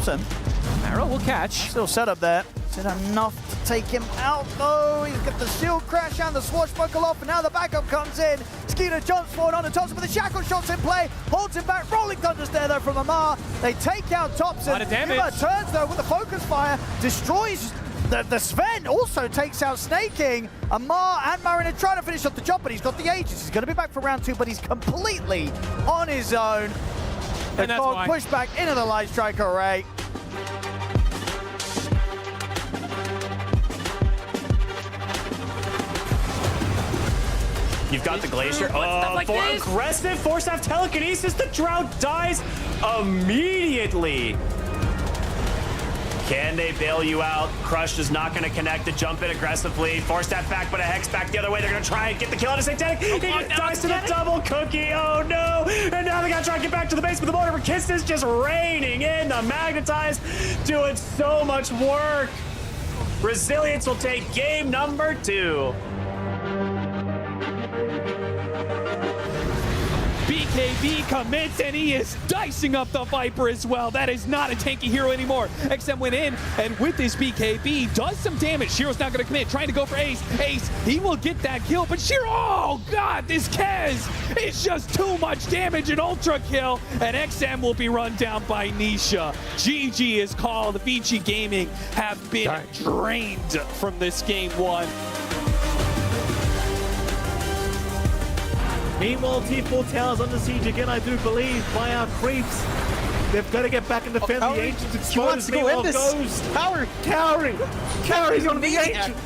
Thompson. Arrow will catch. Still set up there. Is it enough to take him out though? He's got the shield crash and the swashbuckle off, and now the backup comes in. Skeeter jumps forward onto Thompson, but the shackle shot's in play. Holds him back. Rolling thunders there though from Amar. They take out Thompson. A lot of damage. Nigma turns though with the focus fire. Destroys the Sven. Also takes out Snaking. Amar and Marin are trying to finish off the job, but he's got the Aegis. He's going to be back for round 2, but he's completely on his own. And that's why. Pushed back into the Light Strike array. You've got the Glacier. Oh, like for this. aggressive force-staff telekinesis, the Drought dies immediately. Can they bail you out? Crush is not going to connect to jump in aggressively. Force-staff back, but a Hex back the other way. They're going to try and get the kill on a Satanic. He just dies to the double cookie. Oh, no. And now they got to try and get back to the base, but the motor for Kiss is just raining in. The Magnetize doing so much work. Resilience will take game number 2. BKB commits, and he is dicing up the Viper as well. That is not a tanky hero anymore. XM went in, and with this BKB, does some damage. Shiro's not going to commit, trying to go for Ace. Ace, he will get that kill, but Shiro, oh god, this Kez is just too much damage, an ultra kill, and XM will be run down by Nisha. GG is called. Vici Gaming have been drained from this game 1. Meanwhile, T4 Towers under siege again, I do believe, by our creeps. They've got to get back and defend the Ancients exposed. He wants to go in this Ghost. tower. Cowering. Cowering's on the Ancient.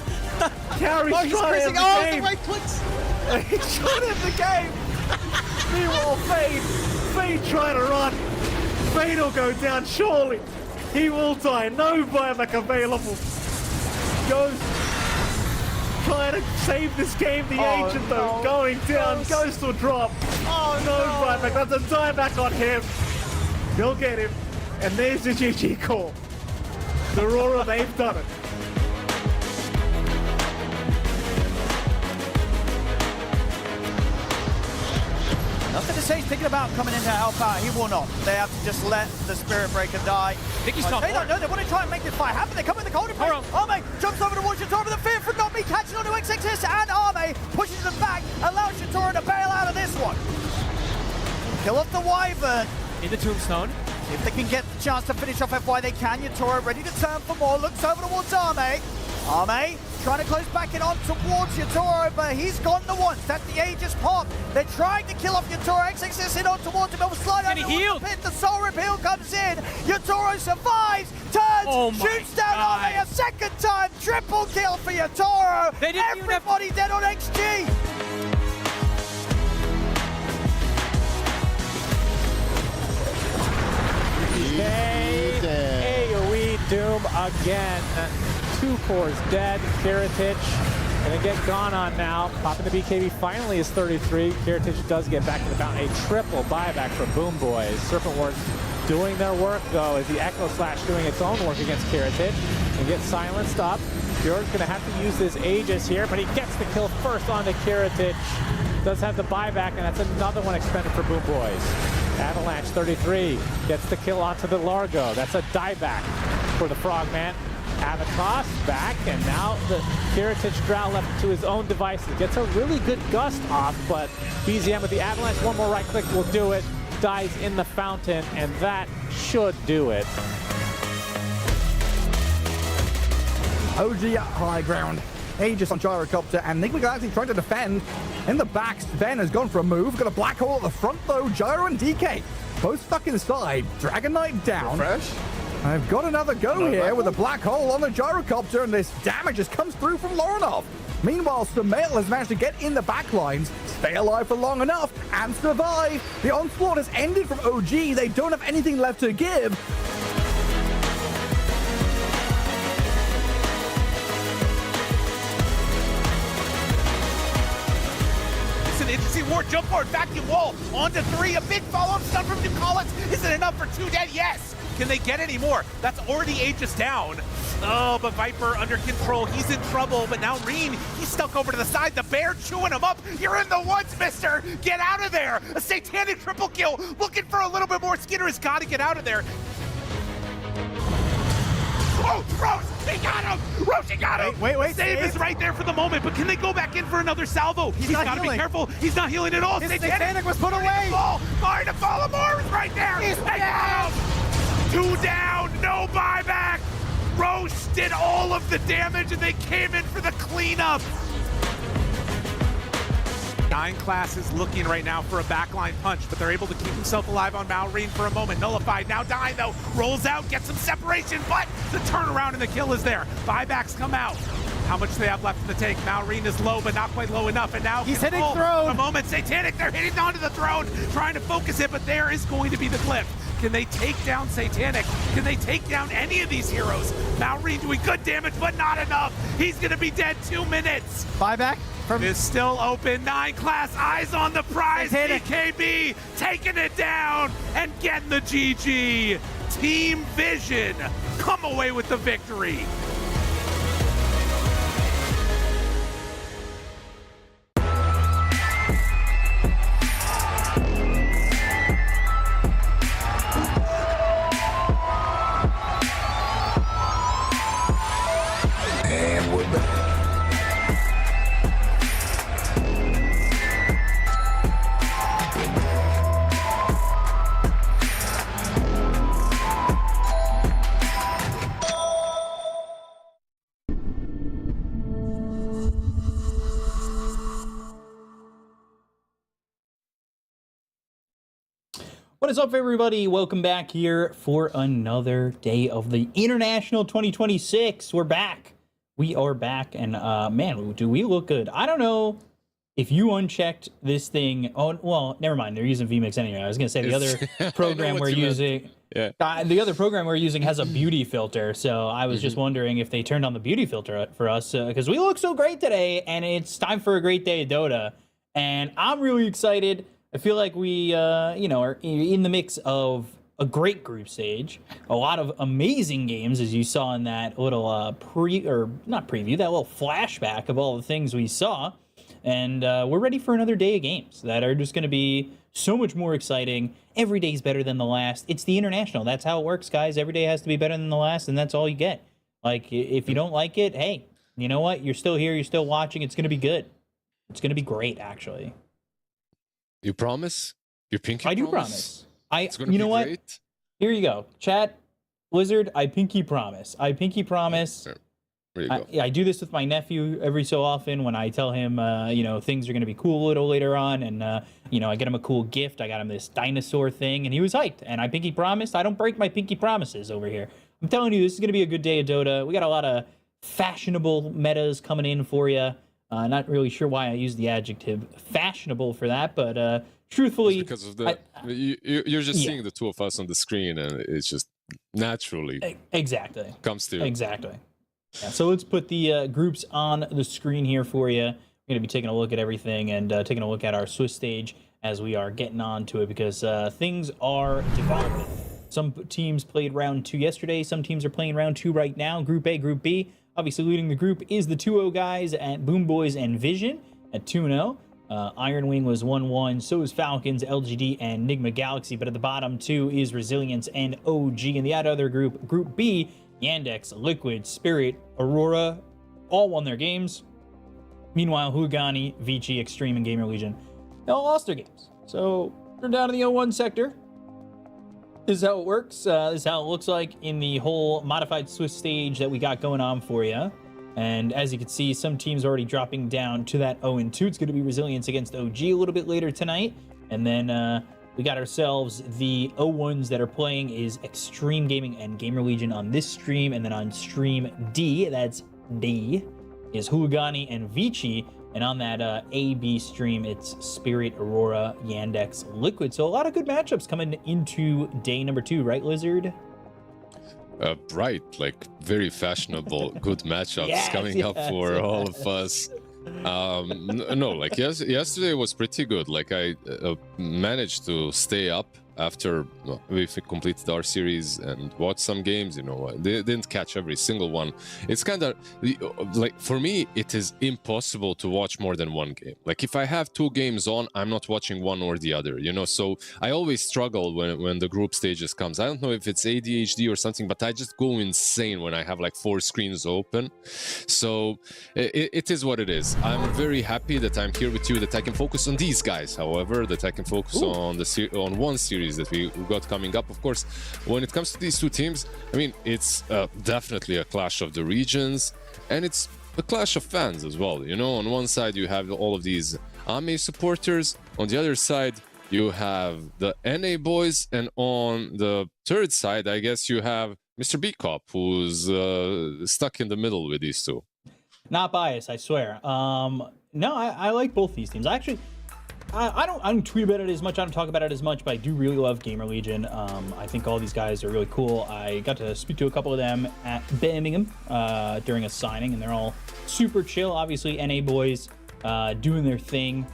Cowering's trying to end the game. The right clicks. He's trying to end the game. Meanwhile, Fade. Fade trying to run. Fade will go down, surely. He will die. No buyback available. Ghost trying to save this game. The Ancient, though, going down. Ghost will drop. Oh, no buyback. That's a dieback on him. He'll get him. And there's the GG call. The Aurora, they've done it. Nothing to say he's thinking about coming in to help out. He will not. They have to just let the Spirit Breaker die. I think he's not They don't know. They want to try and make this fight happen. They come in the cold approach. Arme jumps over towards Shatoro, but the fear from not being catching onto XXS, and Arme pushes them back, allows Shatoro to bail out of this one. Kill off the Wyvern. In the Tombstone. If they can get the chance to finish off FY, they can. Yatoro ready to turn for more. Looks over towards Arme. Arme trying to close back in on towards Yatoro, but he's gone the once. That's the Aegis pop. They're trying to kill off Yatoro. XXS in on towards him. It will slide out of the pit. The Soul Repeal comes in. Yatoro survives, turns, shoots down Arme a second time. Triple kill for Yatoro. Everybody dead on XG. AoE Doom again. 2 cores dead. Kiritich gonna get gone on now. Popping the BKB finally is 33. Kiritich does get back to the fountain. A triple buyback for Boom Boys. Serpent Wards doing their work though, as the Echo Slash doing its own work against Kiritich. And gets silenced up. Fjord's gonna have to use this Aegis here, but he gets the kill first onto Kiritich. Does have the buyback, and that's another one expended for Boom Boys. Avalanche 33 gets the kill onto the Largo. That's a dieback for the Frogman. Avatos back, and now the Kiritich Drow left to his own devices. Gets a really good gust off, but BZM with the Avalanche, one more right click will do it. Dies in the fountain, and that should do it. OG at high ground. Aegis on Gyrocopter, and Nigma Galaxy trying to defend. In the back, Sven has gone for a move. Got a black hole at the front though. Gyro and DK both stuck inside. Dragon Knight down. Fresh. I've got another go here with a black hole on the Gyrocopter, and this damage just comes through from Lorinov. Meanwhile, Sumail has managed to get in the back lines, stay alive for long enough, and survive. The onslaught has ended from OG. They don't have anything left to give. Interesting war, jump forward, vacuum wall, onto 3, a big follow-up stun from New Collins. Is it enough for 2 dead? Yes! Can they get any more? That's already Aegis down. Oh, but Viper under control, he's in trouble, but now Reen, he's stuck over to the side, the bear chewing him up. You're in the woods, mister! Get out of there! A satanic triple kill, looking for a little bit more. Skinner has got to get out of there. Oh, Rose, he got him! Rose, he got him! Wait, Save is right there for the moment, but can they go back in for another salvo? He's not gotta be healing. careful. He's not healing at all. His Satanic was put away. Fire to follow more is right there. He's They got him. 2 down, no buyback. Roche did all of the damage and they came in for the cleanup. Nine Class is looking right now for a backline punch, but they're able to keep himself alive on Malrine for a moment. Nullified, now dying though, rolls out, gets some separation, but the turnaround and the kill is there. Buybacks come out. How much do they have left in the tank? Malrine is low, but not quite low enough, and now he's hitting Control throne. for a moment, Satanic, they're hitting onto the throne, trying to focus it, but there is going to be the cliff. Can they take down Satanic? Can they take down any of these heroes? Malrine doing good damage, but not enough. He's gonna be dead 2 minutes. Buyback from Is still open. 9 Class, eyes on the prize. Satanic. BKB taking it down and getting the GG. Team Vision come away with the victory. And we're back. What is up, everybody? Welcome back here for another day of the International 2026. We're back. We are back, and man, do we look good. I don't know if you unchecked this thing. Oh, well, never mind. They're using vMix anyway. I was going to say the other program we're using. Yeah. The other program we're using has a beauty filter, so I was just wondering if they turned on the beauty filter for us, because we look so great today, and it's time for a great day of Dota, and I'm really excited. I feel like we, you know, are in the mix of a great group stage, a lot of amazing games, as you saw in that little not preview, that little flashback of all the things we saw, and we're ready for another day of games that are just going to be so much more exciting. Every day's better than the last. It's the International. That's how it works, guys. Every day has to be better than the last, and that's all you get. Like, if you don't like it, hey, you know what? You're still here. You're still watching. It's going to be good. It's going to be great, actually. You promise? Your pinky I do promise? promise. It's gonna you be know what? great. Here you go. Chat, Blizzard, I pinky promise. I pinky promise. There you go. I do this with my nephew every so often when I tell him, you know, things are going to be cool a little later on. And, you know, I get him a cool gift. I got him this dinosaur thing, and he was hyped. And I pinky promised. I don't break my pinky promises over here. I'm telling you, this is going to be a good day of Dota. We got a lot of fashionable metas coming in for you. Not really sure why I used the adjective fashionable for that, but truthfully, It's because of the you're just seeing the two of us on the screen, and it's just naturally exactly comes to you. Exactly. Yeah, so let's put the groups on the screen here for you. We're going to be taking a look at everything and taking a look at our Swiss stage as we are getting on to it, because things are developing. Some teams played round 2 yesterday. Some teams are playing round 2 right now. Group A, Group B. Obviously, leading the group is the 2-0 guys at Boom Boys and Vision at 2-0. Iron Wing was 1-1. So is Falcons, LGD, and Nigma Galaxy. But at the bottom 2 is Resilience and OG. And the other group, Group B, Yandex, Liquid, Spirit, Aurora, all won their games. Meanwhile, HULIGANI, Vici, Xtreme, and GamerLegion, they all lost their games. So they're down in the 0-1 sector. This is how it works. This is how it looks like in the whole modified Swiss stage that we got going on for you. And as you can see, some teams are already dropping down to that 0-2. It's going to be Resilience against OG a little bit later tonight. And then we got ourselves the 0-1s that are playing is Xtreme Gaming and GamerLegion on this stream. And then on stream D, that's D, is HULIGANI and Vici. And on that A-B stream, it's Spirit, Aurora, Yandex, Liquid. So a lot of good matchups coming into day number 2, right, Lizard? Right, like very fashionable, good matchups coming up for all of us. No, like yesterday was pretty good. Like I managed to stay up after we completed our series and watched some games. You know, they didn't catch every single one. It's kind of like, for me, it is impossible to watch more than one game. Like if I have 2 games on, I'm not watching one or the other, you know. So I always struggle when the group stages comes. I don't know if it's ADHD or something, but I just go insane when I have like 4 screens open. So it is what it is. I'm very happy that I'm here with you, that I can focus on these guys, however, that I can focus on one series that we got coming up. Of course, when it comes to these 2 teams, I mean, it's definitely a clash of the regions, and it's a clash of fans as well. You know, on one side you have all of these AME supporters, on the other side you have the NA boys, and on the third side, I guess, you have Mr. B-Cop, who's stuck in the middle with these 2. Not biased, I swear. No, I like both these teams. Actually, I don't tweet about it as much. I don't talk about it as much, but I do really love GamerLegion. I think all these guys are really cool. I got to speak to a couple of them at Birmingham during a signing, and they're all super chill. Obviously, NA boys doing their thing.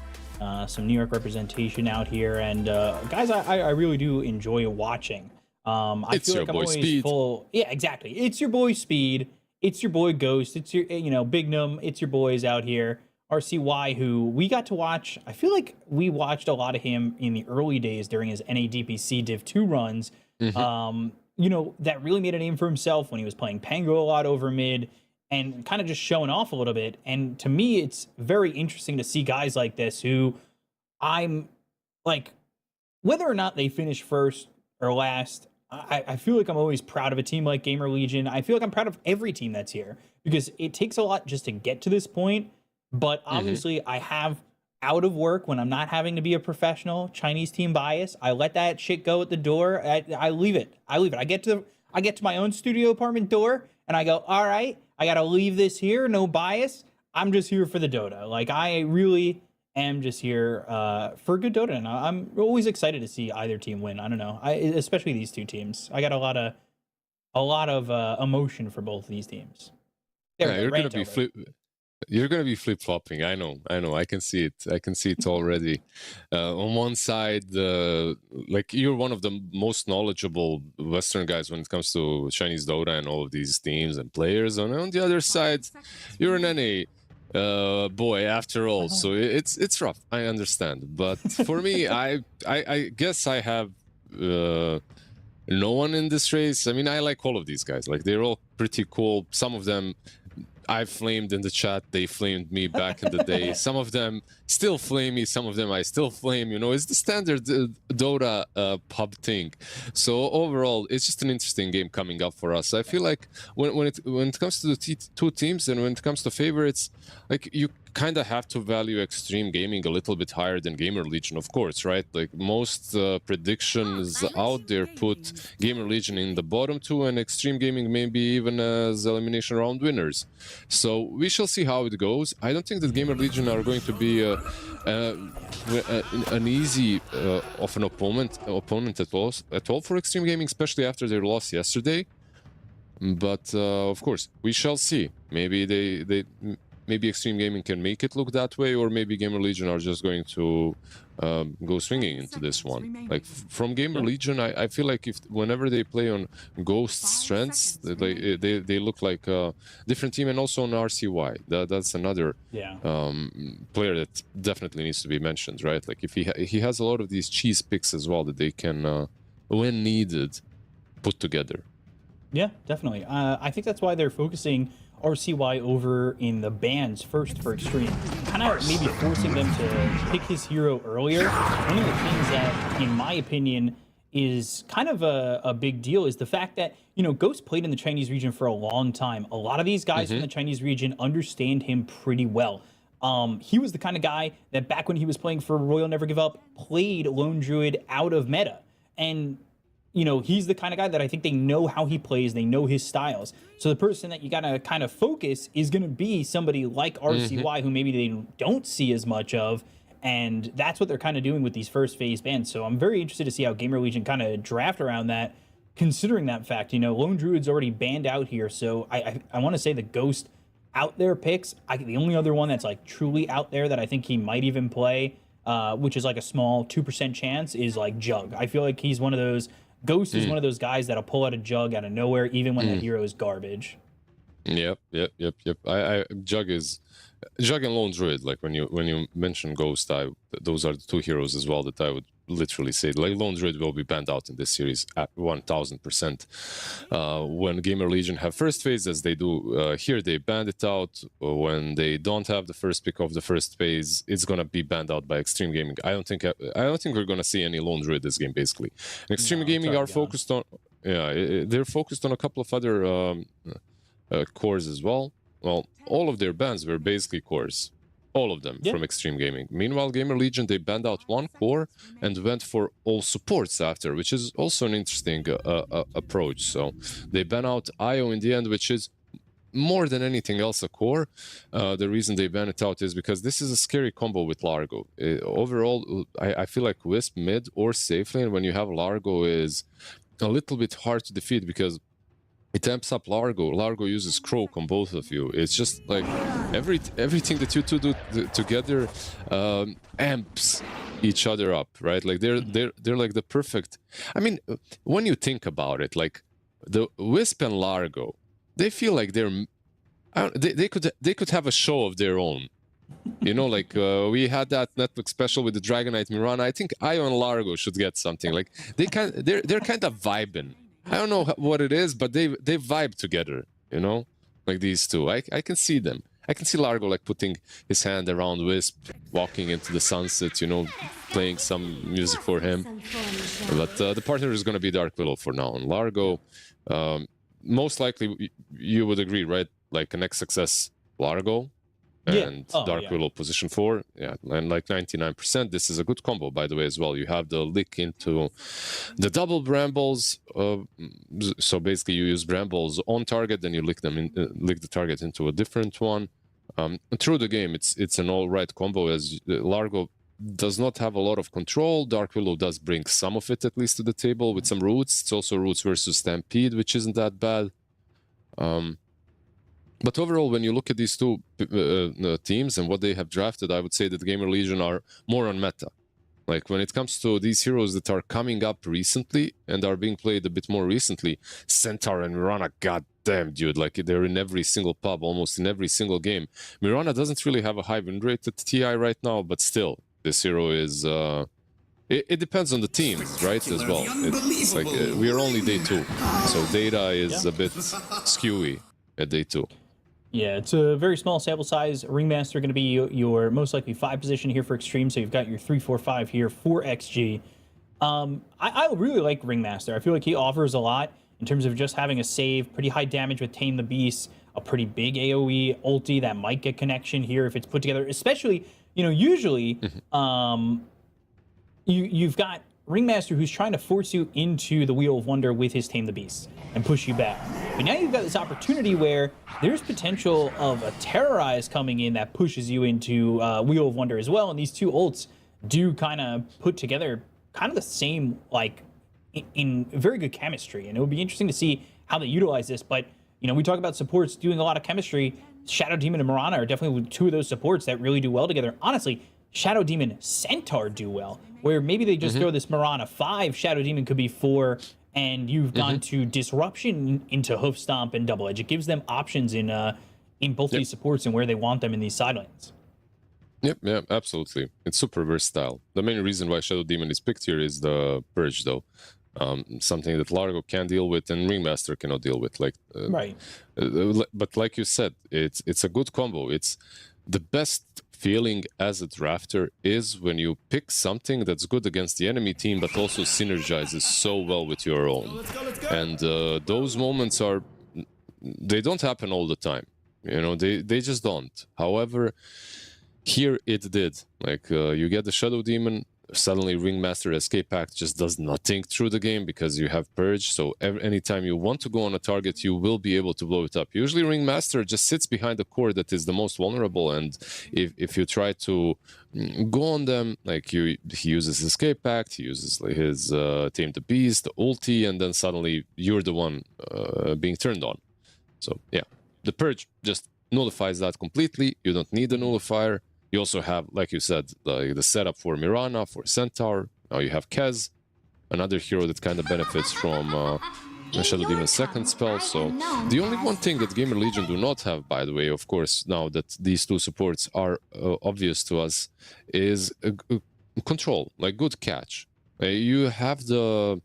Some New York representation out here, and guys, I really do enjoy watching. I feel like I'm always Speed. Full. Yeah, exactly. It's your boy Speed. It's your boy Ghost. It's your, you know, Big Num. It's your boys out here. RCY, who we got to watch. I feel like we watched a lot of him in the early days during his NADPC Div 2 runs. You know, that really made a name for himself when he was playing Pango a lot over mid and kind of just showing off a little bit. And to me, it's very interesting to see guys like this who I'm like, whether or not they finish first or last, I feel like I'm always proud of a team like GamerLegion. I feel like I'm proud of every team that's here because it takes a lot just to get to this point. But obviously, I have out of work when I'm not having to be a professional Chinese team bias. I let that shit go at the door. I leave it. I get to my own studio apartment door and I go, all right, I got to leave this here. No bias. I'm just here for the Dota. Like, I really am just here for good Dota, and I'm always excited to see either team win. I don't know, especially these 2 teams. I got a lot of emotion for both these teams. Yeah, you're gonna be flip-flopping. I know. I can see it already. On one side, like, you're one of the most knowledgeable Western guys when it comes to Chinese Dota and all of these teams and players. And on the other side, you're an NA boy after all, so it's rough. I understand, but for me, I guess I have no one in this race. I mean, I like all of these guys. Like, they're all pretty cool. Some of them I flamed in the chat, they flamed me back in the day. Some of them still flame me, some of them I still flame. You know, it's the standard Dota pub thing. So overall, it's just an interesting game coming up for us. I feel like when it comes to the 2 teams and when it comes to favorites, like, you kind of have to value Xtreme Gaming a little bit higher than GamerLegion, of course, right? Like, most predictions out there put GamerLegion in the bottom 2 and Xtreme Gaming maybe even as elimination round winners. So we shall see how it goes. I don't think that GamerLegion are going to be an easy of an opponent at all for Xtreme Gaming, especially after their loss yesterday. But of course, we shall see. Maybe Xtreme Gaming can make it look that way, or maybe GamerLegion are just going to go swinging into this one. Like, from GamerLegion, I feel like whenever they play on Ghost strengths, they look like a different team, and also on RCY. That's another player that definitely needs to be mentioned, right? Like, if he has a lot of these cheese picks as well that they can, when needed, put together. Yeah, definitely. I think that's why they're focusing RCY over in the bans first for Xtreme, kind of maybe forcing them to pick his hero earlier. One of the things that, in my opinion, is kind of a big deal is the fact that, you know, Ghost played in the Chinese region for a long time. A lot of these guys from the Chinese region understand him pretty well. He was the kind of guy that back when he was playing for Royal Never Give Up, played Lone Druid out of meta. And you know, he's the kind of guy that I think they know how he plays, they know his styles. So the person that you gotta kind of focus is gonna be somebody like RCY, who maybe they don't see as much of, and that's what they're kind of doing with these first phase bans. So I'm very interested to see how GamerLegion kind of draft around that, considering that fact. You know, Lone Druid's already banned out here, so I want to say the Ghost out there picks. The only other one that's like truly out there that I think he might even play which is like a small 2% chance, is like Jug. I feel like he's one of those. Ghost is one of those guys that'll pull out a Jug out of nowhere, even when that hero is garbage. Yep. Jug and Lone Druid. Like when you mention Ghost, those are the two heroes as well that I would literally say. Like Lone Druid will be banned out in this series at 1000%. When GamerLegion have first phase, as they do here, they banned it out. When they don't have the first pick of the first phase, it's gonna be banned out by Xtreme Gaming. I don't think we're gonna see any Lone Druid this game basically. And Xtreme Gaming are focused on they're focused on a couple of other cores as well. Well, all of their bans were basically cores. All of them from Xtreme Gaming. Meanwhile, GamerLegion, they banned out one core and went for all supports after, which is also an interesting approach. So they ban out IO in the end, which is more than anything else a core. The reason they ban it out is because this is a scary combo with Largo. Overall, I feel like Wisp mid or safe lane when you have Largo is a little bit hard to defeat because it amps up Largo. Largo uses Croak on both of you. It's just like everything that you two do together amps each other up, right? Like they're like the perfect. I mean, when you think about it, like the Wisp and Largo, they feel like they could have a show of their own. You know, like we had that Netflix special with the Dragonite Mirana. I think Io and Largo should get something. Like they're kind of vibing. I don't know what it is, but they vibe together, you know, like these two. I can see them. I can see Largo like putting his hand around Wisp, walking into the sunset, you know, playing some music for him. But the partner is going to be Dark Willow for now. And Largo, most likely, you would agree, right? Like an XXS Largo and Dark Willow position 4, and like 99%. This is a good combo, by the way, as well. You have the lick into the double brambles. So basically, you use brambles on target, then you lick the target into a different one. Through the game, it's an all right combo, as Largo does not have a lot of control. Dark Willow does bring some of it, at least, to the table with some roots. It's also roots versus Stampede, which isn't that bad. But overall, when you look at these two teams and what they have drafted, I would say that GamerLegion are more on meta. Like when it comes to these heroes that are coming up recently and are being played a bit more recently, Centaur and Mirana, goddamn, dude, like they're in every single pub, almost in every single game. Mirana doesn't really have a high win rate at TI right now, but still, this hero is... It depends on the teams, right, as well. It's like we are only day 2, so data is a bit skewy at day 2. Yeah, it's a very small sample size. Ringmaster going to be your most likely 5 position here for Xtreme, so you've got your 3, 4, 5 here for XG. I really like Ringmaster. I feel like he offers a lot in terms of just having a save, pretty high damage with Tame the Beast, a pretty big AoE ulti that might get connection here if it's put together, especially, you know, usually you've got Ringmaster who's trying to force you into the Wheel of Wonder with his Tame the Beast and push you back. But now you've got this opportunity where there's potential of a Terrorize coming in that pushes you into Wheel of Wonder as well. And these two ults do kind of put together kind of the same, like, in very good chemistry. And it would be interesting to see how they utilize this. But, you know, we talk about supports doing a lot of chemistry. Shadow Demon and Mirana are definitely 2 of those supports that really do well together. Honestly, Shadow Demon Centaur do well, where maybe they just throw this Mirana 5, Shadow Demon could be 4, and you've gone to Disruption into Hoof Stomp and Double Edge. It gives them options in both these supports and where they want them in these side lanes. Yep, absolutely. It's super versatile. The main reason why Shadow Demon is picked here is the Purge, though. Something that Largo can deal with and Ringmaster cannot deal with. Like, right. But like you said, it's a good combo. It's the best feeling as a drafter is when you pick something that's good against the enemy team but also synergizes so well with your own. And those moments they don't happen all the time, you know, they just don't. However, here it did. Like you get the Shadow Demon, suddenly Ringmaster Escape Pact just does nothing through the game because you have Purge, so anytime you want to go on a target, you will be able to blow it up. Usually Ringmaster just sits behind the core that is the most vulnerable, and if you try to go on them, like he uses Escape Pact, he uses like his Tame the Beast, the ulti, and then suddenly you're the one being turned on. So yeah, the Purge just nullifies that completely. You don't need a nullifier. You also have, like you said, the setup for Mirana, for Centaur. Now you have Kez, another hero that kind of benefits from Shadow Demon's second spell. So the only one thing that GamerLegion do not have, by the way, of course, now that these two supports are obvious to us, is control, like good catch. You have the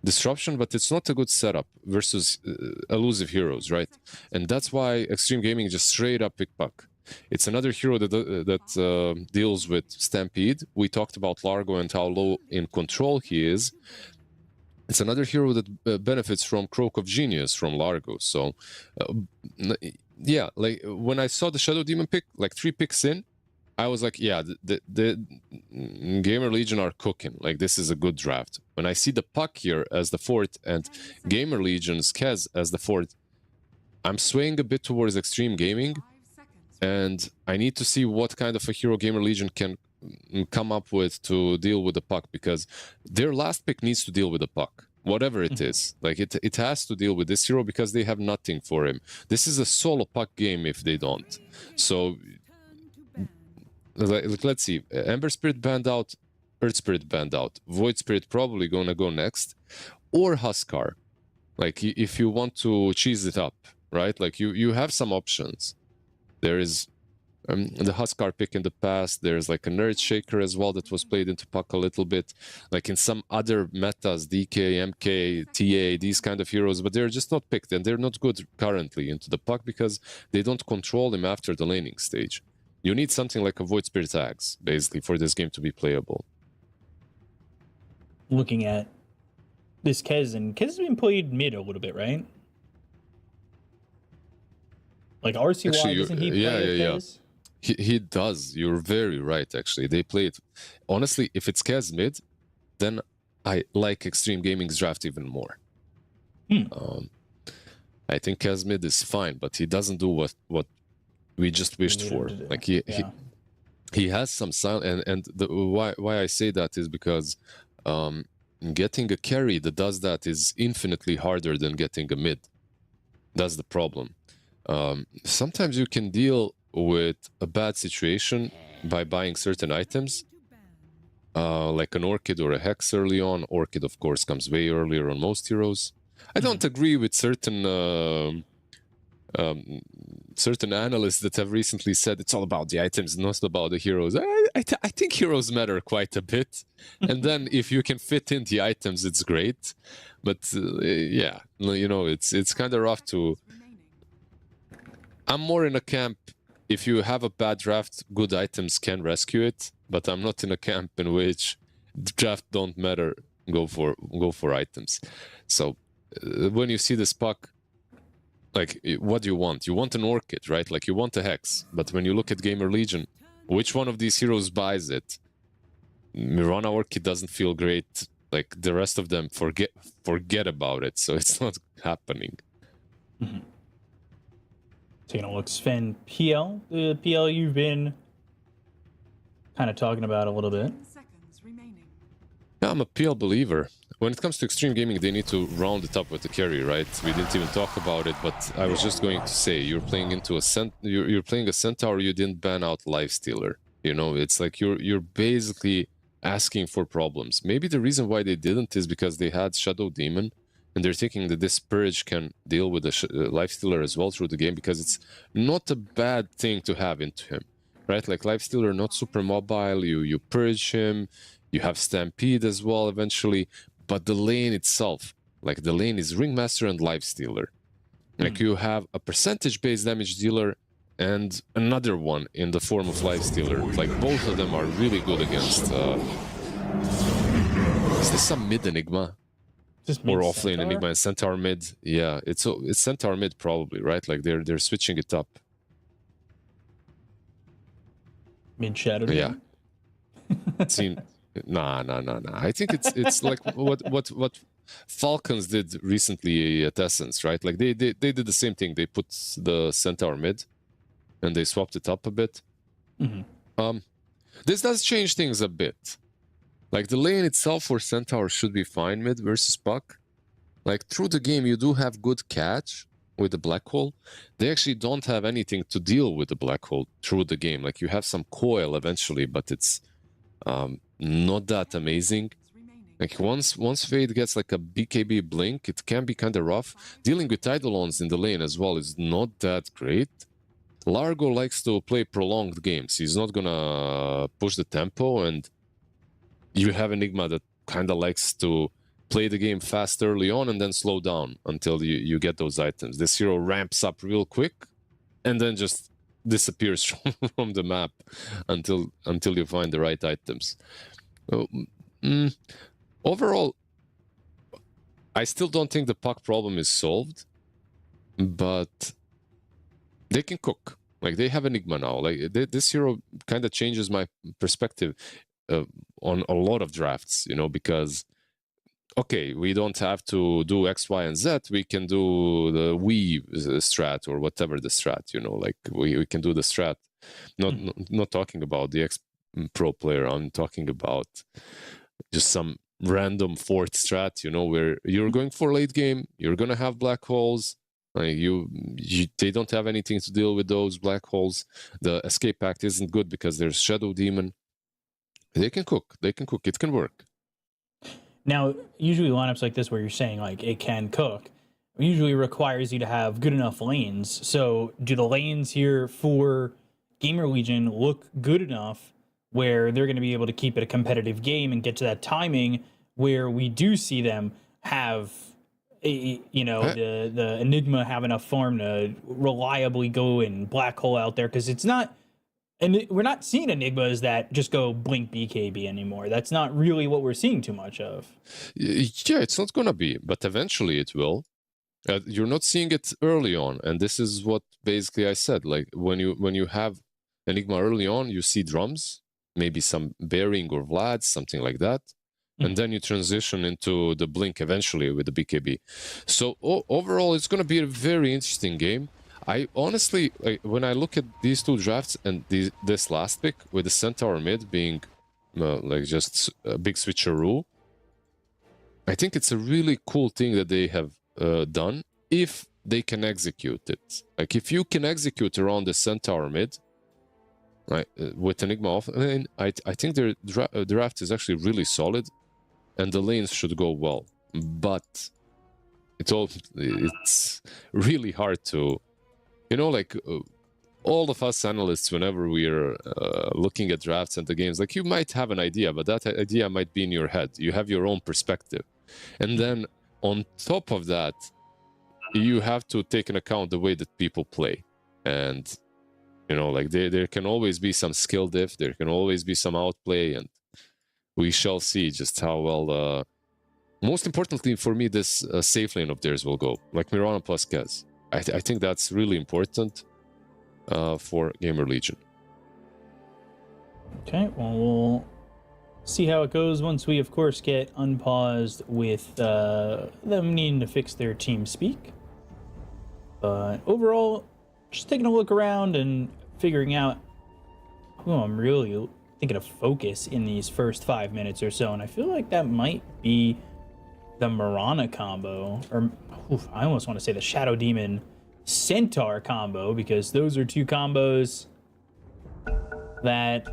disruption, but it's not a good setup versus elusive heroes, right? And that's why Xtreme Gaming just straight up pick Puck. It's another hero that deals with Stampede. We talked about Largo and how low in control he is. It's another hero that benefits from Croak of Genius from Largo. So, yeah, like when I saw the Shadow Demon pick, like 3 picks in, I was like, yeah, the GamerLegion are cooking. Like, this is a good draft. When I see the Puck here as the 4th and GamerLegion's Kez as the 4th, I'm swaying a bit towards Xtreme Gaming. And I need to see what kind of a hero GamerLegion can come up with to deal with the Puck, because their last pick needs to deal with the Puck, whatever it is. Like it has to deal with this hero because they have nothing for him. This is a solo Puck game if they don't. So let's see. Ember Spirit banned out, Earth Spirit banned out, Void Spirit probably gonna go next, or Huskar. Like if you want to cheese it up, right? Like you have some options. There is the Huskar pick in the past. There's like a Nerd Shaker as well that was played into Puck a little bit. Like in some other metas, DK, MK, TA, these kind of heroes, but they're just not picked and they're not good currently into the Puck because they don't control him after the laning stage. You need something like a Void Spirit Axe, basically, for this game to be playable. Looking at this Kez, and Kez has been played mid a little bit, right? Like RCY, Actually, doesn't he play Kez? He does. You're very right, actually. They play it. Honestly, if it's Kez mid, then I like Xtreme Gaming's draft even more. I think Kez mid is fine, but he doesn't do what we just wished for. Like he has some silence, and why I say that is because getting a carry that does that is infinitely harder than getting a mid. That's the problem. Sometimes you can deal with a bad situation by buying certain items, like an Orchid or a Hex early on. Orchid, of course, comes way earlier on most heroes. I don't agree with certain analysts that have recently said it's all about the items, not about the heroes. I think heroes matter quite a bit. And then if you can fit in the items, it's great. But yeah, you know, it's kind of rough to... I'm more in a camp, if you have a bad draft, good items can rescue it, but I'm not in a camp in which draft don't matter, go for items. So when you see this Puck, like, what do you want? You want an Orchid, right? Like, you want a Hex, but when you look at GamerLegion, which one of these heroes buys it? Mirana Orchid doesn't feel great. Like, the rest of them forget about it, so it's not happening. Taking a look, Sven, PL. The PL you've been kind of talking about a little bit. Yeah, I'm a PL believer. When it comes to Xtreme Gaming, they need to round it up with the carry, right? We didn't even talk about it, but I was just going to say, you're playing into a you're playing a Centaur, you didn't ban out Lifestealer. You know, it's like you're basically asking for problems. Maybe the reason why they didn't is because they had Shadow Demon, and they're thinking that this Purge can deal with the Lifestealer as well through the game, because it's not a bad thing to have into him, right? Like, Lifestealer, not super mobile, you Purge him, you have Stampede as well eventually, but the lane itself, like, the lane is Ringmaster and Lifestealer. Like, you have a percentage-based damage dealer and another one in the form of Lifestealer. Like, both of them are really good against... Is this some mid Enigma? Or offlane Enigma and Centaur mid? Yeah, it's Centaur mid probably, right? Like, they're switching it up. Mid Shadow. Yeah. Nah. I think it's like what Falcons did recently at Essence, right? Like, they did the same thing. They put the Centaur mid, and they swapped it up a bit. This does change things a bit. Like, the lane itself for Centaur should be fine mid versus Puck. Like, through the game, you do have good catch, with the black hole, they actually don't have anything to deal with the black hole through the game. Like you have some coil eventually, but it's not that amazing. Like once Fade gets like a BKB blink, it can be kind of rough. Dealing with Eidolons in the lane as well is not that great. Largo likes to play prolonged games. He's not gonna push the tempo, and you have Enigma that kind of likes to play the game fast early on and then slow down until you get those items. This hero ramps up real quick and then just disappears from the map until you find the right items. Overall, I still don't think the puck problem is solved, but they can cook. Like they have Enigma now. Like this hero kind of changes my perspective on a lot of drafts, you know, because okay, we don't have to do X, Y, and Z. We can do the Wii strat or whatever the strat, you know, like we can do the strat. Not talking about the X-Pro player. I'm talking about just some random fourth strat, you know, where you're going for late game, you're going to have black holes. Like they don't have anything to deal with those black holes. The escape pact isn't good because there's Shadow Demon. They can cook. They can cook. It can work. Now, usually lineups like this where you're saying like it can cook usually requires you to have good enough lanes. So do the lanes here for GamerLegion look good enough where they're going to be able to keep it a competitive game and get to that timing where we do see them have the Enigma have enough farm to reliably go and black hole out there? Because it's not, and we're not seeing Enigmas that just go blink BKB anymore. That's not really what we're seeing too much of. Yeah, it's not gonna be, but eventually it will. You're not seeing it early on, and this is what basically I said. Like when you have Enigma early on, you see drums, maybe some Bearing or Vlad, something like that. And then you transition into the blink eventually with the BKB. So overall, it's going to be a very interesting game. I honestly, when I look at these two drafts and this last pick with the Centaur mid being like just a big switcheroo, I think it's a really cool thing that they have done if they can execute it. Like if you can execute around the Centaur mid, right, with Enigma off, I think their draft is actually really solid. And the lanes should go well, but it's really hard to, you know, like all of us analysts, whenever we're looking at drafts and the games, like you might have an idea, but that idea might be in your head. You have your own perspective. And then on top of that, you have to take into account the way that people play. And, you know, like there can always be some skill diff, there can always be some outplay, and we shall see just how well, most importantly for me, this safe lane of theirs will go. Like Mirana plus Kez. I think that's really important for GamerLegion. Okay, well, we'll see how it goes once we, of course, get unpaused with them needing to fix their team speak. But overall, just taking a look around and figuring out who I'm really thinking of focus in these first 5 minutes or so, and I feel like that might be the Mirana combo, or I almost want to say the Shadow Demon Centaur combo, because those are two combos that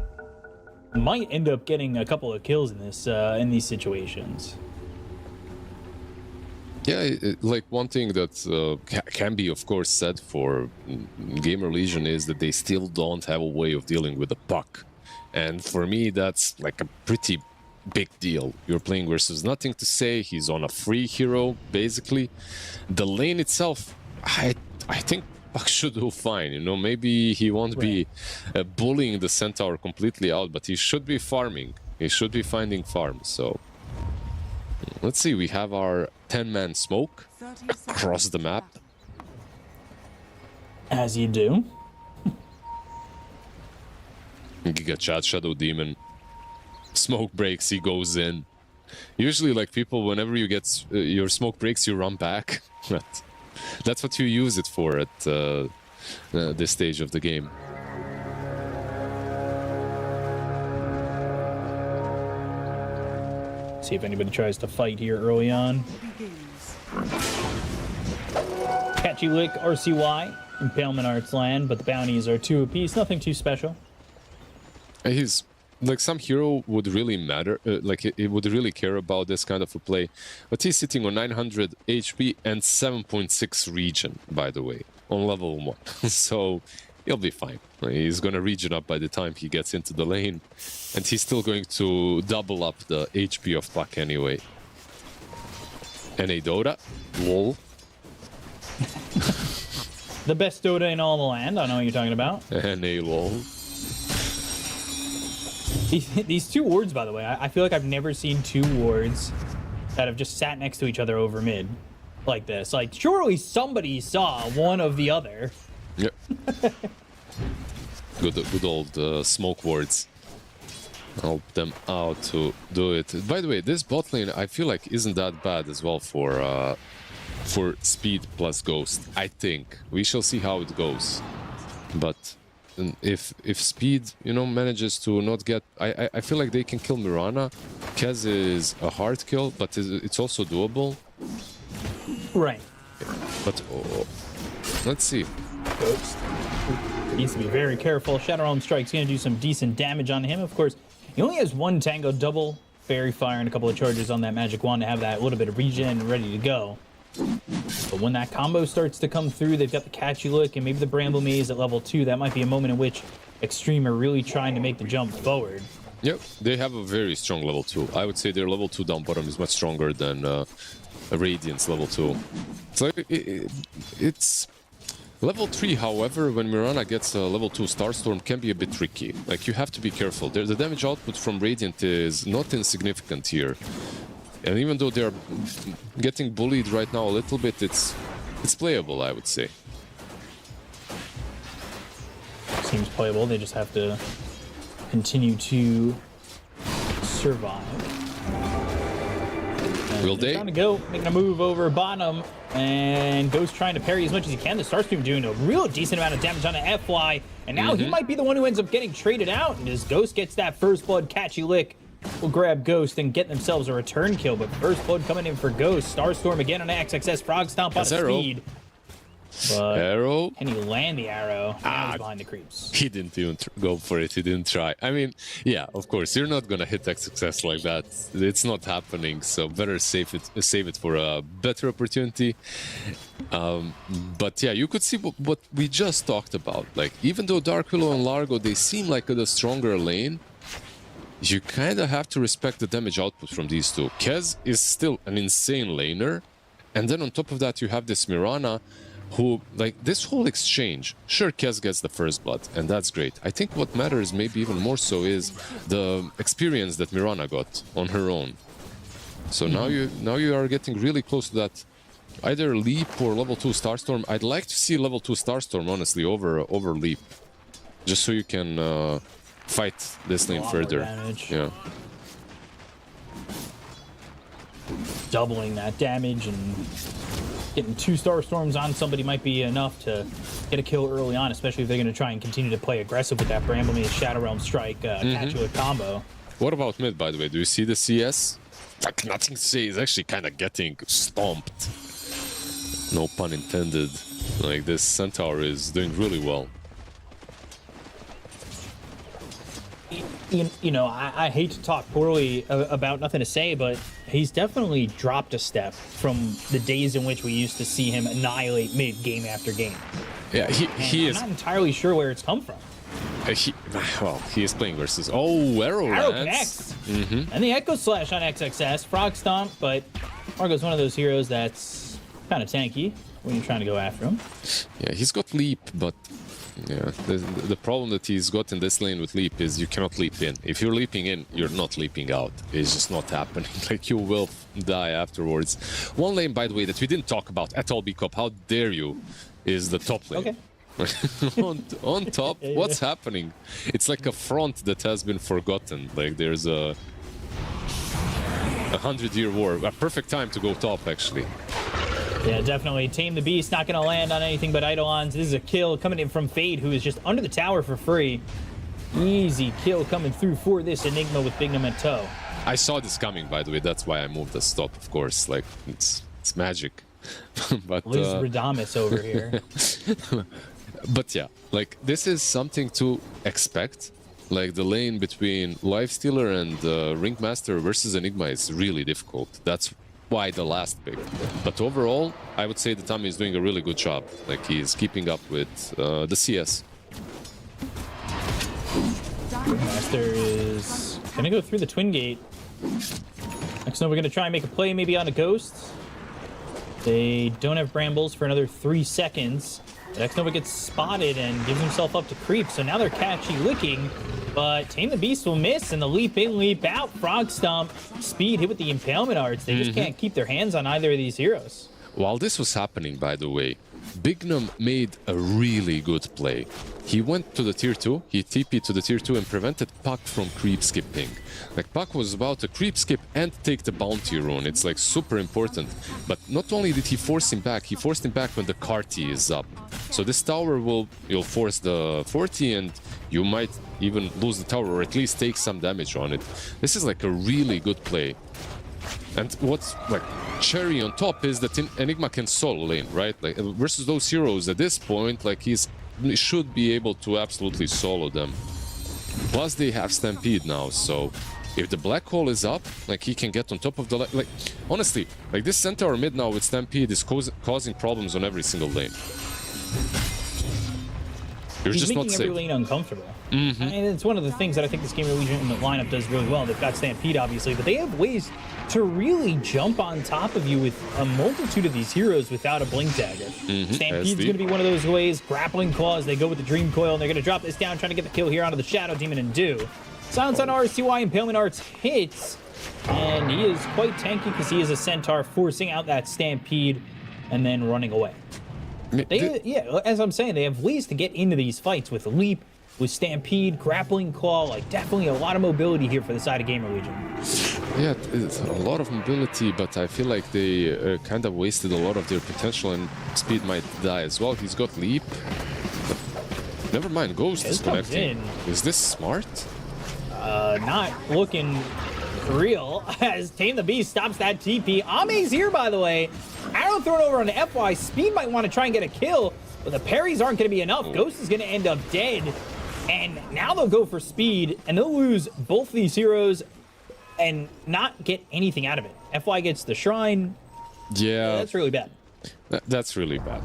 might end up getting a couple of kills in this in these situations. Yeah, like one thing that can be, of course, said for GamerLegion is that they still don't have a way of dealing with the puck. And for me, that's like a pretty big deal. You're playing versus nothing to say. He's on a free hero, basically. The lane itself, I think Puck should do fine. You know, maybe he won't be bullying the Centaur completely out, but he should be farming. He should be finding farms. So let's see. We have our 10-man smoke across the map. As you do. Giga Chat, Shadow Demon, smoke breaks, he goes in. Usually, like people, whenever you get your smoke breaks, you run back. But that's what you use it for at this stage of the game. See if anybody tries to fight here early on. Catchy Lick RCY, Impalement Arts land, but the bounties are 2 apiece, nothing too special. He's like some hero would really matter, like it would really care about this kind of a play, but he's sitting on 900 HP and 7.6 regen, by the way, on level 1. So he'll be fine. He's gonna regen up by the time he gets into the lane, and he's still going to double up the HP of Puck anyway. And a DOTA, lol. The best DOTA in all the land, I know what you're talking about. And a lol. These 2 wards, by the way, I feel like I've never seen 2 wards that have just sat next to each other over mid like this. Like, surely somebody saw one of the other. Yep. Good old smoke wards. Help them out to do it. By the way, this bot lane I feel like isn't that bad as well for speed plus ghost. I think we shall see how it goes. But if speed, you know, manages to not get, I feel like they can kill Mirana. Kez is a hard kill, but it's also doable. Right. But let's see. Ghost needs to be very careful. Shadow Realm Strike's going to do some decent damage on him. Of course, he only has 1 Tango double, Fairy Fire, and a couple of charges on that Magic Wand to have that little bit of regen ready to go. But when that combo starts to come through, they've got the Catchy Lick and maybe the Bramble Maze at level 2. That might be a moment in which Xtreme are really trying to make the jump forward. Yep, they have a very strong level 2. I would say their level 2 down bottom is much stronger than Radiant's level 2. So it's level 3, however, when Mirana gets a level 2 Starstorm can be a bit tricky. Like, you have to be careful. The damage output from Radiant is not insignificant here. And even though they're getting bullied right now a little bit, it's playable, I would say. Seems playable. They just have to continue to survive. Will they? Trying to go, making a move over bottom, and Ghost trying to parry as much as he can. The Starstorm doing a real decent amount of damage on an FY, and now he might be the one who ends up getting traded out. And as Ghost gets that first blood, Catchy Lick will grab Ghost and get themselves a return kill. But first blood coming in for Ghost. Starstorm again on XXS, Frog Stomp on speed. But arrow. Can he land the arrow? Now he's behind the creeps. He didn't even go for it. He didn't try. I mean, yeah, of course, you're not gonna hit XXS like that. It's not happening. So better save it for a better opportunity. But yeah, you could see what we just talked about. Like, even though Dark Willow and Largo, they seem like the stronger lane, you kind of have to respect the damage output from these two. Kez is still an insane laner, and then on top of that, you have this Mirana, who, like, this whole exchange, sure, Kez gets the first blood, and that's great. I think what matters maybe even more so is the experience that Mirana got on her own. So now you are getting really close to that, either Leap or level 2 Starstorm. I'd like to see level 2 Starstorm, honestly, over Leap, just so you can fight this lane further. Yeah. Doubling that damage and getting 2 Starstorms on somebody might be enough to get a kill early on, especially if they're going to try and continue to play aggressive with that Bramble Maze Shadow Realm Strike Catchy Lick combo. What about mid, by the way? Do you see the CS? Like, nothing to say. He's actually kind of getting stomped. No pun intended. Like, this Centaur is doing really well. You know, I hate to talk poorly about Nothing to Say, but he's definitely dropped a step from the days in which we used to see him annihilate mid game after game. Yeah, he is. I'm not entirely sure where it's come from. Well, he is playing versus... Oh, Arrow connects. And the Echo Slash on XXS, Frog Stomp, but Margo's one of those heroes that's kind of tanky when you're trying to go after him. Yeah, he's got Leap, but... Yeah, the problem that he's got in this lane with Leap is you cannot leap in. If you're leaping in, you're not leaping out. It's just not happening. Like, you will die afterwards. One lane, by the way, that we didn't talk about at all, B-Cop, how dare you, is the top lane. Okay. on top, what's happening? It's like a front that has been forgotten. Like, there's a 100-year war. A perfect time to go top, actually. Yeah, definitely. Tame the Beast, not going to land on anything but Eidolons. This is a kill coming in from Fade, who is just under the tower for free. Easy kill coming through for this Enigma with Bignum at toe. I saw this coming, by the way. That's why I moved the stop, of course. Like, it's magic. But Liz Radamus over here. but yeah, like this is something to expect. Like the lane between Lifestealer and Ringmaster versus Enigma is really difficult. That's why the last pick. But overall, I would say that Tommy is doing a really good job. Like he's keeping up with the CS. Master is gonna go through the twin gate. Next time we're gonna try and make a play maybe on a Ghost. They don't have Brambles for another 3 seconds. Xnova gets spotted and gives himself up to creep, so now they're catchy licking, but Tame the Beast will miss, and the leap in, leap out, Frog Stomp, Speed hit with the Impalement Arts. They just can't keep their hands on either of these heroes. While this was happening, by the way, Bignum made a really good play. He went to the tier 2, he TP'd to the tier 2 and prevented Puck from creep skipping. Like Puck was about to creep skip and take the bounty rune. It's like super important. But not only did he force him back, he forced him back when the Carti is up. So this tower you'll force the 40 and you might even lose the tower or at least take some damage on it. This is like a really good play. And what's like cherry on top is that Enigma can solo lane, right? Like versus those heroes at this point, like he should be able to absolutely solo them. Plus they have Stampede now, so if the black hole is up, like he can get on top of the like honestly, like this centaur mid now with Stampede is causing problems on every single lane. He's just making every lane uncomfortable. And it's one of the things that I think this GamerLegion lineup does really well. They've got Stampede, obviously, but they have ways to really jump on top of you with a multitude of these heroes without a blink dagger. Stampede's going to be one of those ways. Grappling Claws, they go with the Dream Coil, and they're going to drop this down, trying to get the kill here onto the Shadow Demon and do. Silence on RCY, Impalement Arts hits, and he is quite tanky because he is a Centaur, forcing out that Stampede and then running away. Yeah, as I'm saying, they have ways to get into these fights with Leap, with Stampede, Grappling Claw, like definitely a lot of mobility here for the side of GamerLegion. Yeah, it's a lot of mobility, but I feel like they kind of wasted a lot of their potential and Speed might die as well. He's got Leap. But never mind, Ghost is connecting. Is this smart? Not looking real as Tame the Beast stops that TP. Ame's here, by the way. Arrow thrown over on the FY. Speed might want to try and get a kill, but the parries aren't going to be enough. Ghost is going to end up dead. And now they'll go for Speed, and they'll lose both these heroes and not get anything out of it. FY gets the Shrine. Yeah. That's really bad. That's really bad.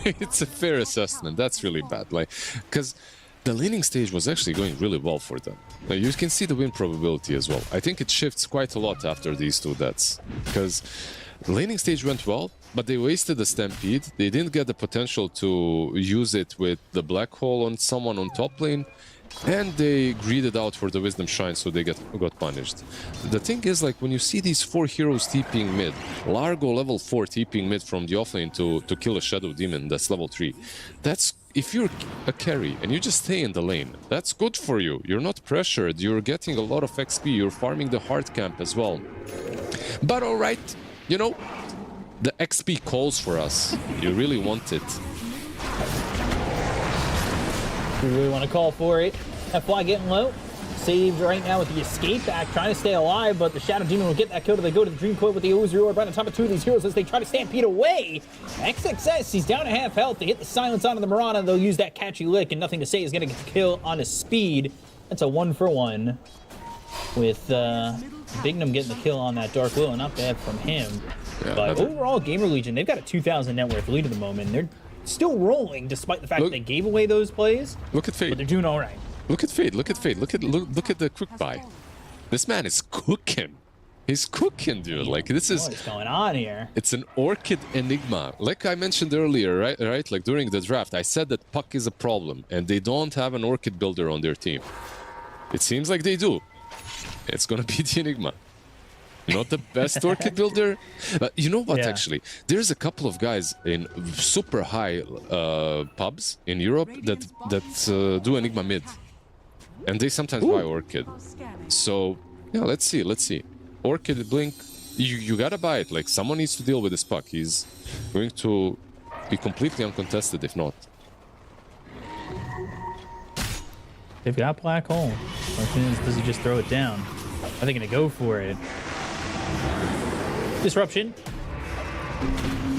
It's a fair assessment. That's really bad. Like, because the laning stage was actually going really well for them. Like, you can see the win probability as well. I think it shifts quite a lot after these two deaths. Because the laning stage went well, but they wasted the Stampede. They didn't get the potential to use it with the Black Hole on someone on top lane. And they greeded out for the Wisdom Shrine, so they got punished. The thing is, like, when you see these 4 heroes TPing mid, Largo level 4 TPing mid from the offlane to kill a Shadow Demon, that's level 3. That's, if you're a carry and you just stay in the lane, that's good for you. You're not pressured, you're getting a lot of XP, you're farming the hard camp as well. But alright, you know, the XP calls for us. You really want it. We really want to call for it. FY getting low. Saved right now with the escape back, trying to stay alive, but the Shadow Demon will get that kill. They go to the Dream Coil with the Illusory Orb right on top of 2 of these heroes as they try to Stampede away. XXS, he's down to half health. They hit the silence onto the Mirana. They'll use that catchy lick, and Nothing to Say is going to get the kill on his Speed. That's a 1-for-1 with Bignum getting the kill on that Dark Willow. Not bad from him. Yeah, but overall, GamerLegion, they've got a 2,000 net worth lead at the moment. They're still rolling despite the fact that they gave away those plays. Look at Fade. But they're doing all right. Look at Fade. Look at Fade. Look at the quick buy. This man is cooking. He's cooking, dude. Like, this is what's going on here. It's an Orchid Enigma. Like I mentioned earlier, right? Like during the draft, I said that Puck is a problem and they don't have an Orchid builder on their team. It seems like they do. It's gonna be the Enigma. Not the best Orchid builder, but you know what, actually? There's a couple of guys in super high pubs in Europe that do Enigma mid. And they sometimes buy Orchid. So, yeah, let's see. Orchid, Blink, you gotta buy it. Like, someone needs to deal with this Puck. He's going to be completely uncontested if not. They've got Black Hole. Does he just throw it down? Are they gonna go for it? Disruption.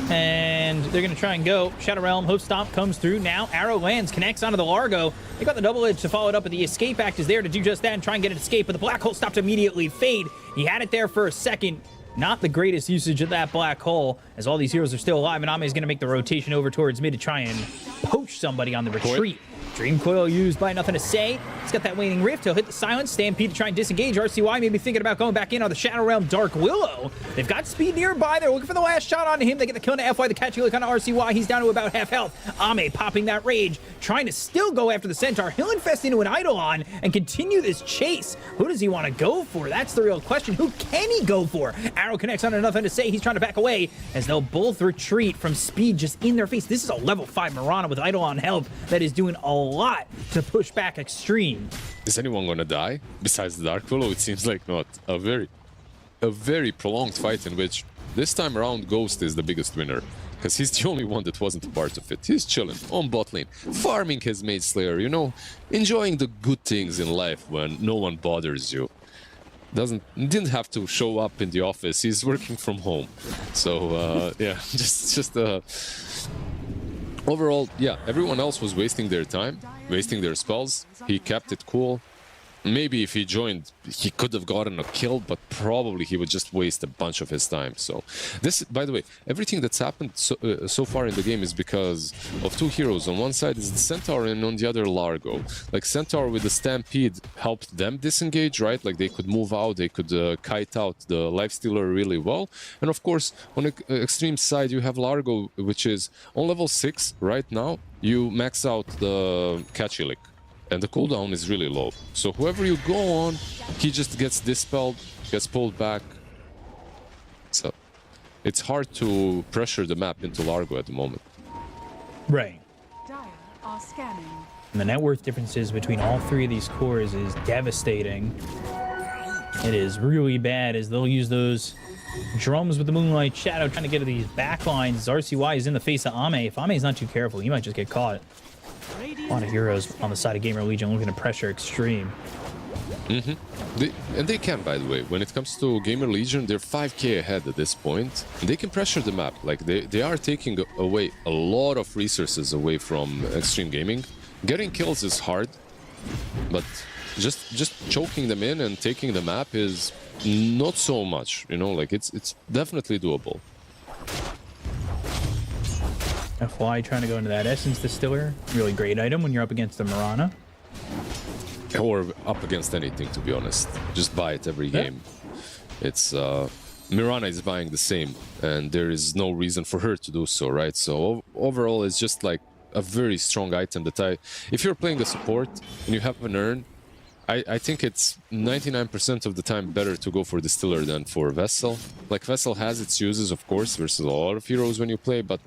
And they're going to try and go. Shadow Realm, Hope Stomp comes through. Now Arrow lands, connects onto the Largo. They got the double edge to follow it up, but the Escape Act is there to do just that and try and get an escape. But the Black Hole stopped immediately. Fade, he had it there for a second. Not the greatest usage of that Black Hole, as all these heroes are still alive. And Ame is going to make the rotation over towards mid to try and poach somebody on the retreat. Dream Coil used by Nothing to Say. He's got that Waning Rift. He'll hit the Silence. Stampede to try and disengage. RCY maybe thinking about going back in on the Shadow Realm Dark Willow. They've got speed nearby. They're looking for the last shot on him. They get the kill into FY. The catchy look on RCY. He's down to about half health. Ame popping that rage, trying to still go after the Centaur. He'll infest into an Eidolon and continue this chase. Who does he want to go for? That's the real question. Who can he go for? Arrow connects on Nothing to Say. He's trying to back away as they'll both retreat from speed just in their face. This is a level 5 Mirana with Eidolon help that is doing a lot to push back Xtreme. Is anyone gonna die besides the Dark Willow? It seems like not. A very prolonged fight in which this time around Ghost is the biggest winner, because he's the only one that wasn't a part of it. He's chilling on bot lane, farming his Mage Slayer, you know, enjoying the good things in life when no one bothers you. Didn't have to show up in the office. He's working from home, so yeah, just overall, yeah, everyone else was wasting their time, wasting their spells. He kept it cool. Maybe if he joined, he could have gotten a kill, but probably he would just waste a bunch of his time. So this, by the way, everything that's happened so far in the game is because of two heroes. On one side is the Centaur and on the other Largo. Like Centaur with the Stampede helped them disengage, right? Like they could move out, they could kite out the Lifestealer really well. And of course, on the Xtreme side, you have Largo, which is on level 6 right now. You max out the Catchy Lick, and the cooldown is really low. So whoever you go on, he just gets dispelled, gets pulled back. So it's hard to pressure the map into Largo at the moment. Right. Dire are scanning. And the net worth differences between all three of these cores is devastating. It is really bad as they'll use those drums with the Moonlight Shadow trying to get to these backlines. RCY is in the face of Ame. If Ame's not too careful, he might just get caught. A lot of heroes on the side of GamerLegion looking to pressure Xtreme. And they can, by the way. When it comes to GamerLegion, they're 5k ahead at this point. And they can pressure the map. Like they are taking away a lot of resources away from Xtreme Gaming. Getting kills is hard, but just choking them in and taking the map is not so much. You know, like it's definitely doable. FY trying to go into that Essence Distiller. Really great item when you're up against the Mirana. Or up against anything, to be honest. Just buy it every game. It's Mirana is buying the same, and there is no reason for her to do so, right? So overall, it's just like a very strong item that if you're playing a support and you have an urn, I think it's 99% of the time better to go for Distiller than for Vessel. Like, Vessel has its uses, of course, versus a lot of heroes when you play, but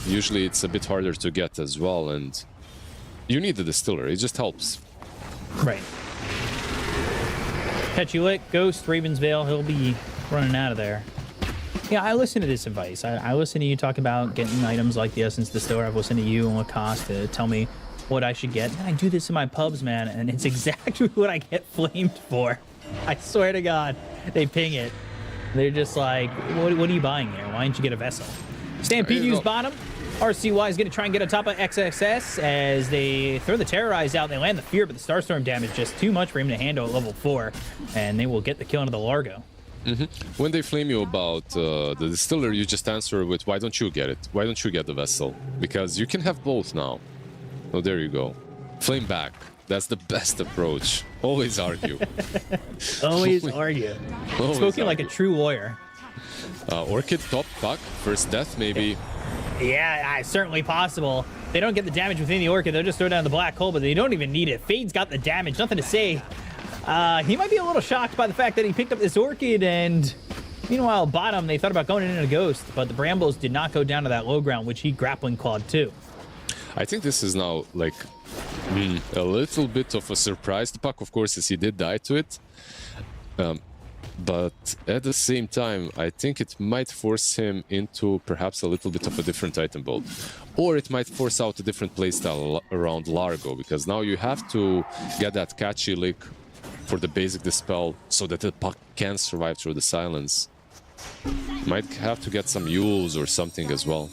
usually it's a bit harder to get as well, and you need the Distiller. It just helps. Right. Catchy Lick, Ghost, Raven's Veil, he'll be running out of there. Yeah, I listen to this advice. I listen to you talk about getting items like the Essence Distiller. I've listened to you and Lacoste to tell me what I should get. And I do this in my pubs, man, and it's exactly what I get flamed for. I swear to God, they ping it. They're just like, what are you buying here? Why didn't you get a Vessel? Stampede use bottom. RCY is going to try and get on top of XXS as they throw the Terrorize out. They land the Fear, but the Starstorm damage just too much for him to handle at level 4, and they will get the kill into the Largo. When they flame you about the Distiller, you just answer with, why don't you get it? Why don't you get the Vessel? Because you can have both now. Oh, there you go. Flame back. That's the best approach. Always argue. Always argue. Spoken like a true lawyer. Orchid top puck. First death, maybe. Yeah, certainly possible. They don't get the damage within the Orchid. They'll just throw down the Black Hole, but they don't even need it. Fade's got the damage. Nothing to say. He might be a little shocked by the fact that he picked up this Orchid, and meanwhile, bottom, they thought about going into a Ghost, but the Brambles did not go down to that low ground, which he grappling clawed too. I think this is now, like, a little bit of a surprise to Puck, of course, as he did die to it. But at the same time, I think it might force him into perhaps a little bit of a different item build. Or it might force out a different playstyle around Largo, because now you have to get that Catchy Lick for the basic Dispel so that the Puck can survive through the silence. Might have to get some mules or something as well.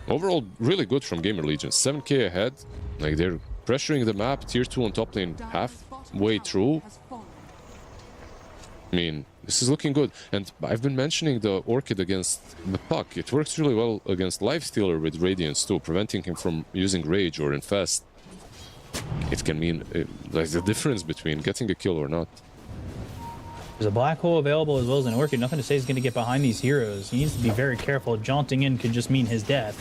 Overall, really good from GamerLegion. 7k ahead. Like, they're pressuring the map. Tier 2 on top lane halfway through. I mean, this is looking good. And I've been mentioning the Orchid against the Puck. It works really well against Lifestealer with Radiance too, preventing him from using Rage or Infest. It can mean like the difference between getting a kill or not. There's a black hole available as well as an Orchid. Nothing to say he's going to get behind these heroes. He needs to be very careful. Jaunting in could just mean his death.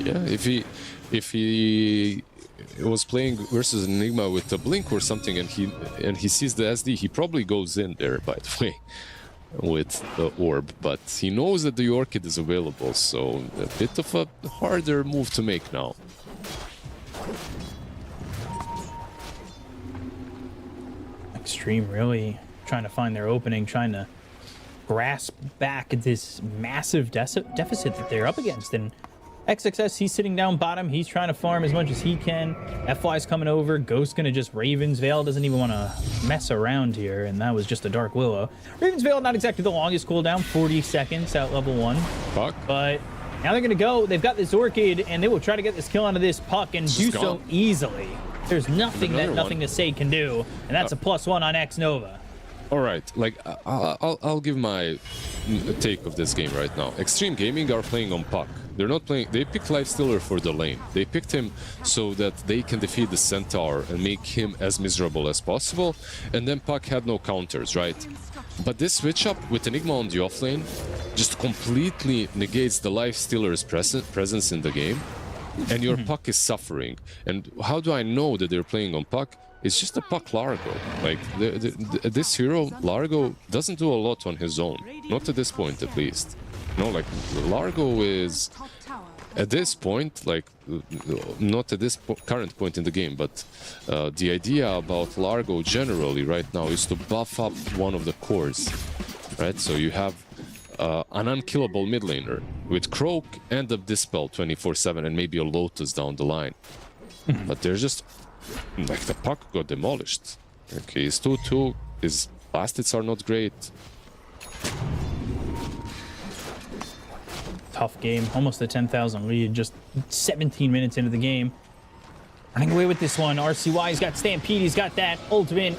Yeah, if he was playing versus Enigma with the Blink or something and he sees the SD, he probably goes in there, by the way, with the Orb. But he knows that the Orchid is available, so a bit of a harder move to make now. Xtreme really trying to find their opening, trying to grasp back this massive deficit that they're up against. And XXS, he's sitting down bottom. He's trying to farm as much as he can. FY's coming over. Ghost's gonna just Raven's Veil. Doesn't even want to mess around here. And that was just a Dark Willow. Raven's Veil, not exactly the longest cooldown. 40 seconds out level 1. Puck. But now they're gonna go. They've got this Orchid, and they will try to get this kill onto this Puck and do so easily. There's nothing that Nothing to Say can do. And that's a +1 on X Nova. All right, like I'll give my take of this game right now. Xtreme Gaming are playing on Puck. They're not playing. They picked Lifestealer for the lane. They picked him so that they can defeat the Centaur and make him as miserable as possible. And then Puck had no counters, right? But this switch up with Enigma on the offlane just completely negates the Lifestealer's presence in the game, and your Puck is suffering. And how do I know that they're playing on Puck? It's just a Puck Largo. Like, this hero, Largo, doesn't do a lot on his own. Not at this point, at least. No, like, Largo is, at this point, like, not at this current point in the game, but the idea about Largo generally right now is to buff up one of the cores, right? So you have an unkillable mid laner with Croak and a Dispel 24/7 and maybe a Lotus down the line. But they're just... like, the Puck got demolished. Okay, he's 2-2. His last hits are not great. Tough game. Almost a 10,000 lead. Just 17 minutes into the game. Running away with this one. RCY's got Stampede. He's got that ultimate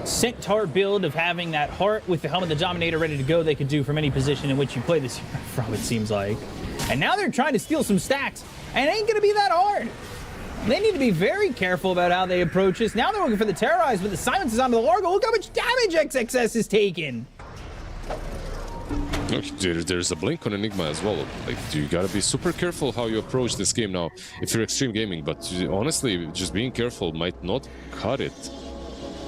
Centaur build of having that heart with the Helmet of the Dominator ready to go. They could do from any position in which you play this hero from, it seems like. And now they're trying to steal some stacks. And it ain't going to be that hard. They need to be very careful about how they approach this. Now they're looking for the Terrorize, but the Silence is onto the Largo. Look how much damage XXS is taking. There's a blink on Enigma as well. Like, you gotta be super careful how you approach this game now if you're Xtreme Gaming, but honestly, just being careful might not cut it.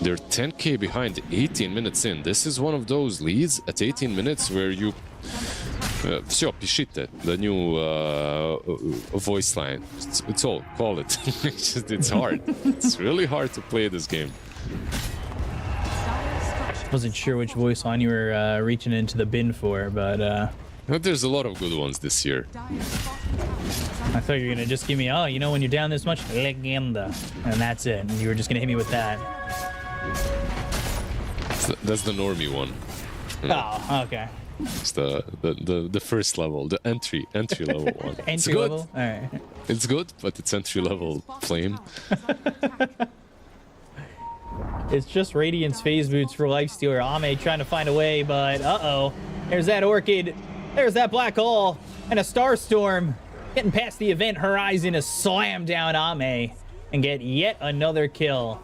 They're 10k behind 18 minutes in. This is one of those leads at 18 minutes where you... Все, пишите, the new voice line. It's all, call it. It's hard. It's really hard to play this game. Wasn't sure which voice line you were reaching into the bin for, but there's a lot of good ones this year. I thought you were gonna just give me, oh, you know, when you're down this much, Legenda, and that's it. And you were just gonna hit me with that. That's the normie one. Oh, okay. It's the first level, the entry level one. It's good. Level? All right. It's good, but it's entry level flame. It's just Radiance phase boots for Lifestealer. Ame trying to find a way, but uh-oh. There's that Orchid. There's that Black Hole. And a Starstorm. Getting past the event horizon to slam down Ame and get yet another kill.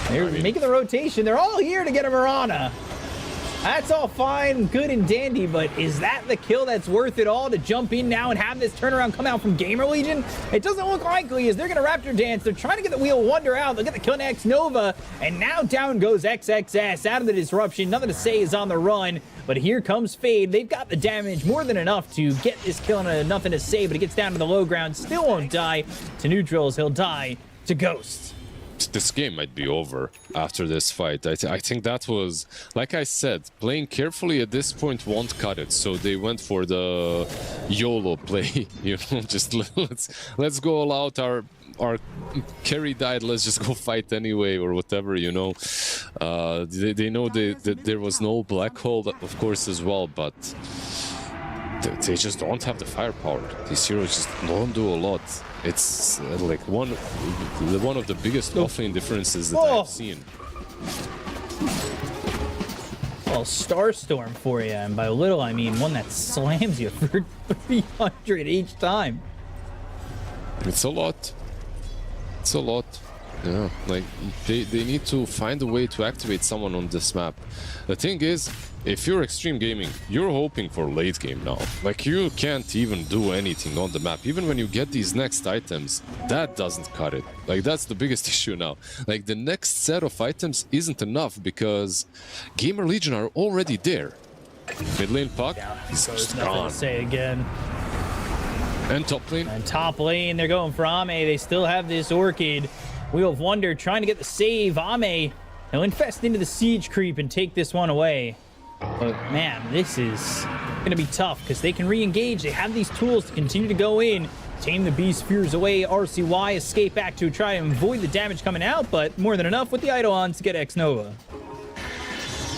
They're making the rotation. They're all here to get a Mirana. That's all fine, good and dandy, but is that the kill that's worth it all to jump in now and have this turnaround come out from GamerLegion? It doesn't look likely as they're going to Raptor Dance. They're trying to get the Wheel of Wonder out. They'll get the kill on X Nova, and now down goes XXS out of the disruption. Nothing to say is on the run, but here comes Fade. They've got the damage, more than enough to get this kill on Nothing to Say, but it gets down to the low ground. Still won't die to neutrals. He'll die to Ghost. This game might be over after this fight. I think that was, like I said, playing carefully at this point won't cut it. So they went for the YOLO play, you know, just let's go all out. Our carry died, let's just go fight anyway or whatever, you know. They know that there was no black hole, of course, as well, but they just don't have the firepower. These heroes just don't do a lot. It's like one of the biggest offlane differences that I've seen. Well, Starstorm for you, and by little I mean one that slams you for 300 each time. It's a lot. It's a lot. Yeah, like they need to find a way to activate someone on this map. The thing is, if you're Xtreme Gaming, you're hoping for late game now. Like, you can't even do anything on the map. Even when you get these next items, that doesn't cut it. Like, that's the biggest issue now. Like, the next set of items isn't enough because GamerLegion are already there. Mid lane puck, he's just gone. Say again. And top lane. And top lane, they're going for Ame. They still have this Orchid. Wheel of Wonder trying to get the save. Ame, they'll infest into the siege creep and take this one away. But man, this is going to be tough because they can re-engage. They have these tools to continue to go in, tame the beast fears away. RCY escape back to try and avoid the damage coming out, but more than enough with the Eidolons to get X-Nova.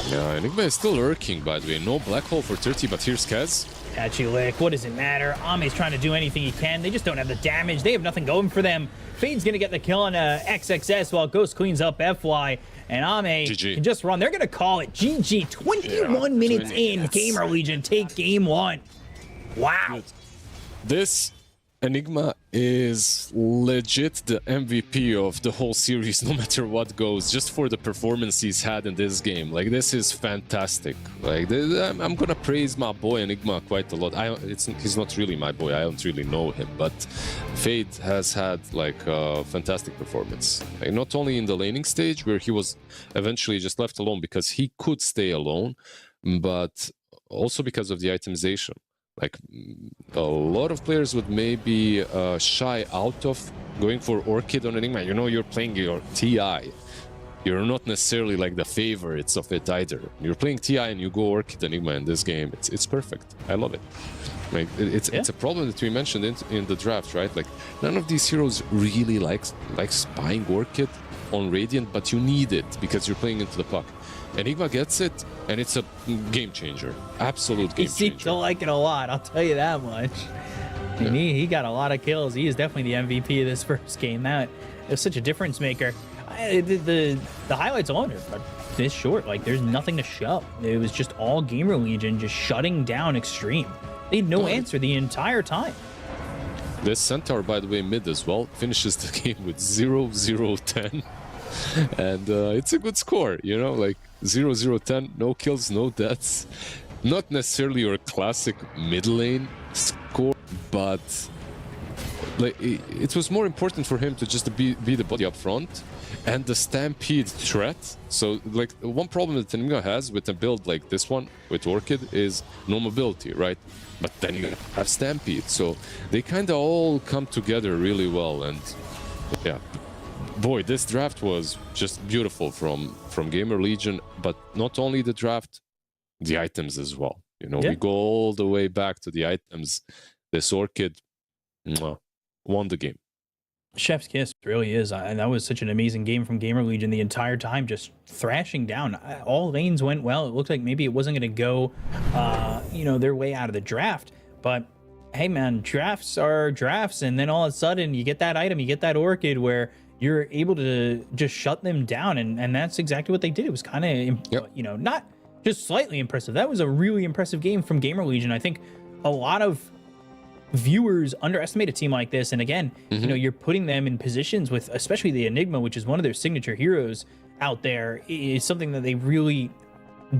Yeah, Nigma is still lurking, by the way. No black hole for 30, but here's Kaz. Patchy lick, what does it matter? Ame's trying to do anything he can. They just don't have the damage. They have nothing going for them. Fade's going to get the kill on XXS while Ghost cleans up FY. And Ame can just run. They're going to call it GG. 21 minutes in. GamerLegion take game one. Wow. This Enigma is legit the MVP of the whole series, no matter what goes, just for the performance he's had in this game. Like, this is fantastic. Like, I'm gonna praise my boy Enigma quite a lot. He's not really my boy, I don't really know him, but Fade has had like a fantastic performance. Like, not only in the laning stage, where he was eventually just left alone because he could stay alone, but also because of the itemization. Like, a lot of players would maybe shy out of going for Orchid on Enigma. You know, you're playing your TI. You're not necessarily like the favorites of it either. You're playing TI and you go Orchid Enigma in this game. It's perfect. I love it. Like, it's a problem that we mentioned in the draft, right? Like, none of these heroes really likes buying Orchid on Radiant, but you need it because you're playing into the puck. Enigma gets it, and it's a game changer. Absolute game changer. He seems to like it a lot, I'll tell you that much. Yeah. He got a lot of kills. He is definitely the MVP of this first game. That is such a difference maker. The highlights alone are this short. Like, there's nothing to show. It was just all GamerLegion just shutting down Xtreme. They had no answer the entire time. This Centaur, by the way, mid as well, finishes the game with 0-0-10. And it's a good score, you know, like 0-0-10, no kills, no deaths. Not necessarily your classic mid lane score, but like it was more important for him to just be the body up front and the stampede threat. So, like, one problem that Nigma has with a build like this one with Orchid is no mobility, right? But then you have stampede, so they kind of all come together really well. And yeah, boy, this draft was just beautiful from GamerLegion, but not only the draft, the items as well. You know, we go all the way back to the items. This Orchid won the game. Chef's kiss, really is. And that was such an amazing game from GamerLegion the entire time, just thrashing down. All lanes went well. It looked like maybe it wasn't going to go, their way out of the draft. But hey, man, drafts are drafts. And then all of a sudden you get that item, you get that Orchid where you're able to just shut them down. And that's exactly what they did. It was kind of, not just slightly impressive. That was a really impressive game from GamerLegion. I think a lot of viewers underestimate a team like this, and again, you're putting them in positions with, especially the Enigma, which is one of their signature heroes out there, is something that they really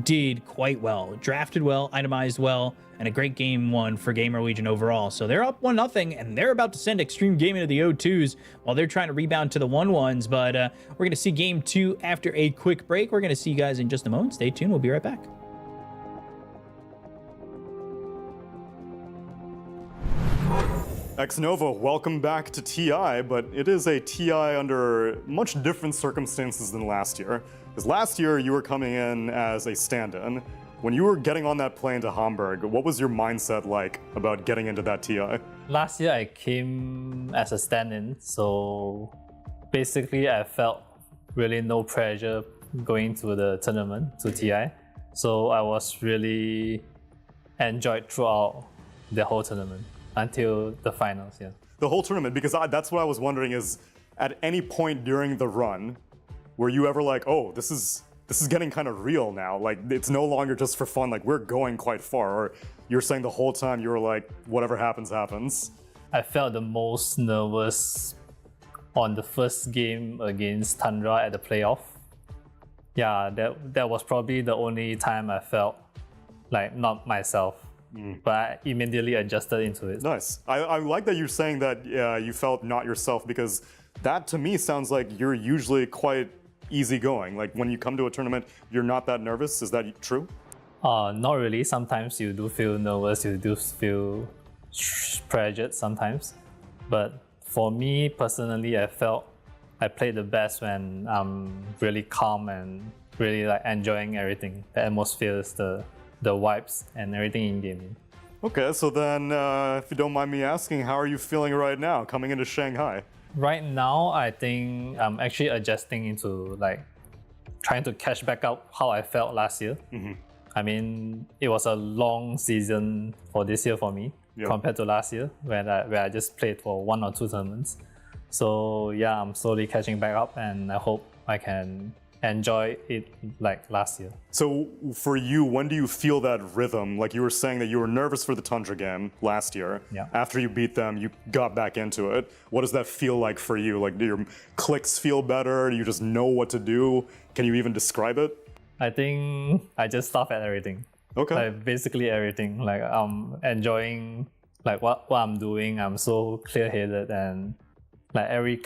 did quite well. Drafted well, itemized well, and a great game one for GamerLegion overall. So they're up 1-0, and they're about to send Xtreme Gaming to the 0-2s while they're trying to rebound to the 1-1s. But we're going to see game two after a quick break. We're going to see you guys in just a moment. Stay tuned. We'll be right back. X-Nova, welcome back to TI, but it is a TI under much different circumstances than last year. Because last year, you were coming in as a stand-in. When you were getting on that plane to Hamburg, what was your mindset like about getting into that TI? Last year, I came as a stand-in, so basically I felt really no pressure going to the tournament to TI. So I was really enjoyed throughout the whole tournament until the finals. Yeah. The whole tournament, because that's what I was wondering is, at any point during the run, were you ever like, oh, this is getting kind of real now? Like, it's no longer just for fun, like we're going quite far, or you're saying the whole time you were like, whatever happens, happens? I felt the most nervous on the first game against Tundra at the playoff. Yeah, that was probably the only time I felt like not myself. But I immediately adjusted into it. Nice. I like that you're saying that you felt not yourself, because that to me sounds like you're usually quite easygoing. Like when you come to a tournament, you're not that nervous. Is that true? Not really. Sometimes you do feel nervous, you do feel pressured sometimes. But for me personally, I felt I played the best when I'm really calm and really like enjoying everything. The atmospheres, the vibes and everything in gaming. Okay, so then if you don't mind me asking, how are you feeling right now coming into Shanghai? Right now, I think I'm actually adjusting into like trying to catch back up how I felt last year. I mean, it was a long season for this year for me compared to last year where I just played for 1 or 2 tournaments. So yeah, I'm slowly catching back up and I hope I can enjoy it like last year. So for you, when do you feel that rhythm? Like you were saying that you were nervous for the Tundra game last year. Yeah. After you beat them, you got back into it. What does that feel like for you? Like, do your clicks feel better? Do you just know what to do? Can you even describe it? I think I just stop at everything. Okay. Like basically everything. Like I'm enjoying like what I'm doing. I'm so clear-headed and like every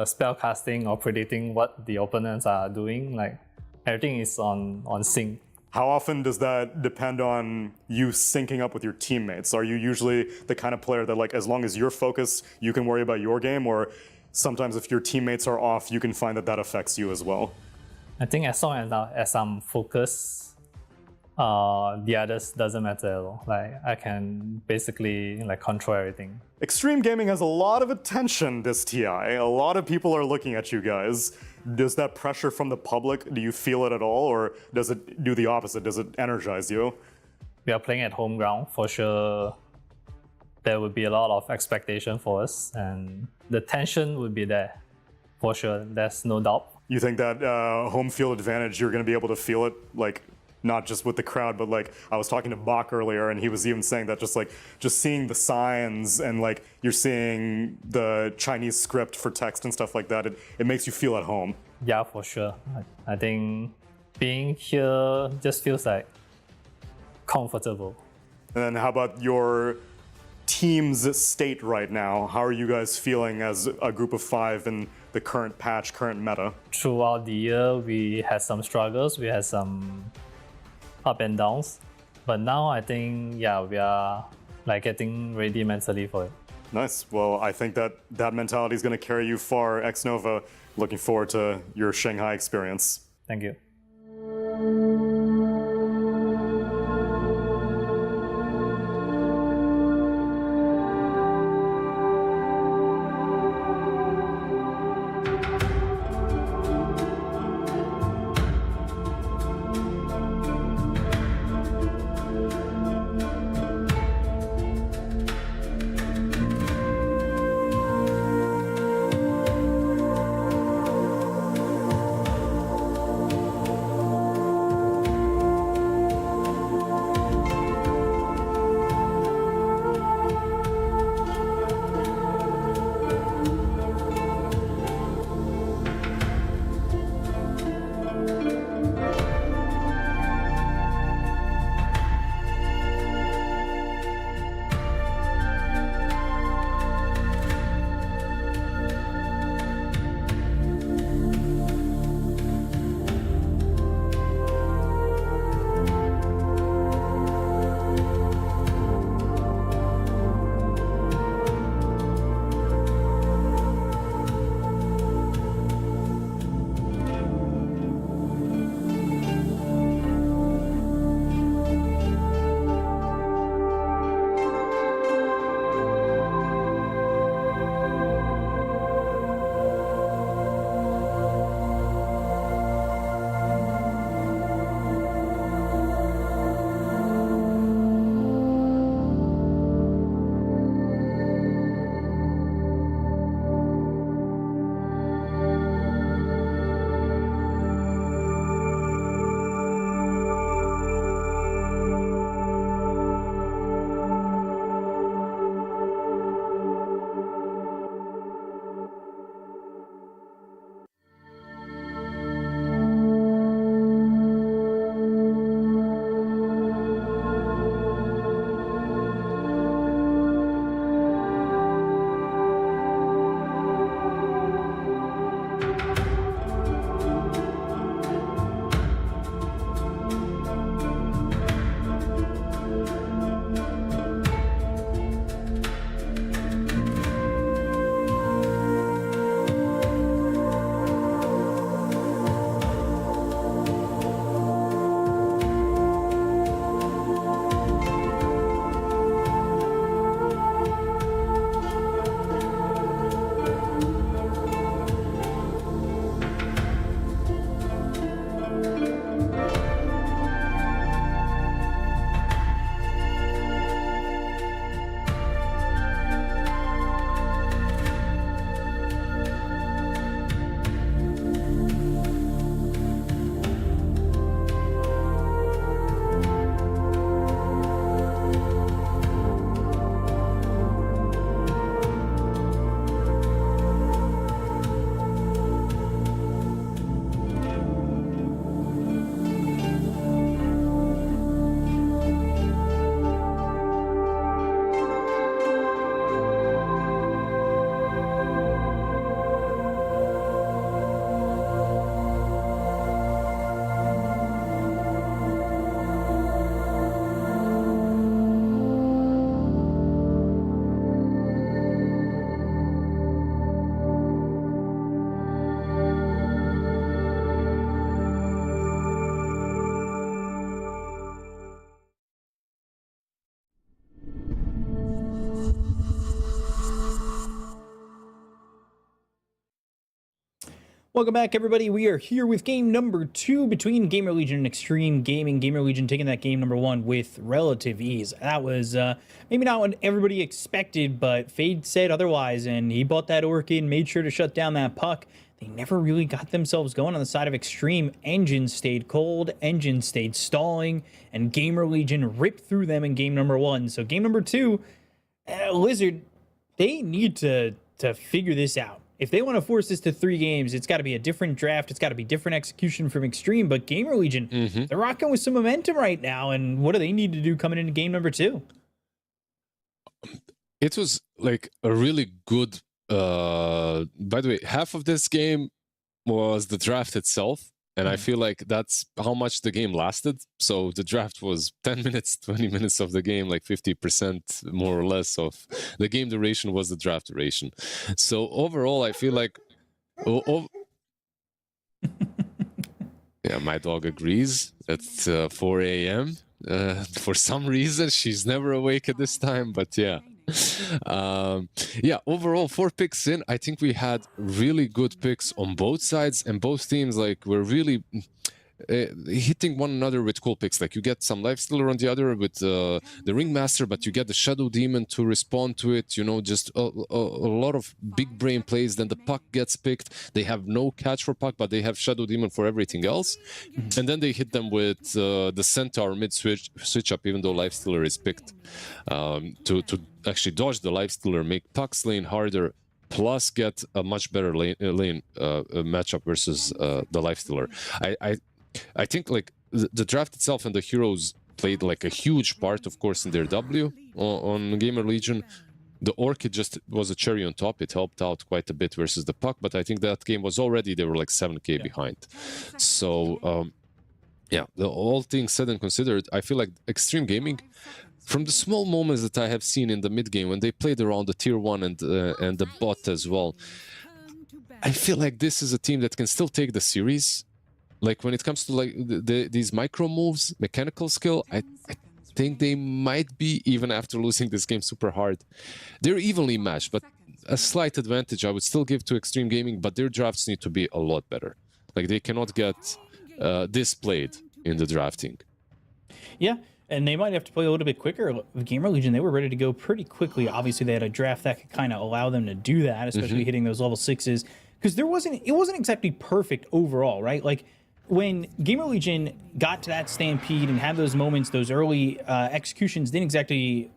spell casting or predicting what the opponents are doing, like everything is on sync. How often does that depend on you syncing up with your teammates? Are you usually the kind of player that like as long as you're focused, you can worry about your game, or sometimes if your teammates are off, you can find that affects you as well? I think as long as I'm focused, the others doesn't matter at all. Like I can basically like control everything. Xtreme Gaming has a lot of attention this TI. A lot of people are looking at you guys. Does that pressure from the public, do you feel it at all, or does it do the opposite? Does it energize you? We are playing at home ground, for sure. There would be a lot of expectation for us and the tension would be there, for sure. There's no doubt. You think that home field advantage, you're going to be able to feel it, like not just with the crowd, but like I was talking to Bach earlier and he was even saying that just seeing the signs and like you're seeing the Chinese script for text and stuff like that, it makes you feel at home. Yeah, for sure. I think being here just feels like comfortable. And then how about your team's state right now? How are you guys feeling as a group of 5 in the current patch, current meta? Throughout the year, we had some struggles, we had some up and downs, but now I think we are like getting ready mentally for it. Nice. Well, I think that mentality is going to carry you far. Xnova, looking forward to your Shanghai experience. Thank you. Welcome back, everybody. We are here with game number 2 between GamerLegion and Xtreme Gaming. GamerLegion taking that game number 1 with relative ease. That was maybe not what everybody expected, but Fade said otherwise, and he bought that orc in, made sure to shut down that puck. They never really got themselves going on the side of Xtreme. Engine stayed cold, engine stayed stalling, and GamerLegion ripped through them in game number 1. So game number 2, Lizard, they need to figure this out. If they want to force this to 3 games, it's got to be a different draft. It's got to be different execution from Xtreme. But GamerLegion, they're rocking with some momentum right now. And what do they need to do coming into game number 2? It was like a really good... by the way, half of this game was the draft itself. And I feel like that's how much the game lasted. So the draft was 10 minutes, 20 minutes of the game, like 50% more or less of the game duration was the draft duration. So overall, I feel like... yeah, my dog agrees. It's 4 a.m. For some reason, she's never awake at this time, but yeah. Yeah, overall 4 picks in, I think we had really good picks on both sides, and both teams like were really hitting one another with cool picks. Like you get some Lifestealer on the other with the Ringmaster, but you get the Shadow Demon to respond to it, you know, just a lot of big brain plays. Then the puck gets picked. They have no catch for puck, but they have Shadow Demon for everything else. And then they hit them with the Centaur mid switch up, even though Lifestealer is picked to actually dodge the Lifestealer, make pucks lane harder, plus get a much better lane matchup versus the Lifestealer. I think like the draft itself and the heroes played like a huge part, of course, in their W on GamerLegion. The Orchid just was a cherry on top. It helped out quite a bit versus the puck, but I think that game was already, they were like 7K behind. So yeah, all things said and considered, I feel like Xtreme Gaming, from the small moments that I have seen in the mid game when they played around the tier 1 and the bot as well, I feel like this is a team that can still take the series. Like when it comes to like these micro moves, mechanical skill, I think they might be, even after losing this game super hard. They're evenly matched, but a slight advantage I would still give to Xtreme Gaming, but their drafts need to be a lot better. Like they cannot get displayed in the drafting. Yeah, and they might have to play a little bit quicker. With GamerLegion, they were ready to go pretty quickly. Obviously, they had a draft that could kind of allow them to do that, especially hitting those level 6s. Because it wasn't exactly perfect overall, right? Like, when GamerLegion got to that stampede and had those moments, those early executions didn't exactly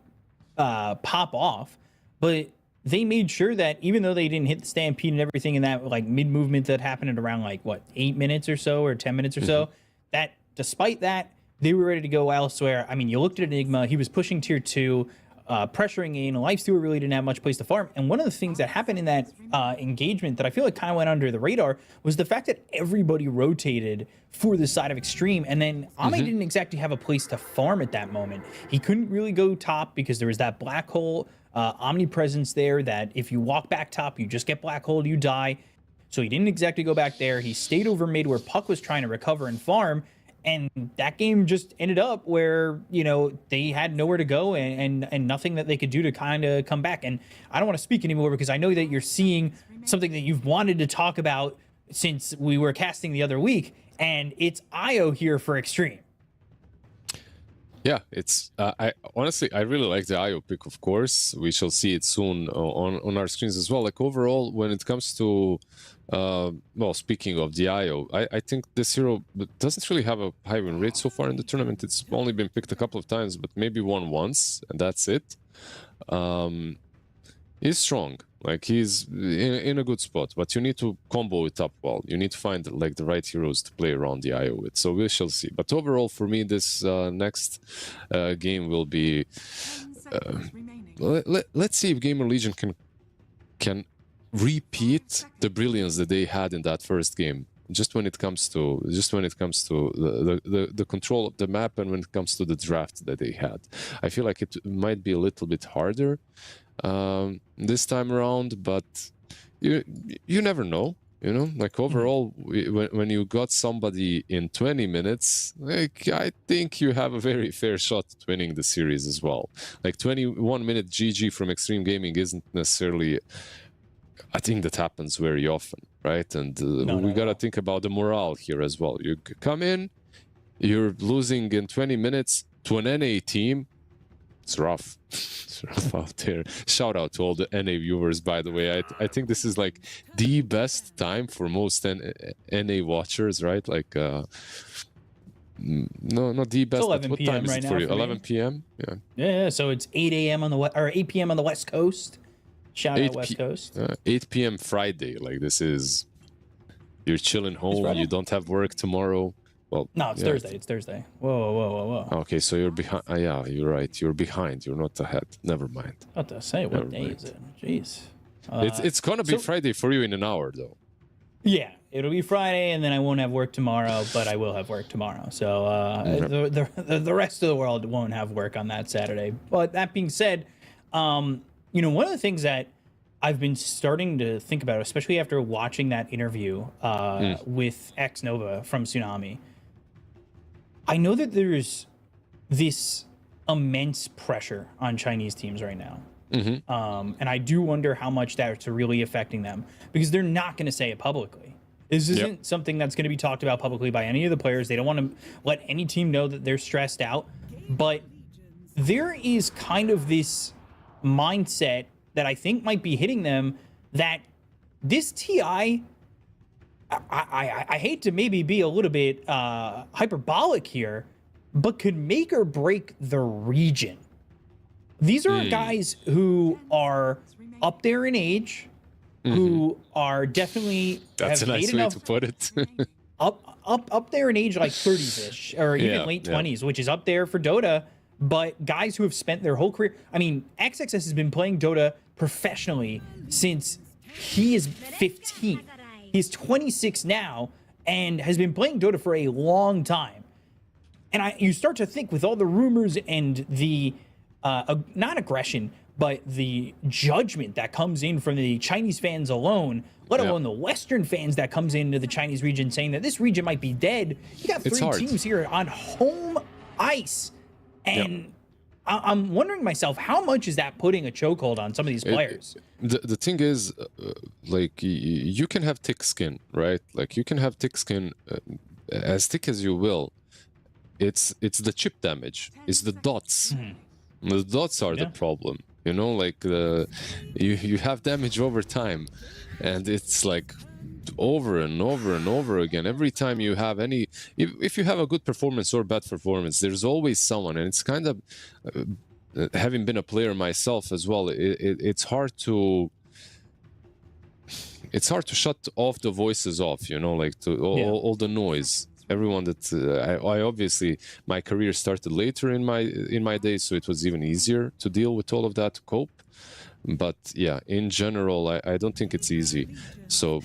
pop off, but they made sure that even though they didn't hit the stampede and everything in that like mid movement that happened at around like what 8 minutes or so or 10 minutes or so, that despite that they were ready to go elsewhere. I mean, you looked at Enigma; he was pushing tier 2. Pressuring in, Lifestealer really didn't have much place to farm. And one of the things that happened in that engagement that I feel like kind of went under the radar was the fact that everybody rotated for the side of Xtreme. And then Ame didn't exactly have a place to farm at that moment. He couldn't really go top because there was that black hole omnipresence there that if you walk back top, you just get black hole, you die. So he didn't exactly go back there. He stayed over mid where Puck was trying to recover and farm. And that game just ended up where, you know, they had nowhere to go and nothing that they could do to kind of come back. And I don't want to speak anymore because I know that you're seeing something that you've wanted to talk about since we were casting the other week. And it's IO here for Xtreme. Yeah, it's I honestly I really like the IO pick. Of course, we shall see it soon on our screens as well. Like overall, when it comes to well, speaking of the IO, I think this hero doesn't really have a high win rate so far in the tournament. It's only been picked a couple of times, but maybe won once, and that's it. He's strong. Like he's in a good spot, but you need to combo it up well. You need to find like the right heroes to play around the IO with. So we shall see. But overall, for me, this next game will be. Let's see if GamerLegion can repeat the brilliance that they had in that first game. Just when it comes to the control of the map and when it comes to the draft that they had, I feel like it might be a little bit harder this time around, but you never know, you know. Like overall, when you got somebody in 20 minutes, like I think you have a very fair shot at winning the series as well. Like 21-minute GG from Xtreme Gaming isn't necessarily a thing that happens very often. right? And we got to think about the morale here as well. You come in, you're losing in 20 minutes to an NA team. It's rough. It's rough out there. Shout out to all the NA viewers, by the way. I think this is like the best time for most NA watchers, right? Like, no, not the best. 11 what PM time is right it for now you? for 11 me. p.m. Yeah. Yeah, so it's 8 a.m. on the or 8 p.m. on the West Coast. Shout out West Coast. 8 p.m. Friday. Like, this is, you're chilling home. You don't have work tomorrow. Well, no, it's Thursday. It's Thursday. Whoa. Okay, so you're behind. Yeah, you're right. You're behind. You're not ahead. Never mind. What to say? What day is it? Jeez. It's gonna be Friday for you in an hour, though. Yeah, it'll be Friday, and then I won't have work tomorrow, but I will have work tomorrow. So the rest of the world won't have work on that Saturday. But that being said, one of the things that I've been starting to think about, especially after watching that interview with X Nova from Tsunami, I know that there's this immense pressure on Chinese teams right now. And I do wonder how much that's really affecting them, because they're not going to say it publicly. This isn't something that's going to be talked about publicly by any of the players. They don't want to let any team know that they're stressed out. But there is kind of this mindset that I think might be hitting them, that this TI, I hate to maybe be a little bit hyperbolic here, but could make or break the region. These are guys who are up there in age, who are definitely That's a nice way to put it. up there in age, like 30s-ish, or even late 20s, which is up there for Dota. But guys who have spent their whole career, I mean, XXS has been playing Dota professionally since he is 15. He's 26 now and has been playing Dota for a long time. And you start to think, with all the rumors and the not aggression, but the judgment that comes in from the Chinese fans alone, let alone the Western fans that comes into the Chinese region, saying that this region might be dead. You got three teams here on home ice. And I'm wondering myself, how much is that putting a chokehold on some of these players? The thing is, like, you can have thick skin, right? Like, you can have thick skin, as thick as you will. It's the chip damage. It's the dots. The dots are the problem. You know, like, you have damage over time, and it's like over and over and over again. Every time you have any, if you have a good performance or bad performance, there's always someone. And it's kind of, having been a player myself as well, it's hard to shut off the voices off, you know, like all the noise. Everyone that I obviously, my career started later in my days, so it was even easier to deal with all of that, to cope. But yeah, in general, I don't think it's easy. So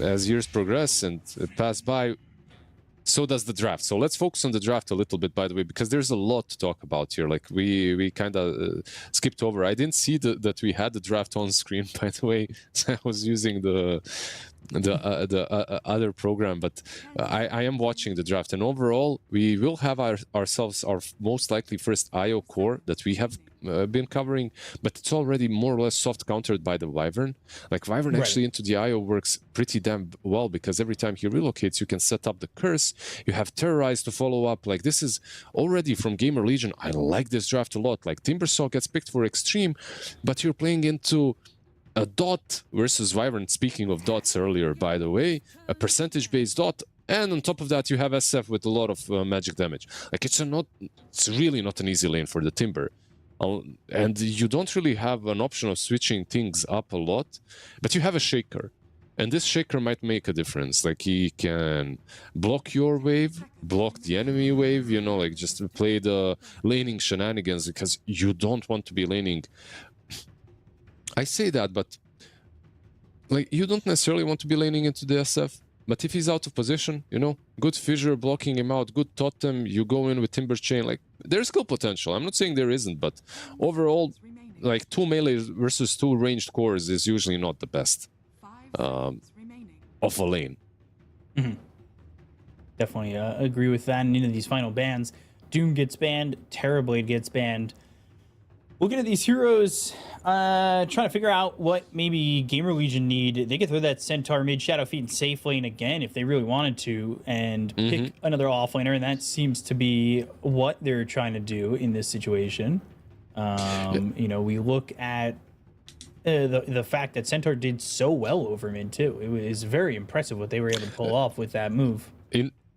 as years progress and pass by, so does the draft. So let's focus on the draft a little bit, by the way, because there's a lot to talk about here. Like, we kind of skipped over. I didn't see that we had the draft on screen, by the way. So I was using the other program, but I am watching the draft, and overall we will have ourselves our most likely first IO core that we have been covering, but it's already more or less soft countered by the Wyvern. Like, Wyvern actually into the IO works pretty damn well, because every time he relocates, you can set up the curse, you have Terrorize to follow up. Like, this is already from GamerLegion. I like this draft a lot. Like, Timbersaw gets picked for Xtreme, but you're playing into a dot versus Wyvern. Speaking of dots earlier, by the way, a percentage-based dot, and on top of that, you have SF with a lot of magic damage. Like, it's really not an easy lane for the Timber. And you don't really have an option of switching things up a lot, but you have a Shaker. And this Shaker might make a difference. Like, he can block your wave, block the enemy wave, you know, like, just play the laning shenanigans, because you don't want to be laning. I say that, but, like, you don't necessarily want to be laning into the SF. But if he's out of position, you know, good fissure, blocking him out, good totem, you go in with Timber Chain, like, there's still potential. I'm not saying there isn't, but overall, like, 2 melee versus 2 ranged cores is usually not the best of a lane. Definitely agree with that. And into these final bans, Doom gets banned, Terrorblade gets banned. Looking at these heroes, trying to figure out what maybe GamerLegion need. They could throw that Centaur mid Shadow Feet and safe lane again if they really wanted to, and pick another offlaner, and that seems to be what they're trying to do in this situation. You know, we look at the fact that Centaur did so well over mid too. It was very impressive what they were able to pull off with that move.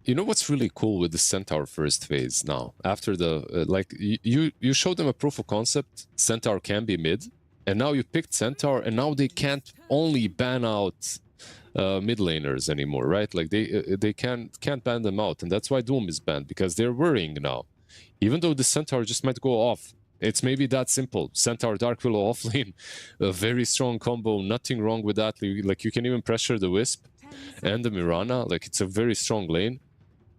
You know what's really cool with the Centaur first phase now? After the, like, you showed them a proof of concept, Centaur can be mid, and now you picked Centaur, and now they can't only ban out mid laners anymore, right? Like, they can't ban them out, and that's why Doom is banned, because they're worrying now. Even though the Centaur just might go off, it's maybe that simple. Centaur Dark Willow offlane, a very strong combo, nothing wrong with that. Like, you can even pressure the Wisp and the Mirana, like, it's a very strong lane.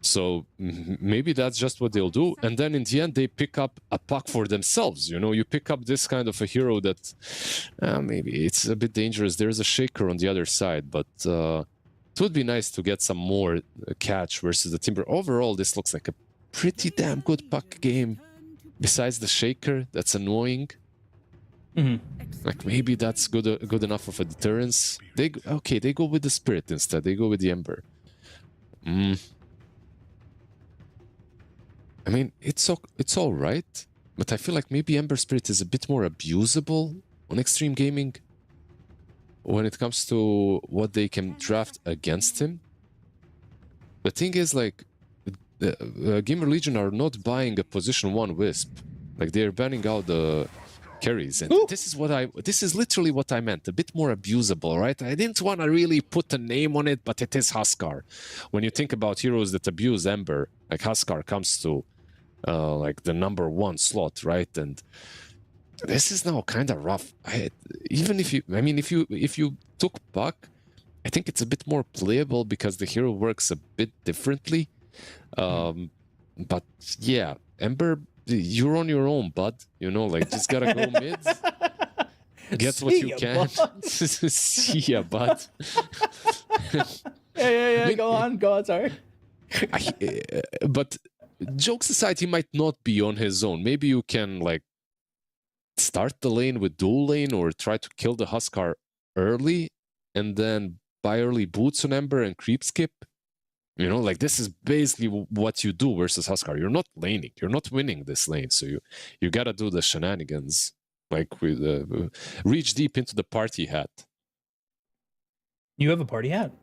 So maybe that's just what they'll do. And then in the end, they pick up a puck for themselves. You know, you pick up this kind of a hero that maybe it's a bit dangerous. There's a Shaker on the other side, but it would be nice to get some more catch versus the Timber. Overall, this looks like a pretty damn good puck game. Besides the Shaker, that's annoying. Like, maybe that's good enough of a deterrence. They go with the Spirit instead. They go with the Ember. I mean, it's all right, but I feel like maybe Ember Spirit is a bit more abusable on Xtreme Gaming when it comes to what they can draft against him. The thing is, like, GamerLegion are not buying a position 1 Wisp. Like, they're banning out the carries, and this is literally what I meant. A bit more abusable, right? I didn't want to really put a name on it, but it is Huskar. When you think about heroes that abuse Ember, like, Huskar comes to like the #1 slot, right? And this is now kind of rough. Even if you took Puck, I think it's a bit more playable because the hero works a bit differently. But yeah, Ember, you're on your own, bud. You know, like, just gotta go mid. Get what you can. See ya, bud. Yeah. Go on, sorry. But jokes aside, he might not be on his own. Maybe you can, like, start the lane with dual lane or try to kill the Huskar early and then buy early boots on Ember and creep skip. You know, like, this is basically what you do versus Huskar. You're not laning. You're not winning this lane. So you gotta do the shenanigans, like, with reach deep into the party hat. You have a party hat?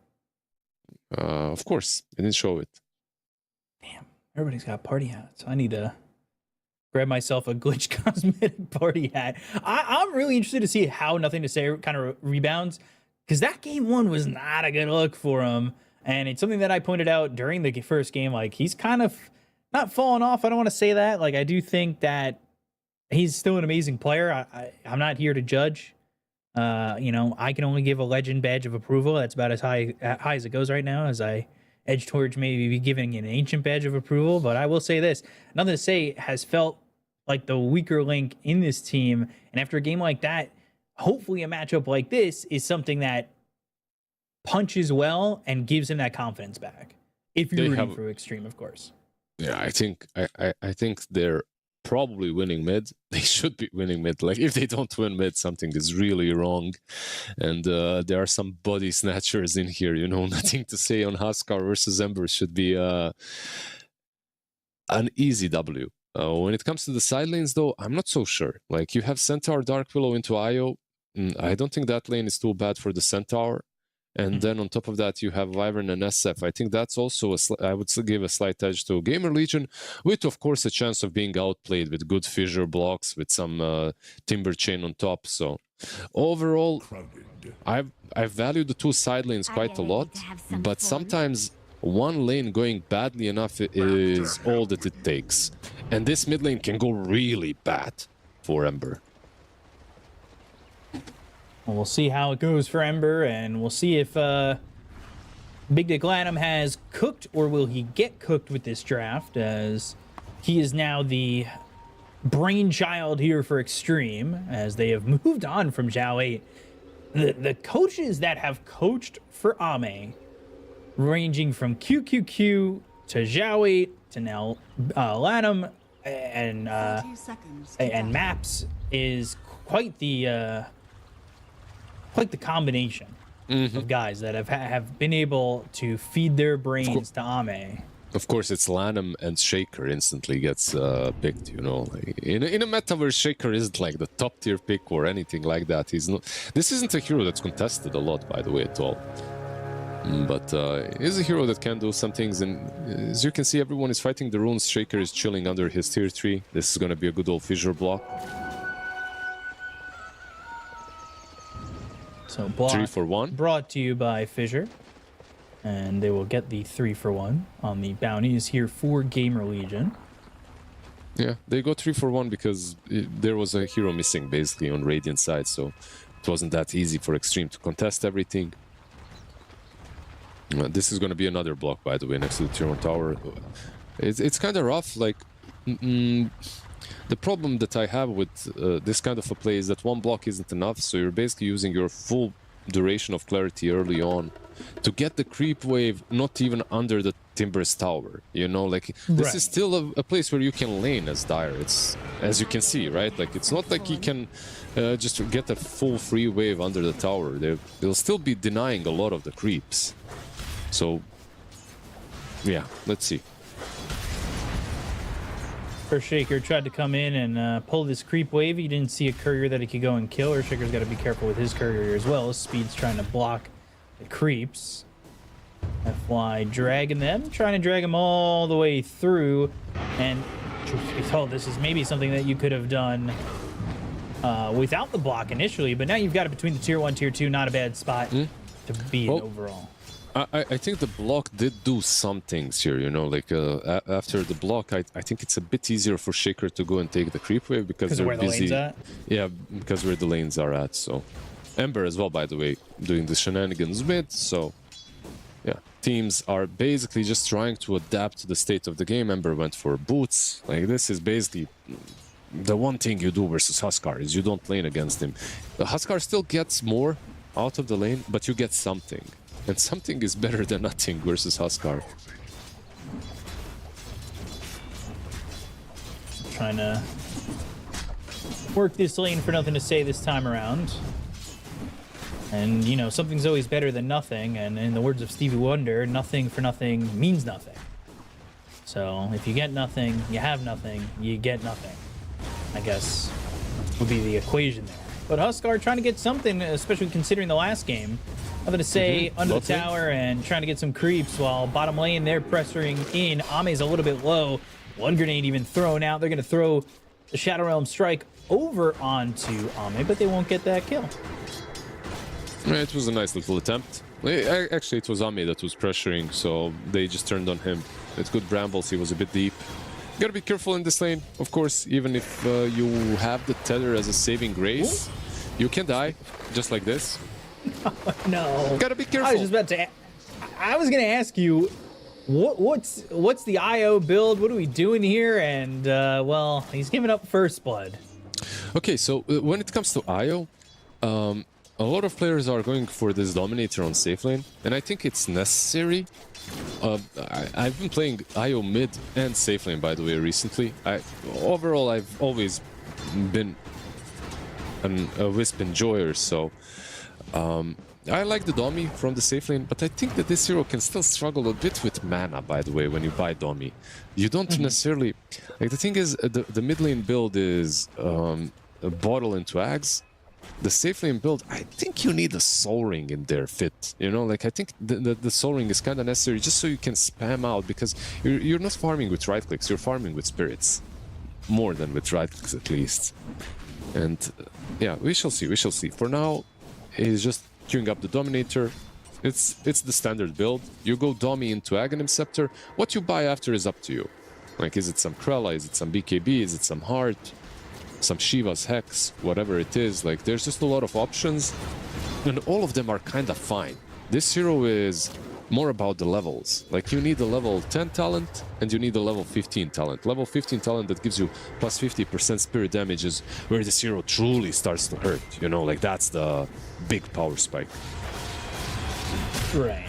Of course. I didn't show it. Damn, everybody's got party hats. I need to grab myself a Glitch Cosmetic party hat. I'm really interested to see how Nothing to Say kind of rebounds, because that game 1 was not a good look for him. And it's something that I pointed out during the first game. Like, he's kind of not fallen off. I don't want to say that. Like, I do think that he's still an amazing player. I'm not here to judge. You know, I can only give a legend badge of approval. That's about as high as it goes right now, as I edge towards maybe be giving an ancient badge of approval. But I will say this. Nothing to Say has felt like the weaker link in this team. And after a game like that, hopefully a matchup like this is something that punches well and gives him that confidence back. If you're rooting for Xtreme, of course. Yeah, I think they're probably winning mid. They should be winning mid. Like, if they don't win mid, something is really wrong. And there are some body snatchers in here. You know, Nothing to Say on Huskar versus Ember should be an easy W. When it comes to the side lanes, though, I'm not so sure. Like, you have Centaur Dark Willow into Io. I don't think that lane is too bad for the Centaur. And then on top of that, you have Wyvern and SF. I think that's also, I would give a slight edge to GamerLegion, with, of course, a chance of being outplayed with good fissure blocks, with some Timber Chain on top. So overall, I value the 2 side lanes quite a lot, but sometimes one lane going badly enough is all that it takes. And this mid lane can go really bad for Ember. Well, we'll see how it goes for Ember, and we'll see if Big Dick Lanham has cooked, or will he get cooked with this draft, as he is now the brainchild here for Xtreme, as they have moved on from Zhao 8. The coaches that have coached for Ame, ranging from QQQ to Zhao 8 to now Lanham and Maps, is quite the combination of guys that have been able to feed their brains to Ame. Of course, it's Lanham and Shaker instantly gets picked, you know. Like, in a metaverse, Shaker isn't like the top tier pick or anything like that. He's not. This isn't a hero that's contested a lot, by the way, at all. But he's a hero that can do some things, and as you can see, everyone is fighting the runes. Shaker is chilling under his tier 3. This is going to be a good old fissure block. So 3 for 1. Brought to you by Fissure. And they will get the 3 for 1 on the bounties here for GamerLegion. Yeah, they go 3 for 1 because there was a hero missing basically on Radiant side, so it wasn't that easy for Xtreme to contest everything. This is going to be another block, by the way, next to the tier 1 tower. It's kind of rough. Like, the problem that I have with this kind of a play is that one block isn't enough, so you're basically using your full duration of clarity early on to get the creep wave not even under the Timber's tower, you know, like this is still a place where you can lane as Dire. It's, as you can see, right, like it's not like you can just get a full free wave under the tower. They'll still be denying a lot of the creeps. So yeah, let's see. First Shaker tried to come in and pull this creep wave. He didn't see a courier that he could go and kill, or Shaker's got to be careful with his courier as well. Speed's trying to block the creeps. FY dragging them, trying to drag them all the way through. And truth be told, this is maybe something that you could have done without the block initially, but now you've got it between the tier 1, tier 2, not a bad spot to be in overall. I think the block did do some things here, you know, like after the block, I think it's a bit easier for Shaker to go and take the creep wave because they're where busy. The lanes at? Yeah, because where the lanes are at. So Ember as well, by the way, doing the shenanigans mid. So yeah, teams are basically just trying to adapt to the state of the game. Ember went for boots. Like, this is basically the one thing you do versus Huskar is you don't lane against him. The Huskar still gets more out of the lane, but you get something. And something is better than nothing versus Huskar. Trying to work this lane for nothing to say this time around. And, you know, something's always better than nothing. And in the words of Stevie Wonder, nothing for nothing means nothing. So if you get nothing, you have nothing, you get nothing, I guess, would be the equation there. But Huskar trying to get something, especially considering the last game. I'm going to say under the tower and trying to get some creeps while bottom lane they're pressuring in. Ame's a little bit low. One grenade even thrown out. They're going to throw the Shadow Realm Strike over onto Ame, but they won't get that kill. It was a nice little attempt. Actually, it was Ame that was pressuring, so they just turned on him. It's good brambles. He was a bit deep. Gotta be careful in this lane, of course. Even if you have the tether as a saving grace, you can die just like this. No. Gotta be careful. I was just about to. I was gonna ask you, what's the IO build? What are we doing here? And well, he's giving up first blood. Okay, so when it comes to IO, a lot of players are going for this Dominator on safe lane, and I think it's necessary. I've been playing IO mid and safe lane, by the way, recently. Overall, I've always been a Wisp enjoyer, so I like the Domi from the safe lane, but I think that this hero can still struggle a bit with mana, by the way, when you buy Domi. You don't necessarily... Like, the thing is, the mid lane build is a bottle into Ags. The safe lane build, I think you need a Soul Ring in there fit. You know, like, I think the Soul Ring is kind of necessary just so you can spam out, because you're not farming with right clicks, you're farming with spirits. More than with right clicks, at least. And yeah, we shall see, we shall see. For now, he's just queuing up the Dominator. It's the standard build. You go Domi into Aghanim Scepter. What you buy after is up to you. Like, is it some Krella, is it some BKB, is it some Heart, some Shiva's Hex, whatever it is. Like, there's just a lot of options, and all of them are kind of fine. This hero is more about the levels. Like, you need a level 10 talent and you need a level 15 talent. Level 15 talent that gives you plus 50% spirit damage is where this hero truly starts to hurt. You know, like, that's the big power spike. Right.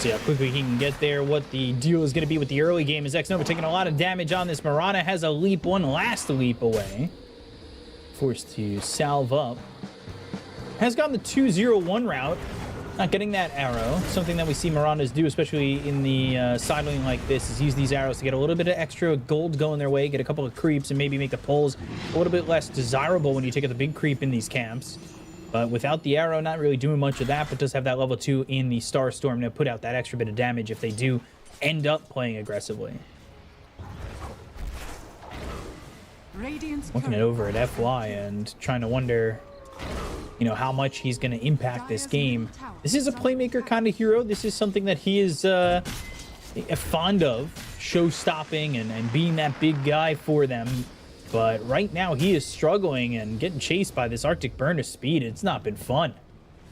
See how quickly he can get there, what the deal is going to be with the early game. As Xnova taking a lot of damage on this. Mirana has a leap, one last leap away. Forced to salve up. Has gone the 2-0-1 route. Not getting that arrow. Something that we see Miranas do, especially in the side lane like this, is use these arrows to get a little bit of extra gold going their way, get a couple of creeps, and maybe make the pulls a little bit less desirable when you take out the big creep in these camps. But without the arrow, not really doing much of that, but does have that level 2 in the Star Storm to put out that extra bit of damage if they do end up playing aggressively. Looking it over at FY and trying to wonder, you know, how much he's going to impact this game. This is a playmaker kind of hero. This is something that he is fond of, show-stopping and being that big guy for them. But right now, he is struggling and getting chased by this Arctic Burn to speed. It's not been fun.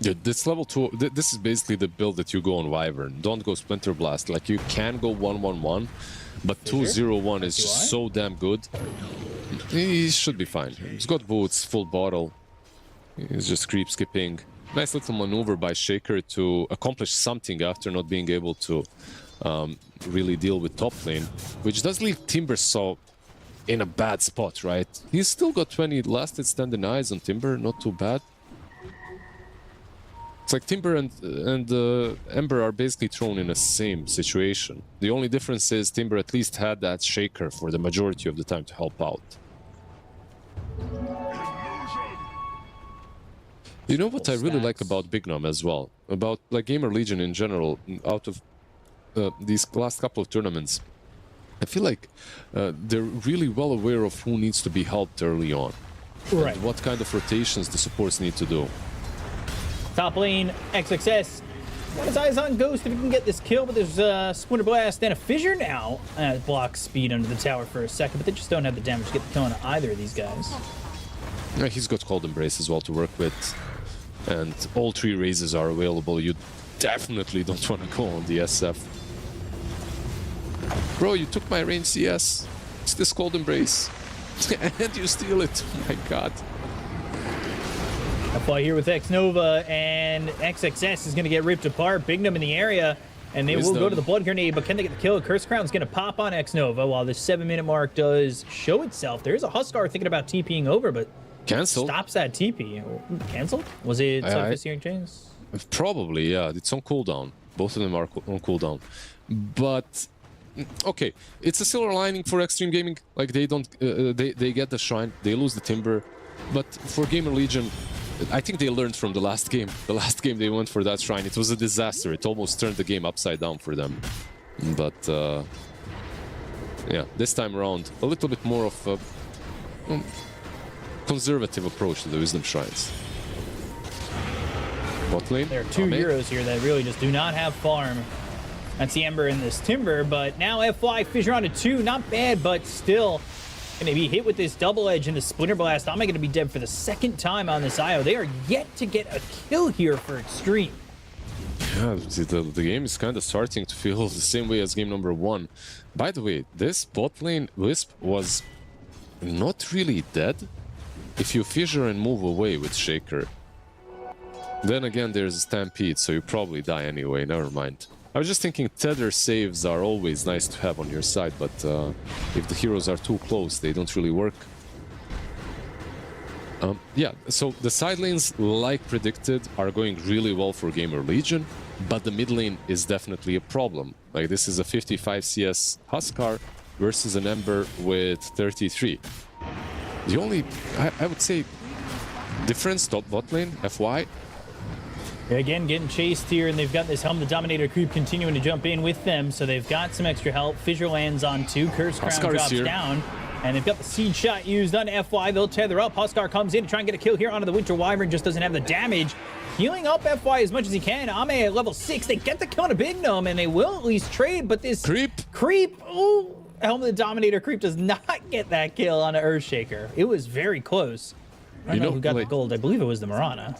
Yeah, this level 2, this is basically the build that you go on Wyvern. Don't go Splinter Blast. Like, you can go 1-1-1, but 2-0-1 is just so damn good. He should be fine. He's got boots, full bottle. He's just creep skipping. Nice little maneuver by Shaker to accomplish something after not being able to really deal with top lane, which does leave Timbersaw in a bad spot, right? He's still got 20 lasted standing eyes on Timber, not too bad. It's like Timber and Ember are basically thrown in the same situation. The only difference is Timber at least had that Shaker for the majority of the time to help out. You know what I really like about Big Nom as well? About like GamerLegion in general, out of these last couple of tournaments, I feel like they're really well aware of who needs to be helped early on. Right. And what kind of rotations the supports need to do. Top lane, XXS. Got his eyes on Ghost if he can get this kill, but there's a Splinter Blast and a Fissure now. Blocks speed under the tower for a second, but they just don't have the damage to get the kill on either of these guys. Yeah, he's got Cold Embrace as well to work with. And all 3 raises are available. You definitely don't want to go on the SF. Bro, you took my range CS. It's this Cold Embrace. And you steal it. Oh my god. FY here with Xnova, and XXS is going to get ripped apart. Big Nom in the area, and they will go to the Blood Grenade, but can they get the kill? Curse Crown's going to pop on Xnova while the 7-minute mark does show itself. There is a Huskar thinking about TPing over, but cancelled. Stops that TP. Cancelled? Was it Searing Chains? Probably, yeah. It's on cooldown. Both of them are on cooldown. But okay, it's a silver lining for Xtreme Gaming. Like, they don't, they get the Shrine, they lose the Timber. But for GamerLegion, I think they learned from the last game. The last game they went for that Shrine, it was a disaster. It almost turned the game upside down for them. But yeah, this time around, a little bit more of a conservative approach to the Wisdom Shrines. Bot lane. There are 2 heroes here that really just do not have farm. That's the Ember and this Timber, but now FY Fissure onto 2. Not bad, but still going to be hit with this double edge and the Splinter Blast. I'm going to be dead for the 2nd time on this IO. They are yet to get a kill here for Xtreme. Yeah, the game is kind of starting to feel the same way as game number 1. By the way, this bot lane Wisp was not really dead if you Fissure and move away with Shaker. Then again, there's a Stampede, so you probably die anyway. Never mind. I was just thinking tether saves are always nice to have on your side, but if the heroes are too close, they don't really work. Yeah, so the side lanes, like predicted, are going really well for GamerLegion, but the mid lane is definitely a problem. Like, this is a 55 CS Huskar versus an Ember with 33. The only, I would say, difference, bot lane, FY. Again, getting chased here, and they've got this Helm the Dominator creep continuing to jump in with them, so they've got some extra help. Fissure lands on 2, Curse Crown drops down, and they've got the Seed Shot used on FY. They'll tether up. Huskar comes in to try and get a kill here onto the Winter Wyvern, just doesn't have the damage. Healing up FY as much as he can. Ame at level 6. They get the kill on a Big Nom, and they will at least trade, but this creep, oh, Helm the Dominator creep does not get that kill on an Earthshaker. It was very close. I don't know who got the gold. I believe it was the Mirana.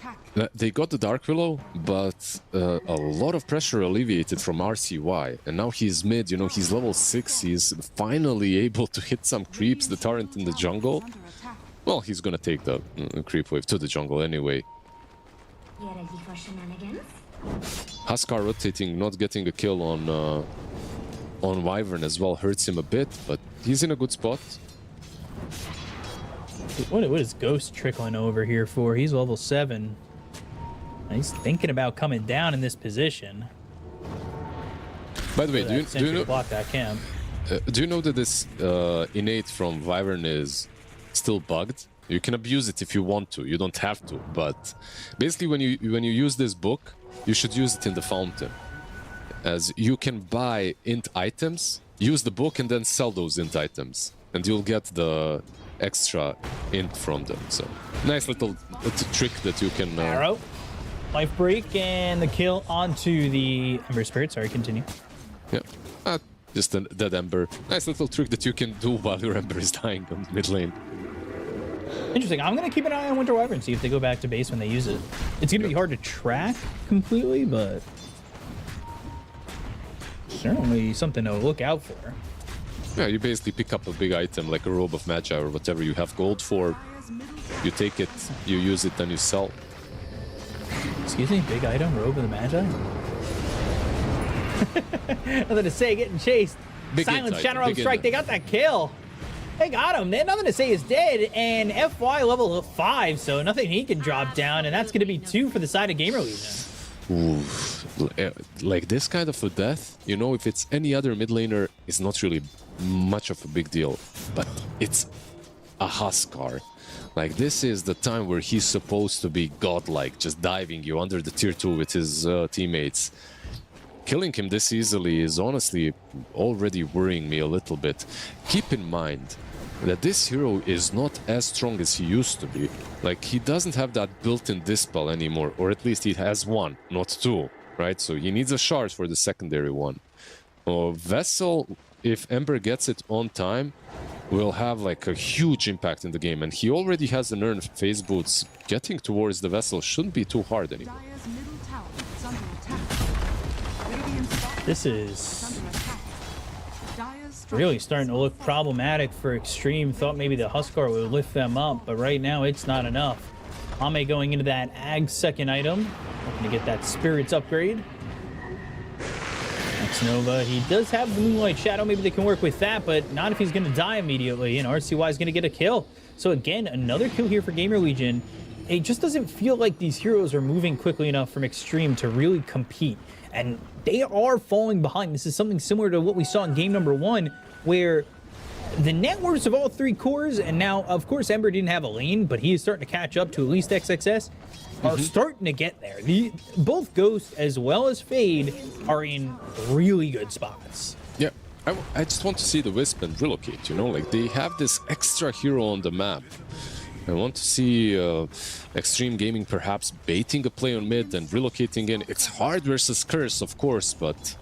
They got the Dark Willow, but a lot of pressure alleviated from RCY. And now he's mid, you know, he's level 6. He's finally able to hit some creeps that aren't in the jungle. Well, he's gonna take the creep wave to the jungle anyway. Huskar rotating, not getting a kill on Wyvern as well hurts him a bit, but he's in a good spot. What is Ghost trickling over here for? He's level 7. He's thinking about coming down in this position. By the way, do you know block that camp? Do you know that this innate from Wyvern is still bugged? You can abuse it if you want to. You don't have to, but basically when you use this book, you should use it in the fountain, as you can buy int items, use the book, and then sell those int items, and you'll get the extra int from them. So nice little trick that you can. Arrow, life break, and the kill onto the Ember Spirit. Sorry, continue. Yeah, just a dead Ember. Nice little trick that you can do while your Ember is dying on mid lane. Interesting. I'm going to keep an eye on Winter Wyvern and see if they go back to base when they use it. It's going to be hard to track completely, but certainly something to look out for. Yeah, you basically pick up a big item like a Robe of Magi or whatever you have gold for. You take it, you use it, then you sell. Excuse me? Big item? Robe of the Magi? Nothing to say, getting chased. Big Silence, Shadow Strike, they got that kill. They got him. They had nothing to say is dead, and FY level 5, so nothing he can drop down, and that's going to be 2 for the side of GamerLegion. Ooh, like this kind of a death, you know, if it's any other mid laner, it's not really much of a big deal, but it's a Huskar. Like, this is the time where he's supposed to be godlike, just diving you under the tier 2 with his teammates. Killing him this easily is honestly already worrying me a little bit. Keep in mind that this hero is not as strong as he used to be. Like, he doesn't have that built-in dispel anymore, or at least he has 1, not 2, right? So he needs a shard for the secondary one. Vessel, if Ember gets it on time, will have like a huge impact in the game, and he already has an earned phase boots. Getting towards the Vessel shouldn't be too hard anymore. This is really starting to look problematic for Xtreme. Thought maybe the Huskar would lift them up, but right now it's not enough. Ame going into that Ag second item, hoping to get that Spirits upgrade. Next Nova, he does have the Moonlight Shadow. Maybe they can work with that, but not if he's going to die immediately, and RCY is going to get a kill. So again, another kill here for GamerLegion. It just doesn't feel like these heroes are moving quickly enough from Xtreme to really compete. And they are falling behind. This is something similar to what we saw in game number 1, where the net worths of all 3 cores, and now, of course, Ember didn't have a lane, but he is starting to catch up to at least XXS, are starting to get there. Both Ghost as well as Fade are in really good spots. Yeah, I just want to see the Wisp and relocate, you know? Like, they have this extra hero on the map. I want to see Xtreme Gaming perhaps baiting a play on mid and relocating in. It's hard versus Curse, of course, but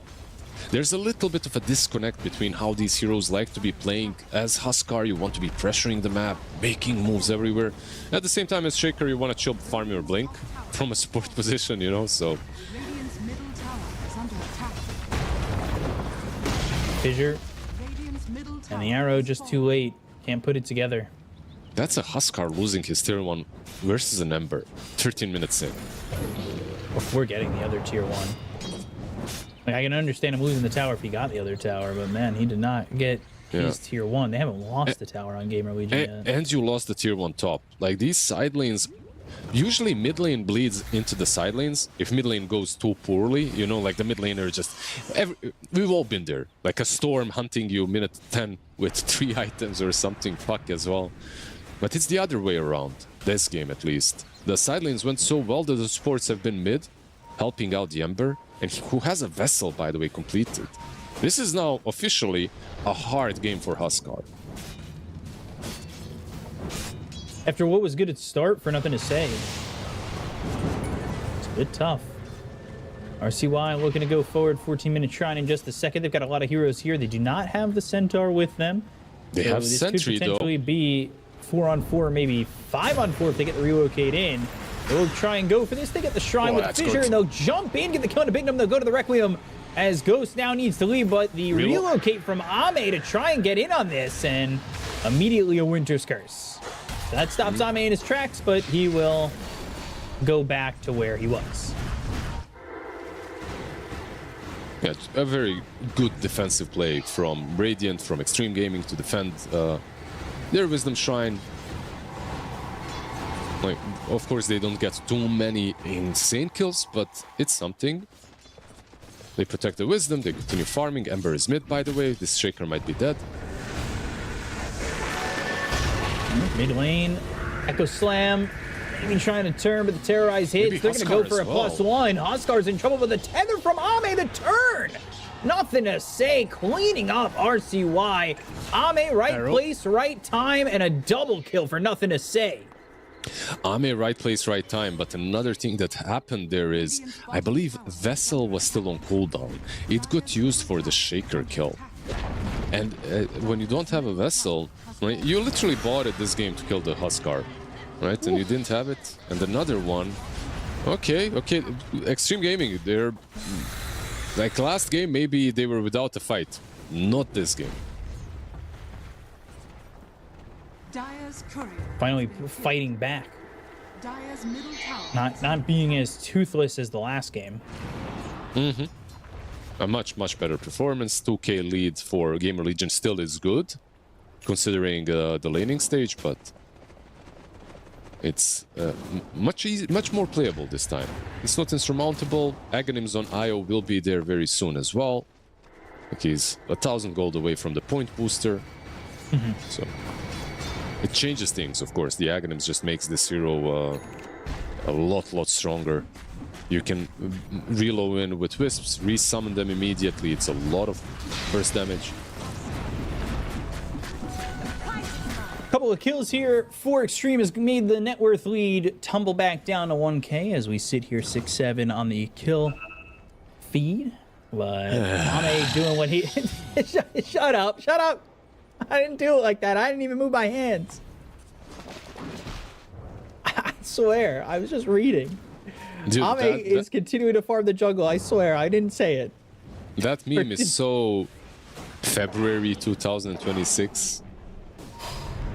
there's a little bit of a disconnect between how these heroes like to be playing. As Huskar, you want to be pressuring the map, making moves everywhere. At the same time, as Shaker, you want to chill, farm your Blink from a support position, you know, so... Fissure. And the arrow just too late. Can't put it together. That's a Huskar losing his tier 1 versus an Ember. 13 minutes in. Before getting the other tier 1. Like, I can understand him losing the tower if he got the other tower, but man, he did not get his tier 1. They haven't lost the tower on GamerLegion yet. And you lost the tier 1 top. Like, these side lanes... Usually mid lane bleeds into the side lanes. If mid lane goes too poorly, you know, like the mid laner just... we've all been there. Like a Storm hunting you minute 10 with 3 items or something. Fuck as well. But it's the other way around, this game at least. The side lanes went so well that the supports have been mid, helping out the Ember, and who has a Vessel, by the way, completed. This is now officially a hard game for Huskar. After what was good at start, for nothing to say. It's a bit tough. RCY looking to go forward, 14-minute shrine in just a second. They've got a lot of heroes here. They do not have the Centaur with them. They have Sentry, though. This could potentially be 4-on-4, maybe 5-on-4 if they get the relocate in. They'll try and go for this. They get the shrine with Fissure, and they'll jump in, get the kill on the Bignum. They'll go to the Requiem as Ghost now needs to leave, but the relocate from Ame to try and get in on this, and immediately a Winter's Curse. So that stops Ame in his tracks, but he will go back to where he was. Yeah, a very good defensive play from Radiant, from Xtreme Gaming to defend their Wisdom Shrine. Like, of course, they don't get too many insane kills, but it's something. They protect the Wisdom, they continue farming. Ember is mid, by the way. This Shaker might be dead. Mid lane, Echo Slam. Even trying to turn, but the Terrorize hits. Maybe They're going to go for a well. +1. Huskar's in trouble with the tether from Ame. The turn. Nothing to say. Cleaning up RCY. Ame, right place, right time, and a double kill for nothing to say. Ame, right place, right time. But another thing that happened there is, I believe Vessel was still on cooldown. It got used for the Shaker kill. And when you don't have a Vessel, right, you literally bought it this game to kill the Huskar. Right, and you didn't have it, and another one. Okay, Xtreme Gaming, they're like last game, maybe they were without a fight. Not this game. Finally fighting back. Not being as toothless as the last game. A much better performance. 2K lead for GamerLegion still is good, considering the laning stage, but it's much more playable this time. It's not insurmountable. Aghanims on IO will be there very soon as well. Like he's 1,000 gold away from the point booster. So it changes things, of course. The Aghanims just makes this hero a lot stronger. You can reload in with Wisps, resummon them immediately. It's a lot of burst damage. Couple of kills here for Xtreme has made the net worth lead tumble back down to 1K as we sit here 6-7 on the kill feed. But Ame doing what he... Shut up. I didn't do it like that. I didn't even move my hands. I swear, I was just reading. Dude, Ame is continuing to farm the jungle. I swear, I didn't say it. That meme is so February 2026.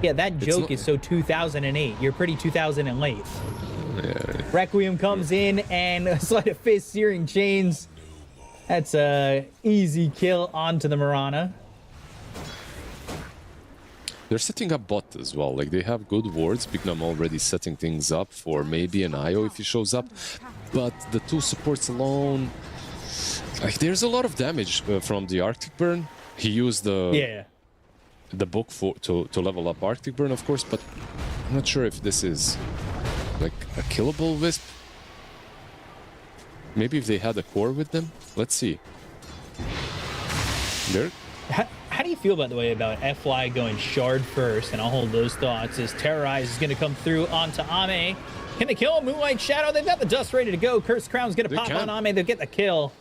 Yeah, that joke is so 2008. You're pretty 2000 and late. Yeah. Requiem comes in and Sleight of Fist, Searing Chains. That's a easy kill onto the Mirana. They're setting up bot as well. Like, they have good wards. Bignam already setting things up for maybe an IO if he shows up. But the two supports alone... Like, there's a lot of damage from the Arctic Burn. He used the book to level up Arctic Burn, of course, but I'm not sure if this is like a killable Wisp. Maybe if they had a core with them. Let's see. There. How do you feel, by the way, about FY going Shard first? And I'll hold those thoughts as Terrorize is going to come through onto Ame. Can they kill him? Moonlight Shadow, they've got the dust ready to go. Cursed Crown's going to pop on Ame. They'll get the kill.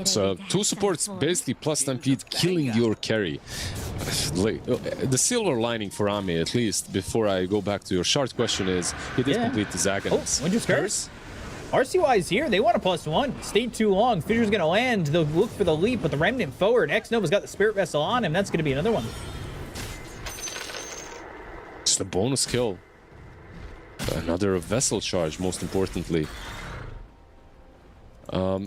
So two supports basically plus stampede killing your carry. Like, the silver lining for Ame, at least before I go back to your shard question, is he did complete the Aghanims. Winter's Curse. RCY is here. They want a +1. Stayed too long. Fissure's going to land. They'll look for the leap, but the Remnant forward. X-Nova's got the Spirit Vessel on him. That's going to be another one. Just a bonus kill. Another Vessel charge, most importantly.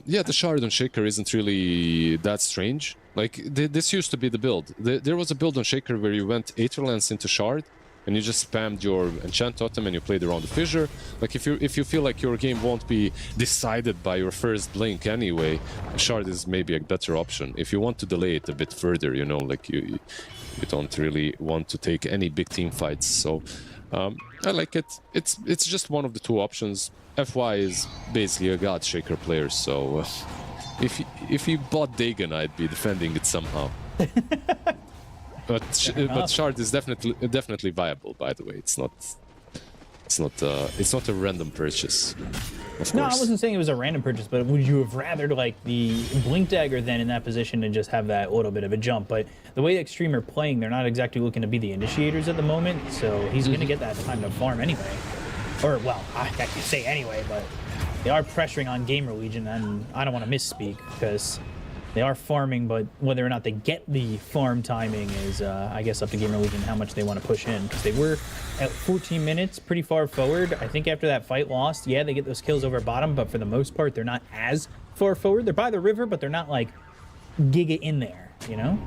Yeah, the Shard on Shaker isn't really that strange. Like, this used to be the build. There was a build on Shaker where you went Aether Lance into Shard, and you just spammed your Enchant Totem and you played around the Fissure. Like, if you feel like your game won't be decided by your first blink anyway, Shard is maybe a better option. If you want to delay it a bit further, you know, like you don't really want to take any big team fights. So I like it. It's just one of the two options. FY is basically a God Shaker player, so if he bought Dagon, I'd be defending it somehow. But Shard is definitely viable. By the way, it's not a random purchase. No, I wasn't saying it was a random purchase, but would you have rather like the Blink Dagger then in that position and just have that little bit of a jump? But the way Xtreme are playing, they're not exactly looking to be the initiators at the moment, so he's going to get that time to farm anyway. Or, well, I can't say anyway, but they are pressuring on GamerLegion, and I don't want to misspeak because They are farming, but whether or not they get the farm timing is, I guess, up to GamerLegion how much they want to push in. Because they were at 14 minutes, pretty far forward. I think after that fight lost, yeah, they get those kills over bottom, but for the most part, they're not as far forward. They're by the river, but they're not, like, giga in there, you know?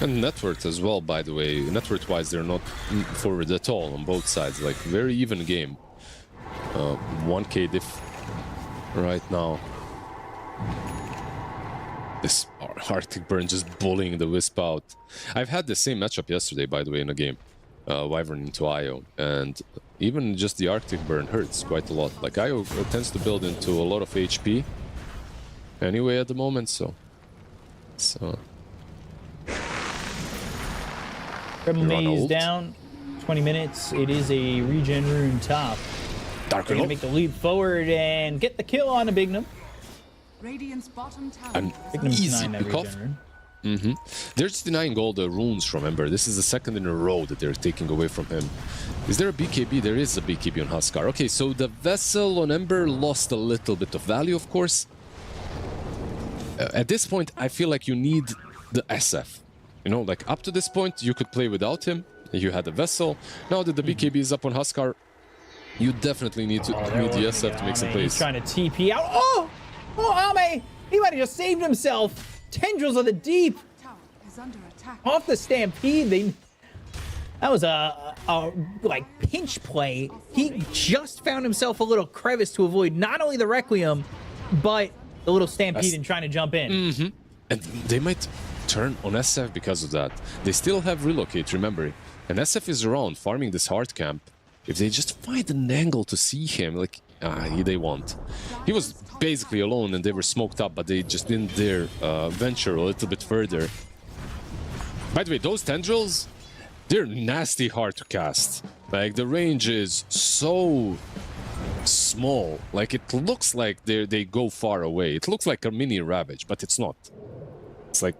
And net worth as well, by the way. Net worth-wise, they're not forward at all on both sides. Like, very even game. 1k diff right now. This Arctic Burn just bullying the Wisp out. I've had the same matchup yesterday, by the way, in a game. Wyvern into Io. And even just the Arctic Burn hurts quite a lot. Like, Io tends to build into a lot of HP anyway at the moment, so... Rebel Maze down. 20 minutes. It is a regen rune top. They're going to make the leap forward and get the kill on a Bignum. Radiant's bottom tower. An easy pick-off. They're just denying all the runes from Ember. This is the second in a row that they're taking away from him. Is there a BKB? There is a BKB on Huskar. Okay, so the Vessel on Ember lost a little bit of value, of course. At this point, I feel like you need the SF. You know, like up to this point, you could play without him. You had a Vessel. Now that the BKB is up on Huskar, you definitely need the SF to make some plays. He's trying to TP out. Oh! Oh, Ame! He might have just saved himself. Tendrils of the Deep. Tower is under attack. Off the Stampede. That was a like pinch play. He just found himself a little crevice to avoid not only the Requiem, but the little Stampede and trying to jump in. And they might turn on SF because of that. They still have Relocate, remember. And SF is around farming this hard camp. If they just find an angle to see him, like, they won't. He was basically alone and they were smoked up, but they just didn't dare venture a little bit further. By the way, those tendrils, they're nasty hard to cast. Like, the range is so small. Like, it looks like they go far away. It looks like a mini Ravage, but it's not. It's like,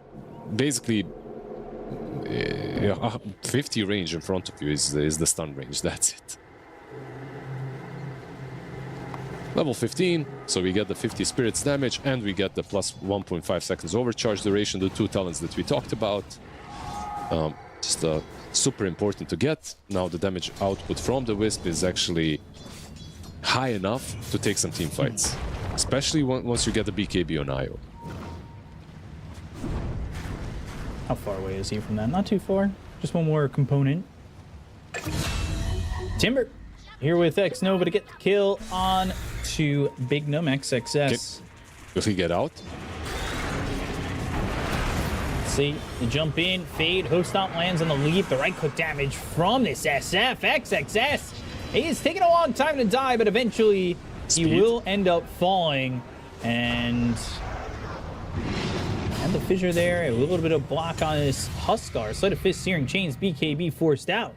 basically, 50 range in front of you is the stun range. That's it. Level 15, so we get the 50 spirits damage and we get the plus 1.5 seconds overcharge duration, the two talents that we talked about. Just super important to get. Now the damage output from the Wisp is actually high enough to take some team fights, especially once you get the BKB on Io. How far away is he from that? Not too far. Just one more component. Timber here with X Nova to get the kill on to Bignum XXS. Will he get out? See, the jump in, fade, host stomp lands on the leap. The right click damage from this SF. XXS. He's taking a long time to die, but eventually he will end up falling. And the fissure there, a little bit of block on this Huskar. Sleight of Fist, Searing Chains, BKB forced out.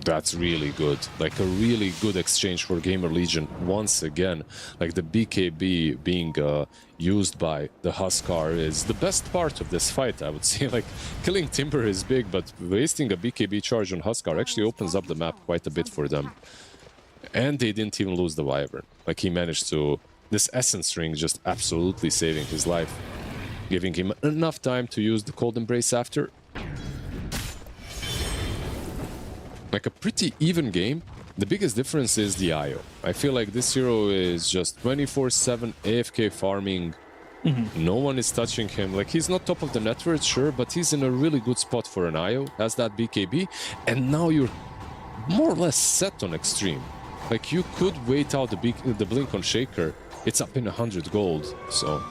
That's really good. Like a really good exchange for GamerLegion once again. Like the BKB being used by the Huskar is the best part of this fight, I would say. Like killing Timber is big, but wasting a BKB charge on Huskar actually opens up the map quite a bit for them. And they didn't even lose the Wyvern. Like he managed to... This Essence Ring just absolutely saving his life, giving him enough time to use the Cold Embrace after. Like a pretty even game. The biggest difference is the IO. I feel like this hero is just 24/7 AFK farming. No one is touching him. Like he's not top of the network, sure, but he's in a really good spot for an IO. Has that BKB, and now you're more or less set on Xtreme. Like you could wait out the blink on Shaker. It's up in 100 gold, so.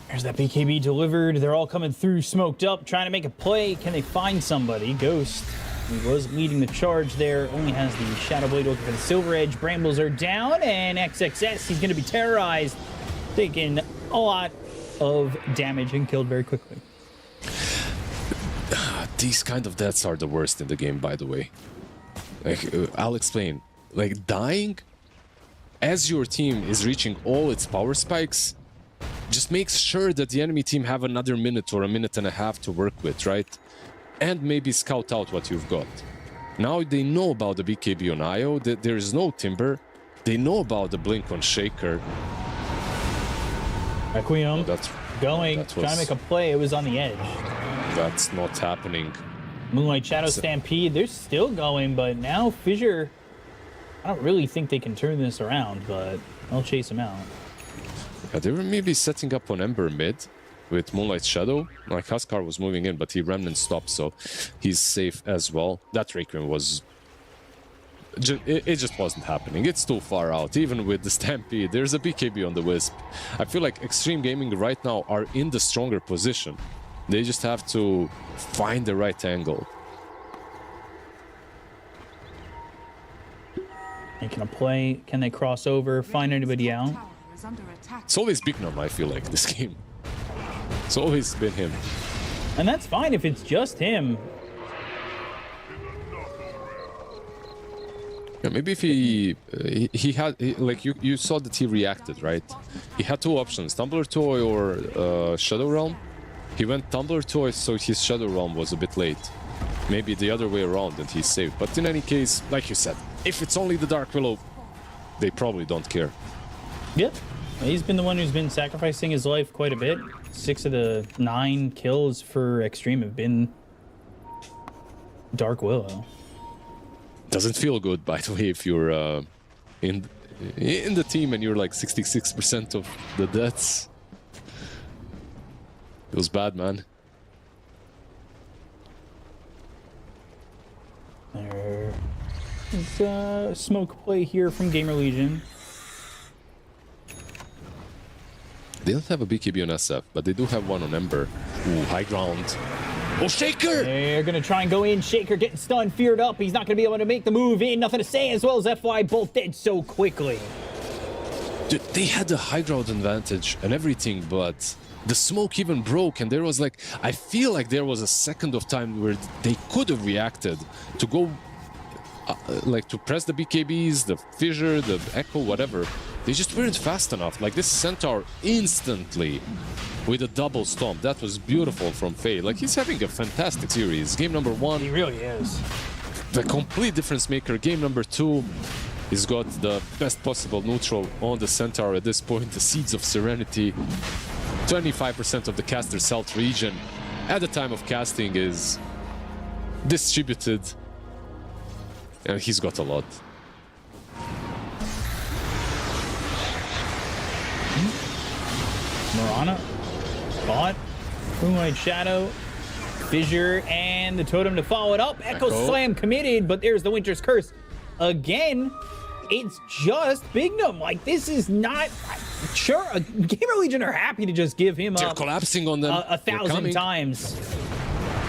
There's that BKB delivered. They're all coming through, smoked up, trying to make a play. Can they find somebody? Ghost, he was leading the charge there, only has the Shadow Blade looking for the Silver Edge. Brambles are down, and XXS, he's going to be terrorized, taking a lot of damage and killed very quickly. These kind of deaths are the worst in the game, by the way. Like, I'll explain. Like, dying as your team is reaching all its power spikes just makes sure that the enemy team have another minute or a minute and a half to work with, right? And maybe scout out what you've got. Now they know about the BKB on IO, that there is no Timber. They know about the blink on Shaker. Requiem That's going, that trying to was- make a play. It was on the edge. That's not happening. Moonlight Shadow Stampede, they're still going, but now Fissure, I don't really think they can turn this around, but I'll chase him out. Yeah, they were maybe setting up on Ember mid with Moonlight Shadow. Like Huskar was moving in, but he Remnant stopped, so he's safe as well. That Requiem was... It just wasn't happening. It's too far out. Even with the Stampede, there's a BKB on the Wisp. I feel like Xtreme Gaming right now are in the stronger position. They just have to find the right angle. Making a play. Can they cross over? Find anybody out? Tower is under attack. It's always Bignum, I feel like, this game. It's always been him. And that's fine if it's just him. Yeah, maybe if like you saw that he reacted, right? He had two options, Tumbler Toy or Shadow Realm. He went Tumbler Toy, so his Shadow Realm was a bit late. Maybe the other way around and he's safe. But in any case, like you said, if it's only the Dark Willow, they probably don't care. Yep. He's been the one who's been sacrificing his life quite a bit. 6 of the 9 kills for Xtreme have been Dark Willow. Doesn't feel good, by the way, if you're in the team and you're like 66% of the deaths. Feels bad, man. There's a smoke play here from GamerLegion. They don't have a BKB on SF, but they do have one on Ember. Ooh, high ground. Oh, Shaker! They're going to try and go in. Shaker getting stunned, feared up. He's not going to be able to make the move in. Nothing to say, as well as FY both dead so quickly. Dude, they had the high ground advantage and everything, but the smoke even broke, and there was like, I feel like there was a second of time where they could have reacted to go, like to press the BKBs, the Fissure, the Echo, whatever. They just weren't fast enough. Like this Centaur instantly with a double stomp. That was beautiful from Faye. Like he's having a fantastic series. Game number 1. He really is. The complete difference maker. Game number 2. He's got the best possible neutral on the Centaur at this point. The Seeds of Serenity. 25% of the caster's health region at the time of casting is distributed. And he's got a lot. Morana, Bot, Moonlight Shadow, Fissure, and the Totem to follow it up. Echo Slam committed, but there's the Winter's Curse. Again, it's just Bignum. Like, this is not... Sure, GamerLegion are happy to just give him They're up collapsing on them. 1,000 times.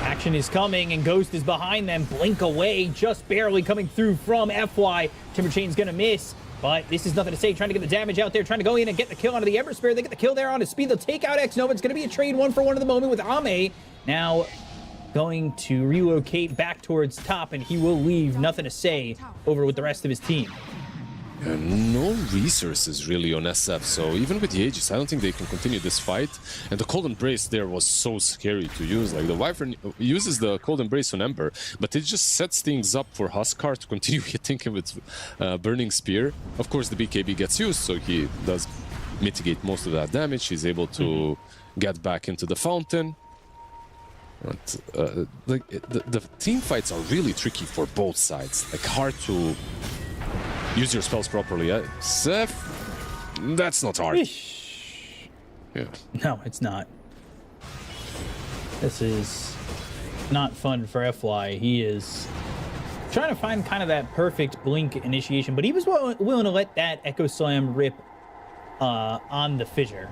Action is coming, and Ghost is behind them. Blink away, just barely coming through from FY. Timber Chain's gonna miss. But this is nothing to say. Trying to get the damage out there. Trying to go in and get the kill onto the Ember Spear. They get the kill there on his speed. They'll take out X-Nova. It's going to be a trade 1-for-1 at the moment with Ame. Now going to relocate back towards top. And he will leave nothing to say over with the rest of his team. No resources really on SF, so even with the Aegis, I don't think they can continue this fight. And the Cold Embrace there was so scary to use. Like, the Wyvern uses the Cold Embrace on Ember, but it just sets things up for Huskar to continue hitting him with Burning Spear. Of course, the BKB gets used, so he does mitigate most of that damage. He's able to get back into the fountain. But, like, the team fights are really tricky for both sides. Like, hard to... use your spells properly. Seth, that's not hard. Yeah. No, it's not. This is not fun for FY. He is trying to find kind of that perfect blink initiation, but he was willing to let that Echo Slam rip on the Fissure.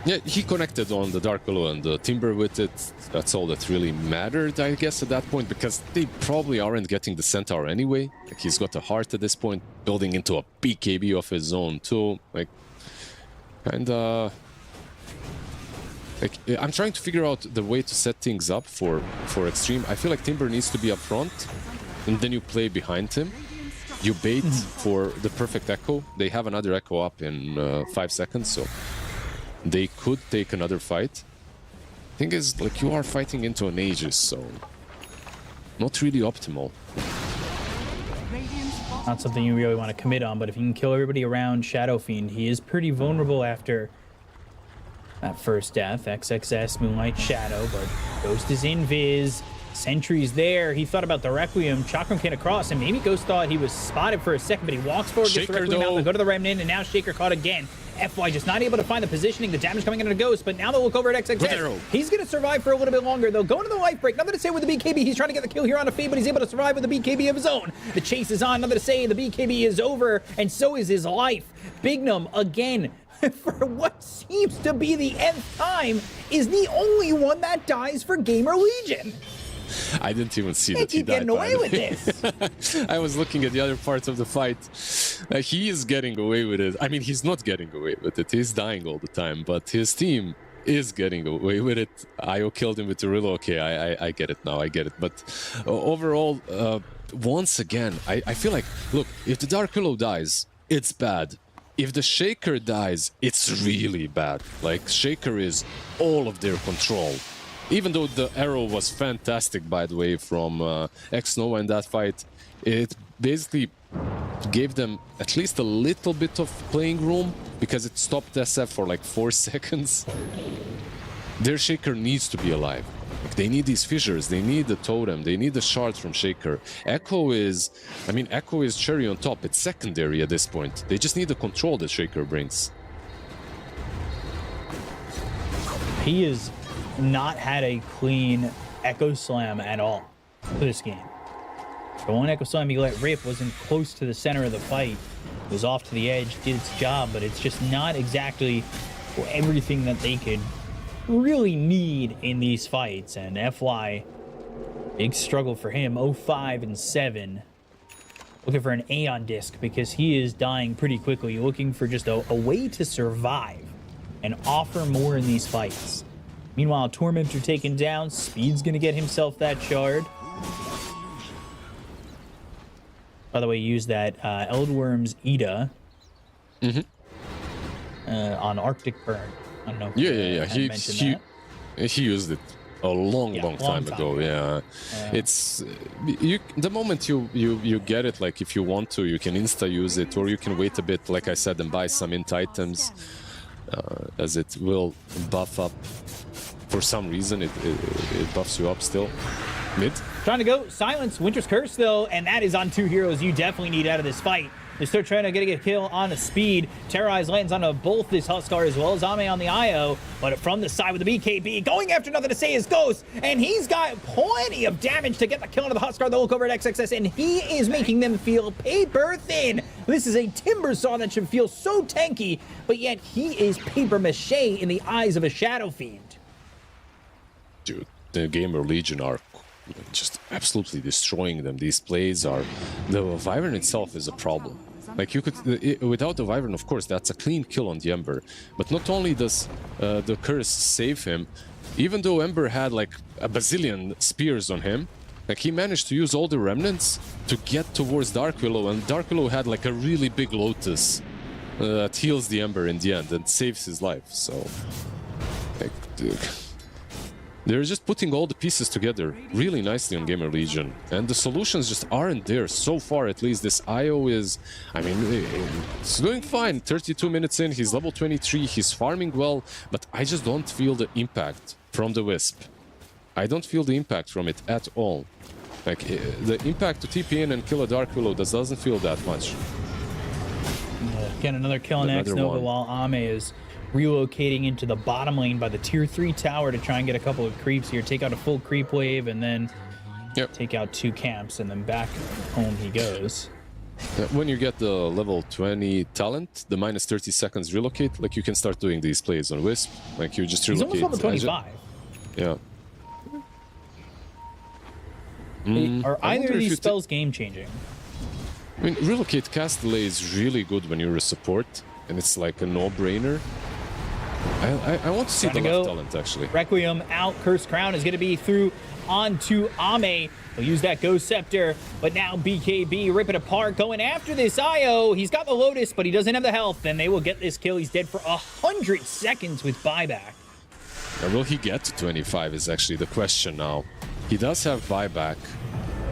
Yeah, he connected on the Dark Willow and the Timber with it. That's all that really mattered, I guess, at that point, because they probably aren't getting the Centaur anyway. Like, he's got a heart at this point, building into a BKB of his own, too. Like, and, like, I'm trying to figure out the way to set things up for Xtreme. I feel like Timber needs to be up front, and then you play behind him. You bait for the perfect Echo. They have another Echo up in 5 seconds, so... they could take another fight. Thing is, like, you are fighting into an Aegis, so not really optimal. Radiant's bottom Not something you really want to commit on, but if you can kill everybody around Shadow Fiend, he is pretty vulnerable after that first death. XXS, Moonlight, Shadow, but Ghost is invis. Sentry's there. He thought about the Requiem. Chakram came across, and maybe Ghost thought he was spotted for a second, but he walks forward, gets the Requiem out, they go to the Remnant, and now Shaker caught again. FY just not able to find the positioning, the damage coming into Ghost, but now they'll look over at XXS. He's going to survive for a little bit longer. They'll go into the life break. Nothing to say with the BKB. He's trying to get the kill here on a Fade, but he's able to survive with the BKB of his own. The chase is on. Nothing to say. The BKB is over, and so is his life. Bignum, again, for what seems to be the nth time, is the only one that dies for GamerLegion. I didn't even see that he died. Getting away with this. I was looking at the other parts of the fight. He is getting away with it. I mean, he's not getting away with it. He's dying all the time, but his team is getting away with it. IO killed him with the Rillo. Okay, I get it now. I get it. But overall, once again, I feel like, look, if the Dark Willow dies, it's bad. If the Shaker dies, it's really bad. Like, Shaker is all of their control. Even though the arrow was fantastic, by the way, from X-Nova in that fight, it basically gave them at least a little bit of playing room because it stopped SF for like 4 seconds. Their Shaker needs to be alive. Like, they need these fissures, they need the totem, they need the shards from Shaker. Echo is, I mean, Echo is cherry on top. It's secondary at this point. They just need the control that Shaker brings. He is not had a clean Echo Slam at all for this game. The one Echo Slam he let rip wasn't close to the center of the fight. It was off to the edge, did its job, but it's just not exactly everything that they could really need in these fights. And FY, big struggle for him, 0-5 and 7. Looking for an A on disc because he is dying pretty quickly, looking for just a way to survive and offer more in these fights. Meanwhile, Tormentor taken down. Speed's gonna get himself that shard. By the way, use that Eldworm's Ida on Arctic Burn. I don't know. Yeah. He used it a long time ago. Yeah. It's the moment you get it, like if you want to, you can insta use it, or you can wait a bit, like I said, and buy some int items, as it will buff up. For some reason, it buffs you up still. Mid. Trying to go silence Winter's Curse though, and that is on 2 heroes you definitely need out of this fight. They're still trying to get a kill on a Speed. Terrorize lands on both this Huskar as well as Ame on the IO, but from the side with the BKB, going after Nothing to Say is Ghost, and he's got plenty of damage to get the kill into the Huskar. They'll look over at XXS, and he is making them feel paper thin. This is a Timber Saw that should feel so tanky, but yet he is paper mache in the eyes of a Shadow Fiend. Dude, the GamerLegion are just absolutely destroying them. These plays are... The Wyvern itself is a problem. Like, you could... without the Wyvern, of course, that's a clean kill on the Ember. But not only does the Curse save him, even though Ember had, like, a bazillion spears on him, like, he managed to use all the remnants to get towards Dark Willow, and Dark Willow had, like, a really big Lotus that heals the Ember in the end and saves his life, so... Like, dude... They're just putting all the pieces together really nicely on GamerLegion, and the solutions just aren't there so far. At least this IO is, I mean, it's doing fine. 32 minutes in, he's level 23, he's farming well, but I just don't feel the impact from the Wisp. I don't feel the impact from it at all. Like, the impact to TP in and kill a Dark Willow doesn't feel that much. Again, another kill on X-Nova while Ame is relocating into the bottom lane by the tier 3 tower to try and get a couple of creeps here, take out a full creep wave, and then take out 2 camps, and then back home he goes. When you get the level 20 talent, the minus 30 seconds relocate, like, you can start doing these plays on Wisp. Like, you just relocate. He's almost level 25. Yeah. Are either of these spells game-changing? I mean, relocate cast delay is really good when you're a support, and it's like a no-brainer. I want to see the left talent, actually. Requiem out. Curse Crown is going to be through onto Ame. He'll use that Ghost Scepter, but now BKB rip it apart, going after this IO. He's got the Lotus, but he doesn't have the health, and they will get this kill. He's dead for 100 seconds with buyback. Now, will he get to 25 is actually the question now. He does have buyback.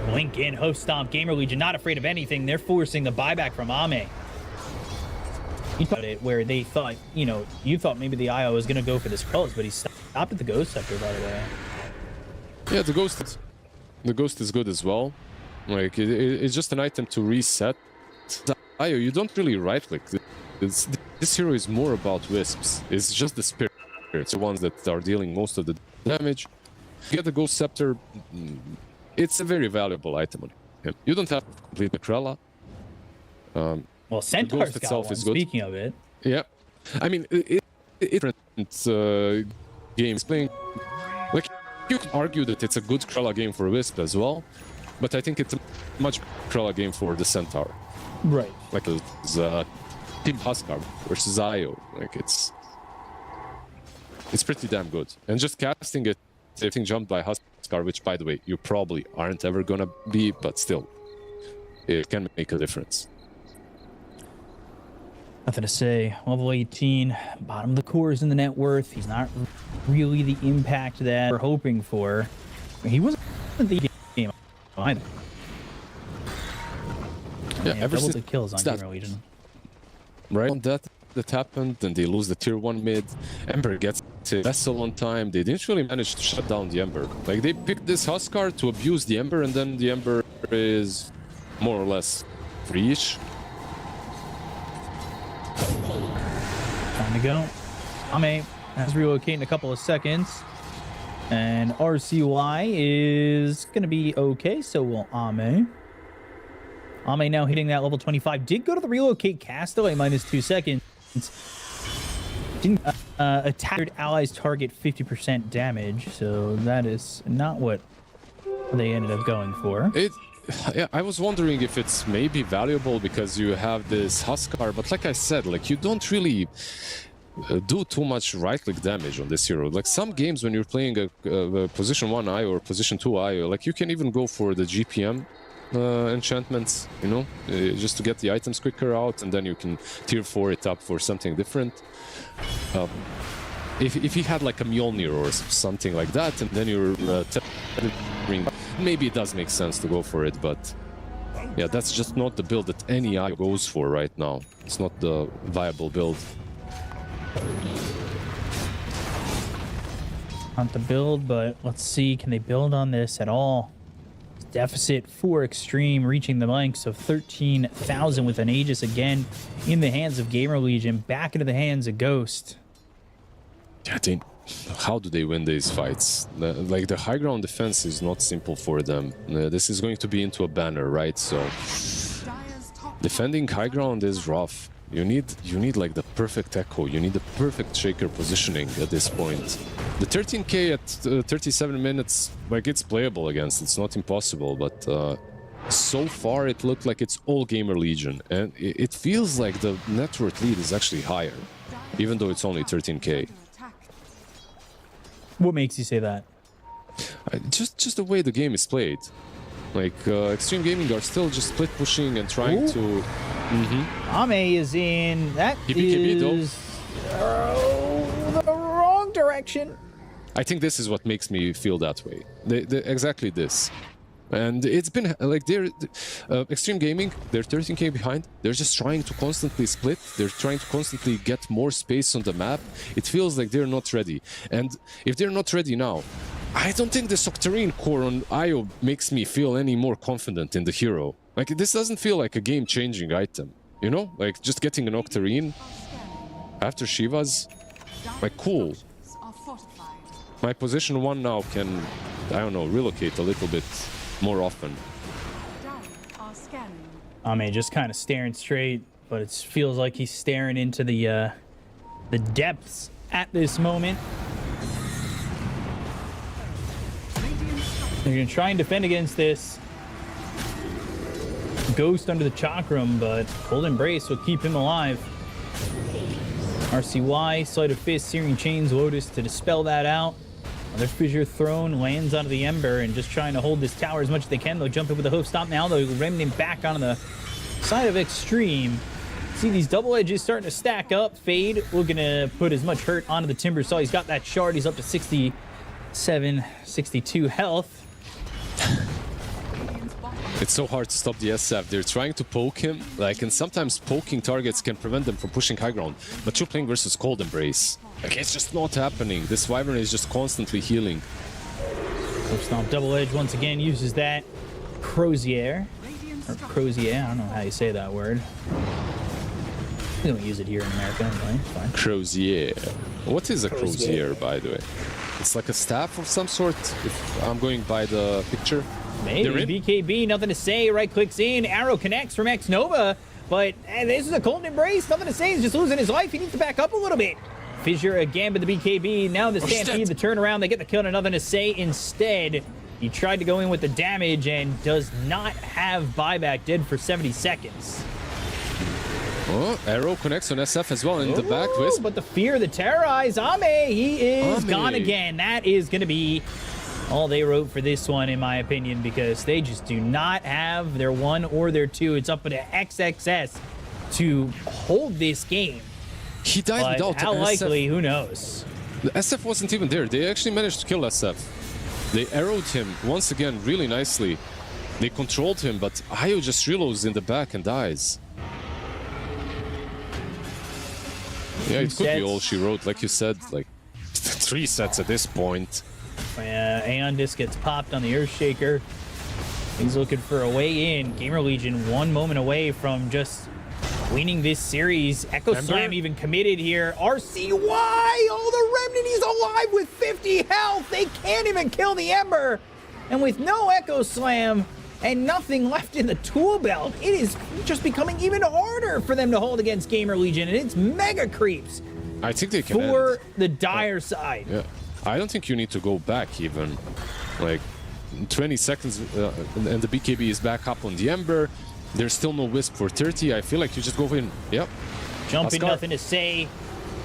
Blink in, Hoof Stomp, GamerLegion not afraid of anything. They're forcing the buyback from Ame. He thought it where they thought, you know, you thought maybe the IO was going to go for this Krellis, but he stopped at the Ghost Scepter, by the way. Yeah, the Ghost is good as well. Like, it's just an item to reset. The IO, you don't really right-click. This hero is more about Wisps. It's just the spirits, the ones that are dealing most of the damage. You get the Ghost Scepter, it's a very valuable item on him. You don't have to complete the Krella. Well, Centaur's got one, speaking of it. Yeah. I mean, it's games playing... Like, you could argue that it's a good Krella game for Wisp as well, but I think it's a much Krella game for the Centaur. Right. Like, Team Huskar versus IO. Like, it's pretty damn good. And just casting it, everything jumped by Huskar, which, by the way, you probably aren't ever gonna be, but still, it can make a difference. Nothing to say. Level 18, bottom of the cores in the net worth. He's not really the impact that we're hoping for. He wasn't the game either. Yeah, ever double since the kills on GamerLegion. Right on that happened, then they lose the tier 1 mid. Ember gets a vessel on time. They didn't really manage to shut down the Ember. Like, they picked this Huskar to abuse the Ember, and then the Ember is more or less free-ish. Time to go. Ame has relocate in a couple of seconds. And RCY is going to be okay, so will Ame. Ame now hitting that level 25. Did go to the relocate castaway -2 seconds. Didn't attack allies target 50% damage, so that is not what they ended up going for. Yeah, I was wondering if it's maybe valuable because you have this Huskar, but like I said, like, you don't really do too much right-click damage on this hero. Like, some games when you're playing a position 1 IO or position 2 IO, like, you can even go for the GPM enchantments, you know, just to get the items quicker out, and then you can tier 4 it up for something different. If he had like a Mjolnir or something like that, and then you're maybe it does make sense to go for it, but yeah, that's just not the build that any IO goes for right now. It's not the viable build. Not the build, but let's see, can they build on this at all? Deficit for Xtreme, reaching the ranks of 13,000 with an Aegis again in the hands of GamerLegion, back into the hands of Ghost. Yeah, how do they win these fights? Like, the high ground defense is not simple for them. This is going to be into a banner, right? So defending high ground is rough. You need like the perfect echo. You need the perfect shaker positioning at this point. The 13k at 37 minutes, like, it's playable against. It's not impossible, but so far it looked like it's all GamerLegion, and it feels like the net worth lead is actually higher, even though it's only 13k. What makes you say that? Just the way the game is played. Like, Xtreme Gaming are still just split pushing and trying to... Ame is in... That is... the wrong direction. I think this is what makes me feel that way. Exactly this. And it's been like Xtreme Gaming, they're 13k behind. They're just trying to constantly split. They're trying to constantly get more space on the map. It feels like they're not ready. And if they're not ready now, I don't think this Octarine core on IO makes me feel any more confident in the hero. Like, this doesn't feel like a game-changing item, you know? Like, just getting an Octarine after Shiva's, like, cool. My position 1 now can, I don't know, relocate a little bit more often. Ame just kind of staring straight, but it feels like he's staring into the depths at this moment. They're going to try and defend against this Ghost under the Chakram, but Cold Embrace will keep him alive. RCY, Sleight of Fist, Searing Chains, Lotus to dispel that out. Another Fissure Throne lands onto the Ember and just trying to hold this tower as much as they can. They'll jump in with a hoof stomp now. They'll Remnant back onto the side of Xtreme. See these double edges starting to stack up. Fade looking to put as much hurt onto the Timber Saw. He's got that shard. He's up to 67, 62 health. It's so hard to stop the SF. They're trying to poke him, like, and sometimes poking targets can prevent them from pushing high ground. But you're playing versus Cold Embrace. Like, it's just not happening. This Wyvern is just constantly healing. Stomp Double Edge once again uses that Crozier. Or Crozier, I don't know how you say that word. We don't use it here in America anyway, it's fine. Crozier. What is a Crozier, by the way? It's like a staff of some sort, if I'm going by the picture. Maybe. BKB, nothing to say. Right clicks in. Arrow connects from X-Nova. But this is a Cold Embrace. Nothing to say. He's just losing his life. He needs to back up a little bit. Fissure again, but the BKB. Now the Stampede, the turnaround. They get the kill and nothing to say. Instead, he tried to go in with the damage and does not have buyback. Dead for 70 seconds. Oh, Arrow connects on SF as well in the back. Wisp. But the fear, the terrorize. Ame, he is gone again. That is going to be all they wrote for this one, in my opinion, because they just do not have their 1 or their 2. It's up to XXS to hold this game. He died without how SF. likely, who knows? The SF wasn't even there. They actually managed to kill SF. They arrowed him once again really nicely. They controlled him, but Ayo just reloads in the back and dies. Yeah, it could be all she wrote. Like you said, like 3 sets at this point. Aeon Disc gets popped on the Earthshaker. He's looking for a way in. GamerLegion 1 moment away from just winning this series. Echo Slam even committed here. RCY! Oh, the Remnant, he's alive with 50 health. They can't even kill the Ember. And with no Echo Slam and nothing left in the tool belt, it is just becoming even harder for them to hold against GamerLegion, and it's mega creeps. I think they can for the dire side. Yeah, I don't think you need to go back even. Like 20 seconds, and the BKB is back up on the Ember. There's still no Wisp for 30. I feel like you just go in. Yep. Jumping, nothing to say.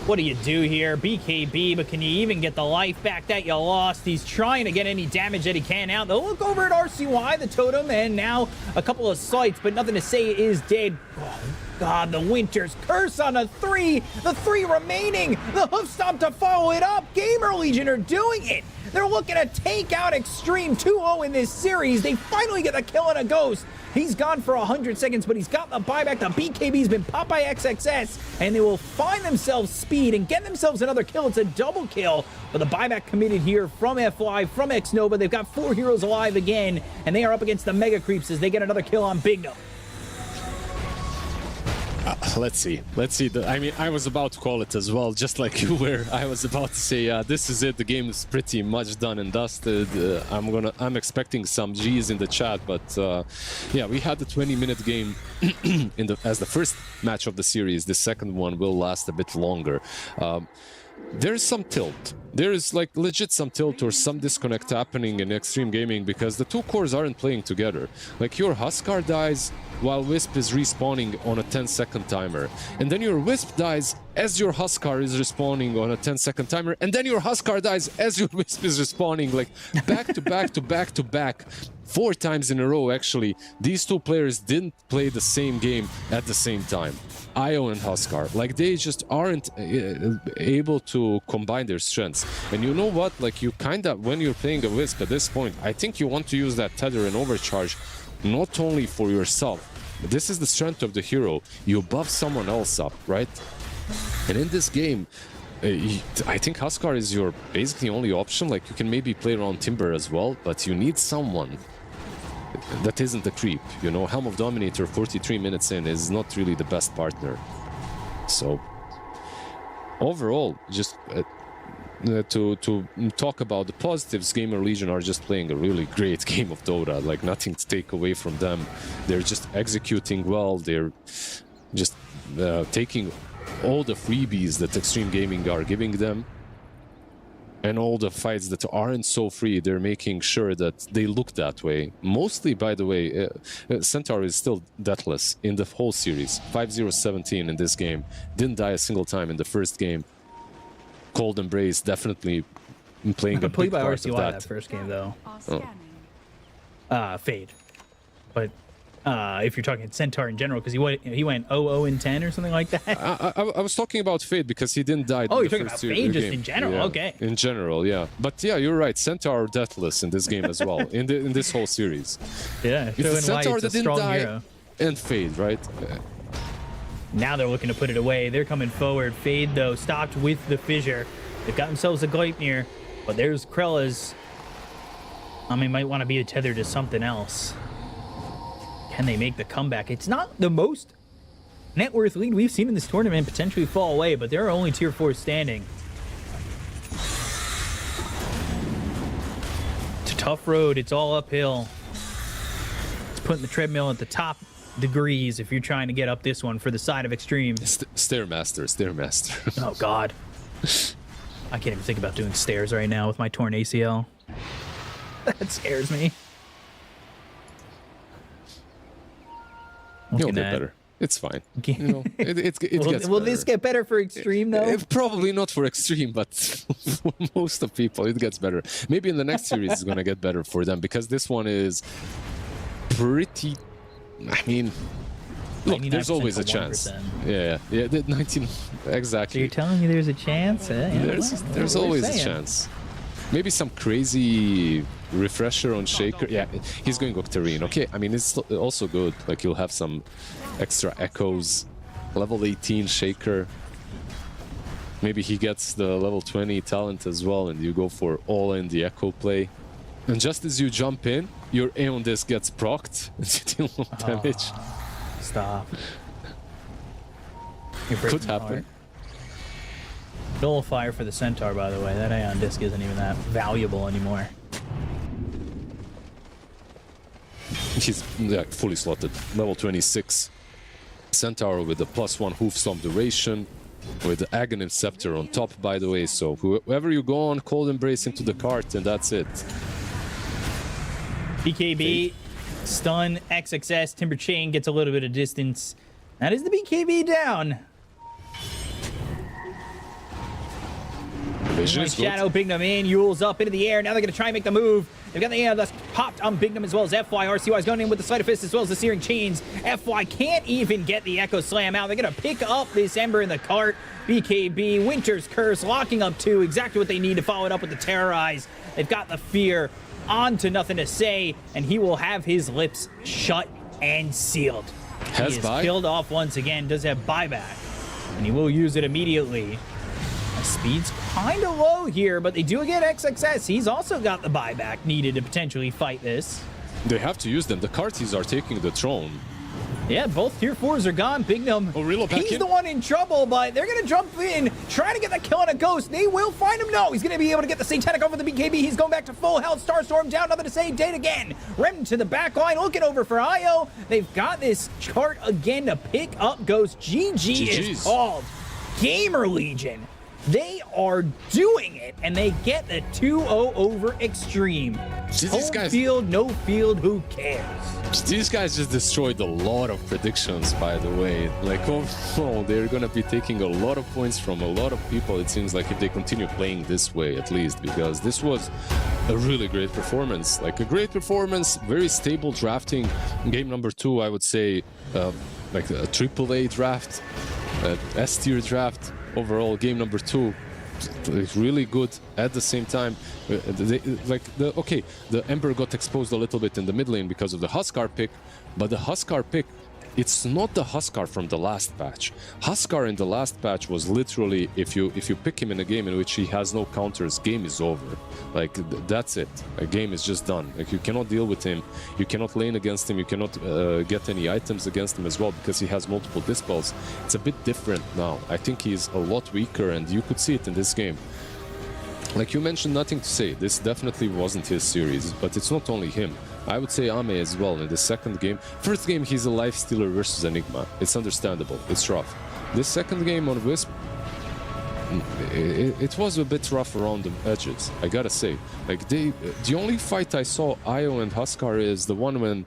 What do you do here? BKB, but can you even get the life back that you lost? He's trying to get any damage that he can out. They'll look over at RCY, the totem, and now a couple of slights, but nothing to say, it is dead. Oh, God, the Winter's Curse on a 3. The 3 remaining. The Hoof Stomp to follow it up. GamerLegion are doing it. They're looking to take out Xtreme 2-0 in this series. They finally get the kill on a Ghost. He's gone for 100 seconds, but he's got the buyback. The BKB's been popped by XXS, and they will find themselves speed and get themselves another kill. It's a double kill, but the buyback committed here from FY, from X-Nova. They've got 4 heroes alive again, and they are up against the Mega Creeps as they get another kill on Big No. Let's see. I mean, I was about to call it as well, just like you were. I was about to say, this is it. The game is pretty much done and dusted. I'm expecting some G's in the chat, but yeah, we had the 20-minute game as the first match of the series. The second one will last a bit longer. There's some tilt. There is like legit some tilt or some disconnect happening in Xtreme Gaming because the 2 cores aren't playing together. Like your Huskar dies while Wisp is respawning on a 10-second timer. And then your Wisp dies as your Huskar is respawning on a 10-second timer. And then your Huskar dies as your Wisp is respawning, like back to back to back to back. 4 times in a row, actually. These 2 players didn't play the same game at the same time. Io and Huskar, like they just aren't able to combine their strengths. And you know what, like you kinda, when you're playing a Wisp at this point, I think you want to use that tether and overcharge not only for yourself, but this is the strength of the hero. You buff someone else up, right? And in this game, I think Huskar is your basically only option. Like you can maybe play around Timber as well, but you need someone that isn't a creep, you know. Helm of Dominator 43 minutes in is not really the best partner. So overall, just to talk about the positives, GamerLegion are just playing a really great game of Dota, like nothing to take away from them. They're just executing well. They're just taking all the freebies that Xtreme Gaming are giving them, and all the fights that aren't so free, they're making sure that they look that way. Mostly, by the way, Centaur is still deathless in the whole series. 5-0-17 in this game. Didn't die a single time in the first game. Cold Embrace definitely playing a big part of that. that first game, though. Fade. But If you're talking Centaur in general, because he went 0-0-10 or something like that. I was talking about Fade because he didn't die. Oh, you're talking about Fade just in general. Yeah, okay. In general, yeah. But yeah, you're right. Centaur are deathless in this game as well. in this whole series. Yeah. It's the Centaur that didn't die hero. and Fade, right? Now they're looking to put it away. They're coming forward. Fade though stopped with the fissure. They've got themselves a Gleipnir, but there's Krella's. Might want to be tethered to something else. Can they make the comeback? It's not the most net worth lead we've seen in this tournament potentially fall away, but there are only tier 4 standing. It's a tough road. It's all uphill. It's putting the treadmill at the top degrees if you're trying to get up this one for the side of Xtreme. Stairmaster. Oh, God. I can't even think about doing stairs right now with my torn ACL. That scares me. You'll get better. It's fine. You know, it gets will better. this get better for Xtreme, though? Probably not for Xtreme, but for most of people, it gets better. Maybe in the next series, it's going to get better for them, because this one is pretty... I mean, look, there's always a chance. Yeah, 19... Exactly. So you're telling me there's a chance? There's always a chance. Maybe some crazy refresher on Shaker. Yeah, he's going Octarine. Okay, I mean, it's also good. Like, you'll have some extra echoes. Level 18 Shaker. Maybe he gets the level 20 talent as well, and you go for all in the echo play. And just as you jump in, your Aeon Disc gets procced, and you deal no damage. Stop. Could happen. Nullifier for the Centaur, by the way. That Aeon Disc isn't even that valuable anymore. He's fully slotted. Level 26. Centaur with the +1 hoof stomp duration. With the Aghanim Scepter on top, by the way. So whoever you go on, Cold Embrace into the cart, and that's it. BKB, stun, XXS, Timber Chain gets a little bit of distance. That is the BKB down. Shadow, Bignum in, Yule's up into the air. Now they're going to try and make the move. They've got the air that's popped on Bignum as well as FY. RCY is going in with the Sleight of Fist as well as the Searing Chains. FY can't even get the Echo Slam out. They're going to pick up this Ember in the cart. BKB, Winter's Curse, locking up 2. Exactly what they need to follow it up with the Terrorize. They've got the Fear. On to Nothing to Say, and he will have his lips shut and sealed. He is killed off once again, does have buyback, and he will use it immediately. Speed's kind of low here, but they do get XXS. He's also got the buyback needed to potentially fight this. They have to use them. The Carties are taking the throne. Yeah, both tier 4s are gone. Bignum, he's the one in trouble, but they're going to jump in, trying to get the kill on a Ghost. They will find him. No, he's going to be able to get the Satanic over the BKB. He's going back to full health. Starstorm down, Nothing to Say. Date again. Remnant to the back line, looking over for Io. They've got this chart again to pick up Ghost. GG is called. GamerLegion. They are doing it, and they get the 2-0 over Xtreme. Home field, no field, who cares? These guys just destroyed a lot of predictions, by the way. Like, overall, they're going to be taking a lot of points from a lot of people, it seems like, if they continue playing this way, at least, because this was a really great performance. Like, a great performance, very stable drafting. Game number 2, I would say, like a AAA draft, S-tier draft. Overall, game number 2, really good. At the same time, the Ember got exposed a little bit in the mid lane because of the Huskar pick, but the Huskar pick, it's not the Huskar from the last patch. Huskar in the last patch was literally, if you pick him in a game in which he has no counters, game is over. Like, that's it. A game is just done. Like, you cannot deal with him, you cannot lane against him, you cannot get any items against him as well, because he has multiple dispels. It's a bit different now. I think he's a lot weaker, and you could see it in this game. Like you mentioned, Nothing to Say. This definitely wasn't his series, but it's not only him. I would say Ame as well in the second game. First game, he's a life stealer versus Enigma. It's understandable. It's rough. This second game on Wisp, it was a bit rough around the edges, I gotta say. Like, the only fight I saw Io and Huskar is the one when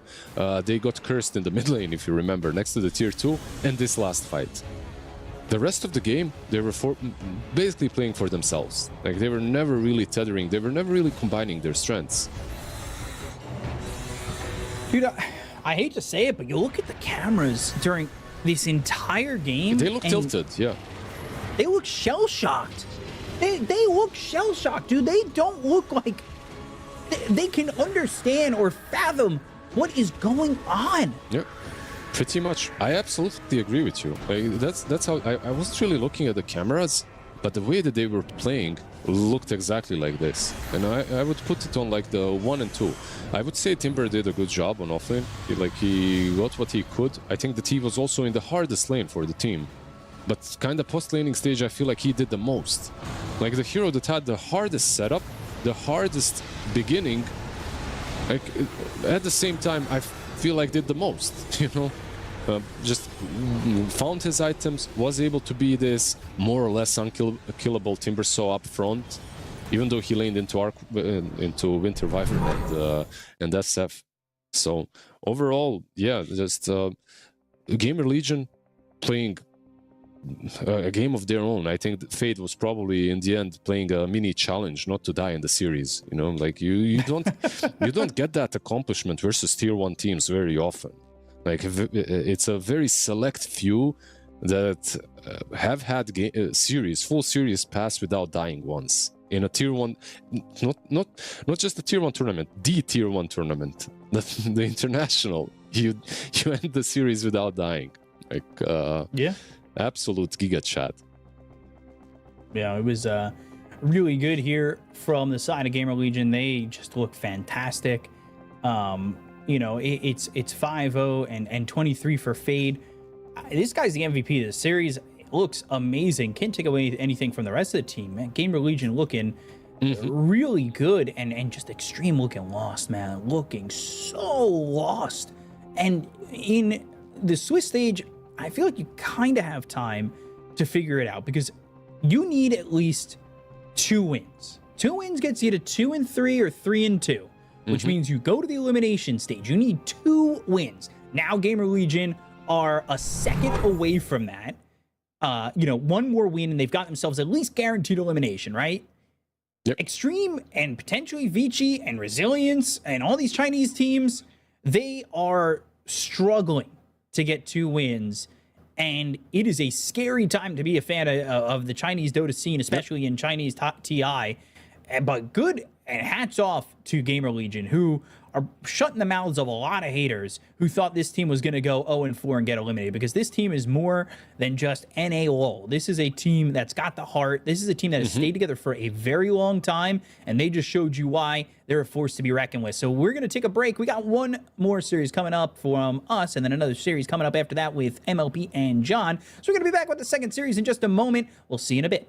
they got cursed in the mid lane, if you remember, next to the tier 2, and this last fight. The rest of the game, they were basically playing for themselves. Like, they were never really tethering, they were never really combining their strengths. Dude, I hate to say it, but you look at the cameras during this entire game. They look tilted, yeah. They look shell-shocked. They look shell-shocked, dude. They don't look like they can understand or fathom what is going on. Yep, pretty much. I absolutely agree with you. Like, that's how I wasn't really looking at the cameras, but the way that they were playing looked exactly like this. And I would put it on like the 1 and 2. I would say Timber did a good job on offlane. He got what he could. I think that he was also in the hardest lane for the team. But kind of post-laning stage, I feel like he did the most. Like the hero that had the hardest setup, the hardest beginning, like at the same time, I feel like did the most, you know? Just found his items, was able to be this more or less unkillable Timber Saw up front, even though he laned into Winter Wyvern and SF. So overall, yeah, just GamerLegion playing a game of their own. I think that Fade was probably in the end playing a mini challenge not to die in the series. You know, like you don't you don't get that accomplishment versus tier 1 teams very often. Like it's a very select few that have had full series pass without dying once in a tier 1, not just the tier 1 tournament, the tier 1 tournament, the international. You end the series without dying. Like yeah. Absolute giga chat. Yeah, it was really good here from the side of GamerLegion. They just look fantastic. You know, it's 5-0 and 23 for Fade. This guy's the MVP of the series. It looks amazing. Can't take away anything from the rest of the team, man. GamerLegion looking really good and just Xtreme looking lost, man. Looking so lost. And in the Swiss stage, I feel like you kind of have time to figure it out because you need at least 2 wins. 2 wins gets you to 2-3 or 3-2, which means you go to the elimination stage. You need 2 wins. Now GamerLegion are a second away from that. You know, 1 more win and they've got themselves at least guaranteed elimination, right? Yep. Xtreme and potentially Vici and Resilience and all these Chinese teams, they are struggling to get 2 wins, and it is a scary time to be a fan of the Chinese Dota scene, especially in Chinese TI. But good, and hats off to GamerLegion, who are shutting the mouths of a lot of haters who thought this team was going to go 0-4 and get eliminated, because this team is more than just NA LOL. This is a team that's got the heart. This is a team that has stayed together for a very long time, and they just showed you why they're a force to be reckoned with. So we're going to take a break. We got 1 more series coming up from us, and then another series coming up after that with MLP and John. So we're going to be back with the second series in just a moment. We'll see you in a bit.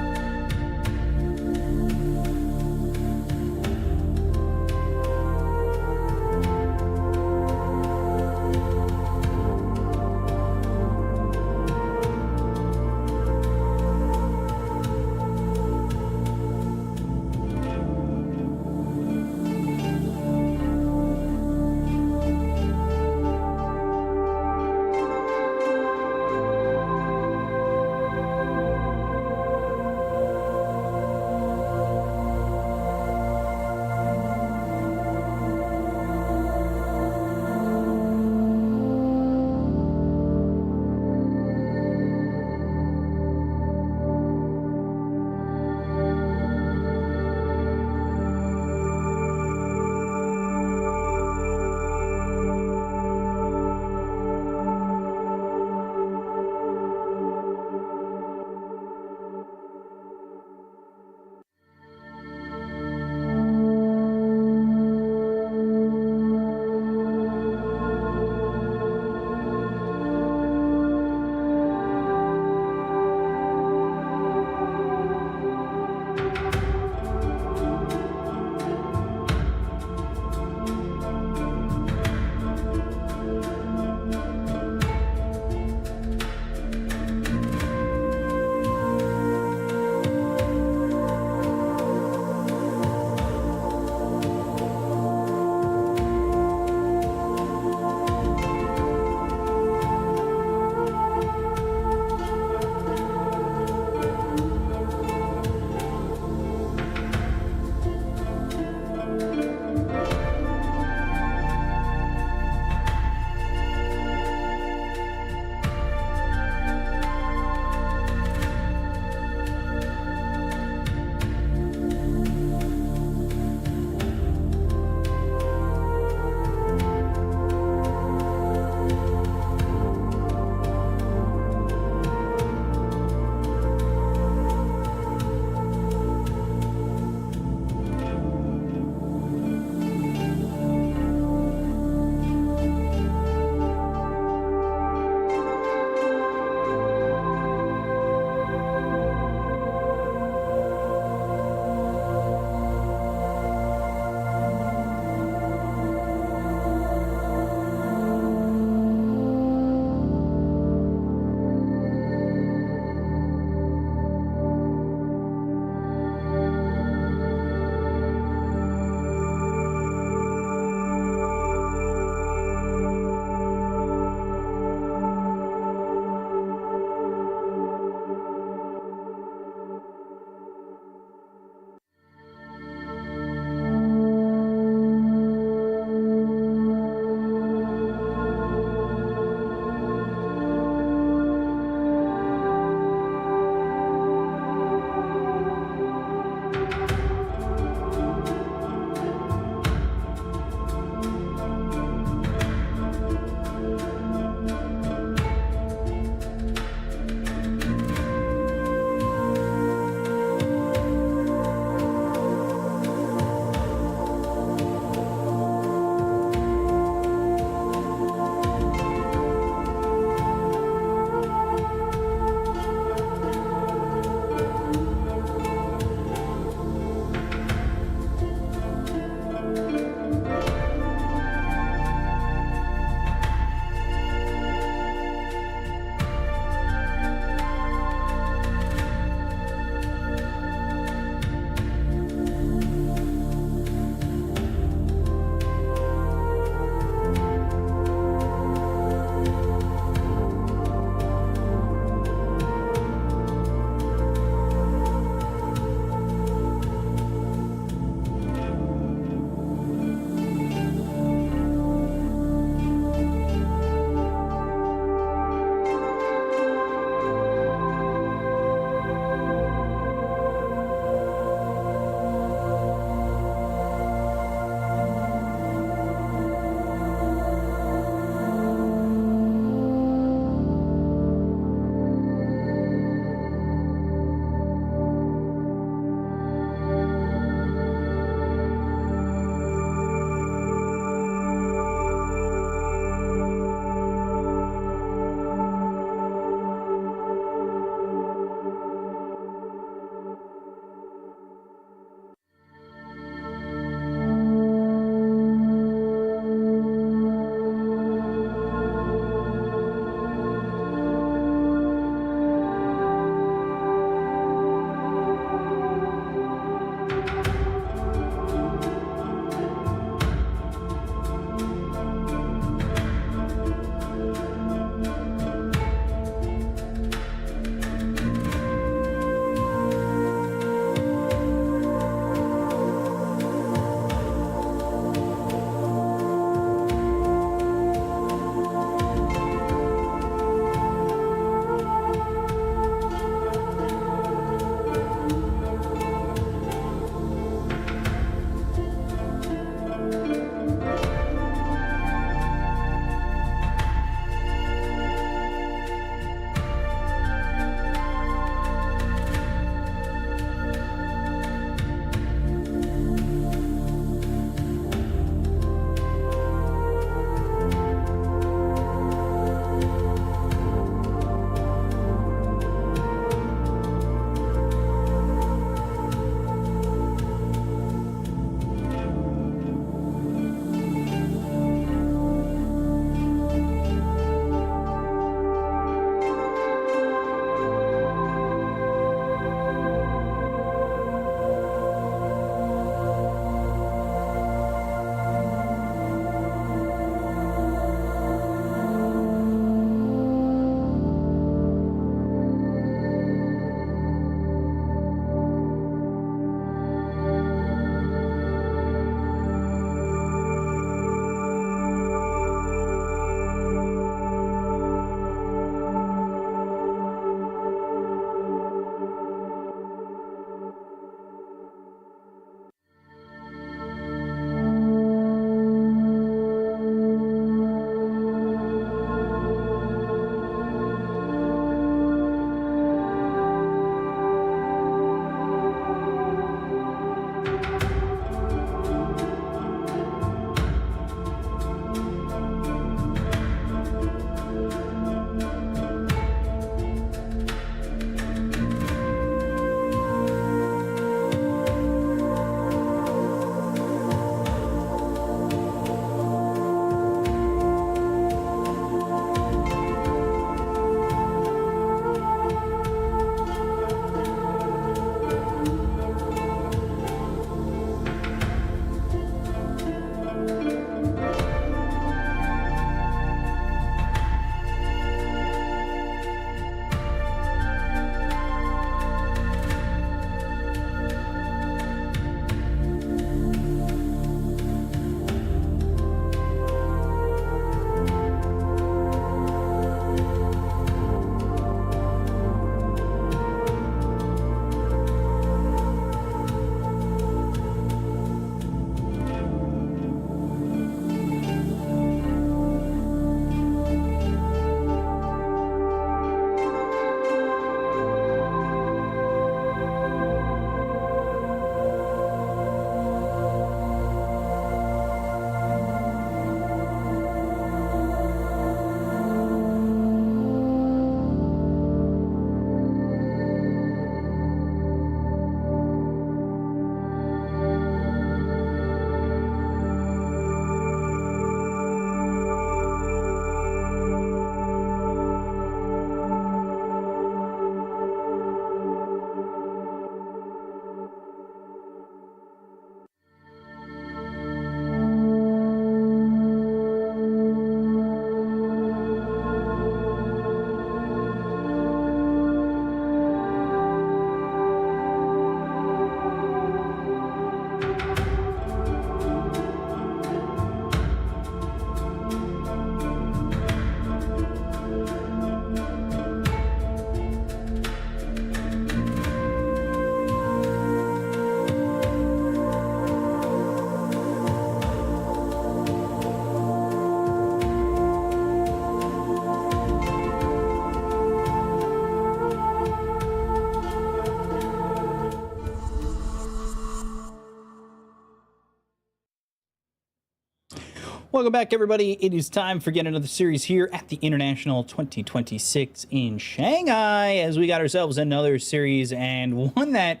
Welcome back, everybody. It is time for yet another series here at the International 2026 in Shanghai, as we got ourselves another series, and one that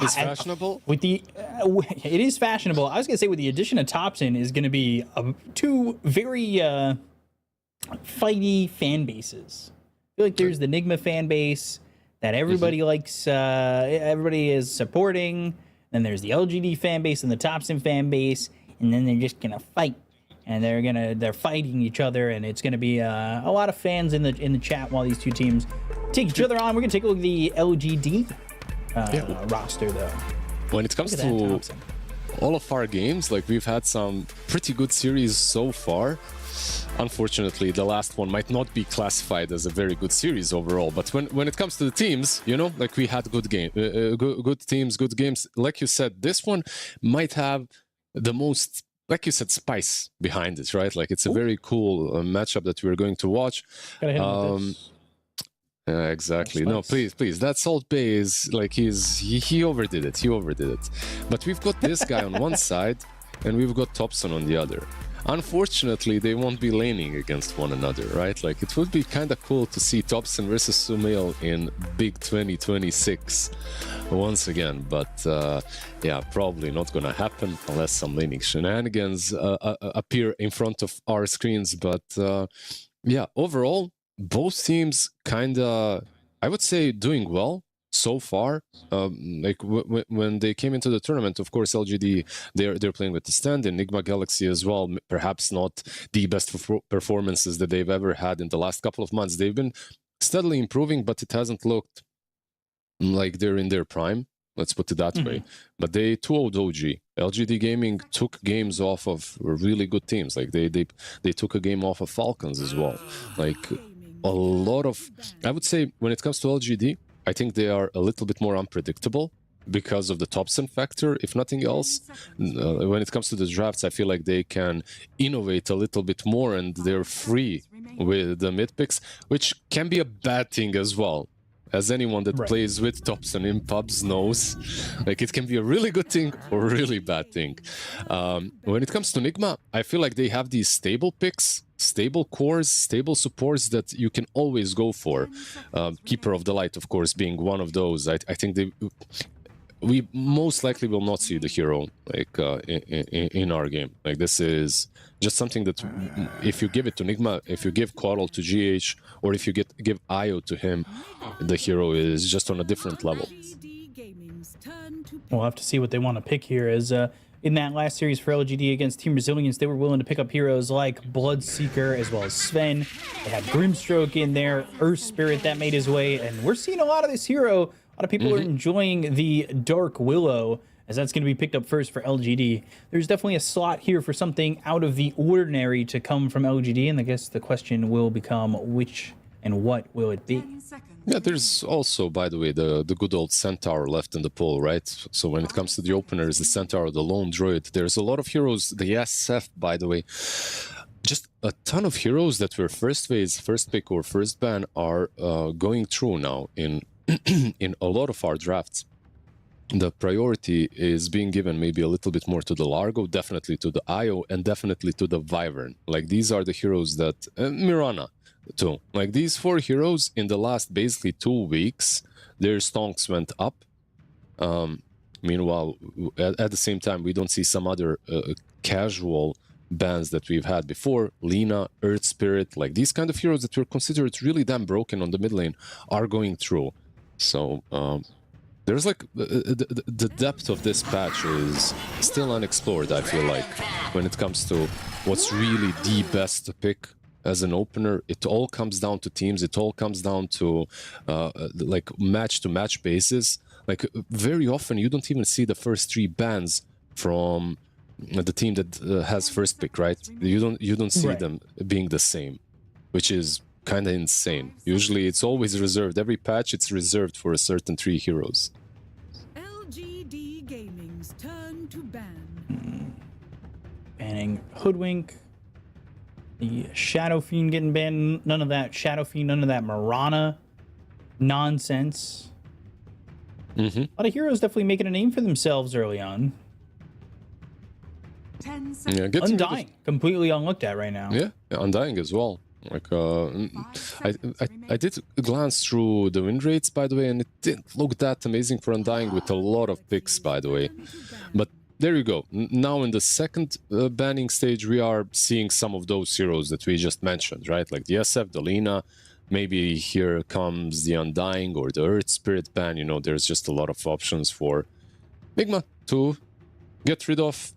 is fashionable. With the, it is fashionable. I was gonna say with the addition of Thompson is gonna be two very fighty fan bases. I feel like there's the Nigma fan base that everybody likes, everybody is supporting. Then there's the LGD fan base and the Thompson fan base. And then they're just gonna fight, and they're fighting each other, and it's gonna be a lot of fans in the chat while these two teams take each other on. We're gonna take a look at the LGD roster though. When it comes to all of our games, like we've had some pretty good series so far. Unfortunately, the last one might not be classified as a very good series overall. But when it comes to the teams, you know, like we had good teams, good games. Like you said, this one might have the most, like you said, spice behind it, right? Like it's a very cool matchup that we're going to watch. Exactly. No, please. That Salt Bay is like he overdid it. He overdid it. But we've got this guy on one side, and we've got Thompson on the other. Unfortunately, they won't be laning against one another, right? Like it would be kind of cool to see Thompson versus Sumail in Big 2026 once again, but yeah, probably not gonna happen unless some laning shenanigans appear in front of our screens. But yeah, overall, both teams kind of, I would say, doing well so far. Like when they came into the tournament, of course, LGD, they're playing with the stand, and Nigma Galaxy as well. Perhaps not the best performances that they've ever had in the last couple of months. They've been steadily improving, but it hasn't looked like they're in their prime. Let's put it that way. But they 2-0'd OG. LGD Gaming took games off of really good teams. Like they took a game off of Falcons as well. Like a lot of, I would say, when it comes to LGD, I think they are a little bit more unpredictable because of the Thompson factor, if nothing else. When it comes to the drafts, I feel like they can innovate a little bit more, and they're free with the mid picks, which can be a bad thing as well. As anyone that plays with Thompson in pubs knows, like it can be a really good thing or a really bad thing. When it comes to Nigma, I feel like they have these stable picks, stable cores, stable supports that you can always go for. Keeper of the Light, of course, being one of those. I think we most likely will not see the hero like in our game. Like this is just something that if you give it to Nigma, if you give Coral to GH, or if you give Io to him, the hero is just on a different level. We'll have to see what they want to pick here. As in that last series for LGD against Team Resilience, they were willing to pick up heroes like Bloodseeker as well as Sven. They had Grimstroke in there, Earth Spirit that made his way, and we're seeing a lot of this hero. A lot of people are enjoying the Dark Willow, as that's going to be picked up first for LGD. There's definitely a slot here for something out of the ordinary to come from LGD, and I guess the question will become which and what will it be? Yeah, there's also, by the way, the good old Centaur left in the pool, right? So when it comes to the openers, the Centaur, the Lone Droid, there's a lot of heroes, the SF, by the way. Just a ton of heroes that were first phase, first pick, or first ban are going through now in in a lot of our drafts. The priority is being given maybe a little bit more to the Largo, definitely to the Io, and definitely to the Wyvern. Like these are the heroes that Mirana too. Like these four heroes in the last basically 2 weeks, their stonks went up. Meanwhile, at the same time, we don't see some other casual bans that we've had before. Lina, Earth Spirit, like these kind of heroes that were considered really damn broken on the mid lane are going through. So there's like the depth of this patch is still unexplored, I feel like, when it comes to what's really the best to pick as an opener. It all comes down to teams. It all comes down to like match-to-match basis. Like very often you don't even see the first 3 bans from the team that has first pick, right? You don't see them being the same, which is kind of insane. Usually it's always reserved. Every patch it's reserved for a certain 3 heroes. LGD Gaming's turn to ban. Banning Hoodwink. The Shadow Fiend getting banned. None of that Shadow Fiend, none of that Mirana nonsense. A lot of heroes definitely making a name for themselves early on. Yeah, get rid of- Undying, completely unlooked at right now. Yeah, Undying as well. Like, I did glance through the win rates, by the way, and it didn't look that amazing for Undying with a lot of picks, by the way. But there you go. Now in the second banning stage, we are seeing some of those heroes that we just mentioned, right? Like the SF, the Lina, maybe here comes the Undying or the Earth Spirit ban. You know, there's just a lot of options for Nigma to get rid of.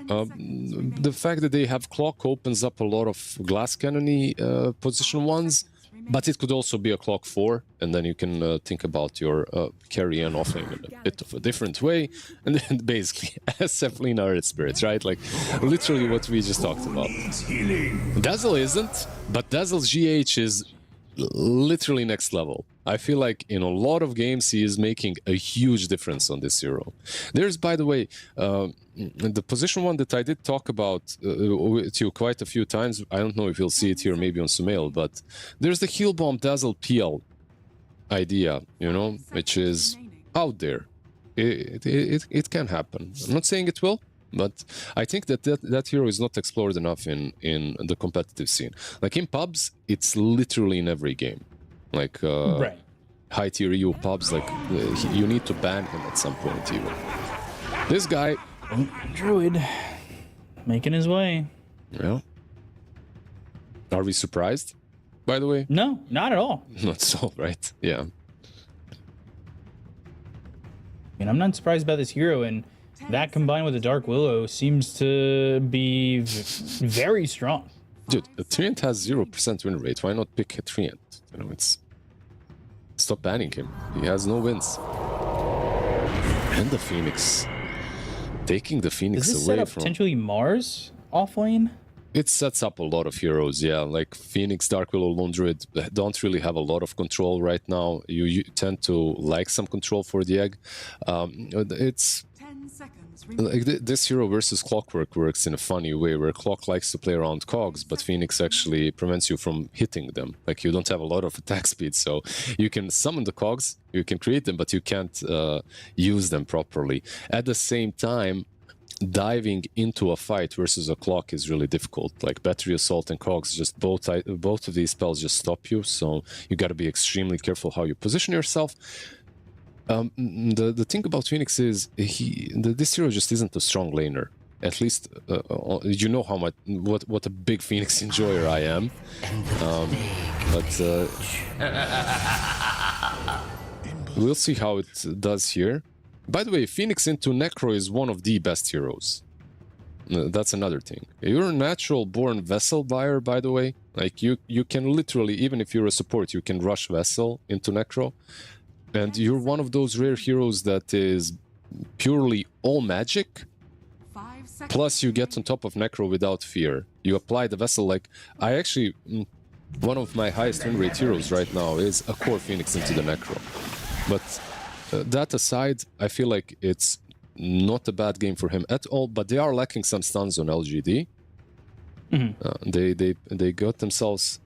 The fact that they have Clock opens up a lot of glass cannony position ones, but it could also be a Clock 4, and then you can think about your carry and offlane in a bit of a different way, and then basically SF Lina Earth Spirits, right? Like literally what we just talked about. Dazzle isn't, but Dazzle's GH is literally next level. I feel like in a lot of games he is making a huge difference on this hero. There's, by the way, the position one that I did talk about with you quite a few times. I don't know if you'll see it here, maybe on Sumail, but there's the Heal Bomb Dazzle PL idea, you know, which is out there. It can happen. I'm not saying it will, but I think that hero is not explored enough in the competitive scene. Like in pubs, it's literally in every game. Like Right. high tier EU pubs, like you need to ban him at some point even. This guy, Druid making his way. yeah. Are we surprised, by the way? No, not at all. Not so, right? Yeah. And I'm not surprised by this hero, and that combined with the Dark Willow seems to be very strong. Dude, a Treant has 0% win rate. Why not pick a Treant? You know, it's... Stop banning him. He has no wins. And the Phoenix. Taking the Phoenix Does this away set up from... potentially Mars offlane? It sets up a lot of heroes, yeah. Like Phoenix, Dark Willow, Lone Druid don't really have a lot of control right now. You tend to like some control for the egg. It's... Like this hero versus Clockwork works in a funny way, where Clock likes to play around cogs, but Phoenix actually prevents you from hitting them. Like you don't have a lot of attack speed, so you can summon the cogs, you can create them, but you can't use them properly. At the same time, diving into a fight versus a Clock is really difficult. Like Battery Assault and cogs, just both of these spells just stop you, so you got to be extremely careful how you position yourself. The thing about Phoenix is this hero just isn't a strong laner. At least you know how much what a big Phoenix enjoyer I am. We'll see how it does here. By the way, Phoenix into Necro is one of the best heroes. That's another thing. You're a natural born Vessel buyer, by the way. Like you can literally, even if you're a support, you can rush Vessel into Necro. And you're one of those rare heroes that is purely all magic, plus you get on top of Necro without fear. You apply the Vessel like... I actually... One of my highest win rate heroes right now is a core Phoenix into the Necro. But that aside, I feel like it's not a bad game for him at all, but they are lacking some stuns on LGD. They got themselves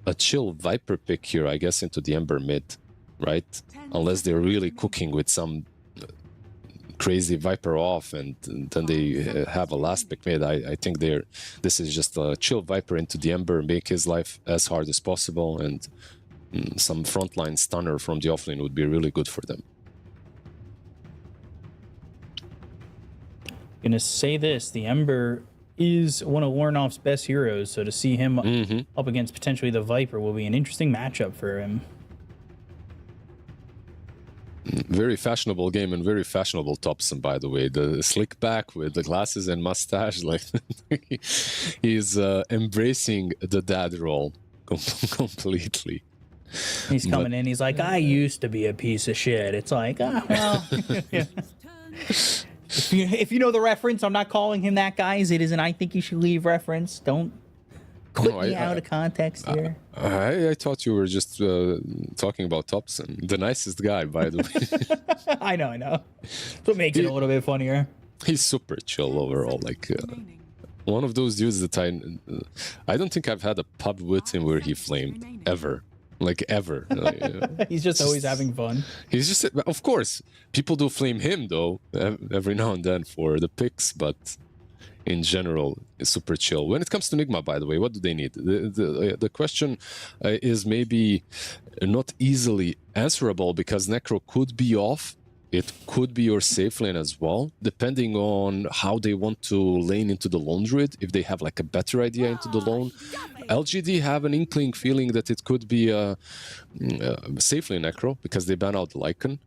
a chill Viper pick here, I guess, into the Ember mid. Right? Unless they're really cooking with some crazy Viper off and then they have a last pick mid. I think this is just a chill Viper into the Ember, make his life as hard as possible, and some frontline stunner from the offlane would be really good for them. Gonna say this, the Ember is one of Warnoff's best heroes, so to see him up against potentially the Viper will be an interesting matchup for him. Very fashionable game and very fashionable Thompson, by the way. The slick back with the glasses and mustache, like he's embracing the dad role completely. He's coming in, he's like, I used to be a piece of shit. It's like, well, if you know the reference, I'm not calling him that, guys. It is an I think you should leave reference. Don't put me out of context here. I thought you were just talking about Thompson, the nicest guy, by the way. I know. That's what makes it a little bit funnier. He's super chill overall. Like one of those dudes that I don't think I've had a pub with him where he flamed ever. Like ever. He's just always having fun. He's just, of course, people do flame him though every now and then for the picks, but in general is super chill. When it comes to Nigma, by the way, what do they need? The question is maybe not easily answerable because Necro could be off. It could be your safe lane as well, depending on how they want to lane into the lone druid, if they have like a better idea into the lone. LGD have an inkling feeling that it could be a safe lane Necro because they ban out Lycan.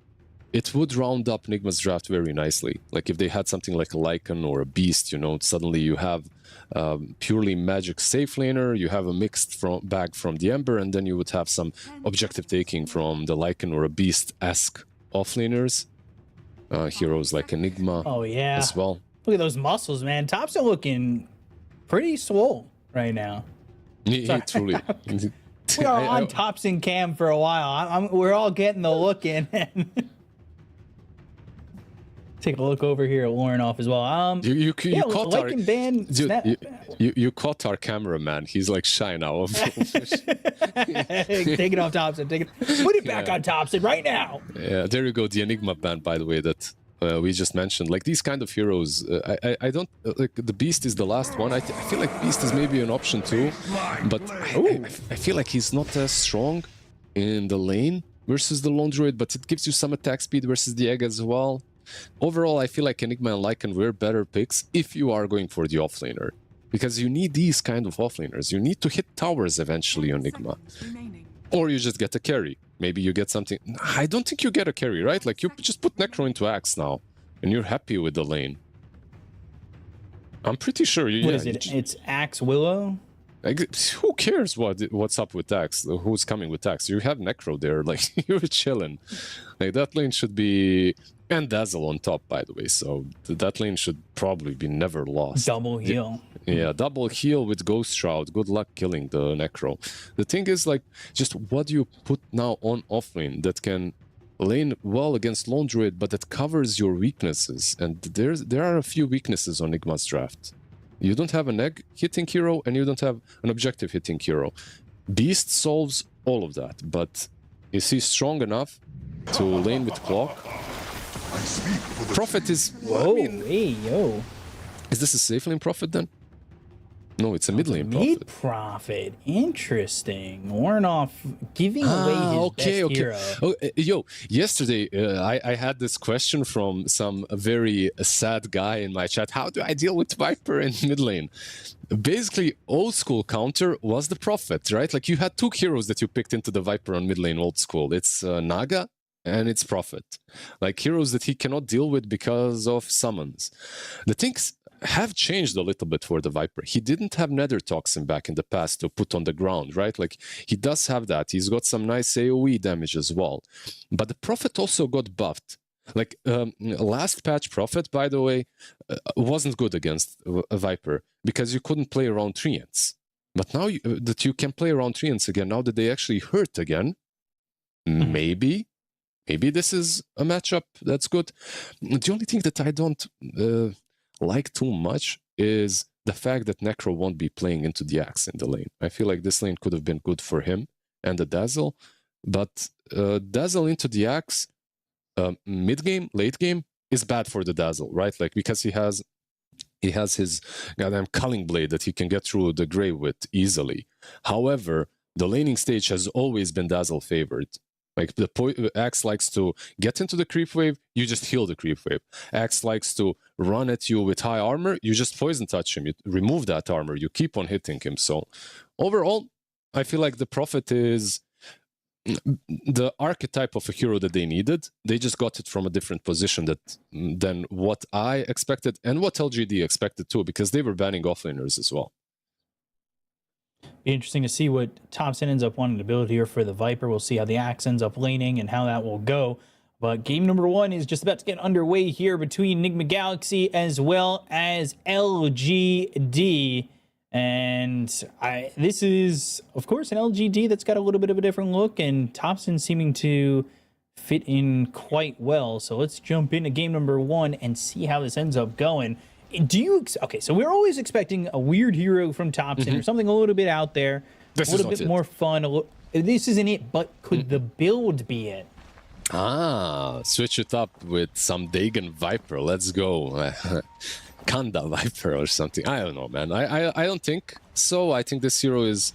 It would round up Nigma's draft very nicely. Like if they had something like a Lycan or a Beast, you know, suddenly you have purely magic safe laner, you have a mixed bag from the Ember, and then you would have some objective taking from the Lycan or a Beast-esque offlaners. Heroes like Enigma as well. Look at those muscles, man. Tops are looking pretty swole right now. He truly. We are on Tops in cam for a while. We're all getting the look in. Take a look over here at Lauren-off as well. You caught our band, dude, you caught our cameraman. He's like shy now. Take it off Thompson. Put it back on Thompson right now. Yeah, there you go. The Enigma band, by the way, that we just mentioned. Like these kind of heroes, I don't like. The Beast is the last one. I feel like Beast is maybe an option too, but I feel like he's not as strong in the lane versus the lone druid. But it gives you some attack speed versus the egg as well. Overall, I feel like Enigma and Lycan were better picks if you are going for the offlaner. Because you need these kind of offlaners. You need to hit towers eventually on Nigma. Or you just get a carry. Maybe you get something... I don't think you get a carry, right? Like, you just put Necro into Axe now. And you're happy with the lane. I'm pretty sure you... What is it? It's Axe Willow? Like, who cares what's up with Axe? Who's coming with Axe? You have Necro there. Like, you're chilling. Like, that lane should be... And Dazzle on top, by the way, so that lane should probably be never lost. Double heal. Yeah, double heal with Ghost Shroud. Good luck killing the Necro. The thing is, like, just what do you put now on offlane that can lane well against Lone Druid, but that covers your weaknesses? And there are a few weaknesses on Nigma's draft. You don't have an egg hitting hero, and you don't have an objective hitting hero. Beast solves all of that, but is he strong enough to lane with Clock? Prophet is... Whoa, I mean, hey, yo. Is this a safe lane Prophet then? No, it's a mid lane Prophet. Mid Prophet. Interesting. Lauren-off giving away his best hero. Oh, yo, yesterday I had this question from some very sad guy in my chat. How do I deal with Viper in mid lane? Basically, old school counter was the Prophet, right? Like you had two heroes that you picked into the Viper on mid lane old school. It's Naga and it's Prophet. Like heroes that he cannot deal with because of summons. The things have changed a little bit for the Viper. He didn't have Nether Toxin back in the past to put on the ground, right? Like he does have that. He's got some nice AoE damage as well. But the Prophet also got buffed. Like last patch Prophet, by the way, wasn't good against a Viper because you couldn't play around Treants. But now that you can play around Treants again, now that they actually hurt again, maybe this is a matchup that's good. The only thing that I don't like too much is the fact that Necro won't be playing into the Axe in the lane. I feel like this lane could have been good for him and the Dazzle, but Dazzle into the Axe mid-game, late game is bad for the Dazzle, right? Like because he has his goddamn Culling Blade that he can get through the grave with easily. However, the laning stage has always been Dazzle favored. Like the Axe likes to get into the creep wave, you just heal the creep wave. Axe likes to run at you with high armor, you just poison touch him, you remove that armor, you keep on hitting him. So overall, I feel like the Prophet is the archetype of a hero that they needed. They just got it from a different position than what I expected and what LGD expected too, because they were banning offlaners as well. Be interesting to see what Thompson ends up wanting to build here for the Viper. We'll see how the Axe ends up laning and how that will go. But game number 1 is just about to get underway here between Nigma Galaxy as well as LGD. And this is, of course, an LGD that's got a little bit of a different look, and Thompson seeming to fit in quite well. So let's jump into game number 1 and see how this ends up going. Okay, so we're always expecting a weird hero from Thompson or something a little bit out there, a little bit more fun. This isn't it, but could the build be it? Switch it up with some Dagon Viper. Let's go. Kanda Viper or something. I don't know, man. I don't think so. I think this hero is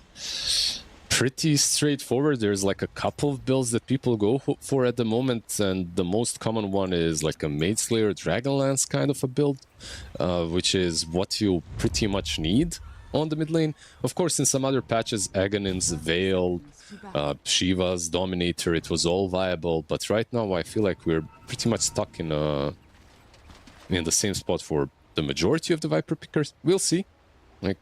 pretty straightforward. There's like a couple of builds that people go for at the moment, and the most common one is like a Maid Slayer Dragonlance kind of a build, which is what you pretty much need on the mid lane. Of course, in some other patches, Aghanim's Veil, Shiva's Dominator, it was all viable, but right now I feel like we're pretty much stuck in the same spot for the majority of the Viper pickers. We'll see. Like,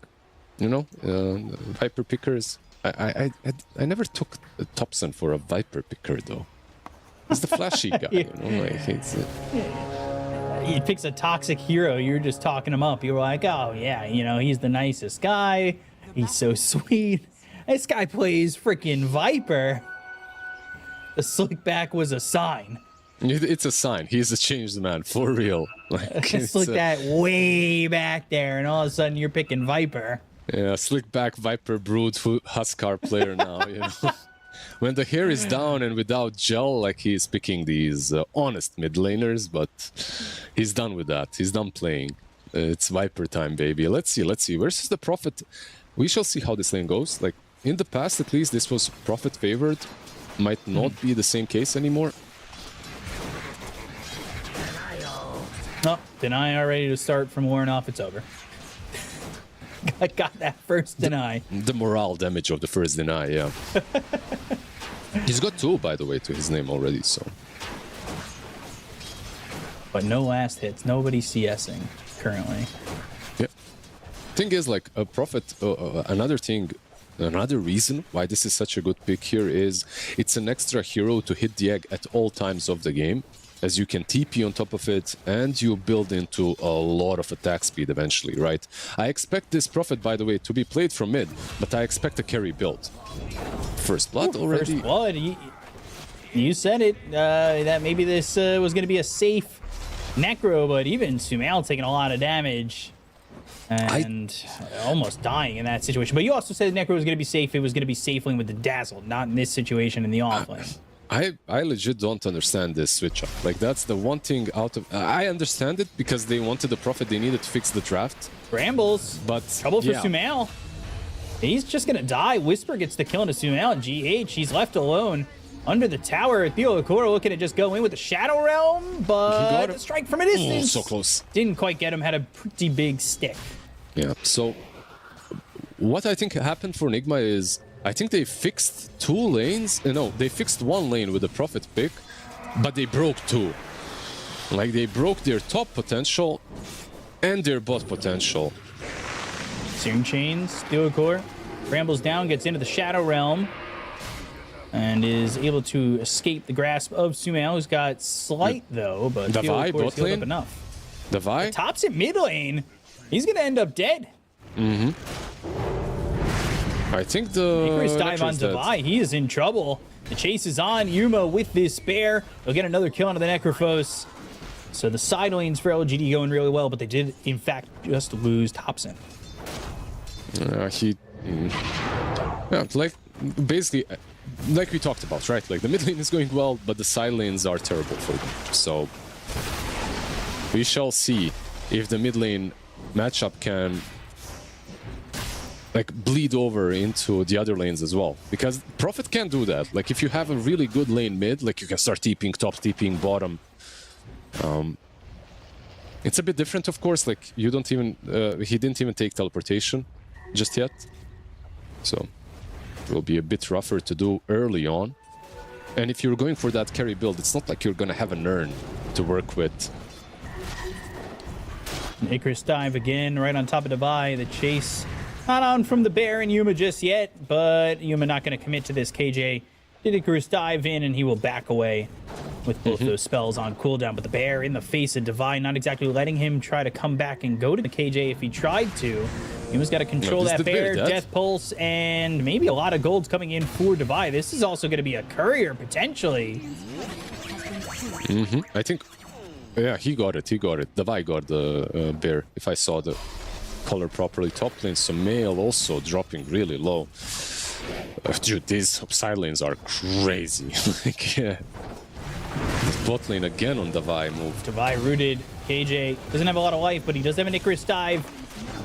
you know, Viper pickers. I never took Thompson for a Viper picker though. He's the flashy guy, you know. Like, he picks a toxic hero. You're just talking him up. You're like, oh yeah, you know, he's the nicest guy. He's so sweet. This guy plays freaking Viper. The slick back was a sign. It's a sign. He's a changed man for real. Like, it's like that way back there, and all of a sudden you're picking Viper. Yeah, slick back Viper Brood Huskar player now, you know. When the hair is down and without gel, like he's picking these honest mid laners, but he's done with that. He's done playing. It's Viper time, baby. Let's see. Versus the Prophet. We shall see how this lane goes. Like, in the past, at least, this was Prophet favored. Might not be the same case anymore. Oh, deny already to start from wearing off. It's over. I got that first deny. The morale damage of the first deny, yeah. He's got 2, by the way, to his name already, so. But no last hits. Nobody CSing currently. Yeah. Thing is, like, a Prophet, another reason why this is such a good pick here is it's an extra hero to hit the egg at all times of the game, as you can TP on top of it, and you build into a lot of attack speed eventually, right? I expect this Prophet, by the way, to be played from mid, but I expect a carry build. First Blood already? First Blood, you said it, that maybe this was going to be a safe Necro, but even Sumail taking a lot of damage and almost dying in that situation. But you also said Necro was going to be safe. It was going to be safe lane with the Dazzle, not in this situation in the off lane. I legit don't understand this switch up. Like, that's the one thing out of... I understand it because they wanted the Prophet, they needed to fix the draft. Brambles, but trouble for Sumail. He's just gonna die. Whisper gets the kill into Sumail, and GH, he's left alone under the tower. Theocora looking to just go in with the Shadow Realm, but the strike from a distance. So close. Didn't quite get him, had a pretty big stick. Yeah, so what I think happened for Nigma is I think they fixed 2 lanes. No, they fixed 1 lane with the Prophet pick, but they broke 2. Like, they broke their top potential and their bot potential. Searing Chains, Theocora. Brambles down, gets into the Shadow Realm, and is able to escape the grasp of Sumail, who's got slight, though, but Theocora's healed up enough. The Vi? Tops in mid lane. He's going to end up dead. Mm-hmm. I think the Icarus dive on Devi. He is in trouble. The chase is on. Yuma with this bear. They'll get another kill onto the Necrophos. So the side lanes for LGD going really well, but they did, in fact, just lose Thompson. Like, basically, like we talked about, right? Like, the mid lane is going well, but the side lanes are terrible for them. So we shall see if the mid lane matchup can like bleed over into the other lanes as well, because Prophet can't do that. Like, if you have a really good lane mid, like, you can start TPing top, TPing bottom. It's a bit different, of course. Like, you don't even he didn't even take teleportation just yet, so it will be a bit rougher to do early on. And if you're going for that carry build, it's not like you're gonna have an urn to work with. Icarus dive again right on top of Devi. The chase not on from the bear and Yuma just yet, but Yuma not going to commit to this. KJ did Icarus dive in, and he will back away with both those spells on cooldown. But the bear in the face of Devi, not exactly letting him try to come back and go to the KJ if he tried to. Yuma's got to control that bear, Death Pulse, and maybe a lot of golds coming in for Devi. This is also going to be a courier, potentially. I think, yeah, he got it. Devi got the bear, if I saw the color properly. Top lane, Sumail also dropping really low. Dude, these side lanes are crazy. Like, yeah. Bot lane again on the Vi move. Devi rooted. KJ doesn't have a lot of life, but he does have an Icarus dive.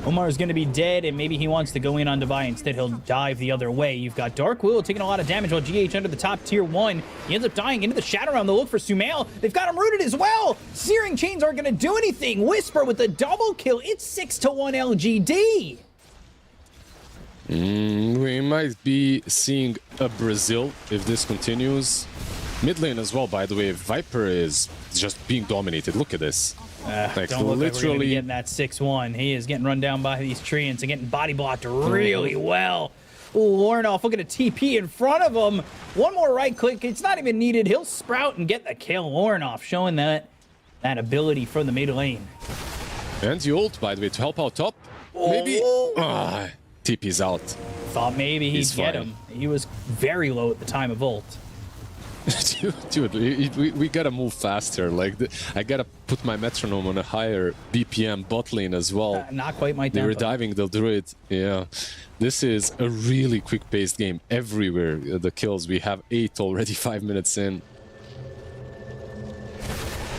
Omar is going to be dead, and maybe he wants to go in on Devi. Instead, he'll dive the other way. You've got Dark Will taking a lot of damage while GH under the top tier 1. He ends up dying into the Shadow Realm. They'll look for Sumail. They've got him rooted as well. Searing Chains aren't going to do anything. Whisper with the double kill. It's 6-1 LGD. We might be seeing a Brazil if this continues. Mid lane as well, by the way. Viper is just being dominated. Look at this. Like, don't look like we're gonna be getting that 6-1. He is getting run down by these treants and getting body blocked really well. Ooh, Lornoff looking at TP in front of him. One more right click. It's not even needed. He'll sprout and get the kill. Lornoff showing that ability from the mid lane. And the ult, by the way, to help out top. Maybe. TP's out. Thought maybe he'd get him. He was very low at the time of ult. Dude, we gotta move faster. Like, I gotta put my metronome on a higher BPM bot lane as well. Not quite my tempo. They were diving the druid. Yeah, this is a really quick-paced game everywhere. The kills, we have 8 already, 5 minutes in.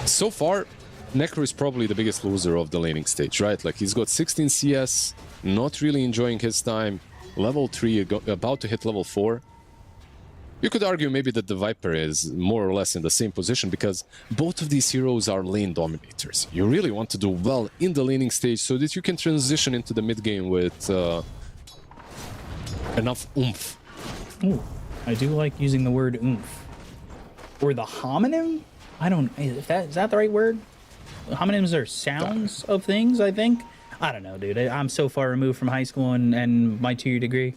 So far, Necro is probably the biggest loser of the laning stage, right? Like, he's got 16 CS, not really enjoying his time. Level 3, about to hit level 4. You could argue maybe that the Viper is more or less in the same position because both of these heroes are lane dominators. You really want to do well in the laning stage so that you can transition into the mid game with enough oomph. Ooh, I do like using the word oomph. Or the homonym? I don't, is that the right word? Homonyms are sounds of things, I think. I don't know, dude. I'm so far removed from high school and my 2-year degree.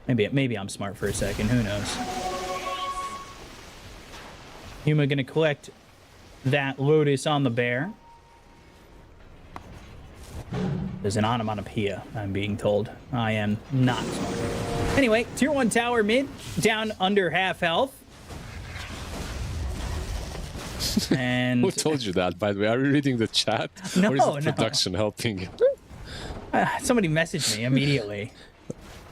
Maybe I'm smart for a second. Who knows? Yuma gonna collect that Lotus on the bear. There's an onomatopoeia, I'm being told. I am not smart. Anyway, tier 1 tower mid, down under half health. And who told you that, by the way? Are you reading the chat? No, or is it production helping you? Somebody messaged me immediately.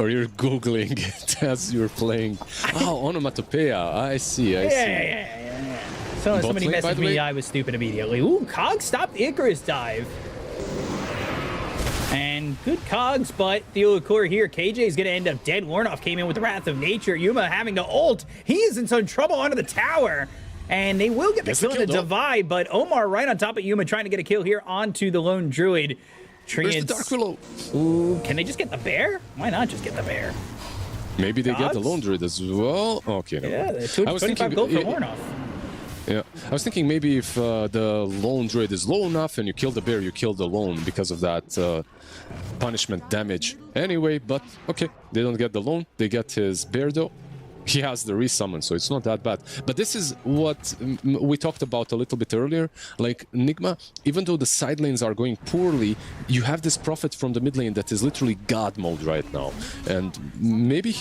Or you're Googling it as you're playing. Oh, onomatopoeia. I see. Yeah. So somebody messaged me, I was stupid immediately. Ooh, Cogs stopped the Icarus dive. And good Cogs, but the Ulacor here. KJ is going to end up dead. Lornoff came in with the Wrath of Nature. Yuma having to ult. He is in some trouble under the tower. And they will get the kill on the Divide, but Omar right on top of Yuma trying to get a kill here onto the lone Druid. Where's the Dark Willow? Ooh, can they just get the bear? Why not just get the bear? Maybe they get the lone Druid as well. Okay, no. Yeah, 25 gold for Lornoff. Yeah, I was thinking maybe if the lone Druid is low enough and you kill the bear, you kill the lone because of that punishment damage. Anyway, but okay, they don't get the lone, they get his bear though. He has the resummon, so it's not that bad. But this is what we talked about a little bit earlier. Like, Nigma, even though the side lanes are going poorly, you have this Prophet from the mid lane that is literally God mode right now. And maybe...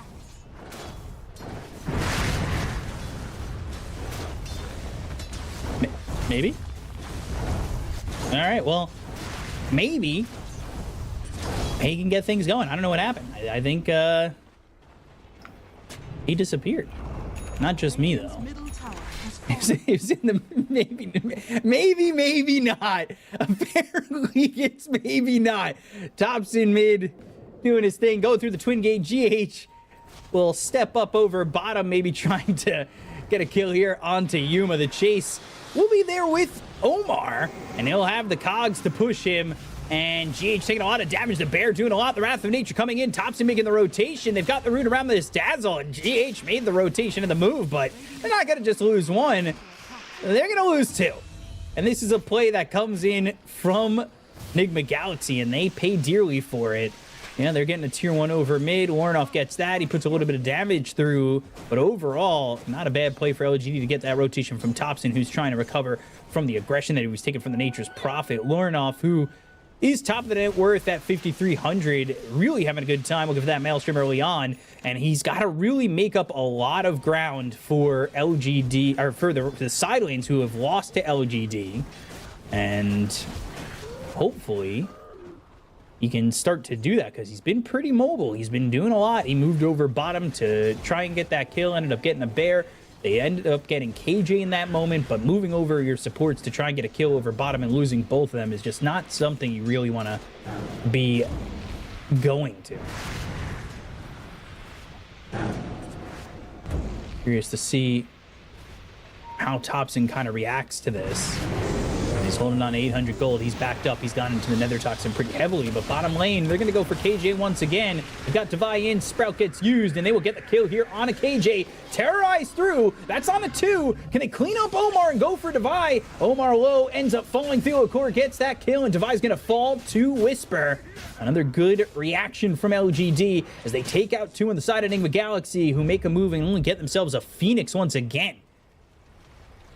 Maybe? Alright, well, maybe he can get things going. I don't know what happened. I think, he disappeared. Not just me, though. It was in the maybe not. Apparently, it's maybe not. Tops in mid, doing his thing. Go through the twin gate. GH will step up over bottom, maybe trying to get a kill here onto Yuma. The chase will be there with Omar, and he'll have the Cogs to push him. And GH taking a lot of damage. The bear doing a lot. The Wrath of Nature coming in. Thompson making the rotation. They've got the root around this Dazzle. And GH made the rotation and the move, but they're not going to just lose one. They're going to lose two. And this is a play that comes in from Nigma Galaxy, and they pay dearly for it. Yeah, they're getting a tier 1 over mid. Warnoff gets that. He puts a little bit of damage through. But overall, not a bad play for LGD to get that rotation from Thompson, who's trying to recover from the aggression that he was taking from the Nature's Prophet. Lornoff, who is top of the net worth at 5,300, really having a good time. Looking for that Maelstrom early on, and he's got to really make up a lot of ground for LGD, or for the side lanes who have lost to LGD, and hopefully he can start to do that because he's been pretty mobile. He's been doing a lot. He moved over bottom to try and get that kill, ended up getting a bear. They ended up getting KJ in that moment, but moving over your supports to try and get a kill over bottom and losing both of them is just not something you really want to be going to. Curious to see how Topson kind of reacts to this. He's holding on to 800 gold. He's backed up. He's gone into the Nether Toxin pretty heavily. But bottom lane, they're going to go for KJ once again. They've got Devi in. Sprout gets used, and they will get the kill here on a KJ. Terrorized through. That's on a 2. Can they clean up Omar and go for Devi? Omar low ends up falling through. Core gets that kill, and Devi's going to fall to Whisper. Another good reaction from LGD as they take out 2 on the side of Nigma Galaxy, who make a move and only get themselves a Phoenix once again.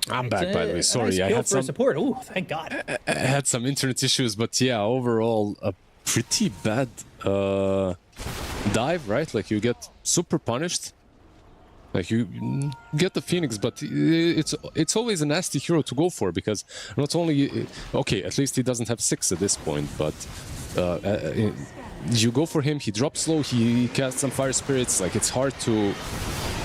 I'm back, by the way. Sorry, nice I had some support. Oh, thank God. I had some internet issues, but yeah, overall a pretty bad dive, right? Like you get super punished. Like you get the Phoenix, but it's always a nasty hero to go for because not only okay, at least he doesn't have 6 at this point, but you go for him. He drops low. He casts some fire spirits. Like it's hard to.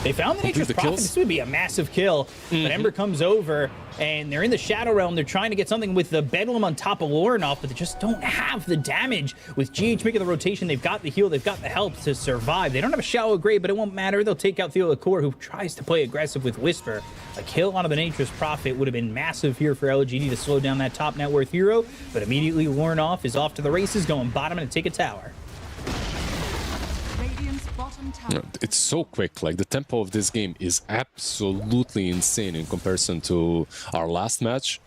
They found the Nature's Prophet. This would be a massive kill. But Ember comes over, and they're in the Shadow Realm. They're trying to get something with the Bedlam on top of Lornoff, but they just don't have the damage. With GH making the rotation, they've got the heal, they've got the help to survive. They don't have a Shallow Grave, but it won't matter. They'll take out Theo Lecor, who tries to play aggressive with Whisper. A kill onto the Nature's Prophet would have been massive here for LGD to slow down that top net worth hero, but immediately Lornoff is off to the races, going bottom and take a tower. It's so quick. Like the tempo of this game is absolutely insane in comparison to our last match.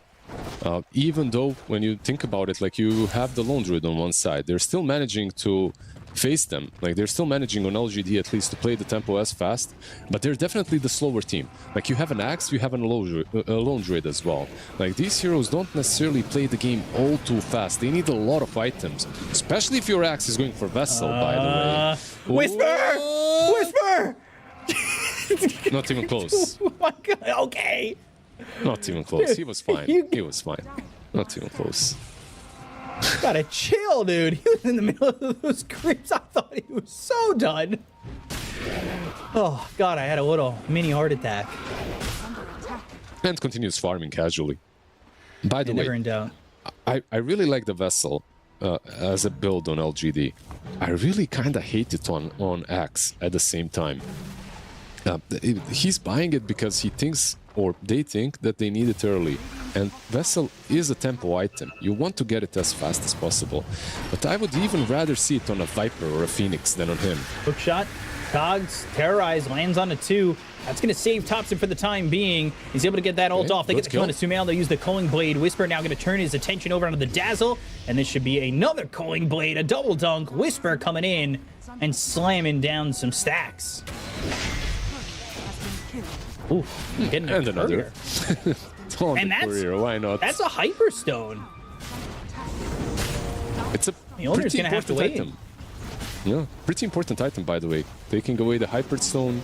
Even though when you think about it, like you have the Lone Druid on one side, they're still managing to face them. Like they're still managing on LGD at least to play the tempo as fast, but they're definitely the slower team. Like you have an Axe, you have a Lone Druid as well. Like these heroes don't necessarily play the game all too fast. They need a lot of items, especially if your Axe is going for Vessel, by the way. Whisper! Whisper! Not even close. Oh my God. Okay. Not even close. He was fine. He was fine. Not even close. Gotta chill, dude. He was in the middle of those creeps. I thought he was so done. Oh, God, I had a little mini heart attack. And continues farming casually. By the way, never in doubt. I really like the Vessel as a build on LGD. I really kind of hate it on Axe at the same time. He's buying it because he thinks, or they think, that they need it early. And Vessel is a tempo item. You want to get it as fast as possible. But I would even rather see it on a Viper or a Phoenix than on him. Hook shot. Cogs, Terrorize, lands on a 2. That's going to save Topson for the time being. He's able to get that ult off. They get the kill on Sumail. They'll use the Culling Blade. Whisper now going to turn his attention over onto the Dazzle. And this should be another Culling Blade, a double dunk. Whisper coming in and slamming down some stacks. Ooh, getting and another. And why not? That's a Hyperstone. It's a the owner's going to have to wait. Item. Yeah, pretty important item, by the way. Taking away the Hyperstone,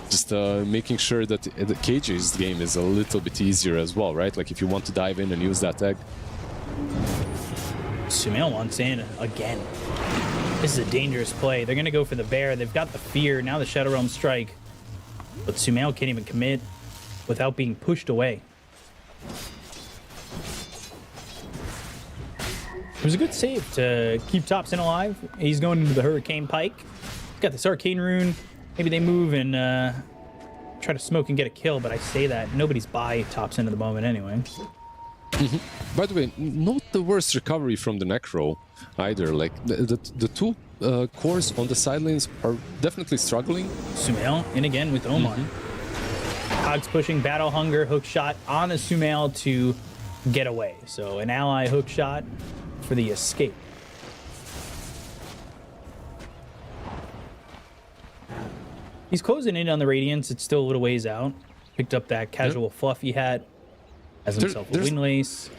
just making sure that the KJ's game is a little bit easier as well, right? Like if you want to dive in and use that egg. Sumail wants in again. This is a dangerous play. They're going to go for the bear. They've got the fear. Now the Shadow Realm strike. But Sumail can't even commit without being pushed away. It was a good save to keep Topson alive. He's going into the Hurricane Pike. He's got this Arcane Rune. Maybe they move and try to smoke and get a kill, but I say that nobody's by Topson at the moment anyway. By the way, not the worst recovery from the Necro either. Like the two cores on the side lanes are definitely struggling. Sumail in again with Omar. Cogs pushing Battle Hunger, hook shot on a Sumail to get away. So an ally hook shot for the escape. He's closing in on the Radiance. It's still a little ways out. Picked up that casual fluffy hat. Has himself a windlace.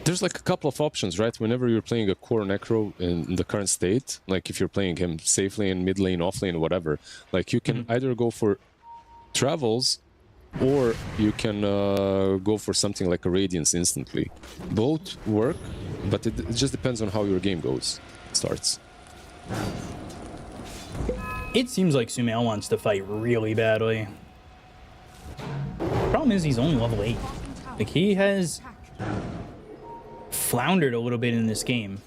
There's like a couple of options, right? Whenever you're playing a core Necro in the current state, like if you're playing him safe lane, mid lane, off lane, whatever, like you can either go for travels or you can go for something like a Radiance instantly. Both work, but it just depends on how your game starts. It seems like Sumail wants to fight really badly. Problem is, he's only level 8. Like, he has floundered a little bit in this game.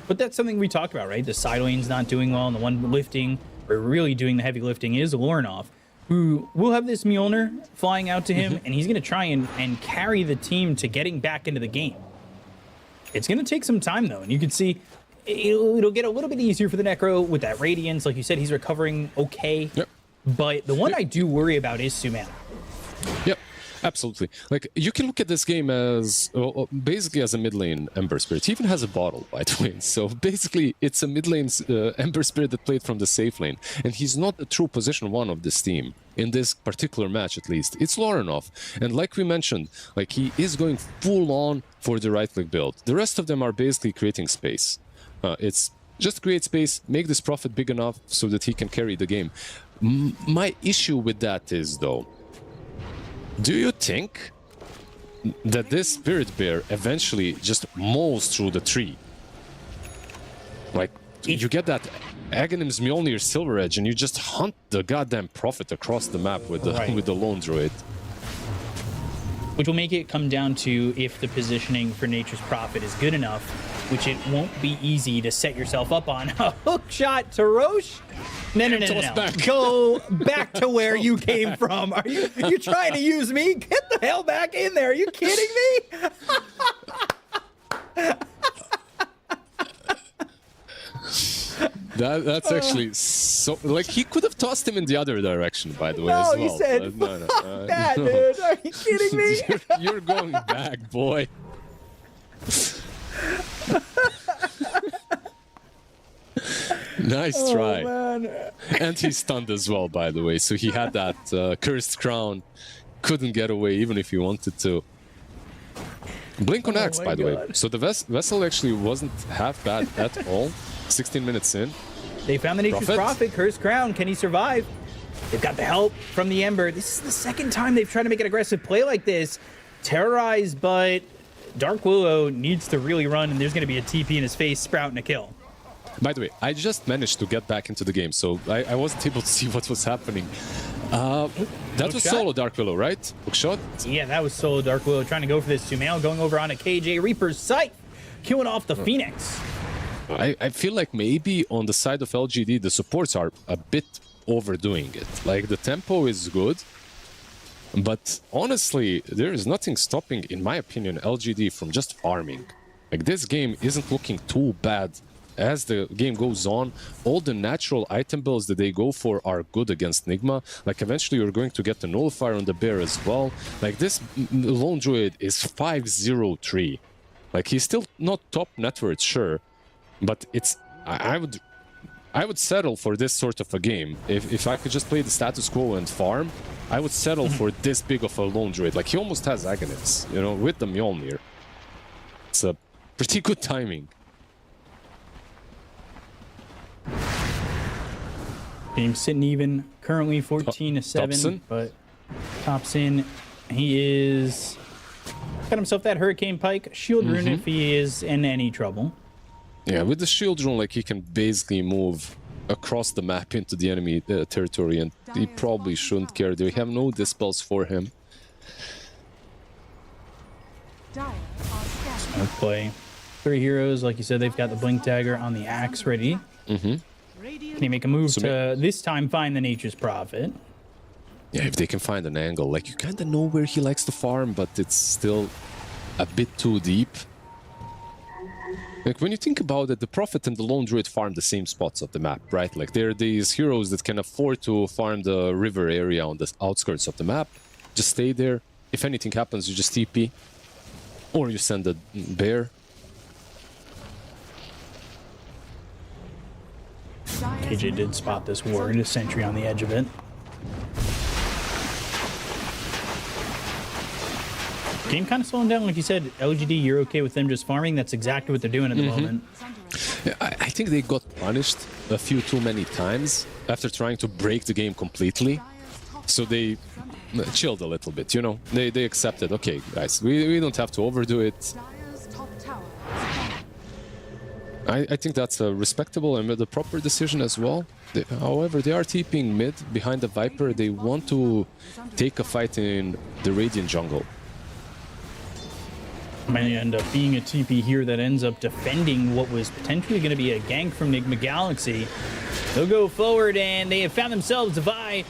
But that's something we talked about, right? The side lane's not doing well, and the one lifting, or really doing the heavy lifting, is Lorinov, who will have this Mjolnir flying out to him, and he's going to try and carry the team to getting back into the game. It's going to take some time, though, and you can see it'll get a little bit easier for the Necro with that Radiance. Like you said, he's recovering okay. Yep. But the one I do worry about is Sumail. Yep. Absolutely. Like, you can look at this game as basically as a mid lane Ember Spirit. He even has a bottle, by the way. So basically, it's a mid lane Ember Spirit that played from the safe lane. And he's not the true position 1 of this team. In this particular match, at least. It's Lorinov. And like we mentioned, like, he is going full on for the right click build. The rest of them are basically creating space. It's just create space, make this Prophet big enough so that he can carry the game. My issue with that is, though, do you think that this Spirit Bear eventually just mows through the tree? Like, you get that Aghanim's Mjolnir Silver Edge and you just hunt the goddamn Prophet across the map with the with the Lone Druid. Which will make it come down to if the positioning for Nature's Prophet is good enough, which it won't be easy to set yourself up on. A hook shot to Roche? No. Go back to where you came from. Are you trying to use me? Get the hell back in there. Are you kidding me? That's actually so... Like, he could have tossed him in the other direction, by the way, as well. No, he said, fuck that, dude. Are you kidding me? You're going back, boy. Nice try. Man. And he's stunned as well, by the way. So he had that cursed crown. Couldn't get away even if he wanted to. Blink on Axe, by the way. So the Vessel actually wasn't half bad at all. 16 minutes in. They found the Nature's Prophet. Cursed crown. Can he survive? They've got the help from the Ember. This is the second time they've tried to make an aggressive play like this. Terrorized, but Dark Willow needs to really run, and there's going to be a TP in his face, sprouting a kill. By the way, I just managed to get back into the game, so I wasn't able to see what was happening. That was solo Dark Willow, right? Hookshot? Yeah, that was solo Dark Willow trying to go for this Sumail, going over on a KJ Reaper's site, killing off the Phoenix. I feel like maybe on the side of LGD, the supports are a bit overdoing it. Like, the tempo is good, but honestly, there is nothing stopping, in my opinion, LGD from just farming. Like, this game isn't looking too bad. As the game goes on, all the natural item builds that they go for are good against Nigma. Like, eventually you're going to get the Nullifier on the Bear as well. Like, this Lone Druid is 5-0-3. Like, he's still not top net worth, sure, but it's... I would settle for this sort of a game. If I could just play the status quo and farm, I would settle for this big of a Lone Druid. Like, he almost has Aghanims, you know, with the Mjolnir. It's a pretty good timing. Game sitting even, currently 14-7, but Thompson, he is got himself that Hurricane Pike, shield rune if he is in any trouble. Yeah, with the shield rune, like, he can basically move across the map into the enemy territory, and he probably shouldn't care. They have no dispels for him. Smart play. 3 heroes, like you said, they've got the Blink Dagger on the Axe ready. Can he make a move to this time find the Nature's Prophet? Yeah, if they can find an angle. Like, you kind of know where he likes to farm, but it's still a bit too deep. Like, when you think about it, the Prophet and the Lone Druid farm the same spots of the map, right? Like, they're these heroes that can afford to farm the river area on the outskirts of the map. Just stay there. If anything happens, you just TP. Or you send a bear. KJ did spot this ward, a sentry on the edge of it. Game kind of slowing down, like you said. LGD, you're okay with them just farming? That's exactly what they're doing at the moment. Yeah, I think they got punished a few too many times after trying to break the game completely. So they chilled a little bit, you know? They accepted, okay, guys, we don't have to overdo it. I think that's a respectable and the proper decision as well. However, they are TPing mid behind the Viper. They want to take a fight in the Radiant jungle. Might end up being a TP here that ends up defending what was potentially going to be a gank from Nigma Galaxy. They'll go forward, and they have found themselves Divide.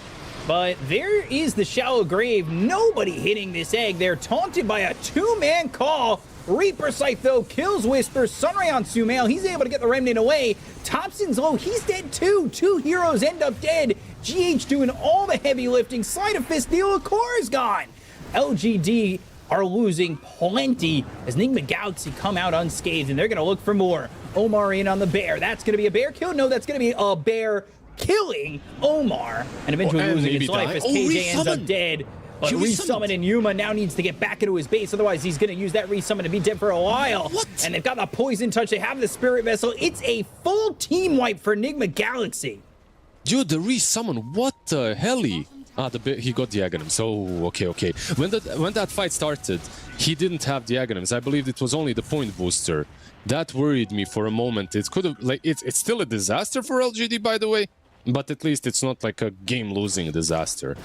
But there is the shallow grave. Nobody hitting this egg. They're taunted by a two-man call. Reaper Scythe, though, kills Whisper. Sunray on Sumail. He's able to get the Remnant away. Thompson's low. He's dead, too. Two heroes end up dead. GH doing all the heavy lifting. Sleight of Fist. The Core is gone. LGD are losing plenty as Nigma Galaxy come out unscathed, and they're going to look for more. Omar in on the bear. That's going to be a bear kill? No, that's going to be a bear killing Omar, and eventually losing his life as KJ ends up dead. But resummon, and Yuma now needs to get back into his base, otherwise he's going to use that resummon to be dead for a while. What? And they've got the poison touch, they have the spirit vessel. It's a full team wipe for Nigma Galaxy. Dude, the resummon, what the hell? He got the Aghanims. Oh, okay. When that fight started, he didn't have the Aghanims. I believed it was only the point booster. That worried me for a moment. It could have, it's still a disaster for LGD, by the way. But at least it's not like a game-losing disaster.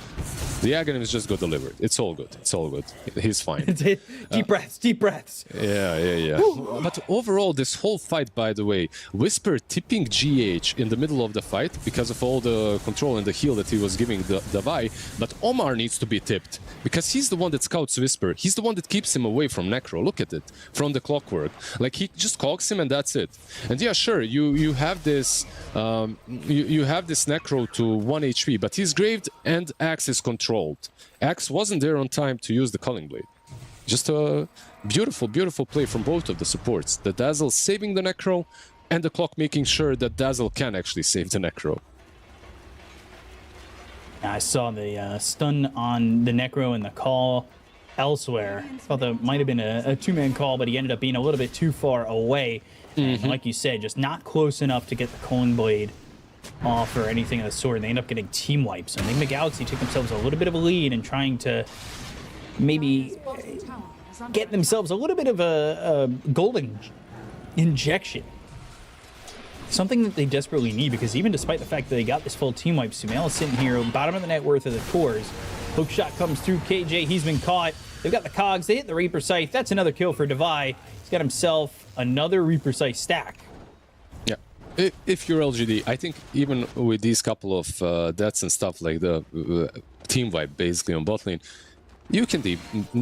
The Aghanims just got delivered. It's all good. It's all good. He's fine. Deep breaths, deep breaths. Yeah. But overall, this whole fight, by the way, Whisper tipping GH in the middle of the fight because of all the control and the heal that he was giving the Vi. But Omar needs to be tipped because he's the one that scouts Whisper. He's the one that keeps him away from Necro. Look at it. From the clockwork. Like, he just cogs him and that's it. And yeah, sure, you have this... you have this Necro to 1 HP, but he's graved and Axe is controlled. Axe wasn't there on time to use the Culling Blade. Just a beautiful, beautiful play from both of the supports. The Dazzle saving the Necro, and the Clock making sure that Dazzle can actually save the Necro. I saw the stun on the Necro and the call elsewhere. Thought that might have been a two-man call, but he ended up being a little bit too far away. And like you said, just not close enough to get the Culling Blade off or anything of the sort. They end up getting team wipes. So Nigma Galaxy took themselves a little bit of a lead and trying to maybe get themselves a little bit of a golden injection. Something that they desperately need, because even despite the fact that they got this full team wipe, Sumail is sitting here, bottom of the net worth of the cores. Hook shot comes through KJ. He's been caught. They've got the cogs. They hit the Reaper Scythe. That's another kill for Devi. He's got himself another Reaper Scythe stack. Yeah. If you're LGD, I think even with these couple of deaths and stuff like the team wipe basically on bot lane, you can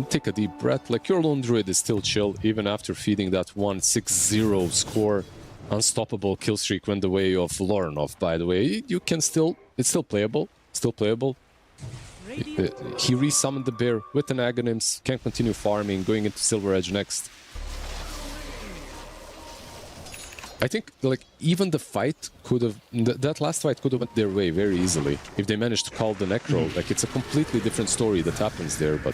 take a deep breath. Like, your lone druid is still chill even after feeding that 1-6-0 score. Unstoppable kill streak went the way of Lorenov, by the way. You can still, it's still playable. He resummoned the bear with an Aghanims, can continue farming, going into Silver Edge next. I think, like, even the fight could have, that last fight could have went their way very easily if they managed to call the Necro. Like, it's a completely different story that happens there, but...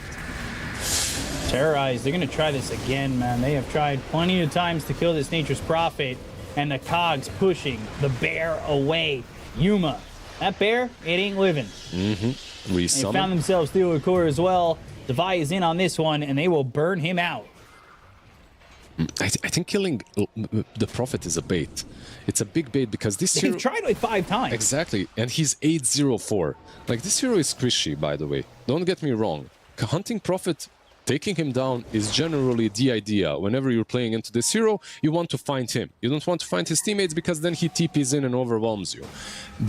Terrorized, they're going to try this again, man. They have tried plenty of times to kill this Nature's Prophet, and the cogs pushing the bear away. Yuma, that bear, it ain't living. They found themselves through a core as well. Devi is in on this one, and they will burn him out. I think killing the Prophet is a bait. It's a big bait because this hero... They've tried like 5 times. Exactly, and he's 8-0-4. Like, this hero is squishy, by the way. Don't get me wrong. Hunting Prophet, taking him down is generally the idea. Whenever you're playing into this hero, you want to find him. You don't want to find his teammates because then he TPs in and overwhelms you.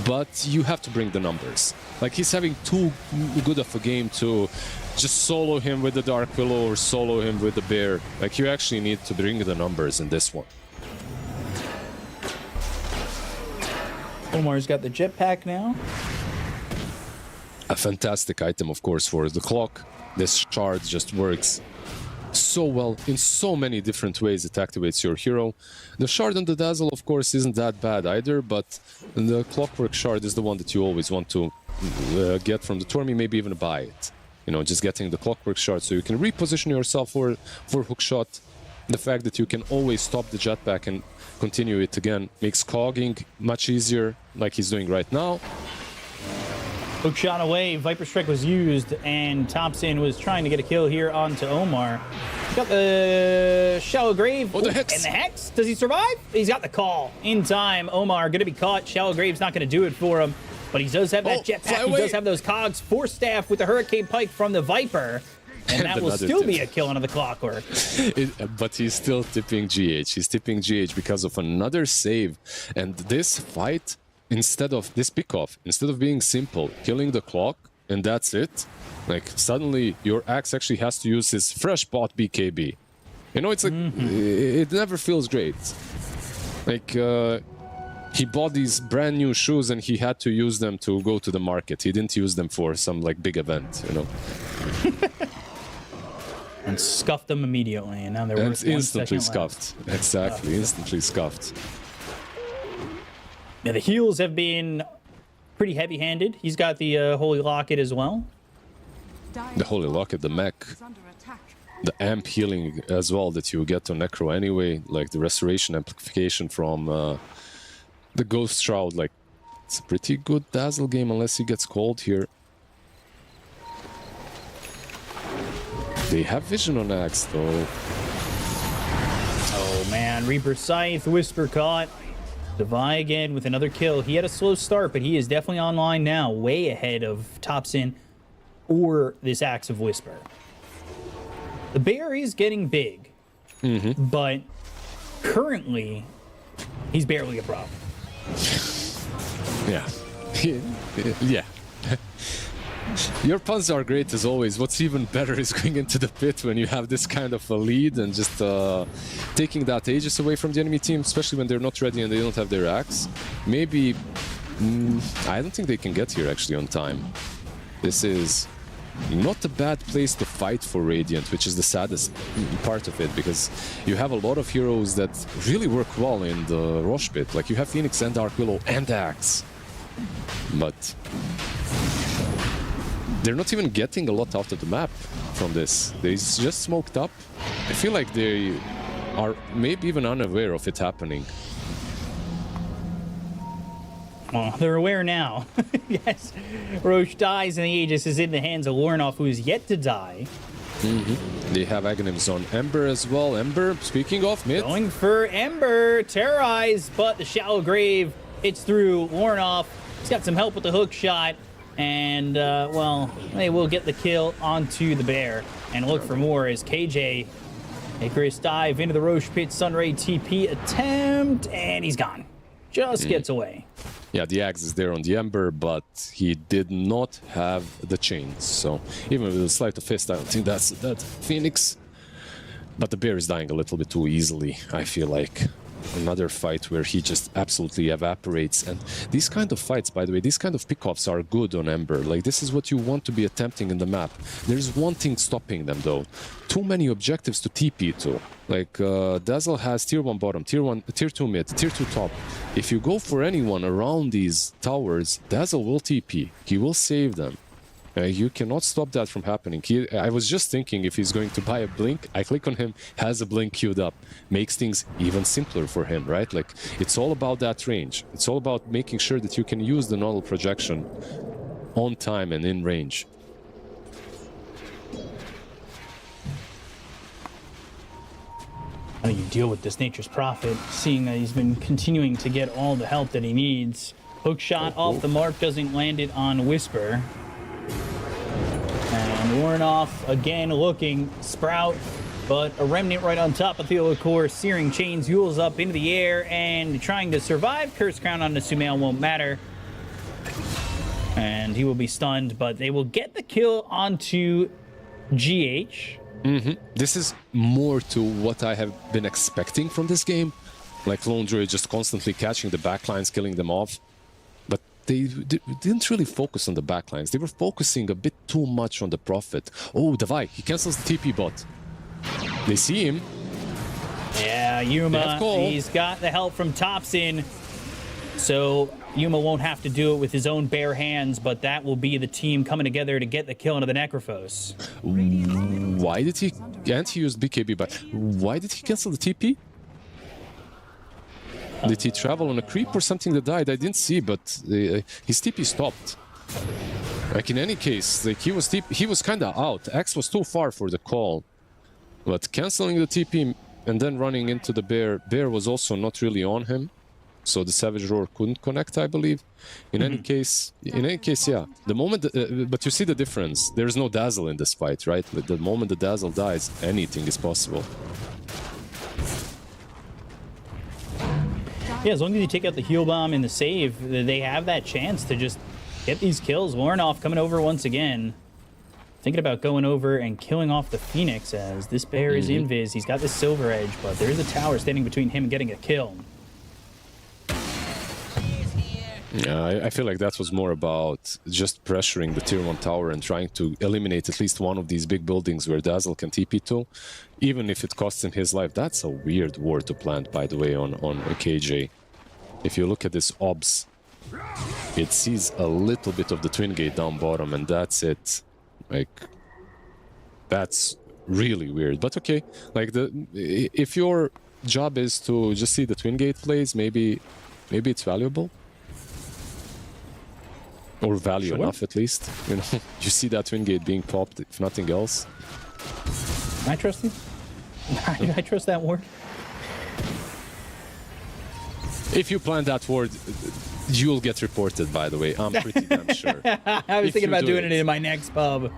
But you have to bring the numbers. Like, he's having too good of a game to just solo him with the Dark Willow or solo him with the Bear. Like, you actually need to bring the numbers in this one. Omar's got the jetpack now. A fantastic item, of course, for the Clock. This shard just works so well in so many different ways. It activates your hero. The shard and the Dazzle, of course, isn't that bad either, but the Clockwork shard is the one that you always want to get from the Tormy, maybe even buy it. You know, just getting the Clockwork shard so you can reposition yourself for hookshot. The fact that you can always stop the jetpack and continue it again makes cogging much easier, like he's doing right now. Hook shot away, Viper Strike was used, and Thompson was trying to get a kill here onto Omar. Got the Shallow Grave. Oh, the Hex. And the Hex. Does he survive? He's got the call. In time, Omar going to be caught. Shallow Grave's not going to do it for him. But he does have that jetpack. He does have those cogs. Force staff with the Hurricane Pike from the Viper. And that will still be a kill under the clockwork. But he's still tipping GH. He's tipping GH because of another save. And this fight, instead of this pickoff, instead of being simple, killing the clock, and that's it, like suddenly your axe actually has to use his fresh bought BKB. You know, it's like, it never feels great. Like, he bought these brand new shoes and he had to use them to go to the market. He didn't use them for some like big event, you know. And scuffed them immediately, and now they're worth instantly scuffed. Exactly, instantly scuffed. Yeah, the heals have been pretty heavy-handed. He's got the Holy Locket as well. The Holy Locket, the mech, the amp healing as well that you get on Necro anyway, like the restoration amplification from the Ghost Shroud. Like, it's a pretty good Dazzle game unless he gets cold here. They have vision on Axe though. Oh man, Reaper Scythe, Whisper caught. Devi again with another kill. He had a slow start, but he is definitely online now, way ahead of Topsin or this Axe of Whisper. The bear is getting big, but currently he's barely a problem. Yeah. Yeah. Your puns are great as always. What's even better is going into the pit when you have this kind of a lead and just taking that Aegis away from the enemy team, especially when they're not ready and they don't have their axe. Maybe... I don't think they can get here actually on time. This is not a bad place to fight for Radiant, which is the saddest part of it, because you have a lot of heroes that really work well in the Rosh pit. Like you have Phoenix and Dark Willow and Axe. But... they're not even getting a lot out of the map from this. They just smoked up. I feel like they are maybe even unaware of it happening. Oh, they're aware now. Yes. Roche dies and the Aegis is in the hands of Lornoff, who is yet to die. They have Aghanims on Ember as well. Ember, speaking of mid. Going for Ember. Terrorize, but the Shallow Grave hits through Lornoff. He's got some help with the hook shot. And, well, they will get the kill onto the bear and look for more as KJ, Icarus dive into the Roche pit, Sunray TP attempt, and he's gone. Just gets away. Yeah, the axe is there on the Ember, but he did not have the chains. So even with a sleight of fist, I don't think that's that Phoenix. But the bear is dying a little bit too easily, I feel like. Another fight where he just absolutely evaporates. And these kind of fights, by the way, these kind of pickoffs are good on Ember. Like, this is what you want to be attempting in the map. There's one thing stopping them, though. Too many objectives to TP to. Like, Dazzle has tier 1 bottom, tier 2 mid, tier 2 top. If you go for anyone around these towers, Dazzle will TP. He will save them. You cannot stop that from happening. I was just thinking if he's going to buy a blink, I click on him, has a blink queued up. Makes things even simpler for him, right? Like, it's all about that range. It's all about making sure that you can use the nodal projection on time and in range. How do you deal with this Nature's Prophet, seeing that he's been continuing to get all the help that he needs? Hook shot off the mark, doesn't land it on Whisper. And Warnoff again looking, Sprout, but a remnant right on top of Theodore. Searing Chains, Yules up into the air and trying to survive. Curse Crown on the Sumail won't matter. And he will be stunned, but they will get the kill onto GH. This is more to what I have been expecting from this game. Like Lone Druid just constantly catching the backlines, killing them off. They didn't really focus on the backlines. They were focusing a bit too much on the Prophet. Oh, Devi, he cancels the TP bot. They see him. Yeah, Yuma, he's got the help from Topsin. So Yuma won't have to do it with his own bare hands, but that will be the team coming together to get the kill into the Necrophos. Why did he... And he used BKB, but why did he cancel the TP? Did he travel on a creep or something that died? I didn't see, but his TP stopped. Like, in any case, like, he was kind of out. Axe was too far for the call. But canceling the TP and then running into the bear. Bear was also not really on him, so the Savage Roar couldn't connect, I believe. In any case, yeah. The moment, but you see the difference. There's no Dazzle in this fight, right? Like the moment the Dazzle dies, anything is possible. Yeah, as long as you take out the heal bomb and the save, they have that chance to just get these kills. Lornoff coming over once again. Thinking about going over and killing off the Phoenix as this bear is invis. He's got the Silver Edge, but there is a tower standing between him and getting a kill. Yeah, I feel like that was more about just pressuring the tier 1 tower and trying to eliminate at least one of these big buildings where Dazzle can TP to, even if it costs him his life. That's a weird ward to plant, by the way, on a KJ. If you look at this obs, it sees a little bit of the Twin Gate down bottom, and that's it. Like, that's really weird. But okay, like if your job is to just see the Twin Gate plays, maybe it's valuable. Or value enough, at least. You know, you see that Twin Gate being popped, if nothing else. I trust you. I trust that ward. If you plan that ward, you'll get reported, by the way. I'm pretty damn sure. I was thinking about doing it in my next pub. All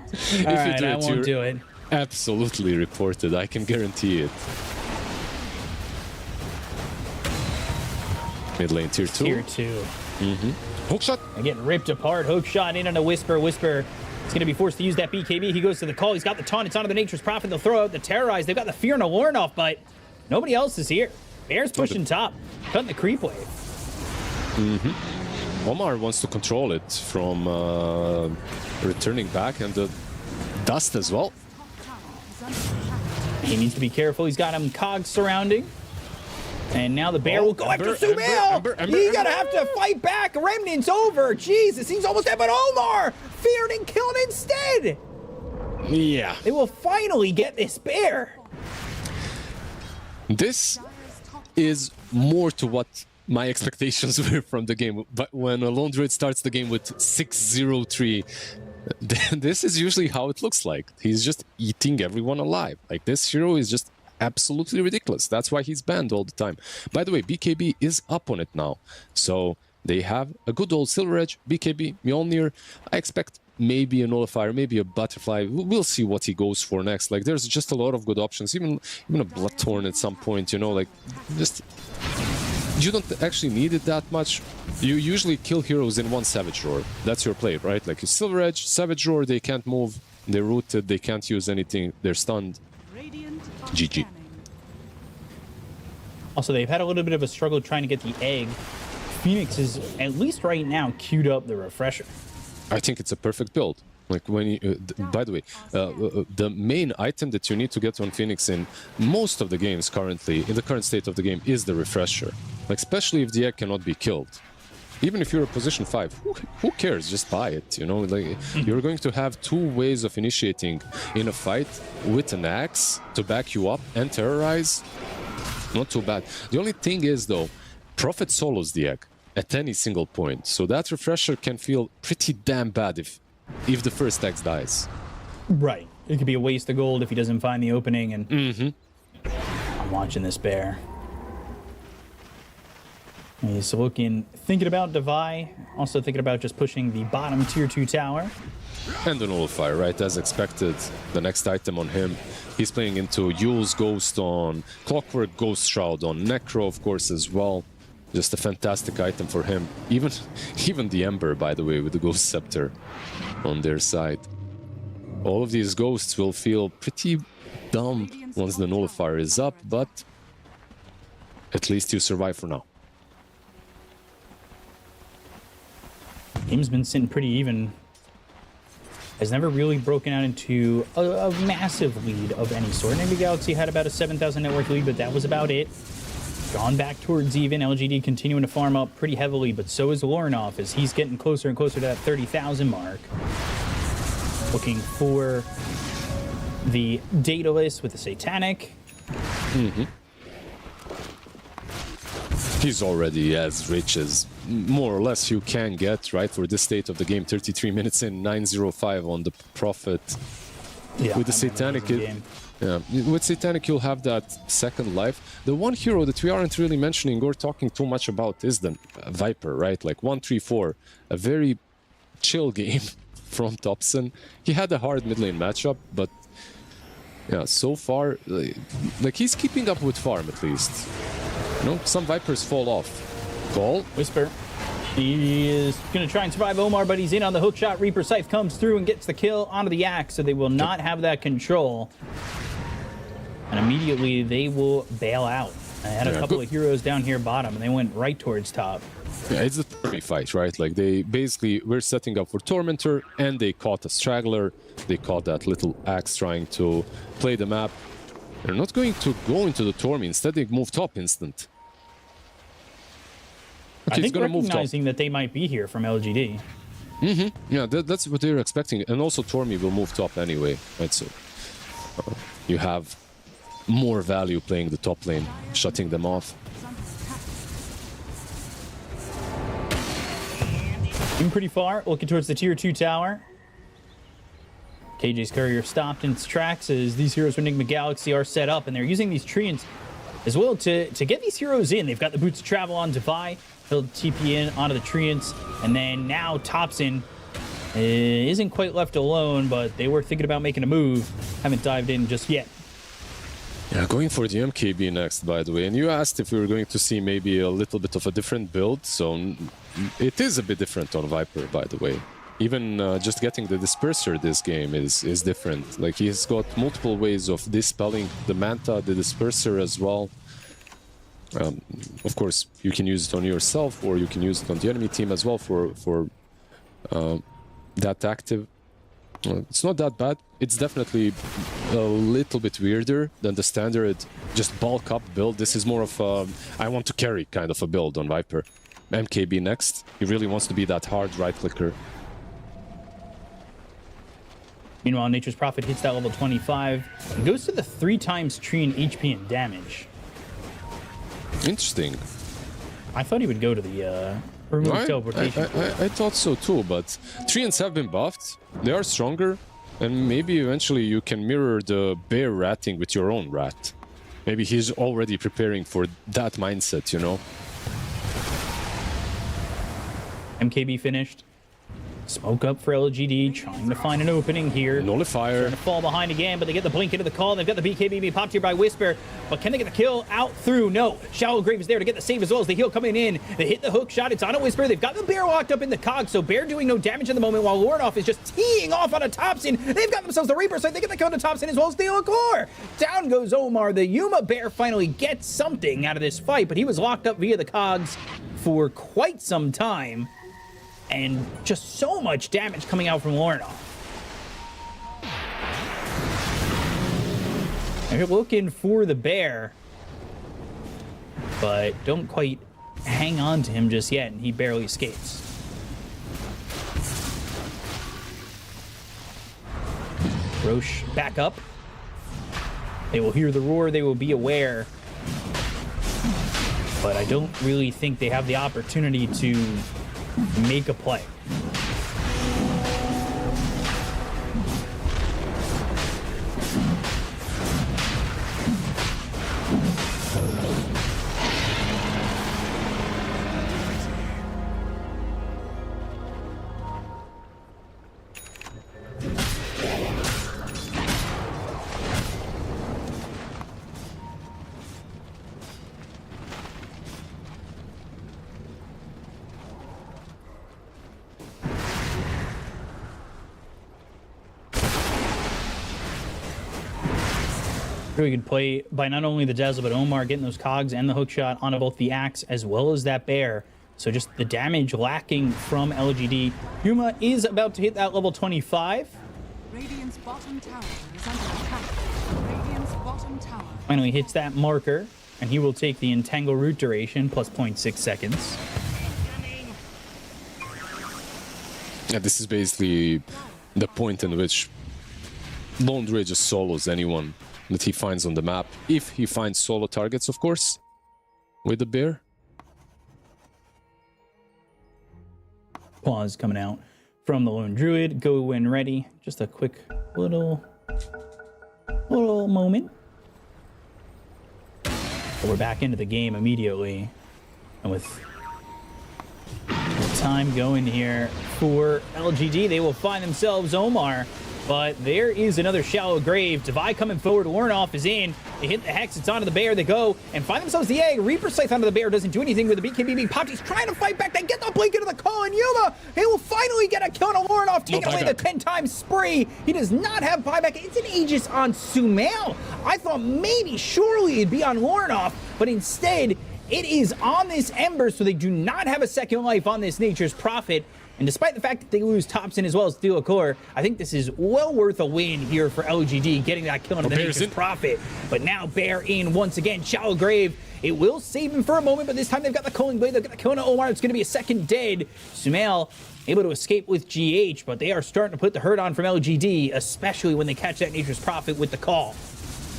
right, I won't do it. Absolutely reported. I can guarantee it. Mid lane tier 2. Tier 2. Hookshot. Getting ripped apart. Hookshot in on a Whisper. Whisper is going to be forced to use that BKB. He goes to the call. He's got the taunt. It's onto the Nature's Prophet. They'll throw out the Terrorize. They've got the Fear and a Lornoff, but nobody else is here. Bear's pushing top. Cutting the creep wave. Omar wants to control it from returning back, and the Dust as well. He needs to be careful. He's got him cogs surrounding. And now the bear will go after Sumail. He's gonna have to fight back. Remnant's over. Jesus, he's almost dead, but Omar feared and killed instead. Yeah. They will finally get this bear. This is more to what my expectations were from the game. But when a Lone Druid starts the game with 6-0-3, this is usually how it looks like. He's just eating everyone alive. Like, this hero is just absolutely ridiculous. That's why he's banned all the time. By the way, BKB is up on it now. So they have a good old Silver Edge, BKB, Mjolnir. I expect maybe a Nullifier, maybe a Butterfly. We'll see what he goes for next. Like, there's just a lot of good options. Even a Bloodthorn at some point, you know, like, just... You don't actually need it that much. You usually kill heroes in one Savage Roar. That's your play, right? Like, Silver Edge, Savage Roar, they can't move, they're rooted, they can't use anything, they're stunned. GG. Also, they've had a little bit of a struggle trying to get the egg. Phoenix is, at least right now, queued up the refresher. I think it's a perfect build. Like, when you, by the way, the main item that you need to get on Phoenix in most of the games currently, in the current state of the game, is the refresher. Like, especially if the egg cannot be killed. Even if you're a position 5, who cares? Just buy it, you know? Like, you're going to have 2 ways of initiating in a fight with an axe to back you up and terrorize. Not too bad. The only thing is, though, Prophet solos the egg at any single point. So that refresher can feel pretty damn bad if the first X dies. Right. It could be a waste of gold if he doesn't find the opening, and I'm watching this bear. He's thinking about Devi, also thinking about just pushing the bottom tier 2 tower. And the Nullifier, right, as expected. The next item on him, he's playing into Yule's Ghost on Clockwork, Ghost Shroud on Necro, of course, as well. Just a fantastic item for him. Even the Ember, by the way, with the Ghost Scepter on their side. All of these ghosts will feel pretty dumb once the Nullifier is up, but at least you survive for now. Game's been sitting pretty even. Has never really broken out into a massive lead of any sort. Nigma Galaxy had about a 7,000 network lead, but that was about it. Gone back towards even. LGD continuing to farm up pretty heavily, but so is Lornoff as he's getting closer and closer to that 30,000 mark. Looking for the Daedalus with the Satanic. He's already as rich as more or less you can get, right, for this state of the game. 33 minutes in, 905 on the Prophet. Yeah, with the I remember Satanic. this game. Yeah, with Satanic you'll have that second life. The one hero that we aren't really mentioning or talking too much about is the Viper, right? Like 1-3-4, a very chill game from Thompson. He had a hard mid lane matchup, but yeah, so far, like he's keeping up with farm at least. You know, some Vipers fall off. Call. Whisper. He is going to try and survive Omar, but he's in on the hook shot. Reaper Scythe comes through and gets the kill onto the Axe, so they will not have that control. And immediately they will bail out. I had a couple of heroes down here bottom, and they went right towards top. Yeah, it's a Tormy fight, right? Like they basically were setting up for Tormentor, and they caught a straggler. They caught that little Axe trying to play the map. They're not going to go into the Tormy. Instead, they move top instant. Okay, I think recognizing that they might be here from LGD. Yeah, that's what they're expecting. And also Tormy will move top anyway, right? So you have more value playing the top lane, shutting them off. In pretty far, looking towards the tier 2 tower. KJ's courier stopped in its tracks as these heroes from Nigma Galaxy are set up, and they're using these treants as well to get these heroes in. They've got the boots of travel on Devi. He'll TP in onto the treants, and then now Thompson isn't quite left alone, but they were thinking about making a move. Haven't dived in just yet. Yeah, going for the MKB next, by the way. And you asked if we were going to see maybe a little bit of a different build, so it is a bit different on Viper, by the way. Even just getting the Disperser this game is different. Like, he's got multiple ways of dispelling the Manta, the Disperser as well. Of course, you can use it on yourself, or you can use it on the enemy team as well for that active. It's not that bad. It's definitely a little bit weirder than the standard just bulk up build. This is more of a I want to carry kind of a build on Viper. MKB next. He really wants to be that hard right clicker. Meanwhile, Nature's Prophet hits that level 25 and goes to the 3 times tree in HP and damage. Interesting. I thought he would go to the remove teleportation. I thought so too, but treants have been buffed. They are stronger, and maybe eventually you can mirror the bear ratting with your own rat. Maybe he's already preparing for that mindset, you know? MKB finished. Smoke up for LGD, trying to find an opening here. Nullifier. Trying to fall behind again, but they get the blink into the call. They've got the BKB being popped here by Whisper, but can they get the kill out through? No. Shallow Grave is there to get the save as well as the heal coming in. They hit the hook shot. It's on a Whisper. They've got the Bear locked up in the cog, so Bear doing no damage in the moment while Lornoff is just teeing off on a Thompson. They've got themselves the Reaper, so they get the kill to Thompson as well as Theo Core. Down goes Omar. The Yuma Bear finally gets something out of this fight, but he was locked up via the cogs for quite some time. And just so much damage coming out from Lornoff. They're looking for the bear, but don't quite hang on to him just yet, and he barely escapes. Roche back up. They will hear the roar, they will be aware. But I don't really think they have the opportunity to make a play. Really good play by not only the Dazzle, but Omar getting those cogs and the hook shot onto both the Axe as well as that bear. So just the damage lacking from LGD. Yuma is about to hit that level 25. Radiant's bottom tower is under attack. Radiant's bottom tower. Finally hits that marker, and he will take the Entangle root duration plus 0.6 seconds. Yeah, this is basically the point in which Lone Dray just solos anyone that he finds on the map. If he finds solo targets, of course, with the bear. Pause coming out from the Lone Druid. Go when ready. Just a quick little A little moment. But we're back into the game immediately. And with time going here for LGD, they will find themselves Omar. But there is another shallow grave. Devi coming forward. Warnoff is in. They hit the Hex. It's onto the Bear. They go and find themselves the egg. Reaper Scythe onto the Bear. Doesn't do anything with the BKB being popped. He's trying to fight back. They get the blink into the call. And Yuma, he will finally get a kill on Warnoff, taking away the 10-time spree. He does not have buyback. It's an Aegis on Sumail. I thought maybe, surely it'd be on Warnoff, but instead, it is on this Ember, so they do not have a second life on this Nature's Prophet. And despite the fact that they lose Thompson as well as Theo Core, I think this is well worth a win here for LGD, getting that kill on the Nature's Prophet. But now Bear in once again. Shallow Grave, it will save him for a moment, but this time they've got the Culling Blade. They've got the kill on Omar. It's going to be a second dead. Sumail able to escape with GH, but they are starting to put the hurt on from LGD, especially when they catch that Nature's Prophet with the call.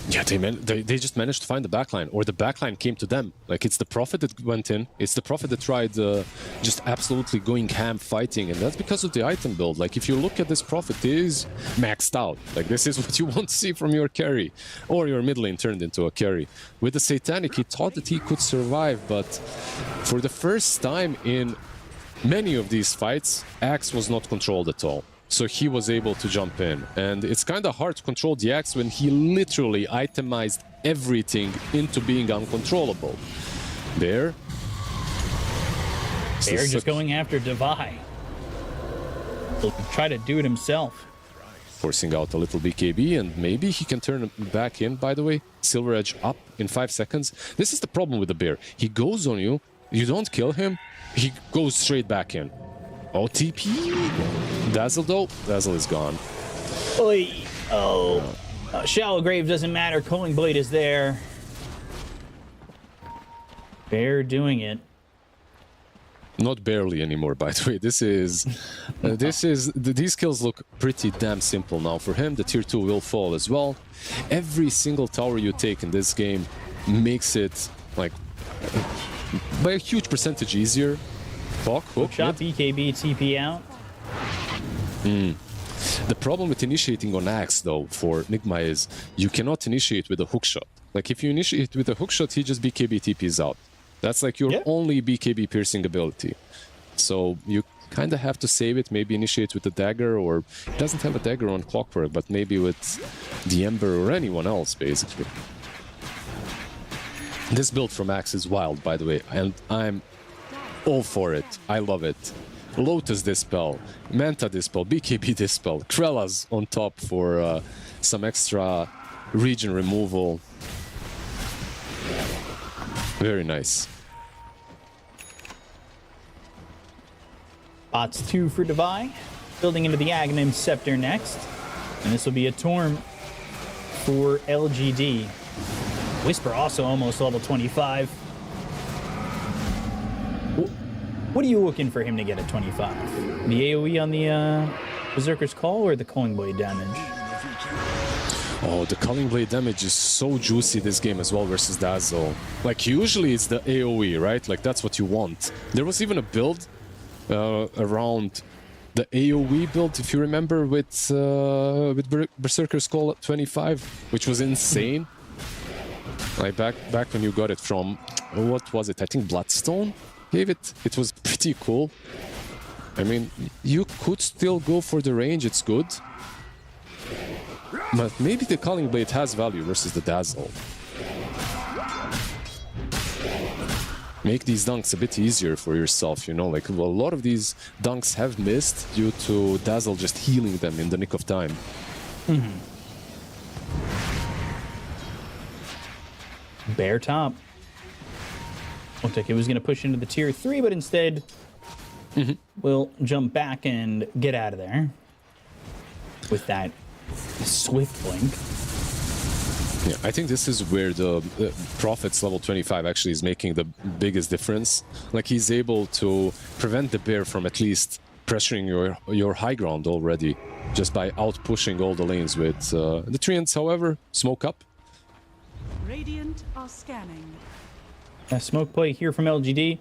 Yeah, they just managed to find the backline, or the backline came to them. Like, it's the Prophet that went in. It's the Prophet that tried just absolutely going ham fighting, and that's because of the item build. Like, if you look at this Prophet, it is maxed out. Like, this is what you want to see from your carry, or your mid lane turned into a carry. With the Satanic, he thought that he could survive, but for the first time in many of these fights, Axe was not controlled at all. So he was able to jump in. And it's kind of hard to control the Axe when he literally itemized everything into being uncontrollable. Bear just going after Devi. He'll try to do it himself. Forcing out a little BKB, and maybe he can turn back in, by the way. Silver Edge up in 5 seconds. This is the problem with the Bear. He goes on you, you don't kill him, he goes straight back in. OTP. Dazzle though. Dazzle is gone. Oy. Oh. Shallow Grave doesn't matter. Culling Blade is there. Bear doing it. Not barely anymore, by the way. These kills look pretty damn simple now for him. The tier 2 will fall as well. Every single tower you take in this game makes it like by a huge percentage easier. Hook shot, BKB, TP out. The problem with initiating on Axe, though, for Nigma is you cannot initiate with a hook shot. Like, if you initiate with a hook shot, he just BKB TPs out. That's like your only BKB piercing ability. So you kind of have to save it, maybe initiate with a dagger, or he doesn't have a dagger on Clockwork, but maybe with the Ember or anyone else, basically. This build from Axe is wild, by the way, and I'm all for it. I love it. Lotus Dispel, Manta Dispel, BKB Dispel, Krellas on top for some extra region removal. Very nice. Bots 2 for Devi. Building into the Aghanim Scepter next. And this will be a Torm for LGD. Whisper also almost level 25. What are you looking for him to get at 25? The AoE on the Berserker's Call or the Culling Blade damage? Oh, the Culling Blade damage is so juicy this game as well versus Dazzle. Like, usually it's the AoE, right? Like, that's what you want. There was even a build around the AoE build, if you remember, with Berserker's Call at 25, which was insane. Like, back when you got it from, what was it? I think Bloodstone gave it. It was pretty cool. I mean, you could still go for the range, it's good. But maybe the Culling Blade has value versus the Dazzle. Make these dunks a bit easier for yourself, you know, like, well, a lot of these dunks have missed due to Dazzle just healing them in the nick of time. Bear top. Looked like it was going to push into the tier 3, but instead we'll jump back and get out of there with that swift blink. Yeah, I think this is where the Prophet's level 25 actually is making the biggest difference. Like, he's able to prevent the Bear from at least pressuring your high ground already, just by out-pushing all the lanes with the Treants, however, smoke up. Radiant are scanning. A smoke play here from LGD.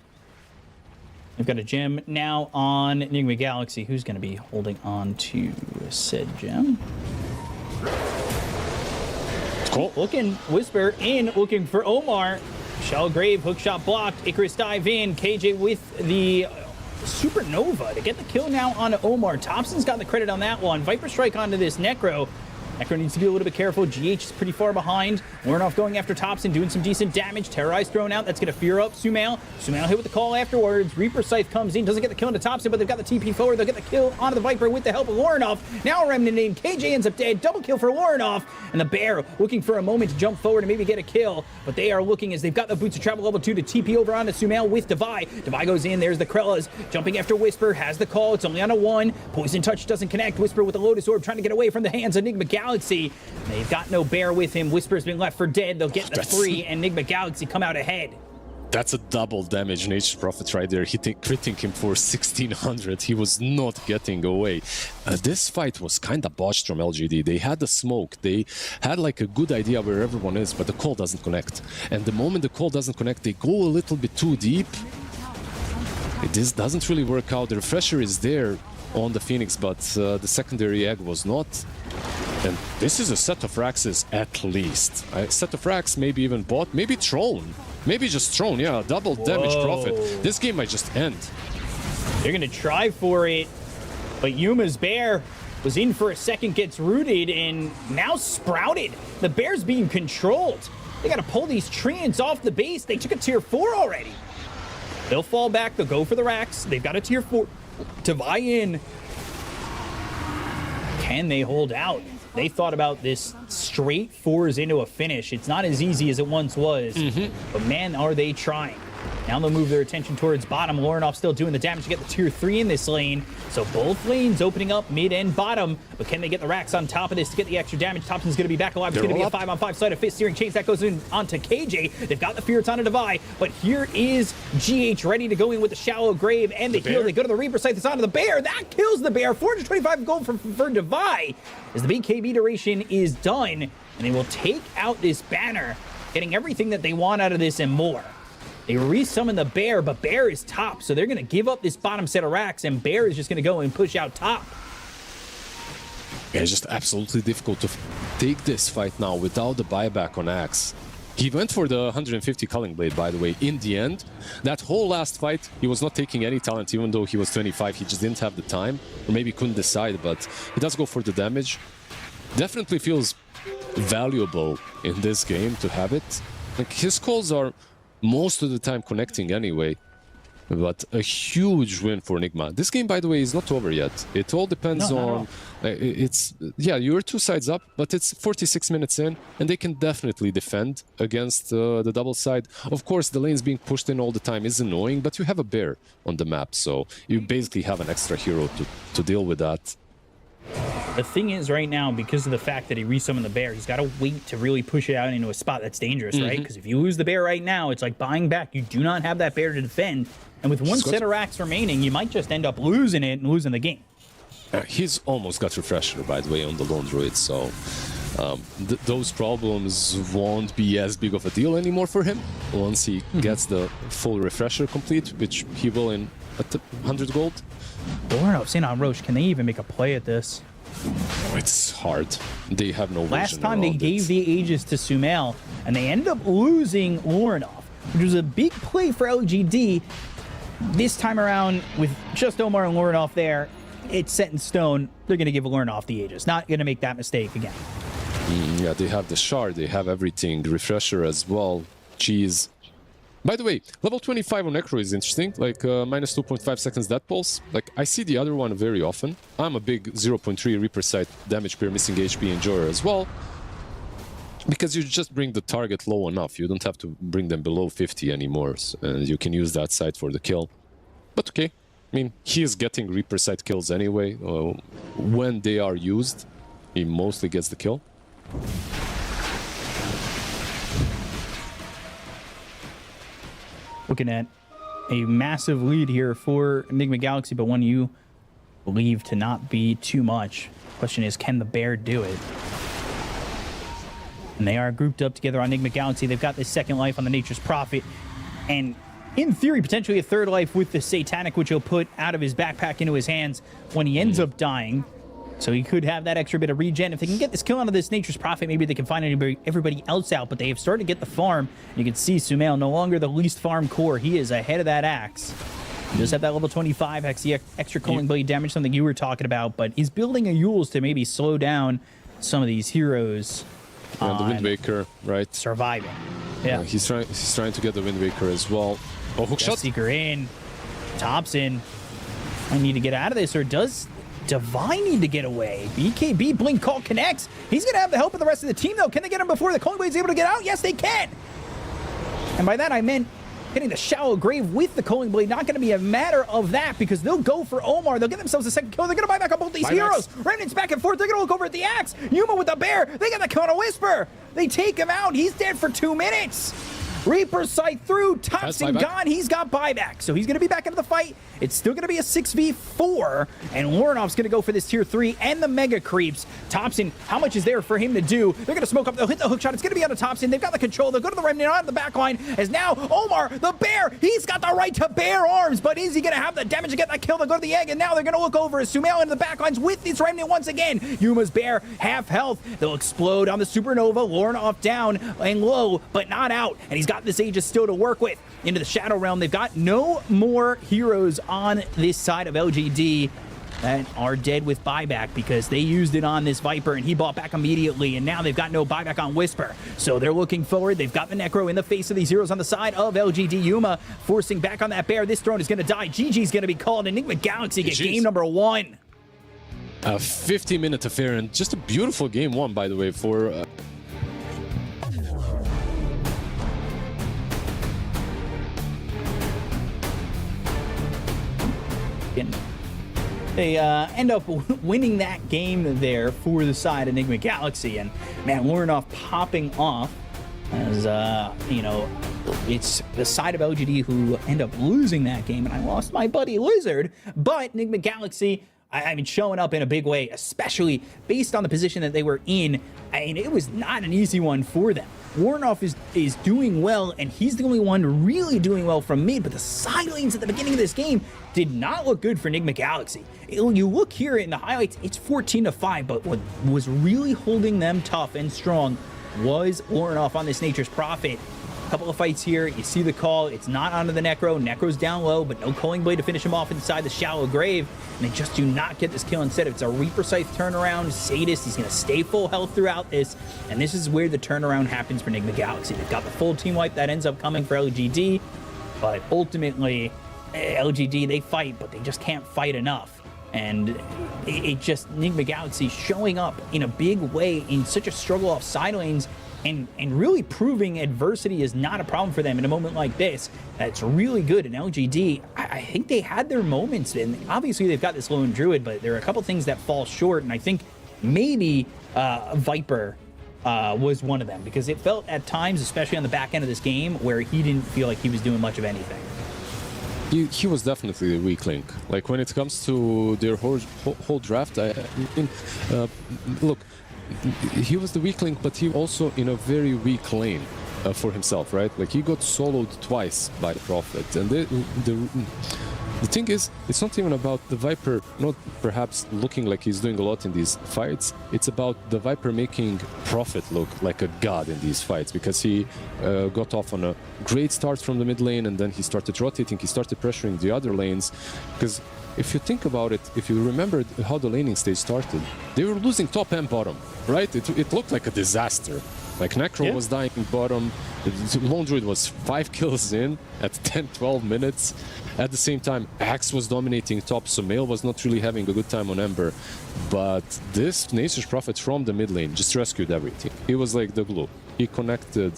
They've got a gem now on Nigma Galaxy. Who's going to be holding on to said gem? Cool. Looking, Whisper in, looking for Omar. Shell Grave, hook shot blocked. Icarus dive in. KJ with the Supernova to get the kill now on Omar. Thompson's got the credit on that one. Viper strike onto this Necro. Necro needs to be a little bit careful. GH is pretty far behind. Warnoff going after Thompson, doing some decent damage. Terrorize thrown out. That's going to fear up Sumail. Sumail hit with the call afterwards. Reaper Scythe comes in, doesn't get the kill into Thompson, but they've got the TP forward. They'll get the kill onto the Viper with the help of Warnoff. Now Remnant in. KJ ends up dead. Double kill for Warnoff. And the Bear looking for a moment to jump forward and maybe get a kill. But they are looking as they've got the boots of travel level 2 to TP over onto Sumail with Devi. Devi goes in. There's the Krellas. Jumping after Whisper. Has the call. It's only on a 1. Poison Touch doesn't connect. Whisper with the Lotus Orb trying to get away from the hands of Nigma Galaxy. They've got no Bear with him. Whisper's been left for dead. They'll get the 3, and Nigma Galaxy come out ahead. That's a double damage Nature's Prophet right there, critting him for 1600. He was not getting away. This fight was kind of botched from LGD. They had the smoke. They had like a good idea where everyone is, but the call doesn't connect. And the moment the call doesn't connect, they go a little bit too deep. This doesn't really work out. The refresher is there on the Phoenix, but the secondary egg was not. And this is a set of Raxes at least. A set of Rax, maybe even bot, maybe Throne. Maybe just Throne, yeah, double damage Prophet. This game might just end. They're going to try for it, but Yuma's Bear was in for a second, gets rooted, and now sprouted. The Bear's being controlled. They got to pull these Treants off the base. They took a tier 4 already. They'll fall back. They'll go for the Rax. They've got a tier 4 to buy in. Can they hold out? They thought about this straight 4s into a finish. It's not as easy as it once was, but man, are they trying. Now they'll move their attention towards bottom. Lorenoff still doing the damage to get the tier 3 in this lane. So both lanes opening up mid and bottom. But can they get the Rax on top of this to get the extra damage? Thompson's going to be back alive. It's going to be a 5-on-5 side of fist searing chains that goes in onto KJ. They've got the fear. It's on a Devi. But here is GH ready to go in with the shallow grave and the heal. They go to the Reaper Scythe. It's onto the Bear. That kills the Bear. 425 gold for Devi as the BKB duration is done. And they will take out this banner, getting everything that they want out of this and more. They resummon the Bear, but Bear is top, so they're going to give up this bottom set of racks, and Bear is just going to go and push out top. Yeah, it's just absolutely difficult to take this fight now without the buyback on Axe. He went for the 150 Culling Blade, by the way, in the end. That whole last fight, he was not taking any talent, even though he was 25. He just didn't have the time, or maybe couldn't decide, but he does go for the damage. Definitely feels valuable in this game to have it. Like, his calls are most of the time connecting anyway, but a huge win for Nigma. This game, by the way, is not over yet. It all depends on it's yeah, you're 2 sides up, but it's 46 minutes in, and they can definitely defend against the double side. Of course, the lanes being pushed in all the time is annoying, but you have a Bear on the map, so you basically have an extra hero to deal with that. The thing is, right now, because of the fact that he resummoned the Bear, he's got to wait to really push it out into a spot that's dangerous, right? Because if you lose the Bear right now, it's like buying back. You do not have that Bear to defend. And with one set of racks remaining, you might just end up losing it and losing the game. He's almost got Refresher, by the way, on the Lone Druid, so those problems won't be as big of a deal anymore for him once he gets the full Refresher complete, which he will in 100 gold. Lorenoff, St. on Roche, can they even make a play at this? Oh, it's hard. They have no vision. Last time they gave the Aegis to Sumail, and they ended up losing Lorenoff, which was a big play for LGD. This time around, with just Omar and Lorenoff there, it's set in stone. They're going to give Lorenoff the Aegis. Not going to make that mistake again. Yeah, they have the Shard, they have everything. Refresher as well. Cheese. By the way, level 25 on Necro is interesting, like minus 2.5 seconds death pulse. Like, I see the other one very often. I'm a big 0.3 Reaper Sight damage per missing HP enjoyer as well. Because you just bring the target low enough. You don't have to bring them below 50 anymore. And you can use that sight for the kill. But okay. I mean, he is getting Reaper Sight kills anyway. When they are used, he mostly gets the kill. Looking at a massive lead here for Nigma Galaxy, but one you believe to not be too much. Question is, can the Bear do it? And they are grouped up together on Nigma Galaxy. They've got this second life on the Nature's Prophet, and in theory, potentially a third life with the Satanic, which he'll put out of his backpack into his hands when he ends up dying. So he could have that extra bit of regen. If they can get this kill onto this Nature's Prophet, maybe they can find everybody else out. But they have started to get the farm. You can see Sumail no longer the least farm core. He is ahead of that Axe. Just have that level 25 Hex, the extra Culling Blade damage, something you were talking about. But he's building a Yules to maybe slow down some of these heroes. And the Wind Waker, right? Surviving. Yeah. He's trying to get the Wind Waker as well. Oh, hook shot. Seeker in. Thompson. I need to get out of this, or does Divine need to get away? BKB Blink Call connects. He's going to have the help of the rest of the team, though. Can they get him before the Culling Blade's able to get out? Yes, they can. And by that, I meant hitting the Shallow Grave with the Culling Blade. Not going to be a matter of that, because they'll go for Omar. They'll get themselves a second kill. They're going to buy back on both these heroes. Remnant's back and forth. They're going to look over at the Axe. Yuma with the Bear. They got the kill on a Whisper. They take him out. He's dead for 2 minutes. Reaper sight through. Thompson gone. He's got buyback. So he's going to be back into the fight. It's still going to be a 6v4. And Lornoff's going to go for this tier 3 and the mega creeps. Thompson, how much is there for him to do? They're going to smoke up. They'll hit the hook shot. It's going to be out of Thompson. They've got the control. They'll go to the Remnant on the back line. As now Omar, the Bear, he's got the right to bear arms. But is he going to have the damage to get that kill? They'll go to the egg. And now they're going to look over as Sumail into the back lines with this Remnant once again. Yuma's Bear, half health. They'll explode on the Supernova. Lornoff down and low, but not out. And he's got this Aegis still to work with into the Shadow Realm. They've got no more heroes on this side of LGD that are dead with buyback, because they used it on this Viper and he bought back immediately, and now they've got no buyback on Whisper. So they're looking forward. They've got the Necro in the face of these heroes on the side of LGD. Yuma forcing back on that Bear. This throne is going to die. GG's going to be called, and Nigma Galaxy get game number 1. A 50-minute affair, and just a beautiful game 1, by the way, for... They end up winning that game there for the side of Nigma Galaxy, and man, Lornoff popping off as you know, it's the side of LGD who end up losing that game, and I lost my buddy Lizard. But Nigma Galaxy, I mean, showing up in a big way, especially based on the position that they were in. I mean, it was not an easy one for them. Lornoff is doing well, and he's the only one really doing well from mid, but the side lanes at the beginning of this game did not look good for Nigma Galaxy. You look here in the highlights, it's 14-5, but what was really holding them tough and strong was Lornoff on this Nature's Prophet. A couple of fights here, you see the call, it's not onto the Necro. Necro's down low, but no Culling Blade to finish him off inside the Shallow Grave, and they just do not get this kill. Instead, it's a Reaper Scythe turnaround. Sadist, he's going to stay full health throughout this, and this is where the turnaround happens for Nigma Galaxy. They've got the full team wipe that ends up coming for LGD, but ultimately, LGD, they fight, but they just can't fight enough. And it just, Nigma Galaxy showing up in a big way in such a struggle off side lanes, and really proving adversity is not a problem for them in a moment like this. That's really good. And LGD, I think they had their moments, and obviously they've got this lone druid, but there are a couple things that fall short, and I think maybe Viper was one of them, because it felt at times, especially on the back end of this game, where he didn't feel like he was doing much of anything. He was definitely the weak link. Like, when it comes to their whole draft, look, he was the weak link, but he also in a very weak lane for himself, right? Like, he got soloed twice by the Prophet, and the thing is, it's not even about the Viper not perhaps looking like he's doing a lot in these fights. It's about the Viper making Prophet look like a god in these fights, because he got off on a great start from the mid lane, and then he started rotating, he started pressuring the other lanes. Because if you think about it, if you remember how the laning stage started, they were losing top and bottom, right? It looked like a disaster. Like, Necro was dying bottom, the Lone Druid was 5 kills in at 10-12 minutes. At the same time, Axe was dominating top, so Sumail was not really having a good time on Ember. But this Nature's Prophet from the mid lane just rescued everything. He was like the glue. He connected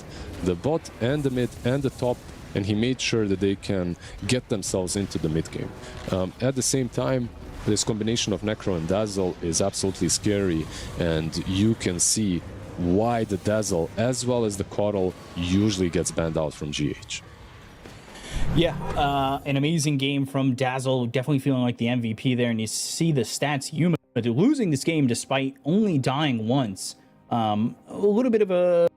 the bot and the mid and the top, and he made sure that they can get themselves into the mid game. At the same time, this combination of Necro and Dazzle is absolutely scary, and you can see why the Dazzle as well as the Coddle usually gets banned out from GH. Yeah, an amazing game from Dazzle, definitely feeling like the MVP there, and you see the stats. Yuma losing this game despite only dying once. A little bit of a,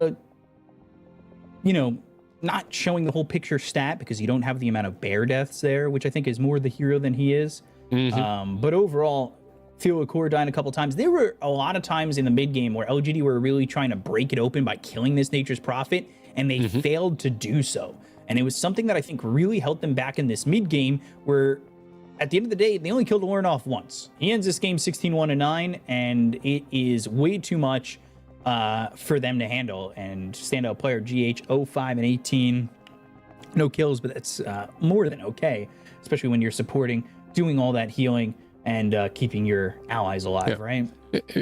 you know, not showing the whole picture stat, because you don't have the amount of bear deaths there, which I think is more the hero than he is. But overall, feel a core dying a couple times. There were a lot of times in the mid game where LGD were really trying to break it open by killing this Nature's Prophet, and they failed to do so. And it was something that I think really held them back in this mid game, where at the end of the day, they only killed Oriental once. He ends this game 16-1-9, and it is way too much for them to handle. And standout player GH 05-18, no kills, but that's more than okay, especially when you're supporting, doing all that healing, and keeping your allies alive, right?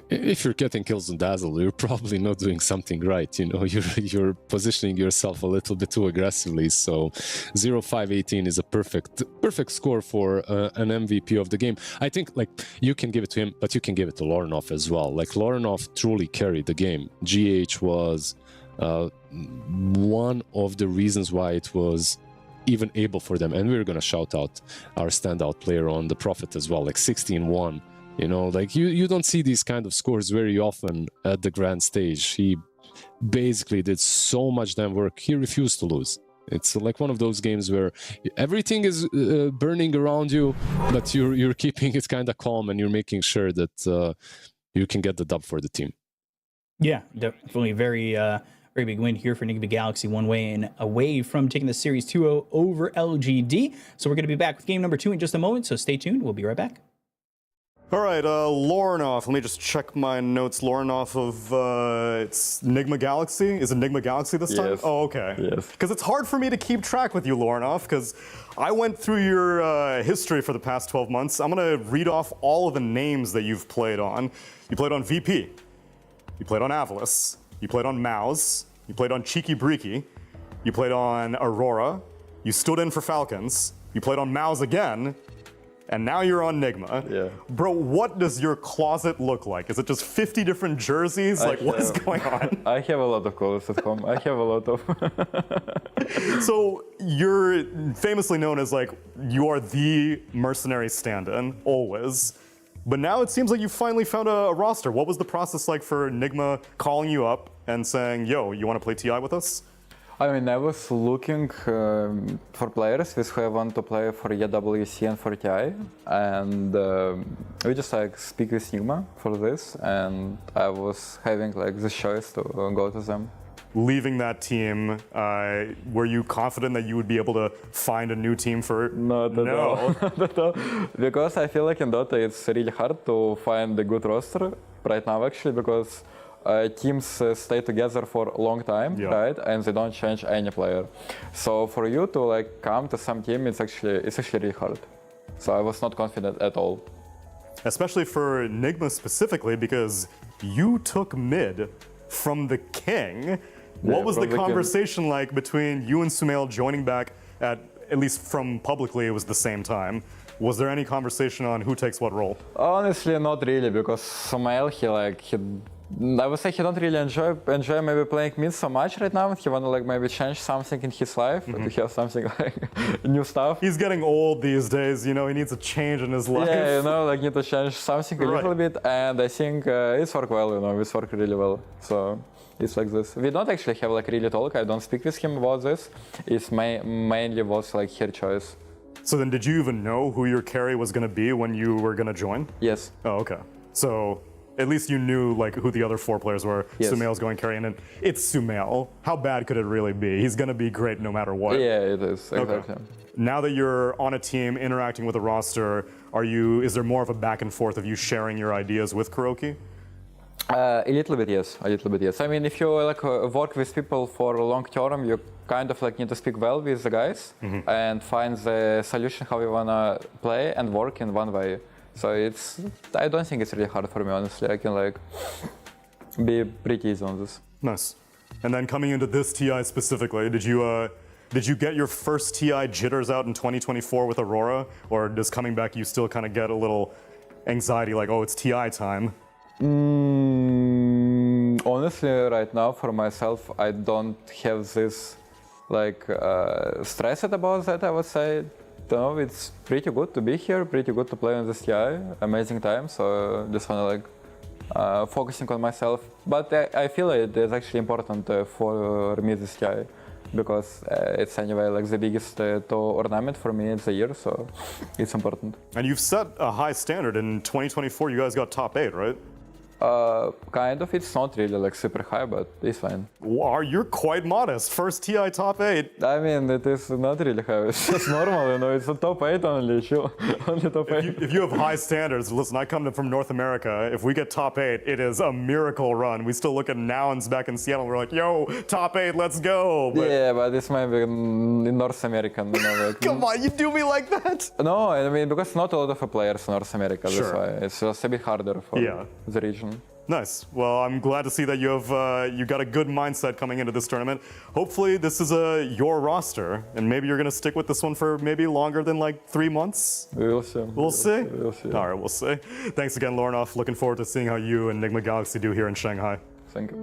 If you're getting kills on Dazzle, you're probably not doing something right. You know, you're positioning yourself a little bit too aggressively. So 0-5-18 is a perfect score for an MVP of the game. I think like you can give it to him, but you can give it to Lorinov as well. Like Lorinov truly carried the game. GH was one of the reasons why it was even able for them. And we're gonna shout out our standout player on the Prophet as well, like 16-1. You know, like you don't see these kind of scores very often at the grand stage. He basically did so much damn work. He refused to lose. It's like one of those games where everything is burning around you, but you're keeping it kind of calm, and you're making sure that you can get the dub for the team. Yeah, definitely very big win here for Nigma Galaxy, one way and away from taking the series 2-0 over LGD. So we're going to be back with game number 2 in just a moment, so stay tuned. We'll be right back. All right, Lorinov. Let me just check my notes. Lorinov of, it's Nigma Galaxy? Is it Nigma Galaxy this time? Yes. Oh, okay. Yes. Because it's hard for me to keep track with you, Lorinov, because I went through your history for the past 12 months. I'm going to read off all of the names that you've played on. You played on VP. You played on Avalis. You played on Mouse. You played on Cheeky Breeky. You played on Aurora. You stood in for Falcons. You played on Mouse again. And now you're on Nigma. Yeah. Bro, what does your closet look like? Is it just 50 different jerseys? Like, what is going on? I have a lot of clothes at home. I have a lot of... So, you're famously known as, like, you are the mercenary stand-in, always. But now it seems like you finally found a roster. What was the process like for Nigma calling you up and saying, yo, you want to play TI with us? I mean, I was looking for players with who I want to play for EWC and for TI, and we just like speak with Nigma for this, and I was having like the choice to go to them. Leaving that team, were you confident that you would be able to find a new team for? Not at all. Not at all. Because I feel like in Dota it's really hard to find a good roster right now, actually, because teams stay together for a long time, right? And they don't change any player. So for you to like come to some team, it's actually really hard. So I was not confident at all. Especially for Nigma specifically, because you took mid from the King. What was the conversation like between you and Sumail joining back at least from publicly, it was the same time? Was there any conversation on who takes what role? Honestly, not really, because Sumail, I would say he don't really enjoy maybe playing mid so much right now, and he wanna like maybe change something in his life, to have something like new stuff. He's getting old these days, you know, he needs a change in his life. Yeah, you know, like need to change something a little bit, and I think it's worked well, you know, it's worked really well. So it's like this. We don't actually have like really talk, I don't speak with him about this. It's mainly was like her choice. So then did you even know who your carry was gonna be when you were gonna join? Yes. Oh, okay. So at least you knew like who the other 4 players were. Yes. Sumail's going carry, and it's Sumail. How bad could it really be? He's gonna be great no matter what. Yeah, it is, exactly. Okay. Now that you're on a team, interacting with a roster, is there more of a back and forth of you sharing your ideas with Kuroki? A little bit, yes. I mean, if you like work with people for a long term, you kind of like need to speak well with the guys and find the solution how you wanna play and work in one way. So I don't think it's really hard for me, honestly. I can like be pretty easy on this. Nice. And then coming into this TI specifically, did you get your first TI jitters out in 2024 with Aurora, or does coming back you still kind of get a little anxiety like, oh, it's TI time? Honestly, right now for myself, I don't have this like stressed about that, I would say. No, it's pretty good to be here, pretty good to play on this TI, amazing time, so just wanna like focusing on myself. But I feel it is actually important for me this TI. because it's anyway like the biggest tournament for me in the year, so it's important. And you've set a high standard. In 2024, you guys got top 8, right? Kind of. It's not really like super high, but it's fine. Wow, you're quite modest. First TI top 8. I mean, it is not really high. It's just normal, you know. It's a top 8 only. Sure, only top 8. If you have high standards, listen, I come from North America. If we get top 8, it is a miracle run. We still look at Nouns back in Seattle. We're like, yo, top 8, let's go. But yeah, but it's maybe in North American, you know. Like, come on, you do me like that? No, I mean, because not a lot of players in North America. Sure. That's why it's just a bit harder for the region. Nice. Well, I'm glad to see that you have you got a good mindset coming into this tournament. Hopefully, this is your roster, and maybe you're going to stick with this one for maybe longer than like 3 months. We'll see. We'll see. We'll see. All right, we'll see. Thanks again, Lornoff. Looking forward to seeing how you and Nigma Galaxy do here in Shanghai. Thank you.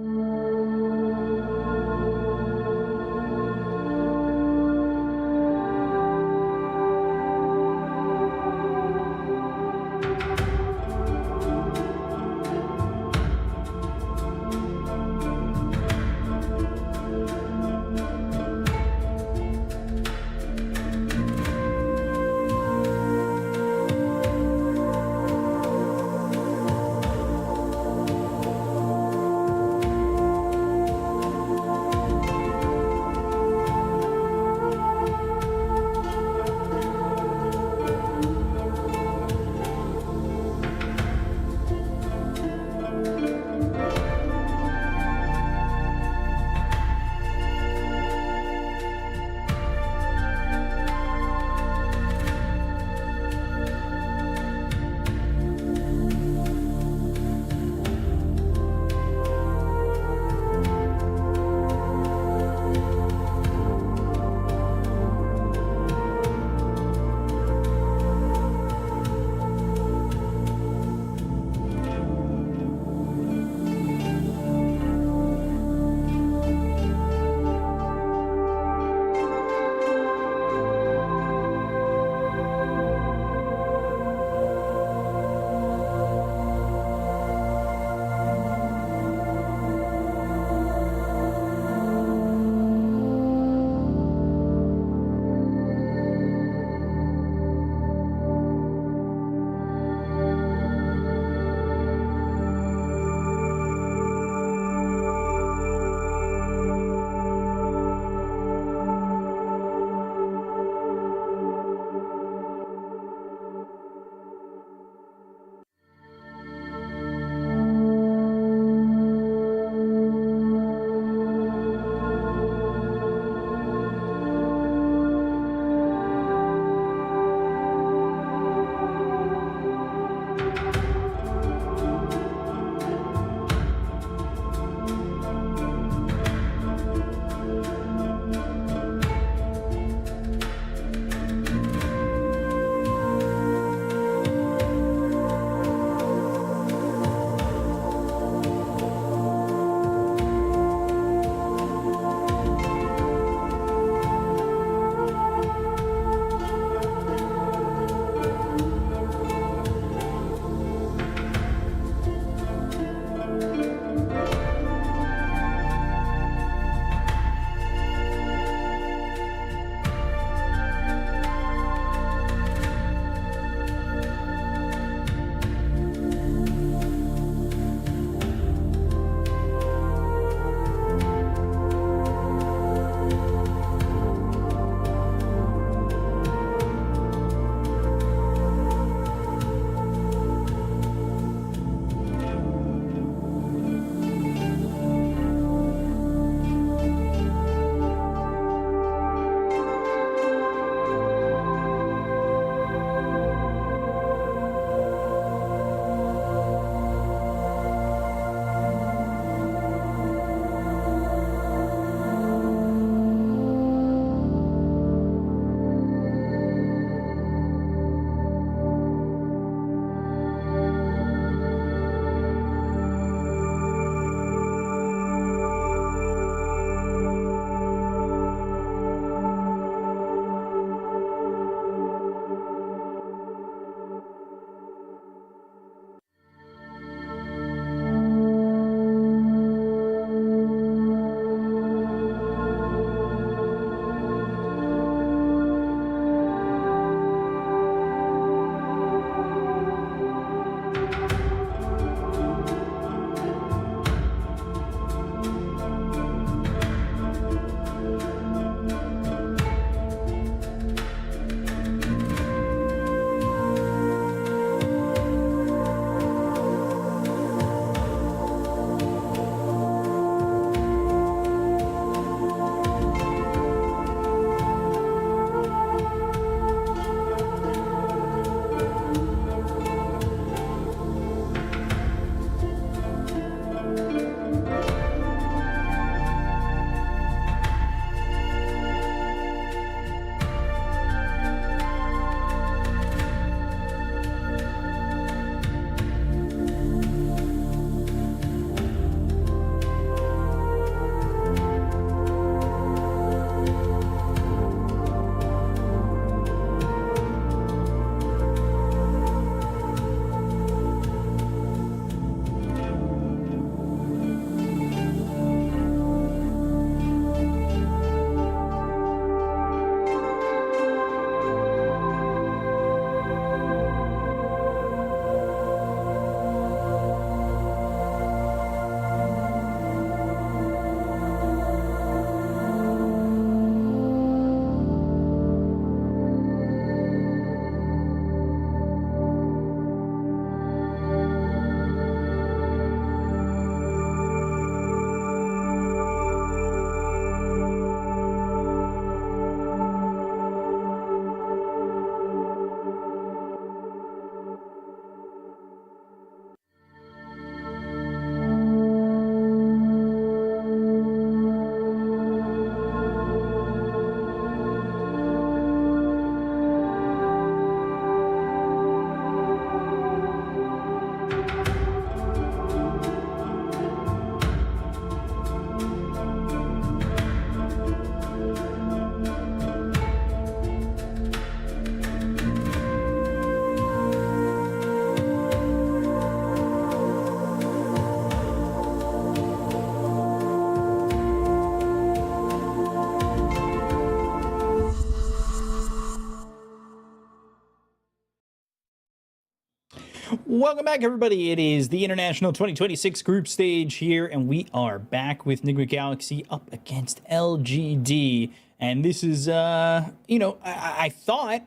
Welcome back, everybody. It is the International 2026 group stage here, and we are back with Nigma Galaxy up against LGD. And this is, you know, I thought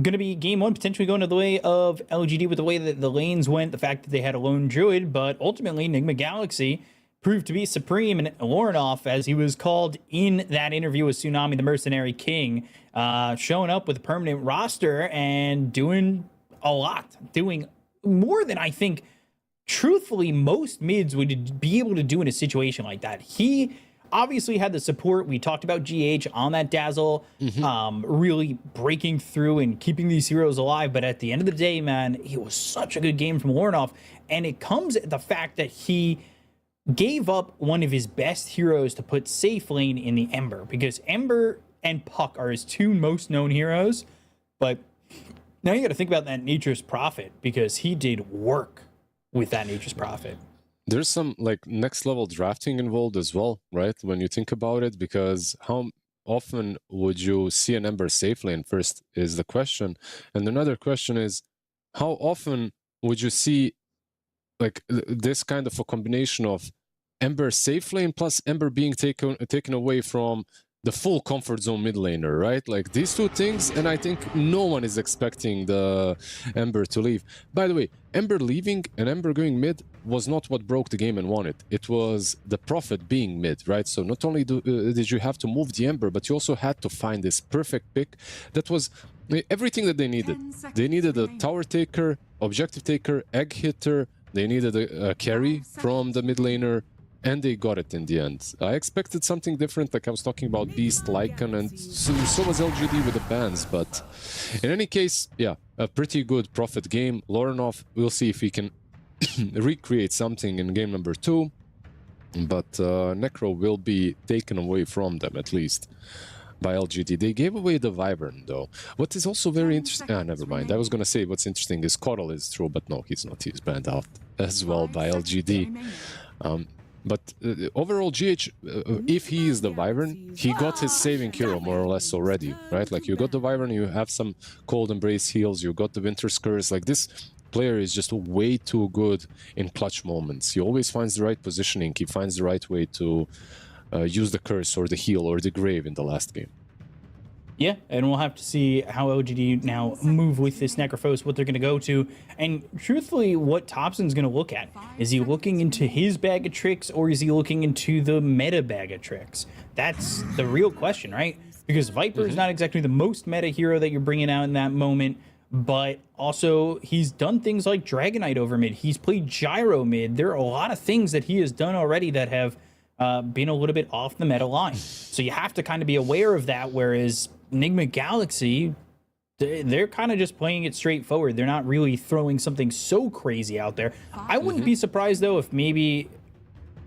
going to be game one, potentially going to the way of LGD with the way that the lanes went, the fact that they had a lone druid, but ultimately Nigma Galaxy proved to be supreme, and Lornoff, as he was called in that interview with Tsunami, the Mercenary King, showing up with a permanent roster and doing a lot, doing more than I think, truthfully, most mids would be able to do in a situation like that. He obviously had the support. We talked about GH on that Dazzle, really breaking through and keeping these heroes alive. But at the end of the day, man, it was such a good game from Lornoff. And it comes at the fact that he gave up one of his best heroes to put safe lane in the Ember, because Ember and Puck are his two most known heroes. But now you got to think about that Nature's Prophet, because he did work with that Nature's Prophet. There's some like next level drafting involved as well, right? When you think about it, because how often would you see an Ember safe lane first is the question. And another question is, how often would you see like this kind of a combination of Ember safe lane plus Ember being taken away from the full comfort zone mid laner, right? Like these two things, and I think no one is expecting the Ember to leave. By the way, Ember leaving and Ember going mid was not what broke the game and won it. It was the Prophet being mid, right? So not only did you have to move the Ember, but you also had to find this perfect pick that was everything that they needed. They needed a tower taker, objective taker, egg hitter. They needed a carry from the mid laner, and they got it in the end. I expected something different, like I was talking about Beast, Lycan, and so was LGD with the bans, but in any case, yeah, a pretty good Prophet game. Lornoff, we'll see if he can recreate something in game number 2, but Necro will be taken away from them, at least, by LGD. They gave away the Wyvern, though. What is also very interesting... never mind. I was going to say what's interesting is Coral is true, but no, he's not. He's banned out as well by LGD. But overall, GH, if he is the Wyvern, he got his saving hero more or less already, right? Like, you got the Wyvern, you have some Cold Embrace heals, you got the Winter's Curse. Like, this player is just way too good in clutch moments. He always finds the right positioning. He finds the right way to use the Curse or the heal or the Grave in the last game. Yeah, and we'll have to see how LGD now move with this Necrophos, what they're going to go to, and truthfully, what Thompson's going to look at. Is he looking into his bag of tricks, or is he looking into the meta bag of tricks? That's the real question, right? Because Viper is not exactly the most meta hero that you're bringing out in that moment, but also he's done things like Dragonite over mid. He's played Gyro mid. There are a lot of things that he has done already that have been a little bit off the meta line. So you have to kind of be aware of that, whereas Nigma Galaxy, they're kind of just playing it straightforward. They're not really throwing something so crazy out there. I wouldn't be surprised, though, if maybe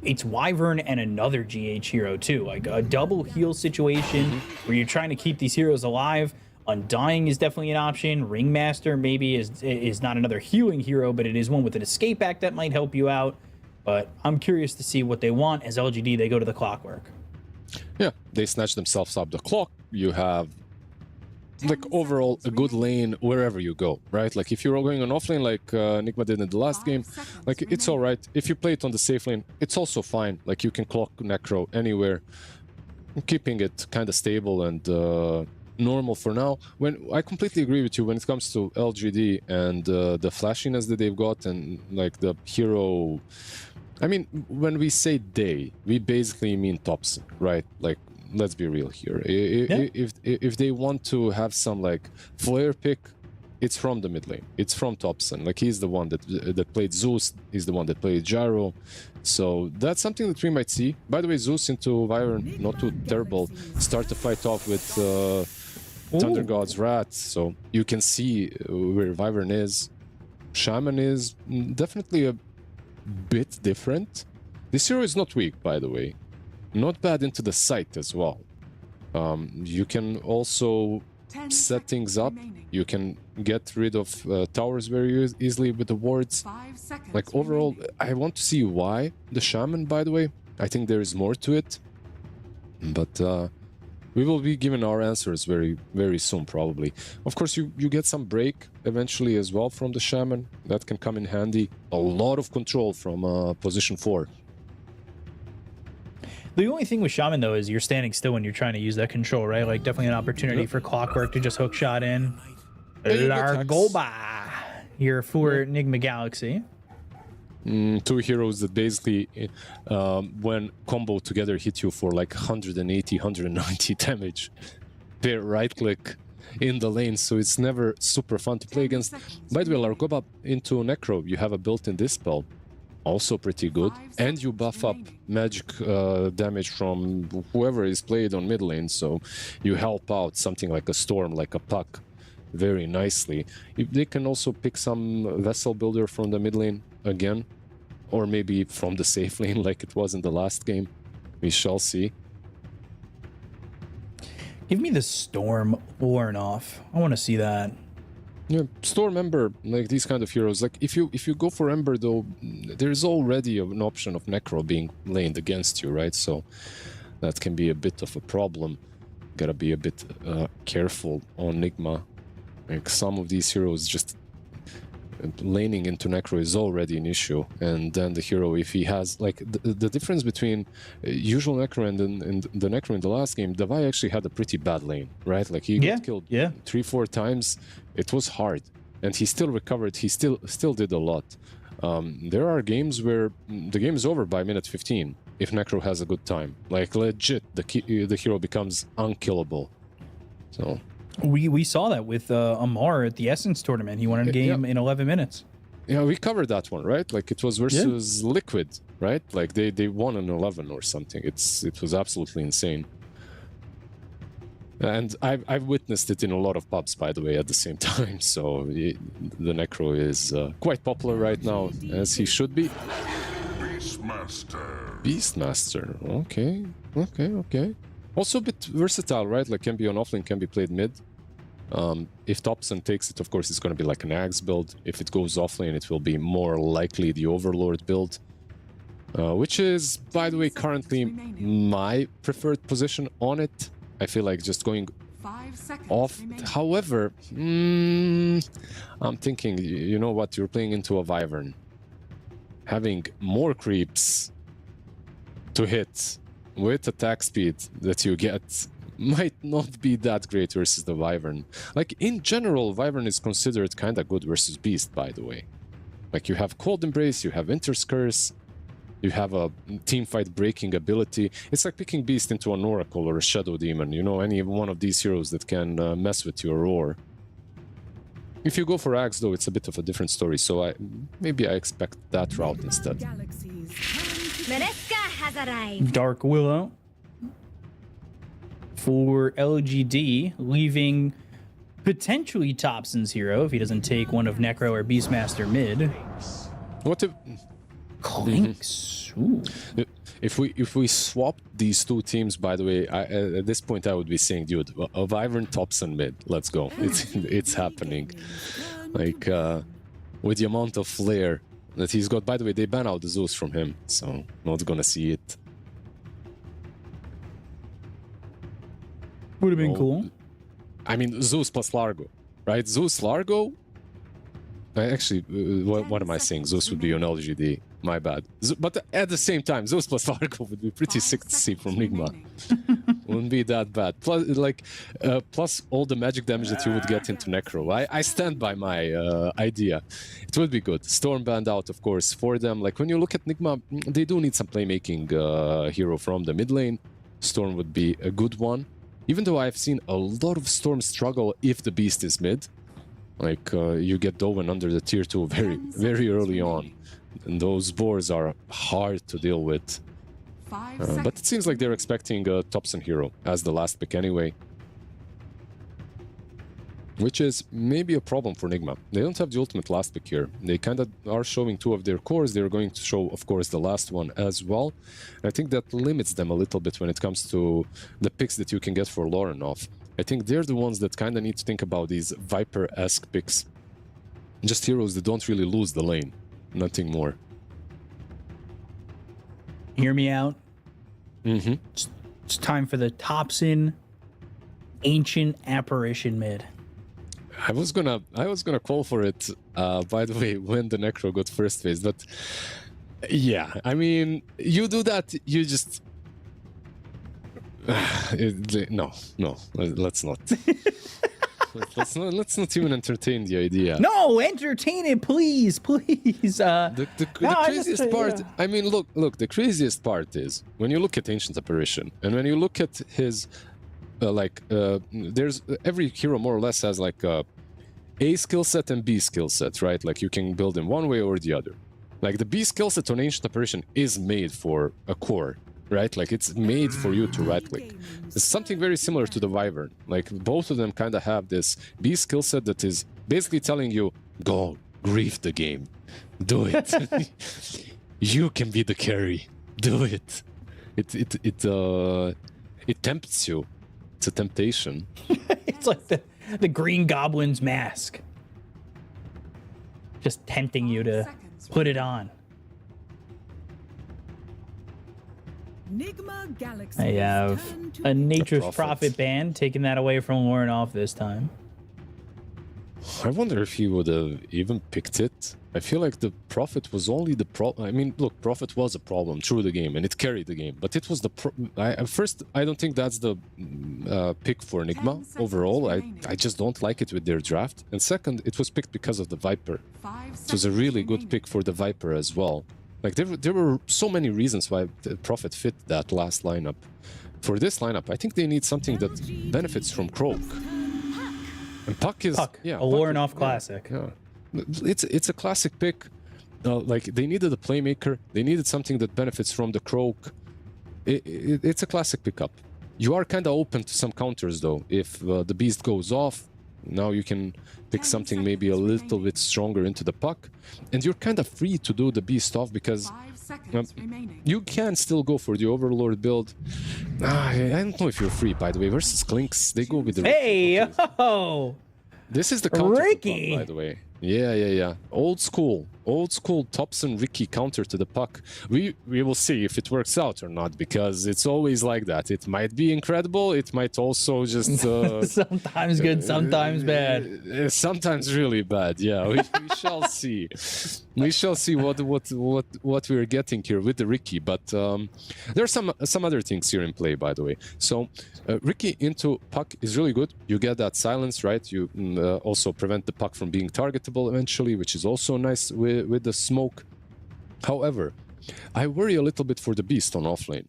it's Wyvern and another GH hero, too. Like a double heal situation where you're trying to keep these heroes alive. Undying is definitely an option. Ringmaster maybe is not another healing hero, but it is one with an escape act that might help you out. But I'm curious to see what they want. As LGD, they go to the Clockwork. Yeah, they snatch themselves up the clock. You have, like, overall a good lane wherever you go, right? Like, if you're going on offlane like Nigma did in the last game, like, it's all right. If you play it on the safe lane, it's also fine. Like, you can clock Necro anywhere, keeping it kind of stable and normal for now. When I completely agree with you when it comes to LGD and the flashiness that they've got and, like, the hero... I mean, when we say they, we basically mean Thompson, right? Like, let's be real here. If they want to have some, like, flair pick, it's from the mid lane. It's from Thompson. Like, he's the one that played Zeus. He's the one that played Gyro. So that's something that we might see. By the way, Zeus into Wyvern, not too terrible. Start the fight off with Thunder God's Wrath. So you can see where Wyvern is. Shaman is definitely a bit different. This hero is not weak, by the way. Not bad into the site as well. You can also set things up. You can get rid of towers very easily with the wards. Like, overall, I want to see why the Shaman, by the way. I think there is more to it. But We will be given our answers very, very soon, probably. Of course, you get some break eventually as well from the Shaman. That can come in handy. A lot of control from position 4. The only thing with Shaman, though, is you're standing still when you're trying to use that control, right? Like, definitely an opportunity for Clockwork to just hook shot in. Largoba here for Nigma Galaxy. 2 heroes that basically, when combo together, hit you for like 180, 190 damage. Their right click in the lane, so it's never super fun to play against. By the way, Largoba into Necro, you have a built-in Dispel. Also pretty good. And you buff up magic damage from whoever is played on mid lane, so you help out something like a Storm, like a Puck, very nicely. They can also pick some Vessel Builder from the mid lane again, or maybe from the safe lane like it was in the last game. We shall see. Give me the Storm worn off. I want to see that. Yeah, Storm Ember, like these kind of heroes. Like if you go for Ember though, there's already an option of Necro being laned against you, right? So that can be a bit of a problem. Gotta be a bit careful on Nigma. Like some of these heroes just laning into Necro is already an issue, and then the hero, if he has like the difference between usual Necro and the Necro in the last game, Davai actually had a pretty bad lane, right? Like he got killed 3-4 times. It was hard, and he still recovered. He still did a lot. There are games where the game is over by minute 15 if Necro has a good time. Like legit, the hero becomes unkillable. So. We saw that with Amar at the Essence tournament. He won a game in 11 minutes. Yeah, we covered that one, right? Like it was versus Liquid, right? Like they won an 11 or something. It was absolutely insane. And I've witnessed it in a lot of pubs, by the way, at the same time. So the Necro is quite popular right now, as he should be. Beastmaster. Okay. Also a bit versatile, right? Like can be on offlane, can be played mid. If Thompson takes it, of course, it's going to be like an Axe build. If it goes offlane, it will be more likely the Overlord build. Which is, by the way, currently my preferred position on it. I feel like just going off. However, I'm thinking, you know what? You're playing into a Wyvern. Having more creeps to hit with attack speed that you get might not be that great versus the Wyvern. Like, in general, Wyvern is considered kind of good versus Beast, by the way. Like, you have Cold Embrace, you have Winter's Curse, you have a teamfight breaking ability. It's like picking Beast into an Oracle or a Shadow Demon, you know, any one of these heroes that can mess with your roar. If you go for Axe, though, it's a bit of a different story, so maybe I expect that route instead. Dark Willow for LGD, leaving potentially Thompson's hero if he doesn't take one of Necro or Beastmaster mid. What if Clinks? If we swap these two teams, by the way, at this point I would be saying, dude, a Wyvern Thompson mid, let's go. It's happening. Like with the amount of flair that he's got. By the way, they ban out the Zeus from him, so not gonna see it. Would have been cool. I mean, Zeus plus Largo, right? Zeus, Largo. Actually, what am I saying? Zeus would be on LGD. My bad. But at the same time, Zeus plus Largo would be pretty sick to see from Nigma. Wouldn't be that bad. Plus, plus all the magic damage that you would get into Necro. I stand by my idea. It would be good. Storm banned out, of course, for them. Like, when you look at Nigma, they do need some playmaking hero from the mid lane. Storm would be a good one. Even though I've seen a lot of Storm struggle if the Beast is mid. Like, you get Dowen under the tier 2 very early on. And those boars are hard to deal with. But it seems like they're expecting a Thompson hero as the last pick anyway. Which is maybe a problem for Nigma. They don't have the ultimate last pick here. They kind of are showing 2 of their cores. They're going to show, of course, the last one as well. I think that limits them a little bit when it comes to the picks that you can get for Lorenov. I think they're the ones that kind of need to think about these Viper-esque picks. Just heroes that don't really lose the lane. Nothing more. Hear me out. Mm-hmm. It's time for the Thompson ancient apparition mid. I was gonna call for it, by the way, when the Necro got first phase, but yeah, I mean, you do that, you just no, let's not. let's not even entertain the idea. No, entertain it, please. The craziest part. Yeah. I mean, look. The craziest part is when you look at Ancient Apparition and when you look at his, there's every hero more or less has like a skill set and B skill set, right? Like you can build in one way or the other. Like the B skill set on Ancient Apparition is made for a core. Right, like it's made for you to right click. It's something very similar to the Wyvern. Like both of them kind of have this B skill set that is basically telling you, go grief the game, do it. You can be the carry, do it. It tempts you. It's a temptation. It's like the Green Goblin's mask, just tempting you to put it on. Nigma Galaxy. I have a Nature's Prophet band, taking that away from Warren off this time. I wonder if he would have even picked it. I feel like the Prophet was only the problem. I mean, look, Prophet was a problem through the game, and it carried the game. But it was the first, I don't think that's the pick for Nigma overall. I just don't like it with their draft. And second, it was picked because of the Viper. It was a really good pick for the Viper as well. Like there were so many reasons why the Prophet fit that last lineup. For this lineup, I think they need something that benefits from Croak. And Puck is a Warren-off classic. Yeah. It's a classic pick. Like they needed a playmaker. They needed something that benefits from the Croak. It's a classic pickup. You are kind of open to some counters though. If the Beast goes off, now you can pick something maybe a little bit stronger into the Puck, and you're kind of free to do the Beast off because you can still go for the Overlord build. I don't know if you're free, by the way. Versus Clinks, they go with the... Hey, yo! This is the counter Ricky, Puck, by the way. Yeah. Old school Thompson Ricky counter to the Puck. We will see if it works out or not, because it's always like that. It might be incredible. It might also just sometimes good, sometimes bad. Sometimes really bad. Yeah, we shall see. We shall see what we're getting here with the Ricky. But there are some other things here in play, by the way. So Ricky into Puck is really good. You get that silence, right? You also prevent the Puck from being targetable eventually, which is also nice with the smoke. However, I worry a little bit for the Beast on offlane.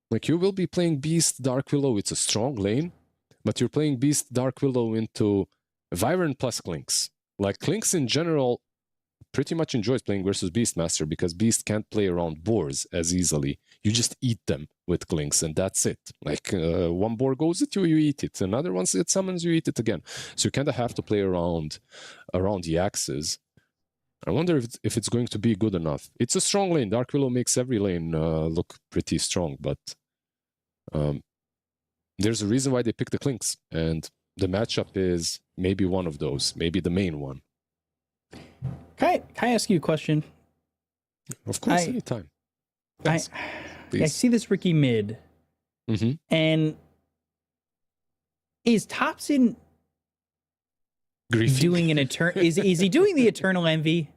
Like you will be playing Beast Dark Willow, it's a strong lane, but you're playing Beast Dark Willow into Wyvern plus Clinks. Like Clinks in general pretty much enjoys playing versus Beastmaster because Beast can't play around boars as easily. You just eat them with Clinks and that's it. Like one boar goes at you, you eat it. Another one it summons, you eat it again. So you kind of have to play around the axes. I wonder if it's going to be good enough. It's a strong lane. Dark Willow makes every lane look pretty strong, but there's a reason why they picked the Clinks, and the matchup is maybe one of those, maybe the main one. Can I ask you a question? Of course, anytime. I see this Ricky mid, and is Thompson doing an eternal? Is he doing the eternal envy?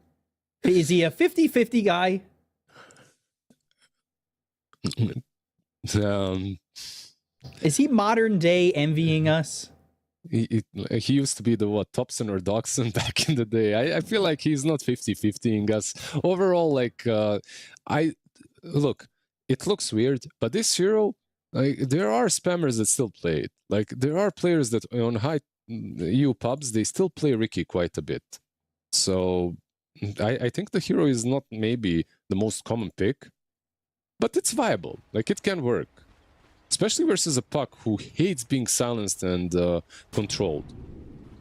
Is he a 50-50 guy? Is he modern day envying us? He used to be the Thompson or Dachshund back in the day. I feel like he's not 50-50ing us. Overall, like look, it looks weird, but this hero, like there are spammers that still play it. Like there are players that on high EU pubs, they still play Ricky quite a bit. So I think the hero is not maybe the most common pick, but it's viable. Like it can work. Especially versus a Puck who hates being silenced and controlled.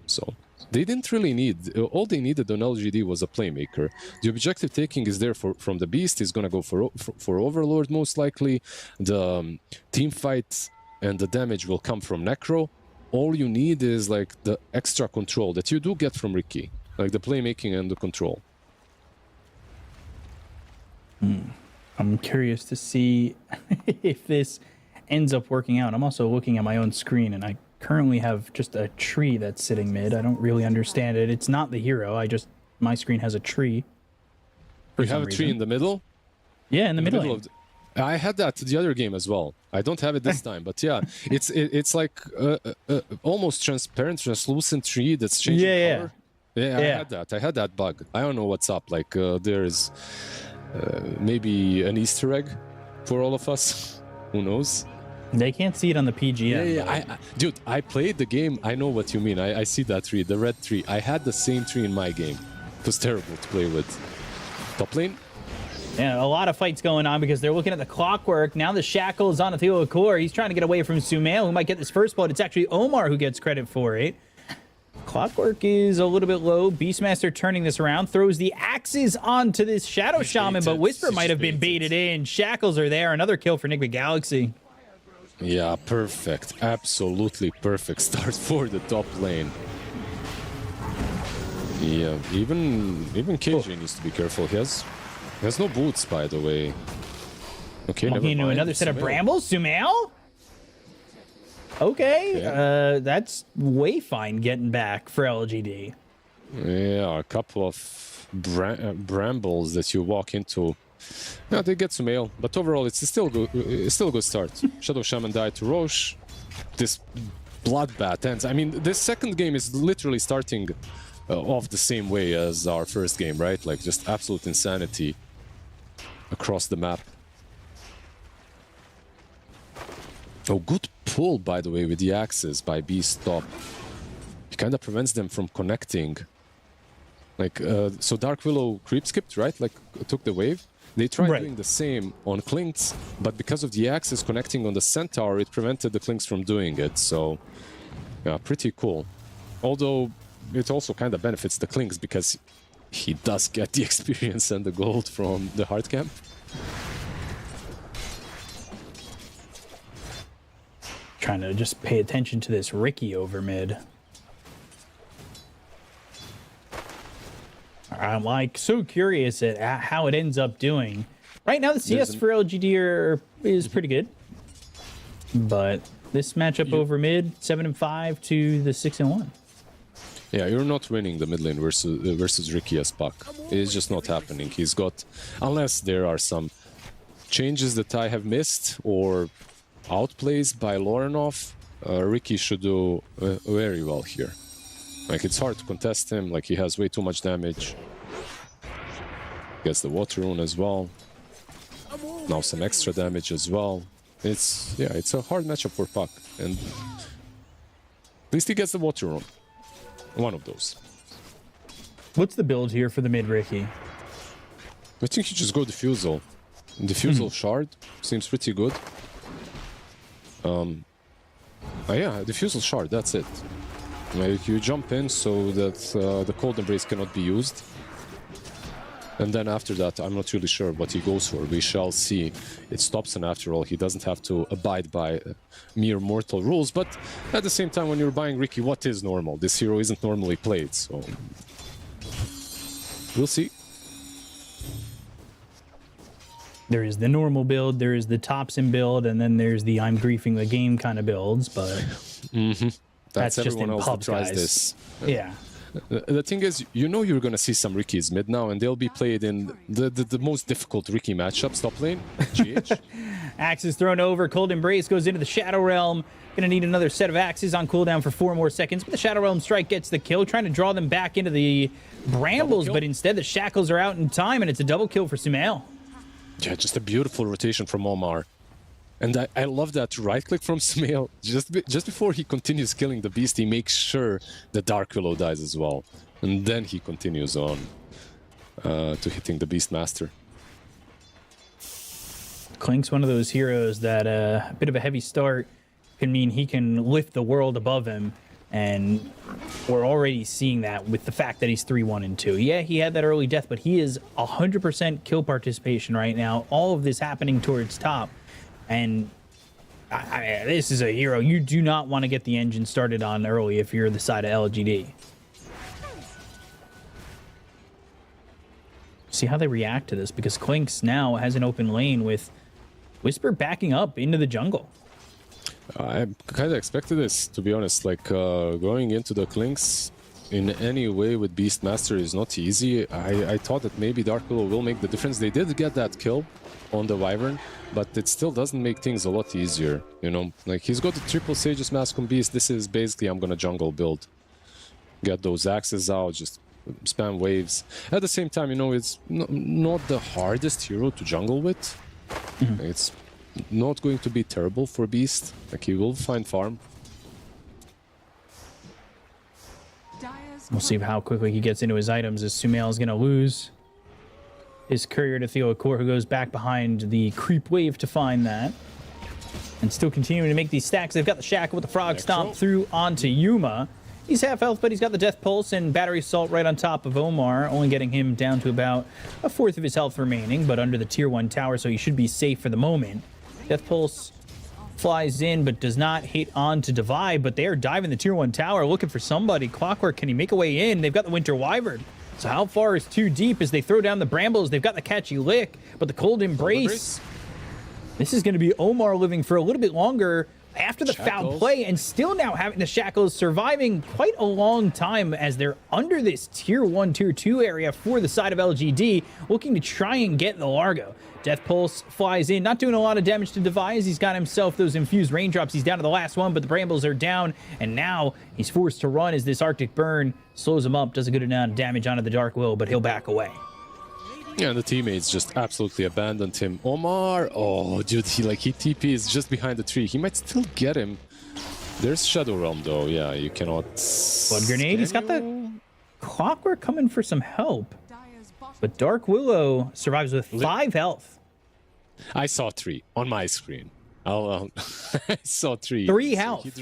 So they didn't really need... all they needed on LGD was a playmaker. The objective taking is there from the Beast. He's going to go for Overlord most likely. The team fight and the damage will come from Necro. All you need is like the extra control that you do get from Ricky. Like the playmaking and the control. I'm curious to see if this ends up working out. I'm also looking at my own screen and I currently have just a tree that's sitting mid. I don't really understand it. It's not the hero. My screen has a tree. You have a tree in the middle? Yeah, in the middle. Of I had that the other game as well. I don't have it this time, but yeah, it's like almost transparent, translucent tree that's changing color. Yeah, I had that bug. I don't know what's up. Like there's maybe an Easter egg for all of us. Who knows? They can't see it on the PGM. Yeah. Dude, I played the game. I know what you mean. I see that tree, the red tree. I had the same tree in my game. It was terrible to play with. Top lane? Yeah, a lot of fights going on because they're looking at the clockwork. Now the shackle is on a Theo Core. He's trying to get away from Sumail, who might get this first blood. It's actually Omar who gets credit for it. Clockwork is a little bit low. Beastmaster turning this around, throws the axes onto this Shadow Shaman, but Whisper might have been baited in. Shackles are there. Another kill for Nigma Galaxy. Yeah, perfect. Absolutely perfect start for the top lane. Yeah, even KJ needs to be careful. He has no boots, by the way. Okay, never mind. Another set of brambles. Sumail? Okay, that's way fine getting back for LGD. Yeah, a couple of brambles that you walk into. Yeah, they get Sumail, but overall it's still good. It's still a good start. Shadow Shaman died to Roche. This bloodbath ends. I mean, this second game is literally starting off the same way as our first game, right? Like just absolute insanity across the map. Oh, good pull, by the way, with the axes by Beast top. It kind of prevents them from connecting. Like, so Dark Willow creep skipped, right? Like, took the wave. They tried doing the same on Klinks, but because of the axes connecting on the Centaur, it prevented the Klinks from doing it. So, yeah, pretty cool. Although, it also kind of benefits the Klinks because he does get the experience and the gold from the hard camp. Trying to just pay attention to this Ricky over mid. I'm like so curious at how it ends up doing. Right now the CS for LGD is pretty good. But this matchup over mid, 7-5 to the 6-1. Yeah, you're not winning the mid lane versus Ricky as Puck. It's just not happening. He's got, unless there are some changes that I have missed or outplays by Lorenov, Ricky should do very well here. Like, it's hard to contest him. Like, he has way too much damage. Gets the water rune as well. Now some extra damage as well. It's a hard matchup for Puck, and at least he gets the water rune. One of those. What's the build here for the mid Ricky? I think you just go Diffusal. Diffusal Shard seems pretty good. Yeah, Diffusal Shard, that's it. Like, you jump in so that the Cold Embrace cannot be used. And then after that, I'm not really sure what he goes for. We shall see. It stops, and after all, he doesn't have to abide by mere mortal rules. But at the same time, when you're buying Ricky, what is normal? This hero isn't normally played, so we'll see. There is the normal build, there is the Thompson build, and then there's the I'm griefing the game kind of builds, but that's just in pubs, guys. This. Yeah. The thing is, you know you're going to see some Ricky's mid now, and they'll be played in the most difficult Ricky matchups, top lane, GH. Axe is thrown over, Cold Embrace goes into the Shadow Realm. Gonna need another set of axes on cooldown for 4 more seconds, but the Shadow Realm strike gets the kill, trying to draw them back into the brambles, but instead the shackles are out in time, and it's a double kill for Sumail. Yeah, just a beautiful rotation from Omar. And I love that right-click from Sumail. Just before he continues killing the beast, he makes sure the Dark Willow dies as well. And then he continues on to hitting the Beastmaster. Klink's one of those heroes that a bit of a heavy start can mean he can lift the world above him. And we're already seeing that with the fact that he's 3-1-2. Yeah, he had that early death, but he is 100% kill participation right now. All of this happening towards top. And this is a hero you do not want to get the engine started on early if you're the side of LGD. See how they react to this, because Klinks now has an open lane with Whisper backing up into the jungle. I kind of expected this, to be honest. Like, going into the Clinks in any way with Beastmaster is not easy. I thought that maybe Dark Willow will make the difference. They did get that kill on the Wyvern, but it still doesn't make things a lot easier, you know? Like, he's got the triple Sage's Mask on Beast. This is basically, I'm gonna jungle build. Get those axes out, just spam waves. At the same time, you know, it's not the hardest hero to jungle with. It's not going to be terrible for Beast. Like, he will find farm. We'll see how quickly he gets into his items, as Sumail is going to lose his courier to Theokor, who goes back behind the creep wave to find that. And still continuing to make these stacks. They've got the Shackle with the Frog Stomp through onto Yuma. He's half health, but he's got the Death Pulse and Battery Assault right on top of Omar, only getting him down to about a fourth of his health remaining, but under the tier 1 tower, so he should be safe for the moment. Death Pulse flies in, but does not hit on to Divide, but they are diving the tier 1 tower, looking for somebody. Clockwork, can he make a way in? They've got the Winter Wyvern. So how far is too deep as they throw down the Brambles? They've got the Catchy Lick, but the Cold Embrace. This is going to be Omar living for a little bit longer after the foul play, and still now having the Shackles surviving quite a long time as they're under this tier 1, tier 2 area for the side of LGD, looking to try and get the Largo. Death Pulse flies in, not doing a lot of damage to Devise. He's got himself those infused raindrops. He's down to the last one, but the Brambles are down, and now he's forced to run as this Arctic Burn slows him up, does a good amount of damage onto the Dark Will, but he'll back away. Yeah, and the teammates just absolutely abandoned him. Omar, oh, dude, he TP is just behind the tree. He might still get him. There's Shadow Realm, though. Yeah, you cannot... Blood Grenade, he's got the Clockwork coming for some help. But Dark Willow survives with 5 health. I saw 3 on my screen. I saw 3. 3 health.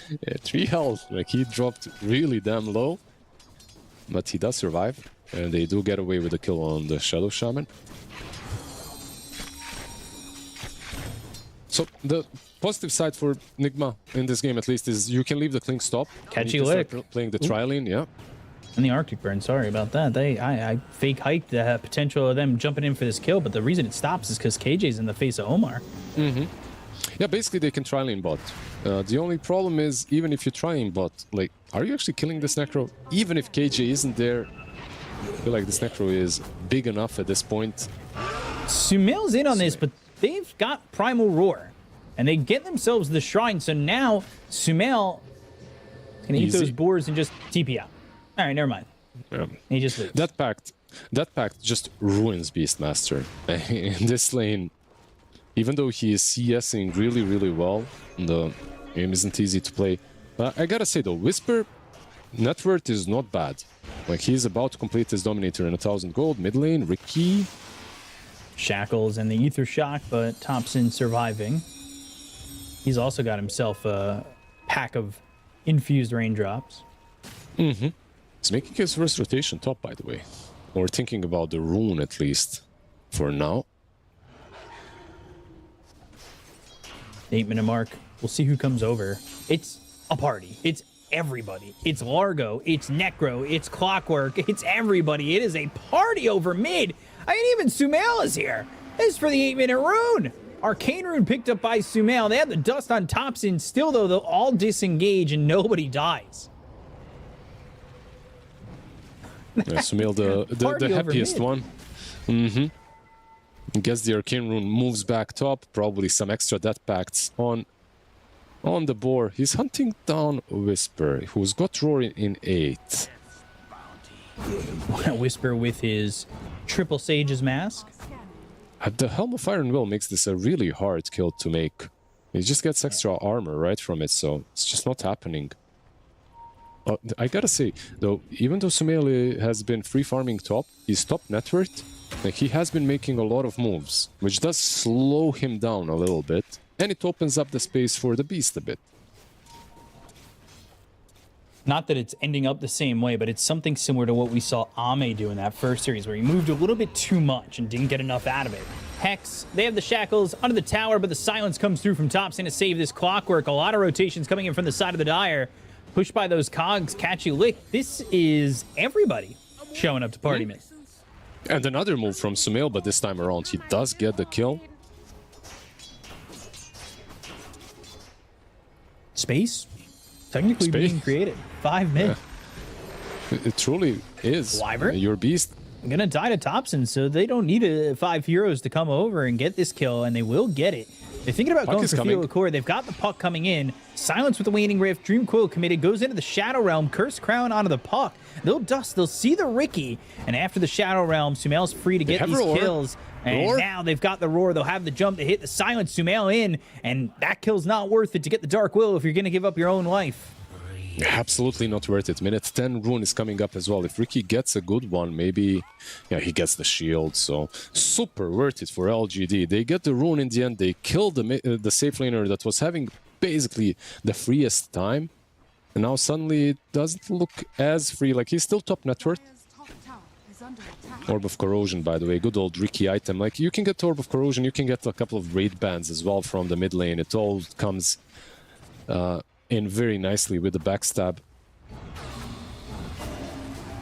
Yeah, 3 health. Like, he dropped really damn low. But he does survive. And they do get away with a kill on the Shadow Shaman. So the positive side for Nigma in this game, at least, is you can leave the Clink stop. Catchy Lick. Playing the Trilene, yeah. And the Arctic Burn, sorry about that. I fake hyped the potential of them jumping in for this kill, but the reason it stops is because KJ's in the face of Omar. Yeah, basically they can Trilene bot. The only problem is, even if you Trilene bot, like, are you actually killing this Necro? Even if KJ isn't there, I feel like this Necro is big enough at this point. Sumail's in on this, but they've got Primal Roar. And they get themselves the Shrine, so now Sumail is going to eat those boars and just TP out. All right, never mind. Yeah. He just leaves. That pact just ruins Beastmaster. In this lane, even though he is CSing really, really well, the game isn't easy to play. I gotta say though, Whisper net worth is not bad. Like, he's about to complete his Dominator in 1,000 gold. Mid lane, Ricky. Shackles and the Ether Shock, but Thompson surviving. He's also got himself a pack of infused raindrops. He's making his first rotation top, by the way. Or thinking about the rune, at least, for now. 8-minute mark. We'll see who comes over. It's a party. It's everybody. It's Largo. It's Necro. It's Clockwork. It's everybody. It is a party over mid. I mean, even Sumail is here. This is for the 8-minute rune. Arcane rune picked up by Sumail. They have the dust on Thompson. Still, though, they'll all disengage and nobody dies. Yeah, Sumail, the happiest one. I guess the Arcane Rune moves back top. Probably some extra death pacts on the board. He's hunting down Whisper, who's got Roar in 8. Whisper with his triple Sage's Mask. The Helm of Iron Will makes this a really hard kill to make. He just gets extra armor right from it, so it's just not happening. I gotta say, though, even though Sumail has been free farming top, he's top net worth. Like, he has been making a lot of moves, which does slow him down a little bit, and it opens up the space for the Beast a bit. Not that it's ending up the same way, but it's something similar to what we saw Ame do in that first series, where he moved a little bit too much and didn't get enough out of it. Hex, they have the Shackles under the tower, but the silence comes through from Thompson to save this Clockwork. A lot of rotations coming in from the side of the Dire. Pushed by those cogs, Catchy Lick. This is everybody showing up to party mid. And another move from Sumail, but this time around he does get the kill. Space technically being created. 5 mid. It truly is. Wyvern? Your beast. Gonna die to Thompson, so they don't need 5 heroes to come over and get this kill, and they will get it. They're thinking about going for Field Core. They've got the puck coming in. Silence with the Waning Rift. Dream Coil committed. Goes into the Shadow Realm. Curse Crown onto the puck. They'll dust. They'll see the Ricky. And after the Shadow Realm, Sumail's free to get these kills. And now they've got the Roar. They'll have the jump to hit the Silence. Sumail in. And that kill's not worth it to get the Dark Will if you're going to give up your own life. Absolutely not worth it. Minute 10 rune is coming up as well. If Ricky gets a good one, maybe he gets the shield. So super worth it for LGD. They get the rune in the end. They kill the safe laner that was having basically the freest time. And now suddenly it doesn't look as free. Like, he's still top net worth. Orb of Corrosion, by the way, good old Ricky item. Like, you can get Orb of Corrosion, you can get a couple of raid bands as well from the mid lane. It all comes in very nicely with the backstab.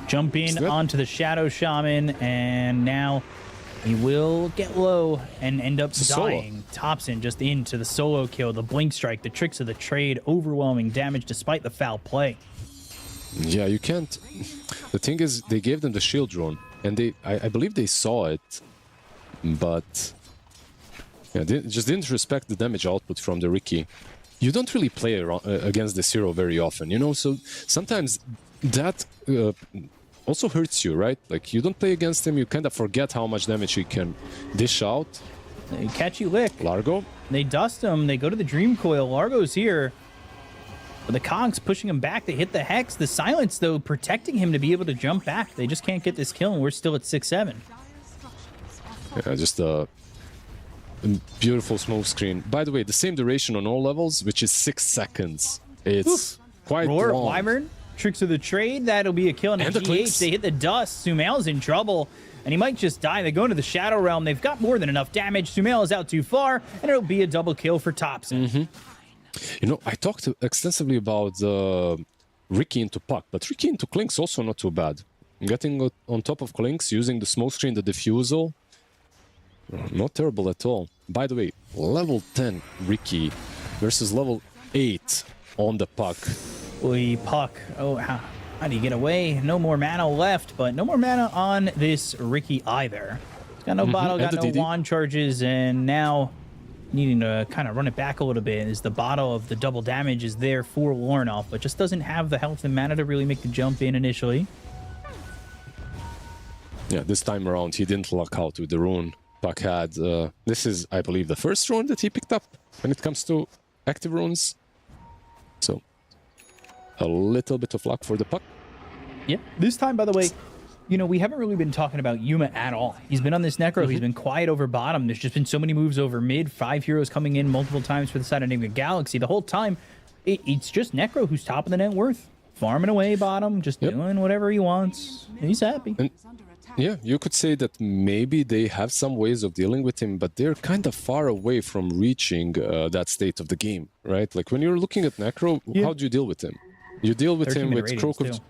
Jump in onto the Shadow Shaman, and now he will get low and end up dying. Thompson just into the solo kill, the blink strike, the tricks of the trade, overwhelming damage despite the foul play. Yeah, you can't. The thing is, they gave them the shield drone, and I believe they saw it, but yeah, they just didn't respect the damage output from the Ricky. You don't really play against this hero very often, you know, so sometimes that also hurts you, right? Like, you don't play against him, you kind of forget how much damage he can dish out. They catch you lick. Largo. They dust him, they go to the Dream Coil. Largo's here. The Cogs pushing him back, they hit the Hex. The Silence, though, protecting him to be able to jump back. They just can't get this kill, and we're still at 6-7. Yeah, just a beautiful smoke screen. By the way, the same duration on all levels, which is 6 seconds. It's quite long. Wyvern, tricks of the trade. That'll be a kill. And the GH, they hit the dust. Sumail's in trouble, and he might just die. They go into the Shadow Realm. They've got more than enough damage. Sumail is out too far, and it'll be a double kill for Thompson. You know, I talked extensively about Ricky into Puck, but Ricky into Klink's also not too bad. Getting on top of Klink's, using the smoke screen, the diffusal, not terrible at all. By the way, level 10 Ricky versus level 8 on the Puck. Oy, Puck. Oh, how do you get away? No more mana left, but no more mana on this Ricky either. He's got no bottle, got no wand charges, and now needing to kind of run it back a little bit as the bottle of the double damage is there for Lornoff, but just doesn't have the health and mana to really make the jump in initially. Yeah, this time around he didn't luck out with the rune. Puck had, this is, I believe, the first rune that he picked up when it comes to active runes. So, a little bit of luck for the Puck. Yeah, this time, by the way, you know, we haven't really been talking about Yuma at all. He's been on this Necro. He's been quiet over bottom. There's just been so many moves over mid. 5 heroes coming in multiple times for the side of Nigma Galaxy. The whole time, it's just Necro who's top of the net worth. Farming away bottom, just doing whatever he wants. And he's happy. And yeah, you could say that maybe they have some ways of dealing with him, but they're kind of far away from reaching that state of the game, right? Like, when you're looking at Necro, how do you deal with him? You deal with him with Croak of...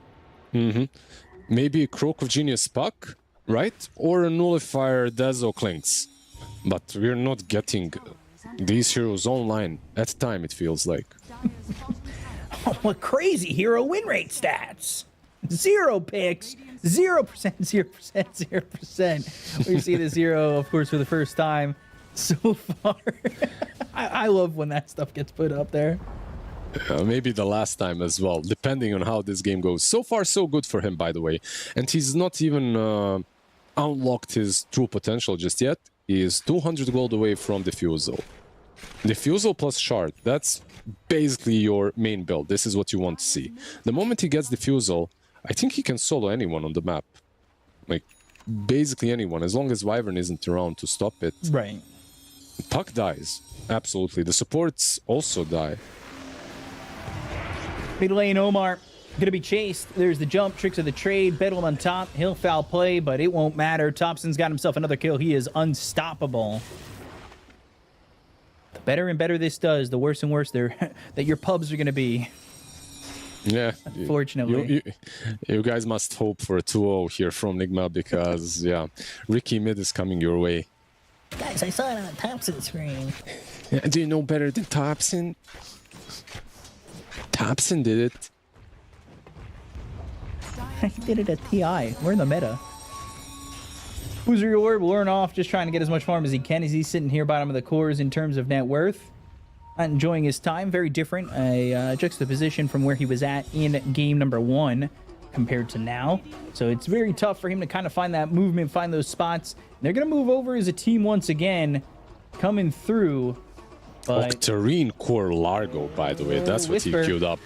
Maybe a Croak of Genius Puck, right? Or a Nullifier Dazzle Klinks. But we're not getting these heroes online at time, it feels like. Oh, what crazy hero win rate stats! 0 picks, 0%, 0%, 0%. We see this hero, of course, for the first time so far. I love when that stuff gets put up there. Maybe the last time as well, depending on how this game goes. So far, so good for him, by the way. And he's not even unlocked his true potential just yet. He is 200 gold away from Diffusal. Diffusal plus Shard, that's basically your main build. This is what you want to see. The moment he gets Diffusal, I think he can solo anyone on the map. Like, basically anyone, as long as Wyvern isn't around to stop it. Right. Puck dies, absolutely. The supports also die. Mid lane Omar gonna be chased. There's the jump, tricks of the trade, Bedlam on top. He'll foul play, but it won't matter. Thompson's got himself another kill. He is unstoppable. The better and better this does, the worse and worse that your pubs are gonna be. Yeah. Unfortunately. You guys must hope for a 2-0 here from Nigma because, yeah, Ricky mid is coming your way. Guys, I saw it on Thompson's screen. Yeah, do you know better than Thompson? Thompson did it. He did it at TI. We're in the meta. Boozer your orb, luring off, just trying to get as much farm as he can as he's sitting here bottom of the cores in terms of net worth. Not enjoying his time. Very different. A juxtaposition from where he was at in game number 1 compared to now. So it's very tough for him to kind of find that movement, find those spots. They're going to move over as a team once again, coming through. Octarine Core Largo, by the way. That's what he queued up.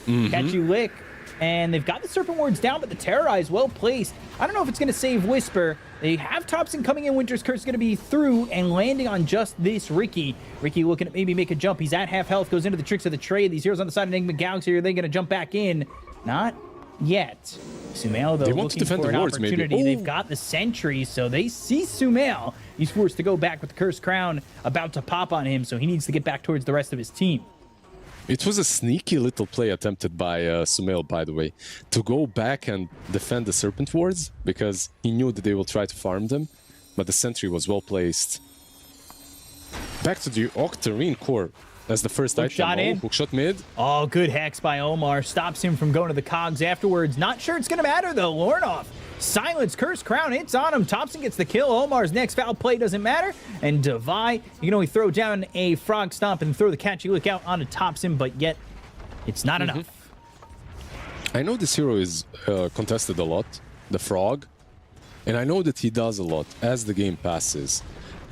Catchy lick. And they've got the Serpent Wards down, but the Terrorize well placed. I don't know if it's going to save Whisper. They have Thompson coming in. Winter's Curse is going to be through and landing on just this Ricky. Ricky looking to maybe make a jump. He's at half health, goes into the tricks of the trade. These heroes on the side of Nigma Galaxy, are they going to jump back in? Not yet. Sumail, though, looking for an opportunity. They've got the Sentry, so they see Sumail. He's forced to go back with the Cursed Crown about to pop on him, so he needs to get back towards the rest of his team. It was a sneaky little play attempted by Sumail, by the way, to go back and defend the Serpent Wards, because he knew that they will try to farm them, but the Sentry was well placed. Back to the Octarine Core as the first item. Shot in. Hookshot mid. Oh, good hex by Omar. Stops him from going to the cogs afterwards. Not sure it's going to matter, though. Lornoff. Silence, Cursed Crown, it's on him. Thompson gets the kill. Omar's next foul play doesn't matter. And Devi, you can only throw down a Frog Stomp and throw the Catchy Lick out onto Thompson, but yet it's not enough. I know this hero is contested a lot, the Frog, and I know that he does a lot as the game passes,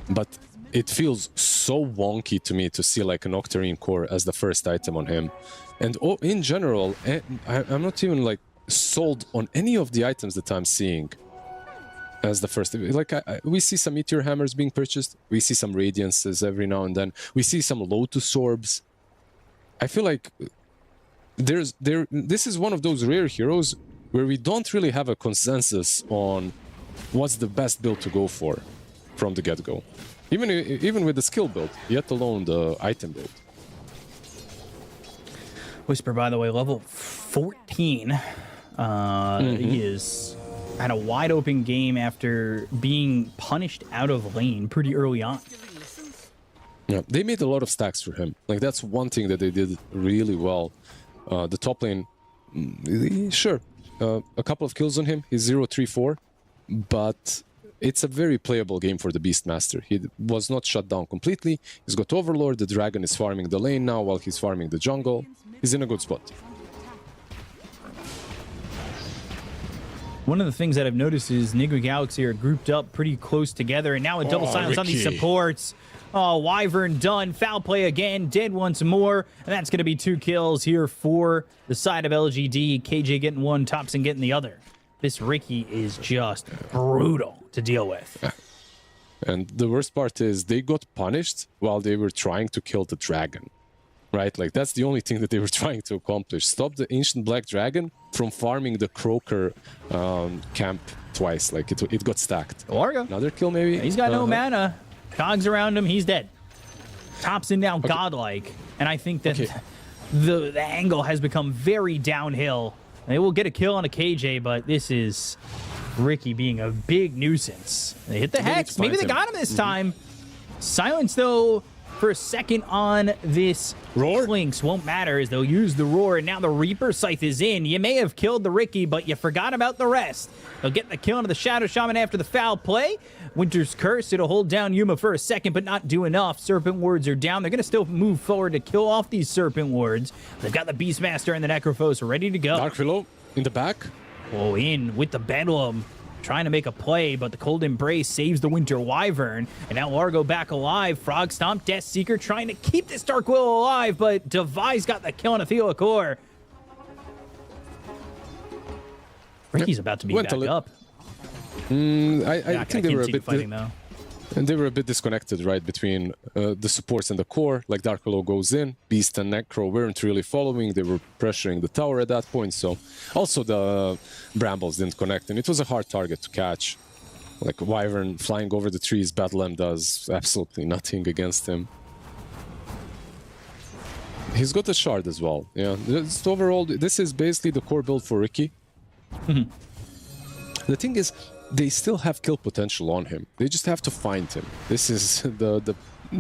but it feels so wonky to me to see like an Octarine Core as the first item on him. And in general, I'm not even like sold on any of the items that I'm seeing as the first. Like we see some Meteor Hammers being purchased, we see some Radiances every now and then, we see some Lotus Orbs. I feel like this is one of those rare heroes where we don't really have a consensus on what's the best build to go for from the get-go. Even with the skill build, yet alone the item build. Whisper, by the way, level 14. He is had a wide open game after being punished out of lane pretty early on. Yeah, they made a lot of stacks for him. Like that's one thing that they did really well. The top lane, sure, a couple of kills on him. He's 0-3-4, but it's a very playable game for the Beastmaster. He was not shut down completely. He's got Overlord. The Dragon is farming the lane now while he's farming the jungle. He's in a good spot. One of the things that I've noticed is Nigma Galaxy are grouped up pretty close together, and now a double silence on these supports. Oh, Wyvern done. Foul play again. Dead once more. And that's going to be 2 kills here for the side of LGD. KJ getting one, Thompson getting the other. This Ricky is just brutal to deal with. And the worst part is they got punished while they were trying to kill the dragon. Right? Like, that's the only thing that they were trying to accomplish. Stop the Ancient Black Dragon from farming the Croaker camp twice. Like, it got stacked. Largo. Another kill, maybe? He's got no mana. Cogs around him. He's dead. Thompson now godlike. And I think that the angle has become very downhill. They will get a kill on a KJ, but this is Ricky being a big nuisance. They hit the hex. Maybe they got him this time. Silence, though, for a second on this Roar. Lynx won't matter as they'll use the Roar, and now the Reaper Scythe is in. You may have killed the Ricky, but you forgot about the rest. They'll get the kill into the Shadow Shaman after the foul play. Winter's Curse, it'll hold down Yuma for a second, but not do enough. Serpent Wards are down. They're going to still move forward to kill off these Serpent Wards. They've got the Beastmaster and the Necrophos ready to go. Dark Willow in the back. Oh, in with the Bedlam. Trying to make a play, but the Cold Embrace saves the Winter Wyvern. And now Largo back alive. Frog Stomp, Death Seeker trying to keep this Dark Willow alive, but Devi's got the kill on Athela Core. Ricky's about to be back up. I think they were a bit fighting, though. And they were a bit disconnected, right, between the supports and the core. Like Dark Willow goes in, Beast and Necro weren't really following. They were pressuring the tower at that point. So also the Brambles didn't connect, and it was a hard target to catch. Like Wyvern flying over the trees, Bedlam does absolutely nothing against him. He's got a shard as well. Yeah, just overall, this is basically the core build for Ricky. The thing is, they still have kill potential on him. They just have to find him. This is the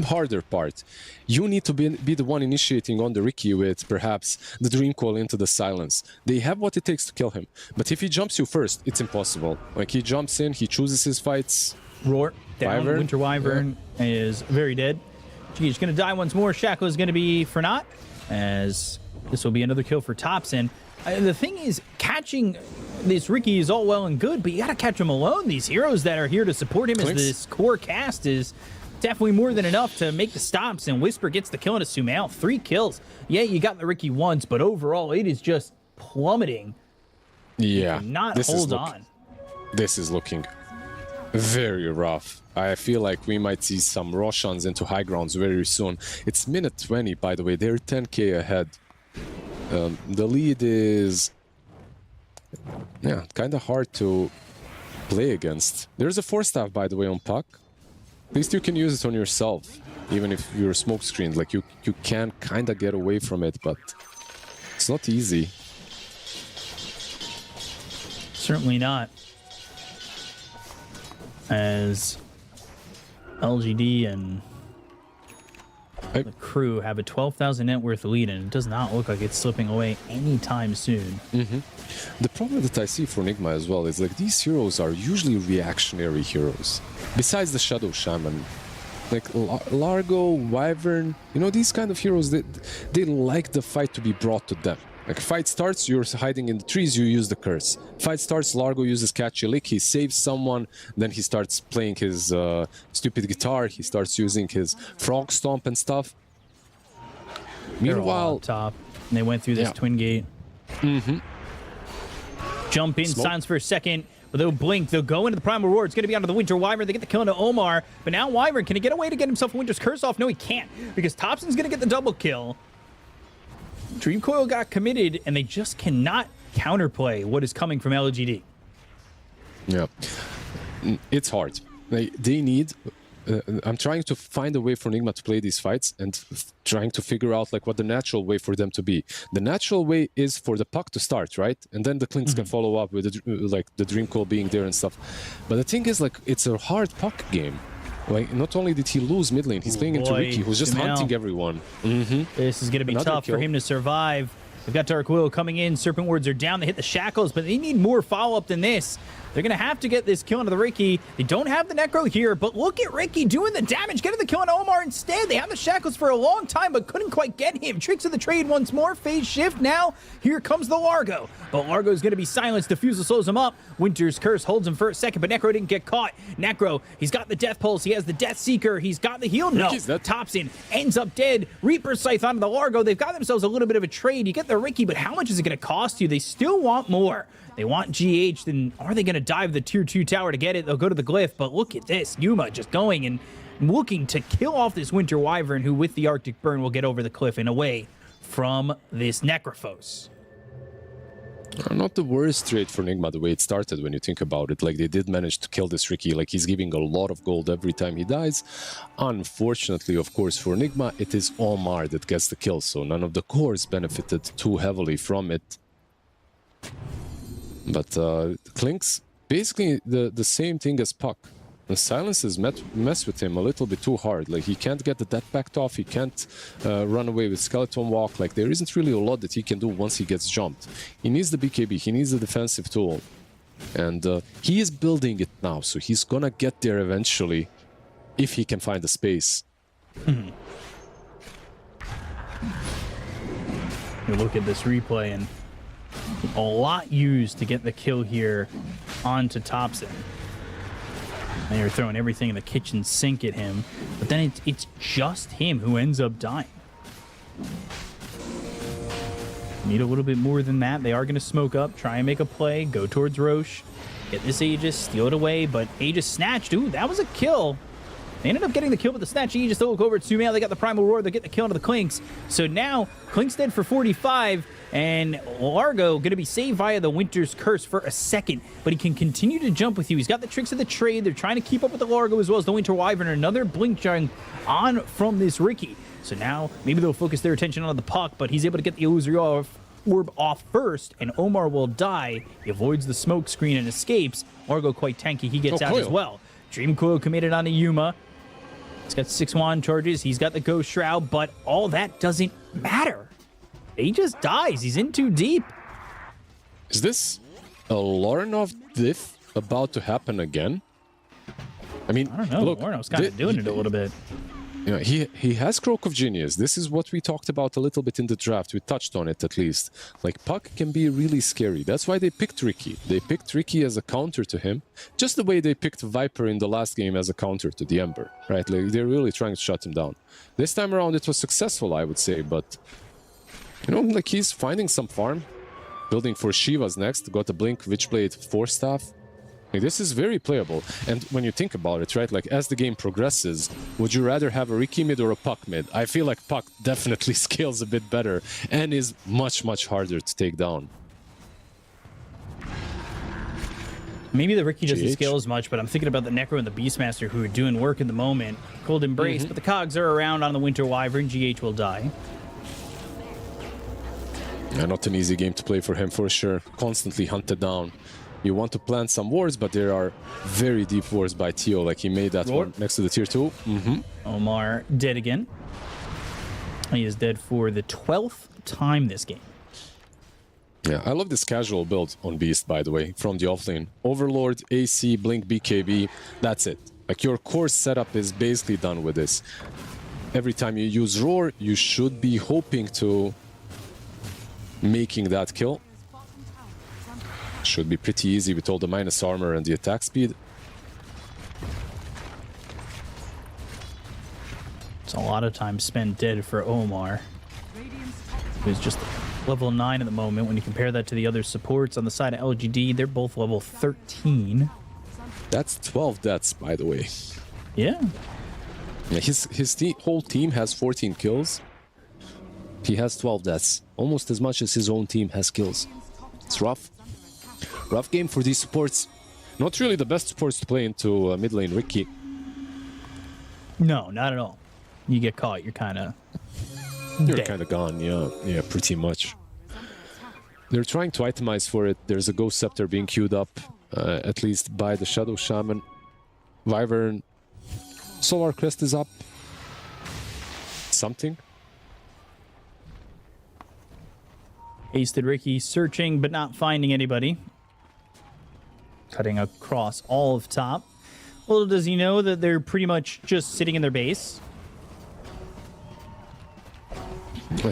harder part. You need to be the one initiating on the Riki with perhaps the Dream Coil into the silence. They have what it takes to kill him. But if he jumps you first, it's impossible. Like, he jumps in, he chooses his fights. Roar down. Wyvern. Winter Wyvern is very dead. He's going to die once more. Shackle is going to be for naught, as this will be another kill for Topson. The thing is, catching this Riki is all well and good, but you got to catch him alone. These heroes that are here to support him as this core cast is definitely more than enough to make the stops, and Whisper gets the kill into Sumail. 3 kills. Yeah, you got the Riki once, but overall, it is just plummeting. Yeah. Not hold on. This is looking very rough. I feel like we might see some Roshans into high grounds very soon. It's minute 20, by the way. They're 10k ahead. The lead is, yeah, kind of hard to play against. There's a 4-staff, by the way, on Puck. At least you can use it on yourself, even if you're smoke screened. Like, you can kind of get away from it, but it's not easy. Certainly not. As LGD and the crew have a 12,000 net worth lead, and it does not look like it's slipping away anytime soon. The problem that I see for Nigma as well is, like, these heroes are usually reactionary heroes. Besides the Shadow Shaman, like Largo, Wyvern, you know, these kind of heroes, they like the fight to be brought to them. Like, fight starts, you're hiding in the trees, you use the curse. Fight starts, Largo uses Catchy Lick, he saves someone, then he starts playing his stupid guitar, he starts using his frog stomp and stuff. Meanwhile, top, and they went through this twin gate. Jump in, silence for a second, but they'll blink, they'll go into the Primal Roar. It's going to be onto the Winter Wyvern. They get the kill into Omar, but now Wyvern, can he get away to get himself a Winter's Curse off? No, he can't, because Topson's going to get the double kill. Dream Coil got committed, and they just cannot counterplay what is coming from LGD. Yeah, it's hard. They need... I'm trying to find a way for Nigma to play these fights and trying to figure out, like, what the natural way for them to be. The natural way is for the Puck to start, right? And then the Clinks can follow up with the Dream Coil being there and stuff. But the thing is, like, it's a hard Puck game. Like, not only did he lose mid lane, he's playing into Riki, who's just hunting everyone. This is going to be tough for him to survive. They've got Dark Will coming in. Serpent Wards are down. They hit the Shackles, but they need more follow-up than this. They're going to have to get this kill into the Riki. They don't have the Necro here, but look at Riki doing the damage, getting the kill on Omar instead. They have the Shackles for a long time, but couldn't quite get him. Tricks of the trade once more. Phase shift now. Here comes the Largo. But Largo's going to be silenced. Diffusal slows him up. Winter's Curse holds him for a second, but Necro didn't get caught. Necro, he's got the Death Pulse. He has the Death Seeker. He's got the heal. No, Topson ends up dead. Reaper Scythe onto the Largo. They've got themselves a little bit of a trade. You get the Riki, but how much is it going to cost you? They still want more. They want GH, then are they going to dive the tier 2 tower to get it? They'll go to the Glyph, but look at this. Yuma just going and looking to kill off this Winter Wyvern, who with the Arctic Burn will get over the cliff and away from this Necrophos. Not the worst trade for Nigma, the way it started when you think about it. Like, they did manage to kill this Riki. Like, he's giving a lot of gold every time he dies. Unfortunately, of course, for Nigma, it is Omar that gets the kill, so none of the cores benefited too heavily from it. But Clinks, basically the same thing as Puck. The silences mess with him a little bit too hard. Like, he can't get the death pact off, he can't run away with Skeleton Walk. Like, there isn't really a lot that he can do once he gets jumped. He needs the BKB, he needs the defensive tool. And he is building it now, so he's gonna get there eventually, if he can find the space. You look at this replay, and a lot used to get the kill here onto Topson. And you're throwing everything in the kitchen sink at him, but then it's just him who ends up dying. Need a little bit more than that. They are going to smoke up, try and make a play, go towards Roche, get this Aegis, steal it away, but Aegis snatched. Ooh, that was a kill. They ended up getting the kill with the snatch. Aegis, they'll look over at Sumail. They got the Primal Roar. They get the kill into the Clinks. So now, Clinks dead for 45, and Largo going to be saved via the Winter's Curse for a second, but he can continue to jump with you. He's got the tricks of the trade. They're trying to keep up with the Largo as well as the Winter Wyvern. Another blink jump on from this Riki. So now, maybe they'll focus their attention on the Puck, but he's able to get the illusory orb off first, and Omar will die. He avoids the smoke screen and escapes. Largo quite tanky. He gets out as well. Dream Coil committed onto Yuma. He's got 6 wand charges. He's got the Ghost Shroud, but all that doesn't matter. He just dies. He's in too deep. Is this a Lorinov diff about to happen again? I mean, I don't know. look, Lorenov's kind of doing it a little bit. Yeah, he has Croak of Genius. This is what we talked about a little bit in the draft. We touched on it at least. Like, Puck can be really scary. That's why they picked Ricky. They picked Ricky as a counter to him, just the way they picked Viper in the last game as a counter to the Ember, right? Like, they're really trying to shut him down. This time around, it was successful, I would say, but, you know, like, he's finding some farm, building for Shiva's next, got a Blink, Witchblade, 4-staff. Like, this is very playable, and when you think about it, right, like, as the game progresses, would you rather have a Ricky mid or a Puck mid? I feel like Puck definitely scales a bit better and is much, much harder to take down. Maybe the Ricky doesn't scale as much, but I'm thinking about the Necro and the Beastmaster who are doing work in the moment. Cold Embrace, but the cogs are around on the Winter Wyvern. GH will die. Yeah, not an easy game to play for him, for sure. Constantly hunted down. You want to plant some wards, but there are very deep wards by Tio. Like, he made that one next to the tier 2. Omar dead again. He is dead for the 12th time this game. Yeah, I love this casual build on Beast, by the way, from the offlane. Overlord, AC, Blink, BKB, that's it. Like, your core setup is basically done with this. Every time you use Roar, you should be hoping to making that kill. Should be pretty easy with all the minus armor and the attack speed. It's a lot of time spent dead for Omar, who's just level 9 at the moment. When you compare that to the other supports on the side of LGD, they're both level 13. That's 12 deaths, by the way. Yeah. Yeah, his whole team has 14 kills. He has 12 deaths, almost as much as his own team has kills. It's rough. Rough game for these supports. Not really the best supports to play into mid lane Ricky. No, not at all. You get caught, you're kind of You're kind of gone, yeah. Yeah, pretty much. They're trying to itemize for it. There's a Ghost Scepter being queued up, at least by the Shadow Shaman. Wyvern. Solar Crest is up. Something. Hasted Ricky searching but not finding anybody. Cutting across all of top. Little does he know that they're pretty much just sitting in their base.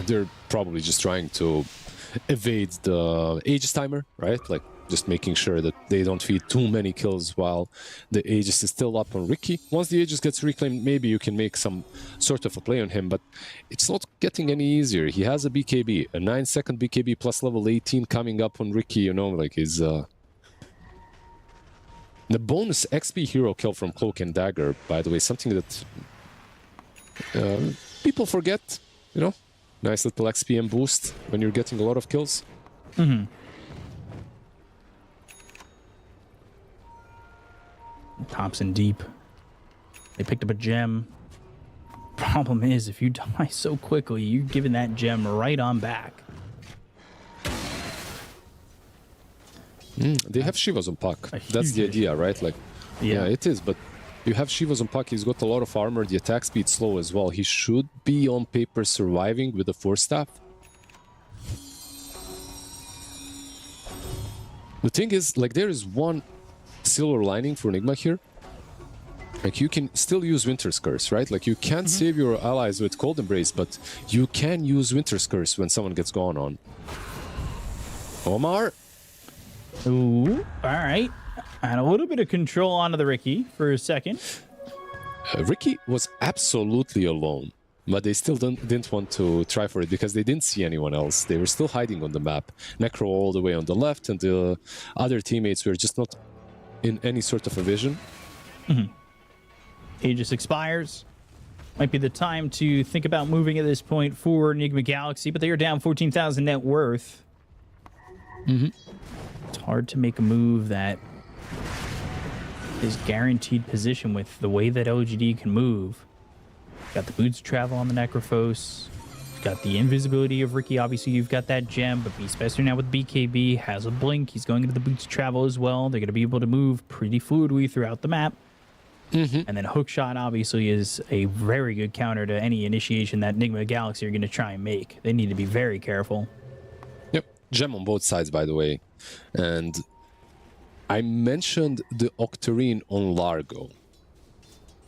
They're probably just trying to evade the Aegis timer, right? Like, just making sure that they don't feed too many kills while the Aegis is still up on Ricky. Once the Aegis gets reclaimed, maybe you can make some sort of a play on him, but it's not getting any easier. He has a BKB, a 9-second BKB plus level 18 coming up on Ricky, you know, like his... The bonus XP hero kill from Cloak and Dagger, by the way, something that people forget, you know? Nice little XP boost when you're getting a lot of kills. Thompson deep. They picked up a gem. Problem is, if you die so quickly, you're giving that gem right on back. They have Shivas on Puck. That's the idea, right? Like, yeah, it is, but you have Shivas on Puck, he's got a lot of armor, the attack speed slow as well. He should be on paper surviving with the 4-staff. The thing is, like, there is one silver lining for Nigma here. Like, you can still use Winter's Curse, right? Like, you can't save your allies with Cold Embrace, but you can use Winter's Curse when someone gets gone on. Omar? Ooh, all right. And a little bit of control onto the Ricky for a second. Ricky was absolutely alone, but they still didn't want to try for it because they didn't see anyone else. They were still hiding on the map. Necro all the way on the left, and the other teammates were just not in any sort of a vision. Aegis expires. Might be the time to think about moving at this point for Nigma Galaxy, but they are down 14,000 net worth. It's hard to make a move that is guaranteed position with the way that LGD can move. Got the boots of travel on the Necrophos. Got the invisibility of Ricky. Obviously, you've got that gem, but Beastmaster now with BKB has a blink. He's going into the boots of travel as well. They're going to be able to move pretty fluidly throughout the map. And then hookshot obviously is a very good counter to any initiation that Nigma Galaxy are going to try and make. They need to be very careful. Yep, gem on both sides, by the way. And I mentioned the Octarine on Largo.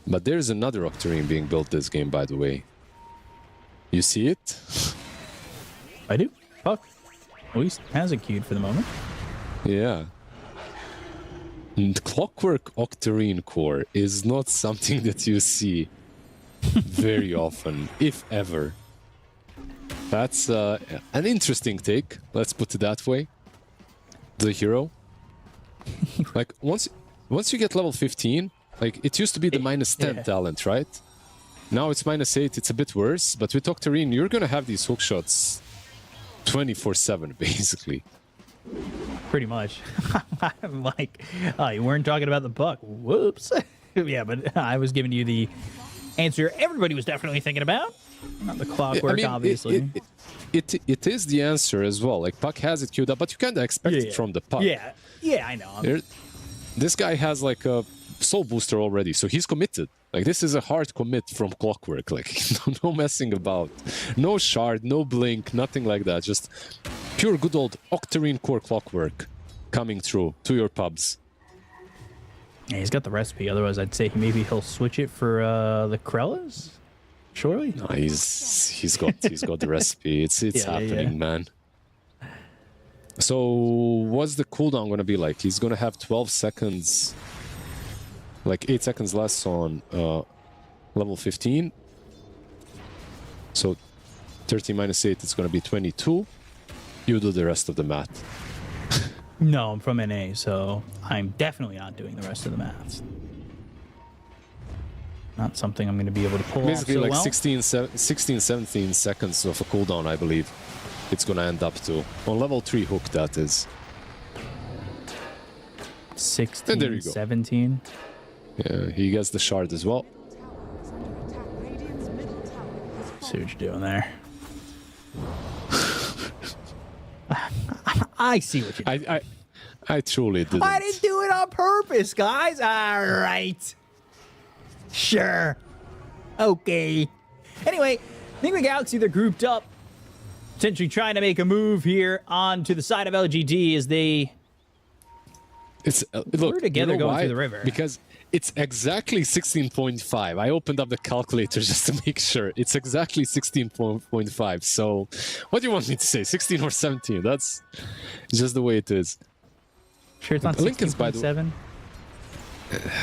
But there's another Octarine being built this game, by the way. You see it? I do. Fuck. At least hasn't queued for the moment. Yeah. Clockwork Octarine core is not something that you see very often, if ever. That's an interesting take, let's put it that way. The hero. Like, once you get level 15, like, it used to be the minus 10 talent, right? Now it's minus 8, it's a bit worse, but with Octarine, you're gonna have these hookshots 24/7, basically. Pretty much. I'm like, you weren't talking about the puck. Whoops. Yeah, but I was giving you the answer everybody was definitely thinking about. Not the clockwork, obviously. It is the answer as well. Like, puck has it queued up, but you kind of expect it from the puck. Yeah, I know. This guy has like a soul booster already, so he's committed. Like, this is a hard commit from Clockwork. Like, no messing about. No shard, no blink, nothing like that. Just pure good old Octarine core Clockwork coming through to your pubs. Yeah, he's got the recipe. Otherwise, I'd say maybe he'll switch it for the Krellas. Surely. No, he's got the recipe. It's happening, man. So what's the cooldown going to be like? He's going to have 12 seconds, like 8 seconds less on level 15. So 30 minus 8, it's going to be 22. You do the rest of the math. No, I'm from NA, so I'm definitely not doing the rest of the maths. Not something I'm going to be able to pull Basically, off so like well. 16, 17 seconds of a cooldown, I believe. It's going to end up to. On level 3 hook, that is. 16, there you go. 17. Yeah, he gets the shard as well. See what you're doing there. I see what you're doing. I truly didn't. I didn't do it on purpose, guys. All right. Sure. Okay. Anyway, Nigma Galaxy, they're grouped up, potentially trying to make a move here onto the side of LGD as they look together you know going why? through the river. Because it's exactly 16.5. I opened up the calculator just to make sure. It's exactly 16.5. So what do you want me to say? 16 or 17? That's just the way it is. Sure it's not 16.7?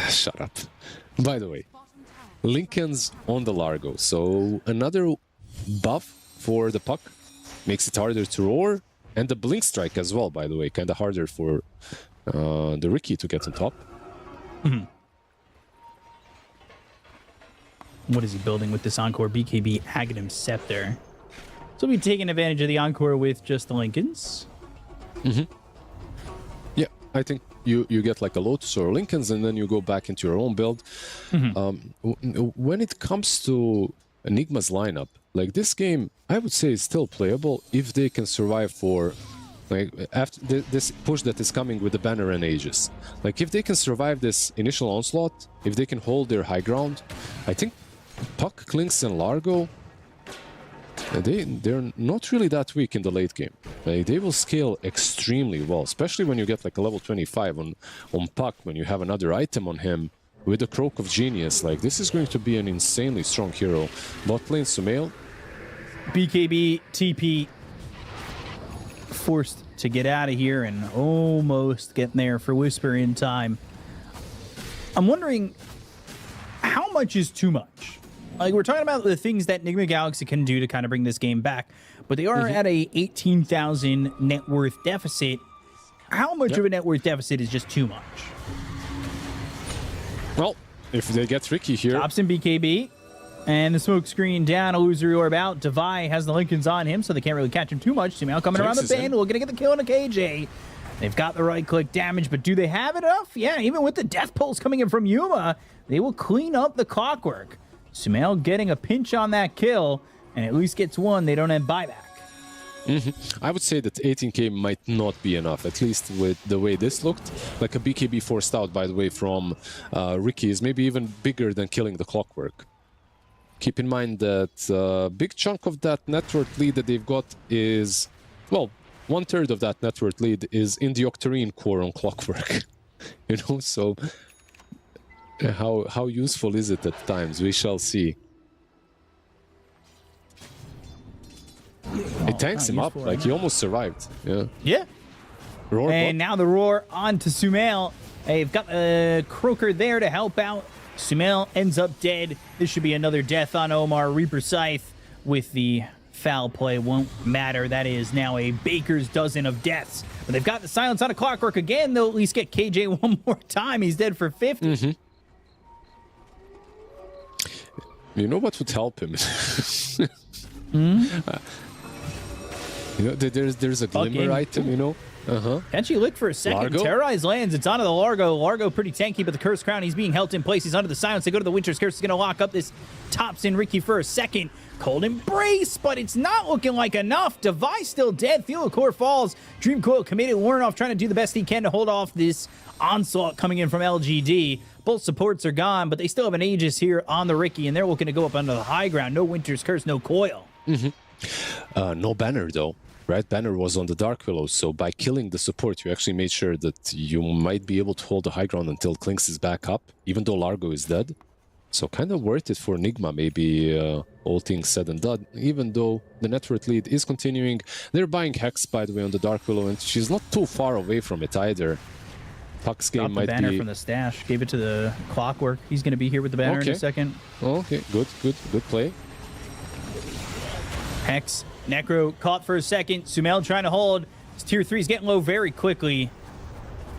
Shut up. By the way, Lincoln's on the Largo. So another buff for the puck. Makes it harder to roar. And the blink strike as well, by the way. Kind of harder for the Ricky to get on top. What is he building with this Encore? BKB Aghanim Scepter. So we'll be taking advantage of the Encore with just the Lincolns. Yeah, I think you get like a Lotus or Lincolns and then you go back into your own build. When it comes to Enigma's lineup, like this game, I would say is still playable if they can survive for like after this push that is coming with the banner and Aegis. Like if they can survive this initial onslaught, if they can hold their high ground, I think Puck, Klinks and Largo, they're not really that weak in the late game. Like, they will scale extremely well, especially when you get like a level 25 on Puck, when you have another item on him with the Croak of Genius. Like, this is going to be an insanely strong hero. Bot lane Sumail. BKB TP forced to get out of here and almost getting there for Whisper in time. I'm wondering, how much is too much? Like, we're talking about the things that Nigma Galaxy can do to kind of bring this game back, but they are at a 18,000 net worth deficit. How much of a net worth deficit is just too much? Well, if they get tricky here... Tops in BKB, and the smoke screen down, Illusory Orb out. Devi has the Lincolns on him, so they can't really catch him too much. Sumail coming around the bend, we're going to get the kill on a KJ. They've got the right-click damage, but do they have enough? Yeah, even with the Death Pulse coming in from Yuma, they will clean up the Clockwork. Sumail getting a pinch on that kill, and at least gets one. They don't have buyback. I would say that 18k might not be enough, at least with the way this looked. Like a BKB forced out, by the way, from Ricky is maybe even bigger than killing the Clockwork. Keep in mind that a big chunk of that network lead that they've got is, well, 1/3 of that network lead is in the Octarine core on Clockwork. You know, so how useful is it at times? We shall see. It tanks him up, like he almost survived. Yeah. Roar and now the roar on to Sumail. They've got a Croaker there to help out. Sumail ends up dead. This should be another death on Omar. Reaper Scythe with the foul play won't matter. That is now a baker's dozen of deaths. But they've got the silence on a Clockwork again. They'll at least get KJ one more time. He's dead for 50. You know what would help him? You know, there's a glimmer item, you know? Can't you look for a second? Largo? Terrorize lands. It's onto the Largo. Largo pretty tanky, but the Curse Crown, he's being held in place. He's under the silence. They go to the Winter's Curse. He's going to lock up this Thompson Ricky for a second. Cold Embrace, but it's not looking like enough. Device still dead. Core falls. Dream Coil committed. Warnoff trying to do the best he can to hold off this onslaught coming in from LGD. Both supports are gone, but they still have an Aegis here on the Ricky, and they're looking to go up under the high ground. No Winter's Curse, no Coil. No banner, though. Right, banner was on the Dark Willow, so by killing the support, you actually made sure that you might be able to hold the high ground until Klinks is back up, even though Largo is dead. So kind of worth it for Nigma, maybe, all things said and done, even though the network lead is continuing. They're buying Hex, by the way, on the Dark Willow, and she's not too far away from it either. Puck's game might be... the banner from the stash, gave it to the Clockwork. He's going to be here with the banner in a second. Okay, good play. Hex. Necro caught for a second. Sumail trying to hold. His tier 3 is getting low very quickly.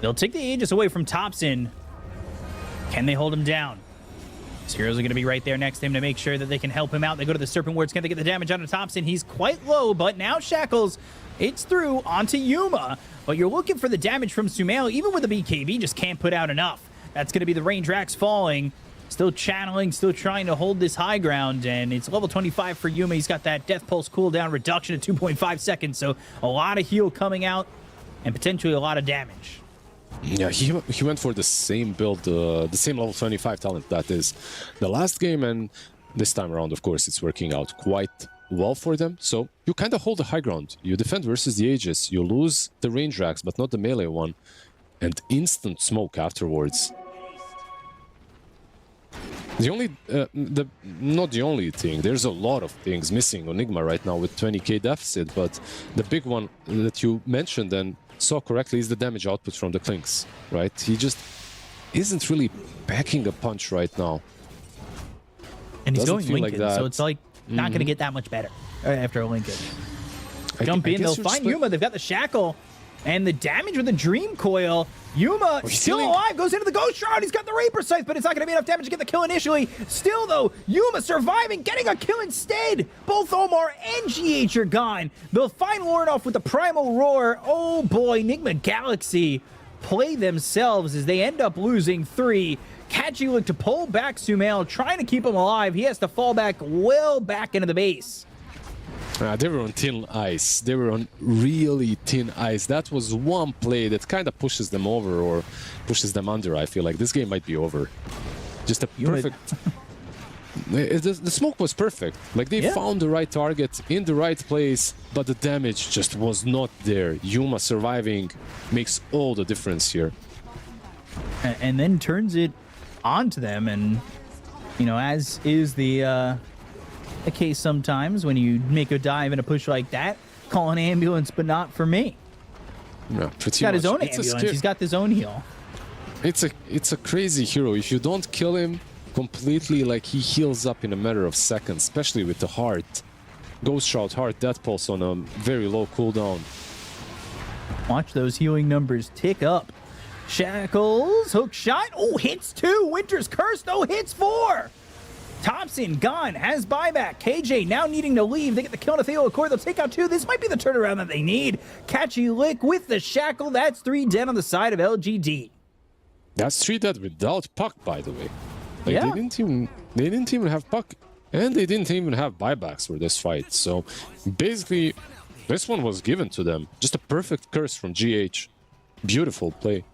They'll take the Aegis away from Thompson. Can they hold him down? His heroes are going to be right there next to him to make sure that they can help him out. They go to the Serpent Ward. It's going to get the damage onto Thompson. He's quite low, but now Shackles, it's through onto Yuma. But you're looking for the damage from Sumail. Even with the BKB, just can't put out enough. That's going to be the range racks falling. Still channeling, still trying to hold this high ground, and it's level 25 for Yuma. He's got that Death Pulse cooldown reduction to 2.5 seconds, so a lot of heal coming out and potentially a lot of damage. Yeah, he went for the same build, the same level 25 talent that is the last game, and this time around, of course, it's working out quite well for them. So you kind of hold the high ground. You defend versus the Aegis. You lose the range racks, but not the melee one, and instant smoke afterwards. The only, not the only thing, there's a lot of things missing on Nigma right now with 20k deficit, but the big one that you mentioned and saw correctly is the damage output from the Klinks, right? He just isn't really packing a punch right now. And he's Doesn't going Lincoln, like so it's like not going to get that much better after a Lincoln. Jump in, they'll find Yuma, they've got the Shackle. And the damage with the Dream Coil. Yuma still alive, goes into the Ghost Shroud. He's got the Reaper Scythe, but it's not going to be enough damage to get the kill initially. Still, though, Yuma surviving, getting a kill instead. Both Omar and GH are gone. They'll find Warnoff with the Primal Roar. Oh boy, Nigma Galaxy play themselves as they end up losing 3. Catchy look to pull back Sumail, trying to keep him alive. He has to fall back well back into the base. They were on thin ice. They were on really thin ice. That was one play that kind of pushes them over or pushes them under. I feel like this game might be over. Just a perfect... the smoke was perfect. Like, they found the right target in the right place, but the damage just was not there. Yuma surviving makes all the difference here. And then turns it onto them, and, you know, as is the case sometimes when you make a dive and a push like that, call an ambulance, but not for me. No, He's got his own ambulance. He's got his own heal. It's a crazy hero. If you don't kill him completely, like, he heals up in a matter of seconds, especially with the heart. Ghost Shroud, heart, Death Pulse on a very low cooldown. Watch those healing numbers tick up. Shackles, hook shot. Oh, hits 2. Winter's Curse, no hits 4. Thompson gone, has buyback. KJ now needing to leave. They get the kill on Theo Accord. They'll take out 2. This might be the turnaround that they need. Catchy lick with the Shackle. That's 3 dead on the side of LGD. That's 3 dead without Puck, by the way. Like, yeah. They didn't even have Puck, and they didn't even have buybacks for this fight. So basically, This one was given to them. Just a perfect curse from GH. Beautiful play.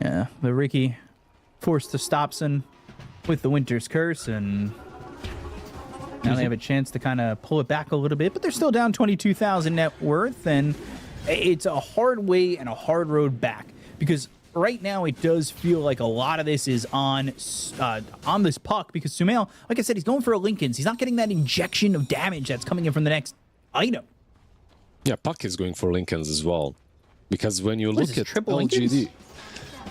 Yeah, but Ricky forced to stop some with the Winter's Curse, and now they have a chance to kind of pull it back a little bit, but they're still down 22,000 net worth, and it's a hard way and a hard road back, because right now it does feel like a lot of this is on this puck, because Sumail, like I said, he's going for a Lincoln's. He's not getting that injection of damage that's coming in from the next item. Yeah, puck is going for Lincolns as well, because when you look at triple LGD,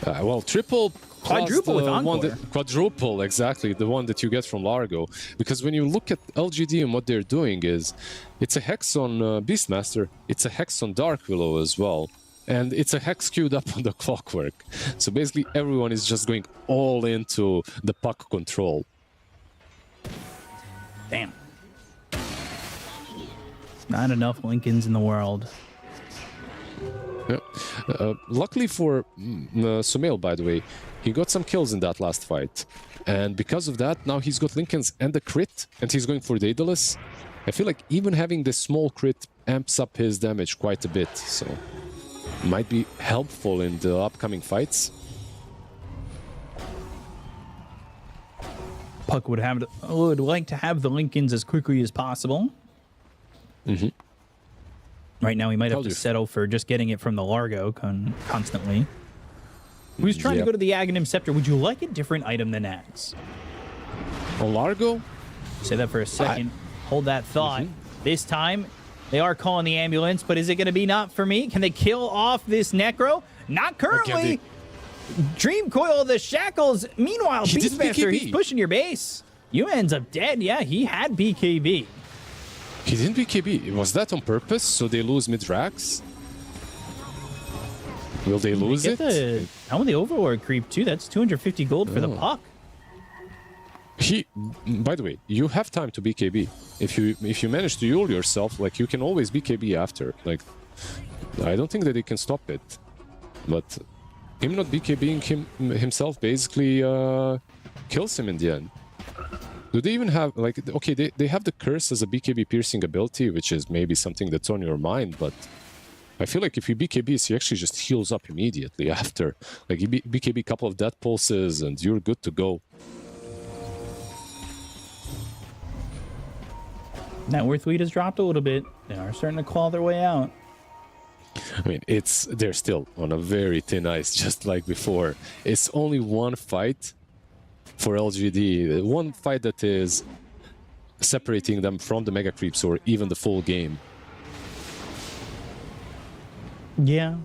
well, triple. Quadruple with Encore. Quadruple, exactly, the one that you get from Largo. Because when you look at LGD and what they're doing is, it's a Hex on Beastmaster, it's a Hex on Dark Willow as well, and it's a Hex queued up on the Clockwork. So basically everyone is just going all into the puck control. Damn. Not enough Lincolns in the world. Yeah. Luckily for Sumail, by the way, he got some kills in that last fight. And because of that, now he's got Lincolns and the crit, and he's going for Daedalus. I feel like even having this small crit amps up his damage quite a bit, so might be helpful in the upcoming fights. Puck would like to have the Lincolns as quickly as possible. Mm-hmm. Right now, he might have to settle for just getting it from the Largo constantly. He was trying to go to the Aghanim Scepter. Would you like a different item than Axe? A Largo? Say that for a second. Hold that thought. This time, they are calling the ambulance, but is it going to be not for me? Can they kill off this Necro? Not currently. Dream Coil the Shackles. Meanwhile, Beastmaster, he's pushing your base. You ends up dead. Yeah, he had BKB. He didn't BKB. Was that on purpose? So they lose mid-Rax? Will they lose it? How will the Overlord creep too? That's 250 gold for the puck. By the way, you have time to BKB. If you manage to Yule yourself, like, you can always BKB after. Like, I don't think that he can stop it. But him not BKBing himself basically kills him in the end. Do they even have, like, okay, they have the curse as a BKB piercing ability, which is maybe something that's on your mind, but I feel like if you BKB, he actually just heals up immediately after. Like, you BKB a couple of death pulses and you're good to go. Net worth lead has dropped a little bit. They are starting to claw their way out. I mean, they're still on a very thin ice, just like before. It's only one fight for LGD. One fight that is separating them from the Mega Creeps or even the full game. Yeah,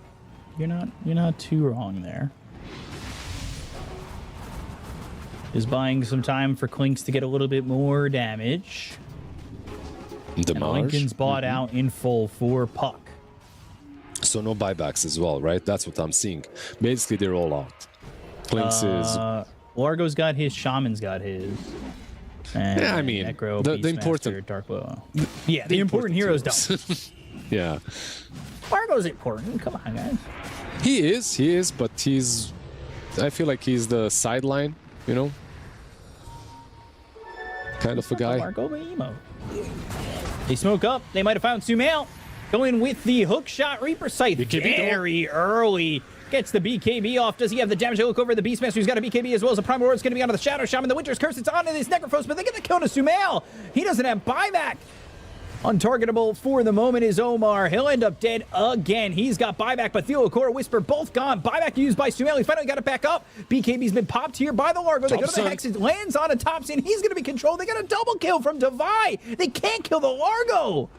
you're not too wrong there. Is buying some time for Clinks to get a little bit more damage. And Lincoln's bought out in full for Puck. So no buybacks as well, right? That's what I'm seeing. Basically, they're all out. Clinks is... Largo's got his, Shaman's got his. And yeah, I mean, Necro, the important... Dark Willow. Yeah, the important heroes don't. Yeah. Largo's important. Come on, guys. He is, but he's... I feel like he's the sideline, you know? Kind of a guy. Largo emo. They smoke up. They might have found Sumail. Going with the hook shot Reaper Scythe. Very early. Gets the BKB off. Does he have the damage to look over the Beastmaster? Who's got a BKB as well as a Primal Roar. It's going to be onto the Shadow Shaman. The Winter's Curse. It's onto this Necrophos, but they get the kill to Sumail. He doesn't have buyback. Untargetable for the moment is Omar. He'll end up dead again. He's got buyback, but Theocora, Whisper, both gone. Buyback used by Sumail. He finally got it back up. BKB's been popped here by the Largo. They go to the Hex. It lands on a Thompson. He's going to be controlled. They got a double kill from Devi. They can't kill the Largo.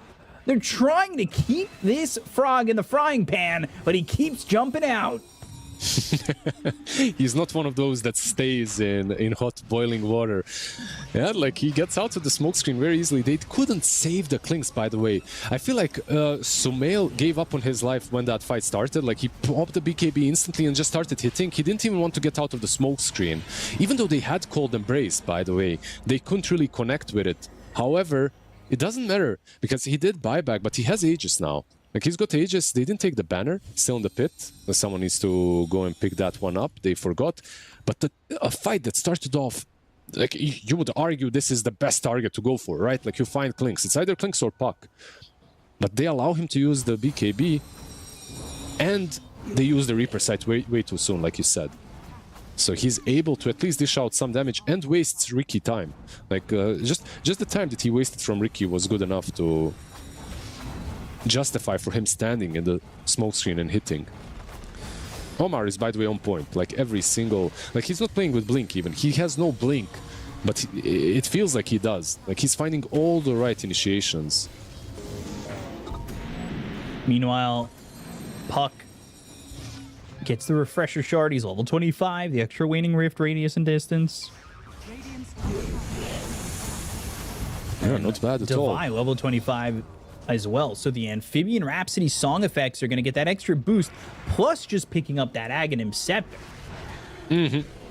They're trying to keep this frog in the frying pan, but he keeps jumping out. He's not one of those that stays in hot boiling water. Yeah, like, he gets out of the smoke screen very easily. They couldn't save the Clinks, by the way. I feel like Sumail gave up on his life when that fight started. Like, he popped the BKB instantly and just started hitting. He didn't even want to get out of the smoke screen. Even though they had called Embrace, by the way, they couldn't really connect with it. However, it doesn't matter, because he did buyback, but he has Aegis now. Like, he's got Aegis. They didn't take the banner, still in the pit. Someone needs to go and pick that one up. They forgot. But a fight that started off like you would argue this is the best target to go for, right? Like you find Klinks. It's either Klinks or Puck. But they allow him to use the BKB, and they use the Reaper sight way too soon, like you said. So he's able to at least dish out some damage and wastes Riki time. Like just the time that he wasted from Riki was good enough to justify for him standing in the smoke screen and hitting. Omar is, by the way, on point. Like every single, like he's not playing with Blink even. He has no Blink, but it feels like he does. Like he's finding all the right initiations. Meanwhile, Puck gets the refresher shard. He's level 25, the extra waning rift radius and distance. Yeah, not bad at all. Divine, level 25 as well. So the Amphibian Rhapsody song effects are going to get that extra boost, plus just picking up that Aghanim Scepter.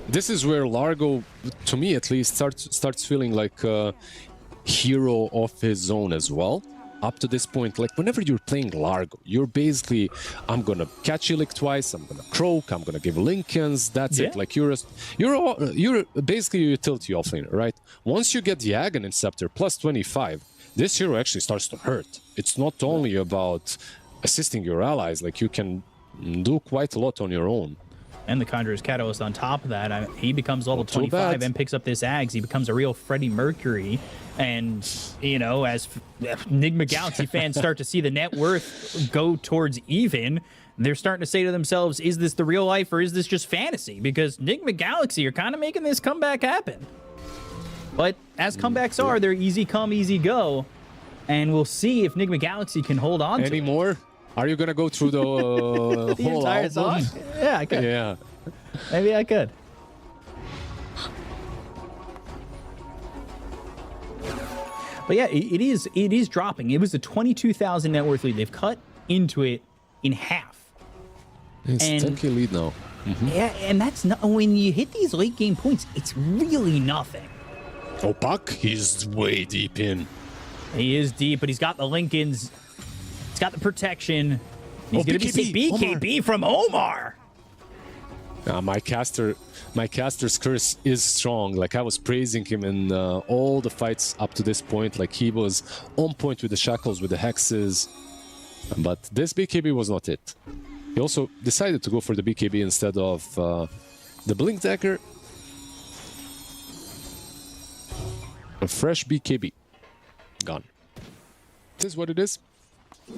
This is where Largo, to me at least, starts feeling like a hero of his own as well. Up to this point, like whenever you're playing Largo, you're basically, I'm gonna catch Illic twice, I'm gonna croak, I'm gonna give Lincolns, that's it. Like you're basically a utility offlaner, right? Once you get the Aghanim Scepter plus 25, this hero actually starts to hurt. It's not only about assisting your allies, like you can do quite a lot on your own. And the Conjurer's Catalyst on top of that, he becomes level 25 and picks up this Ags. He becomes a real Freddie Mercury. And, you know, as Nigma Galaxy fans start to see the net worth go towards even, they're starting to say to themselves, is this the real life or is this just fantasy? Because Nigma Galaxy are kind of making this comeback happen. But as comebacks are, they're easy come, easy go. And we'll see if Nigma Galaxy can hold on any more? Are you gonna go through the whole entire album? Song? Yeah, I could. Yeah. Maybe I could. But yeah, it is dropping. It was a 22,000 net worth lead. They've cut into it in half. It's 10k lead now. Yeah, and that's not, when you hit these late game points, it's really nothing. Oh, Puck, he's way deep in. He is deep, but he's got the Lincolns. He's got the protection. He's going to be seeing BKB from Omar. My caster's curse is strong. Like I was praising him in all the fights up to this point. Like he was on point with the shackles, with the hexes. But this BKB was not it. He also decided to go for the BKB instead of the Blink Dagger. A fresh BKB. Gone. It is what it is.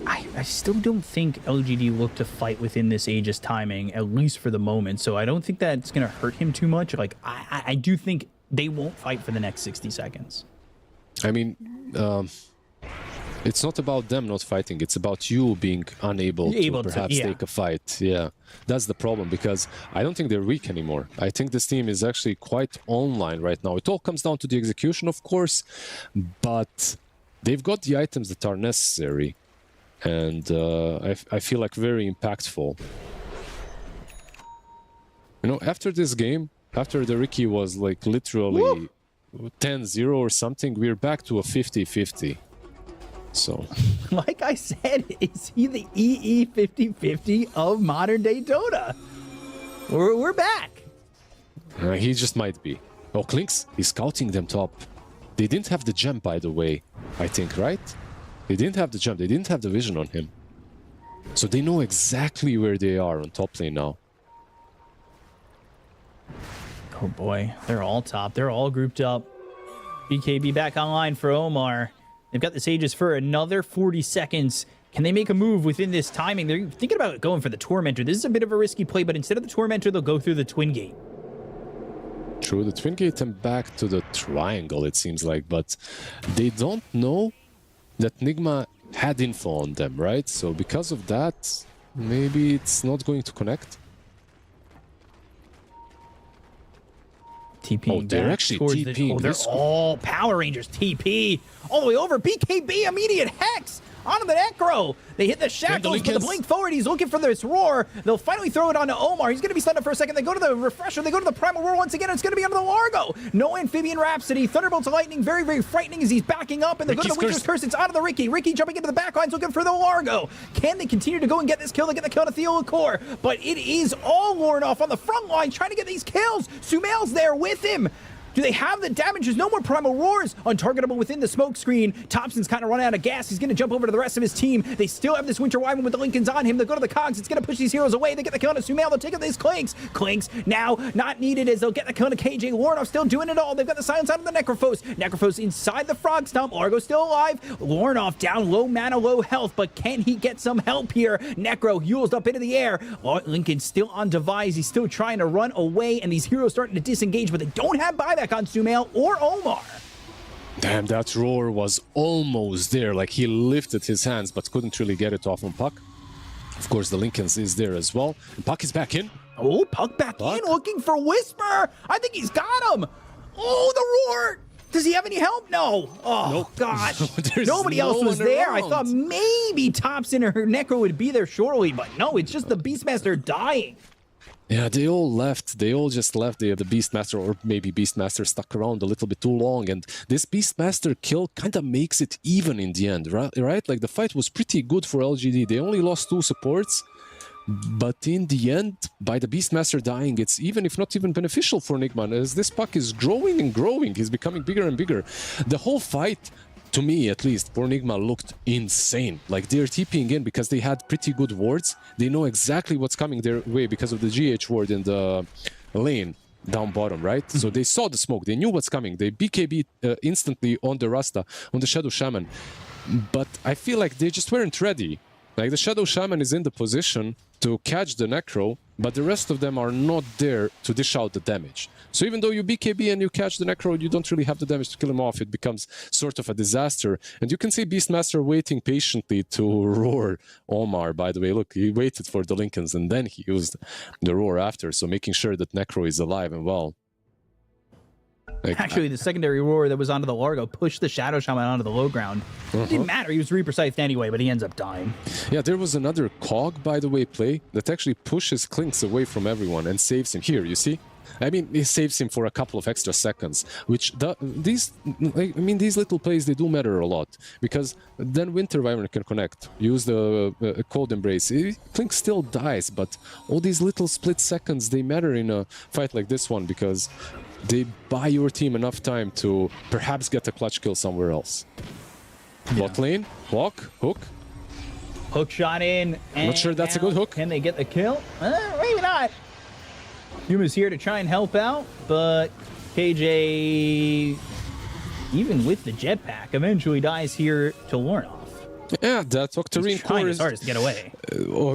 I still don't think LGD looked to fight within this Aegis timing, at least for the moment. So I don't think that's going to hurt him too much. Like, I do think they won't fight for the next 60 seconds. I mean, it's not about them not fighting. It's about you being unable to perhaps take a fight. Yeah, that's the problem, because I don't think they're weak anymore. I think this team is actually quite online right now. It all comes down to the execution, of course, but they've got the items that are necessary. And I feel like very impactful. You know, after this game, after the Riki was like literally 10-0 or something, we're back to a 50-50. So, like I said, is he the EE 50-50 of modern day Dota? We're back. He just might be. Oh, Klinks, he's scouting them top. They didn't have the gem, by the way, I think, right? They didn't have the jump, they didn't have the vision on him. So they know exactly where they are on top lane now. Oh boy, they're all top. They're all grouped up. BKB back online for Omar. They've got this Aegis for another 40 seconds. Can they make a move within this timing? They're thinking about going for the Tormentor. This is a bit of a risky play, but instead of the Tormentor, they'll go through the Twin Gate. True, the Twin Gate and back to the Triangle, it seems like, but they don't know that Nigma had info on them, right? So because of that, maybe it's not going to connect. TP. Oh, they're actually TPing. They're all Power Rangers TP all the way over. BKB immediate hex onto the Necro. They hit the shackles, but the blink forward. He's looking for this roar. They'll finally throw it onto Omar. He's going to be stunned up for a second. They go to the refresher. They go to the primal roar once again. It's going to be onto the Largo. No Amphibian Rhapsody. Thunderbolts of Lightning. Very, very frightening as he's backing up. And they go to the Witcher's Curse. It's out of the Riki. Riki jumping into the backlines looking for the Largo. Can they continue to go and get this kill? They get the kill to Theolacor. But it is all Lorn off on the front line trying to get these kills. Sumail's there with him. Do they have the damage? There's no more Primal Roars. Untargetable within the smoke screen. Thompson's kind of running out of gas. He's going to jump over to the rest of his team. They still have this Winter Wyvern with the Lincolns on him. They go to the Cogs. It's going to push these heroes away. They get the kill on a Sumail. They'll take out these Clinks. Clinks now not needed as they'll get the kill on a KJ. Lornoff still doing it all. They've got the silence out of the Necrophos. Necrophos inside the Frog Stomp. Largo still alive. Lornoff down low mana, low health, but can he get some help here? Necro heals up into the air. Lincoln still on Devise. He's still trying to run away, and these heroes starting to disengage, but they don't have buyback on Sumail or Omar. Damn, that roar was almost there. Like, he lifted his hands but couldn't really get it off on Puck. Of course, the Lincolns is there as well. And Puck is back in. Oh, Puck back in, looking for Whisper. I think he's got him. Oh, the roar. Does he have any help? No. Oh, nope. Gosh. Nobody else was there. I thought maybe Thompson or Necro would be there shortly, but no, it's just the Beastmaster dying. Yeah, they all left. They all just left. The Beastmaster, or maybe Beastmaster stuck around a little bit too long. And this Beastmaster kill kind of makes it even in the end, right? Like, the fight was pretty good for LGD. They only lost 2 supports. But in the end, by the Beastmaster dying, it's even, if not even beneficial for Nigma. As this Puck is growing and growing, he's becoming bigger and bigger. The whole fight, to me at least, for Nigma looked insane. Like, they're TPing in because they had pretty good wards. They know exactly what's coming their way because of the GH ward in the lane down bottom, right? So they saw the smoke. They knew what's coming. They BKB instantly on the Rasta, on the Shadow Shaman. But I feel like they just weren't ready. Like, the Shadow Shaman is in the position to catch the Necro, but the rest of them are not there to dish out the damage. So even though you BKB and you catch the Necro, you don't really have the damage to kill him off. It becomes sort of a disaster. And you can see Beastmaster waiting patiently to roar Omar, by the way. Look, he waited for the Lincolns and then he used the roar after, so making sure that Necro is alive and well. Like, actually, the secondary roar that was onto the Largo pushed the Shadow Shaman onto the low ground. It didn't matter. He was Reaper-scythed anyway, but he ends up dying. Yeah, there was another Cog, by the way, play that actually pushes Clinks away from everyone and saves him. Here, you see? I mean, it saves him for a couple of extra seconds, which these little plays, they do matter a lot, because then Winter Wyvern can connect, use the Cold Embrace. Clink still dies, but all these little split seconds, they matter in a fight like this one, because they buy your team enough time to perhaps get a clutch kill somewhere else. Yeah. Bot lane, walk, hook. Hook shot in. I'm not sure that's a good hook. Can they get the kill? Maybe not. Yuma's here to try and help out, but KJ, even with the jetpack, eventually dies here to Lornoff. Yeah, that Octarine core is hardest to get away.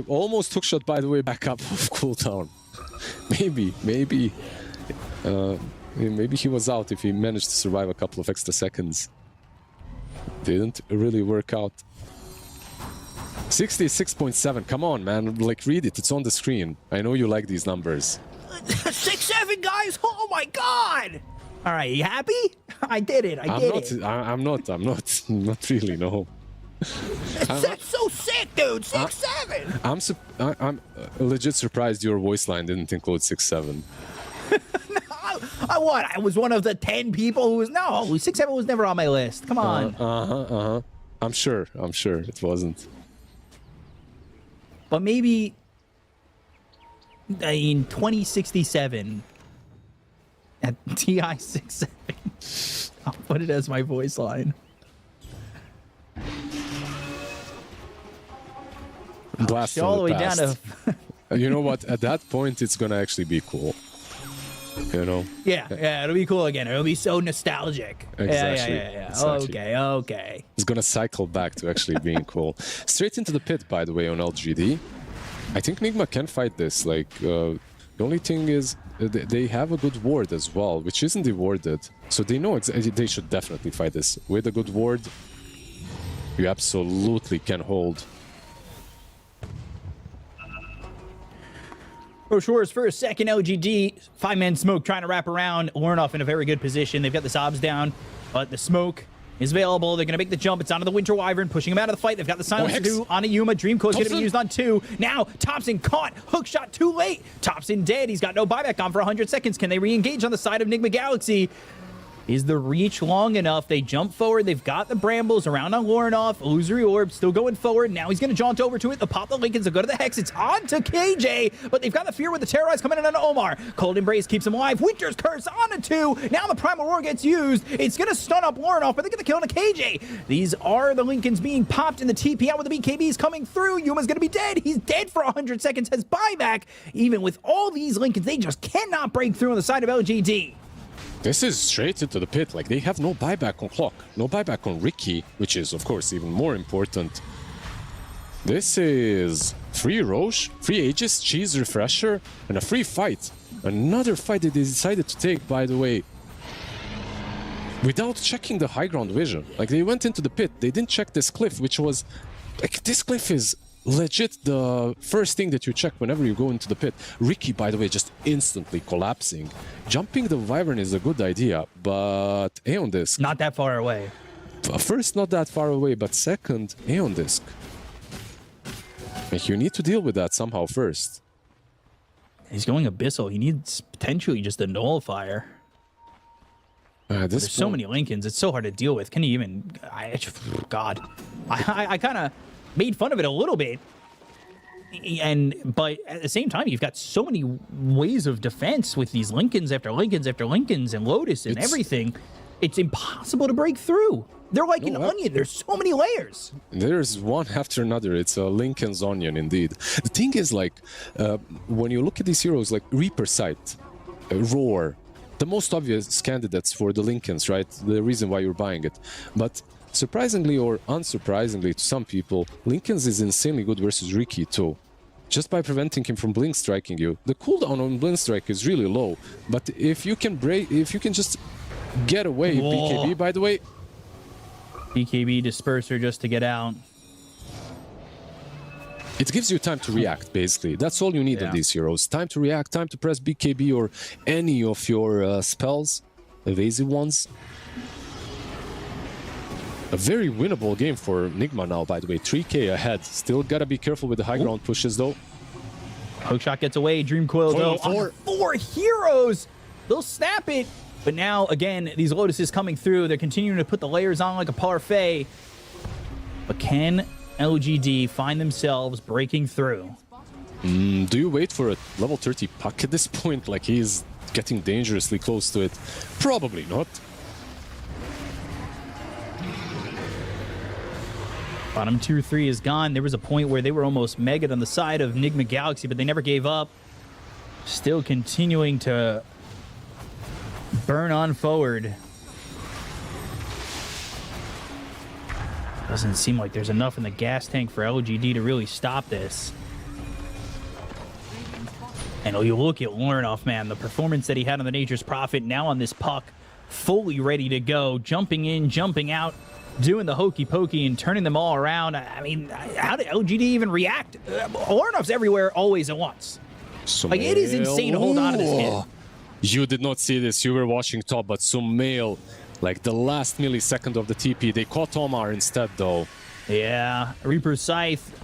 Almost hookshot, by the way, back up of cooldown. Maybe he was out if he managed to survive a couple of extra seconds. Didn't really work out. 66.7, come on, man, like, read it, it's on the screen. I know you like these numbers. 6-7, guys, oh my god! All right, you happy? I did it, I did it. I'm not really, no. That's so sick, dude, 6-7! I'm legit surprised your voice line didn't include 6-7. I was one of the 10 people who was, no, 6-7 was never on my list, come on. I'm sure it wasn't. But maybe in 2067 at TI 6-7, I'll put it as my voice line. Blast all the way down to. You know what? At that point, it's gonna actually be cool. You know? Yeah, it'll be cool again. It'll be so nostalgic. Exactly. Yeah. Exactly. Okay. It's gonna cycle back to actually being cool. Straight into the pit, by the way, on LGD. I think Nigma can fight this. Like, the only thing is they have a good ward as well, which isn't rewarded. So they know they should definitely fight this. With a good ward, you absolutely can hold. Roshores for a second. LGD, 5-man smoke trying to wrap around. Lornoff in a very good position. They've got the Sobs down, but the smoke is available. They're going to make the jump. It's onto the Winter Wyvern, pushing him out of the fight. They've got the silence to do on a Yuma. Dreamcore's going to be used on 2. Now, Thompson caught. Hook shot too late. Thompson dead. He's got no buyback on for 100 seconds. Can they re-engage on the side of Nigma Galaxy? Is the reach long enough? They jump forward. They've got the brambles around on Lornoff. Illusory Orb still going forward. Now he's going to jaunt over to it. The pop the Lincolns will go to the Hex. It's on to KJ, but they've got the fear with the Terrorize coming in on Omar. Cold Embrace keeps him alive. Winter's Curse on a 2. Now the Primal Roar gets used. It's going to stun up Lornoff, but they get the kill on a KJ. These are the Lincolns being popped in the TP out with the BKBs coming through. Yuma's going to be dead. He's dead for 100 seconds. Has buyback. Even with all these Lincolns, they just cannot break through on the side of LGD. This is straight into the pit. Like, they have no buyback on Clock, no buyback on Ricky, which is, of course, even more important. This is free Roche, free Aegis, Cheese Refresher, and a free fight. Another fight that they decided to take, by the way, without checking the high ground vision. Like, they went into the pit, they didn't check this cliff, which was... Like, this cliff is legit the first thing that you check whenever you go into the pit. Ricky, by the way, just instantly collapsing. Jumping the Wyvern is a good idea, but Aeon Disc... Not that far away. First, not that far away, but second, Aeon Disc. Like, you need to deal with that somehow first. He's going Abyssal. He needs potentially just a Nullifier. There's so many Lincolns. It's so hard to deal with. Can he even... God. I kind of made fun of it a little bit. But at the same time, you've got so many ways of defense with these Lincolns after Lincolns after Lincolns and Lotus and everything. It's impossible to break through. They're like an onion. There's so many layers. There's one after another. It's a Lincoln's onion, indeed. The thing is, like, when you look at these heroes, like Reaper Sight, Roar, the most obvious candidates for the Lincolns, right? The reason why you're buying it. But surprisingly or unsurprisingly to some people, Lincolns is insanely good versus Ricky too. Just by preventing him from blink striking you. The cooldown on blink strike is really low, but if you can just get away, BKB, by the way. BKB disperser just to get out. It gives you time to react, basically. That's all you need in these heroes. Time to react, time to press BKB or any of your spells, evasive ones. A very winnable game for Nigma now, by the way. 3k ahead. Still gotta be careful with the high ground pushes, though. Hookshot gets away. Dream Coil, though. Four heroes! They'll snap it. But now, again, these Lotuses coming through. They're continuing to put the layers on like a parfait. But can LGD find themselves breaking through? Do you wait for a level 30 puck at this point? Like, he's getting dangerously close to it. Probably not. Bottom 2-3 is gone. There was a point where they were almost megged on the side of Nigma Galaxy, but they never gave up. Still continuing to burn on forward. Doesn't seem like there's enough in the gas tank for LGD to really stop this. And you look at Lornoff, man, the performance that he had on the Nature's Prophet, now on this puck, fully ready to go, jumping in, jumping out, doing the hokey pokey and turning them all around. I mean, how did LGD even react? Lornoff's everywhere, always at once. Like, it is insane to hold on to this kid. You did not see this. You were watching top, but Sumail, like the last millisecond of the TP, they caught Omar instead, though. Yeah, Reaper's Scythe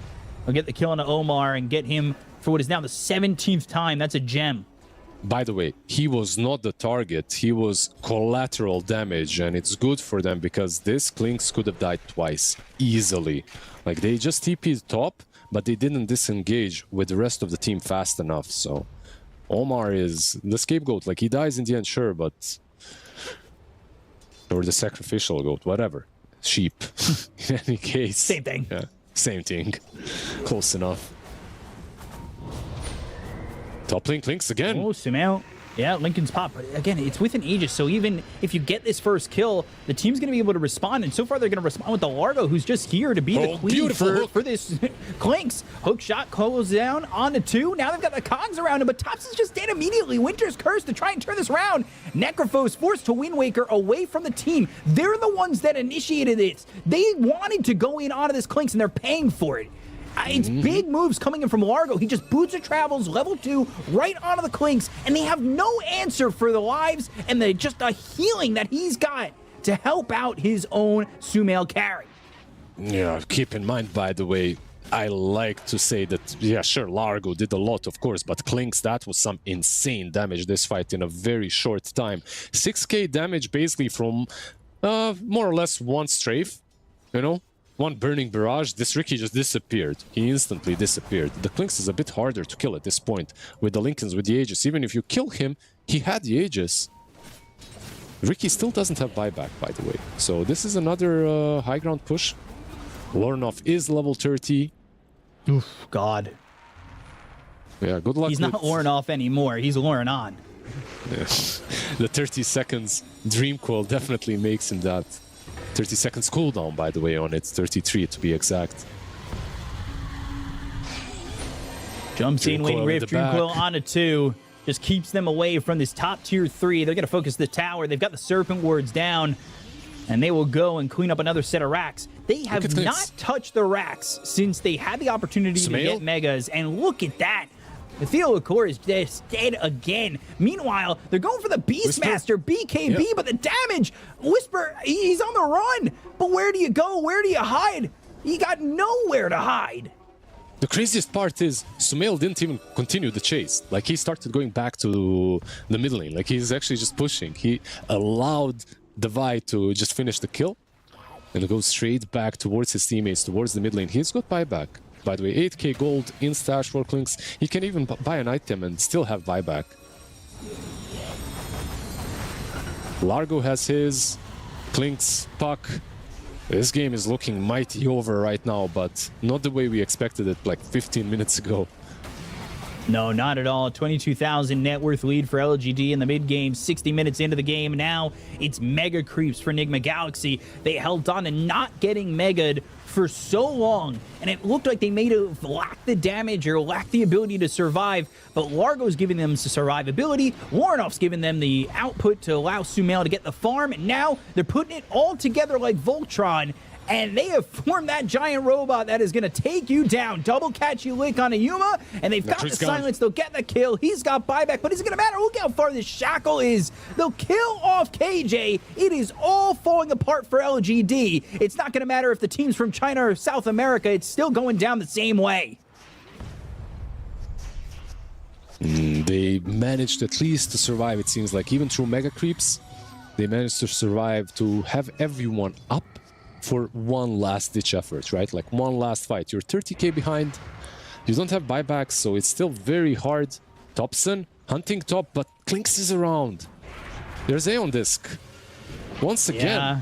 will get the kill on Omar and get him for what is now the 17th time. That's a gem. By the way, he was not the target. He was collateral damage, and it's good for them because this Clinks could have died twice, easily. Like, they just TP'd top, but they didn't disengage with the rest of the team fast enough, so... Omar is the scapegoat. Like, he dies in the end, sure, but... Or the sacrificial goat, whatever. Sheep. In any case. Same thing. Yeah, same thing. Close enough. Top lane Clinks again. Oh, Sumail. Yeah, Lincoln's pop. But again, it's with an Aegis, so even if you get this first kill, the team's going to be able to respond. And so far, they're going to respond with the Largo, who's just here to be the queen for this Clinks. Hook shot goes down on the 2. Now they've got the Cogs around him, but Tops is just dead immediately. Winter's Curse to try and turn this around. Necrophos forced to Wind Waker away from the team. They're the ones that initiated this. They wanted to go in onto this Clinks, and they're paying for it. It's big moves coming in from Largo. He just boots and travels level 2 right onto the Clinks, and they have no answer for the lives and just the healing that he's got to help out his own Sumail carry. Yeah, keep in mind, by the way, I like to say that, yeah, sure, Largo did a lot, of course, but Clinks, that was some insane damage this fight in a very short time. 6k damage basically from more or less one strafe, you know? One burning barrage. This Ricky just disappeared. He instantly disappeared. The Clinks is a bit harder to kill at this point with the Lincolns, with the Aegis. Even if you kill him, he had the Aegis. Ricky still doesn't have buyback, by the way. So this is another high ground push. Lornov is level 30. Oof, God. Yeah, good luck. He's not Lornov anymore. He's Lornon. Yeah. The 30 seconds Dream Coil definitely makes him that. 30 seconds cooldown, by the way, on it. 33 to be exact. Jumps in, Wing Rift, Dream Coil onto 2. Just keeps them away from this top tier 3. They're going to focus the tower. They've got the Serpent Wards down. And they will go and clean up another set of racks. They have not touched the racks since they had the opportunity to get megas. And look at that. The Theodore is just dead again. Meanwhile, they're going for the Beastmaster, BKB, but the damage, Whisper, he's on the run. But where do you go? Where do you hide? You got nowhere to hide. The craziest part is Sumail didn't even continue the chase. Like, he started going back to the mid lane. Like, he's actually just pushing. He allowed Devi to just finish the kill and go straight back towards his teammates, towards the mid lane. He's got buyback. By the way, 8k gold in stash for Clinks. He can even buy an item and still have buyback. Largo has his. Clinks, Puck. This game is looking mighty over right now, but not the way we expected it like 15 minutes ago. No, not at all. 22,000 net worth lead for LGD in the mid game. 60 minutes into the game. Now it's mega creeps for Nigma Galaxy. They held on to not getting mega'd for so long, and it looked like they may have lacked the damage or lacked the ability to survive, but Largo's giving them survivability. Warnoff's giving them the output to allow Sumail to get the farm, and now they're putting it all together like Voltron, and they have formed that giant robot that is going to take you down. Double catch you lick on a Yuma, and they've got the silence. They'll get the kill. He's got buyback, but is it going to matter? Look how far this Shackle is. They'll kill off KJ. It is all falling apart for LGD. It's not going to matter if the team's from China or South America. It's still going down the same way. They managed at least to survive, it seems like. Even through mega creeps, they managed to survive, to have everyone up for one last ditch effort, right? Like one last fight. You're 30k behind, you don't have buybacks, so it's still very hard. Thompson hunting top, but Clinks is around. There's Aeon Disc once again. Yeah.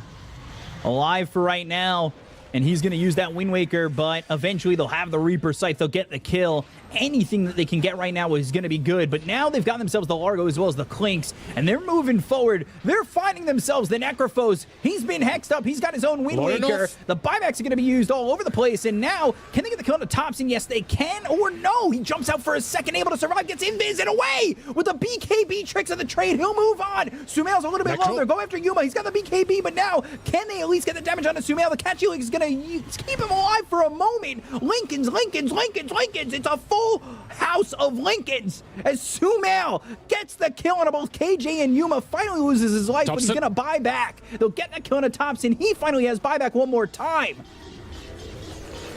Alive for right now, and he's going to use that Wind Waker, but eventually they'll have the Reaper Sight. They'll get the kill. Anything that they can get right now is going to be good, but now they've got themselves the Largo as well as the Clinks, and they're moving forward. They're finding themselves the Necrophos. He's been hexed up. He's got his own Wind Waker. The buybacks are going to be used all over the place, and now, can they get the kill on the Thompson? Yes, they can, or no. He jumps out for a second, able to survive, gets invis and away with the BKB tricks of the trade. He'll move on. Sumail's a little bit low. They're going after Yuma. He's got the BKB, but now, can they at least get the damage on the Sumail? The Catchy League is going to keep him alive for a moment. Lincolns. It's a full house of Lincolns as Sumail gets the kill on both KJ and Yuma. Finally loses his life, but he's going to buy back. They'll get that kill on a Thompson. He finally has buyback one more time.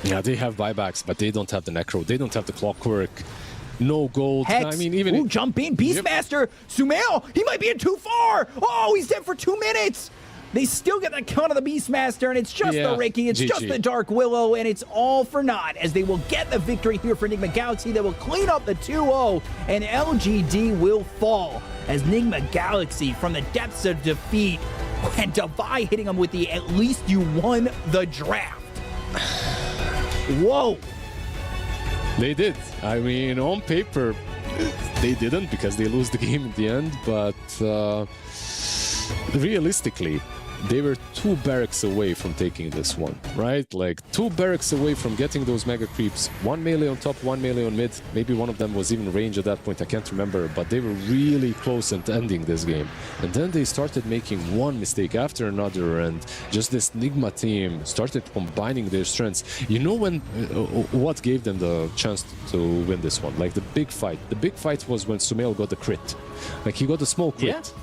Yeah, they have buybacks, but they don't have the Necro. They don't have the Clockwork. No gold. Hex. I mean, even... Ooh, jump in. Beastmaster. Yep. Sumail, he might be in too far. Oh, he's dead for 2 minutes. They still get that count of the Beastmaster, and it's just the Ricky, it's just the Dark Willow, and it's all for naught, as they will get the victory here for Nigma Galaxy. They will clean up the 2-0, and LGD will fall, as Nigma Galaxy, from the depths of defeat, and Devi hitting them with the "at least you won the draft." Whoa. They did. I mean, on paper, they didn't, because they lose the game in the end, but realistically, they were 2 barracks away from taking this one, right? Like 2 barracks away from getting those mega creeps. 1 melee on top, 1 melee on mid. Maybe one of them was even range at that point, I can't remember, but they were really close at ending this game. And then they started making one mistake after another, and just this Nigma team started combining their strengths. You know when what gave them the chance to win this one? Like the big fight. The big fight was when Sumail got the crit. Like he got a small crit.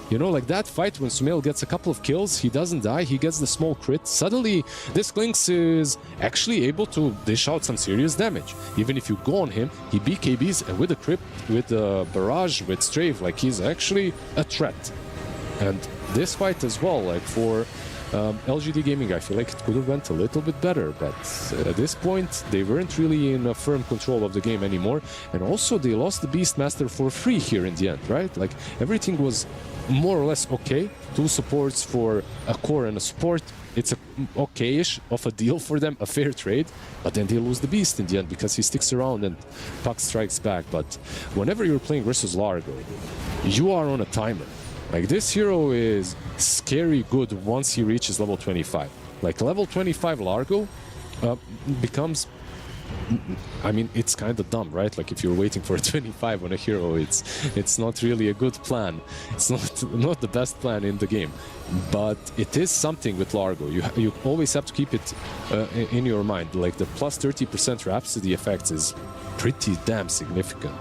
You know, like that fight when Sumail gets a couple of kills, he doesn't die, he gets the small crit. Suddenly, this Lynx is actually able to dish out some serious damage. Even if you go on him, he BKBs, and with the crypt, with the barrage, with strafe, like he's actually a threat. And this fight as well, like for LGD Gaming, I feel like it could have went a little bit better, but at this point they weren't really in a firm control of the game anymore, and also they lost the Beastmaster for free here in the end, right? Like everything was more or less okay. 2 supports for a core and a support, it's a okay-ish of a deal for them, a fair trade, but then they lose the Beast in the end because he sticks around and Puck strikes back. But whenever you're playing versus Largo, you are on a timer. Like, this hero is scary good once he reaches level 25. Like, level 25 Largo becomes... I mean, it's kind of dumb, right? Like, if you're waiting for a 25 on a hero, it's not really a good plan. It's not the best plan in the game. But it is something with Largo. You always have to keep it in your mind. Like, the plus 30% Rhapsody effects is pretty damn significant.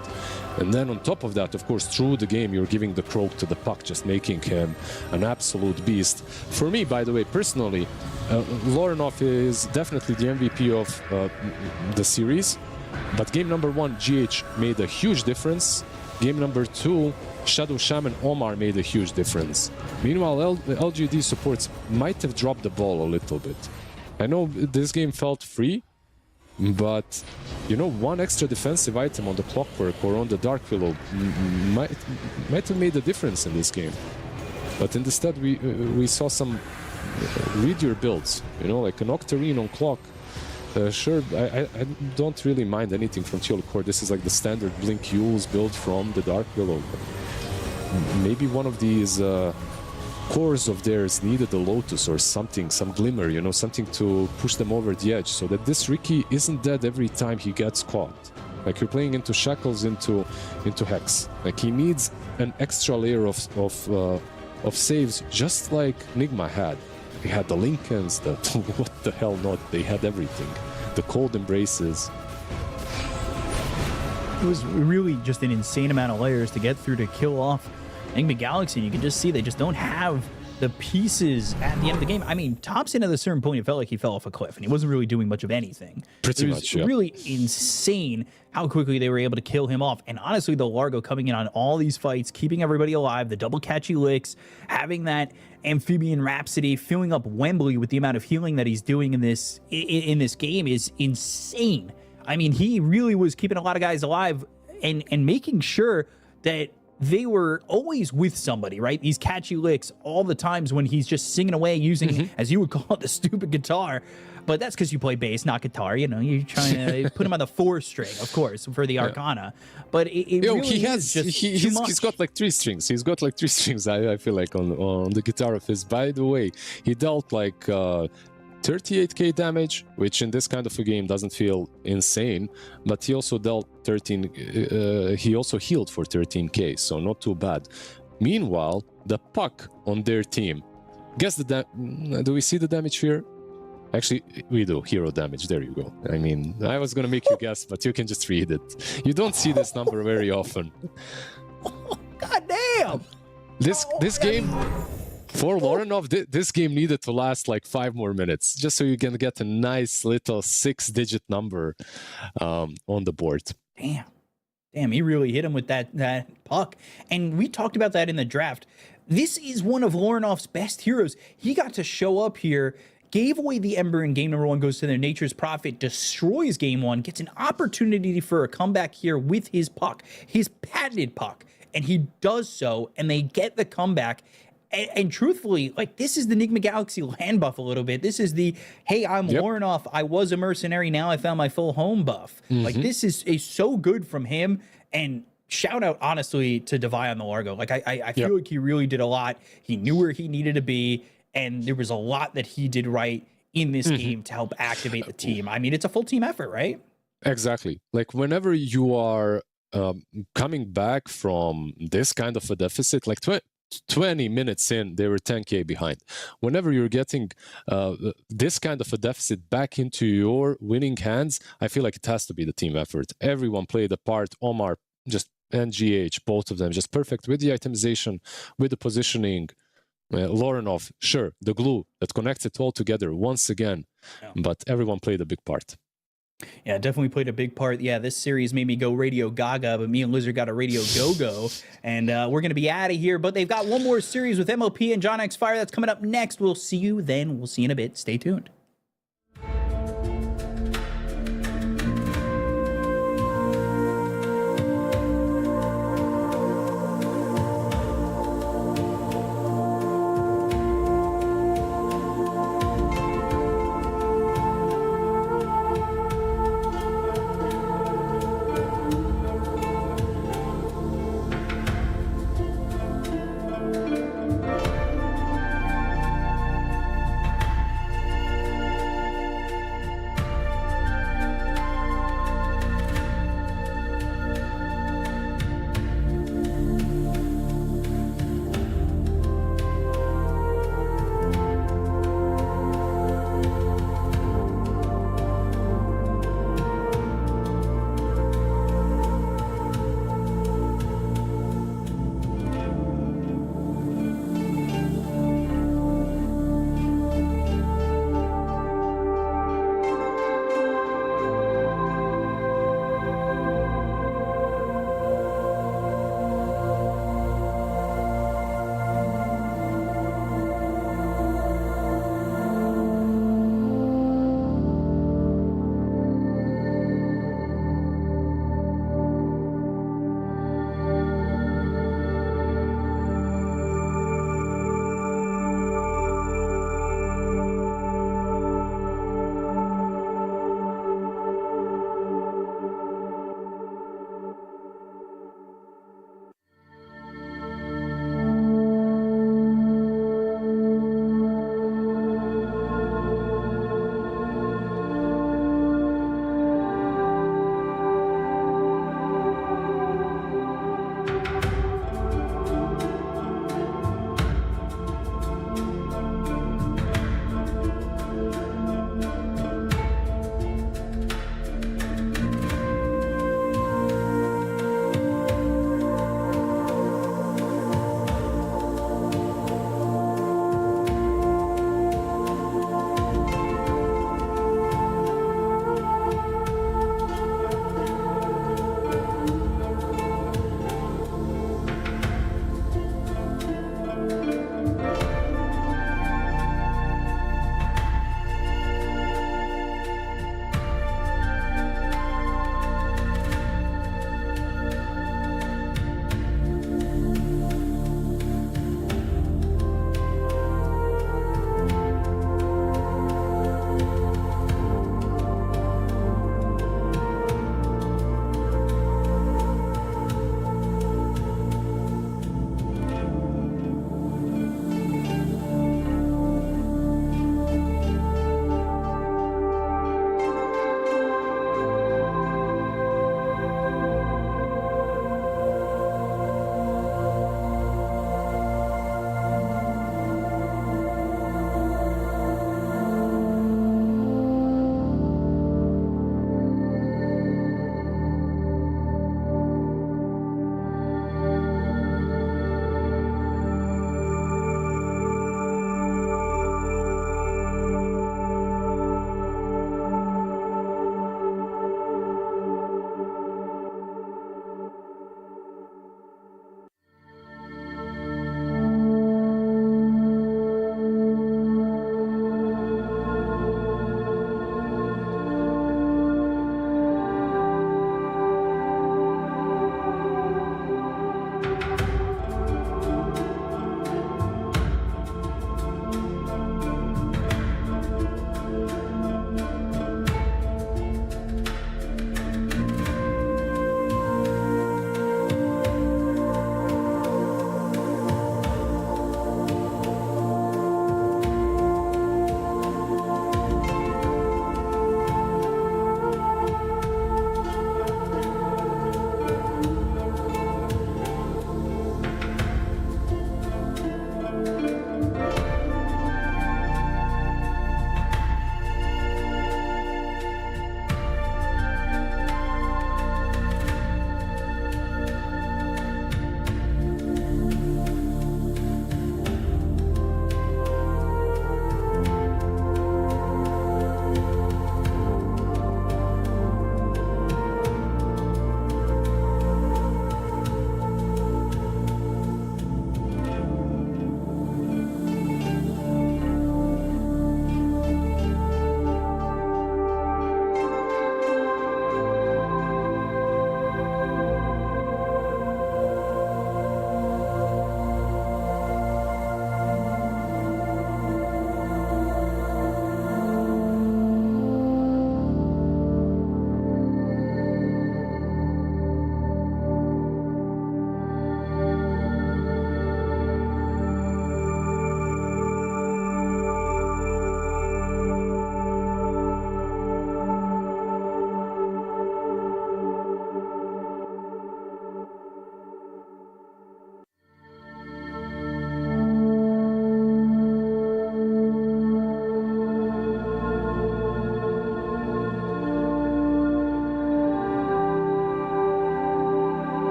And then on top of that, of course, through the game, you're giving the croak to the Puck, just making him an absolute beast. For me, by the way, personally, Lorenov is definitely the MVP of the series. But game number 1, GH made a huge difference. Game number 2, Shadow Shaman Omar made a huge difference. Meanwhile, LGD supports might have dropped the ball a little bit. I know this game felt free, but, you know, one extra defensive item on the Clockwork or on the Dark Willow might have made a difference in this game. But instead, we saw some readier builds, you know, like an Octarine on Clock. Sure, I don't really mind anything from Teal Core. This is like the standard Blink Yules build from the Dark Willow. Maybe one of these cores of theirs needed a Lotus or something, some glimmer, you know, something to push them over the edge, so that this Riki isn't dead every time he gets caught. Like, you're playing into Shackles, into Hex. Like, he needs an extra layer of saves, just like Nigma had. They had the Lincolns, the what the hell not, they had everything. The cold embraces. It was really just an insane amount of layers to get through to kill off Nigma Galaxy. You can just see they just don't have the pieces at the end of the game. I mean, Thompson at a certain point, it felt like he fell off a cliff and he wasn't really doing much of anything. Pretty much, yeah. Really insane how quickly they were able to kill him off. And honestly, the Largo coming in on all these fights, keeping everybody alive, the double catchy licks, having that Amphibian Rhapsody, filling up Wembley with the amount of healing that he's doing in this game is insane. I mean, he really was keeping a lot of guys alive and making sure that they were always with somebody, right? These catchy licks all the times when he's just singing away using, as you would call it, the stupid guitar. But that's because you play bass, not guitar. You know, you're trying to put him on the 4 string, of course, for the Arcana. But it really he's got like 3 strings. He's got like 3 strings, I feel like, on the guitar of his. By the way, he dealt like 38k damage, which in this kind of a game doesn't feel insane, but he also dealt 13, he also healed for 13k, so not too bad. Meanwhile, the Puck on their team, guess do we see the damage here? Actually, we do. Hero damage, there you go. I mean, I was gonna make you guess, but you can just read it. You don't see this number very often. God damn! This game... For Lorenov, this game needed to last like 5 more minutes, just so you can get a nice little 6-digit number on the board. Damn, he really hit him with that Puck. And we talked about that in the draft. This is one of Lorenov's best heroes. He got to show up here, gave away the Ember in game number 1, goes to their Nature's Prophet, destroys game 1, gets an opportunity for a comeback here with his Puck, his patented Puck. And he does so, and they get the comeback. And truthfully, like, this is the Nigma Galaxy land buff a little bit. This is the, hey, I'm Lorenov, I was a mercenary, now I found my full home buff. Like, this is so good from him. And shout out, honestly, to Devi on the Largo. Like, I feel like he really did a lot. He knew where he needed to be, and there was a lot that he did right in this game to help activate the team. I mean, it's a full team effort, right? Exactly. Like, whenever you are coming back from this kind of a deficit, like 20 minutes in, they were 10k behind. Whenever you're getting this kind of a deficit back into your winning hands, I feel like it has to be the team effort. Everyone played a part. Omar just and GH, both of them, just perfect with the itemization, with the positioning. Lorenov, sure, the glue that connects it all together once again, but everyone played a big part. Yeah, definitely played a big part. Yeah, this series made me go Radio Gaga, but me and Lizard got a Radio Go-Go, and we're going to be out of here. But they've got one more series with MOP and John X Fire that's coming up next. We'll see you then. We'll see you in a bit. Stay tuned.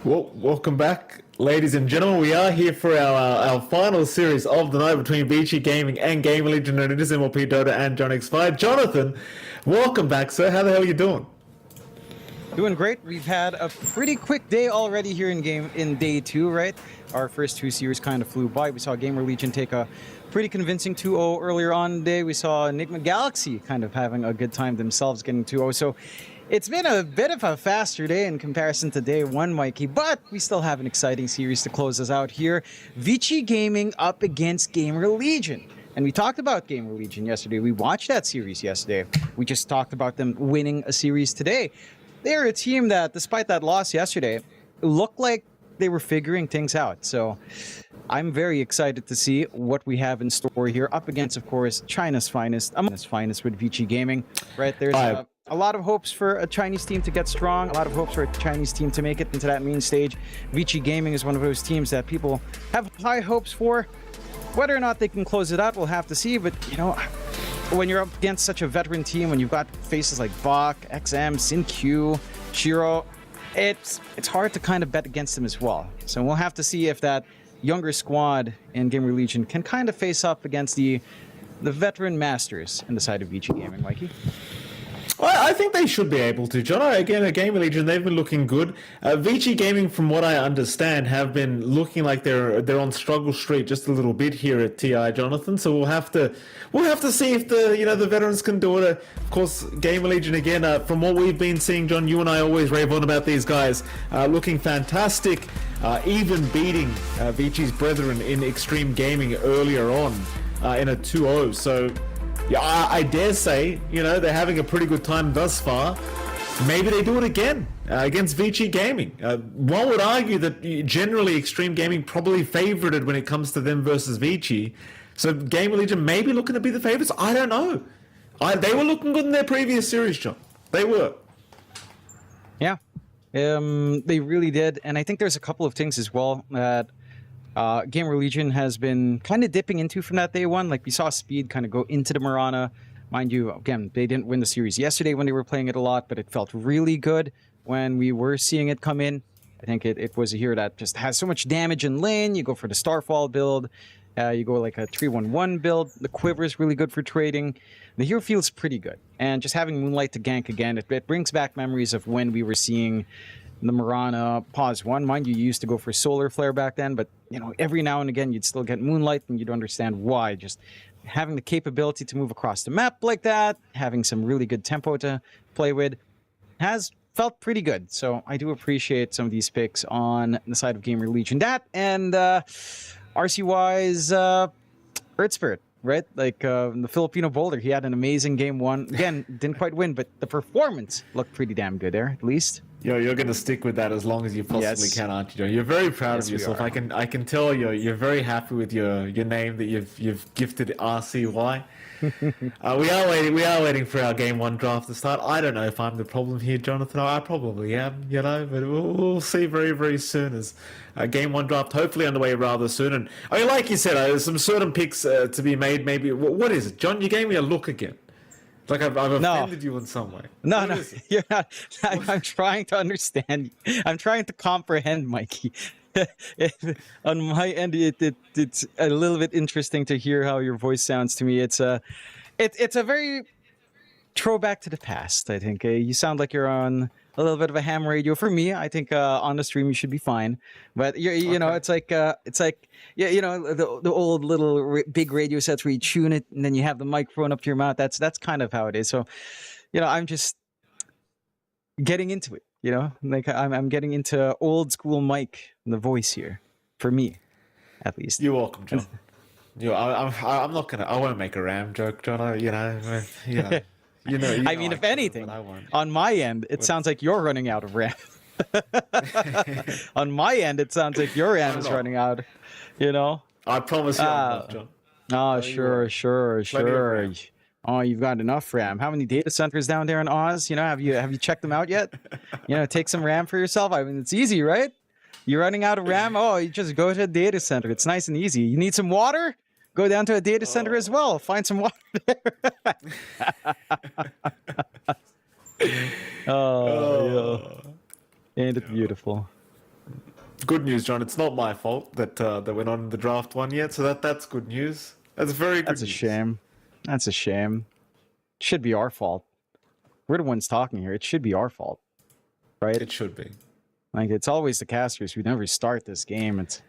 Well, welcome back, ladies and gentlemen. We are here for our final series of the night between Vici Gaming and GamerLegion, and it is MLP Dota and John X5. Jonathan, welcome back, sir. How the hell are you doing? Doing great. We've had a pretty quick day already here in day 2, right? Our first 2 series kind of flew by. We saw GamerLegion take a pretty convincing 2-0 earlier on today. We saw Nigma Galaxy kind of having a good time themselves, getting 2-0. So it's been a bit of a faster day in comparison to day 1, Mikey, but we still have an exciting series to close us out here. Vici Gaming up against GamerLegion. And we talked about GamerLegion yesterday. We watched that series yesterday. We just talked about them winning a series today. They're a team that, despite that loss yesterday, looked like they were figuring things out. So I'm very excited to see what we have in store here, up against, of course, China's finest, with Vici Gaming. Right, there's a lot of hopes for a Chinese team to get strong, a lot of hopes for a Chinese team to make it into that main stage. Vici Gaming is one of those teams that people have high hopes for. Whether or not they can close it out, we'll have to see. But, you know, when you're up against such a veteran team, when you've got faces like Bach, XM, SinQ, Shiro, it's hard to kind of bet against them as well. So we'll have to see if that younger squad in GamerLegion can kind of face up against the veteran masters in the side of Vici Gaming, Mikey. Well, I think they should be able to, John. Again, at GamerLegion, they've been looking good. Vici Gaming, from what I understand, have been looking like they're on struggle street just a little bit here at TI, Jonathan. So we'll have to see if the veterans can do it. Of course, GamerLegion again. From what we've been seeing, John, you and I always rave on about these guys, looking fantastic, even beating Vici's brethren in Xtreme Gaming earlier on in a 2-0. So. Yeah, I dare say, they're having a pretty good time thus far. Maybe they do it again against Vici Gaming. One would argue that generally Xtreme Gaming probably favorited when it comes to them versus Vici. So GamerLegion may be looking to be the favorites. I don't know. They were looking good in their previous series, John. They were. Yeah, they really did. And I think there's a couple of things as well that GamerLegion has been kind of dipping into from that day 1. Like we saw Speed kind of go into the Marana. Mind you, again, they didn't win the series yesterday when they were playing it a lot, but it felt really good when we were seeing it come in. I think it was a hero that just has so much damage in lane. You go for the Starfall build. You go like a 3-1-1 build. The Quiver is really good for trading. The hero feels pretty good. And just having Moonlight to gank again, it brings back memories of when we were seeing the Marana pause 1. Mind you, you used to go for Solar Flare back then, but every now and again you'd still get Moonlight and you'd understand why. Just having the capability to move across the map like that, having some really good tempo to play with, has felt pretty good. So I do appreciate some of these picks on the side of GamerLegion. That and RCY's Earth Spirit, right? Like the Filipino Boulder, he had an amazing game 1. Again, didn't quite win, but the performance looked pretty damn good there, at least. You're going to stick with that as long as you possibly can, aren't you, Joe? You're very proud of yourself. I can tell you're very happy with your name that you've gifted RCY. We are waiting for our game 1 draft to start. I don't know if I'm the problem here, Jonathan. I probably am, but we'll see very, very soon as game 1 draft hopefully underway rather soon. And I mean, like you said, there's some certain picks to be made. Maybe what is it, John? You gave me a look again. Like I've offended you in some way. No, you're not. I'm trying to understand. I'm trying to comprehend, Mikey. On my end, it's a little bit interesting to hear how your voice sounds to me. It's a very throwback to the past. I think you sound like you're on a little bit of a ham radio. For me, I think on the stream you should be fine. But you know, it's like the old little big radio sets where you tune it and then you have the microphone up to your mouth. That's kind of how it is. So, I'm just getting into it. Like I'm getting into old school mic, the voice here, for me, at least. You're welcome, John. I'm not gonna. I won't make a RAM joke, John. I mean, if anything, on my end, it sounds like you're running out of RAM. On my end, it sounds like your RAM is running out. I promise you, I'm not, John. Oh, sure. Oh, you've got enough RAM. How many data centers down there in Oz? Have you checked them out yet? Take some RAM for yourself. I mean, it's easy, right? You're running out of RAM. Oh, you just go to a data center. It's nice and easy. You need some water? Go down to a data center as well. Find some water there. Yeah. Ain't it beautiful? Good news, John. It's not my fault that that we're not in the draft one yet, so that's good news. That's very good. That's a shame. That's a shame. It should be our fault. We're the ones talking here. It should be our fault, right? It should be. Like, it's always the casters who never start this game. It's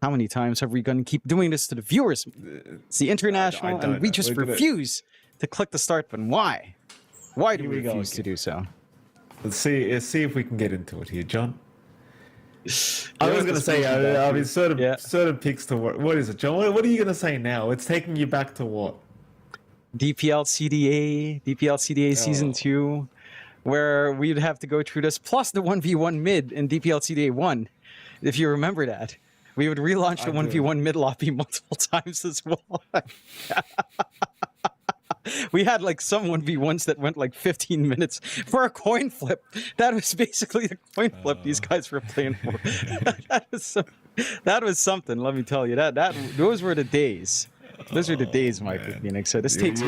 how many times have we going to keep doing this to the viewers? It's the international, and we just refuse to click the start button. Why? Why do we refuse to do so? Let's see if we can get into it here, John. I was going to say, I mean, certain picks to what is it, John? What are you going to say now? It's taking you back to what? DPL CDA Season 2, where we'd have to go through this, plus the 1v1 mid in DPL CDA 1, if you remember that. We would relaunch the 1v1 mid lobby multiple times as well. We had like some 1v1s that went like 15 minutes for a coin flip. That was basically the coin flip these guys were playing for. that was something, let me tell you. Those were the days. Those are the days, Michael Phoenix. So this takes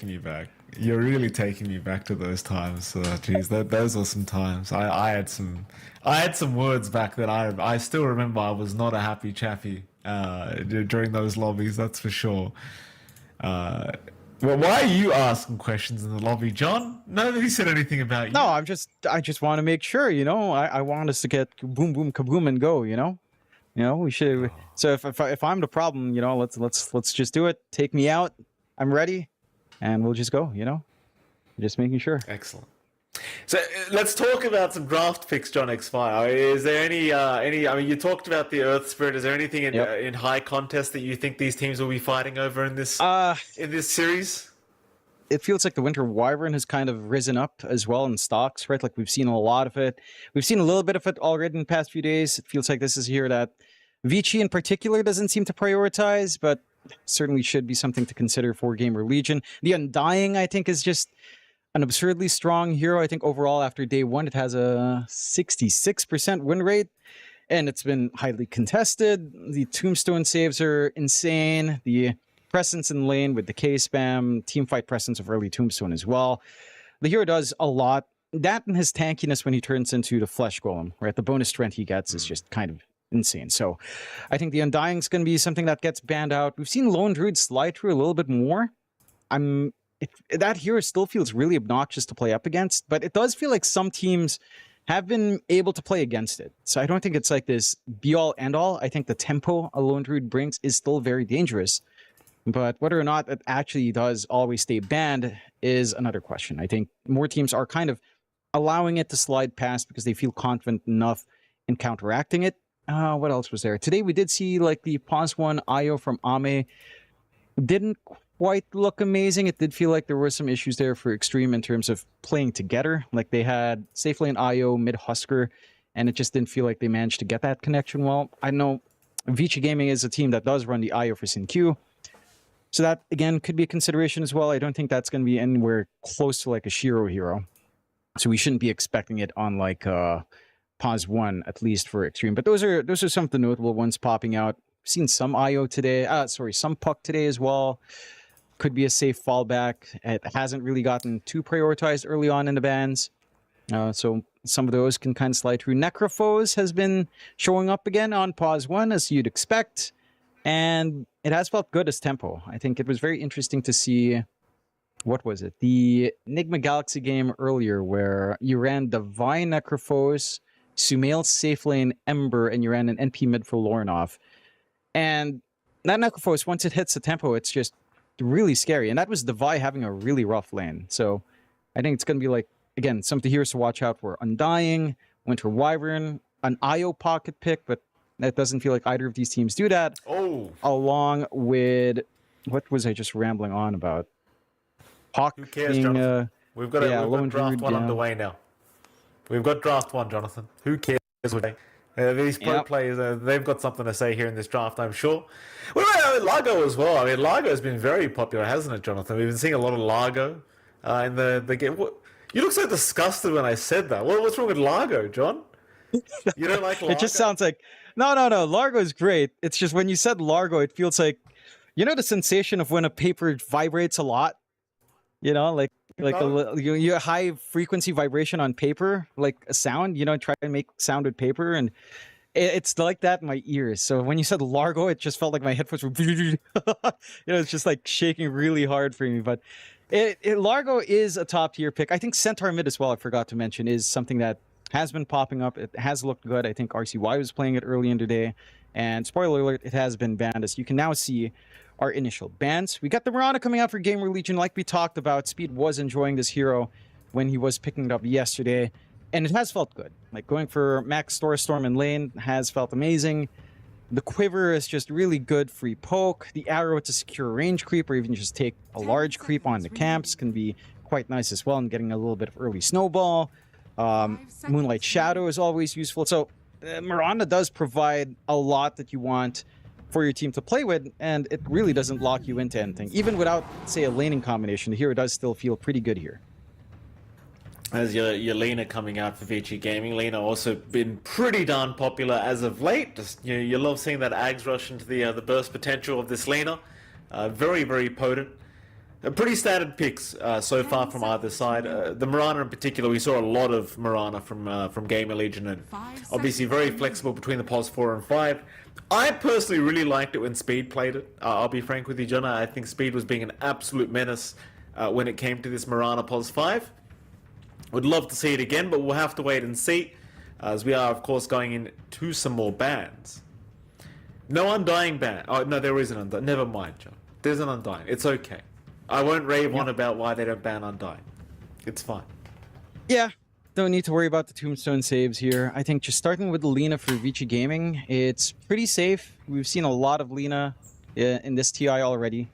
me back. You're really taking me back to those times. Geez, those were some times. I had some words back then. I still remember I was not a happy chappy during those lobbies. That's for sure. Well, why are you asking questions in the lobby, John? Nobody said anything about you. No, I just want to make sure. You know, I want us to get boom, boom, kaboom, and go. You know, we should. So if I'm the problem, you know, let's just do it. Take me out. I'm ready, and we'll just go. You know, just making sure. Excellent. So let's talk about some draft picks, John X5. Is there any? I mean, you talked about the Earth Spirit. Is there anything in high contest that you think these teams will be fighting over in this series? It feels like the Winter Wyvern has kind of risen up as well in stocks, right? Like we've seen a lot of it. We've seen a little bit of it already in the past few days. It feels like this is here that Vici in particular doesn't seem to prioritize, but certainly should be something to consider for GamerLegion. The Undying, I think, is just an absurdly strong hero. I think overall after day one, it has a 66% win rate, and it's been highly contested. The Tombstone saves are insane. The presence in lane with the K-spam, teamfight presence of early Tombstone as well. The hero does a lot. That and his tankiness when he turns into the Flesh Golem, right? The bonus strength he gets is just kind of insane. So I think the Undying is going to be something that gets banned out. We've seen Lone Druid slide through a little bit more. That hero still feels really obnoxious to play up against, but it does feel like some teams have been able to play against it. So I don't think it's like this be-all, end-all. I think the tempo a Lone Druid brings is still very dangerous. But whether or not it actually does always stay banned is another question. I think more teams are kind of allowing it to slide past because they feel confident enough in counteracting it. What else was there? Today we did see like the pause 1 IO from Ame. Didn't quite look amazing. It did feel like there were some issues there for Xtreme in terms of playing together. Like they had safe lane IO, mid Husker, and it just didn't feel like they managed to get that connection well. I know Vici Gaming is a team that does run the IO for SynQ. So that, again, could be a consideration as well. I don't think that's going to be anywhere close to like a Shiro hero. So we shouldn't be expecting it on like pause 1, at least for Xtreme. But those are some of the notable ones popping out. Seen some IO today. Some Puck today as well. Could be a safe fallback. It hasn't really gotten too prioritized early on in the bans. So some of those can kind of slide through. Necrophos has been showing up again on pause 1, as you'd expect. And it has felt good as tempo. I think it was very interesting to see, what was it? The Nigma Galaxy game earlier where you ran Divine Necrophos, Sumail safe lane Ember, and you ran an NP mid for Lornoff. And that Necrophos, once it hits the tempo, it's just really scary. And that was Devi having a really rough lane. So I think it's going to be like, again, some of the heroes to watch out for. Undying, Winter Wyvern, an IO pocket pick, but that doesn't feel like either of these teams do that. Oh. Along with, what was I just rambling on about? Hawk. Who cares, being, Jonathan? We've got Lone draft Druid, one underway now. We've got draft 1, Jonathan. Who cares? These pro players, they've got something to say here in this draft, I'm sure. What about Largo as well? I mean, Largo has been very popular, hasn't it, Jonathan? We've been seeing a lot of Largo in the game. You look so disgusted when I said that. What's wrong with Largo, John? You don't like Largo? It just sounds like... No. Largo is great. It's just when you said Largo, it feels like... You know the sensation of when a paper vibrates a lot? You know, like like a high frequency vibration on paper, like a sound. You know, try to make sound with paper, and it's like that in my ears. So when you said Largo, it just felt like my headphones were, it's just like shaking really hard for me. But Largo is a top tier pick. I think Centaur mid as well, I forgot to mention, is something that has been popping up. It has looked good. I think RCY was playing it early in the day. And spoiler alert, it has been banned, as you can now see our initial bans. We got the Mirana coming out for GamerLegion. Like we talked about, Speed was enjoying this hero when he was picking it up yesterday. And it has felt good. Like going for Max Storm in lane has felt amazing. The Quiver is just really good free poke. The arrow to secure range creep, or even just take a large creep on the camps, can be quite nice as well, and getting a little bit of early snowball. Moonlight Shadow is always useful. So Mirana does provide a lot that you want for your team to play with, and it really doesn't lock you into anything. Even without, say, a laning combination, the hero does still feel pretty good here. As your Lena coming out for Vici Gaming. Lena also been pretty darn popular as of late. Just, you love seeing that Ags rush into the burst potential of this Lena. Very, very potent. Pretty standard picks so far from either side. The Mirana in particular, we saw a lot of Mirana from GamerLegion, and obviously very flexible between the pos 4 and 5. I personally really liked it when Speed played it. I'll be frank with you, John. I think Speed was being an absolute menace when it came to this Mirana pos 5. Would love to see it again, but we'll have to wait and see, as we are, of course, going into some more bans. No Undying ban. Oh, no, there is an Undying. Never mind, John. There's an Undying. It's okay. I won't rave on about why they don't ban Undying. It's fine. Yeah, don't need to worry about the Tombstone saves here. I think just starting with Lena for Vici Gaming, it's pretty safe. We've seen a lot of Lena in this TI already.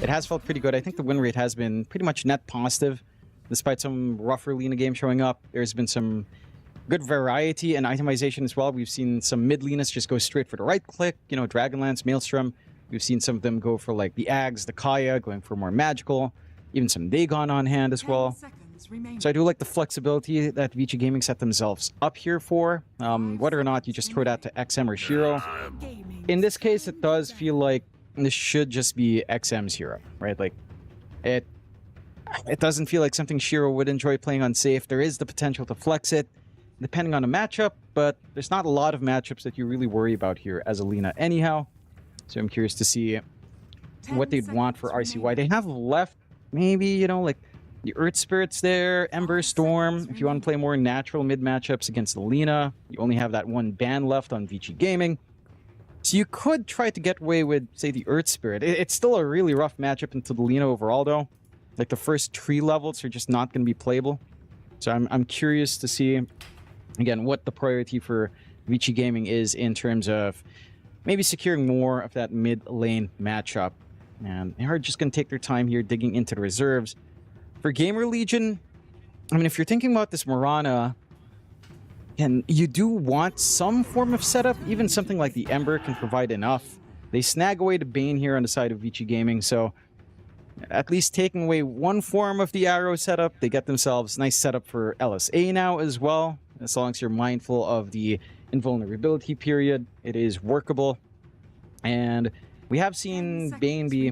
It has felt pretty good. I think the win rate has been pretty much net positive. Despite some rougher Lena games showing up, there's been some good variety and itemization as well. We've seen some mid Lenas just go straight for the right click, Dragonlance, Maelstrom. We've seen some of them go for like the Ags, the Kaya, going for more magical, even some Dagon on hand as well. So I do like the flexibility that Vici Gaming set themselves up here for. Whether or not you just throw that to XM or Shiro. In this case, it does feel like this should just be XM's hero, right? Like, it doesn't feel like something Shiro would enjoy playing on safe. There is the potential to flex it, depending on a matchup, but there's not a lot of matchups that you really worry about here as a Lena anyhow. So I'm curious to see what they'd want for RCY. They have left, maybe, like the Earth Spirits there, Ember Storm. If you want to play more natural mid matchups against the Lena, you only have that one ban left on Vici Gaming. So you could try to get away with, say, the Earth Spirit. It's still a really rough matchup into the Lena overall, though. Like, the first 3 levels are just not going to be playable. So I'm curious to see, again, what the priority for Vici Gaming is in terms of maybe securing more of that mid-lane matchup. And they are just going to take their time here digging into the reserves. For GamerLegion, I mean, if you're thinking about this Mirana, and you do want some form of setup, even something like the Ember can provide enough. They snag away the Bane here on the side of Vici Gaming, so at least taking away one form of the arrow setup, they get themselves nice setup for LSA now as well. As long as you're mindful of the invulnerability period, it is workable. And we have seen Bane be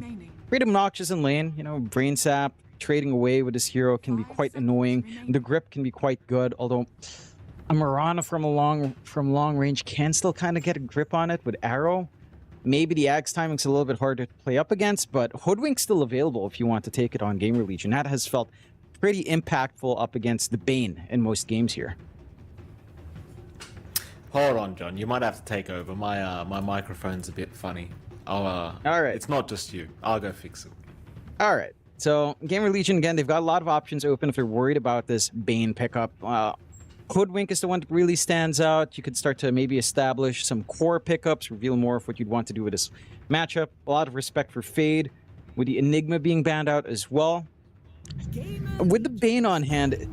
pretty obnoxious in lane. Brain sap, trading away with this hero can be quite annoying. The grip can be quite good, although a Mirana from long range can still kind of get a grip on it with arrow. Maybe the Axe timing's a little bit harder to play up against, but Hoodwink's still available if you want to take it on GamerLegion. That has felt pretty impactful up against the Bane in most games here. Hold on, John. You might have to take over. My microphone's a bit funny. All right. It's not just you. I'll go fix it. All right. So GamerLegion, again, they've got a lot of options open if they're worried about this Bane pickup. Hoodwink is the one that really stands out. You could start to maybe establish some core pickups, reveal more of what you'd want to do with this matchup. A lot of respect for Fade, with the Enigma being banned out as well. With the Bane on hand,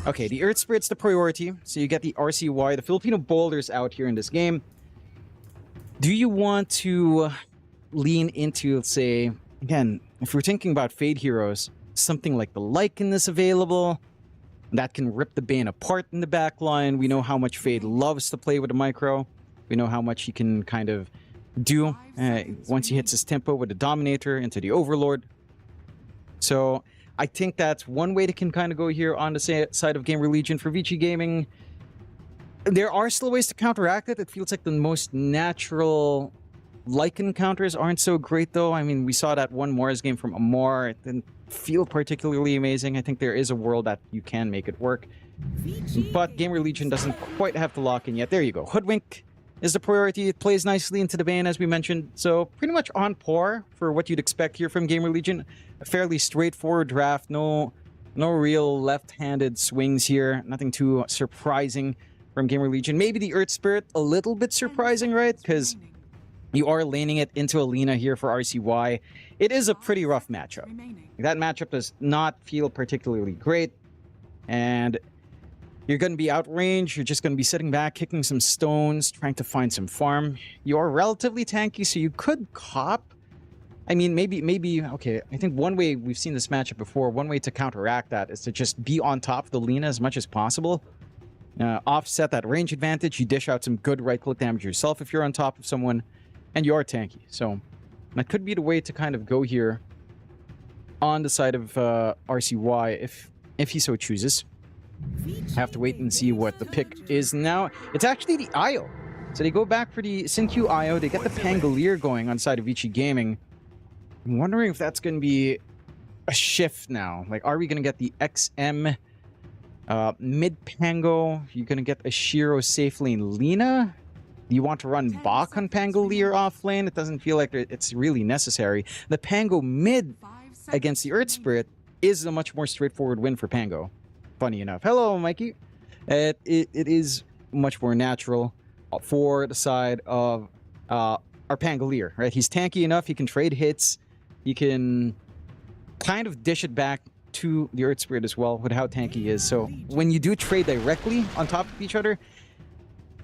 okay, the Earth Spirit's the priority, so you get the RCY, the Filipino Boulders out here in this game. Do you want to lean into, let's say, again, if we're thinking about Fade heroes, something like the Lycan is available, that can rip the Bane apart in the back line. We know how much Fade loves to play with a micro. We know how much he can kind of do once he hits his tempo with the Dominator into the Overlord. So I think that's one way to can kind of go here on the side of GamerLegion. For Vici Gaming, there are still ways to counteract it. It feels like the most natural Lycan counters aren't so great, though. I mean, we saw that one Mars game from Amar. It didn't feel particularly amazing. I think there is a world that you can make it work. But GamerLegion doesn't quite have the lock-in yet. There you go. Hoodwink is the priority. It plays nicely into the Bane, as we mentioned. So pretty much on par for what you'd expect here from GamerLegion. A fairly straightforward draft. No real left-handed swings here. Nothing too surprising from GamerLegion. Maybe the Earth Spirit, a little bit surprising, right? Because you are laning it into Alina here for RCY. It is a pretty rough matchup. That matchup does not feel particularly great. And you're going to be outrange. You're just going to be sitting back, kicking some stones, trying to find some farm. You are relatively tanky, so you could cop. I mean, maybe, okay, I think one way, we've seen this matchup before, one way to counteract that is to just be on top of the Lina as much as possible. Offset that range advantage. You dish out some good right-click damage yourself if you're on top of someone, and you are tanky. So that could be the way to kind of go here on the side of RCY if he so chooses. Have to wait and see what the pick is now. It's actually the IO. So they go back for the Synq IO. They get the Pangolier going on the side of Vici Gaming. I'm wondering if that's going to be a shift now. Like, are we going to get the XM mid-Pango? You're going to get a Shiro safe lane Lina? Do you want to run Bach on Pangolier off lane? It doesn't feel like it's really necessary. The Pango mid against the Earth Spirit is a much more straightforward win for Pango. Funny enough. Hello, Mikey. It is much more natural for the side of our Pangolier, right? He's tanky enough. He can trade hits. He can kind of dish it back to the Earth Spirit as well with how tanky he is. So when you do trade directly on top of each other,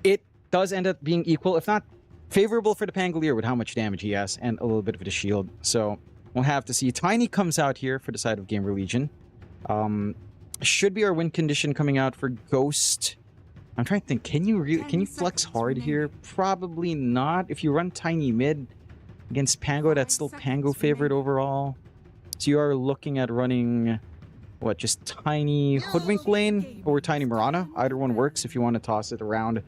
it does end up being equal, if not favorable for the Pangolier with how much damage he has and a little bit of the shield. So we'll have to see. Tiny comes out here for the side of GamerLegion. Should be our win condition coming out for Ghost. I'm trying to think, can you flex hard here? Probably not. If you run Tiny mid against Pango, that's still Pango favorite overall. So you are looking at running, what, just Tiny Hoodwink lane or Tiny Mirana? Either one works if you want to toss it around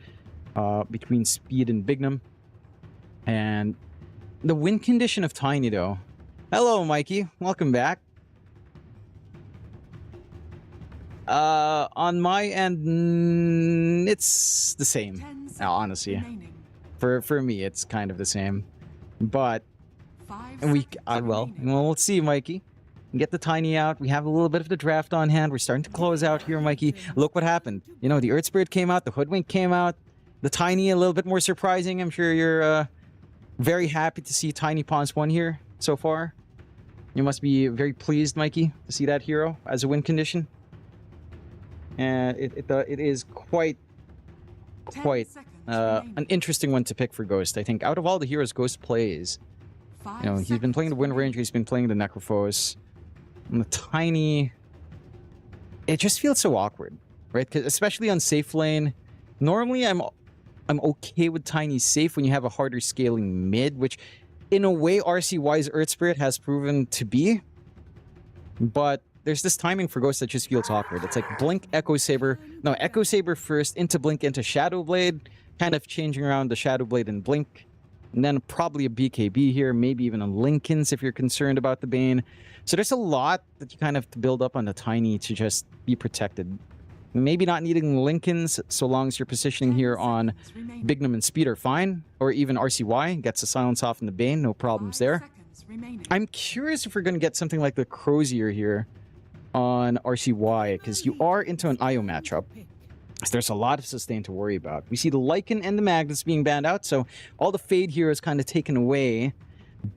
between Speed and Bignum. And the win condition of Tiny, though. Hello, Mikey. Welcome back. On my end, it's the same, honestly. For me, it's kind of the same. But we'll see, Mikey. Get the Tiny out. We have a little bit of the draft on hand. We're starting to close out here, Mikey. Look what happened. You know, the Earth Spirit came out, the Hoodwink came out, the Tiny a little bit more surprising. I'm sure you're very happy to see Tiny Pawns 1 here so far. You must be very pleased, Mikey, to see that hero as a win condition. And it is quite an interesting one to pick for Ghost. I think out of all the heroes Ghost plays, you know, he's been playing the Wind Ranger, he's been playing the Necrophos, and the Tiny. It just feels so awkward, right? 'Cause especially on safe lane. Normally, I'm okay with Tiny safe when you have a harder scaling mid, which in a way RCY's Earth Spirit has proven to be, but there's this timing for Ghost that just feels awkward. It's like Blink, Echo Saber. No, Echo Saber first, into Blink, into Shadow Blade. Kind of changing around the Shadow Blade and Blink. And then probably a BKB here, maybe even a Linken's if you're concerned about the Bane. So there's a lot that you kind of have to build up on the Tiny to just be protected. Maybe not needing Linken's so long as you're positioning here on Bignum and Speed are fine. Or even RCY gets the silence off in the Bane, no problems there. I'm curious if we're going to get something like the Crozier here on RCY, because you are into an IO matchup. So there's a lot of sustain to worry about. We see the Lycan and the Magnus being banned out, so all the Fade here is kind of taken away.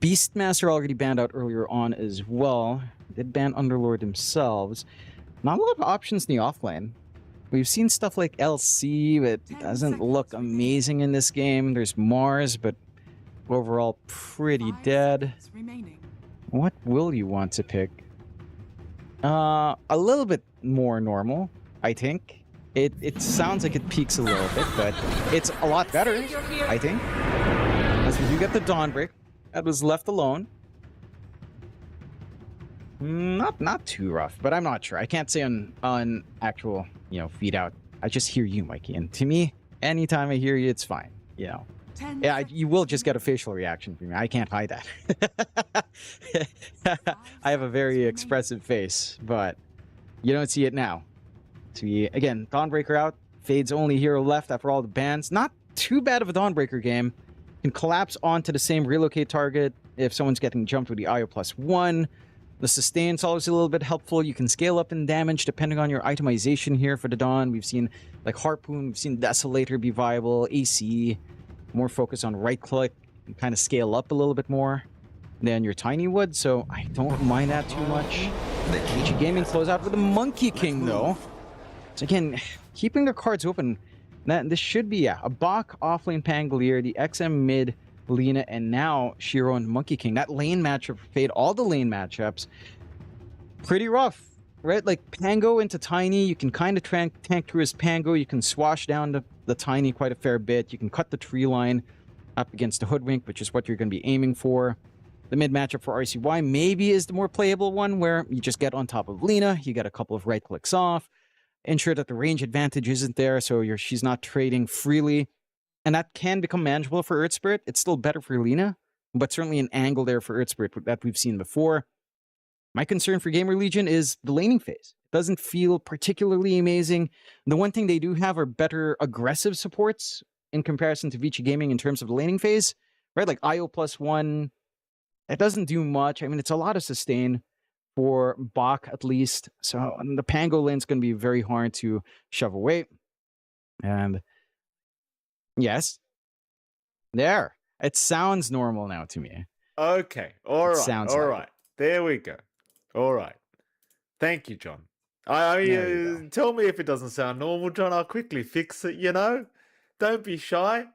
Beastmaster already banned out earlier on as well. Did ban Underlord themselves. Not a lot of options in the offlane. We've seen stuff like LC, but it doesn't look amazing in this game. There's Mars, but overall pretty dead. What will you want to pick? A little bit more normal, I think. It sounds like it peaks a little bit, but it's a lot better, I think. As we do get the Dawnbreak, that was left alone. Not too rough, but I'm not sure. I can't say on actual, feed out. I just hear you, Mikey, and to me, anytime I hear you, it's fine. Yeah, you will just get a facial reaction from me. I can't hide that. I have a very expressive face, but you don't see it now. See, again, Dawnbreaker out. Fade's only hero left after all the bans. Not too bad of a Dawnbreaker game. Can collapse onto the same relocate target if someone's getting jumped with the IO +1. The sustain's always a little bit helpful. You can scale up in damage depending on your itemization here for the Dawn. We've seen like Harpoon, we've seen Desolator be viable, AC, more focus on right click, and kind of scale up a little bit more than your Tiny would, so I don't mind that too much. Vici Gaming close out with a Monkey King though. So again, keeping their cards open. This should be a Bach offlane Pangolier, the XM mid Lina, and now Shiro and Monkey King. That lane matchup for Fade, all the lane matchups, pretty rough, right? Like Pango into Tiny, you can kind of tank through his Pango, you can swash down the Tiny quite a fair bit, you can cut the tree line up against the Hoodwink, which is what you're going to be aiming for. The mid matchup for RCY maybe is the more playable one, where you just get on top of Lina, you get a couple of right clicks off, ensure that the range advantage isn't there, so she's not trading freely. And that can become manageable for Earth Spirit. It's still better for Lina, but certainly an angle there for Earth Spirit that we've seen before. My concern for GamerLegion is the laning phase. It doesn't feel particularly amazing. The one thing they do have are better aggressive supports in comparison to Vici Gaming in terms of the laning phase, right? Like IO +1, it doesn't do much. I mean, it's a lot of sustain for Bach at least. So the Pango lane's going to be very hard to shove away. And yes. There. It sounds normal now to me. Okay. All right. All right. There we go. All right. Thank you, John. Tell me if it doesn't sound normal, John. I'll quickly fix it, Don't be shy.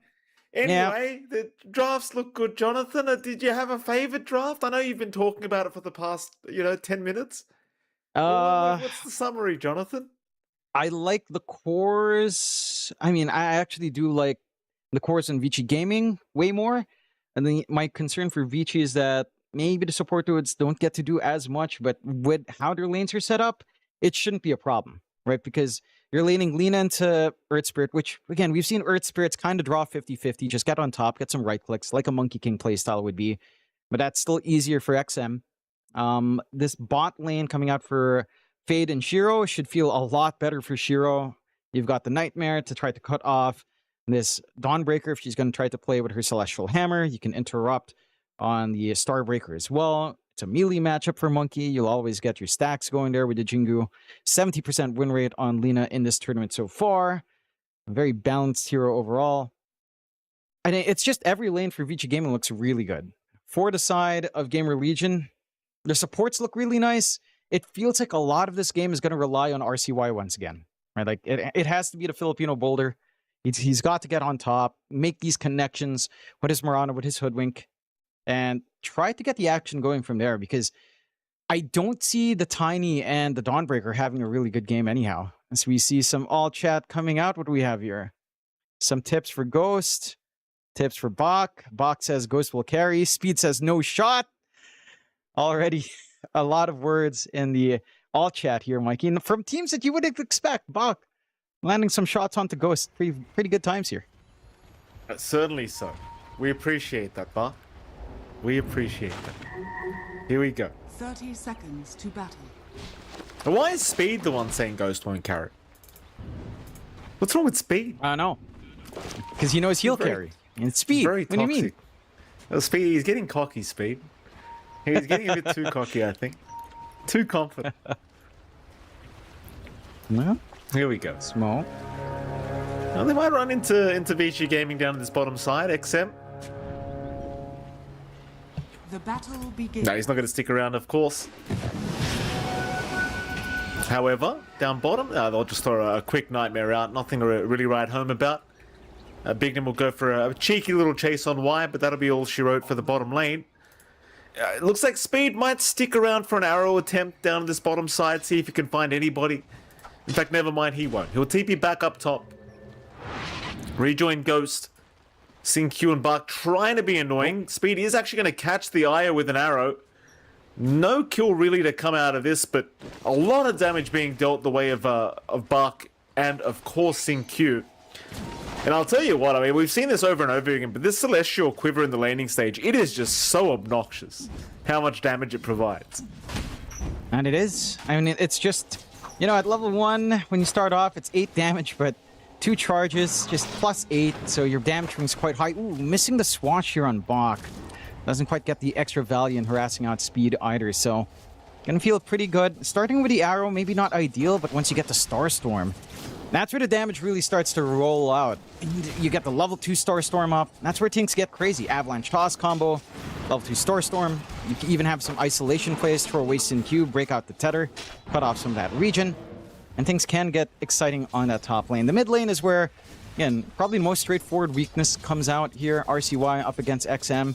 Anyway, the drafts look good, Jonathan. Did you have a favorite draft? I know you've been talking about it for the past, 10 minutes. What's the summary, Jonathan? I like the cores. I mean, I actually do like the cores in Vici Gaming way more. And then my concern for Vici is that maybe the support dudes don't get to do as much, but with how their lanes are set up, it shouldn't be a problem, right? Because you're laning Lina into Earth Spirit, which, again, we've seen Earth Spirits kind of draw 50-50, just get on top, get some right clicks, like a Monkey King playstyle would be. But that's still easier for XM. This bot lane coming out for Fade and Shiro should feel a lot better for Shiro. You've got the Nightmare to try to cut off this Dawnbreaker if she's going to try to play with her Celestial Hammer. You can interrupt on the Starbreaker as well. It's a melee matchup for Monkey. You'll always get your stacks going there with the Jingu. 70% win rate on Lina in this tournament so far. A very balanced hero overall. And it's just every lane for Vici Gaming looks really good. For the side of GamerLegion, the supports look really nice. It feels like a lot of this game is going to rely on RCY once again. Right? Like it has to be the Filipino Boulder. He's got to get on top, make these connections with his Murano, with his Hoodwink, and try to get the action going from there, because I don't see the Tiny and the Dawnbreaker having a really good game anyhow. As we see some all chat coming out, what do we have here? Some tips for Ghost, tips for Bach. Bach says Ghost will carry. Speed says no shot. Already a lot of words in the all chat here, Mikey. And from teams that you would expect, Bach landing some shots onto Ghost. Pretty good times here. Certainly so. We appreciate that, Bach. We appreciate that. Here we go. 30 seconds to battle. Why is Speed the one saying Ghost won't carry? What's wrong with Speed? I don't know. Because he knows he'll carry. And Speed, very what do you mean? toxic. Well, Speed, he's getting cocky, Speed. He's getting a bit too cocky, I think. Too confident. Well, here we go. Small. Well, they might run into Vici Gaming down this bottom side, XM. The battle begins. No, he's not going to stick around, of course. However, down bottom, they'll just throw a quick Nightmare out. Nothing to really write home about. Bignum will go for a cheeky little chase on Y, but that'll be all she wrote for the bottom lane. It looks like Speed might stick around for an arrow attempt down this bottom side, see if he can find anybody. In fact, never mind, he won't. He'll TP back up top. Rejoin Ghost. Seeing Q and Bach trying to be annoying. Speed is actually going to catch the Io with an arrow. No kill really to come out of this, but a lot of damage being dealt the way of Bark and, of course, Sin-Q. And I'll tell you what, I mean, we've seen this over and over again, but this Celestial Quiver in the laning stage, it is just so obnoxious how much damage it provides. And it is. I mean, it's just, you know, at level 1, when you start off, it's 8 damage, but 2 charges, just plus 8, so your damage ring is quite high. Ooh, missing the swatch here on Bach. Doesn't quite get the extra value in harassing out speed either, so gonna feel pretty good. Starting with the arrow, maybe not ideal, but once you get the Starstorm, that's where the damage really starts to roll out. And you get the level 2 Starstorm up. That's where things get crazy. Avalanche Toss combo, level 2 Starstorm. You can even have some isolation plays, throw away Sin-Q, break out the tether, cut off some of that region. And things can get exciting on that top lane. The mid lane is where, again, probably the most straightforward weakness comes out here. RCY up against XM.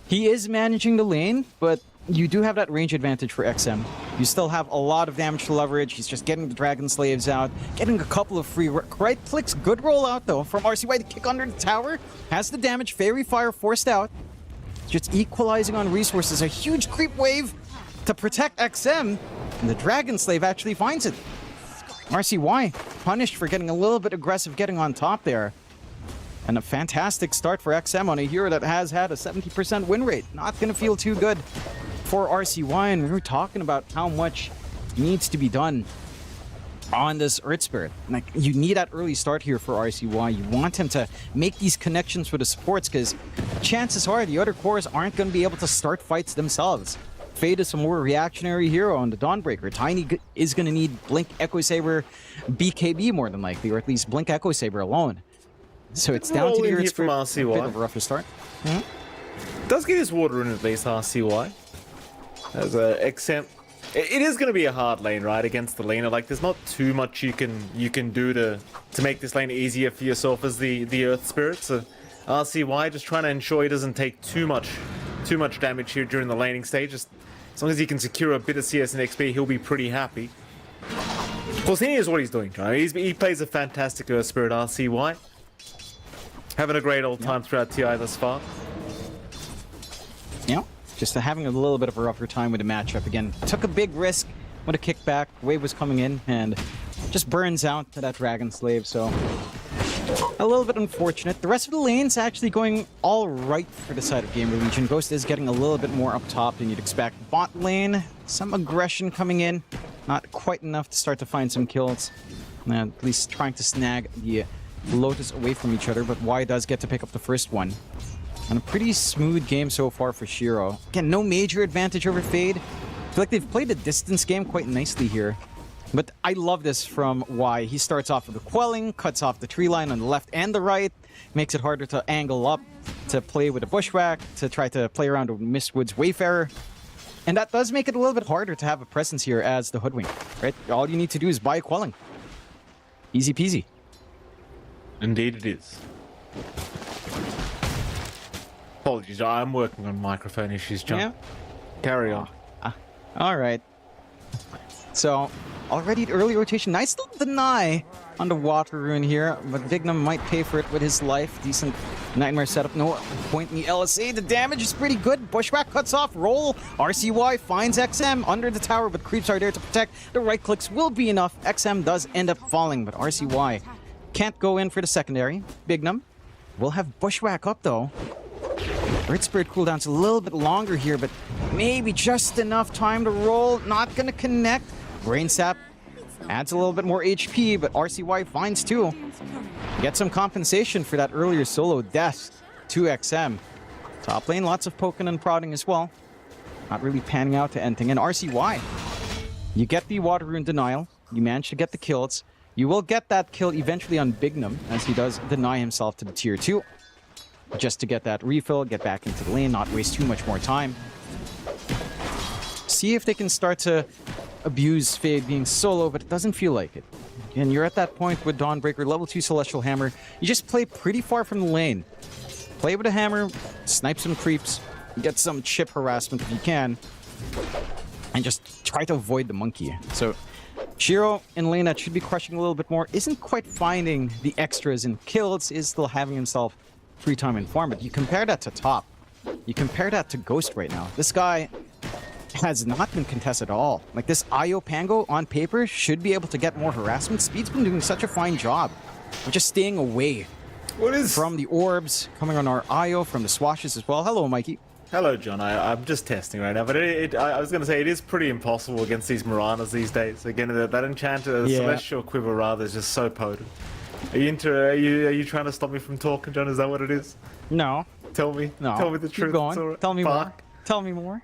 He is managing the lane, but you do have that range advantage for XM. You still have a lot of damage to leverage. He's just getting the Dragon Slaves out, getting a couple of free right clicks. Good rollout, though, from RCY to kick under the tower. Has the damage. Fairy Fire forced out. Just equalizing on resources. A huge creep wave to protect XM. And the Dragon Slave actually finds it. RCY punished for getting a little bit aggressive, getting on top there. And a fantastic start for XM on a hero that has had a 70% win rate. Not going to feel too good for RCY, and we were talking about how much needs to be done on this Earth Spirit. Like, you need that early start here for RCY. You want him to make these connections with the supports, because chances are the other cores aren't going to be able to start fights themselves. Fade is a more reactionary hero on the Dawnbreaker. Tiny is going to need Blink Echo Saber BKB more than likely, or at least Blink Echo Saber alone. So it's down to the Earth Spirit. A bit of a rougher start. Does get his water in at least, RCY. As a XM, it is going to be a hard lane, right, against the laner. Like, there's not too much you can do to make this lane easier for yourself as the Earth Spirit. So RCY just trying to ensure he doesn't take too much damage here during the laning stage. Just as long as he can secure a bit of CS and XP, he'll be pretty happy. Of course, he knows what he's doing. Right? He plays a fantastic Earth Spirit, RCY. Having a great old time throughout TI thus far. Yeah, just having a little bit of a rougher time with the matchup again. Took a big risk with a kickback. Wave was coming in and just burns out to that Dragon Slave, so a little bit unfortunate. The rest of the lane's actually going all right for the side of GamerLegion. Ghost is getting a little bit more up top than you'd expect. Bot lane, some aggression coming in. Not quite enough to start to find some kills. At least trying to snag the Lotus away from each other, but Y does get to pick up the first one. And a pretty smooth game so far for Shiro. Again, no major advantage over Fade. I feel like they've played a distance game quite nicely here. But I love this from Y. He starts off with a Quelling, cuts off the tree line on the left and the right, makes it harder to angle up, to play with a Bushwhack, to try to play around with Mistwood's Wayfarer. And that does make it a little bit harder to have a presence here as the Hoodwink, right? All you need to do is buy a Quelling. Easy peasy. Indeed it is. Apologies, I'm working on microphone issues, John. Yeah. Carry on. All right. So, already early rotation. Nice little deny on the water rune here, but Vignum might pay for it with his life. Decent Nightmare setup. No point in the LSA. The damage is pretty good. Bushwhack cuts off. Roll. RCY finds XM under the tower, but creeps are there to protect. The right clicks will be enough. XM does end up falling, but RCY can't go in for the secondary. Bignum will have Bushwhack up, though. Earth Spirit cooldown's a little bit longer here, but maybe just enough time to roll. Not gonna connect. Brain Sap adds a little bit more HP, but RCY finds 2. Get some compensation for that earlier solo death to XM. Top lane, lots of poking and prodding as well. Not really panning out to anything. And RCY, you get the Water Rune denial. You manage to get the kills. You will get that kill eventually on Bignum, as he does deny himself to the tier 2. Just to get that refill, get back into the lane, not waste too much more time. See if they can start to abuse Fade being solo, but it doesn't feel like it. And you're at that point with Dawnbreaker, level 2 Celestial Hammer. You just play pretty far from the lane. Play with a hammer, snipe some creeps, get some chip harassment if you can, and just try to avoid the monkey. So Shiro in lane that should be crushing a little bit more, isn't quite finding the extras in kills, is still having himself free time in farm, but you compare that to top. You compare that to Ghost right now. This guy has not been contested at all. Like, this IO Pango on paper should be able to get more harassment. Speed's been doing such a fine job of just staying away from the orbs, coming on our IO, from the swashes as well. Hello, Mikey. Hello, John. I'm just testing right now, but I was going to say it is pretty impossible against these Miranas these days. Again, that Enchanter, the Celestial Quiver rather, is just so potent. Are you trying to stop me from talking, John? Is that what it is? No. Tell me. No. Tell me the truth. Keep going. Right. Tell me more. Tell me more.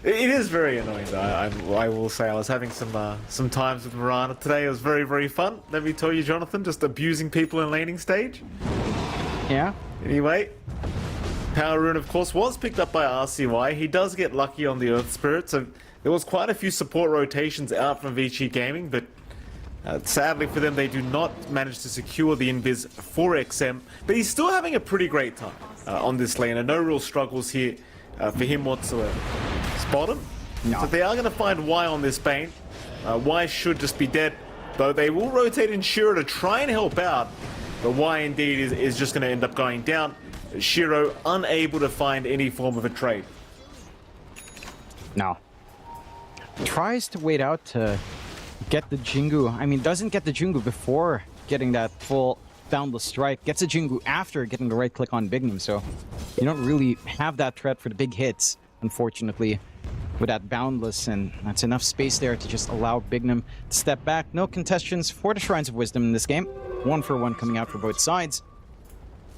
It is very annoying, though. I will say I was having some times with Mirana today. It was very, very fun. Let me tell you, Jonathan, just abusing people in laning stage. Yeah. Anyway, Power Rune, of course, was picked up by RCY. He does get lucky on the Earth Spirit, so there was quite a few support rotations out from Vici Gaming, but sadly for them, they do not manage to secure the invis for XM. But he's still having a pretty great time on this lane, and no real struggles here for him whatsoever. Spot him? No. So they are going to find Y on this Bane. Y should just be dead, though they will rotate in Shiro to try and help out. But Y indeed is just going to end up going down. Shiro unable to find any form of a trade. No. Tries to wait out to get the Jingu. I mean, doesn't get the Jingu before getting that full boundless strike. Gets a Jingu after getting the right click on Bignum. So you don't really have that threat for the big hits, unfortunately, with that boundless, and that's enough space there to just allow Bignum to step back. No contestations for the Shrines of Wisdom in this game. 1-for-1 coming out for both sides.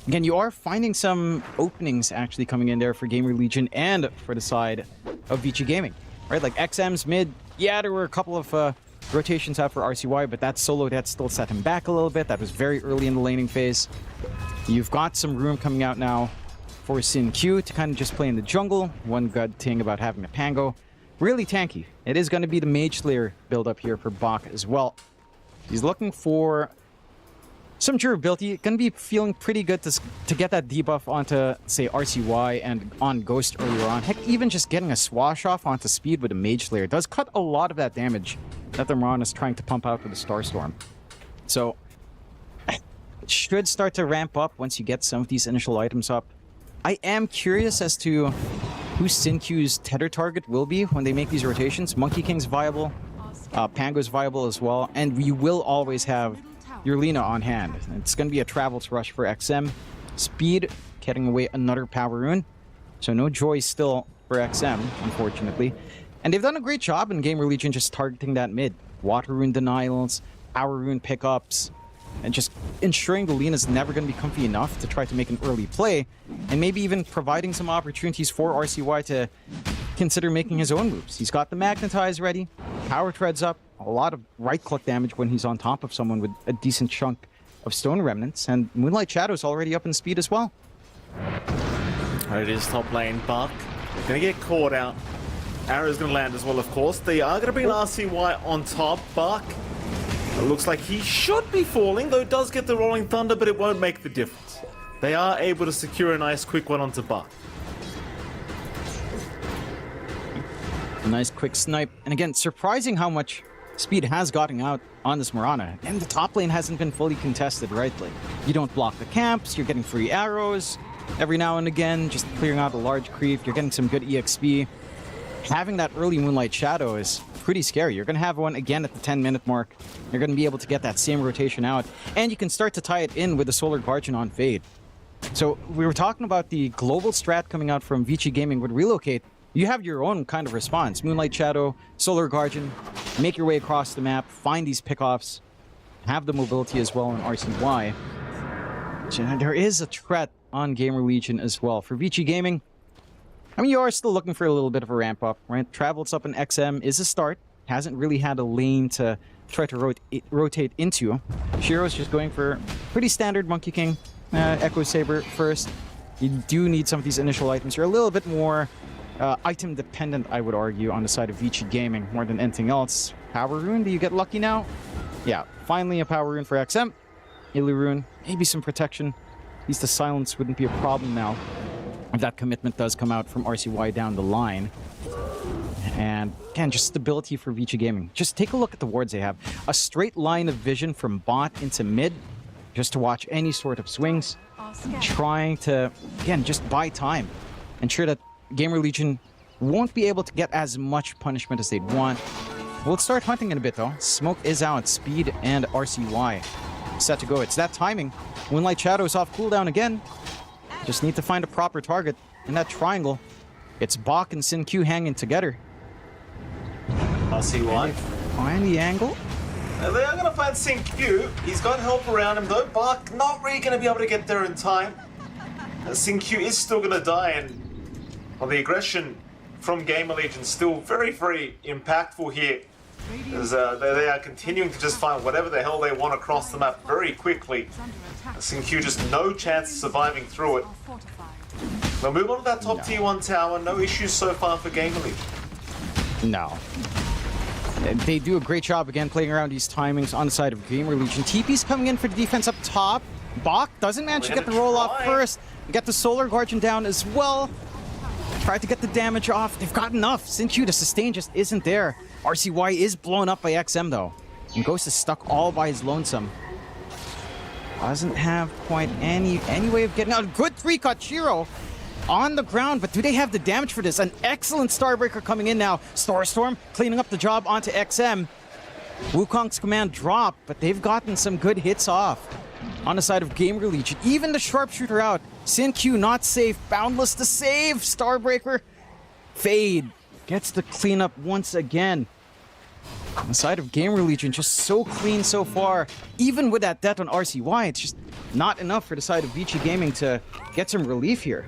Again, you are finding some openings actually coming in there for GamerLegion and for the side of Vici Gaming, right? Like XM's mid, yeah, there were a couple of rotations out for RCY, but that solo that still set him back a little bit. That was very early in the laning phase. You've got some room coming out now for Sin Q to kind of just play in the jungle. One good thing about having a Pango. Really tanky. It is going to be the Mage Slayer build up here for Bach as well. He's looking for some durability. Going to be feeling pretty good to get that debuff onto, say, RCY and on Ghost earlier on. Heck, even just getting a swash off onto speed with a Mage Slayer does cut a lot of that damage that the Miran is trying to pump out with the Starstorm. So, it should start to ramp up once you get some of these initial items up. I am curious as to who Sinq's tether target will be when they make these rotations. Monkey King's viable, Pango's viable as well, and you will always have your Lina on hand. It's going to be a Travels rush for XM. Speed, getting away another Power Rune. So no joy still for XM, unfortunately. And they've done a great job in GamerLegion just targeting that mid. Water Rune denials, Power Rune pickups, and just ensuring the Lina's never going to be comfy enough to try to make an early play, and maybe even providing some opportunities for RCY to consider making his own moves. He's got the Magnetize ready, Power Treads up, a lot of right-click damage when he's on top of someone with a decent chunk of Stone Remnants, and Moonlight Shadow's already up in speed as well. Alright, it is top lane. Bach gonna get caught out. Arrow's gonna land as well, of course. They are gonna bring an RCY on top. Bach, it looks like he should be falling, though it does get the Rolling Thunder, but it won't make the difference. They are able to secure a nice quick one onto Bach. A nice quick snipe, and again, surprising how much speed has gotten out on this Mirana, and the top lane hasn't been fully contested, right? Like, you don't block the camps, you're getting free arrows every now and again, just clearing out a large creep, you're getting some good EXP. Having that early Moonlight Shadow is pretty scary. You're going to have one again at the 10-minute mark. You're going to be able to get that same rotation out, and you can start to tie it in with the Solar Guardian on Fade. So we were talking about the global strat coming out from Vici Gaming would relocate. You have your own kind of response. Moonlight Shadow, Solar Guardian, make your way across the map, find these pickoffs, have the mobility as well on RCY. So there is a threat on GamerLegion as well. For Vici Gaming, I mean, you are still looking for a little bit of a ramp up, right? Travels up in XM is a start. Hasn't really had a lane to try to rotate into. Shiro's just going for pretty standard Monkey King, Echo Saber first. You do need some of these initial items. You're a little bit more item dependent, I would argue, on the side of Vici Gaming more than anything else. Power Rune, do you get lucky now? Yeah, finally a Power Rune for XM. Illy Rune, maybe some protection. At least the silence wouldn't be a problem now if that commitment does come out from RCY down the line. And again, just stability for Vici Gaming. Just take a look at the wards they have. A straight line of vision from bot into mid, just to watch any sort of swings. Trying to, again, just buy time. Ensure that GamerLegion won't be able to get as much punishment as they'd want. We'll start hunting in a bit though. Smoke is out. Speed and RCY set to go. It's that timing. Moonlight Shadow is off cooldown again. Just need to find a proper target in that triangle. It's Bach and Sin Q hanging together. RCY. Find the angle. They are going to find Sin Q. He's got help around him though. Bach not really going to be able to get there in time. Sin Q is still going to die, and well, the aggression from GamerLegion still very, very impactful here. As they are continuing to just find whatever the hell they want across the map very quickly. Sin Q just no chance of surviving through it. They'll move on to that top tier 1 tower. No issues so far for GamerLegion. No. They do a great job again playing around these timings on the side of GamerLegion. TP's coming in for the defense up top. Bach doesn't manage to get the roll off first. Get the Solar Guardian down as well. Tried to get the damage off. They've got enough. Sin Q to sustain just isn't there. RCY is blown up by XM though. And Ghost is stuck all by his lonesome. Doesn't have quite any way of getting out. Good 3-cut Shiro on the ground, but do they have the damage for this? An excellent Starbreaker coming in now. Starstorm cleaning up the job onto XM. Wukong's command dropped, but they've gotten some good hits off on the side of GamerLegion. Even the Sharpshooter out. Sin Q not safe. Boundless to save. Starbreaker. Fade gets the cleanup once again. On the side of GamerLegion, just so clean so far. Even with that death on RCY, it's just not enough for the side of Vici Gaming to get some relief here.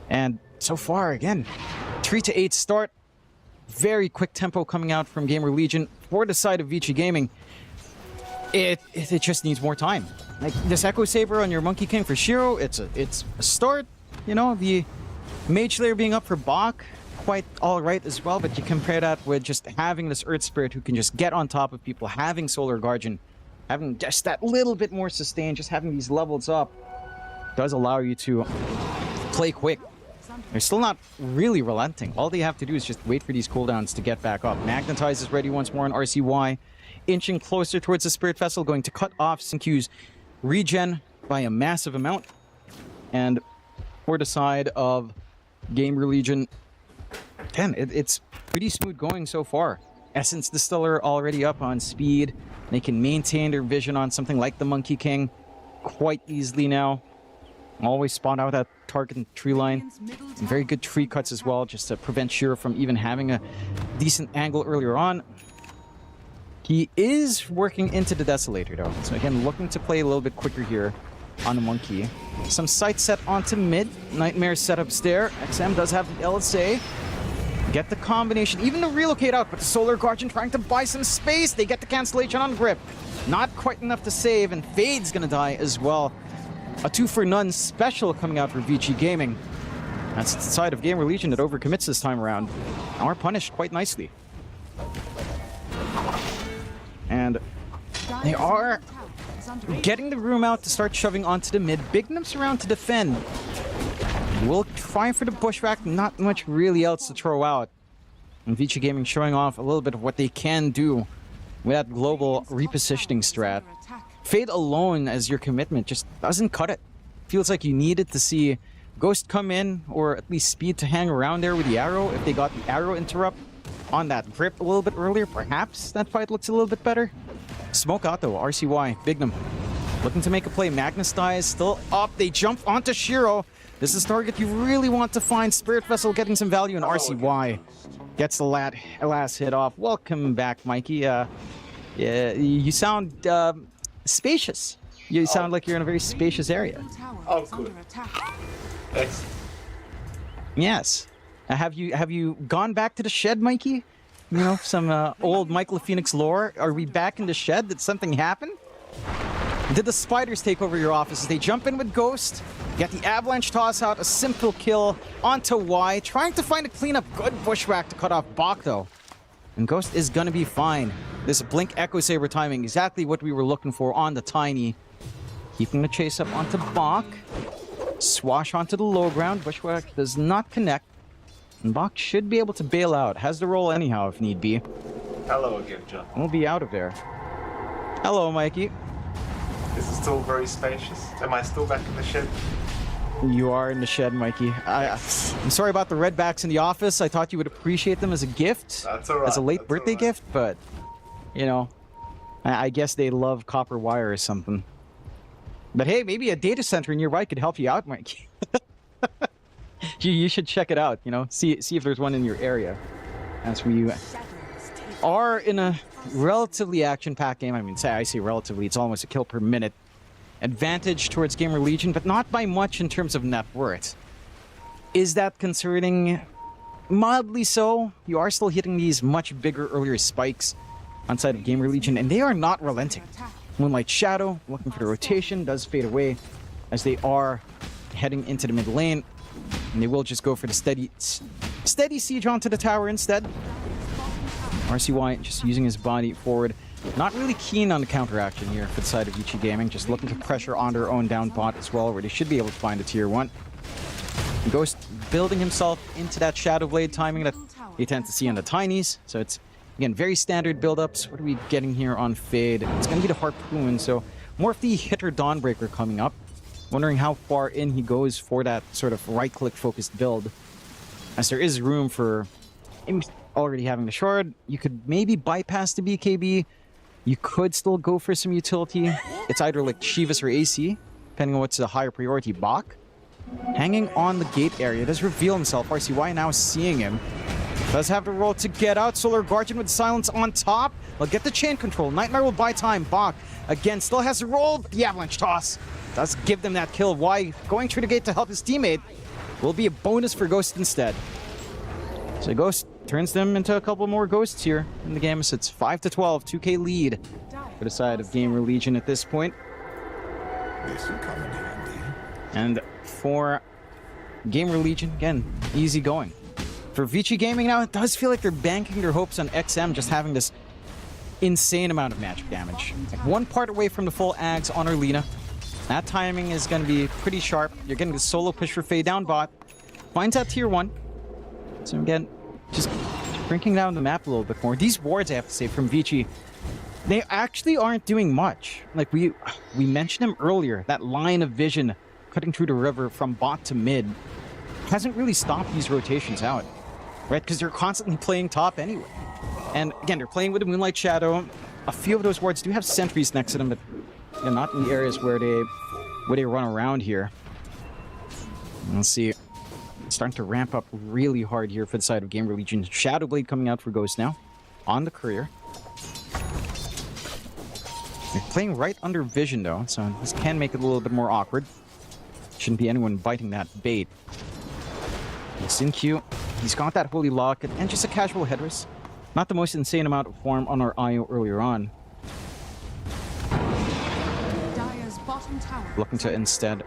And so far, again, 3-8 start. Very quick tempo coming out from GamerLegion. For the side of Vici Gaming, it just needs more time. Like this Echo Saber on your Monkey King for Shiro, it's a start. You know, the Mage Slayer being up for Bach, quite alright as well, but you compare that with just having this Earth Spirit who can just get on top of people, having Solar Guardian, having just that little bit more sustain, just having these levels up, does allow you to play quick. They're still not really relenting. All they have to do is just wait for these cooldowns to get back up. Magnetize is ready once more on RCY. Inching closer towards the Spirit Vessel, going to cut off Sin Q's regen by a massive amount. And for the side of GamerLegion, again, it's pretty smooth going so far. Essence Distiller already up on speed. They can maintain their vision on something like the Monkey King quite easily now. Always spot out that target in tree line. Some very good tree cuts as well, just to prevent Shiro from even having a decent angle earlier on. He is working into the Desolator though. So again, looking to play a little bit quicker here on the Monkey. Some sight set onto mid. Nightmare setups there. XM does have the LSA. Get the combination, even to relocate out, but the Solar Guardian trying to buy some space. They get the cancellation on Grip. Not quite enough to save, and Fade's gonna die as well. A 2-for-none special coming out for Vici Gaming. That's the side of GamerLegion that overcommits this time around. Are punished quite nicely. And they are getting the room out to start shoving onto the mid. Big Numps around to defend. We'll try for the bushwhack. Not much really else to throw out. And Vici Gaming showing off a little bit of what they can do with that global repositioning strat. Fade alone as your commitment just doesn't cut it. Feels like you needed to see Ghost come in, or at least Speed to hang around there with the arrow. If they got the arrow interrupt on that Grip a little bit earlier, perhaps that fight looks a little bit better. Smoke out though, RCY, Bignum. Looking to make a play. Magnus dies, still up. They jump onto Shiro. This is target you really want to find. Spirit Vessel getting some value, and RCY gets the last hit off. Welcome back, Mikey. Yeah, you sound spacious. You sound like you're in a very spacious area. Oh, good. Thanks. Yes. Have you gone back to the shed, Mikey? You know, some old Michael Phoenix lore. Are we back in the shed? Did something happen? Did the spiders take over your offices? They jump in with Ghost, get the avalanche toss out, a simple kill onto Y, trying to find a cleanup. Good bushwhack to cut off Bach though. And Ghost is gonna be fine. This Blink Echo Saber timing, exactly what we were looking for on the Tiny. Keeping the chase up onto Bach. Swash onto the low ground. Bushwhack does not connect. And Bach should be able to bail out. Has the roll anyhow if need be. Hello again, John. We'll be out of there. Hello, Mikey. Is it still very spacious? Am I still back in the shed? You are in the shed, Mikey. I'm sorry about the redbacks in the office. I thought you would appreciate them as a gift. That's all right. As a late birthday gift, but, you know, I guess they love copper wire or something. But hey, maybe a data center nearby could help you out, Mikey. You should check it out, you know, see if there's one in your area. As we are in a relatively action-packed game. I mean, I say relatively, it's almost a kill per minute. Advantage towards GamerLegion, but not by much in terms of net worth. Is that concerning? Mildly so. You are still hitting these much bigger, earlier spikes on side of GamerLegion, and they are not relenting. Moonlight Shadow, looking for the rotation, does fade away as they are heading into the mid lane. And they will just go for the steady siege onto the tower instead. RCY just using his body forward. Not really keen on the counteraction here for the side of Vici Gaming. Just looking to pressure on their own down bot as well, where they should be able to find a tier 1. Ghost building himself into that Shadow Blade timing that you tend to see on the Tinies. So it's, again, very standard build-ups. What are we getting here on Fade? It's going to be the Harpoon, so more of the Hitter Dawnbreaker coming up. Wondering how far in he goes for that sort of right-click focused build. As there is room for him already having the Shard. You could maybe bypass the BKB. You could still go for some utility. It's either like Shivas or AC, depending on what's the higher priority. Bach, hanging on the gate area, does reveal himself. RCY now seeing him. Does have the roll to get out. Solar Guardian with silence on top. They'll get the chain control. Nightmare will buy time. Bach, again, still has the roll. The Avalanche toss does give them that kill. Why? Going through the gate to help his teammate will be a bonus for Ghost instead. So Ghost turns them into a couple more Ghosts here in the game. So it's 5-12, 2K lead for the side of GamerLegion at this point. And for GamerLegion, again, easy going. For Vici Gaming now, it does feel like they're banking their hopes on XM just having this insane amount of magic damage. Like one part away from the full Ags on Arlena. That timing is going to be pretty sharp. You're getting the solo push for Fade down bot. Finds that tier 1. So again, just shrinking down the map a little bit more. These wards, I have to say, from Vici, they actually aren't doing much. Like we mentioned them earlier, that line of vision cutting through the river from bot to mid hasn't really stopped these rotations out, right? Because they're constantly playing top anyway. And again, they're playing with the Moonlight Shadow. A few of those wards do have sentries next to them, but they're not in the areas where they run around here. Let's see. Starting to ramp up really hard here for the side of GamerLegion. Shadow Blade coming out for Ghost now on the Courier. They're playing right under vision though, so this can make it a little bit more awkward. Shouldn't be anyone biting that bait. It's in queue. He's got that Holy Lock and just a casual headrest. Not the most insane amount of farm on our IO earlier on. Looking to instead,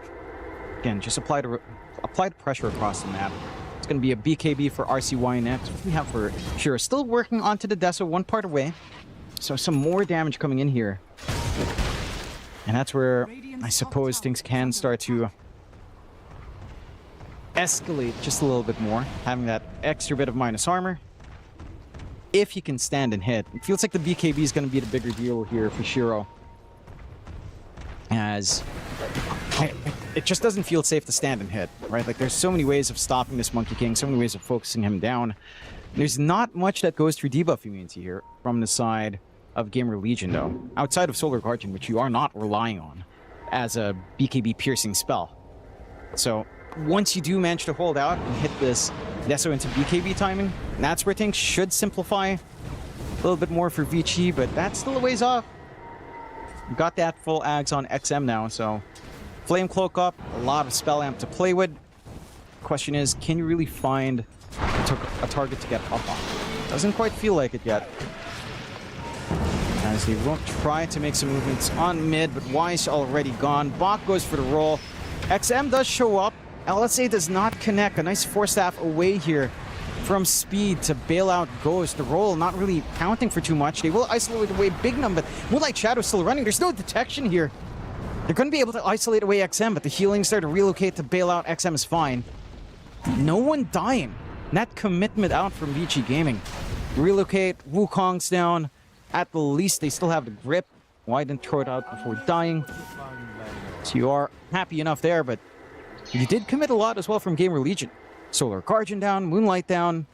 again, just apply pressure across the map. It's going to be a BKB for RCY next. What do we have for Sure? Still working onto the Deso, one part away. So some more damage coming in here. And that's where I suppose things can start to escalate just a little bit more. Having that extra bit of minus armor. If he can stand and hit. It feels like the BKB is going to be the bigger deal here for Shiro. As it just doesn't feel safe to stand and hit, right? Like there's so many ways of stopping this Monkey King, so many ways of focusing him down. There's not much that goes through debuff immunity here from the side of GamerLegion though, outside of Solar Guardian, which you are not relying on as a BKB piercing spell. So once you do manage to hold out and hit this Deso into BKB timing, that's where things should simplify a little bit more for Vici, but that's still a ways off. We've got that full Ags on XM now, so Flame Cloak up, a lot of Spell Amp to play with. Question is, can you really find a target to get up on? Doesn't quite feel like it yet. As he won't try to make some movements on mid, but Weiss already gone. Bach goes for the roll. XM does show up. LSA does not connect. A nice Force Staff away here from Speed to bail out Ghost. The roll not really counting for too much. They will isolate away Bignum, but Moonlight Shadow still running. There's no detection here. They're going to be able to isolate away XM, but the healing's there to relocate to bail out. XM is fine. No one dying. Net commitment out from Vici Gaming. Relocate. Wukong's down. At the least, they still have the grip. Why didn't throw it out before dying? So you are happy enough there, but You did commit a lot as well from GamerLegion. Solar Guardian down, Moonlight down.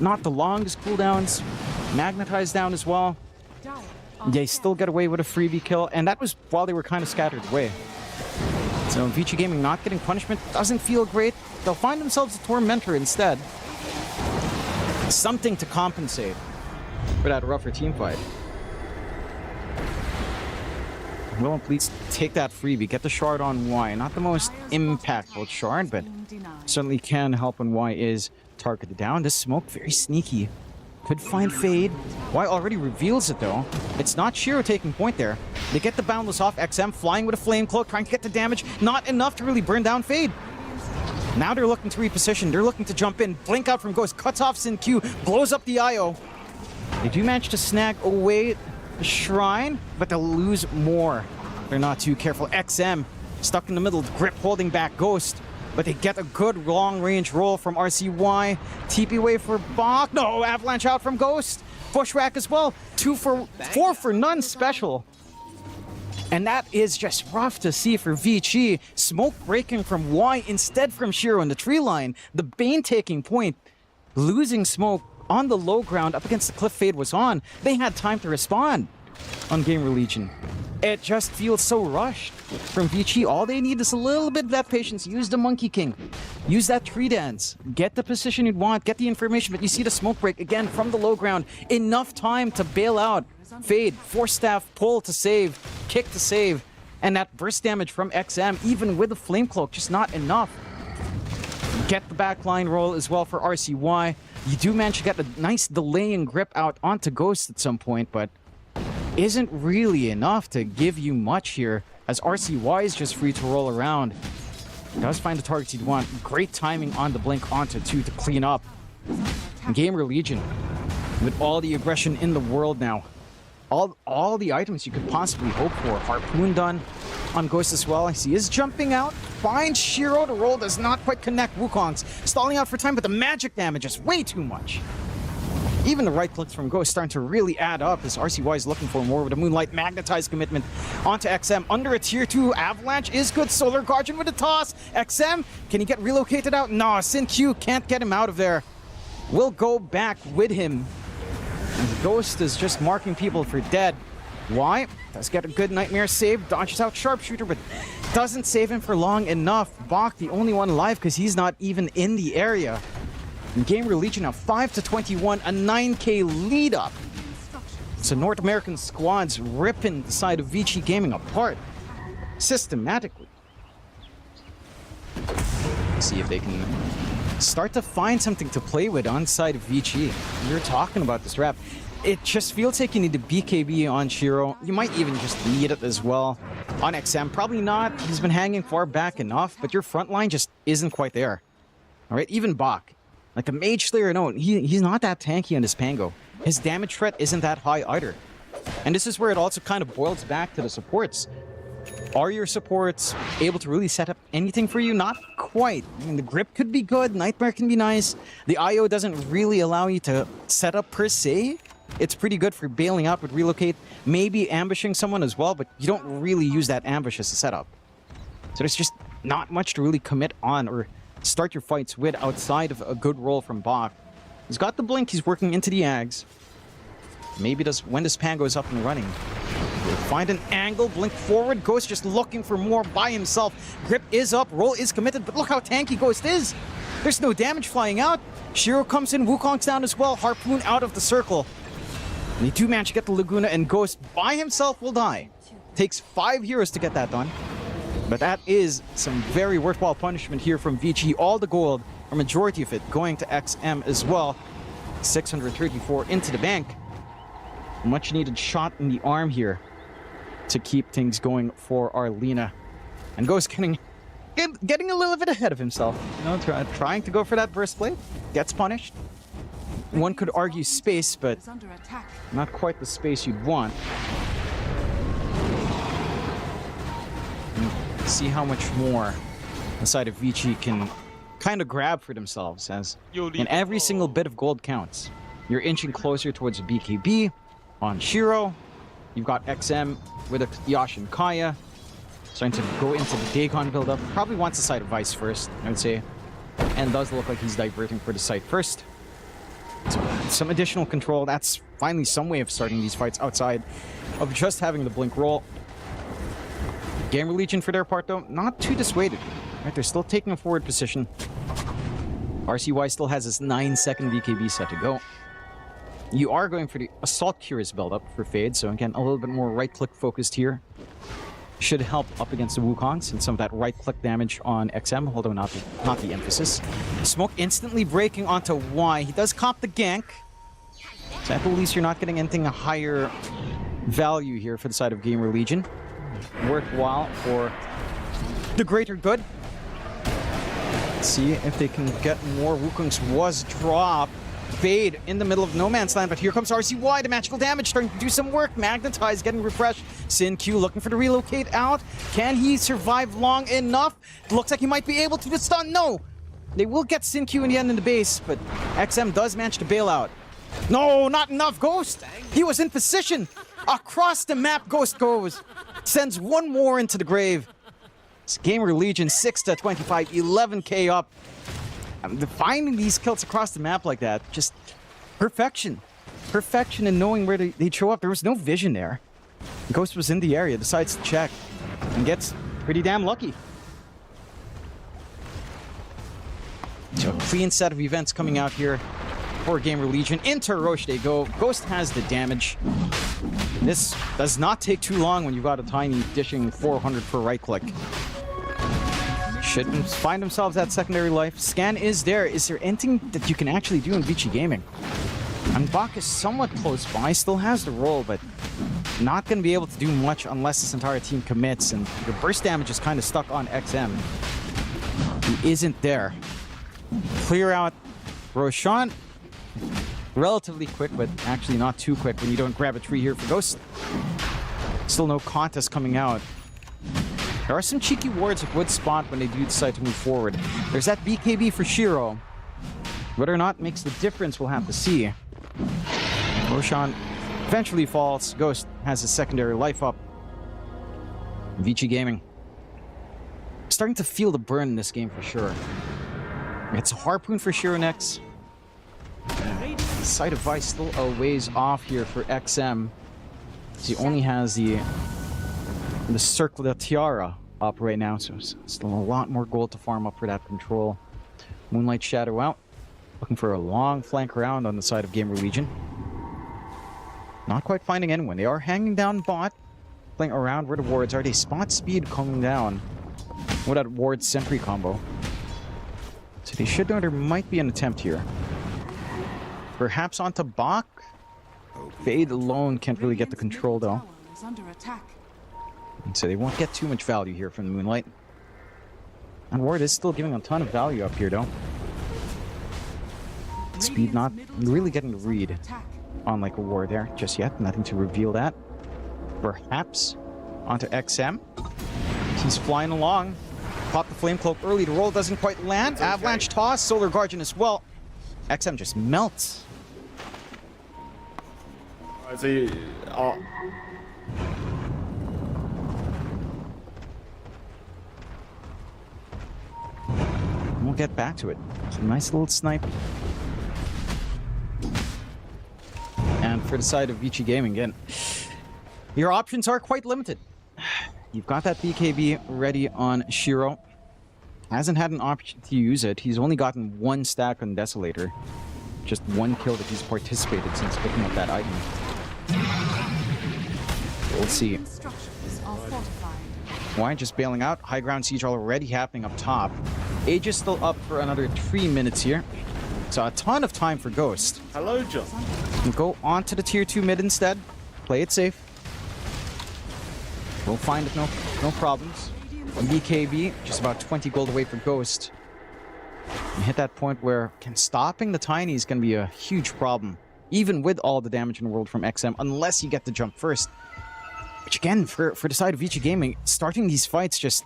Not the longest cooldowns. Magnetize down as well. They still get away with a freebie kill, and that was while they were kind of scattered away. So Vici Gaming not getting punishment doesn't feel great. They'll find themselves a Tormentor instead. Something to compensate for that rougher team fight. Will at least take that freebie, get the shard on Y. Not the most impactful shard, but certainly can help when Y is targeted down. This smoke, very sneaky. Could find Fade. Y already reveals it though. It's not Shiro taking point there. They get the Boundless off. XM flying with a Flame Cloak, trying to get the damage. Not enough to really burn down Fade. Now they're looking to reposition. They're looking to jump in. Blink out from Ghost, cuts off Sin Q, blows up the IO. They do manage to snag away the Shrine, but they'll lose more. They're not too careful. XM stuck in the middle, Grip holding back Ghost. But they get a good long-range roll from RCY. TP away for Bach. No, Avalanche out from Ghost. Bushwhack as well. 4 for none special. And that is just rough to see for Vici. Smoke breaking from Y instead from Shiro in the tree line. The Bane taking point. Losing smoke on the low ground up against the cliff Fade was on. They had time to respond on GamerLegion. It just feels so rushed from Vici. All they need is a little bit of that patience. Use the Monkey King. Use that tree dance. Get the position you'd want. Get the information. But you see the smoke break again from the low ground. Enough time to bail out. Fade. Force staff. Pull to save. Kick to save. And that burst damage from XM, even with the Flame Cloak, just not enough. Get the backline roll as well for RCY. You do manage to get a nice delaying grip out onto Ghost at some point, but isn't really enough to give you much here, as RCY is just free to roll around. Does find the targets you'd want. Great timing on the blink onto 2 to clean up. GamerLegion, with all the aggression in the world now. All the items you could possibly hope for. Harpoon done on Ghost as well. I see is jumping out. Finds Shiro. The roll does not quite connect. Wukong's stalling out for time, but the magic damage is way too much. Even the right clicks from Ghost starting to really add up as RCY is looking for more with a Moonlight Magnetized commitment onto XM. Under a tier 2, Avalanche is good. Solar Guardian with a toss. XM, can he get relocated out? No, Sin Q can't get him out of there. We'll go back with him. And Ghost is just marking people for dead. Why? Does get a good Nightmare save. Dodges out Sharpshooter, but doesn't save him for long enough. Bach, the only one alive because he's not even in the area. And GamerLegion now 5-21, a 9K lead up. So North American squads ripping the side of Vici Gaming apart systematically. See if they can start to find something to play with on side of Vici. You're talking about this rap. It just feels like you need a BKB on Shiro. You might even just need it as well on XM. Probably not. He's been hanging far back enough, but your front line just isn't quite there. All right, even Bach. Like the Mage Slayer, no, he's not that tanky on his Pango. His damage threat isn't that high either. And this is where it also kind of boils back to the supports. Are your supports able to really set up anything for you? Not quite. I mean, the grip could be good, Nightmare can be nice. The IO doesn't really allow you to set up per se. It's pretty good for bailing out with relocate, maybe ambushing someone as well, but you don't really use that ambush as a setup. So there's just not much to really commit on or start your fights with outside of a good roll from Bach. He's got the blink, he's working into the Ags. Maybe when this Pango is up and running. He'll find an angle, blink forward, Ghost just looking for more by himself. Grip is up, roll is committed, but look how tanky Ghost is. There's no damage flying out. Shiro comes in, Wukong's down as well, Harpoon out of the circle. And they do manage to get the Laguna, and Ghost by himself will die. Takes 5 heroes to get that done. But that is some very worthwhile punishment here from Vici. All the gold, or majority of it, going to XM as well. 634 into the bank. Much needed shot in the arm here to keep things going for Arlena. And Ghost getting a little bit ahead of himself. You know, trying to go for that burst blade. Gets punished. One could argue space, but not quite the space you'd want. See how much more the side of Vici can kind of grab for themselves, as and every single bit of gold counts. You're inching closer towards BKB on Shiro. You've got XM with a Yash and Kaya. Starting to go into the Dagon build-up. Probably wants the side of Vice first, I would say. And does look like he's diverting for the site first. So some additional control. That's finally some way of starting these fights outside of just having the blink roll. GamerLegion, for their part, though, not too dissuaded. Right, they're still taking a forward position. RCY still has his 9-second BKB set to go. You are going for the Assault Curious build-up for Fade, so again, a little bit more right-click focused here. Should help up against the Wukongs and some of that right-click damage on XM, although not the emphasis. Smoke instantly breaking onto Y. He does comp the gank. So at the least, you're not getting anything higher value here for the side of GamerLegion. Worthwhile for the greater good. Let's see if they can get more. Wukongs was dropped. Fade in the middle of no man's land, but here comes RCY. The magical damage starting to do some work. Magnetize getting refreshed. Sin Q looking for the relocate out. Can he survive long enough? Looks like he might be able to. The stun, no! They will get Sin Q in the end in the base, but XM does manage to bail out. No, not enough. Ghost! He was in position. Across the map, Ghost goes. Sends one more into the grave. It's GamerLegion 6-25, 11k up. Finding these kills across the map like that, just perfection. Perfection in knowing where they'd show up. There was no vision there. Ghost was in the area, decides to check, and gets pretty damn lucky. So a clean set of events coming out here for GamerLegion. Into Roche they go. Ghost has the damage. This does not take too long when you've got a Tiny dishing 400 per right click. Should find themselves that secondary life. Scan is there. Is there anything that you can actually do in Vici Gaming? And Bach is somewhat close by, still has the roll, but not going to be able to do much unless this entire team commits, and your burst damage is kind of stuck on XM, who isn't there. Clear out Roshan. Relatively quick, but actually not too quick when you don't grab a tree here for Ghost. Still no contest coming out. There are some cheeky wards of would spot when they do decide to move forward. There's that BKB for Shiro. Whether or not makes the difference, we'll have to see. Roshan eventually falls. Ghost has his secondary life up. Vici Gaming starting to feel the burn in this game for sure. It's a Harpoon for Shiro next. Sight of Vice still a ways off here for XM. He only has the Circle de Tiara up right now, so still a lot more gold to farm up for that control. Moonlight Shadow out. Looking for a long flank around on the side of GamerLegion. Not quite finding anyone. They are hanging down bot. Playing around where the wards are. They spot speed coming down with that ward sentry combo. So they should know there might be an attempt here. Perhaps onto Bach. Fade alone can't really get the control though. And so they won't get too much value here from the Moonlight. And Ward is still giving a ton of value up here though. Speed not really getting the read on like a Ward there just yet. Nothing to reveal that. Perhaps onto XM. He's flying along. Pop the Flame Cloak early. The roll doesn't quite land. Avalanche toss. Solar Guardian as well. XM just melts. We'll get back to it. It's a nice little snipe. And for the side of Vici Gaming again, your options are quite limited. You've got that BKB ready on Shiro. Hasn't had an option to use it. He's only gotten one stack on Desolator. Just one kill that he's participated since picking up that item. We'll see. Why just bailing out? High ground siege already happening up top. Age is still up for another 3 minutes here. So a ton of time for Ghost. Hello, John. And go on to the tier 2 mid instead. Play it safe. We'll find it, no problems. BKB, just about 20 gold away for Ghost. And hit that point where stopping the Tiny is going to be a huge problem. Even with all the damage in the world from XM, unless you get the jump first. Which again, for the side of Vici Gaming, starting these fights just...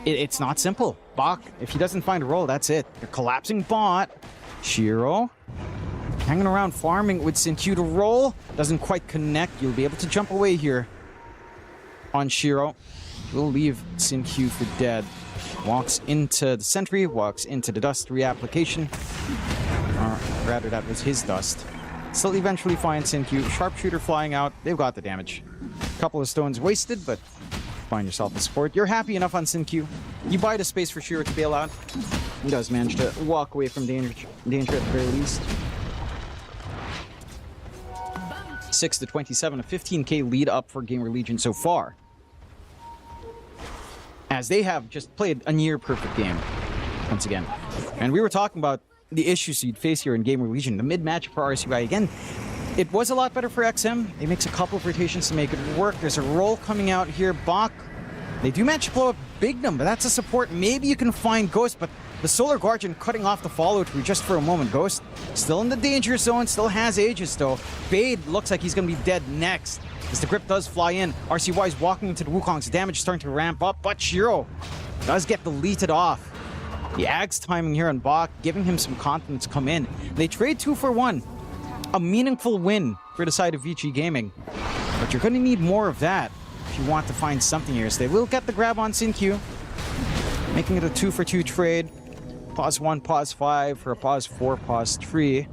It's not simple. Bach, if he doesn't find a roll, that's it. You're collapsing bot. Shiro hanging around farming with Sin Q to roll. Doesn't quite connect. You'll be able to jump away here. on Shiro. Will leave Sin-Q for dead. Walks into the sentry, walks into the dust reapplication. Rather, that was his dust. Still eventually finds Sin-Q. Sharpshooter flying out. They've got the damage. Couple of stones wasted, but find yourself a support. You're happy enough on Sin-Q. You buy the space for Shiro to bail out. He does manage to walk away from danger at the very least. 6-27, a 15k lead up for GamerLegion so far, as they have just played a near perfect game once again. And we were talking about the issues you'd face here in GamerLegion. The mid-match for RCY, again, it was a lot better for XM. He makes a couple of rotations to make it work. There's a roll coming out here. Bach, they do manage to blow up Bignum, but that's a support. Maybe you can find Ghost, but the Solar Guardian cutting off the follow-through just for a moment. Ghost still in the danger zone, still has Aegis though. Bade looks like he's going to be dead next, as the grip does fly in. RCY is walking into the Wukong's damage is starting to ramp up, but Shiro does get deleted off. The Ag's timing here on Bach, giving him some confidence to come in. They trade 2 for 1. A meaningful win for the side of Vici Gaming. But you're going to need more of that if you want to find something here. So they will get the grab on Sin-Q, making it a 2 for 2 trade. Pause 1, pause 5 for a pause 4, pause 3.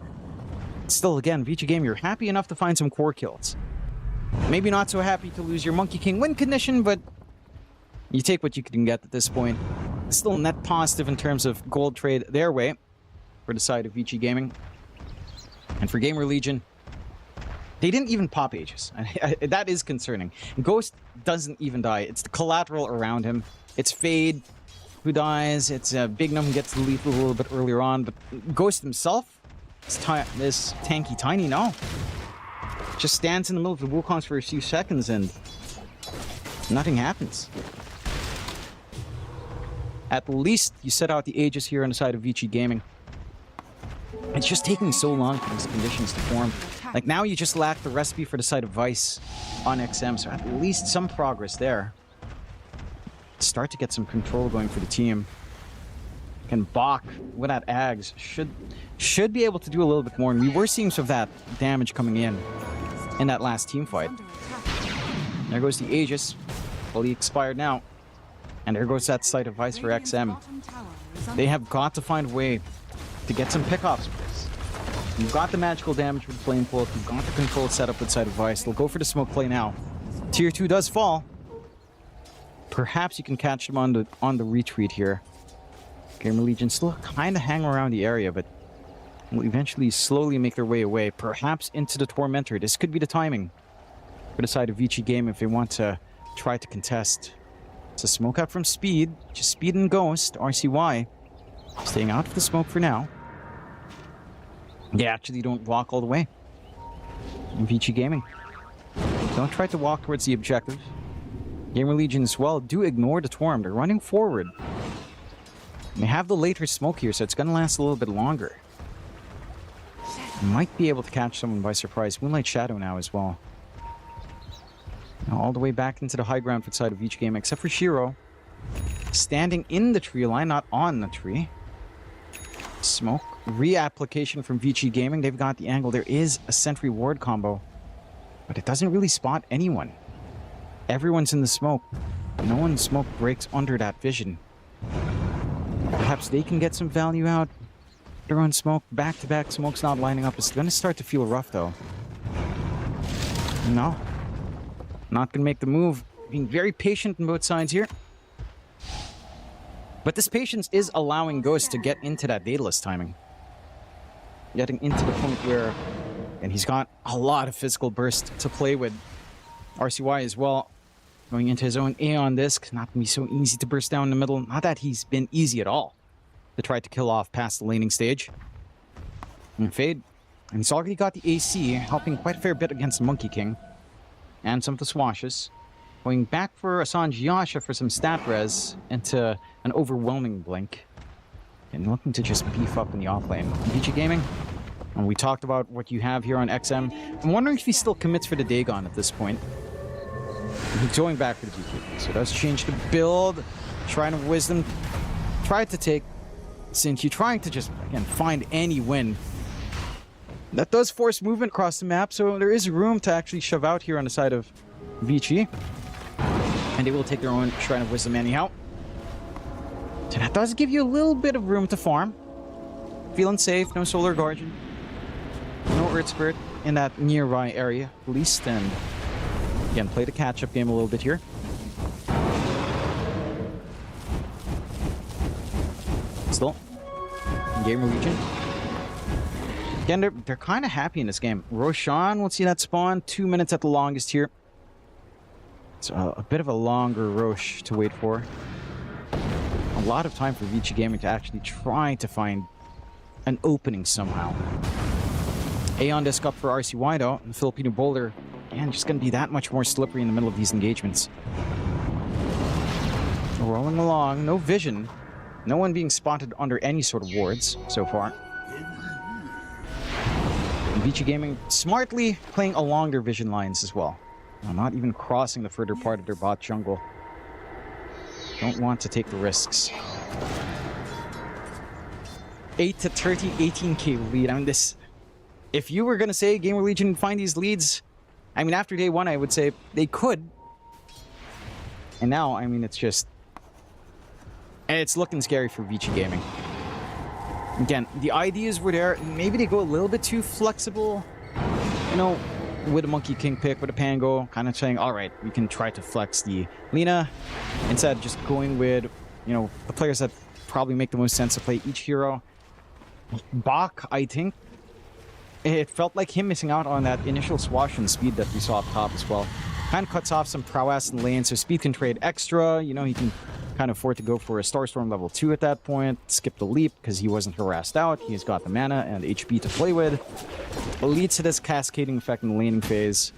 Still, again, Vici Gaming, you're happy enough to find some core kills. Maybe not so happy to lose your Monkey King win condition, but you take what you can get at this point. Still net positive in terms of gold trade their way for the side of Vici Gaming. And for GamerLegion, they didn't even pop Aegis. That is concerning. Ghost doesn't even die. It's the collateral around him. It's Fade who dies. It's Bignum who gets the lethal a little bit earlier on. But Ghost himself, this tanky tiny, no. Just stands in the middle of the Wukongs for a few seconds and nothing happens. At least you set out the Aegis here on the side of Vici Gaming. It's just taking so long for these conditions to form. Like now you just lack the recipe for the side of Vice on XM, so at least some progress there. Start to get some control going for the team. And Bach, with that Ags, should be able to do a little bit more. And we were seeing some of that damage coming in that last team fight. There goes the Aegis, fully expired now. And there goes that site of Vice for XM. They have got to find a way to get some pickoffs with this. You've got the magical damage with Flame Pulse, you've got the control setup with side of Vice. They'll go for the smoke play now. Tier 2 does fall. Perhaps you can catch them on the retreat here. GamerLegion still kind of hang around the area, but will eventually slowly make their way away. Perhaps into the Tormentor. This could be the timing for the side of Vici Game if they want to try to contest. It's a smoke out from Speed. Just Speed and Ghost. RCY staying out of the smoke for now. They actually don't walk all the way. In Vici Gaming, don't try to walk towards the objective. GamerLegion as well do ignore the Torm. They're running forward. They have the later smoke here, so it's going to last a little bit longer. Might be able to catch someone by surprise. Moonlight Shadow now as well. Now all the way back into the high ground for the side of each game, except for Shiro. Standing in the tree line, not on the tree. Smoke. Reapplication from Vici Gaming. They've got the angle. There is a sentry ward combo, but it doesn't really spot anyone. Everyone's in the smoke. No one's smoke breaks under that vision. Perhaps they can get some value out. They're on smoke. Back-to-back smoke's not lining up. It's going to start to feel rough, though. No. Not going to make the move. Being very patient on both sides here. But this patience is allowing Ghost to get into that Daedalus timing. Getting into the point where... And he's got a lot of physical burst to play with. RCY as well. Going into his own Aeon Disc. Not going to be so easy to burst down in the middle. Not that he's been easy at all to try to kill off past the laning stage. And Fade. And he's already got the AC, helping quite a fair bit against the Monkey King. And some of the swashes. Going back for Asanj Yasha for some stat res into an overwhelming blink. And looking to just beef up in the offlane. Vici Gaming, and we talked about what you have here on XM. I'm wondering if he still commits for the Dagon at this point. He's going back for the DQ. So it does change the build. Shrine of Wisdom. Tried to take Sin-Q, trying to just, again, find any win. That does force movement across the map, so there is room to actually shove out here on the side of Vici. And they will take their own Shrine of Wisdom anyhow. So that does give you a little bit of room to farm. Feeling safe, no Solar Guardian. No Earth Spirit in that nearby area, at least. And again, play the catch-up game a little bit here. Still, GamerLegion. Again, they're kind of happy in this game. Roshan, we'll see that spawn. 2 minutes at the longest here. It's a bit of a longer Rosh to wait for. A lot of time for Vici Gaming to actually try to find an opening somehow. Aeon Disc up for RCY though. The Filipino Boulder, again, just going to be that much more slippery in the middle of these engagements. Rolling along, no vision. No one being spotted under any sort of wards so far. And Vici Gaming smartly playing along their vision lines as well. Not even crossing the further part of their bot jungle. Don't want to take the risks. 8 to 30, 18k lead. I mean, this... If you were going to say GamerLegion find these leads, I mean, after day one, I would say they could. And now, I mean, it's just... It's looking scary for Vici Gaming. Again, the ideas were there. Maybe they go a little bit too flexible. You know, with a Monkey King pick, with a Pango, kind of saying, all right, we can try to flex the Lina. Instead, just going with, you know, the players that probably make the most sense to play each hero. Bach, I think, it felt like him missing out on that initial swash and speed that we saw up top as well. Kind of cuts off some prowess in the lane, so speed can trade extra. You know, he can kind of afford to go for a Starstorm level 2 at that point. Skip the leap because he wasn't harassed out. He's got the mana and HP to play with. It leads to this cascading effect in the laning phase.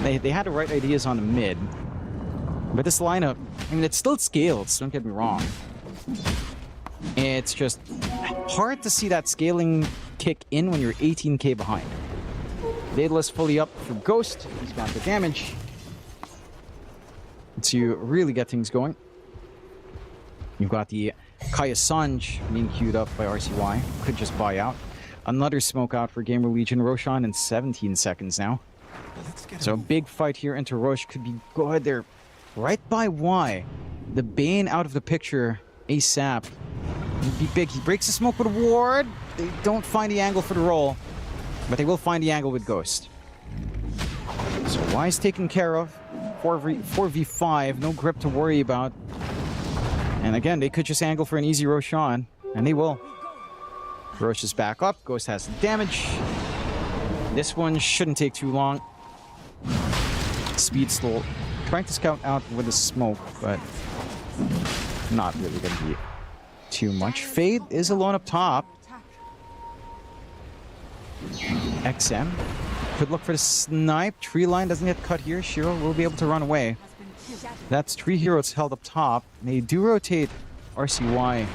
They had the right ideas on the mid. But this lineup, I mean, it still scales, don't get me wrong. It's just hard to see that scaling kick in when you're 18k behind. Daedalus fully up for Ghost. He's got the damage. To really get things going. You've got the Kaya Sanj being queued up by RCY. Could just buy out. Another smoke out for GamerLegion. Roshan in 17 seconds now. So a big fight here into Rosh could be good. They're right by Y. The Bane out of the picture ASAP. It'd be big. He breaks the smoke with a ward. They don't find the angle for the roll. But they will find the angle with Ghost. So Y's taken care of. 4v5. No grip to worry about. And again, they could just angle for an easy Roshan, and they will. Rosh is back up. Ghost has the damage. This one shouldn't take too long. Speed slow. Trying to scout out with a smoke, but not really going to be too much. Fade is alone up top. XM could look for the snipe. Tree line doesn't get cut here. Shiro will be able to run away. That's 3 heroes held up top. They do rotate RCY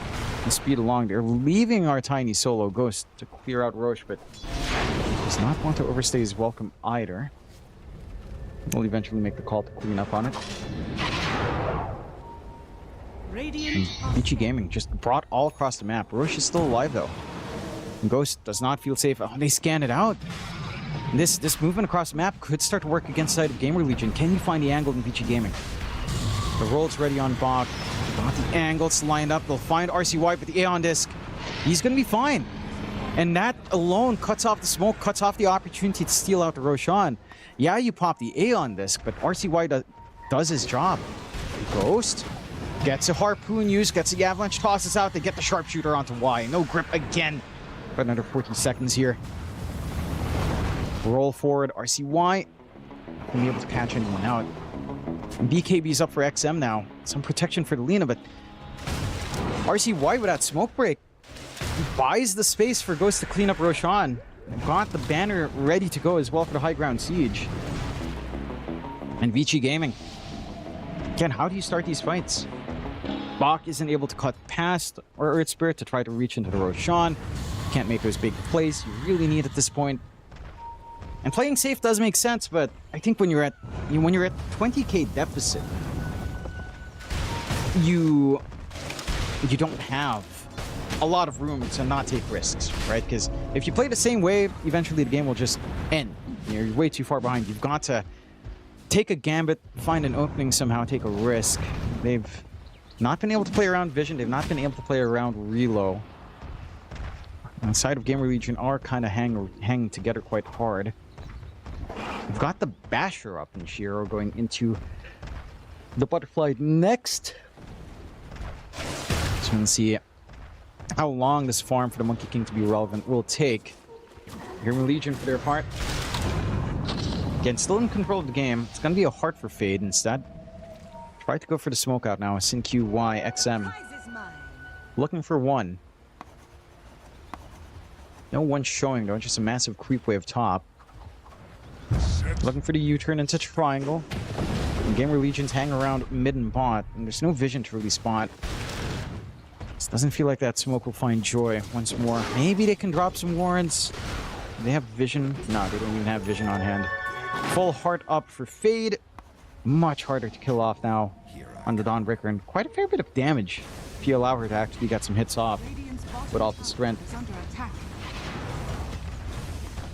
and speed along. They're leaving our tiny solo Ghost to clear out Rosh, but does not want to overstay his welcome either. We'll eventually make the call to clean up on it. Vici Gaming just brought all across the map. Rosh is still alive though. And Ghost does not feel safe. Oh, they scan it out. This movement across the map could start to work against the side of GamerLegion. Can you find the angle in Vici Gaming? The roll's ready on Bach. Got the angles lined up. They'll find RCY with the Aeon Disc. He's going to be fine. And that alone cuts off the smoke, cuts off the opportunity to steal out the Roshan. Yeah, you pop the Aeon Disc, but RCY does his job. Ghost gets a harpoon use, gets the avalanche, tosses out. They get the sharpshooter onto Y. No grip again. But another 40 seconds here. Roll forward, RCY. Won't be able to catch anyone out. And BKB's up for XM now. Some protection for the Lina, but RCY without smoke break buys the space for Ghost to clean up Roshan. Got the banner ready to go as well for the high ground siege. And Vici Gaming. Again, how do you start these fights? Bach isn't able to cut past or Earth Spirit to try to reach into the Roshan. Can't make those big plays you really need at this point. And playing safe does make sense, but I think when you're at 20k deficit, you don't have a lot of room to not take risks, right? Because if you play the same way, eventually the game will just end. You're way too far behind. You've got to take a gambit, find an opening somehow, take a risk. They've not been able to play around vision. They've not been able to play around relo. On the side of GamerLegion are kind of hanging together quite hard. We've got the Basher up in Shiro going into the Butterfly next. So let's see how long this farm for the Monkey King to be relevant will take. GamerLegion for their part. Again, still in control of the game. It's going to be a heart for Fade instead. Try to go for the smoke out now. SinQY, XM. Looking for one. No one showing though, just a massive creep wave top. Looking for the U-turn into triangle. And GamerLegion's hang around mid and bot, and there's no vision to really spot. This doesn't feel like that smoke will find Joy once more. Maybe they can drop some warrants. Do they have vision? No, they don't even have vision on hand. Full heart up for Fade. Much harder to kill off now on the Dawnbreaker, and quite a fair bit of damage if you allow her to actually get some hits off with all the strength.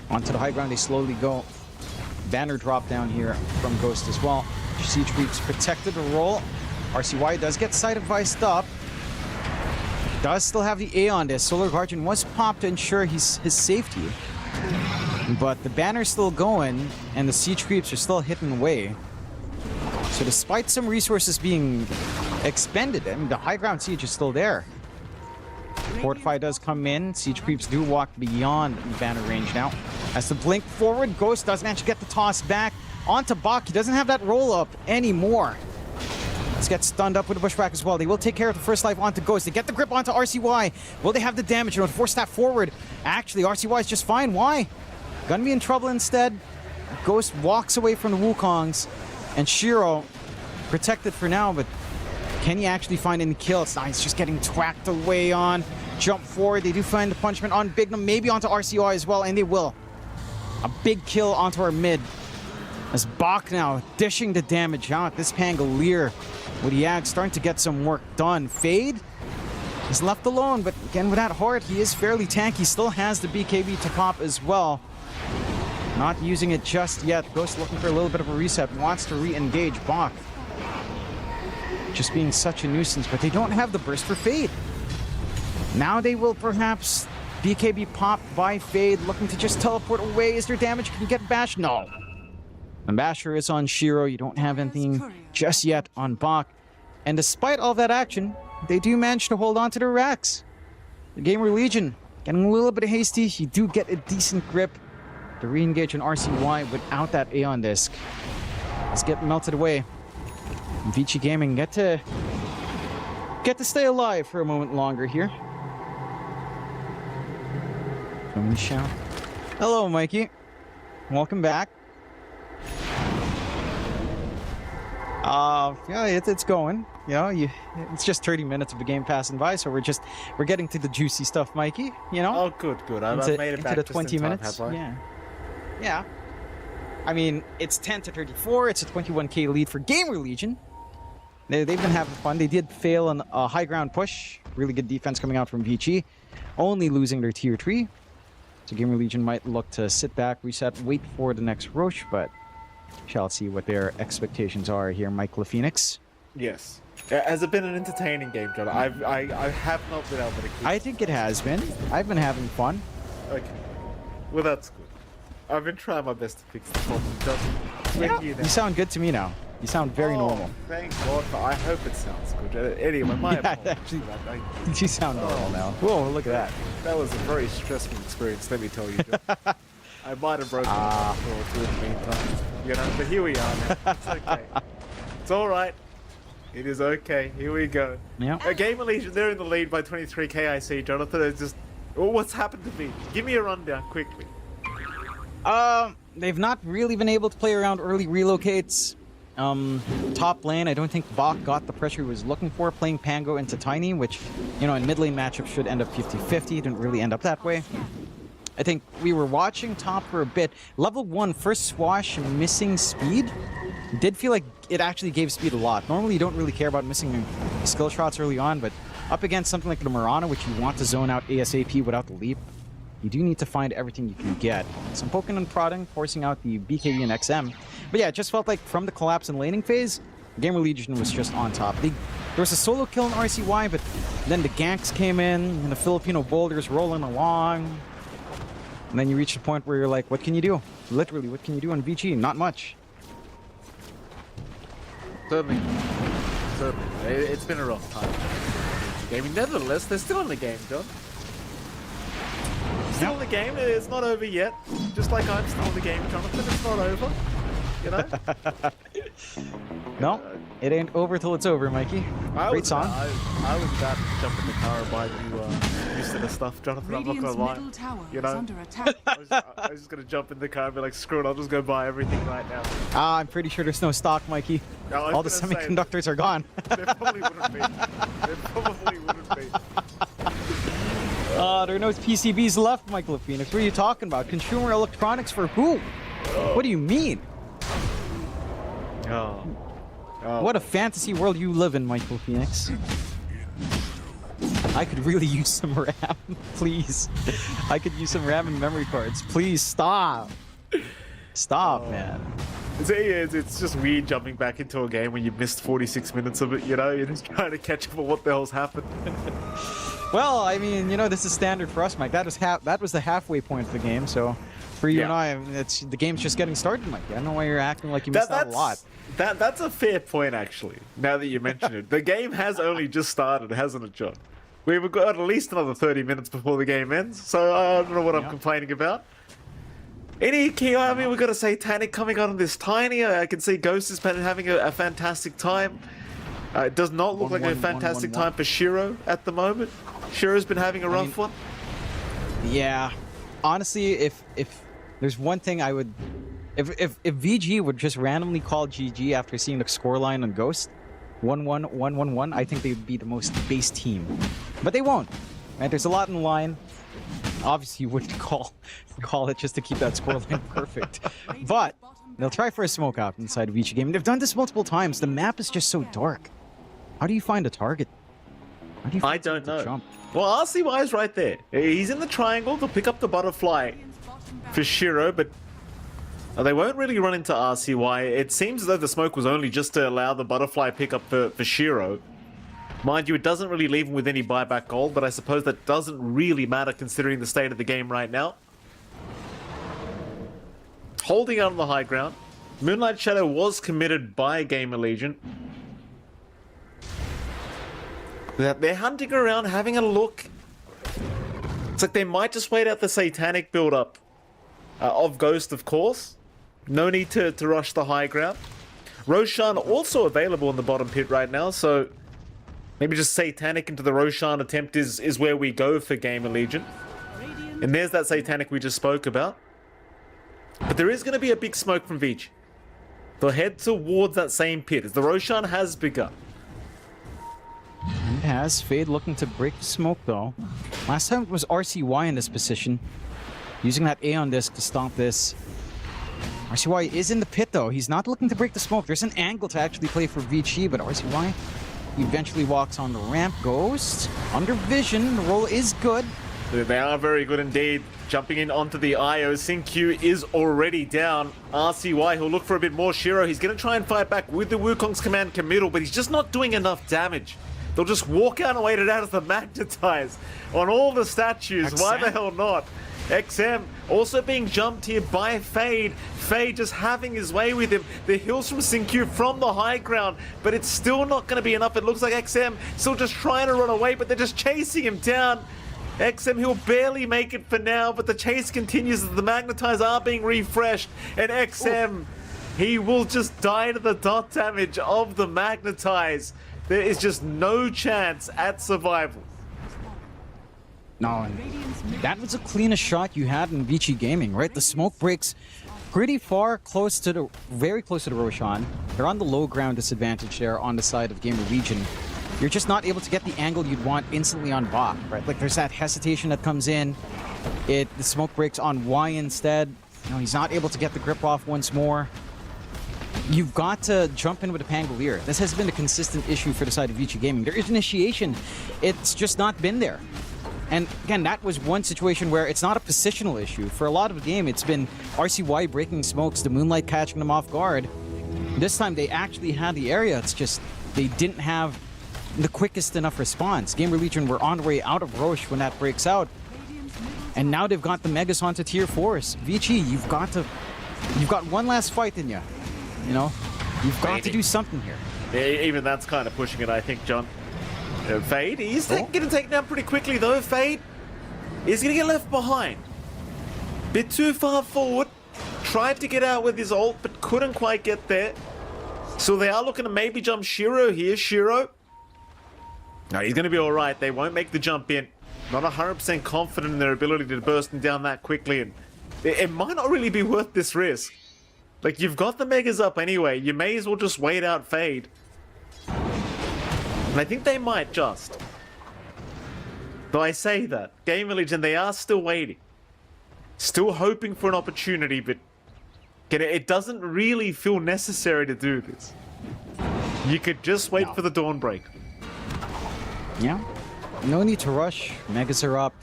Onto the high ground they slowly go. Banner drop down here from Ghost as well. Siege Creeps protected the roll. RCY does get side advised up. Does still have the A on this. Solar Guardian was popped to ensure his safety. But the banner's still going, and the Siege Creeps are still hitting away. So despite some resources being expended, I mean, the high ground siege is still there. Fortify does come in. Siege Creeps do walk beyond banner range now. As the blink forward, Ghost does manage to get the toss back onto Bach. He doesn't have that roll up anymore. Let's get stunned up with a pushback as well. They will take care of the first life onto Ghost. They get the grip onto RCY. Will they have the damage? You know, force that forward. Actually, RCY is just fine. Why? Gonna be in trouble instead. Ghost walks away from the Wukongs. And Shiro protected for now, but can he actually find any kills? Nah, he's just getting twacked away on. Jump forward. They do find the punishment on Bignum, maybe onto RCY as well, and they will. A big kill onto our mid. As Bach now dishing the damage out. This Pangolier, what he had, starting to get some work done. Fade is left alone, but again, with that heart, he is fairly tanky. Still has the BKB to pop as well. Not using it just yet. Ghost looking for a little bit of a reset. Wants to re-engage Bach. Just being such a nuisance, but they don't have the burst for Fade. Now they will perhaps BKB pop by Fade, looking to just teleport away. Is there damage? Can you get Bash? No. The Basher is on Shiro. You don't have anything just yet on Bach. And despite all that action, they do manage to hold on to their racks. The GamerLegion getting a little bit hasty. You do get a decent grip to re-engage an RCY without that Aeon disc. Let's get melted away. Vici Gaming get to stay alive for a moment longer here. Hello, Mikey. Welcome back. Yeah, it's going. You know, it's just 30 minutes of the game passing by, so we're getting to the juicy stuff, Mikey. You know. Oh, good. I've made it back into the 20 minutes. Yeah. I mean, it's 10-34. It's a 21k lead for GamerLegion. They've been having fun. They did fail on a high ground push. Really good defense coming out from Vici. Only losing their tier 3. So GamerLegion might look to sit back, reset, wait for the next Roche, but shall see what their expectations are here, Mike LaPhoenix. Yes. Has it been an entertaining game, John? I have not been able to keep... I think it has been. I've been having fun. Okay. Well, that's good. I've been trying my best to fix the problem. Yeah, you sound good to me now. You sound very normal. Thank God. I hope it sounds good. Anyway, my actually, you sound normal now. Whoa, look at that. That was a very stressful experience, let me tell you. I might have broken my floor too in the meantime. You know, but here we are now. It's okay. It's alright. It is okay. Here we go. Yeah. GamerLegion, they're in the lead by 23k, I see, Jonathan. It's just... Oh, what's happened to me? Give me a rundown, quickly. They've not really been able to play around early relocates. Top lane, I don't think Bach got the pressure he was looking for, playing Pango into Tiny, which, you know, in mid lane matchups should end up 50-50. Didn't really end up that way. I think we were watching top for a bit. Level 1, first swash, missing speed. Did feel like it actually gave speed a lot. Normally you don't really care about missing skill shots early on, but up against something like the Mirana, which you want to zone out ASAP without the leap, you do need to find everything you can get. Some poking and prodding, forcing out the BKB and XM. But yeah, it just felt like from the collapse and laning phase, GamerLegion was just on top. There was a solo kill in RCY, but then the ganks came in, and the Filipino boulders rolling along. And then you reach the point where you're like, what can you do? Literally, what can you do on VG? Not much. Certainly. It's been a rough time. Gaming. Nevertheless, they're still in the game, John. Still in the game. It's not over yet. Just like I'm still in the game, Jonathan. It's not over. You know? No, it ain't over till it's over, Mikey. Great song. I was about to jump in the car and buy new set of stuff, Jonathan. I'm not gonna lie. You know, I was just gonna jump in the car and be like, screw it, I'll just go buy everything right now. I'm pretty sure there's no stock, Mikey. No, all the semiconductors are gone. There probably wouldn't be. There probably wouldn't be. There are no PCBs left, Michael Phoenix. What are you talking about? Consumer electronics for who? What do you mean? Oh. What a fantasy world you live in, Michael Phoenix. I could really use some RAM, please. I could use some RAM and memory cards. Please stop. Stop, man. It's just weird jumping back into a game when you missed 46 minutes of it, you know? You're just trying to catch up on what the hell's happened. Well, I mean, you know, this is standard for us, Mike. That was the halfway point of the game, so for you and I, the game's just getting started, Mike. I don't know why you're acting like you missed out a lot. That's a fair point, actually, now that you mention it. The game has only just started, hasn't it, John? We've got at least another 30 minutes before the game ends, so I don't know what I'm complaining about. Any key, I mean, we've got a Satanic coming on this tiny. I can see Ghost is having a fantastic time. It does not look like a fantastic time for Shiro at the moment. Shiro's been having a rough one. Yeah. Honestly, if there's one thing I would... If VG would just randomly call GG after seeing the scoreline on Ghost, 1-1, 1-1-1, I think they would be the most base team. But they won't. Right? There's a lot in the line. Obviously, you wouldn't call it just to keep that scoreline perfect. But they'll try for a smoke out inside of Vici Gaming. They've done this multiple times. The map is just so dark. How do you find a target? How do you find I don't know. Jump? Well, RCY is right there. He's in the triangle to pick up the butterfly for Shiro, but they won't really run into RCY. It seems as though the smoke was only just to allow the butterfly pickup for Shiro. Mind you, it doesn't really leave him with any buyback gold, but I suppose that doesn't really matter considering the state of the game right now. Holding out on the high ground. Moonlight Shadow was committed by GamerLegion. They're hunting around, having a look. It's like they might just wait out the Satanic build-up of Ghost, of course. No need to rush the high ground. Roshan also available in the bottom pit right now, so maybe just Satanic into the Roshan attempt is where we go for GamerLegion. And there's that Satanic we just spoke about. But there is going to be a big smoke from Vici. They'll head towards that same pit as the Roshan has begun. It has. Fade looking to break the smoke, though. Last time it was RCY in this position. Using that Aeon disc to stomp this. RCY is in the pit, though. He's not looking to break the smoke. There's an angle to actually play for Vici, but RCY eventually walks on the ramp. Ghost under vision. The roll is good. They are very good indeed. Jumping in onto the IO. Sin-Q is already down. RCY, he'll look for a bit more. Shiro, he's going to try and fight back with the Wukong's command committal, but he's just not doing enough damage. They'll just walk out and wait it out as the magnetize on all the statues. XM? Why the hell not? XM also being jumped here by Fade. Fade just having his way with him. The hills from Sin-Q from the high ground, but it's still not going to be enough. It looks like XM still just trying to run away, but they're just chasing him down. XM, he'll barely make it for now, but the chase continues as the magnetize are being refreshed. And XM, he will just die to the dot damage of the magnetize. There is just no chance at survival. No, that was the cleanest shot you had in Vici Gaming, right? The smoke breaks pretty far, very close to the Roshan. They're on the low ground disadvantage there on the side of GamerLegion. You're just not able to get the angle you'd want instantly on Bach, right? Like there's that hesitation that comes in. The smoke breaks on Y instead. You know, he's not able to get the grip off once more. You've got to jump in with a Pangolier. This has been a consistent issue for the side of Vici Gaming. There is initiation. It's just not been there. And again, that was one situation where it's not a positional issue. For a lot of the game, it's been RCY breaking smokes, the Moonlight catching them off guard. This time they actually had the area, it's just they didn't have the quickest enough response. GamerLegion were on the way out of Roche when that breaks out. And now they've got the Megas onto tier 4s. Vici, you've got one last fight in you. You know, you've got to do something here. Yeah, even that's kind of pushing it, I think, John. Fade, he's going to take down pretty quickly, though. Fade is going to get left behind. Bit too far forward. Tried to get out with his ult, but couldn't quite get there. So they are looking to maybe jump Shiro here. Shiro. No, he's going to be all right. They won't make the jump in. Not 100% confident in their ability to burst him down that quickly. And it might not really be worth this risk. Like, you've got the Megas up anyway. You may as well just wait out Fade. And I think they might just. Though I say that, GamerLegion, they are still waiting. Still hoping for an opportunity, but it doesn't really feel necessary to do this. You could just wait for the Dawnbreak. Yeah. No need to rush. Megas are up.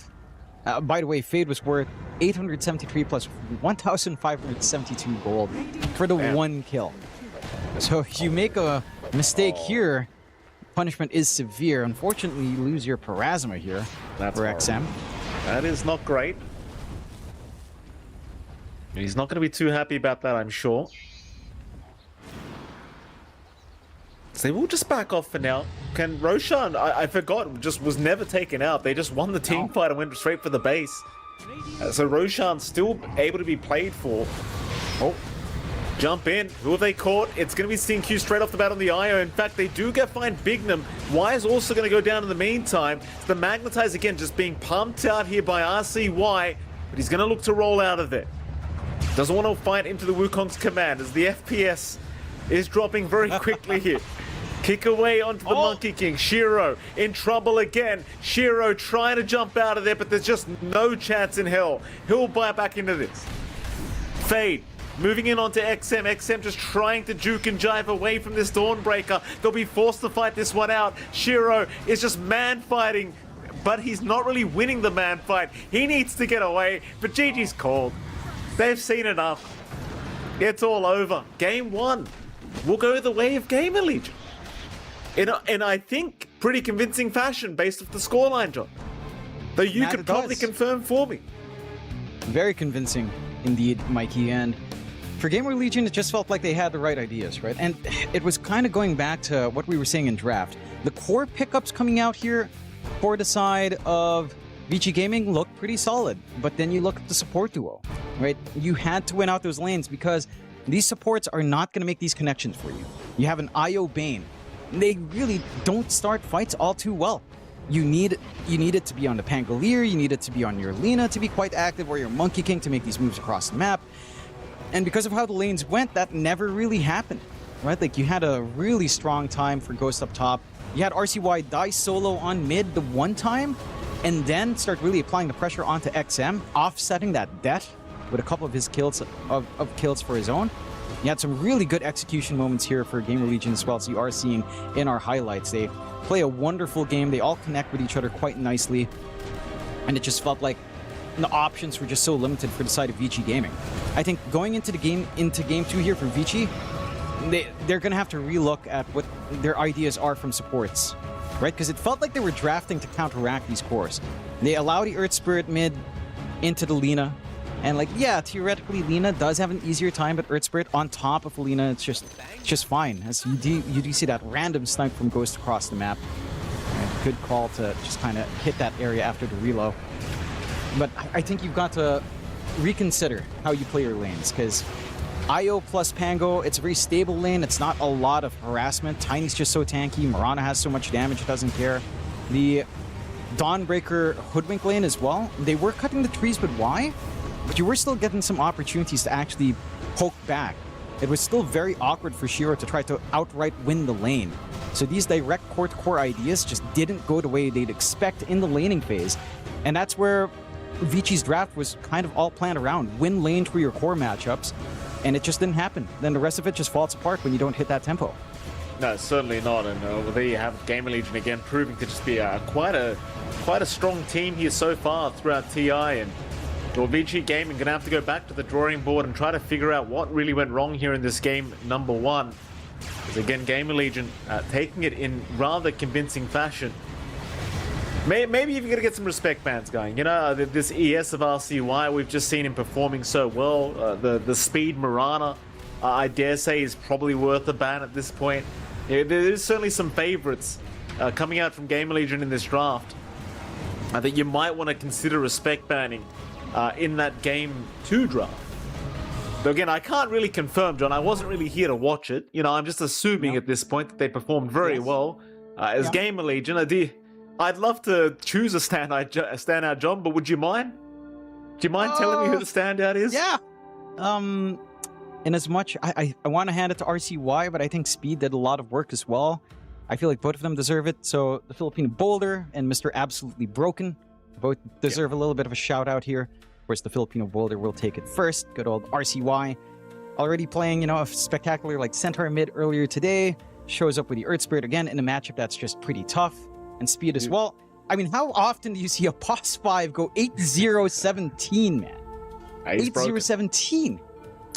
By the way, Fade was worth 873 plus 1,572 gold for the one kill. So if you make a mistake here, punishment is severe. Unfortunately, you lose your Parasma here for XM. That is not great. He's not going to be too happy about that, I'm sure. So they will just back off for now. Can Roshan, I forgot, just was never taken out. They just won the team fight and went straight for the base. So Roshan's still able to be played for. Oh, jump in. Who have they caught? It's going to be CQ straight off the bat on the IO. In fact, they do find Bignum. Y is also going to go down in the meantime. The Magnetize again just being pumped out here by RCY, but he's going to look to roll out of there. Doesn't want to fight into the Wukong's command as the FPS is dropping very quickly here. Kick away onto the Monkey King. Shiro in trouble again. Shiro trying to jump out of there, but there's just no chance in hell. He'll buy back into this. Fade moving in onto XM. XM just trying to juke and jive away from this Dawnbreaker. They'll be forced to fight this one out. Shiro is just man fighting, but he's not really winning the man fight. He needs to get away, but GG's called. They've seen enough. It's all over. Game 1 will go the way of GamerLegion. In I think, pretty convincing fashion based off the scoreline, John. Though you could probably confirm for me. Very convincing indeed, Mikey. And for GamerLegion, it just felt like they had the right ideas, right? And it was kind of going back to what we were saying in draft. The core pickups coming out here for the side of Vici Gaming look pretty solid. But then you look at the support duo, right? You had to win out those lanes because these supports are not going to make these connections for you. You have an IO Bane. They really don't start fights all too well. You need it to be on the Pangolier, you need it to be on your Lina to be quite active, or your Monkey King to make these moves across the map. And because of how the lanes went, that never really happened, right? Like, you had a really strong time for Ghost up top. You had RCY die solo on mid the one time, and then start really applying the pressure onto XM, offsetting that death with a couple of his kills of kills for his own. You had some really good execution moments here for GamerLegion as well, as you are seeing in our highlights. They play a wonderful game. They all connect with each other quite nicely. And it just felt like the options were just so limited for the side of Vici Gaming. I think going into game 2 here for Vici, they're going to have to relook at what their ideas are from supports, right? Because it felt like they were drafting to counteract these cores. They allow the Earth Spirit mid into the Lina. And like, yeah, theoretically, Lina does have an easier time, but Earth Spirit on top of Lina, it's just fine. As you do see that random snipe from Ghost across the map. And good call to just kind of hit that area after the reload. But I think you've got to reconsider how you play your lanes, because IO plus Pango, it's a very stable lane. It's not a lot of harassment. Tiny's just so tanky. Mirana has so much damage, it doesn't care. The Dawnbreaker Hoodwink lane as well. They were cutting the trees with Y, but you were still getting some opportunities to actually poke back. It was still very awkward for Shiro to try to outright win the lane. So these direct core-to-core ideas just didn't go the way they'd expect in the laning phase. And that's where Vici's draft was kind of all planned around. Win lane for your core matchups, and it just didn't happen. Then the rest of it just falls apart when you don't hit that tempo. No, certainly not. And there you have GamerLegion again, proving to just be quite a strong team here so far throughout TI. And Vici Gaming gonna have to go back to the drawing board and try to figure out what really went wrong here in this game number 1. Because again, GamerLegion taking it in rather convincing fashion. Maybe you're gonna get some respect bands going. You know, this ES of RCY, we've just seen him performing so well. The speed Mirana, I dare say, is probably worth a ban at this point. Yeah, there is certainly some favorites coming out from GamerLegion in this draft that you might want to consider respect banning in that Game 2 draft. Though again, I can't really confirm, John. I wasn't really here to watch it. You know, I'm just assuming at this point that they performed very well as GamerLegion. I'd love to choose a standout, John, but would you mind? Do you mind telling me who the standout is? Yeah. In as much, I want to hand it to RCY, but I think Speed did a lot of work as well. I feel like both of them deserve it. So the Filipino Boulder and Mr. Absolutely Broken both deserve a little bit of a shout out here. Of course, the Filipino Boulder will take it first. Good old RCY. Already playing, you know, a spectacular like Centaur mid earlier today. Shows up with the Earth Spirit again in a matchup that's just pretty tough. And Speed as well. I mean, how often do you see a POS 5 go 8-0-17, man? 8-0-17.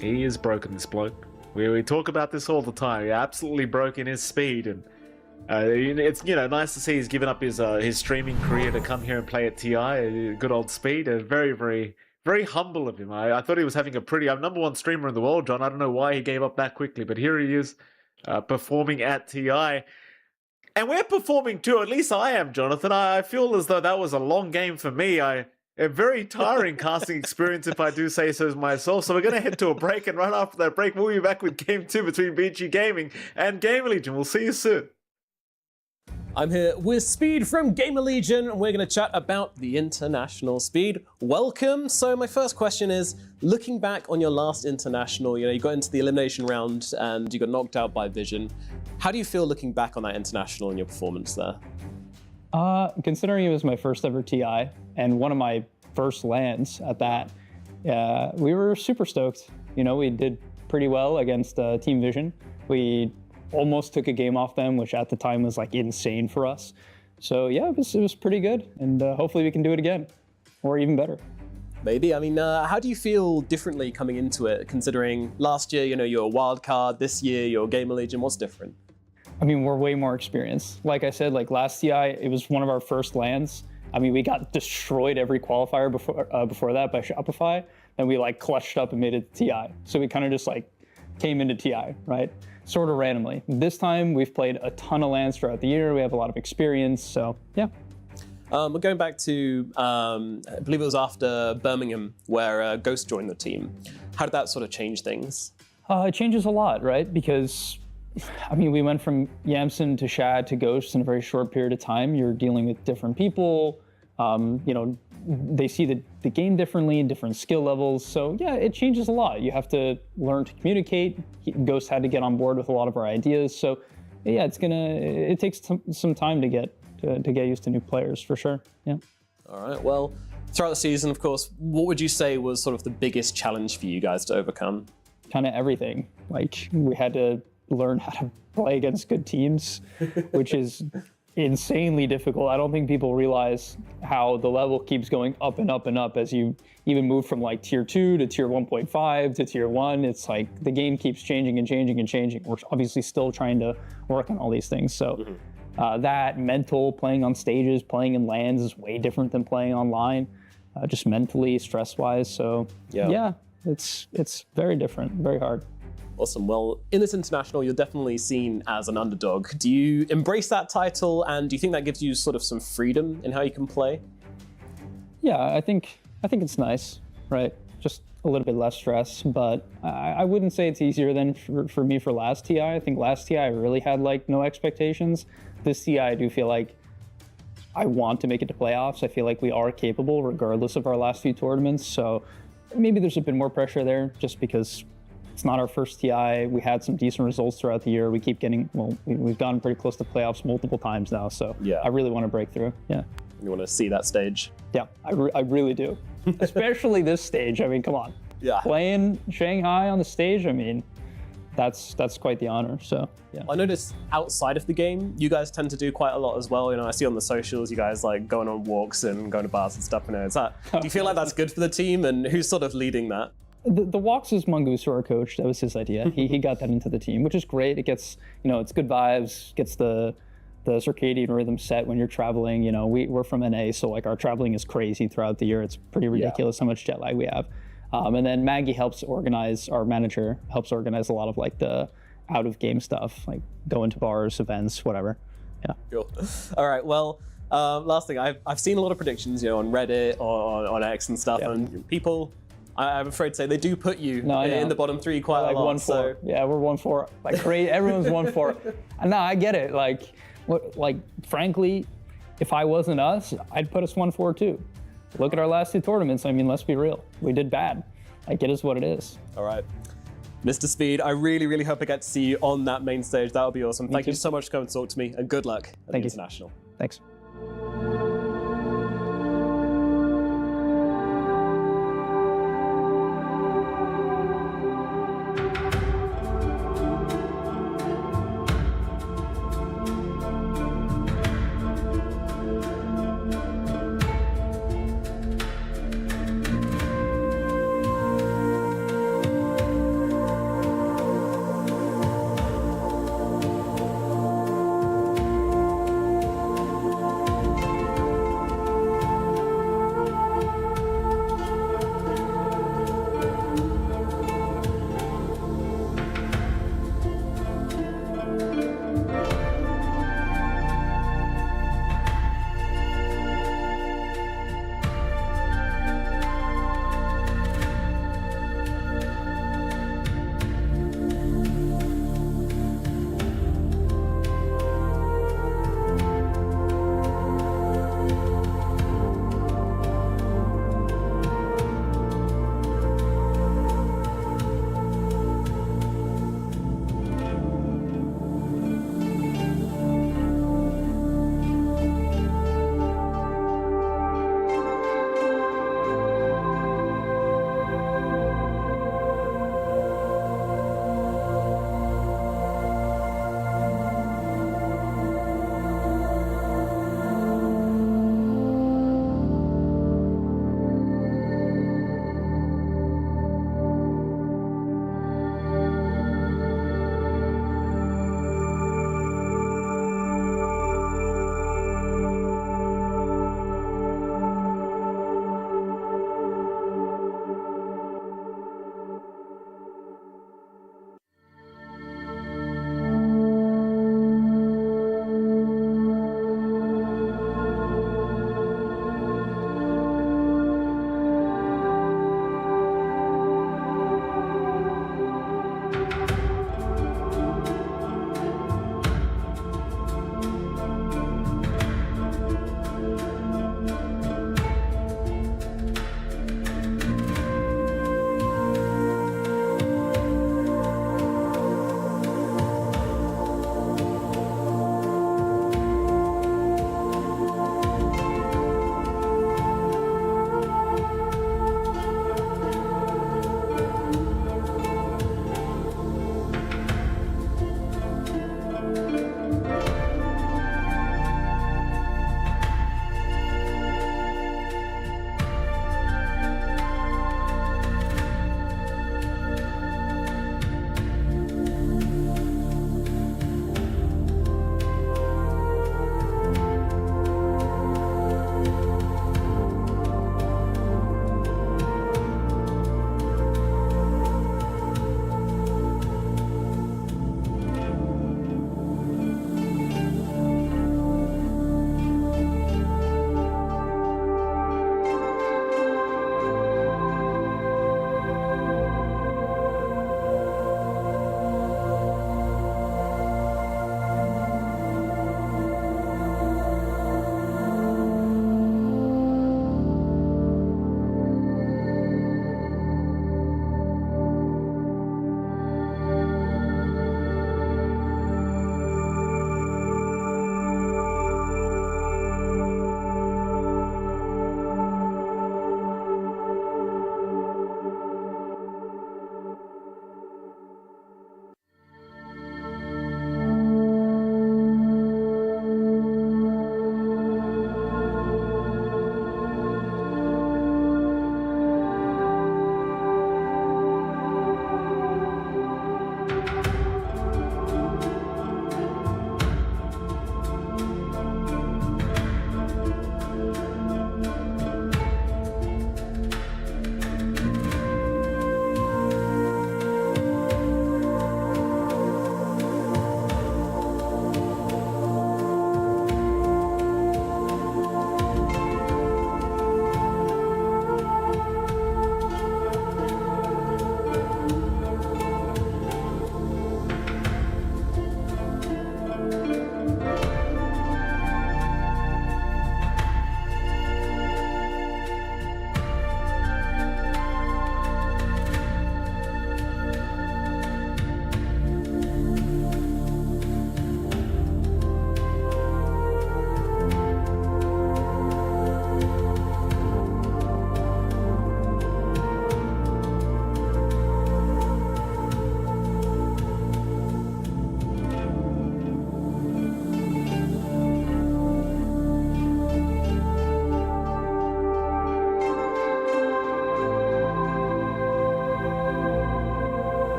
He is broken, this bloke. We talk about this all the time. He absolutely broken his speed, and it's, you know, nice to see he's given up his streaming career to come here and play at TI. Good old Speed, and very, very, very humble of him. I thought he was having a pretty. I'm #1 streamer in the world, John. I don't know why he gave up that quickly, but here he is performing at TI. And we're performing too, at least I am, Jonathan. I feel as though that was a long game for me. A very tiring casting experience, if I do say so myself. So we're going to head to a break, and right after that break, we'll be back with Game 2 between Vici Gaming and GamerLegion. We'll see you soon. I'm here with Speed from GamerLegion, and we're going to chat about the international. Speed, welcome. So my first question is, looking back on your last international, you know, you got into the elimination round and you got knocked out by Vision. How do you feel looking back on that international and your performance there? Considering it was my first ever TI and one of my first lands at that, we were super stoked. You know, we did pretty well against Team Vision. We almost took a game off them, which at the time was like insane for us. So yeah, it was pretty good, and hopefully we can do it again, or even better. Maybe. I mean, how do you feel differently coming into it, considering last year, you know, you're a wild card, this year you're GamerLegion? What's different? I mean, we're way more experienced. Like I said, like last TI, it was one of our first lands. I mean, we got destroyed every qualifier before that by Shopify, and we like clutched up and made it to TI. So we kind of just like came into TI, right? Sort of randomly. This time, we've played a ton of lands throughout the year. We have a lot of experience, so yeah. Going back to, I believe it was after Birmingham, where Ghost joined the team. How did that sort of change things? It changes a lot, right? Because, I mean, we went from Yamson to Shad to Ghost in a very short period of time. You're dealing with different people. You know, they see the game differently, different skill levels. So yeah, it changes a lot. You have to learn to communicate. Ghost had to get on board with a lot of our ideas. So yeah, it takes some time to get used to new players for sure. Yeah. All right. Well, throughout the season, of course, what would you say was sort of the biggest challenge for you guys to overcome? Kind of everything. Like we had to learn how to play against good teams, which is insanely difficult. I don't think people realize how the level keeps going up and up and up as you even move from like tier 2 to tier 1.5 to tier 1. It's like the game keeps changing and changing and changing. We're obviously still trying to work on all these things. So that mental, playing on stages, playing in lands is way different than playing online, just mentally, stress-wise. So yeah, it's very different, very hard. Awesome. Well, in this international, you're definitely seen as an underdog. Do you embrace that title, and do you think that gives you sort of some freedom in how you can play? Yeah, I think it's nice, right? Just a little bit less stress, but I wouldn't say it's easier than for me for last TI. I think last TI I really had like no expectations. This TI I do feel like I want to make it to playoffs. I feel like we are capable regardless of our last few tournaments. So maybe there's a bit more pressure there just because it's not our first TI. We had some decent results throughout the year. We keep getting, well, we've gotten pretty close to playoffs multiple times now. So yeah, I really want to break through. Yeah. You want to see that stage? Yeah, I really do. Especially this stage. I mean, come on. Yeah. Playing Shanghai on the stage, I mean, that's quite the honor. So yeah. I noticed outside of the game, you guys tend to do quite a lot as well. You know, I see on the socials you guys like going on walks and going to bars and stuff. You know, do you feel like that's good for the team, and who's sort of leading that? The walks is Mongoose, our coach. That was his idea. He got that into the team, which is great. It gets, you know, it's good vibes, gets the circadian rhythm set when you're traveling. You know, we're from NA, so like our traveling is crazy throughout the year. It's pretty ridiculous how much jet lag we have. And then Maggie helps organize, our manager helps organize a lot of like the out of game stuff, like going to bars, events, whatever. Yeah. Cool. All right. Well, last thing, I've seen a lot of predictions, you know, on Reddit, on X and stuff, and people, I'm afraid to say, they do put you in the bottom 3 quite a lot. 1-4. So. Yeah, we're 1-4. Like crazy. Everyone's 1-4. No, I get it. Like frankly, if I wasn't us, I'd put us 1-4 too. Look at our last 2 tournaments. I mean, let's be real. We did bad. Like, it is what it is. All right. Mr. Speed, I really, really hope I get to see you on that main stage. That would be awesome. Thank you so much for coming to talk to me, and good luck at the International. Thanks.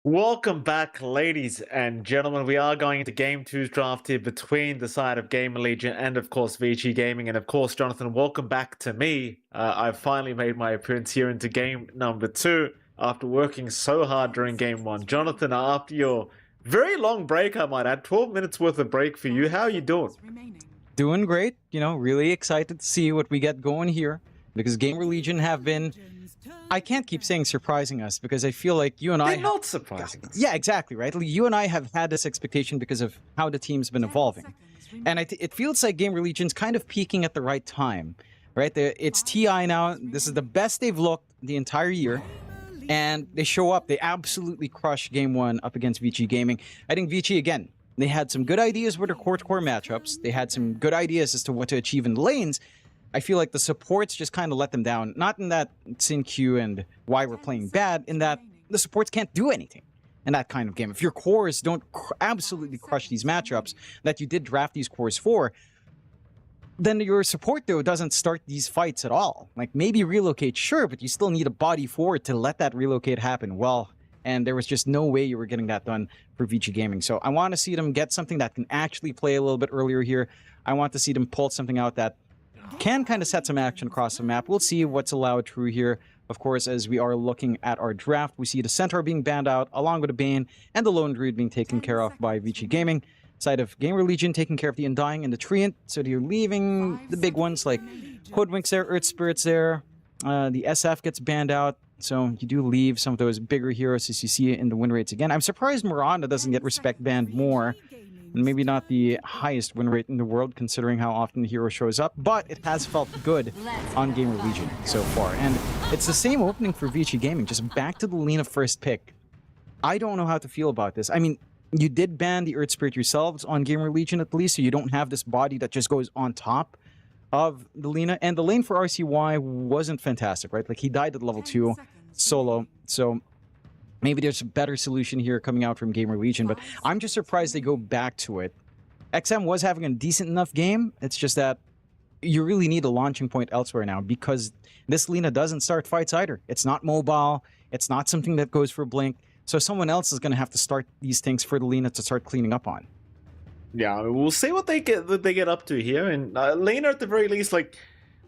Welcome back, ladies and gentlemen. We are going into Game 2's draft here between the side of GamerLegion and, of course, Vici Gaming. And, of course, Jonathan, welcome back to me. I've finally made my appearance here into game number 2 after working so hard during game 1. Jonathan, after your very long break, I might add, 12 minutes worth of break for you. How are you doing? Doing great. You know, really excited to see what we get going here because GamerLegion have been... I can't keep saying surprising us because I feel like you and They're not surprising us. Yeah, exactly, right? Like, you and I have had this expectation because of how the team's been evolving. And it feels like GamerLegion's kind of peaking at the right time, right? It's TI now. This is the best they've looked the entire year. And they show up. They absolutely crush game 1 up against Vici Gaming. I think Vici, again, they had some good ideas with their core-to-core matchups. They had some good ideas as to what to achieve in the lanes. I feel like the supports just kind of let them down. Not in that it's in queue and why we're playing bad, in that the supports can't do anything in that kind of game. If your cores don't absolutely crush these matchups that you did draft these cores for, then your support, though, doesn't start these fights at all. Like, maybe relocate, sure, but you still need a body forward to let that relocate happen well. And there was just no way you were getting that done for Vici Gaming. So I want to see them get something that can actually play a little bit earlier here. I want to see them pull something out that can kind of set some action across the map. We'll see what's allowed true here. Of course, as we are looking at our draft, we see the Centaur being banned out, along with the Bane and the Lone Druid being taken care of by Vici Gaming. Side of GamerLegion taking care of the Undying and the Treant, so you're leaving the big ones like Hoodwinks there, Earth Spirits there. The SF gets banned out, so you do leave some of those bigger heroes as you see it in the win rates again. I'm surprised Miranda doesn't get respect banned more. And maybe not the highest win rate in the world, considering how often the hero shows up, but it has felt good on GamerLegion so far. And it's the same opening for Vici Gaming, just back to the Lina first pick. I don't know how to feel about this. I mean, you did ban the Earth Spirit yourselves on GamerLegion at least, so you don't have this body that just goes on top of the Lina. And the lane for RCY wasn't fantastic, right? Like, he died at level 2 solo, so... maybe there's a better solution here coming out from GamerLegion, but I'm just surprised they go back to it. XM was having a decent enough game. It's just that you really need a launching point elsewhere now because this Lina doesn't start fights either. It's not mobile. It's not something that goes for Blink. So someone else is going to have to start these things for the Lina to start cleaning up on. Yeah, I mean, we'll see what they get up to here. And Lina, at the very least, like,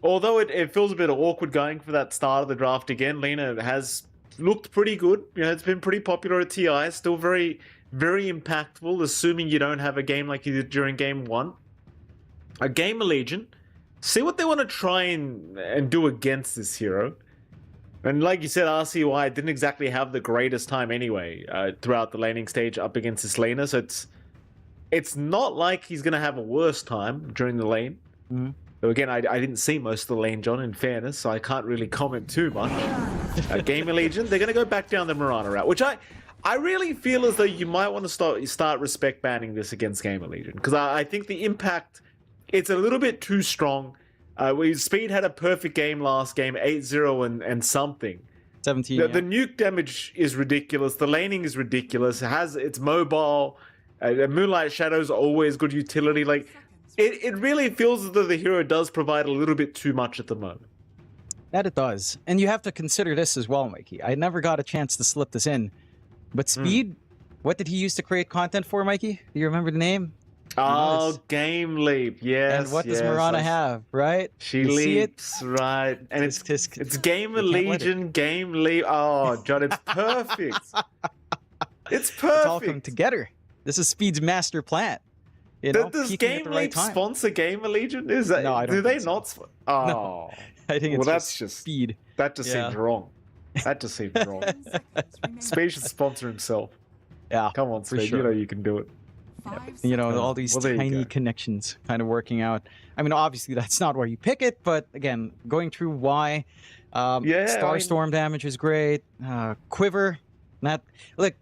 although it feels a bit awkward going for that start of the draft again, Lina has looked pretty good. You know, it's been pretty popular at TI. Still very, very impactful, assuming you don't have a game like you did during game 1. A GamerLegion, see what they want to try and do against this hero. And like you said, RCY didn't exactly have the greatest time anyway throughout the laning stage up against this laner. So it's not like he's going to have a worse time during the lane. Mm-hmm. So again, I didn't see most of the lane, John, in fairness, so I can't really comment too much. GamerLegion, they're going to go back down the Mirana route, which I really feel as though you might want to start respect banning this against GamerLegion, because I think the impact, it's a little bit too strong. Speed had a perfect game last game, 8-0 and something. 17, the nuke damage is ridiculous. The laning is ridiculous. It's mobile. Moonlight Shadow's always good utility. Like, it really feels as though the hero does provide a little bit too much at the moment. That it does. And you have to consider this as well, Mikey. I never got a chance to slip this in. But Speed, what did he use to create content for, Mikey? Do you remember the name? Oh, Game Leap, yes. And what does Mirana have, right? She leaps, right? And it's GamerLegion, Game Leap. Oh, John, it's perfect. It's perfect. It's all come together. This is Speed's master plan. You know, does Game Leap sponsor GamerLegion? Is that? No, I don't. Do they not? Oh, no. I think it's that's just Speed. That just seems wrong. That just seems wrong. Speed should sponsor himself. Yeah, come on, Speed. Sure. You know you can do it. You know, all these tiny connections kind of working out. I mean, obviously that's not where you pick it, but again, going through why. Starstorm damage is great. Quiver,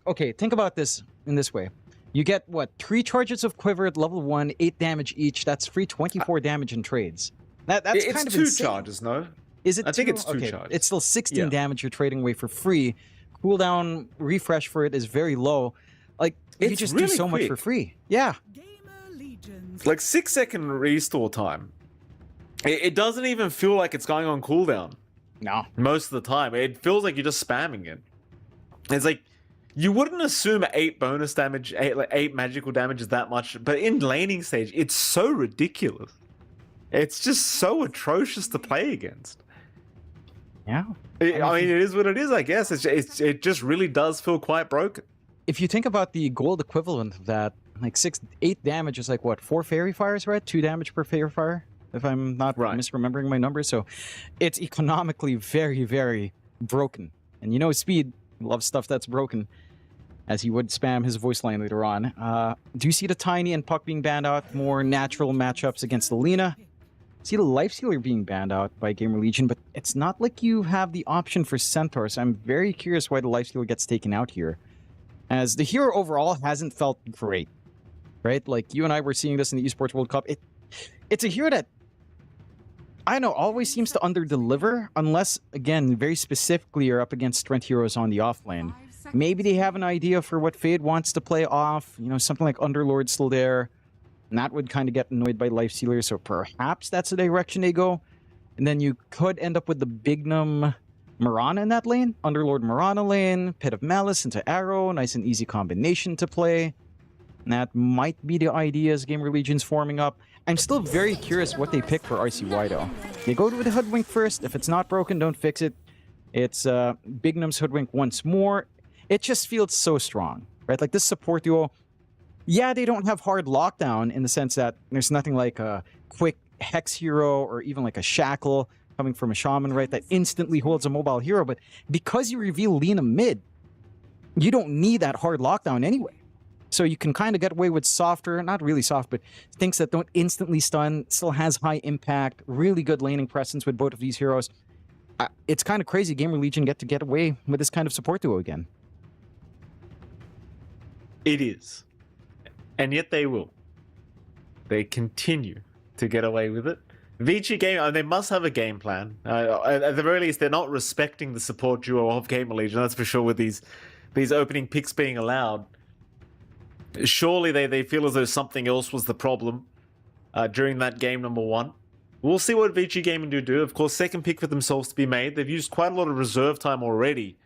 okay, think about this in this way. You get, what, 3 charges of Quiver at level 1, 8 damage each. That's free 24 damage in trades. That's kind of insane. It's 2 charges, no? Is it? I think it's 2 charges. It's still 16 damage you're trading away for free. Cooldown refresh for it is very low. Like, you just really do so much for free. Yeah. Like 6-second restore time. It doesn't even feel like it's going on cooldown. No. Most of the time. It feels like you're just spamming it. It's like you wouldn't assume 8 bonus damage, 8 magical damage is that much, but in laning stage, it's so ridiculous. It's just so atrocious to play against. Yeah. I mean, it is what it is, I guess. It just really does feel quite broken. If you think about the gold equivalent of that, like 8 damage is like what, 4 fairy fires, right? 2 damage per fairy fire, if I'm not misremembering my numbers. So it's economically very, very broken. And you know, Speed loves stuff that's broken, as he would spam his voice line later on. Do you see the Tiny and Puck being banned out? More natural matchups against the Lina. See the Lifestealer being banned out by GamerLegion, but it's not like you have the option for Centaur, so I'm very curious why the Lifestealer gets taken out here. As the hero overall hasn't felt great, right? Like, you and I were seeing this in the Esports World Cup. It's a hero that, I don't know, always seems to under-deliver, unless, again, very specifically you're up against strength heroes on the off-lane. Maybe they have an idea for what Fade wants to play off, you know, something like Underlord still there, and that would kind of get annoyed by Lifestealer, so perhaps that's the direction they go. And then you could end up with the Bignum Mirana in that lane, Underlord Mirana lane, Pit of Malice into Arrow, nice and easy combination to play. And that might be the ideas GamerLegion's forming up. I'm still very curious what they pick for RCY though. They go to the Hoodwink first. If it's not broken, don't fix it. It's Bignum's Hoodwink once more. It just feels so strong, right? Like this support duo, yeah, they don't have hard lockdown in the sense that there's nothing like a quick Hex hero or even like a Shackle coming from a Shaman, right? That instantly holds a mobile hero. But because you reveal Lina mid, you don't need that hard lockdown anyway. So you can kind of get away with softer, not really soft, but things that don't instantly stun, still has high impact, really good laning presence with both of these heroes. It's kind of crazy GamerLegion get away with this kind of support duo again. It is. And yet they will. They continue to get away with it. Vici Gaming, they must have a game plan. At the very least, they're not respecting the support duo of GamerLegion, that's for sure, with these opening picks being allowed. Surely they feel as though something else was the problem during that game number 1. We'll see what Vici Gaming do. Of course, second pick for themselves to be made. They've used quite a lot of reserve time already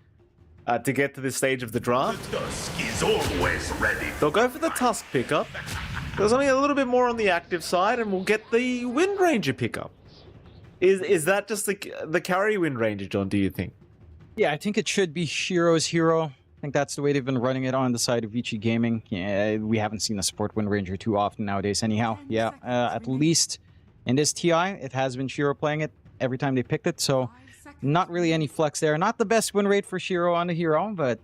to get to this stage of the draft. The Tusk is always ready. They'll go for the Tusk pickup. There's only a little bit more on the active side, and we'll get the Wind Ranger pickup. Is that just the carry Wind Ranger, John, do you think? Yeah, I think it should be Shiro's hero. I think that's the way they've been running it on the side of Vici Gaming. Yeah, we haven't seen a support Wind Ranger too often nowadays anyhow. Yeah, at least in this TI, it has been Shiro playing it every time they picked it, so not really any flex there. Not the best win rate for Shiro on the hero, but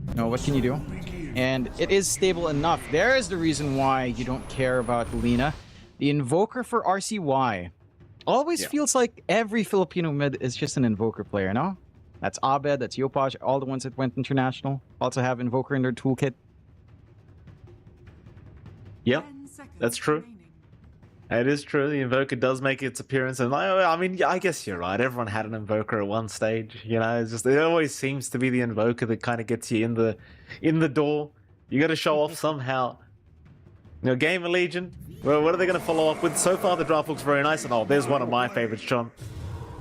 you know, what can you do? And it is stable enough. There is the reason why you don't care about Lina. The Invoker for RCY always feels like every Filipino mid is just an Invoker player, no? That's Abed, that's Yopaj, all the ones that went international also have Invoker in their toolkit. Yep, that's true. It is true. The Invoker does make its appearance, and I mean, I guess you're right. Everyone had an Invoker at one stage. You know, it always seems to be the Invoker that kind of gets you in the door. You got to show off somehow. You know, GamerLegion. Well, what are they going to follow up with? So far, the draft looks very nice, and oh, there's one of my favorites, John.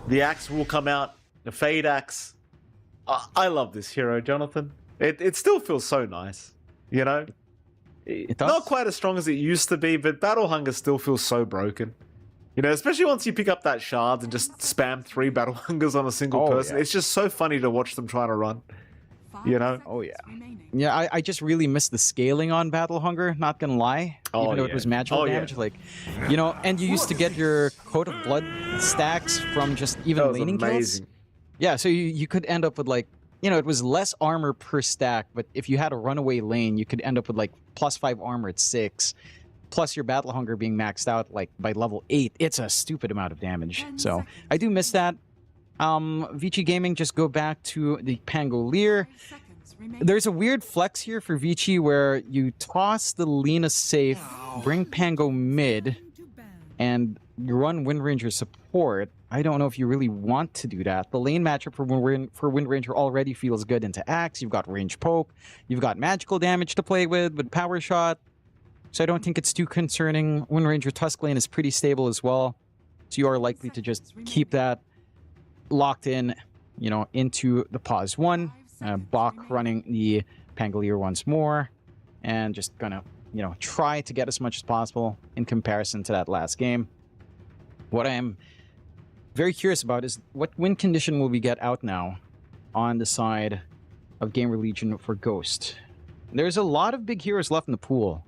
The axe will come out. The Fade axe. I love this hero, Jonathan. It still feels so nice. You know. Not quite as strong as it used to be, but Battle Hunger still feels so broken. You know, especially once you pick up that shards and just spam 3 Battle Hungers on a single person. Yeah. It's just so funny to watch them try to run. You know? Oh, yeah. Yeah, I just really miss the scaling on Battle Hunger, not gonna lie. Even though it was magical damage. Like, you know, and you used to get your Coat of Blood stacks from just even laning kills. Yeah, so you could end up with like, you know, it was less armor per stack, but if you had a runaway lane, you could end up with like +5 armor at 6, plus your Battle Hunger being maxed out like by level 8. It's a stupid amount of damage. So I do miss that. Vici Gaming, just go back to the Pangolier. There's a weird flex here for Vici where you toss the Lina safe, bring Pango mid, and you run Wind Ranger support. I don't know if you really want to do that. The lane matchup for Wind Ranger already feels good into Axe. You've got range poke. You've got magical damage to play with Power Shot. So I don't think it's too concerning. Wind Ranger Tusk lane is pretty stable as well. So you are likely to just keep that locked in, you know, into the pause 1. Bach running the Pangolier once more, and just gonna, try to get as much as possible in comparison to that last game. What I am very curious about is what win condition will we get out now on the side of GamerLegion for Ghost. There's a lot of big heroes left in the pool,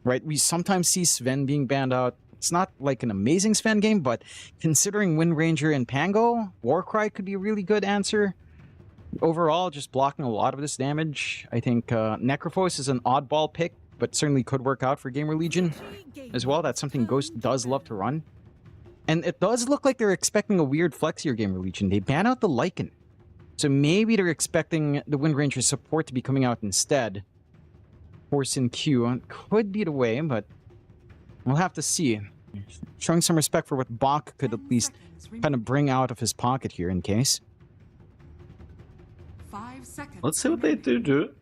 right? We sometimes see Sven being banned out. It's not like an amazing Sven game, but considering Wind Ranger and Pango, Warcry could be a really good answer. Overall, just blocking a lot of this damage. I think Necrophos is an oddball pick, but certainly could work out for GamerLegion as well. That's something Ghost does love to run. And it does look like they're expecting a weird flex here, GamerLegion. They ban out the Lycan. So maybe they're expecting the Wind Ranger support to be coming out instead. Force in Q could be the way, but we'll have to see. Showing some respect for what Bach could at least kind of bring out of his pocket here in case. 5 seconds. Let's see what they do.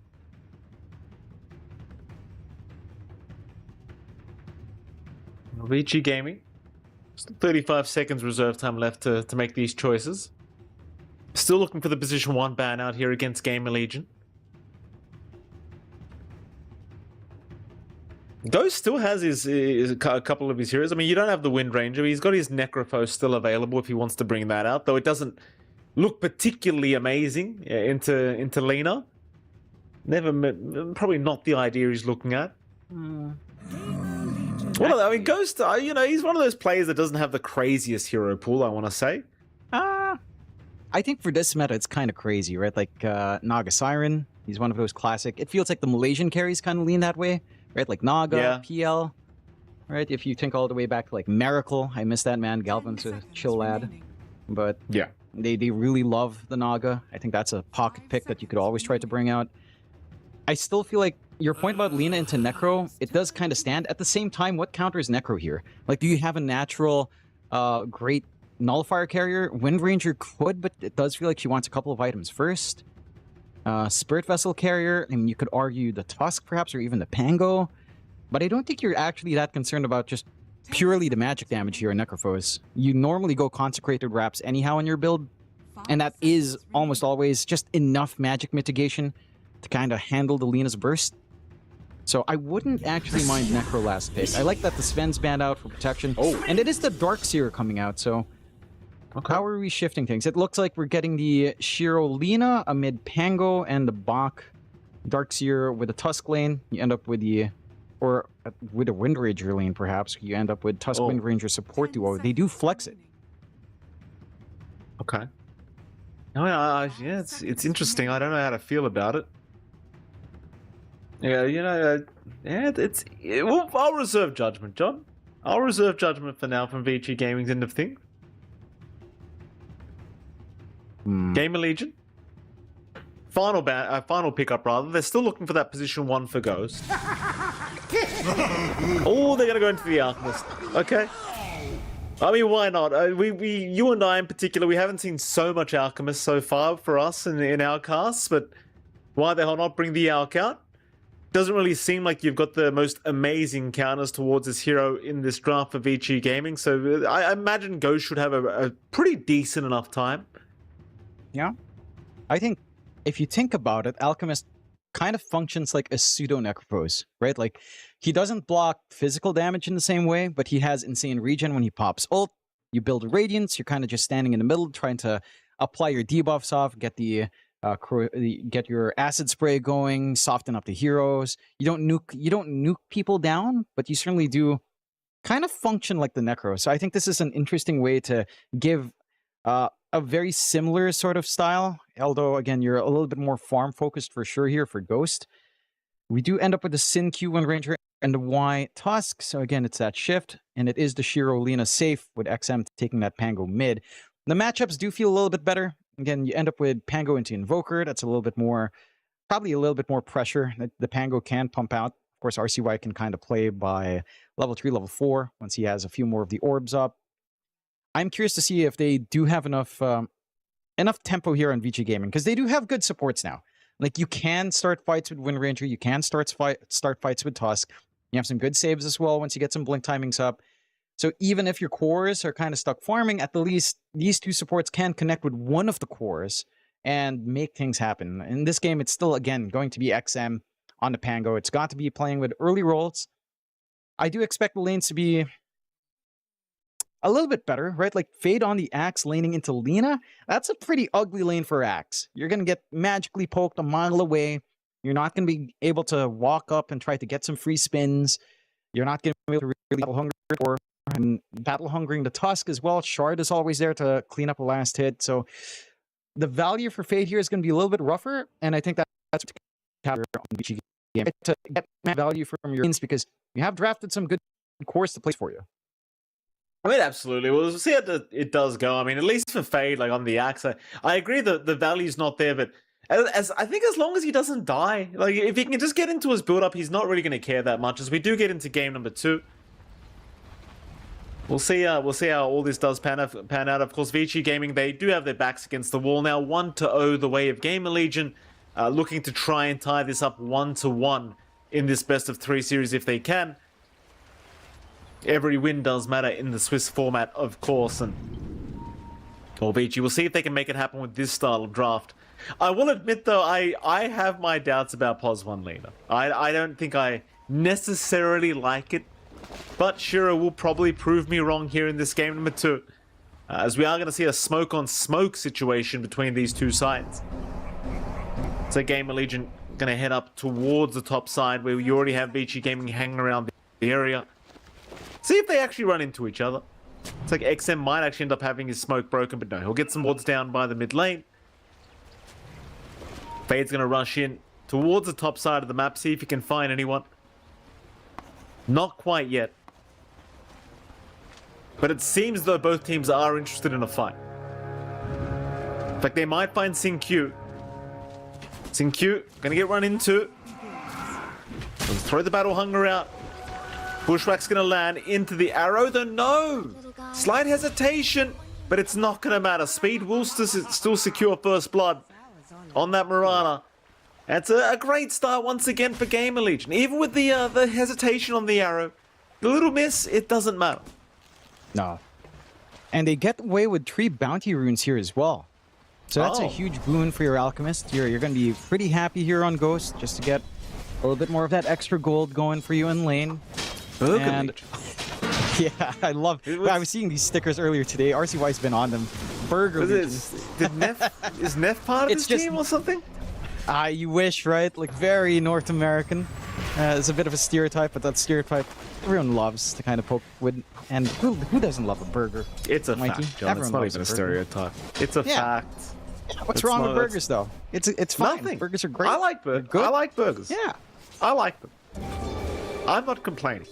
Vici Gaming. Still 35 seconds reserve time left to make these choices. Still looking for the position 1 ban out here against GamerLegion. Ghost still has a couple of his heroes. I mean, you don't have the Wind Ranger. He's got his Necrophos still available if he wants to bring that out, though it doesn't look particularly amazing into Lena. Probably not the idea he's looking at. Well, I mean, Ghost, he's one of those players that doesn't have the craziest hero pool, I want to say. I think for this meta, it's kind of crazy, right? Like Naga Siren, he's one of those classic. It feels like the Malaysian carries kind of lean that way, right? Like Naga, PL, right? If you think all the way back to like Miracle, I miss that man. Galvin's a chill lad. But yeah, they really love the Naga. I think that's a pocket pick that you could always try to bring out. I still feel like your point about Lena into Necro, it does kind of stand. At the same time, what counters Necro here? Like, do you have a natural, great Nullifier carrier? Wind Ranger could, but it does feel like she wants a couple of items first. Spirit Vessel carrier, I mean, you could argue the Tusk perhaps, or even the Pango. But I don't think you're actually that concerned about just purely the magic damage here in Necrophos. You normally go Consecrated Wraps anyhow in your build, and that is almost always just enough magic mitigation to kind of handle the Lena's burst. So I wouldn't actually mind Necro last pick. I like that the Sven's banned out for protection. And it is the Darkseer coming out, so how are we shifting things? It looks like we're getting the Shiro Lena amid Pango and the Bach Darkseer with a Tusk lane. You end up with the, or with a Wind Ranger lane perhaps. You end up with Tusk Wind Ranger support duo. They do flex it. Okay. Yeah, it's interesting. I don't know how to feel about it. Yeah, I'll reserve judgment, John. I'll reserve judgment for now from Vici Gaming's end of things. GamerLegion. Final pickup rather. They're still looking for that position 1 for Ghost. Oh, they're gonna go into the Alchemist. Okay. I mean, why not? You and I in particular, we haven't seen so much Alchemist so far for us in our casts, but why the hell not bring the Alch out? Doesn't really seem like you've got the most amazing counters towards this hero in this draft for Vici Gaming, so I imagine Ghost should have a pretty decent enough time. Yeah. I think if you think about it, Alchemist kind of functions like a pseudo-Necrophos, right? Like, he doesn't block physical damage in the same way, but he has insane regen when he pops ult. You build a Radiance, you're kind of just standing in the middle, trying to apply your debuffs off, get get your acid spray going, soften up the heroes. You don't nuke people down, but you certainly do kind of function like the Necro. So I think this is an interesting way to give a very similar sort of style, although again you're a little bit more farm focused for sure here for Ghost. We do end up with the Sin Q Wind Ranger and the Y Tusk, so again it's that shift, and it is the Shiro Lena safe with XM taking that Pango mid. The matchups do feel a little bit better. Again, you end up with Pango into Invoker. That's a little bit more, probably a little bit more pressure that the Pango can pump out. Of course, RCY can kind of play by level 3, level 4 once he has a few more of the orbs up. I'm curious to see if they do have enough tempo here on Vici Gaming, because they do have good supports now. Like, you can start fights with Wind Ranger, you can start fights with Tusk. You have some good saves as well once you get some blink timings up. So even if your cores are kind of stuck farming, at the least these two supports can connect with one of the cores and make things happen. In this game, it's still, again, going to be XM on the Pango. It's got to be playing with early rolls. I do expect the lanes to be a little bit better, right? Like Fade on the Axe laning into Lina. That's a pretty ugly lane for Axe. You're going to get magically poked a mile away. You're not going to be able to walk up and try to get some free spins. You're not going to be able to really battle hunger or battle hungering the Tusk as well. Shard is always there to clean up a last hit. So the value for Fade here is going to be a little bit rougher, and I think that's what to capture on the Vici game to get value from your lanes, because you have drafted some good cores to play for you. I mean, absolutely. We'll see how it does go. I mean, at least for Fade, like on the Axe, I agree that the value's not there, but as I think as long as he doesn't die, like if he can just get into his build-up, he's not really going to care that much. As we do get into game number 2, we'll see how all this does pan out. Of course, Vici Gaming, they do have their backs against the wall now, 1-0 the way of GamerLegion, looking to try and tie this up 1-1 in this best of 3 series if they can. Every win does matter in the Swiss format, of course, and Vici, we'll see if they can make it happen with this style of draft. I will admit, though, I have my doubts about POS 1 leader. I don't think I necessarily like it, but Shiro will probably prove me wrong here in this game number 2, as we are going to see a smoke-on-smoke situation between these two sides. So GamerLegion going to head up towards the top side, where you already have Vici Gaming hanging around the area. See if they actually run into each other. It's like XM might actually end up having his smoke broken, but no, he'll get some wards down by the mid lane. Fade's going to rush in towards the top side of the map, see if he can find anyone. Not quite yet. But it seems though both teams are interested in a fight. In fact, they might find Xingqiu. Xingqiu going to get run into. Let's throw the battle hunger out. Bushwhack's going to land into the arrow, though no! Slight hesitation, but it's not going to matter. Speed will still secure first blood on that Mirana. That's a great start once again for GamerLegion. Even with the hesitation on the arrow, the little miss, it doesn't matter. No. And they get away with 3 bounty runes here as well. So that's a huge boon for your Alchemist. You're going to be pretty happy here on Ghost, just to get a little bit more of that extra gold going for you in lane. And yeah, I love. I was seeing these stickers earlier today. RCY's been on them. Is Neff part of this team or something? You wish, right? Like very North American. It's a bit of a stereotype, but that stereotype everyone loves to kind of poke with. And who doesn't love a burger? It's a Mikey? fact, John. Everyone It's not loves even a stereotype. It's a fact. What's wrong with burgers, though? It's fine. Nothing. Burgers are great. I like burgers. I like burgers. Yeah. I like them. I'm not complaining.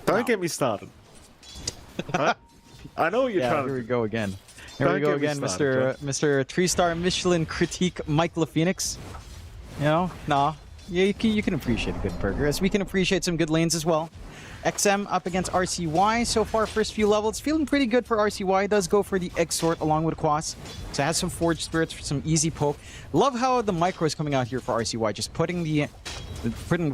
Don't get me started. Right? I know what you're trying to do. Here we go again. Here we go again, Mr. 3-star Michelin critique Mike LaPhoenix. You know, yeah, you can appreciate a good burger, as we can appreciate some good lanes as well. XM up against RCY. So far, first few levels, feeling pretty good for RCY. Does go for the Exort along with Quas. So it has some Forged Spirits for some easy poke. Love how the micro is coming out here for RCY. Just putting the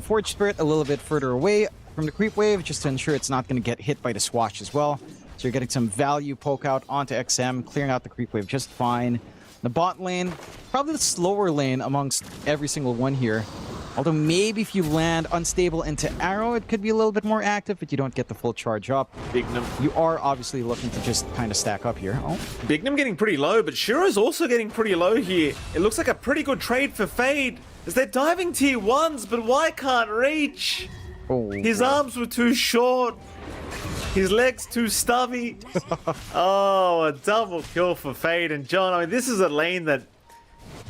Forged Spirit a little bit further away from the creep wave, just to ensure it's not going to get hit by the swash as well. So you're getting some value poke out onto XM, clearing out the creep wave just fine. The bot lane, probably the slower lane amongst every single one here. Although maybe if you land unstable into arrow, it could be a little bit more active, but you don't get the full charge up. Bignum. You are obviously looking to just kind of stack up here. Oh. Bignum getting pretty low, but Shiro's also getting pretty low here. It looks like a pretty good trade for Fade, as they're diving tier 1s, but why can't reach? Oh, his arms were too short. His legs too stubby. Oh, a double kill for Fade. And John, I mean, this is a lane that,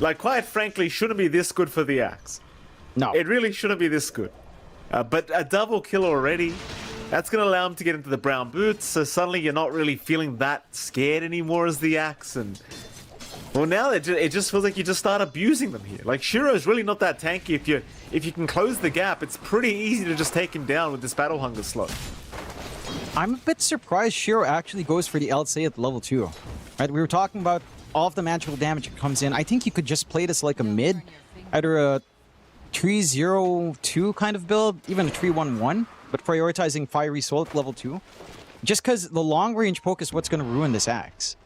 like, quite frankly, shouldn't be this good for the Axe. No. It really shouldn't be this good. But a double kill already, that's going to allow him to get into the brown boots. So suddenly you're not really feeling that scared anymore as the Axe. And, well, now it just feels like you just start abusing them here. Like, Shiro's really not that tanky. If you can close the gap, it's pretty easy to just take him down with this battle hunger slot. I'm a bit surprised Shiro actually goes for the LC at level 2. Right, we were talking about all of the magical damage that comes in. I think you could just play this like a mid, either a 3-0-2 kind of build, even a 3-1-1, but prioritizing Fiery Soul at level 2. Just because the long range poke is what's going to ruin this Axe.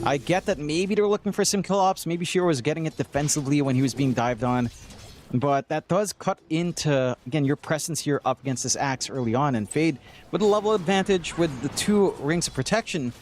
I get that maybe they're looking for some kill ops. Maybe Shiro was getting it defensively when he was being dived on. But that does cut into, again, your presence here up against this Axe early on. And Fade, with a level advantage, with the 2 rings of protection,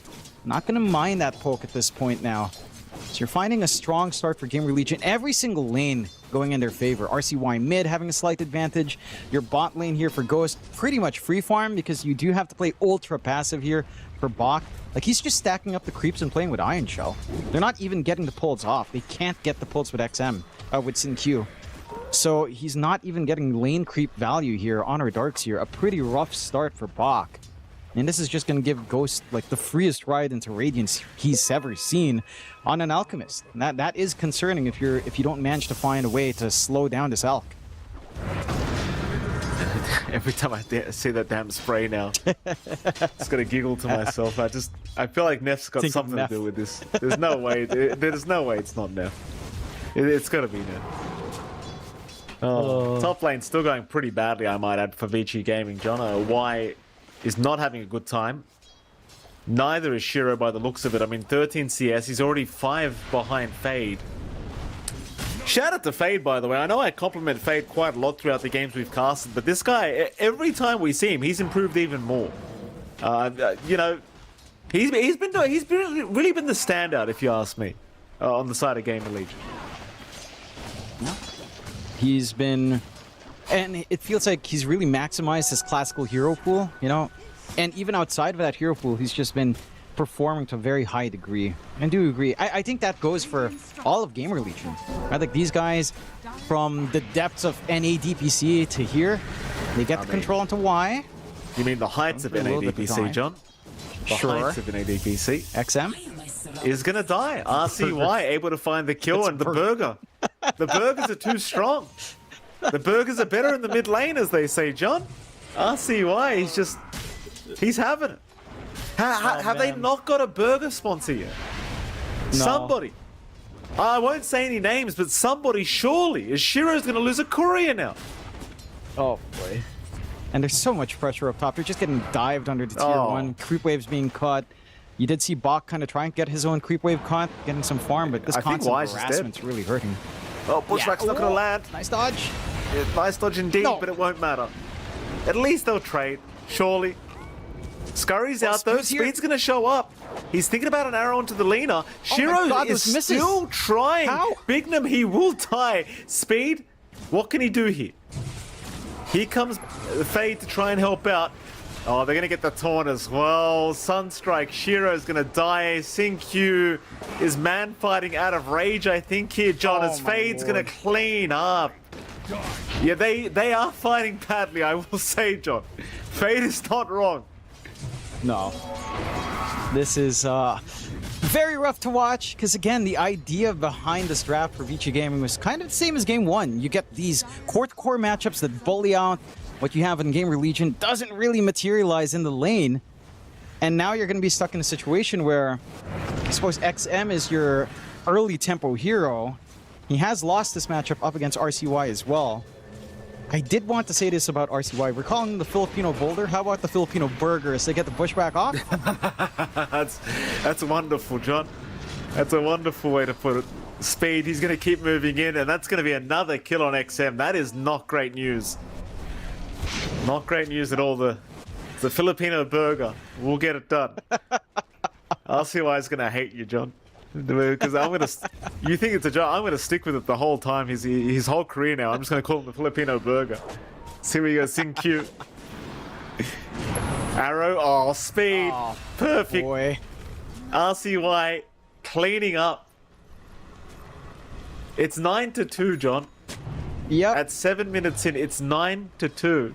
not going to mind that poke at this point now. So you're finding a strong start for GamerLegion. Every single lane going in their favor. RCY mid having a slight advantage. Your bot lane here for Ghost, pretty much free farm because you do have to play ultra passive here for Bach. Like, he's just stacking up the creeps and playing with Iron Shell. They're not even getting the pulls off. They can't get the pulls with XM, with Sin Q. So he's not even getting lane creep value here on our Darks here. A pretty rough start for Bach. And this is just going to give Ghost like the freest ride into Radiance he's ever seen on an Alchemist. And that is concerning if you don't manage to find a way to slow down this Alch. Every time I see that damn spray now, just gonna giggle to myself. I feel like Neff's got something to do with this. There's no way. There's no way it's not Neff. It's gotta be Neff. Top lane still going pretty badly, I might add, for Vici Gaming. Jono, Y is not having a good time. Neither is Shiro by the looks of it. I mean, 13 CS. He's already 5 behind Fade. Shout out to Fade, by the way. I know I compliment Fade quite a lot throughout the games we've casted, but this guy, every time we see him, he's improved even more. You know, he's really been the standout, if you ask me, on the side of GamerLegion. He's been, and it feels like he's really maximized his classical hero pool, you know, and even outside of that hero pool, he's just been performing to a very high degree. I do agree. I think that goes for all of GamerLegion. Right? Like these guys, from the depths of NADPC to here, they get the control into Y. You mean the heights of NADPC, John? The heights of NADPC. XM is gonna die. RCY able to find the kill and the burger. The burgers are too strong. The burgers are better in the mid lane, as they say, John. RCY, he's having it. Have they not got a burger sponsor yet? No. Somebody. I won't say any names, but somebody surely. Is Shiro's going to lose a courier now? Oh, boy. And there's so much pressure up top. They're just getting dived under the tier 1. Creep waves being caught. You did see Bach kind of try and get his own creep wave caught, getting some farm, but this constant harassment's really hurting. Oh, Bushwhack's not going to land. Nice dodge. Yeah, nice dodge indeed, but it won't matter. At least they'll trade, surely. Scurry's out though. Speed's going to show up. He's thinking about an arrow onto the Lina. Shiro is still trying. How? Bignum, he will die. Speed, what can he do here? Here comes Fade to try and help out. Oh, they're going to get the taunt as well. Sunstrike, Shiro's going to die. Sin-Q is man fighting out of rage, I think, here, John, as Fade's going to clean up. Yeah, they are fighting badly, I will say, John. Fade is not wrong. No. This is very rough to watch, because again, the idea behind this draft for Vici Gaming was kind of the same as Game 1. You get these core-to-core matchups that bully out what you have in GamerLegion, doesn't really materialize in the lane, and now you're going to be stuck in a situation where I suppose XM is your early tempo hero. He has lost this matchup up against RCY as well. I did want to say this about RCY. We're calling them the Filipino Boulder. How about the Filipino Burger as they get the Bushwhack off? That's wonderful, John. That's a wonderful way to put it. Speed, he's going to keep moving in, and that's going to be another kill on XM. That is not great news. Not great news at all. The Filipino Burger will get it done. RCY is going to hate you, John. Because you think it's a joke. I'm gonna stick with it the whole time. His whole career now. I'm just gonna call him the Filipino Burger. See where you go, Sin-Q. Arrow, oh, speed, perfect. Boy. RCY cleaning up. It's 9-2, John. Yep. At 7 minutes in, it's 9-2.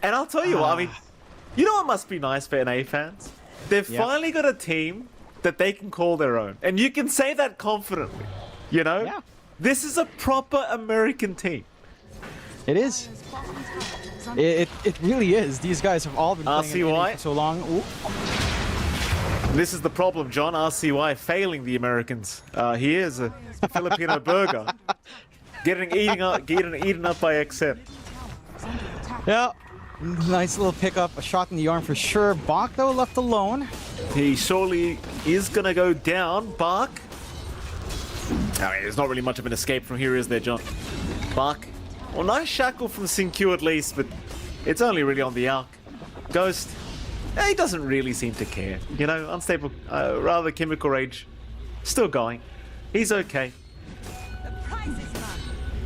And I'll tell you what, I mean, you know what must be nice for NA fans? They've finally got a team that they can call their own. And you can say that confidently, you know? Yeah. This is a proper American team. It is. It really is. These guys have all been playing in NA for so long. Ooh. This is the problem, John. RCY failing the Americans. He is a Filipino Burger. Getting eaten up by XM. Yeah. Nice little pickup, a shot in the arm for sure. Bach, though, left alone. He surely is going to go down. Bach. I mean, there's not really much of an escape from here, is there, John? Bach. Well, nice shackle from Sinkyu at least, but it's only really on the arc. Ghost. He doesn't really seem to care. You know, unstable, rather chemical rage. Still going. He's okay.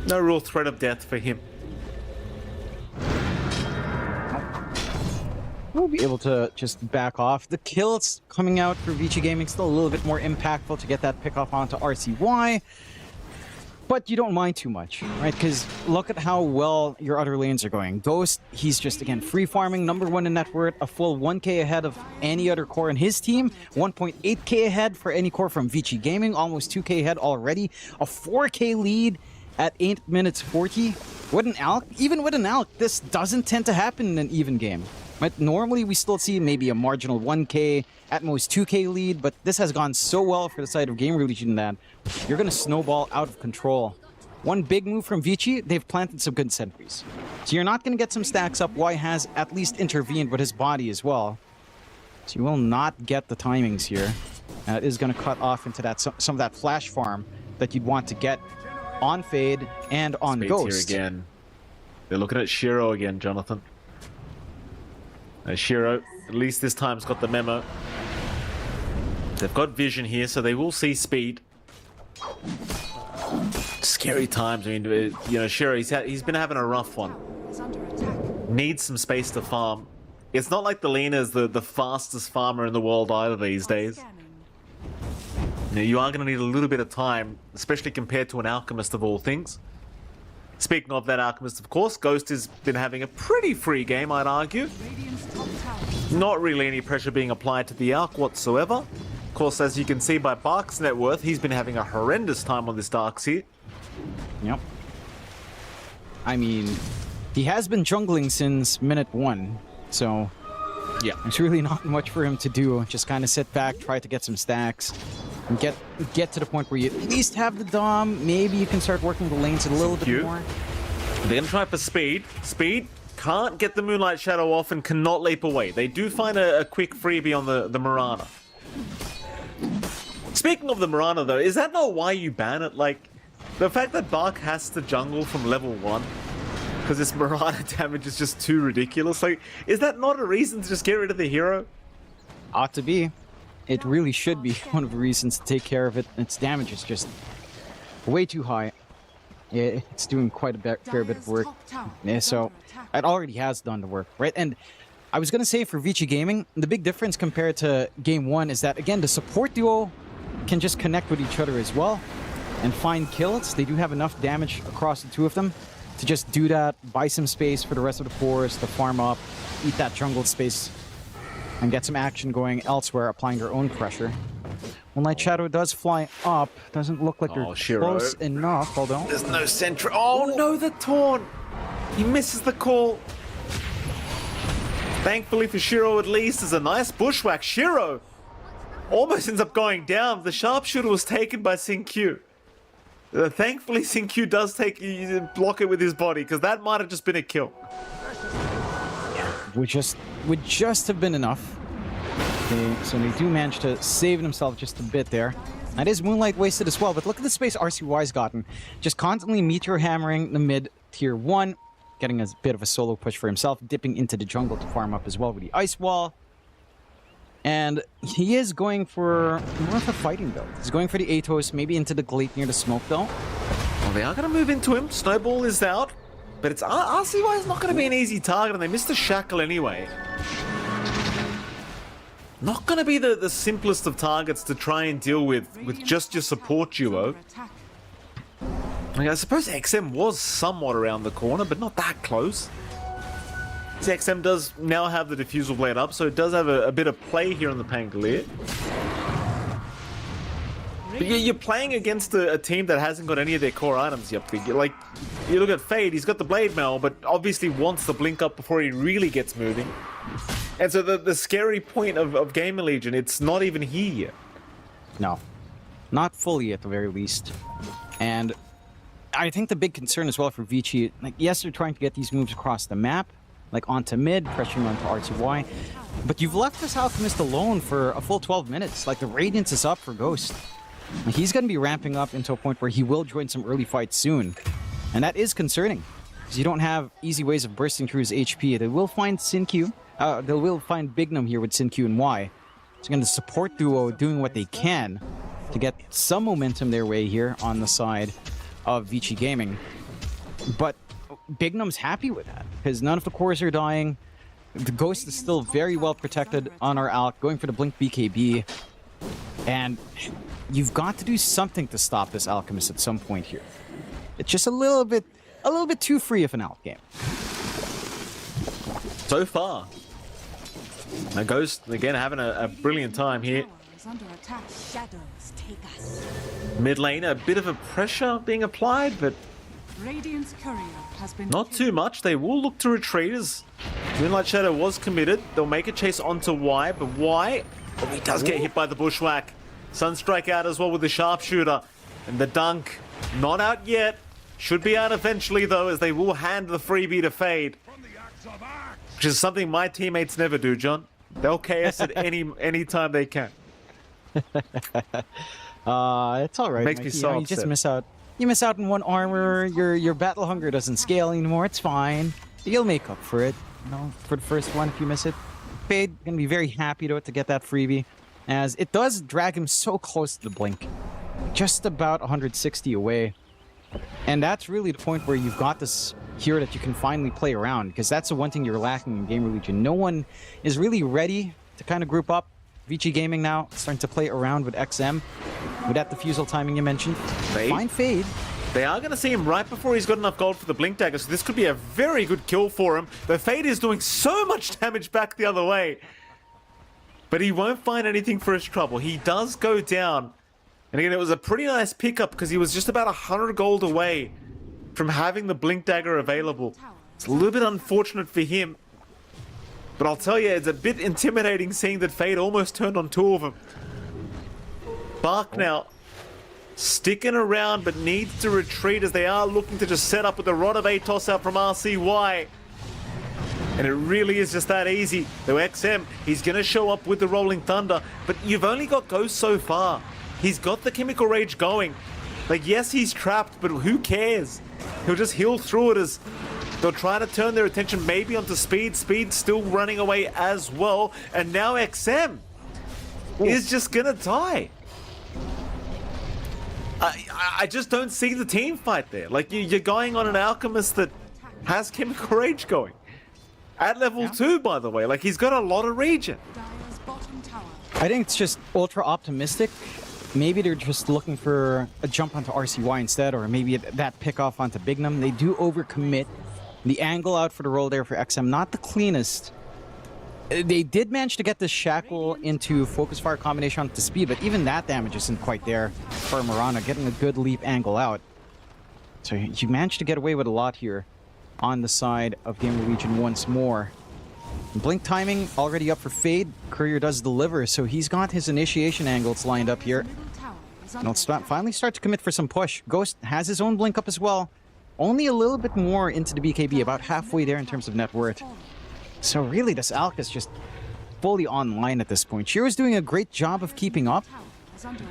No real threat of death for him. We'll be able to just back off. The kills coming out for Vici Gaming still a little bit more impactful to get that pick off onto RCY. But you don't mind too much, right? Because look at how well your other lanes are going. Ghost, he's just, again, free farming, #1 in net worth, a full 1k ahead of any other core in his team, 1.8k ahead for any core from Vici Gaming, almost 2k ahead already, a 4k lead at 8 minutes 40. With an Alk, even with an Alk, this doesn't tend to happen in an even game. Right? Normally, we still see maybe a marginal 1k, at most 2k lead, but this has gone so well for the side of GamerLegion that you're going to snowball out of control. One big move from Vici, they've planted some good sentries. So you're not going to get some stacks up. Y has at least intervened with his body as well. So you will not get the timings here. It is going to cut off into that some of that flash farm that you'd want to get on Fade and on Spades Ghost. Here again. They're looking at Shiro again, Jonathan. Shiro, at least this time, has got the memo. They've got vision here, so they will see speed. Scary times. I mean, you know, Shiro, he's been having a rough one. Needs some space to farm. It's not like the Lina is the fastest farmer in the world either these days. You know, you are going to need a little bit of time, especially compared to an Alchemist of all things. Speaking of that Alchemist, of course, Ghost has been having a pretty free game, I'd argue. Not really any pressure being applied to the Alch whatsoever. Of course, as you can see by Bach's net worth, he's been having a horrendous time on this Darkseer. Yep. I mean, he has been jungling since minute 1, so yeah, there's really not much for him to do. Just kind of sit back, try to get some stacks, and get to the point where you at least have the Dom. Maybe you can start working the lanes a little bit more. They're going to try for speed. Speed can't get the Moonlight Shadow off and cannot leap away. They do find a quick freebie on the Mirana. Speaking of the Mirana, though, is that not why you ban it? Like, the fact that Bach has to jungle from level 1 because this Mirana damage is just too ridiculous. Like, is that not a reason to just get rid of the hero? Ought to be. It really should be one of the reasons to take care of it. Its damage is just way too high. Yeah, it's doing quite a fair bit of work. Yeah, so it already has done the work, right? And I was going to say for Vici Gaming, the big difference compared to Game 1 is that, again, the support duo can just connect with each other as well and find kills. They do have enough damage across the two of them to just do that, buy some space for the rest of the forest to farm up, eat that jungle space, and get some action going elsewhere, applying their own pressure. Moonlight Shadow does fly up. Doesn't look like they're close enough, hold on. There's no sentry. Oh no, the taunt! He misses the call. Thankfully for Shiro, at least, there's a nice bushwhack. Shiro almost ends up going down. The sharpshooter was taken by Sinkyu. Thankfully, Sinkyu does block it with his body, because that might have just been a kill. Would just have been enough. So they do manage to save themselves just a bit there. That is Moonlight wasted as well, but look at the space RCY's gotten. Just constantly meteor hammering the mid tier 1, getting a bit of a solo push for himself, dipping into the jungle to farm up as well with the Ice Wall. And he is going for more of a fighting build. He's going for the Atos, maybe into the Glade near the smoke though. Well, they are going to move into him. Snowball is out. But it's RCY is not going to be an easy target, and they missed the shackle anyway. Not going to be the simplest of targets to try and deal with just your support duo. I suppose XM was somewhat around the corner, but not that close. XM does now have the Diffusal Blade up, so it does have a bit of play here on the Pangolier. But you're playing against a team that hasn't got any of their core items yet. Like, you look at Fade, he's got the Blade Mail, but obviously wants the Blink Up before he really gets moving. And so the scary point of GamerLegion, it's not even here yet. No. Not fully, at the very least. And I think the big concern as well for Vici, like, yes, they're trying to get these moves across the map, like onto mid, pressuring onto RTY. But you've left this Alchemist alone for a full 12 minutes. Like, the Radiance is up for Ghost. He's going to be ramping up into a point where he will join some early fights soon. And that is concerning, because you don't have easy ways of bursting through his HP. They will find Sin-Q. They will find Bignum here with Sin-Q and Y. It's going to support duo doing what they can to get some momentum their way here on the side of Vici Gaming. But Bignum's happy with that, because none of the cores are dying. The Ghost is still very well protected on our Alc, going for the Blink BKB. And you've got to do something to stop this Alchemist at some point here. It's just a little bit too free of an Alc game. So far. Now Ghost, again, having a brilliant time here. Under attack. Shadows take us. Mid lane, a bit of a pressure being applied, but Radiant's courier has been not too much. They will look to retreat as Moonlight Shadow was committed. They'll make a chase onto Y, but Y, oh, he does get hit by the Bushwhack. Sunstrike out as well with the Sharpshooter. And the Dunk, not out yet. Should be out eventually, though, as they will hand the freebie to Fade. Which is something my teammates never do, John. They'll KS at any time they can. It's all right. Makes me so you just miss out. You miss out on one armor. Your battle hunger doesn't scale anymore. It's fine. You'll make up for it. You know, for the first one if you miss it. Fade gonna be very happy to get that freebie, as it does drag him so close to the blink, just about 160 away. And that's really the point where you've got this hero that you can finally play around, because that's the one thing you're lacking in GamerLegion. No one is really ready to kind of group up. Vici Gaming now starting to play around with XM, with that defusal timing you mentioned. Fine Fade. They are going to see him right before he's got enough gold for the Blink Dagger, so this could be a very good kill for him. The Fade is doing so much damage back the other way. But he won't find anything for his trouble. He does go down. And again, it was a pretty nice pickup because he was just about 100 gold away from having the Blink Dagger available. It's a little bit unfortunate for him. But I'll tell you, it's a bit intimidating seeing that Fade almost turned on two of them. Bark now sticking around but needs to retreat as they are looking to just set up with the Rod of 8 toss out from RCY. And it really is just that easy. Though XM, he's going to show up with the Rolling Thunder, but you've only got Ghost so far. He's got the Chemical Rage going. Like, yes, he's trapped, but who cares? He'll just heal through it as they'll try to turn their attention maybe onto Speed. Speed's still running away as well. And now XM is just going to die. I just don't see the team fight there. Like, you're going on an Alchemist that has Chemical Rage going. At level 2, by the way. Like, he's got a lot of regen. I think it's just ultra optimistic. Maybe they're just looking for a jump onto RCY instead, or maybe that pick off onto Bignum. They do overcommit. The angle out for the roll there for XM, not the cleanest. They did manage to get this Shackle into Focus Fire combination onto Speed, but even that damage isn't quite there for Marana, getting a good leap angle out. So you managed to get away with a lot here on the side of GamerLegion once more. Blink timing already up for Fade. Courier does deliver, so he's got his initiation angles lined up here. And he'll finally start to commit for some push. Ghost has his own blink up as well. Only a little bit more into the BKB, about halfway there in terms of net worth. So really, this Alc is just fully online at this point. Shiro's doing a great job of keeping up.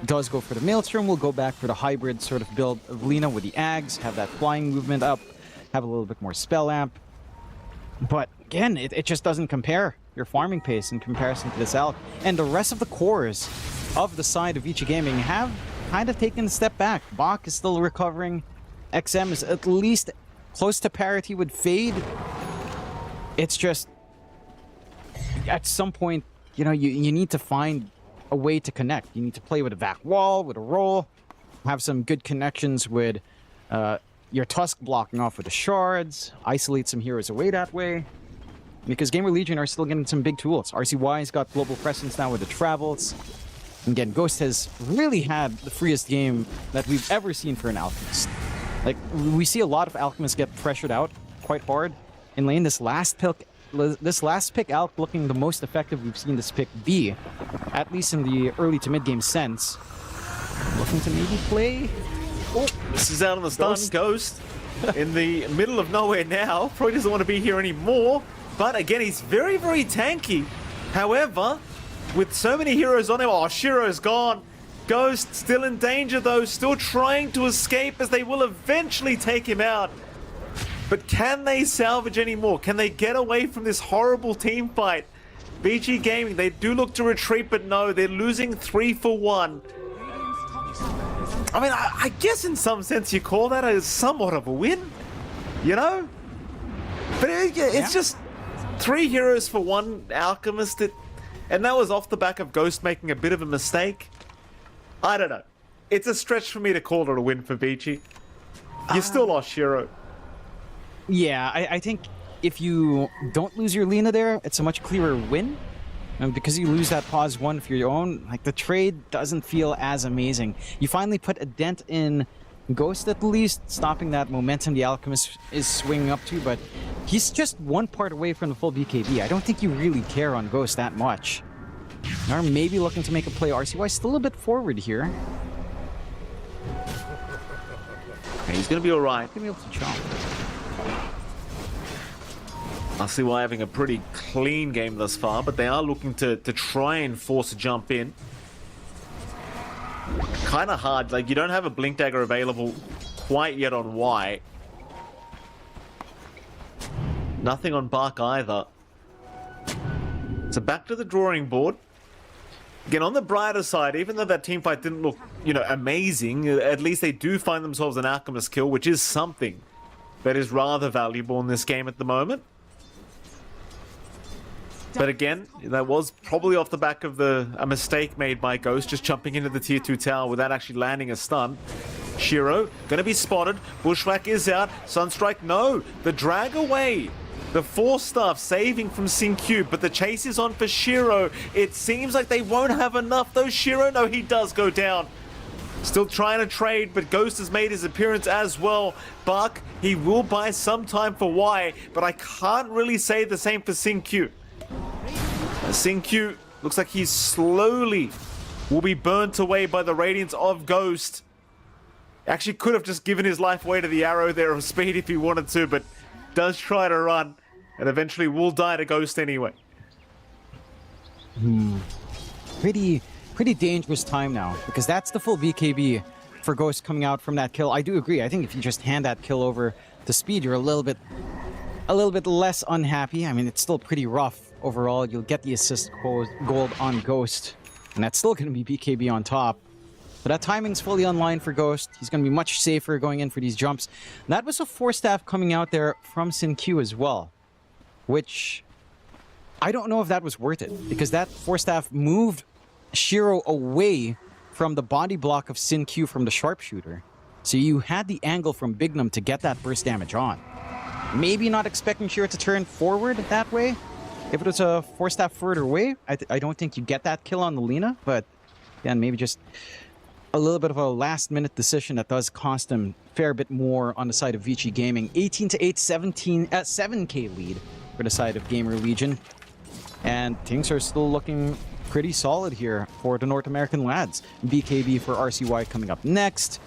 Does go for the Maelstrom, will go back for the hybrid sort of build of Lina with the Ags, have that flying movement up, have a little bit more spell amp. But again, it just doesn't compare your farming pace in comparison to this Alc. And the rest of the cores of the side of Vici Gaming have kind of taken a step back. Bach is still recovering. XM is at least close to parity with Fade. It's just, at some point, you know, you need to find a way to connect. You need to play with a vac wall, with a roll, have some good connections with your Tusk blocking off with the shards, isolate some heroes away that way. Because GamerLegion are still getting some big tools. RCY's got global presence now with the travels. And again, Ghost has really had the freest game that we've ever seen for an Alchemist. Like, we see a lot of Alchemists get pressured out quite hard in lane. This last pick Alc looking the most effective we've seen this pick be, at least in the early to mid-game sense. Looking to maybe play... Oh, this is out on the stun. Ghost in the middle of nowhere now. Probably doesn't want to be here anymore. But again, he's very, very tanky. However, with so many heroes on him, oh, Shiro's gone. Ghost still in danger though, still trying to escape as they will eventually take him out. But can they salvage any more? Can they get away from this horrible team fight? Vici Gaming, they do look to retreat, but no, they're losing 3 for 1. I mean, I guess in some sense you call that a somewhat of a win, you know? But it's just 3 heroes for 1 Alchemist, and that was off the back of Ghost making a bit of a mistake. I don't know. It's a stretch for me to call it a win for Vici. You still lost Shiro. Yeah, I think if you don't lose your Lina there, it's a much clearer win. And because you lose that pause 1 for your own, like the trade doesn't feel as amazing. You finally put a dent in Ghost at least, stopping that momentum the Alchemist is swinging up to, but he's just 1 part away from the full BKB. I don't think you really care on Ghost that much. Or maybe looking to make a play. RCY still a bit forward here. Okay, he's going to be alright. Gonna be able to jump. RCY having a pretty clean game thus far, but they are looking to try and force a jump in. Kind of hard, like you don't have a Blink Dagger available quite yet on Y. Nothing on Bark either. So back to the drawing board. Again, on the brighter side, even though that team fight didn't look, you know, amazing, at least they do find themselves an Alchemist kill, which is something that is rather valuable in this game at the moment. But again, that was probably off the back of a mistake made by Ghost, just jumping into the tier 2 tower without actually landing a stun. Shiro, gonna be spotted. Bushwhack is out. Sunstrike, no. The drag away. The Force Staff saving from Sin-Q, but the chase is on for Shiro. It seems like they won't have enough though. Shiro, no, he does go down. Still trying to trade, but Ghost has made his appearance as well. Buck, he will buy some time for Y, but I can't really say the same for Sin-Q. Sin-Q looks like he slowly will be burnt away by the radiance of Ghost. Actually could have just given his life away to the arrow there of speed if he wanted to, but does try to run and eventually will die to Ghost anyway. Pretty dangerous time now, because that's the full BKB for Ghost coming out from that kill. I do agree. I think if you just hand that kill over to Speed, you're a little bit less unhappy. I mean, it's still pretty rough overall. You'll get the assist gold on Ghost, and that's still going to be BKB on top. But that timing's fully online for Ghost. He's going to be much safer going in for these jumps. And that was a Force Staff coming out there from Sin-Q as well, which I don't know if that was worth it, because that Force Staff moved Shiro away from the body block of Sin-Q from the sharpshooter. So you had the angle from Bignum to get that burst damage on. Maybe not expecting Shiro to turn forward that way. If it was a Force Staff further away, I don't think you get that kill on the Lina, but again, maybe just a little bit of a last-minute decision that does cost him a fair bit more on the side of Vici Gaming. 18-8, 7K lead for the side of GamerLegion. And things are still looking pretty solid here for the North American lads. BKB for RCY coming up next.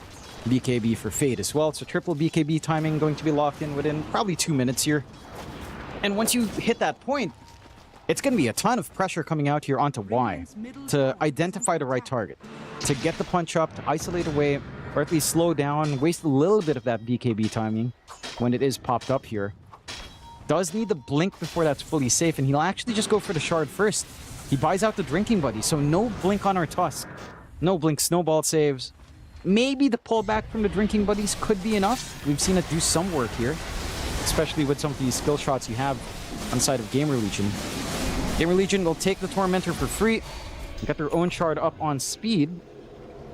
BKB for Fade as well. So triple BKB timing going to be locked in within probably 2 minutes here. And once you hit that point, it's going to be a ton of pressure coming out here onto Y to identify the right target, to get the punch up, to isolate away, or at least slow down, waste a little bit of that BKB timing when it is popped up here. Does need the blink before that's fully safe, and he'll actually just go for the shard first. He buys out the drinking buddy, so no blink on our Tusk. No blink snowball saves. Maybe the pullback from the drinking buddies could be enough. We've seen it do some work here, especially with some of these skill shots you have on the side of GamerLegion. GamerLegion will take the Tormentor for free, get their own shard up on Speed.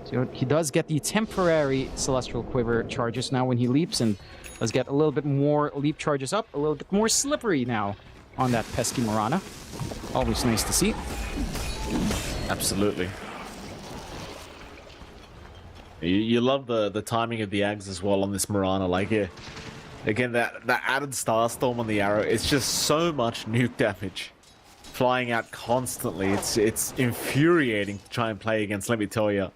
So he does get the temporary Celestial Quiver charges now when he leaps, and does get a little bit more leap charges up, a little bit more slippery now on that pesky Mirana. Always nice to see. Absolutely. You love the timing of the Ags as well on this Mirana. Like, yeah, again, that added Starstorm on the arrow, it's just so much nuke damage flying out constantly. It's infuriating to try and play against, let me tell you.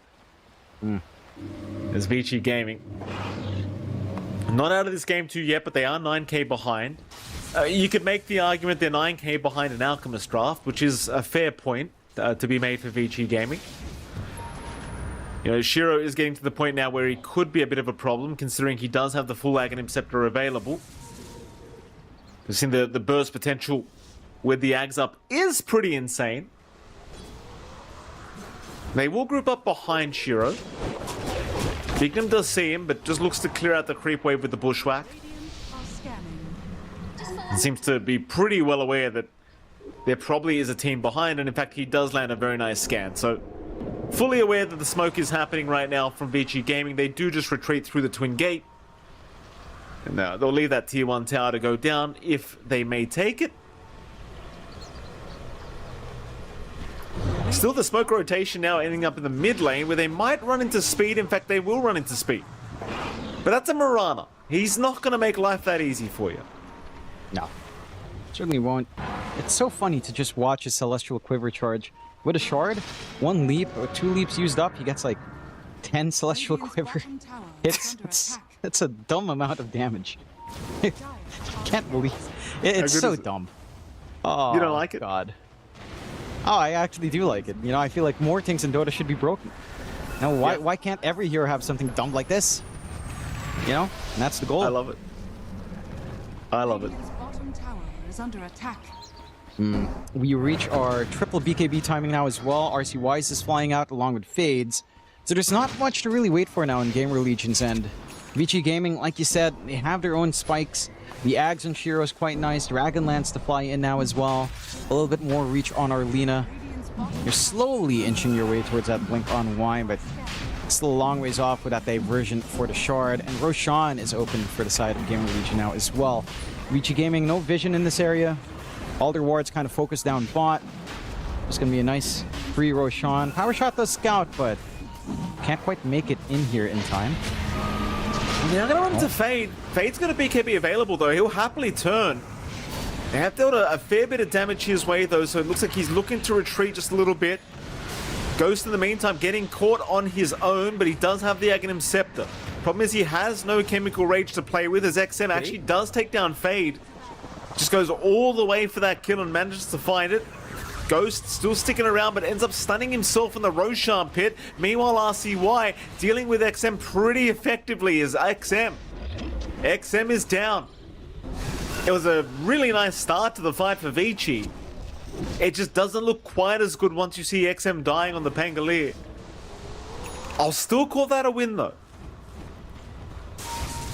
There's Vici Gaming. Not out of this game too yet, but they are 9k behind. You could make the argument they're 9k behind an Alchemist draft, which is a fair point to be made for Vici Gaming. You know, Shiro is getting to the point now where he could be a bit of a problem, considering he does have the full Aghanim Scepter available. We've seen the burst potential with the Ags up is pretty insane. They will group up behind Shiro. Bignum does see him, but just looks to clear out the creep wave with the Bushwhack. And seems to be pretty well aware that there probably is a team behind, and in fact he does land a very nice scan. So, fully aware that the smoke is happening right now from Vici Gaming, they do just retreat through the Twin Gate. And they'll leave that tier 1 tower to go down if they may take it. Still the smoke rotation now ending up in the mid lane where they might run into speed. In fact, they will run into speed. But that's a Mirana. He's not going to make life that easy for you. No. Certainly won't. It's so funny to just watch a Celestial Quiver charge. With a shard, 1 leap or 2 leaps used up, he gets like 10 Celestial Quiver. It's a dumb amount of damage. Can't believe it's so dumb. Oh, you don't like it? God. Oh, I actually do like it. You know, I feel like more things in Dota should be broken. Now, why can't every hero have something dumb like this? You know, and that's the goal. I love it. I love it. Bottom tower is under attack. We reach our triple BKB timing now as well. RC Wise is flying out along with Fades. So there's not much to really wait for now in GamerLegion's end. Vici Gaming, like you said, they have their own spikes. The Ags on Shiro is quite nice. Dragonlance to fly in now as well. A little bit more reach on Arlena. You're slowly inching your way towards that blink on Y, but still a long ways off with that diversion for the Shard. And Roshan is open for the side of GamerLegion now as well. Vici Gaming, no vision in this area. All their wards kind of focused down bot. It's going to be a nice free Roshan. Power shot does scout, but can't quite make it in here in time. They're going to run into Fade. Fade's got a BKB available though. He'll happily turn. They have dealt a fair bit of damage his way though, so it looks like he's looking to retreat just a little bit. Ghost in the meantime getting caught on his own, but he does have the Aghanim Scepter. Problem is he has no Chemical Rage to play with, as XM actually does take down Fade. Just goes all the way for that kill and manages to find it. Ghost still sticking around, but ends up stunning himself in the Roshan pit. Meanwhile, RCY dealing with XM pretty effectively as XM is down. It was a really nice start to the fight for Vici. It just doesn't look quite as good once you see XM dying on the Pangolier. I'll still call that a win though.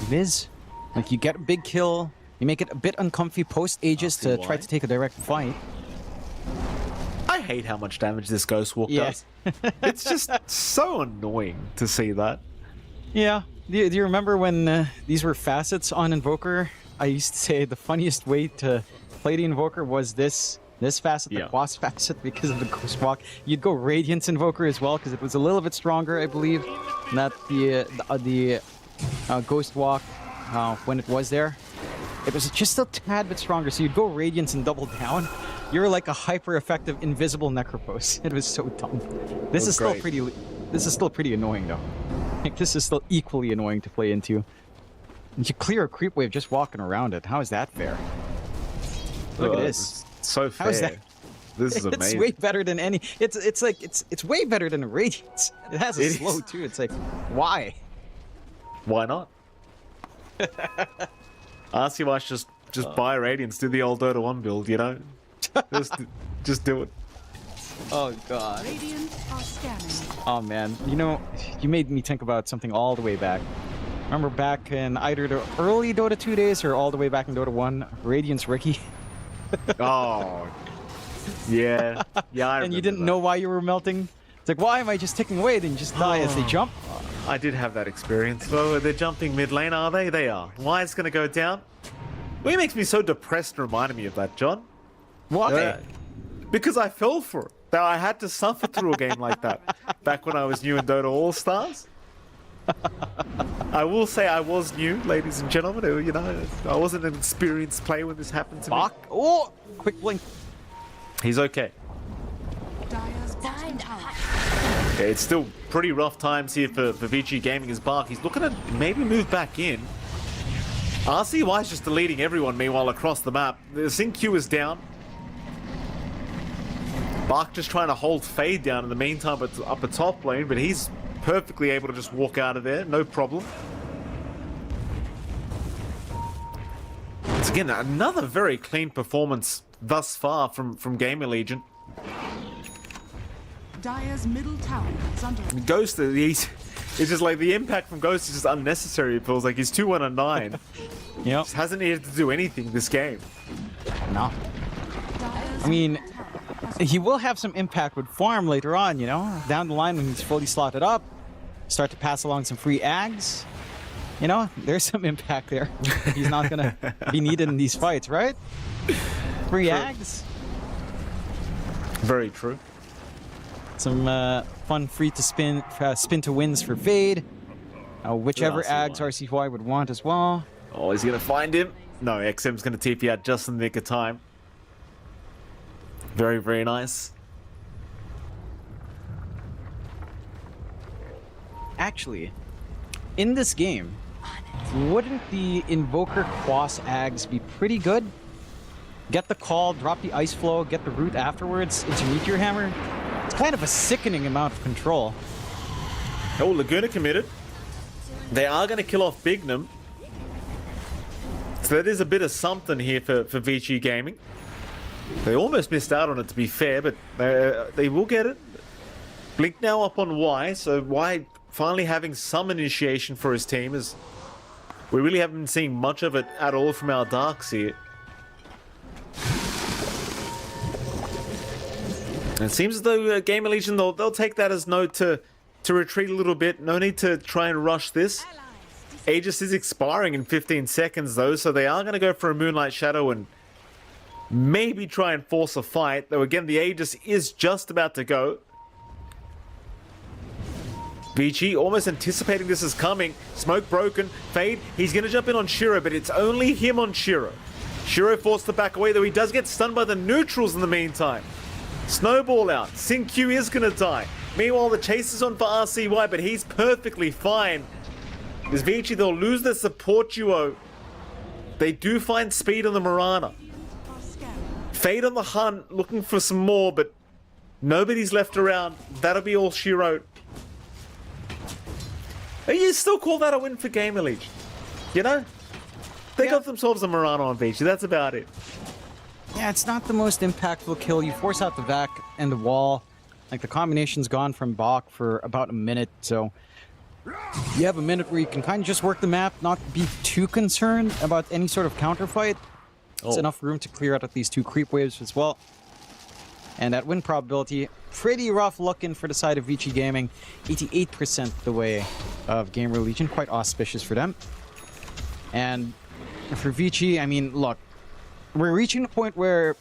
It is. Like, you get a big kill, you make it a bit uncomfy post Aegis to try to take a direct fight. I hate how much damage this Ghost Walk does. It's just so annoying to see that. Yeah. Do you remember when these were facets on Invoker? I used to say the funniest way to play the Invoker was this facet, the Quas facet, because of the Ghost Walk. You'd go Radiance Invoker as well, because it was a little bit stronger, I believe, than the Ghost Walk when it was there. It was just a tad bit stronger, so you'd go Radiance and double down. You're like a hyper-effective invisible Necropose. It was so dumb. This is still pretty annoying though. Like, this is still equally annoying to play into. And you clear a creep wave just walking around it. How is that fair? Look at this. So fair. How is that? This is amazing. It's way better than any. It's way better than a Radiance. It has a slow too. It's like, why? Why not? RCY just buy Radiance, do the old Dota 1 build, you know? just do it. Oh god. Radiant are scanning. Oh man, you know, you made me think about something all the way back. Remember back in either the early Dota 2 days or all the way back in Dota 1, Radiance Ricky? Oh. Yeah. Yeah, I and you didn't know why you were melting? It's like, why am I just ticking away? Then you just die as they jump? I did have that experience. Well, they're jumping mid lane, are they? They are. Why is going to go down? Well, it makes me so depressed and reminded me of that, John. Why? Because I fell for it. That I had to suffer through a game like that back when I was new in Dota All-Stars. I will say I was new, ladies and gentlemen. You know, I wasn't an experienced player when this happened to me. Oh, quick blink. He's okay. Dire's bottom tower. Yeah, it's still pretty rough times here for Vici Gaming as Bark. He's looking to maybe move back in. RCY is just deleting everyone, meanwhile, across the map. The Sync Q is down. Bach just trying to hold Fade down in the meantime up a top lane, but he's perfectly able to just walk out of there, no problem. Once again, another very clean performance thus far from GamerLegion. Dire's middle tower is under Ghost, it's just like the impact from Ghost is just unnecessary. It feels like he's 2-1-9. Yep. Just hasn't needed to do anything this game. No. I mean, he will have some impact with farm later on, you know, down the line when he's fully slotted up, start to pass along some free ags. You know, there's some impact there. He's not gonna be needed in these fights, right? Free ags. Very true. Some fun free to spin to wins for Fade. Whichever ags RCY would want as well. Oh, he's gonna find him. No, XM's gonna TP out just in the nick of time. Very, very nice. Actually, in this game, wouldn't the Invoker Quas Ags be pretty good? Get the call, drop the Ice Flow, get the root afterwards into Meteor Hammer. It's kind of a sickening amount of control. Oh, Laguna committed. They are going to kill off Bignum. So that is a bit of something here for Vici Gaming. They almost missed out on it, to be fair, but they will get it. Blink now up on Y, so Y finally having some initiation for his team, as we really haven't been seeing much of it at all from our Darks here. And it seems as though GamerLegion, they'll take that as note to retreat a little bit. No need to try and rush this. Aegis is expiring in 15 seconds though, so they are going to go for a Moonlight Shadow and maybe try and force a fight. Though again, the Aegis is just about to go. Vici almost anticipating this is coming. Smoke broken. Fade, he's going to jump in on Shiro, but it's only him on Shiro. Shiro forced to back away, though he does get stunned by the neutrals in the meantime. Snowball out. Sync Q is going to die. Meanwhile, the chase is on for RCY, but he's perfectly fine. As Vici, they'll lose their support duo. They do find speed on the Mirana. Fade on the hunt, looking for some more, but nobody's left around. That'll be all she wrote. You still call that a win for GamerLegion? You know? They got themselves a Mirana on Vici, that's about it. Yeah, it's not the most impactful kill. You force out the Vac and the wall. Like, the combination's gone from Bach for about a minute, so you have a minute where you can kind of just work the map, not be too concerned about any sort of counterfight. It's enough room to clear out at least 2 creep waves as well. And that win probability, pretty rough looking for the side of Vici Gaming. 88% the way of GamerLegion, quite auspicious for them. And for Vici, I mean, look, we're reaching a point where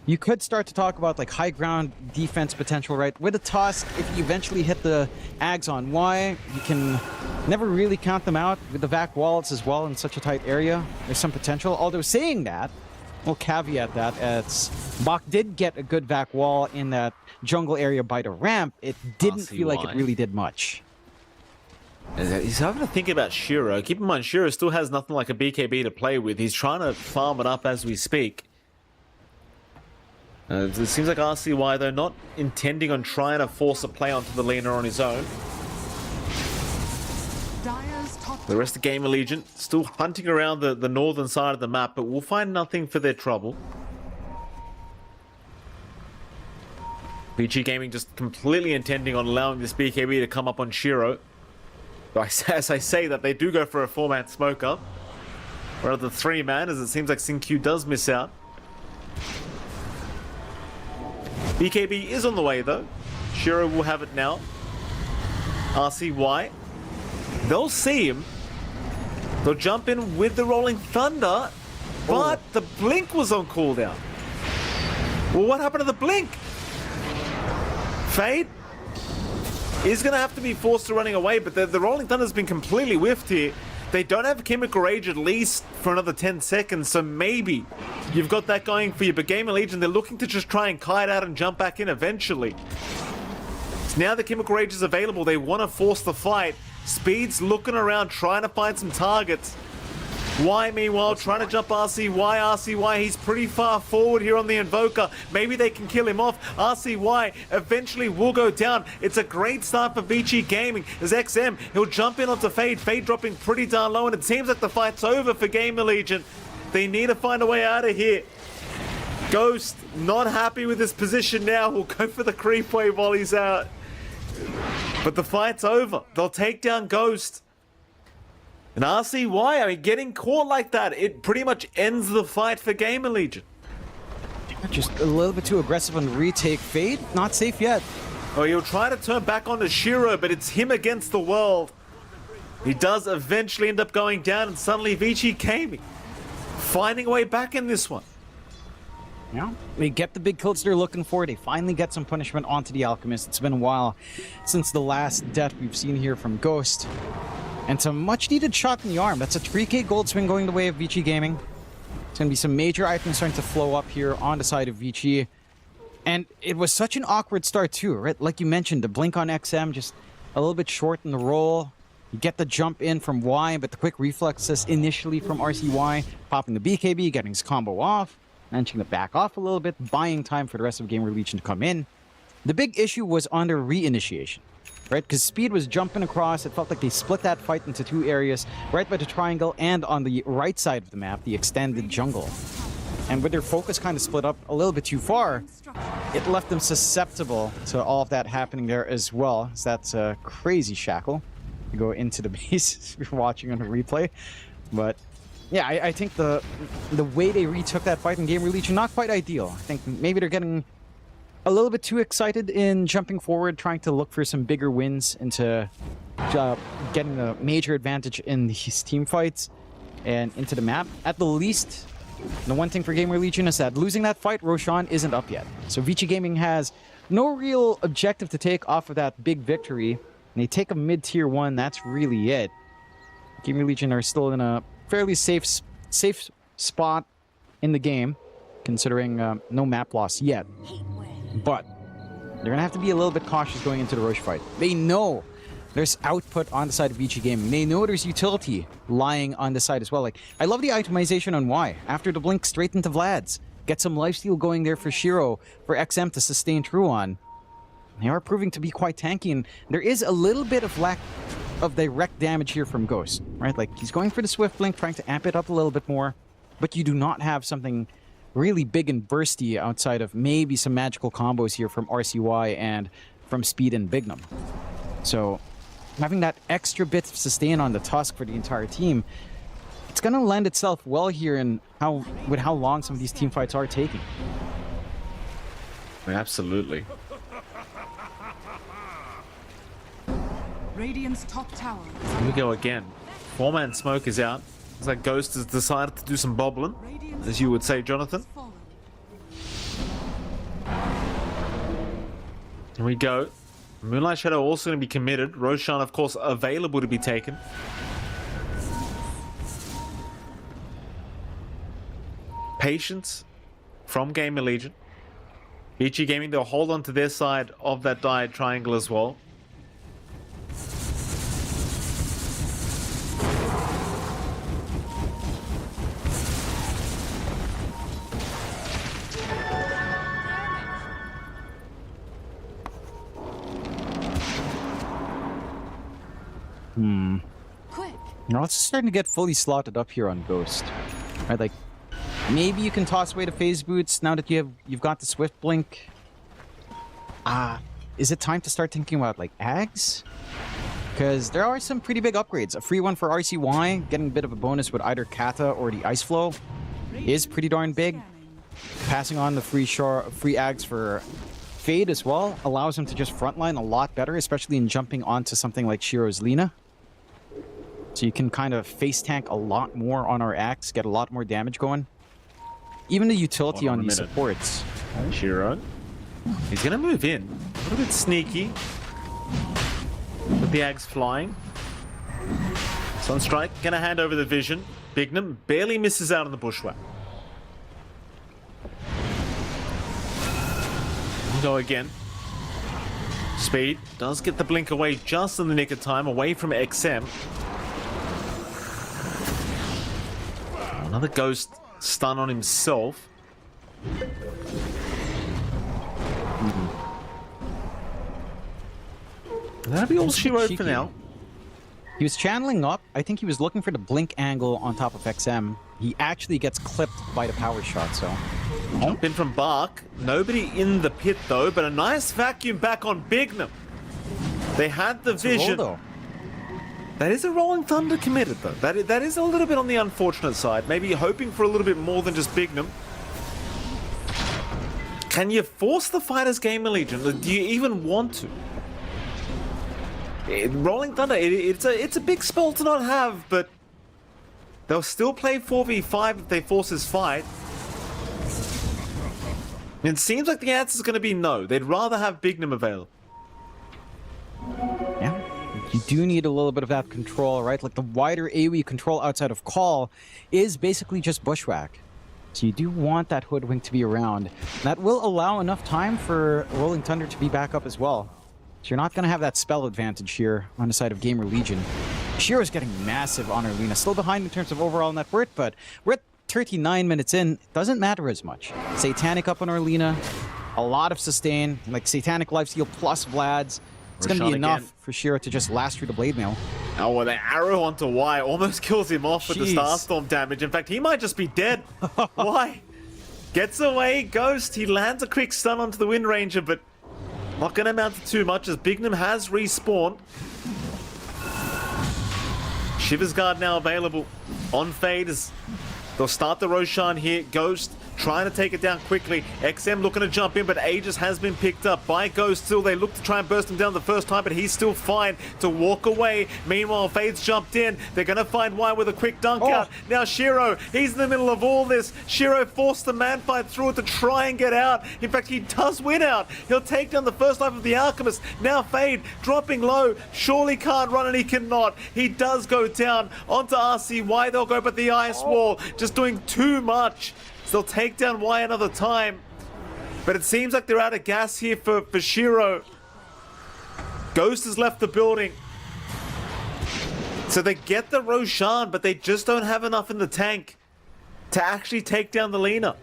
you could start to talk about like high ground defense potential, right? With a Tusk, if you eventually hit the Ags on Y, you can never really count them out. With the Vac wallets as well in such a tight area, there's some potential. Although saying that, we'll caveat that as Bach did get a good Vac wall in that jungle area by the ramp. It didn't feel like it really did much. He's having to think about Shiro. Keep in mind, Shiro still has nothing like a BKB to play with. He's trying to farm it up as we speak. It seems like RCY, though, not intending on trying to force a play onto the laner on his own. The rest of GamerLegion still hunting around the northern side of the map, but we'll find nothing for their trouble. Vici Gaming just completely intending on allowing this BKB to come up on Shiro. But as I say that, they do go for a 4-man smoke up. Rather than 3-man, as it seems like SynQ does miss out. BKB is on the way though. Shiro will have it now. RCY. They'll see him. They'll jump in with the Rolling Thunder. But the Blink was on cooldown. Well, what happened to the Blink? Fade is going to have to be forced to running away, but the Rolling Thunder's been completely whiffed here. They don't have Chemical Rage at least for another 10 seconds, so maybe you've got that going for you. But GamerLegion, they're looking to just try and kite out and jump back in eventually. So now the Chemical Rage is available. They want to force the fight. Speed's looking around, trying to find some targets. Y, meanwhile, trying to jump RCY. RCY, he's pretty far forward here on the Invoker. Maybe they can kill him off. RCY eventually will go down. It's a great start for Vici Gaming. As XM, he'll jump in onto Fade. Fade dropping pretty darn low, and it seems like the fight's over for GamerLegion. They need to find a way out of here. Ghost, not happy with his position now. Will go for the creep wave while he's out. But the fight's over. They'll take down Ghost. And RCY, I mean, getting caught like that, it pretty much ends the fight for GamerLegion. Just a little bit too aggressive on the retake. Fade, not safe yet. Oh, he'll try to turn back onto Shiro, but it's him against the world. He does eventually end up going down, and suddenly Vici Gaming finding a way back in this one. Yeah, they get the big kills they're looking for. They finally get some punishment onto the Alchemist. It's been a while since the last death we've seen here from Ghost. And some much-needed shot in the arm. That's a 3k gold swing going the way of Vici Gaming. It's going to be some major items starting to flow up here on the side of Vici. And it was such an awkward start too, right? Like you mentioned, the blink on XM, just a little bit short in the roll. You get the jump in from Y, but the quick reflexes initially from RCY, popping the BKB, getting his combo off, managing to back off a little bit, buying time for the rest of GamerLegion to come in. The big issue was on the reinitiation, right? Because Speed was jumping across. It felt like they split that fight into two areas, right by the triangle and on the right side of the map, the extended jungle. And with their focus kind of split up a little bit too far, it left them susceptible to all of that happening there as well. So that's a crazy shackle. You go into the base if you're watching on the replay. But yeah, I think the way they retook that fight in GamerLegion, not quite ideal. I think maybe they're getting a little bit too excited in jumping forward, trying to look for some bigger wins into getting a major advantage in these team fights and into the map. At the least, the one thing for GamerLegion is that losing that fight, Roshan isn't up yet. So Vici Gaming has no real objective to take off of that big victory. And they take a mid-tier 1, that's really it. GamerLegion are still in a fairly safe spot in the game, considering no map loss yet. But they're going to have to be a little bit cautious going into the Roche fight. They know there's output on the side of Vici Gaming. They know there's utility lying on the side as well. Like, I love the itemization on Y. After the blink, straight into Vlad's. Get some lifesteal going there for Shiro, for XM to sustain through on. They are proving to be quite tanky, and there is a little bit of lack of direct damage here from Ghost, right? Like, he's going for the Swift Blink, trying to amp it up a little bit more, but you do not have something really big and bursty outside of maybe some magical combos here from RCY and from Speed and Bignum. So, having that extra bit of sustain on the Tusk for the entire team, it's going to lend itself well here in with how long some of these team fights are taking. Absolutely. Radiant's top tower. Here we go again. 4-man smoke is out. Looks like Ghost has decided to do some bobbling, as you would say, Jonathan. Here we go. Moonlight Shadow also going to be committed. Roshan, of course, available to be taken. Patience from GamerLegion. Vici Gaming, they'll hold on to their side of that dyed triangle as well. You know, it's starting to get fully slotted up here on Ghost. Right, like, maybe you can toss away the phase boots now that you've got the Swift Blink. Is it time to start thinking about, like, Ags? Because there are some pretty big upgrades. A free one for RCY, getting a bit of a bonus with either Kata or the Ice Flow, is pretty darn big. Passing on the free Ags for Fade as well allows him to just frontline a lot better, especially in jumping onto something like Shiro's Lina. So you can kind of face tank a lot more on our axe, get a lot more damage going. Even the utility on these supports. Shiro. He's going to move in. A little bit sneaky. With the axe flying. Sunstrike going to hand over the vision. Bignum barely misses out on the bushwhack. Go again. Speed does get the blink away just in the nick of time, away from XM. Another Ghost stun on himself. That'll be all Shiro for now. He was channeling up. I think he was looking for the blink angle on top of XM. He actually gets clipped by the power shot, so... Jump in from Bark. Nobody in the pit, though, but a nice vacuum back on Bignum. They had the vision. That is a Rolling Thunder committed, though. That is a little bit on the unfortunate side. Maybe hoping for a little bit more than just Bignum. Can you force the fighters GamerLegion? Do you even want to? Rolling Thunder, it's a big spell to not have, but they'll still play 4v5 if they force this fight. It seems like the answer is going to be no. They'd rather have Bignum available. Yeah, you do need a little bit of that control, right? Like the wider AoE control outside of Call is basically just Bushwhack. So you do want that Hoodwink to be around. That will allow enough time for Rolling Thunder to be back up as well. So you're not going to have that spell advantage here on the side of GamerLegion. Shiro's getting massive on Arlena. Still behind in terms of overall net worth, but we're at 39 minutes in. It doesn't matter as much. Satanic up on Arlena. A lot of sustain. Like Satanic lifesteal plus Vlad's. It's going to be enough for Shiro to just last through the blade mail. Oh, well, the arrow onto Y almost kills him off with the Starstorm damage. In fact, he might just be dead. Why? Gets away, Ghost. He lands a quick stun onto the Wind Ranger, but not going to amount to too much as Bignum has respawned. Shiver's Guard now available on Fade as they'll start the Roshan here. Ghost trying to take it down quickly. XM looking to jump in, but Aegis has been picked up by Ghost. Still, they look to try and burst him down the first time, but he's still fine to walk away. Meanwhile, Fade's jumped in. They're going to find Y with a quick dunk out. Now Shiro, he's in the middle of all this. Shiro forced the man fight through it to try and get out. In fact, he does win out. He'll take down the first life of the Alchemist. Now Fade dropping low. Surely can't run, and he cannot. He does go down onto RCY. They'll go but the ice wall. Just doing too much. They'll take down Y another time. But it seems like they're out of gas here for Shiro. Ghost has left the building. So they get the Roshan, but they just don't have enough in the tank to actually take down the Lina.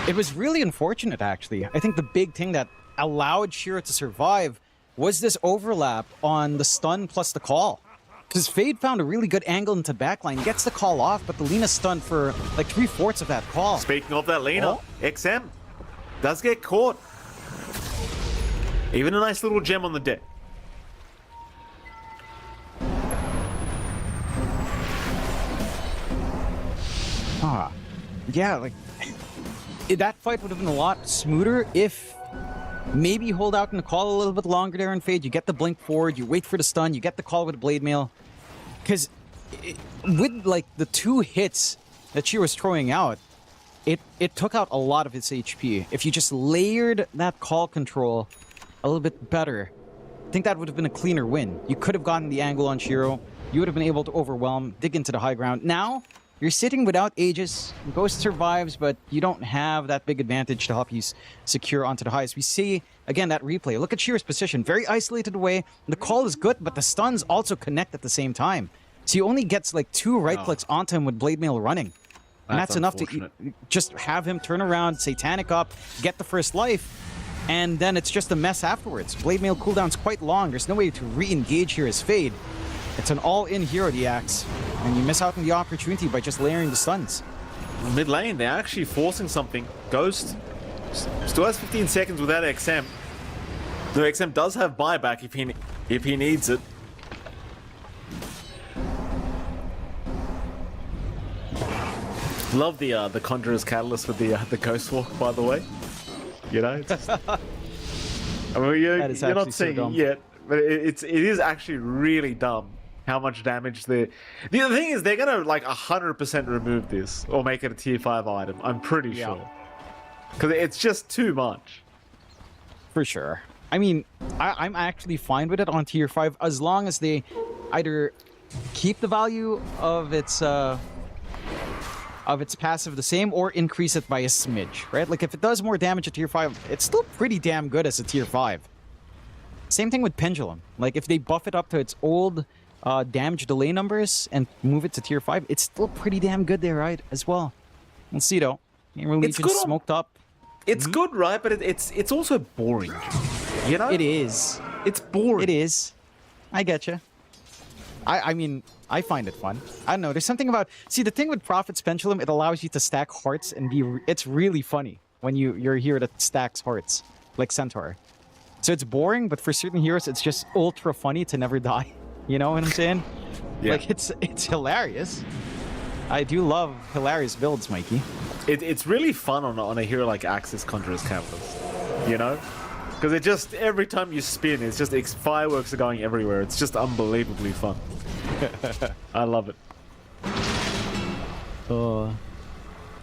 It was really unfortunate, actually. I think the big thing that allowed Shiro to survive was this overlap on the stun plus the call. Because Fade found a really good angle into backline, gets the call off, but the Lina stunned for like 3/4 of that call. Speaking of that Lina, XM does get caught. Even a nice little gem on the deck. Yeah, like that fight would have been a lot smoother if maybe hold out in the call a little bit longer there in Fade. You get the blink forward, you wait for the stun, you get the call with the blade mail. Because with like the 2 hits that she was throwing out, it took out a lot of its HP. If you just layered that call control a little bit better, I think that would have been a cleaner win. You could have gotten the angle on Shiro. You would have been able to overwhelm, dig into the high ground. Now, you're sitting without Aegis. Ghost survives, but you don't have that big advantage to help you secure onto the highest. We see, again, that replay. Look at Shiro's position. Very isolated away. The call is good, but the stuns also connect at the same time. So he only gets like 2 right clicks onto him with Blade Mail running. And that's enough to just have him turn around, Satanic up, get the first life, and then it's just a mess afterwards. Blade Mail cooldown's quite long. There's no way to re-engage here as Fade. It's an all-in hero, the Axe, and you miss out on the opportunity by just layering the stuns. Mid lane, they're actually forcing something. Ghost still has 15 seconds without XM. The XM does have buyback if he needs it. Love the Conjurer's Catalyst with the Ghost Walk, by the way. You know, just, I mean, you're not seeing it yet, but it is actually really dumb how much damage the other thing is they're gonna like 100% remove this or make it a tier 5 item. I'm pretty sure, because it's just too much. For sure. I mean, I'm actually fine with it on tier 5 as long as they either keep the value of its passive the same or increase it by a smidge, right? Like if it does more damage at tier 5, it's still pretty damn good as a tier 5. Same thing with Pendulum. Like if they buff it up to its old damage delay numbers and move it to tier 5, it's still pretty damn good there, right? As well. We'll see though. GamerLegion smoked up. It's good, right? But it's also boring. You know? It is. It's boring. It is. I get you. I mean, I find it fun. I don't know. There's something about... See, the thing with Prophet's Pendulum, it allows you to stack hearts and be... It's really funny when you're a hero that stacks hearts, like Centaur. So it's boring, but for certain heroes, it's just ultra funny to never die. You know what I'm saying? Yeah. Like, it's hilarious. I do love hilarious builds, Mikey. It's really fun on a hero like Axis Conjurer's Canvas. You know? Because it just, every time you spin, it's just fireworks are going everywhere. It's just unbelievably fun. I love it.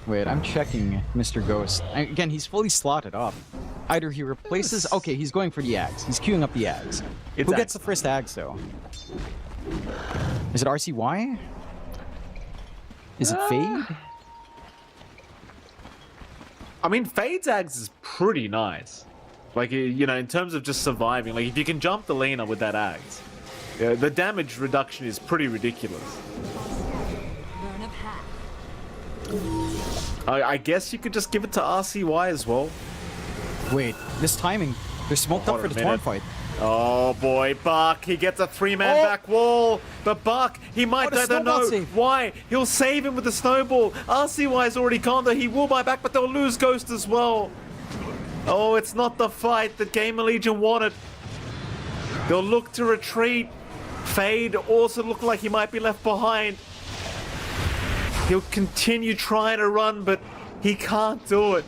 Wait, I'm checking Mr. Ghost. Again, he's fully slotted up. Either he replaces... Okay, he's going for the Ags. He's queuing up the Ags. Who gets the first Ags, though? Is it RCY? Is it Fade? I mean, Fade's Ags is pretty nice. Like, you know, in terms of just surviving. Like, if you can jump the Lena with that Ags, the damage reduction is pretty ridiculous. I guess you could just give it to RCY as well. Wait, this timing. They're smoked up for the Torn fight. Oh boy, Buck, he gets a 3-man back wall. But Buck, he might die. Don't know why. He'll save him with the snowball. RCY's already gone though. He will buy back, but they'll lose Ghost as well. Oh, it's not the fight that GamerLegion wanted. They'll look to retreat. Fade also looked like he might be left behind. He'll continue trying to run, but he can't do it.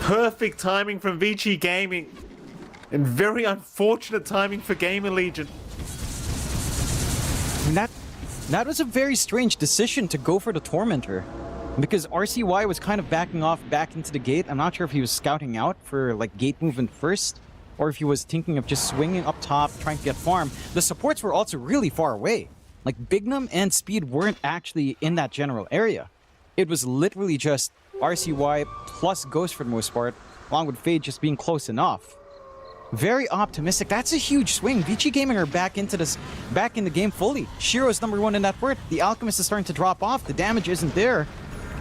Perfect timing from Vici Gaming. And very unfortunate timing for GamerLegion. And that was a very strange decision to go for the Tormentor. Because RCY was kind of backing off back into the gate. I'm not sure if he was scouting out for like gate movement first, or if he was thinking of just swinging up top, trying to get farm. The supports were also really far away. Like Bignum and Speed weren't actually in that general area. It was literally just RCY plus Ghost for the most part, along with Fade just being close enough. Very optimistic. That's a huge swing. Vici Gaming are back in the game fully. Shiro's #1 in that port. The Alchemist is starting to drop off. The damage isn't there.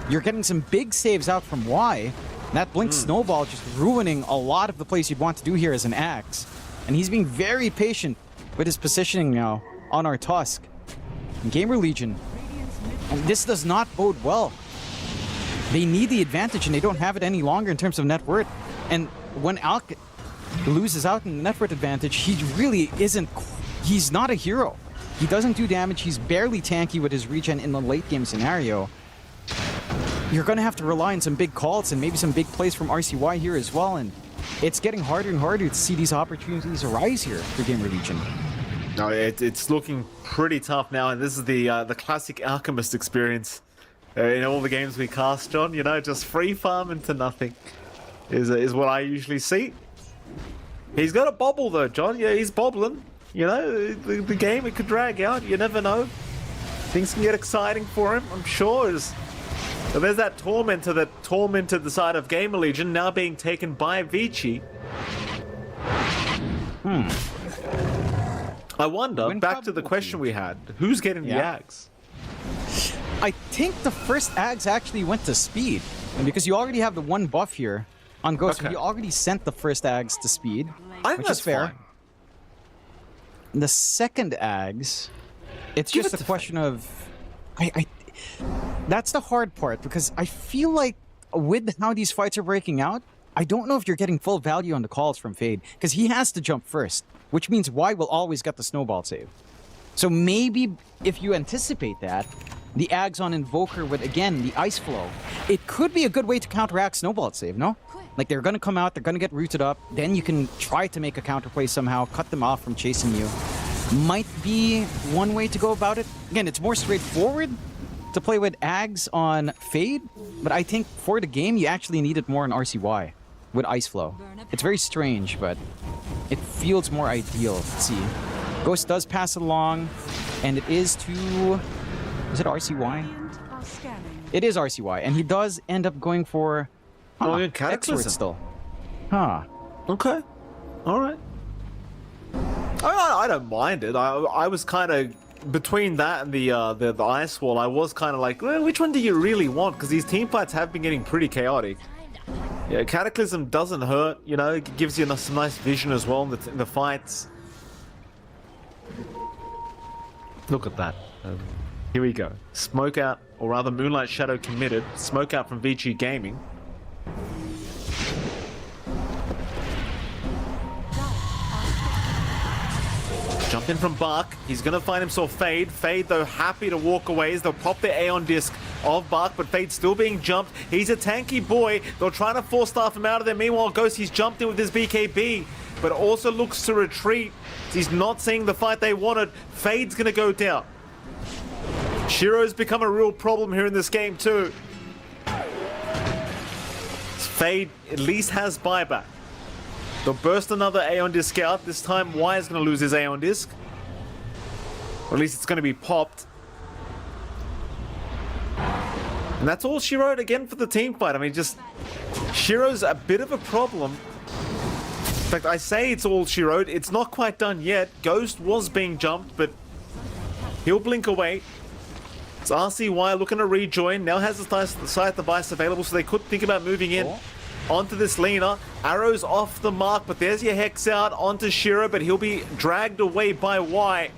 You're getting some big saves out from Y. That Blink Snowball just ruining a lot of the plays you'd want to do here as an Axe. And he's being very patient with his positioning now on our Tusk. GamerLegion. And this does not bode well. They need the advantage and they don't have it any longer in terms of net worth. And when Alk loses out in the net worth advantage, he really isn't... He's not a hero. He doesn't do damage. He's barely tanky with his regen in the late game scenario. You're going to have to rely on some big calls and maybe some big plays from RCY here as well. And it's getting harder and harder to see these opportunities arise here for GamerLegion. No, it's looking pretty tough now, and this is the classic Alchemist experience in all the games we cast, John. You know, just free farm into nothing is what I usually see. He's got a bobble though, John. Yeah, he's bobbling. You know, the game it could drag out. You never know. Things can get exciting for him. I'm sure. There's that Tormentor that tormented the side of GamerLegion, now being taken by Vici. I wonder, back to the question we had, who's getting the Ags? I think the first Ags actually went to Speed. And because you already have the one buff here on Ghost, you already sent the first Ags to Speed, which is fair. Fine. The second Ags, it's just a question of... That's the hard part, because I feel like with how these fights are breaking out, I don't know if you're getting full value on the calls from Fade, because he has to jump first, which means Y will always get the snowball save. So maybe if you anticipate that, the Ags on Invoker with, again, the Ice Flow, it could be a good way to counteract snowball save, no? Like, they're going to come out, they're going to get rooted up, then you can try to make a counterplay somehow, cut them off from chasing you. Might be one way to go about it. Again, it's more straightforward to play with Ags on Fade, but I think for the game, you actually need it more on RCY with Ice Flow. It's very strange, but it feels more ideal. Let's see. Ghost does pass it along, and it is to... Is it RCY? It is RCY, and he does end up going for... Cataclysm still. Huh. Okay. Alright. Oh, I don't mind it. I was kind of between that and the ice wall. I was kind of like, well, which one do you really want? Because these team fights have been getting pretty chaotic. Yeah, Cataclysm doesn't hurt. You know, it gives you some nice vision as well in the fights. Look at that. Here we go. Smoke out, or rather Moonlight Shadow committed. Smoke out from Vici Gaming. Jump in from Bark. He's going to find himself Fade. Fade, though, happy to walk away as they'll pop the Aeon Disc of Bark, but Fade's still being jumped. He's a tanky boy. They're trying to force staff him out of there. Meanwhile, Ghost, he's jumped in with his BKB, but also looks to retreat. He's not seeing the fight they wanted. Fade's going to go down. Shiro's become a real problem here in this game, too. Fade at least has buyback. They'll burst another Aeon Disc out. This time, Y is going to lose his Aeon Disc. Or at least it's going to be popped. And that's all Shiro again for the team fight. I mean, just... Shiro's a bit of a problem. In fact, I say it's all Shiro. It's not quite done yet. Ghost was being jumped, but he'll blink away. It's RCY looking to rejoin. Now has the scythe device available, so they could think about moving in. Onto this Lina. Arrows off the mark, but there's your Hex out onto Shiro, but he'll be dragged away by Y.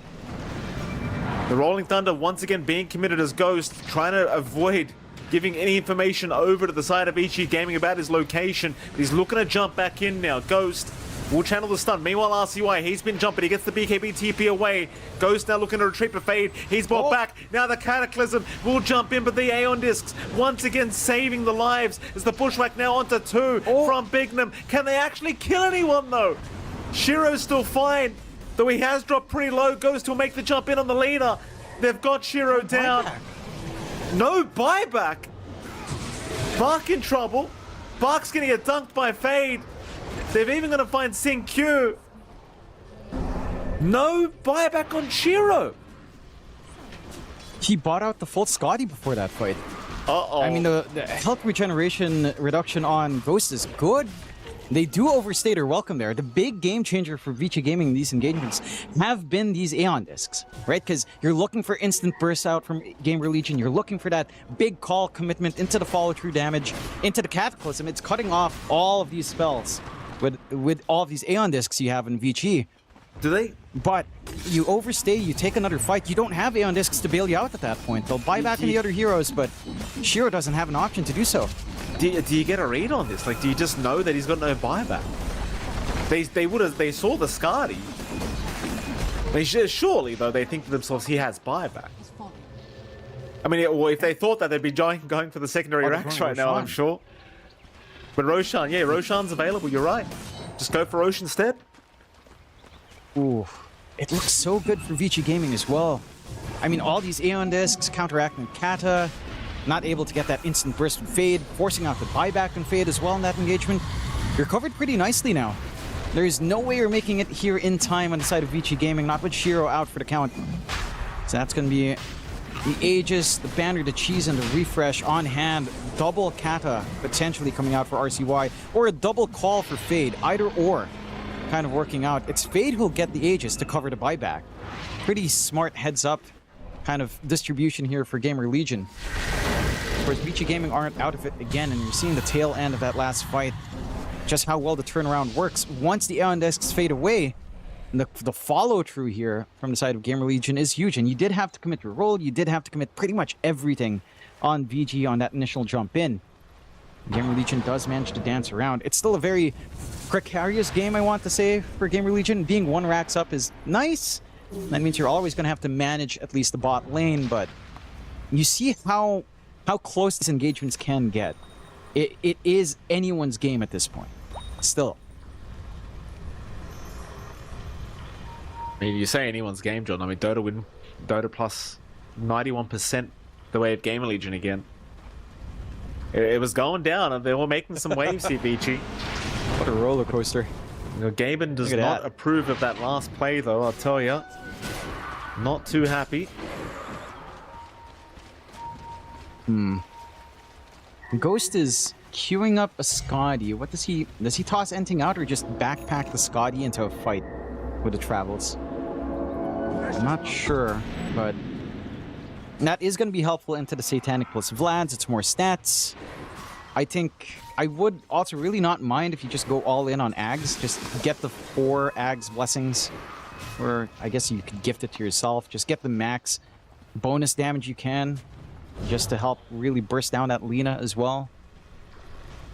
The Rolling Thunder once again being committed as Ghost, trying to avoid giving any information over to the side of Vici Gaming about his location. He's looking to jump back in now. Ghost will channel the stun. Meanwhile, RCY, he's been jumping. He gets the BKB TP away. Ghost now looking to retreat for Fade. He's brought back. Now the Cataclysm will jump in, but the Aeon Discs once again saving the lives as the Bushwhack now onto 2 from Bignum. Can they actually kill anyone, though? Shiro's still fine, though he has dropped pretty low. Ghost will make the jump in on the leader. They've got Shiro down. No buyback. Bark in trouble. Bark's going to get dunked by Fade. They've even going to find Sing Q. No buyback on Shiro. He bought out the full Scotty before that fight. Uh-oh. I mean, the health regeneration reduction on Ghost is good. They do overstay their welcome there. The big game changer for Vici Gaming in these engagements have been these Aeon Discs, right? Because you're looking for instant burst out from GamerLegion. You're looking for that big call commitment into the follow-through damage, into the Cataclysm. It's cutting off all of these spells with all of these Aeon Discs you have in Vici. Do they? But you overstay, you take another fight. You don't have Aeon Discs to bail you out at that point. They'll buy back in the other heroes, but Shiro doesn't have an option to do so. Do you get a read on this? Like, do you just know that he's got no buyback? They saw the Skadi. Surely, though, they think to themselves he has buyback. I mean, well, if they thought that, they'd be going for the secondary racks right now, I'm sure. But Roshan, yeah, Roshan's available, you're right. Just go for Rosh instead. Ooh, it looks so good for Vici Gaming as well. I mean, all these Aeon Discs counteracting Kata, not able to get that instant burst from Fade, forcing out the buyback and Fade as well in that engagement. You're covered pretty nicely now. There's no way you're making it here in time on the side of Vici Gaming, not with Shiro out for the count. So that's going to be the Aegis, the banner, the cheese, and the refresh on hand. Double Kata potentially coming out for RCY, or a double call for Fade. Either or kind of working out. It's Fade who'll get the Aegis to cover the buyback. Pretty smart heads up kind of distribution here for GamerLegion. Of course, Vici Gaming aren't out of it again, and you're seeing the tail end of that last fight. Just how well the turnaround works. Once the Aeon Discs fade away, the follow-through here from the side of GamerLegion is huge, and you did have to commit your role. You did have to commit pretty much everything on VG on that initial jump in. GamerLegion does manage to dance around. It's still a very precarious game, I want to say, for GamerLegion. Being one racks up is nice. That means you're always going to have to manage at least the bot lane, but you see how close these engagements can get. It is anyone's game at this point. Still. I mean, you say anyone's game, John. I mean, Dota plus 91% the way of GamerLegion again. It was going down, and they were making some waves here, Vici. What a roller coaster. You know, Gaben does not approve of that last play, though, I'll tell you. Not too happy. Ghost is queuing up a Skadi. Does he toss anything out or just backpack the Skadi into a fight with the Travels? I'm not sure, but that is going to be helpful into the Satanic plus Vlad's. It's more stats. I think I would also really not mind if you just go all in on Ags. Just get the 4 Ags blessings, or I guess you could gift it to yourself. Just get the max bonus damage you can, just to help really burst down that Lina as well.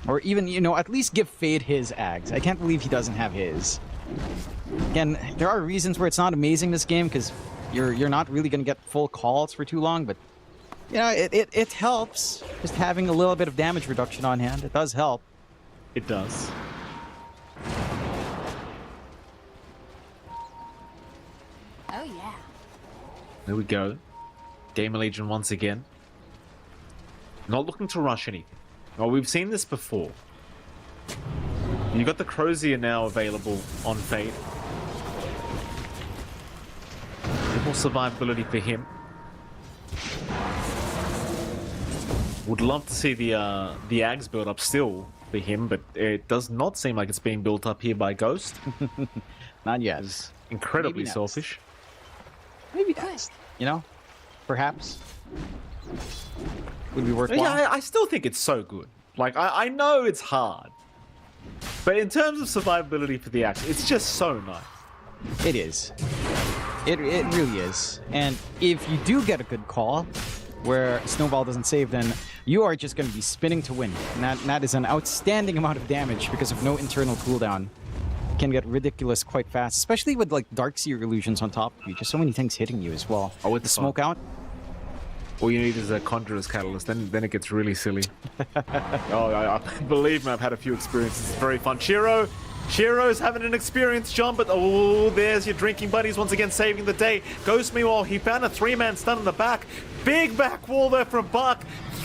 Or even, you know, at least give Fade his Ags. I can't believe he doesn't have his. Again, there are reasons where it's not amazing this game, because you're not really going to get full calls for too long, but you know, it helps. Just having a little bit of damage reduction on hand, it does help. It does. Oh yeah. There we go. GamerLegion once again. Not looking to rush anything. Well, we've seen this before. You got the Crozier now available on Fade. A bit more survivability for him. Would love to see the Ags build up still for him, but it does not seem like it's being built up here by Ghost. Not yet. It's incredibly selfish. Maybe next. You know, perhaps would be worthwhile. Yeah, I still think it's so good. Like I know it's hard, but in terms of survivability for the Ags, it's just so nice. It is. It really is. And if you do get a good call where Snowball doesn't save, then you are just going to be spinning to win. And that is an outstanding amount of damage because of no internal cooldown. It can get ridiculous quite fast, especially with like Darkseer illusions on top of you. Just so many things hitting you as well. Oh, with the smoke out. All you need is a Conjurer's Catalyst, then it gets really silly. I believe me, I've had a few experiences. It's very fun. Shiro's having an experience, John, but oh, there's your drinking buddies once again saving the day. Ghost, meanwhile, he found a 3-man stun in the back. Big back wall there from Buck.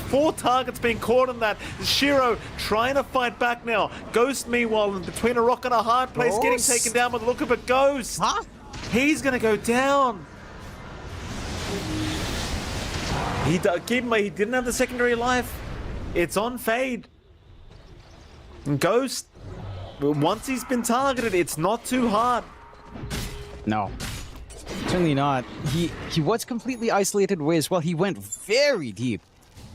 4 targets being caught on that. Shiro trying to fight back now. Ghost, meanwhile, in between a rock and a hard place, getting taken down by the look of it. Ghost. Huh? He's going to go down. Keep in mind, he didn't have the secondary life. It's on Fade. And Ghost, once he's been targeted, it's not too hard. No, certainly not. He was completely isolated away as well. He went very deep.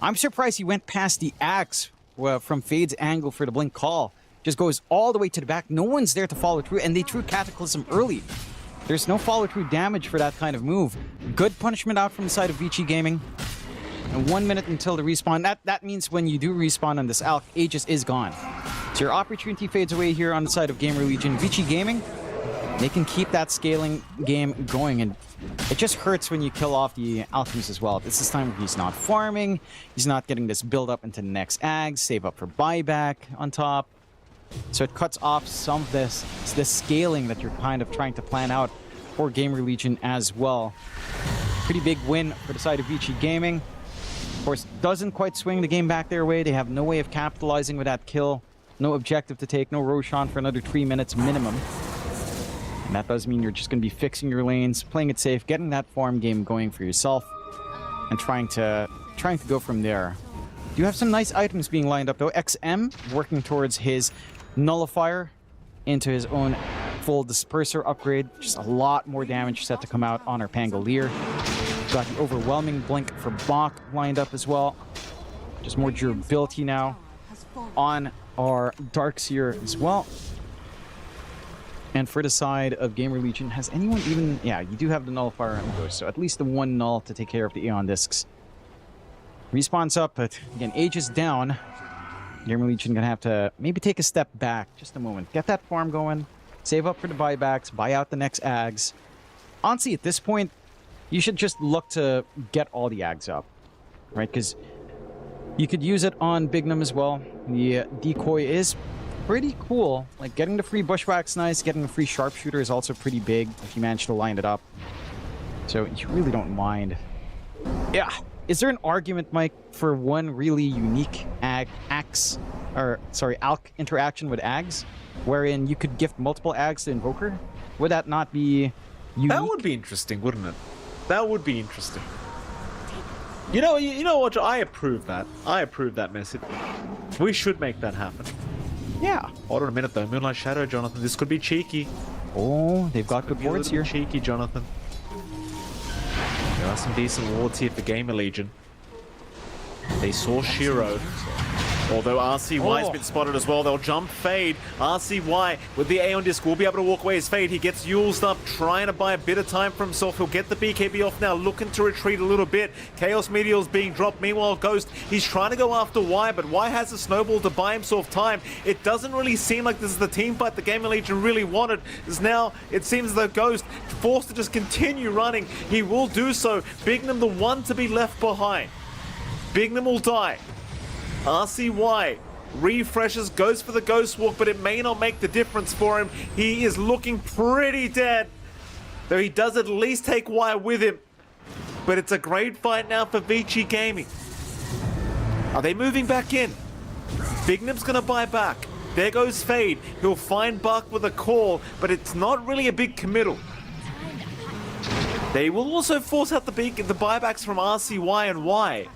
I'm surprised he went past the axe from Fade's angle for the blink call. Just goes all the way to the back. No one's there to follow through, and they threw Cataclysm early. There's no follow-through damage for that kind of move. Good punishment out from the side of Vici Gaming. And 1 minute until the respawn. That means when you do respawn on this Alk, Aegis is gone. So your opportunity fades away here on the side of GamerLegion. Vici Gaming, they can keep that scaling game going, and it just hurts when you kill off the Alchemist as well. This is time where he's not farming, he's not getting this build up into the next Ag, save up for buyback on top. So it cuts off some of this scaling that you're kind of trying to plan out for GamerLegion as well. Pretty big win for the side of Vici Gaming. Of course, doesn't quite swing the game back their way. They have no way of capitalizing with that kill. No objective to take, no Roshan for another 3 minutes minimum. And that does mean you're just going to be fixing your lanes, playing it safe, getting that farm game going for yourself, and trying to go from there. You have some nice items being lined up though. XM working towards his Nullifier into his own full Disperser upgrade. Just a lot more damage set to come out on our Pangolier. Got the Overwhelming Blink for Bach lined up as well. Just more durability now on our Darkseer as well. And for the side of GamerLegion, has anyone even... Yeah, you do have the Nullifier on the Ghost, so at least the one Null to take care of the Aeon Discs. Respawn's up, but again, Aegis down. GamerLegion gonna have to maybe take a step back, just a moment. Get that farm going, save up for the buybacks, buy out the next Ags. Honestly, at this point, you should just look to get all the Ags up, right? Because you could use it on Bignum as well. The decoy is pretty cool. Like, getting the free Bushwhack's nice, getting the free Sharpshooter is also pretty big if you manage to line it up. So you really don't mind. Yeah. Is there an argument, Mike, for one really unique Alk interaction with Ags, wherein you could gift multiple Ags to Invoker? Would that not be unique? That would be interesting, wouldn't it? That would be interesting. You know what? I approve that. I approve that message. We should make that happen. Yeah. Hold on a minute though. Moonlight Shadow, Jonathan. This could be cheeky. Oh, they've got good boards here. Cheeky, Jonathan. some decent wards here for GamerLegion. They saw Shiro. Although RCY's been spotted as well, they'll jump Fade. RCY with the Aeon Disc will be able to walk away as Fade. He gets Yuled up, trying to buy a bit of time for himself. He'll get the BKB off now, looking to retreat a little bit. Chaos Meteor's being dropped. Meanwhile, Ghost, he's trying to go after Y, but Y has a snowball to buy himself time. It doesn't really seem like this is the team fight the GamerLegion really wanted. As now, it seems the Ghost forced to just continue running. He will do so. Bignum, the one to be left behind. Bignum will die. RCY refreshes, goes for the Ghost Walk, but it may not make the difference for him. He is looking pretty dead, though he does at least take Y with him. But it's a great fight now for Vici Gaming. Are they moving back in? Bignum's gonna buy back. There goes Fade. He'll find Buck with a call, but it's not really a big committal. They will also force out the buybacks from RCY and Y.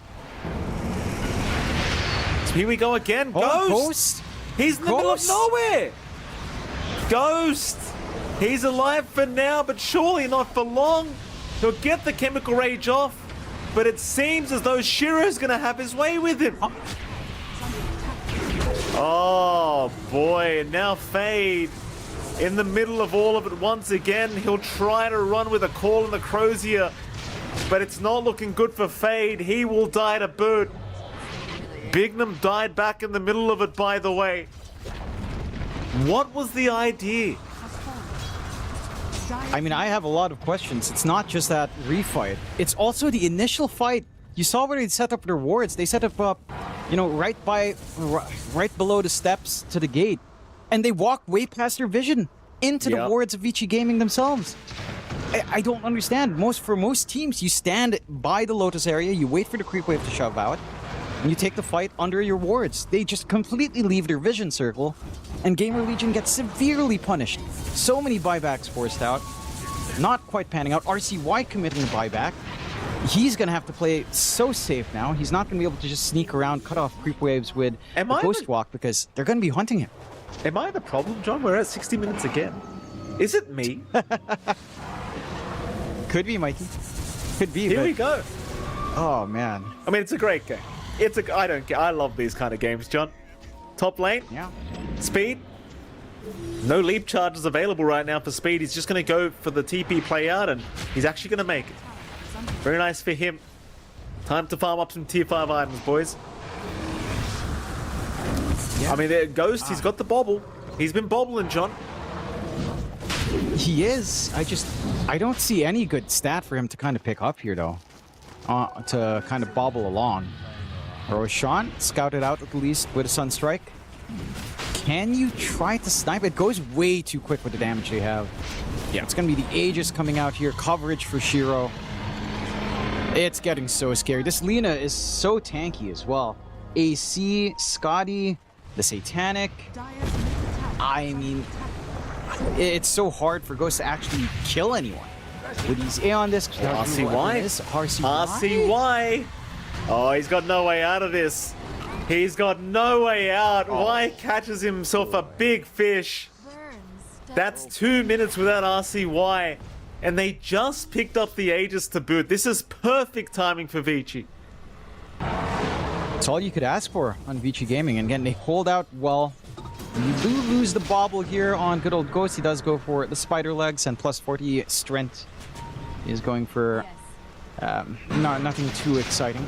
Here we go again. Ghost! He's in the middle of nowhere! Ghost! He's alive for now, but surely not for long. He'll get the Chemical Rage off, but it seems as though Shiro's gonna have his way with him. Oh boy, and now Fade in the middle of all of it once again. He'll try to run with a call in the Crozier, but it's not looking good for Fade. He will die to boot. Bignum died back in the middle of it, by the way. What was the idea? I mean, I have a lot of questions. It's not just that refight. It's also the initial fight. You saw where they set up their wards. They set up, you know, right below the steps to the gate. And they walked way past their vision into the wards of Vici Gaming themselves. I don't understand. For most teams, you stand by the Lotus area, you wait for the creep wave to shove out, and you take the fight under your wards. They just completely leave their vision circle, and GamerLegion gets severely punished. So many buybacks forced out, not quite panning out. RCY committing a buyback. He's going to have to play so safe now. He's not going to be able to just sneak around, cut off creep waves with a Ghost Walk, because they're going to be hunting him. Am I the problem, John? We're at 60 minutes again. Is it me? Could be, Mikey. Could be. Here we go. Oh, man. I mean, it's a great game. I don't care. I love these kind of games, John. Top lane. Yeah. Speed. No leap charges available right now for Speed. He's just going to go for the TP play out, and he's actually going to make it. Very nice for him. Time to farm up some tier 5 items, boys. Yeah. I mean, Ghost, he's got the bobble. He's been bobbling, John. He is. I don't see any good stat for him to kind of pick up here, though. To kind of bobble along. Roshan scouted out at least with a Sunstrike. Can you try to snipe? It goes way too quick with the damage they have. Yeah. It's going to be the Aegis coming out here. Coverage for Shiro. It's getting so scary. This Lina is so tanky as well. AC, Scotty, the Satanic. I mean, it's so hard for Ghost to actually kill anyone. With these Aeon Discs. RCY. RCY. Oh, he's got no way out of this. He's got no way out. Y catches himself a big fish. That's 2 minutes without RCY. And they just picked up the Aegis to boot. This is perfect timing for Vici. It's all you could ask for on Vici Gaming. And again, they hold out well. You do lose the bobble here on good old Ghost. He does go for the spider legs and plus 40 strength. He is going for nothing too exciting.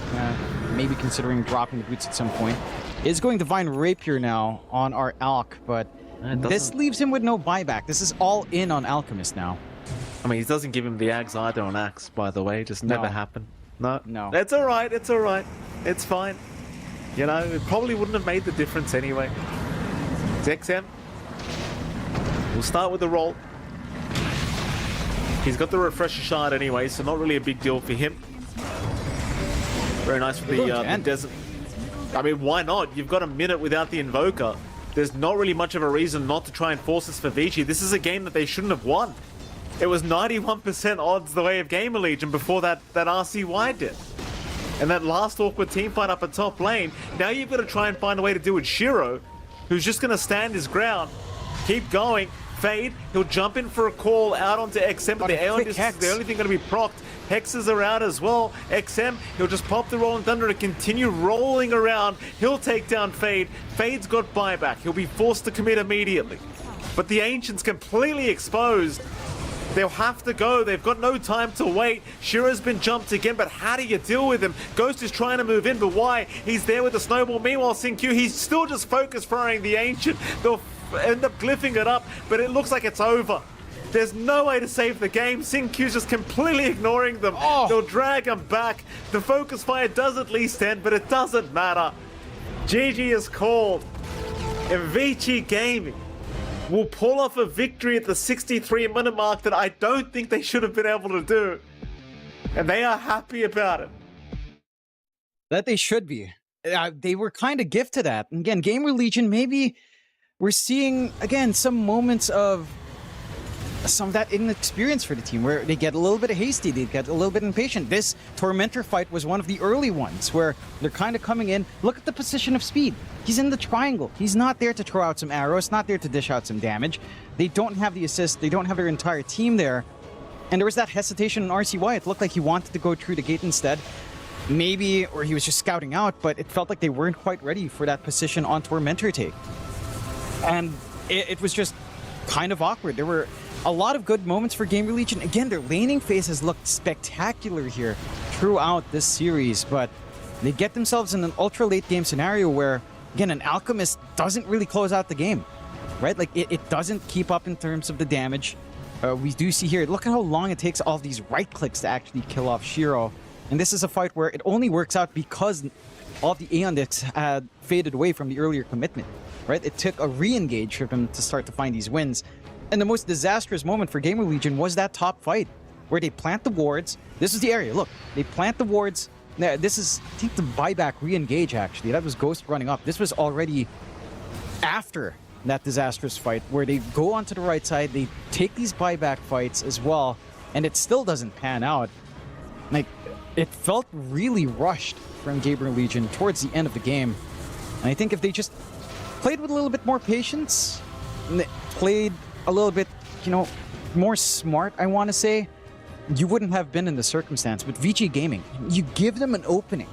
Maybe considering dropping the boots at some point. Is going Divine Rapier now on our Alk, but this leaves him with no buyback. This is all in on Alchemist now. I mean, he doesn't give him the Ags either on Axe, by the way. Just never happened. No. It's alright, it's alright. It's fine. You know, it probably wouldn't have made the difference anyway. XM. We'll start with the roll. He's got the Refresher Shard anyway, so not really a big deal for him. Very nice for the desert. I mean, why not? You've got a minute without the Invoker. There's not really much of a reason not to try and force this for Vici. This is a game that they shouldn't have won. It was 91% odds the way of GamerLegion before that RCY did. And that last awkward team fight up at top lane, now you've got to try and find a way to do it. Shiro, who's just going to stand his ground, keep going. Fade, he'll jump in for a call out onto XM, but the Aeon Disc is the only thing going to be procced. Hex is around as well. XM, he'll just pop the Rolling Thunder and continue rolling around. He'll take down Fade. Fade's got buyback. He'll be forced to commit immediately. But the Ancient's completely exposed. They'll have to go. They've got no time to wait. Shiro's been jumped again, but how do you deal with him? Ghost is trying to move in, but why? He's there with the snowball. Meanwhile, Sin-Q, he's still just focus firing the Ancient. They'll end up glyphing it up, but it looks like it's over. There's no way to save the game. Sin-Q's just completely ignoring them. They'll drag him back. The focus fire does at least end, but it doesn't matter. GG is called. And Vici Gaming will pull off a victory at the 63-minute mark that I don't think they should have been able to do. And they are happy about it. That they should be. They were kind of gifted at. And again, GamerLegion, maybe we're seeing, again, some moments of some of that inexperience for the team, where they get a little bit hasty, they get a little bit impatient. This Tormentor fight was one of the early ones where they're kind of coming in. Look at the position of Speed. He's in the triangle. He's not there to throw out some arrows, not there to dish out some damage. They don't have the assist. They don't have their entire team there. And there was that hesitation in RCY. It looked like he wanted to go through the gate instead. Maybe, or he was just scouting out, but it felt like they weren't quite ready for that position on Tormentor take. And it was just kind of awkward. There were a lot of good moments for GamerLegion. Again, their laning phase has looked spectacular here throughout this series, but they get themselves in an ultra late game scenario where, again, an Alchemist doesn't really close out the game, right? Like, it doesn't keep up in terms of the damage. We do see here, look at how long it takes all these right clicks to actually kill off Shiro. And this is a fight where it only works out because all of the Yandex had faded away from the earlier commitment, right? It took a re-engage for them to start to find these wins. And the most disastrous moment for GamerLegion was that top fight, where they plant the wards. This is the area, look. They plant the wards. This is, I think, the buyback re-engage, actually. That was Ghost running up. This was already after that disastrous fight, where they go onto the right side, they take these buyback fights as well, and it still doesn't pan out. Like, it felt really rushed from GamerLegion towards the end of the game. And I think if they just played with a little bit more patience, and they played a little bit, you know, more smart, I want to say, you wouldn't have been in the circumstance. But Vici Gaming, you give them an opening.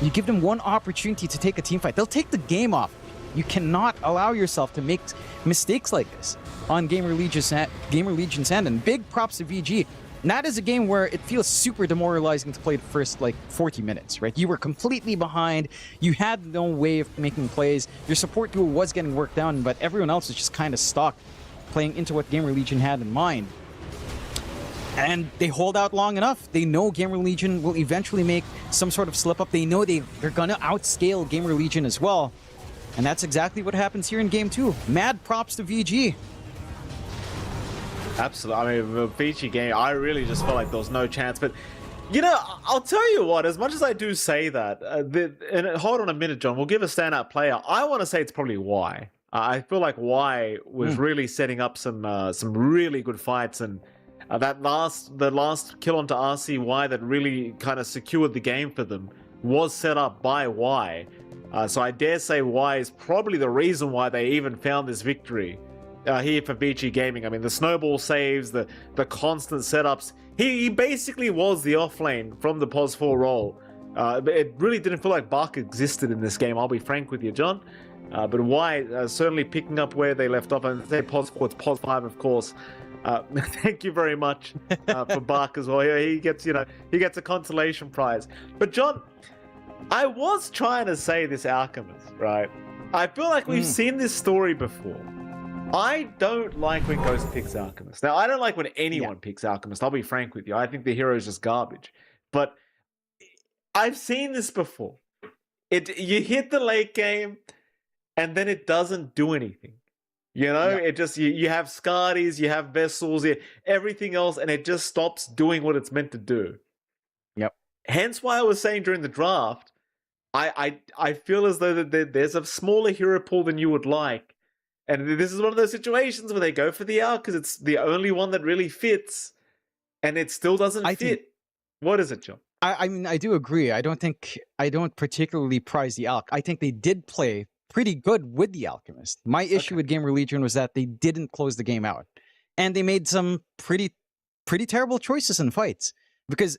You give them one opportunity to take a team fight. They'll take the game off. You cannot allow yourself to make mistakes like this on GamerLegion's end. And big props to VG. And that is a game where it feels super demoralizing to play the first, like, 40 minutes, right? You were completely behind. You had no way of making plays. Your support duo was getting worked down, but everyone else was just kind of stuck playing into what GamerLegion had in mind. And they hold out long enough. They know GamerLegion will eventually make some sort of slip-up. They know they're going to outscale GamerLegion as well. And that's exactly what happens here in Game 2. Mad props to VG. Absolutely. I mean, Vici Gaming, I really just felt like there was no chance. But, you know, I'll tell you what, as much as I do say that, and hold on a minute, John, we'll give a standout player. I want to say it's probably Y. I feel like Y was really setting up some really good fights, and the last kill onto RCY that really kind of secured the game for them was set up by Y. So I dare say Y is probably the reason why they even found this victory here for Vici Gaming. I mean, the snowball saves, the constant setups. He basically was the offlane from the pos 4 role. It really didn't feel like Bark existed in this game, I'll be frank with you, John. But Y certainly picking up where they left off, and say pos 4, it's pos 5, of course. Thank you very much for Bark as well. He gets, he gets a consolation prize. But John, I was trying to say this Alchemist, right? I feel like we've seen this story before. I don't like when Ghost picks Alchemist. Now, I don't like when anyone picks Alchemist. I'll be frank with you. I think the hero is just garbage. But I've seen this before. You hit the late game, and then it doesn't do anything. It just, you have Scardies, you have Vessels, everything else, and it just stops doing what it's meant to do. Yep. Hence why I was saying during the draft, I feel as though there's a smaller hero pool than you would like. And this is one of those situations where they go for the Alch because it's the only one that really fits, and it still doesn't fit. What is it, John? I mean, I do agree. I don't particularly prize the Alch. I think they did play pretty good with the Alchemist. My issue with GamerLegion was that they didn't close the game out. And they made some pretty terrible choices in fights. because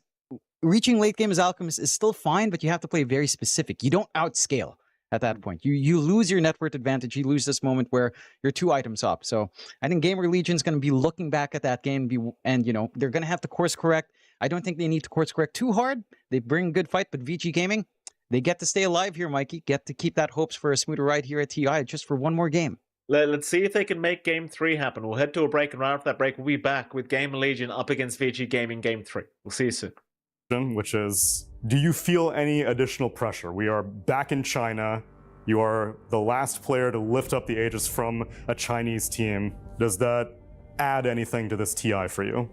reaching late game as Alchemist is still fine, but you have to play very specific. You don't outscale at that point. You lose your net worth advantage. You lose this moment where you're 2 items up. So I think GamerLegion is going to be looking back at that game and you know, they're going to have to course correct. I don't think they need to course correct too hard. They bring a good fight, but Vici Gaming, they get to stay alive here, Mikey. Get to keep that hopes for a smoother ride here at TI just for one more game. Let's see if they can make Game 3 happen. We'll head to a break, and right after that break, we'll be back with GamerLegion up against Vici Gaming Game 3. We'll see you soon. Which is, do you feel any additional pressure? We are back in China. You are the last player to lift up the Aegis from a Chinese team. Does that add anything to this TI for you?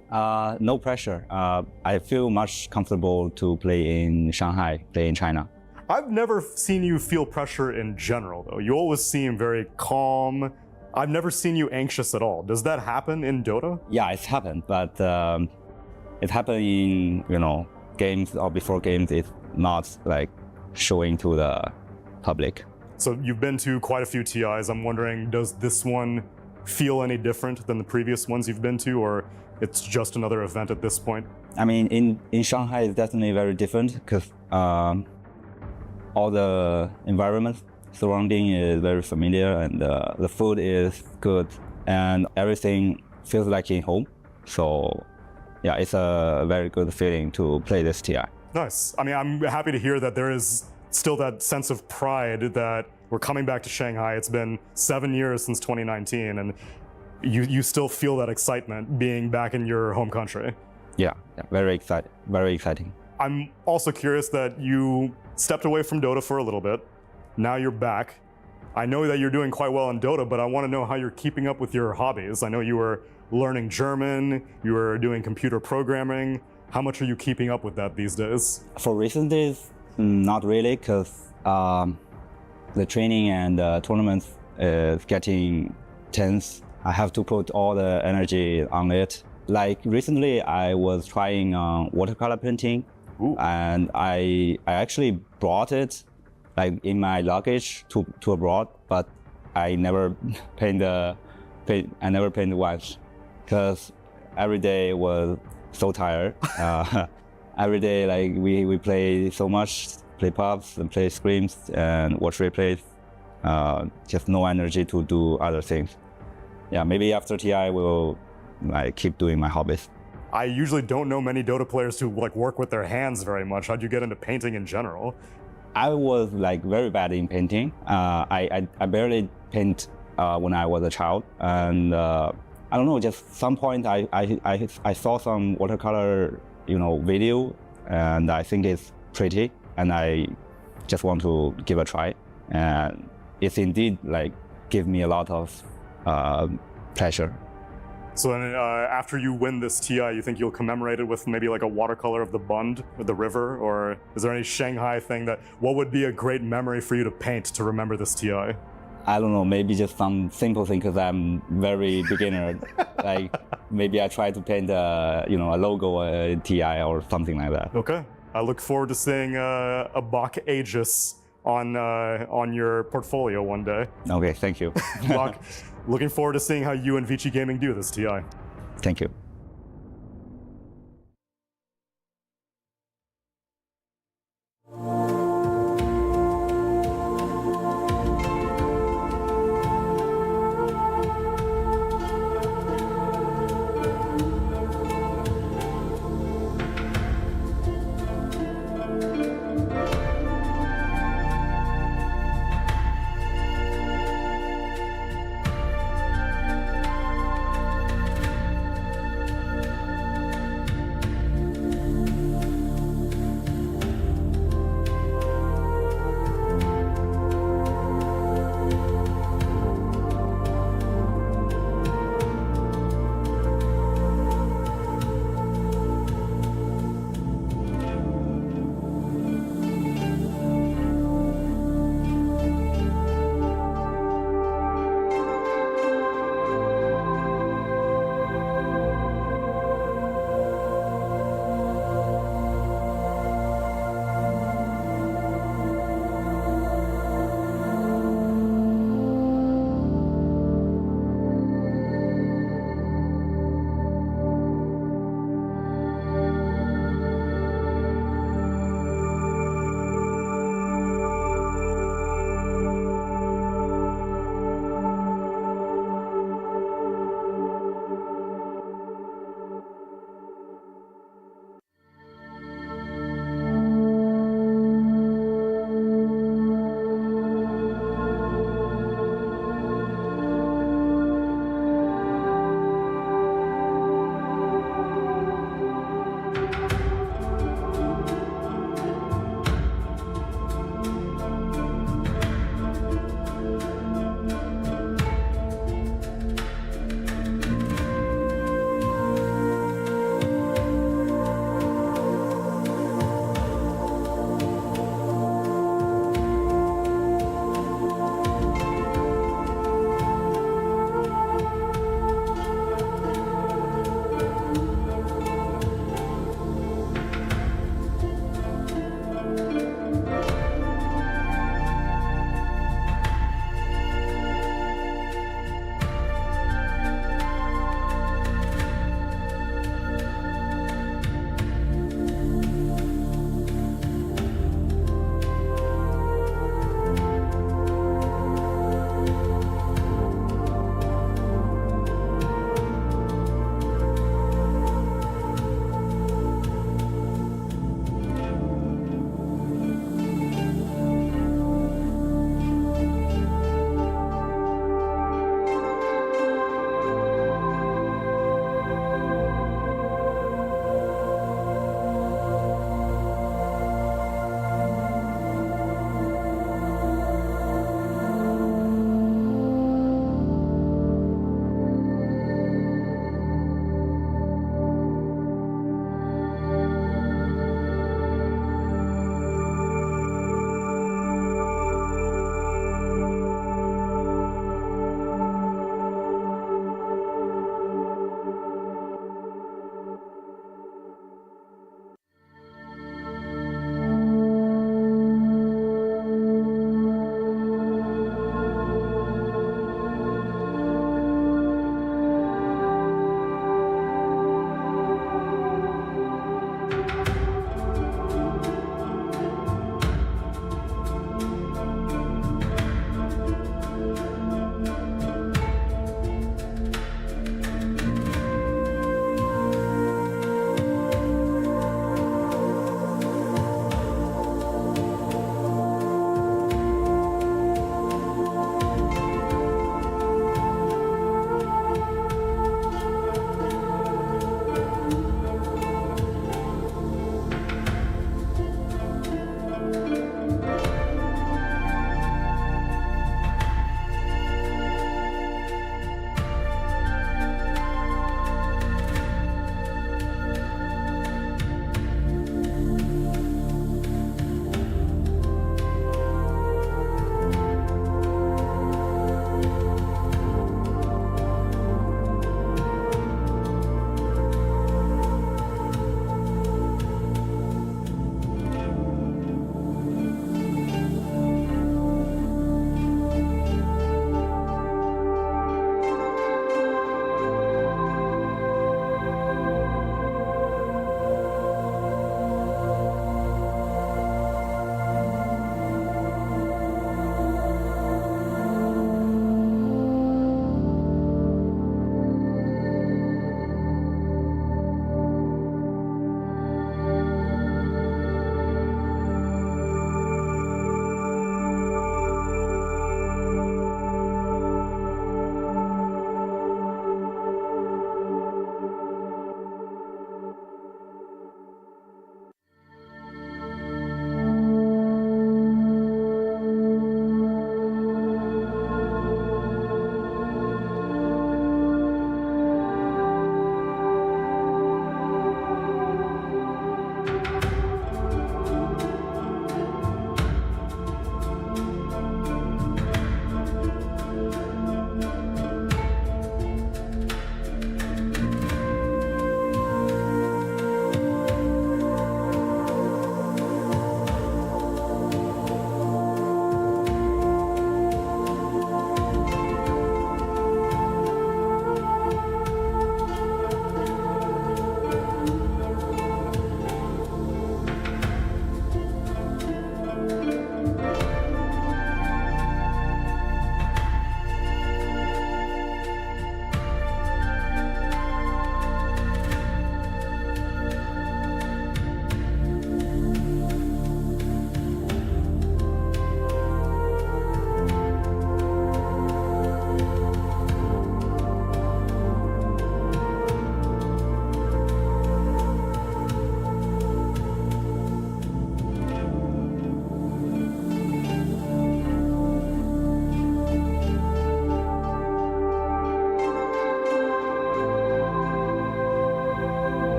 No pressure. I feel much comfortable to play in Shanghai, play in China. I've never seen you feel pressure in general, though. You always seem very calm. I've never seen you anxious at all. Does that happen in Dota? Yeah, it's happened, but it happened in, you know, games or before games. It's not like showing to the public. So you've been to quite a few TIs. I'm wondering, does this one feel any different than the previous ones you've been to, or it's just another event at this point? I mean, in Shanghai, it's definitely very different because all the environment surrounding is very familiar, and the food is good, and everything feels like in home. So yeah, it's a very good feeling to play this TI. Nice. I mean, I'm happy to hear that there is still that sense of pride that we're coming back to Shanghai. It's been 7 years since 2019, and you still feel that excitement being back in your home country. Yeah, very excited, very exciting. I'm also curious that you stepped away from Dota for a little bit. Now you're back. I know that you're doing quite well in Dota, but I want to know how you're keeping up with your hobbies. I know you were learning German, you were doing computer programming. How much are you keeping up with that these days? For recent days, not really, because the training and tournaments is getting tense. I have to put all the energy on it. Like recently, I was trying watercolor painting. Ooh. And I actually brought it like in my luggage to abroad, but I never paint once because every day was so tired. Every day, like we play so much, play pubs and play scrims and watch replays. Just no energy to do other things. Yeah, maybe after TI we'll like keep doing my hobbies. I usually don't know many Dota players who like work with their hands very much. How'd you get into painting in general? I was like very bad in painting. I barely paint when I was a child, and I don't know. Just some point I saw some watercolor, you know, video, and I think it's pretty, and I just want to give a try. And it's indeed like give me a lot of pleasure. So then after you win this TI, you think you'll commemorate it with maybe like a watercolor of the Bund, or the river, or is there any Shanghai thing that, what would be a great memory for you to paint to remember this TI? I don't know, maybe just some simple thing because I'm very beginner. Like maybe I try to paint you know, a logo, TI or something like that. Okay, I look forward to seeing a Bach Aegis on your portfolio one day. Okay, thank you. Bach, looking forward to seeing how you and Vici Gaming do this TI. Thank you.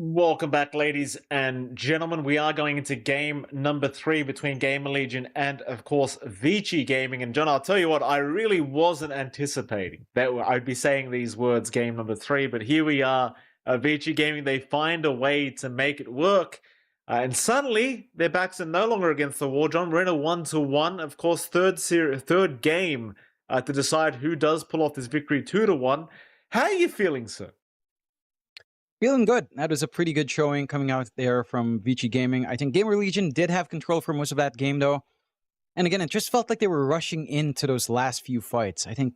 Welcome back, ladies and gentlemen. We are going into game number 3 between GamerLegion and, of course, Vici Gaming. And John, I'll tell you what, I really wasn't anticipating that I'd be saying these words, game number 3. But here we are, Vici Gaming. They find a way to make it work. And suddenly, their backs are no longer against the wall, John. We're in a 1-1. Of course, third game to decide who does pull off this victory 2-1. How are you feeling, sir? Feeling good. That was a pretty good showing coming out there from Vici Gaming. I think GamerLegion did have control for most of that game, though. And again, it just felt like they were rushing into those last few fights. I think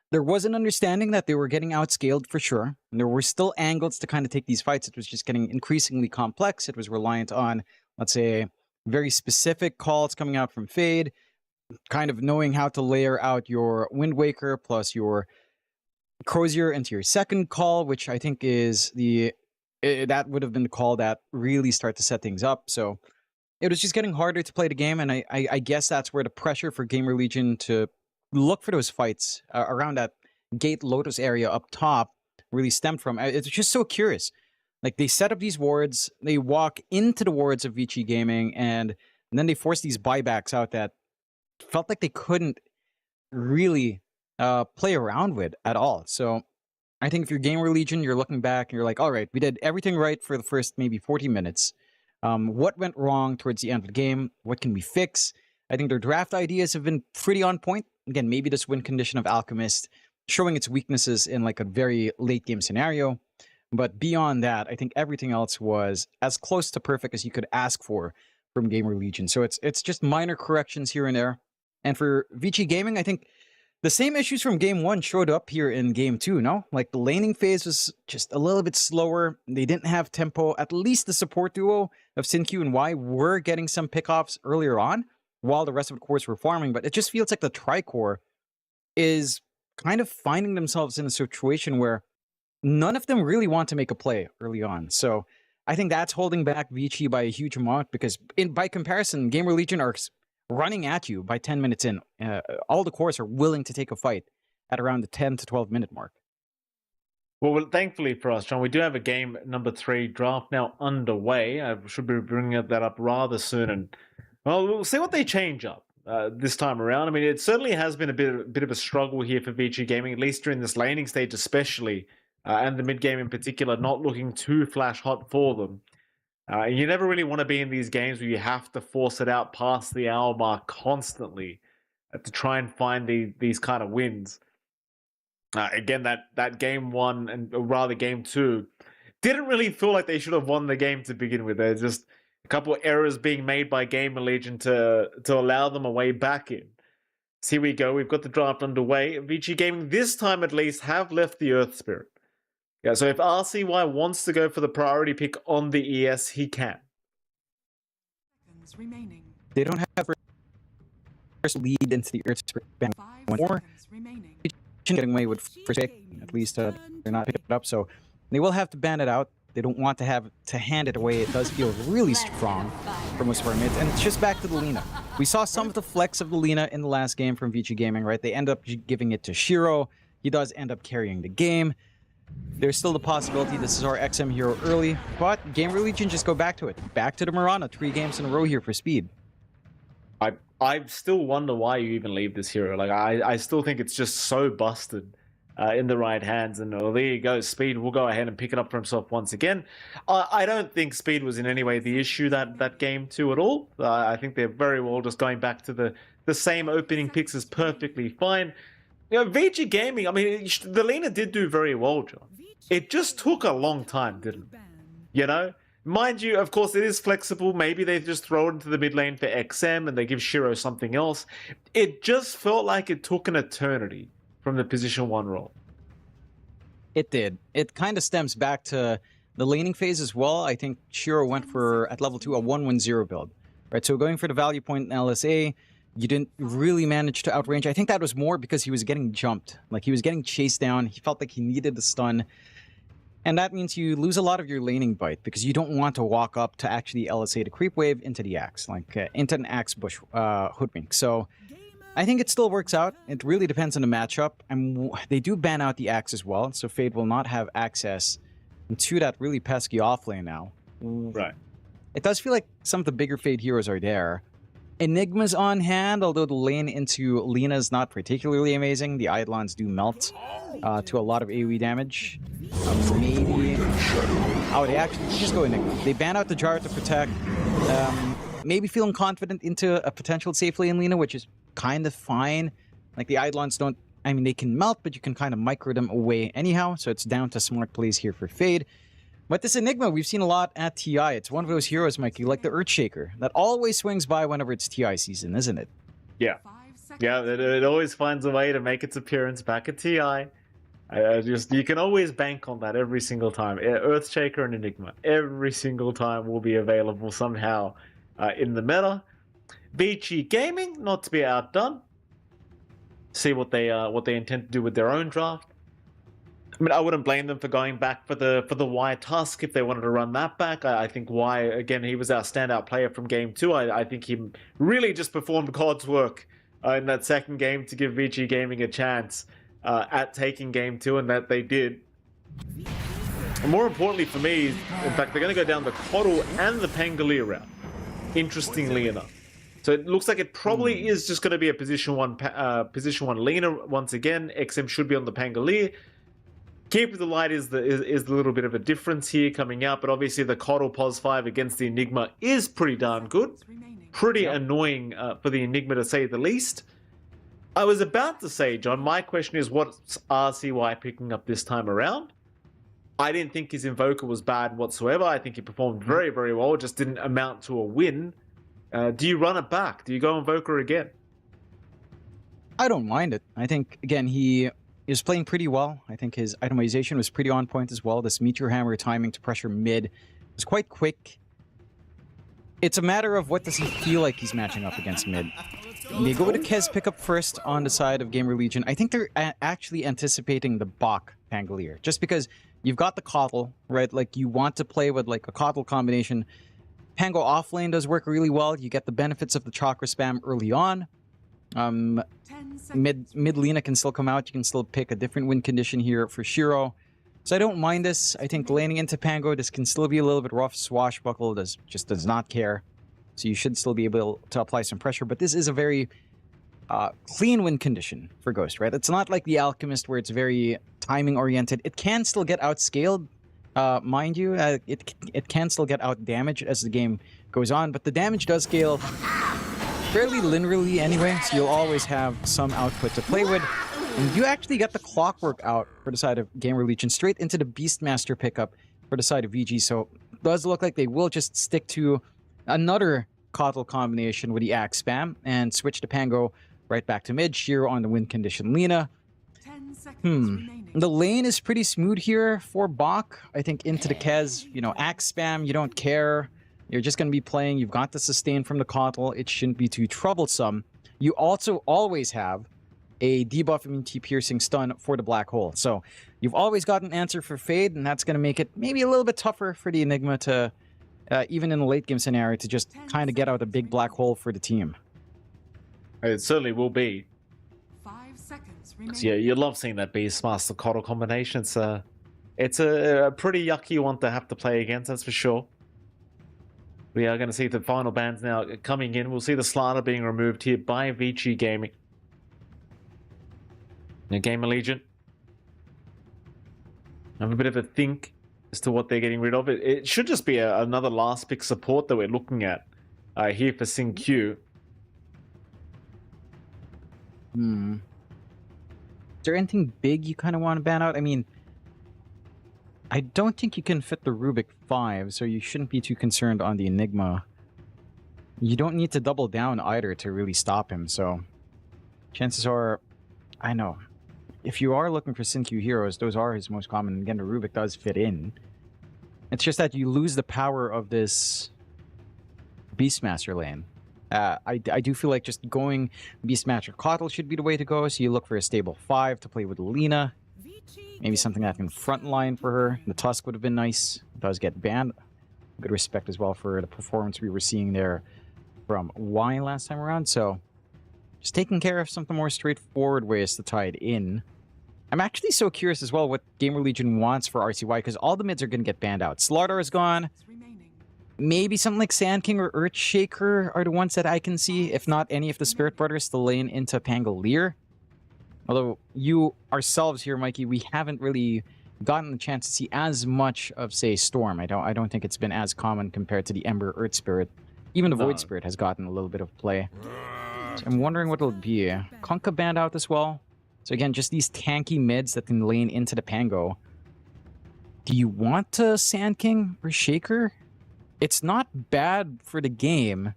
there was an understanding that they were getting outscaled for sure. And there were still angles to kind of take these fights. It was just getting increasingly complex. It was reliant on, let's say, very specific calls coming out from Fade, kind of knowing how to layer out your Wind Waker plus your Crozier into your second call, which I think is that would have been the call that really start to set things up. So it was just getting harder to play the game, and I guess that's where the pressure for GamerLegion to look for those fights around that Gate Lotus area up top really stemmed from. It's just so curious. Like, they set up these wards, they walk into the wards of Vici Gaming, and then they force these buybacks out that felt like they couldn't really play around with at all. So I think if you're GamerLegion, you're looking back and you're like, all right, we did everything right for the first maybe 40 minutes. What went wrong towards the end of the game? What can we fix? I think their draft ideas have been pretty on point. Again, maybe this win condition of Alchemist showing its weaknesses in like a very late game scenario. But beyond that, I think everything else was as close to perfect as you could ask for from GamerLegion. So it's just minor corrections here and there. And for Vici Gaming, I think the same issues from game 1 showed up here in game 2, no? Like, the laning phase was just a little bit slower. They didn't have tempo. At least the support duo of Sin-Q and Y were getting some pickoffs earlier on, while the rest of the cores were farming. But it just feels like the Tri-Core is kind of finding themselves in a situation where none of them really want to make a play early on. So I think that's holding back Vici by a huge amount, because by comparison, GamerLegion are running at you by 10 minutes in. All the cores are willing to take a fight at around the 10 to 12 minute mark. Well, thankfully for us, John, we do have a game number 3 draft now underway. I should be bringing that up rather soon. And, well, we'll see what they change up this time around. I mean, it certainly has been a bit of a struggle here for Vici Gaming, at least during this laning stage especially, and the mid game in particular, not looking too flash hot for them. You never really want to be in these games where you have to force it out past the hour mark constantly to try and find these kind of wins. Again, that game 1, and or rather game 2, didn't really feel like they should have won the game to begin with. There's just a couple of errors being made by GamerLegion to allow them a way back in. So here we go. We've got the draft underway. Vici Gaming, this time at least, have left the Earth Spirit. Yeah, so if RCY wants to go for the priority pick on the ES, he can. They don't have first lead into the Earth Spirit ban more. Getting away with first pick, at least they're not picking it up, so they will have to ban it out. They don't want to have to hand it away. It does feel really strong for most of our mids. And it's just back to the Lina. We saw some of the flex of the Lina in the last game from Vici Gaming, right? They end up giving it to Shiro. He does end up carrying the game. There's still the possibility this is our XM hero early, but GamerLegion just go back to it. Back to the Mirana, 3 games in a row here for Speed. I still wonder why you even leave this hero. Like, I still think it's just so busted in the right hands. And there you go, Speed will go ahead and pick it up for himself once again. I don't think Speed was in any way the issue that game 2 at all. I think they're very well just going back to the same opening picks is perfectly fine. You know, Vici Gaming, I mean, the Lina did do very well, John. It just took a long time, didn't it? You know? Mind you, of course, it is flexible. Maybe they just throw it into the mid lane for XM and they give Shiro something else. It just felt like it took an eternity from the position 1 role. It did. It kind of stems back to the laning phase as well. I think Shiro went for, at level 2, a 1-1-0 build. Right, so going for the value point in LSA, you didn't really manage to outrange. I think that was more because he was getting jumped. Like, he was getting chased down. He felt like he needed the stun. And that means you lose a lot of your laning bite because you don't want to walk up to actually LSA the creep wave into the axe, like into an axe bush hoodwink. So I think it still works out. It really depends on the matchup. And they do ban out the axe as well, so Fade will not have access into that really pesky offlane now. Right. It does feel like some of the bigger Fade heroes are there. Enigma's on hand, although the lane into Lina is not particularly amazing. The Eidolons do melt to a lot of AoE damage. Maybe... Oh, they actually just go Enigma. They ban out the Jar to protect. Maybe feeling confident into a potential safe lane Lina, which is kind of fine. Like, the Eidolons don't... I mean, they can melt, but you can kind of micro them away anyhow, so it's down to smart plays here for Fade. But this Enigma, we've seen a lot at TI. It's one of those heroes, Mikey, like the Earthshaker, that always swings by whenever it's TI season, isn't it? Yeah. Yeah, it always finds a way to make its appearance back at TI. You can always bank on that every single time. Earthshaker and Enigma, every single time will be available somehow in the meta. Vici Gaming, not to be outdone. See what they intend to do with their own draft. I mean, I wouldn't blame them for going back for the Y Tusk if they wanted to run that back. I think Y, again, he was our standout player from game 2. I think he really just performed God's work in that second game to give Vici Gaming a chance at taking game 2, and that they did. And more importantly for me, in fact, they're going to go down the Coddle and the Pangolier route, interestingly enough. So it looks like it probably is just going to be a position 1 Lina once again. XM should be on the Pangolier. Keep of the Light is the little bit of a difference here coming out, but obviously the Coddle Pos 5 against the Enigma is pretty darn good. Pretty annoying for the Enigma to say the least. I was about to say, John, my question is what's RCY picking up this time around? I didn't think his Invoker was bad whatsoever. I think he performed very, very well. It just didn't amount to a win. Do you run it back? Do you go Invoker again? I don't mind it. I think, again, he is playing pretty well. I think his itemization was pretty on point as well. This Meteor Hammer timing to pressure mid was quite quick. It's a matter of what does he feel like he's matching up against mid. They go with a Kez pickup first on the side of GamerLegion. I think they're actually anticipating the Bach Pangolier, just because you've got the Coddle, right? Like, you want to play with like a Coddle combination. Pango offlane does work really well. You get the benefits of the Chakra spam early on. Mid Lina can still come out. You can still pick a different win condition here for Shiro. So I don't mind this. I think laning into Pango, this can still be a little bit rough. Swashbuckle just does not care. So you should still be able to apply some pressure. But this is a very clean win condition for Ghost, right? It's not like the Alchemist where it's very timing oriented. It can still get outscaled, mind you. It can still get out damaged as the game goes on. But the damage does scale fairly linearly anyway, so you'll always have some output to play with. And you actually get the Clockwork out for the side of GamerLegion, straight into the Beastmaster pickup for the side of VG, so it does look like they will just stick to another Coddle combination with the Axe spam and switch the Pango right back to mid. Shiro on the win condition Lina. The lane is pretty smooth here for Bach. I think into the Kez, you know, Axe spam, you don't care. You're just going to be playing. You've got the sustain from the Coddle. It shouldn't be too troublesome. You also always have a debuff immunity piercing stun for the Black Hole. So you've always got an answer for Fade, and that's going to make it maybe a little bit tougher for the Enigma to, even in the late game scenario, to just kind of get out a big Black Hole for the team. It certainly will be. 5 seconds remaining. Yeah, you love seeing that Beastmaster Coddle combination. It's a pretty yucky one to have to play against, that's for sure. We are going to see the final bans now coming in. We'll see the Slanter being removed here by Vici Gaming. Now, GamerLegion have a bit of a think as to what they're getting rid of. It should just be another last pick support that we're looking at here for SingQ. Is there anything big you kind of want to ban out? I mean, I don't think you can fit the Rubik 5, so you shouldn't be too concerned on the Enigma. You don't need to double down either to really stop him, so chances are, I know, if you are looking for SingQ heroes, those are his most common. Again, the Rubik does fit in. It's just that you lose the power of this Beastmaster lane. I do feel like just going Beastmaster Coddle should be the way to go, so you look for a stable 5 to play with Lina. Maybe something that can frontline for her. The Tusk would have been nice. It does get banned. Good respect as well for the performance we were seeing there from Y last time around. So just taking care of something more straightforward ways to tie it in. I'm actually so curious as well what GamerLegion wants for RCY, because all the mids are going to get banned out. Slardar is gone. Maybe something like Sand King or Earthshaker are the ones that I can see, if not any of the Spirit Brothers to lane into Pangolier. Although you ourselves here, Mikey, we haven't really gotten the chance to see as much of, say, Storm. I don't think it's been as common compared to the Ember Earth Spirit. Even the Void Spirit has gotten a little bit of play. So I'm wondering what it'll be. Kunkka banned out as well. So again, just these tanky mids that can lane into the Pango. Do you want to Sand King or Shaker? It's not bad for the game.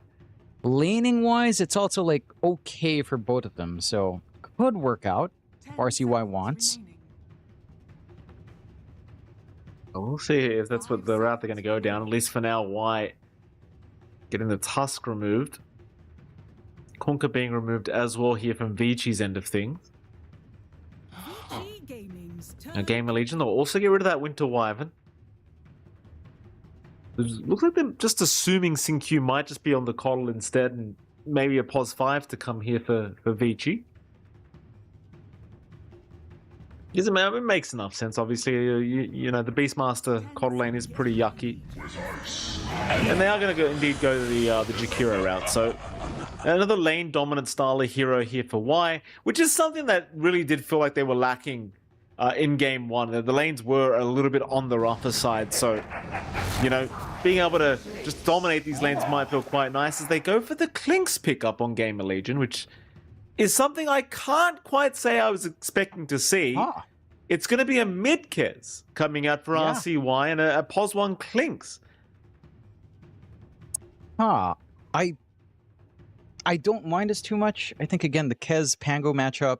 Laning-wise, it's also, like, okay for both of them. So, could work out if RCY wants. We'll see if that's what the route they're going to go down. At least for now, Y getting the Tusk removed. Kunkka being removed as well here from Vici's end of things. Now, GamerLegion, they'll also get rid of that Winter Wyvern. It looks like they're just assuming Xingqiu might just be on the Coddle instead, and maybe a Pos 5 to come here for Vici. It makes enough sense, obviously. You know, the Beastmaster Coddle lane is pretty yucky. And they are going to indeed go to the Jakiro route, so another lane dominant style of hero here for Y, which is something that really did feel like they were lacking in game one. The lanes were a little bit on the rougher side, so, you know, being able to just dominate these lanes might feel quite nice as they go for the Clinks pickup on GamerLegion, which is something I can't quite say I was expecting to see. It's going to be a mid-Kez coming out for RCY and a Pos 1 Clinks. I don't mind this too much. I think, again, the Kez Pango matchup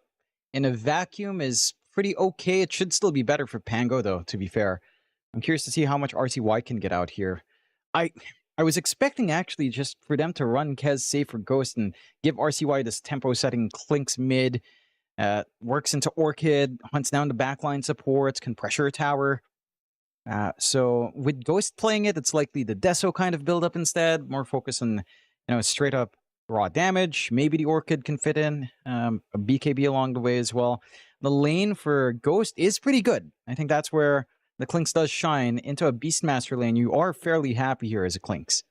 in a vacuum is pretty okay. It should still be better for Pango, though, to be fair. I'm curious to see how much RCY can get out here. I was expecting, actually, just for them to run Kez safe for Ghost and give RCY this tempo setting, Clinks mid, works into Orchid, hunts down the backline supports, can pressure a tower. So with Ghost playing it, it's likely the Deso kind of build up instead, more focus on, you know, straight up raw damage. Maybe the Orchid can fit in, a BKB along the way as well. The lane for Ghost is pretty good. I think that's where the Clinks does shine. Into a Beastmaster lane, you are fairly happy here as a Clinks.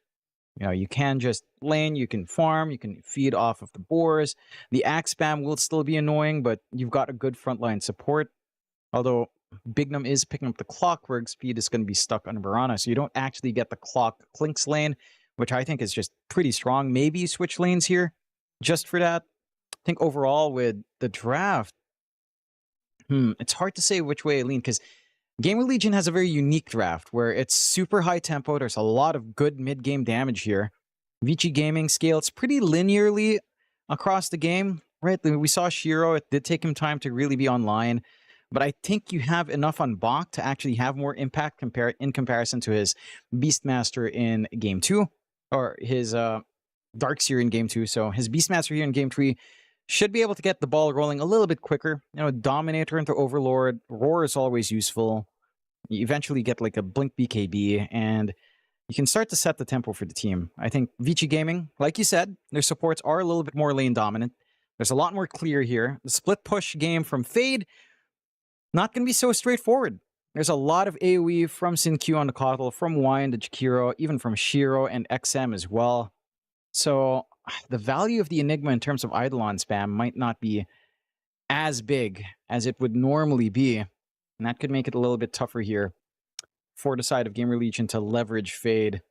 You know, you can just lane, you can farm, you can feed off of the boars. The axe spam will still be annoying, but you've got a good frontline support. Although Bignum is picking up the Clockwork, Speed is going to be stuck on Verana, so you don't actually get the Clock Clinks lane, which I think is just pretty strong. Maybe you switch lanes here just for that. I think overall with the draft, it's hard to say which way I lean, because GamerLegion has a very unique draft where it's super high tempo. There's a lot of good mid-game damage here. Vici Gaming scales pretty linearly across the game, right? We saw Shiro. It did take him time to really be online, but I think you have enough on Bach to actually have more impact in comparison to his Beastmaster in Game 2, or his Darkseer in Game 2. So his Beastmaster here in Game 3 should be able to get the ball rolling a little bit quicker. You know, Dominator into Overlord. Roar is always useful. You eventually get like a Blink BKB, and you can start to set the tempo for the team. I think Vici Gaming, like you said, their supports are a little bit more lane dominant. There's a lot more clear here. The split push game from Fade, not going to be so straightforward. There's a lot of AoE from Xingqiu on the Coddle, from Wine to Jakiro, even from Shiro and XM as well. So the value of the Enigma in terms of Eidolon spam might not be as big as it would normally be. And that could make it a little bit tougher here for the side of GamerLegion to leverage Fade.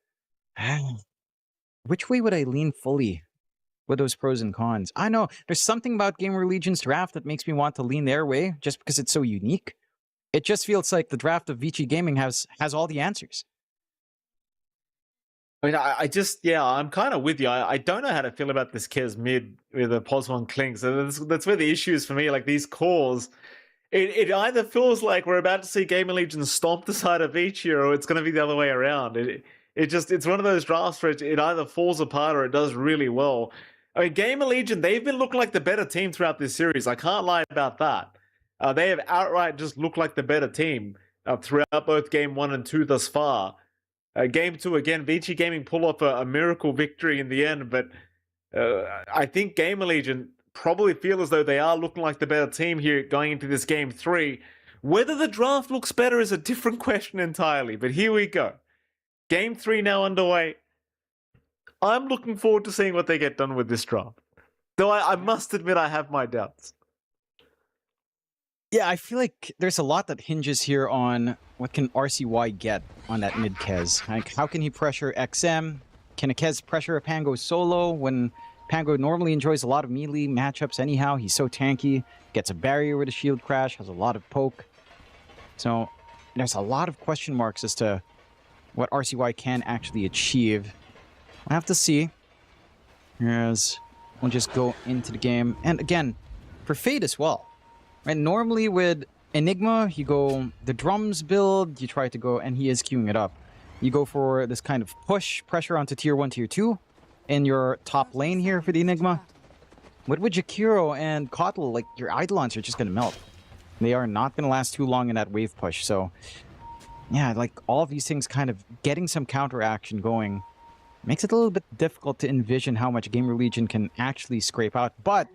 Which way would I lean fully with those pros and cons? I know there's something about GamerLegion's draft that makes me want to lean their way just because it's so unique. It just feels like the draft of Vici Gaming has all the answers. I mean, I'm kind of with you. I don't know how to feel about this Kez mid with a Pos 1 Clinks. That's where the issue is for me. Like, these cores, it either feels like we're about to see GamerLegion stomp the side of Vici, or it's going to be the other way around. It's one of those drafts where it either falls apart or it does really well. I mean, GamerLegion, they've been looking like the better team throughout this series. I can't lie about that. They have outright just looked like the better team throughout both Game 1 and 2 thus far. Game 2, again, Vici Gaming pull off a miracle victory in the end, but I think GamerLegion probably feel as though they are looking like the better team here going into this game 3. Whether the draft looks better is a different question entirely, but here we go. Game 3 now underway. I'm looking forward to seeing what they get done with this draft. Though I must admit I have my doubts. Yeah, I feel like there's a lot that hinges here on what can RCY get on that mid Kez. Like, how can he pressure XM? Can a Kez pressure a Pango solo when Pango normally enjoys a lot of melee matchups anyhow? He's so tanky, gets a barrier with a shield crash, has a lot of poke. So there's a lot of question marks as to what RCY can actually achieve. We'll have to see. As we'll just go into the game. And again, for Fade as well. Right, normally with Enigma, you go the drums build, you try to go, and he is queuing it up. You go for this kind of push, pressure onto tier 1, tier 2 in your top lane here for the Enigma. But with Jakiro and Kotl, like, your Eidolons are just going to melt. They are not going to last too long in that wave push. So, yeah, like, all of these things kind of getting some counter action going makes it a little bit difficult to envision how much GamerLegion can actually scrape out. But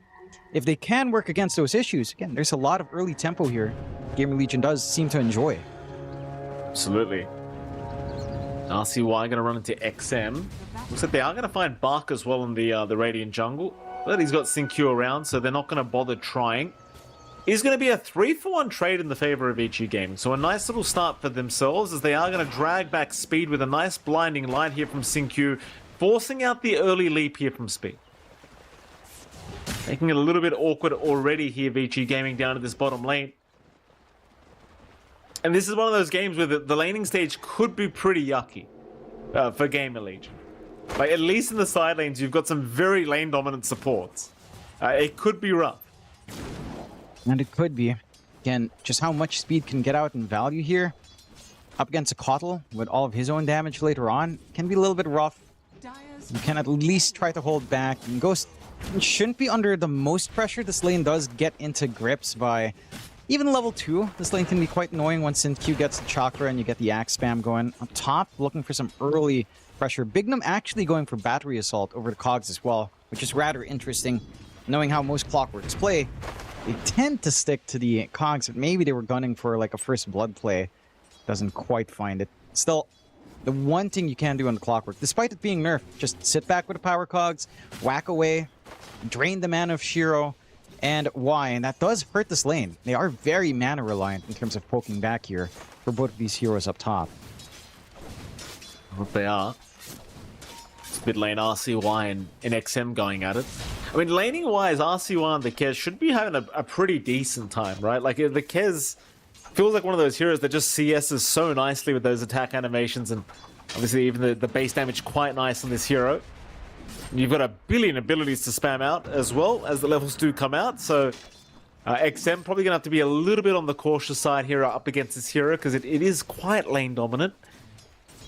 if they can work against those issues, again, there's a lot of early tempo here GamerLegion does seem to enjoy. Absolutely. RCY going to run into XM. Looks like they are going to find Bark as well in the Radiant jungle. But he's got Sinkyu around, so they're not going to bother trying. Is going to be a 3-for-1 trade in the favor of Vici Gaming. So a nice little start for themselves as they are going to drag back Speed with a nice blinding light here from Sinkyu, forcing out the early leap here from Speed. Making it a little bit awkward already here, Vici Gaming down to this bottom lane. And this is one of those games where the laning stage could be pretty yucky for GamerLegion. Like, at least in the side lanes, you've got some very lane dominant supports. It could be rough. And it could be. Again, just how much Speed can get out in value here. Up against a Kotl with all of his own damage later on can be a little bit rough. You can at least try to hold back. And Ghost shouldn't be under the most pressure. This lane does get into grips by even level 2. This lane can be quite annoying once Q gets the Chakra and you get the Axe spam going. On top, looking for some early pressure. Bignum actually going for Battery Assault over the Cogs as well, which is rather interesting. Knowing how most Clockworks play, they tend to stick to the Cogs, but maybe they were gunning for like a First Blood play. Doesn't quite find it. Still, the one thing you can do on the Clockwork, despite it being nerfed, just sit back with the Power Cogs, whack away, drain the mana of Shiro and Y, and that does hurt this lane. They are very mana reliant in terms of poking back here for both of these heroes up top. What they are. It's mid lane RCY and XM going at it. I mean, laning wise, RCY and the Kez should be having a pretty decent time, right? Like, the Kez feels like one of those heroes that just CSs so nicely with those attack animations, and obviously even the base damage quite nice on this hero. You've got a billion abilities to spam out as well as the levels do come out, so XM probably going to have to be a little bit on the cautious side here up against this hero because it is quite lane dominant.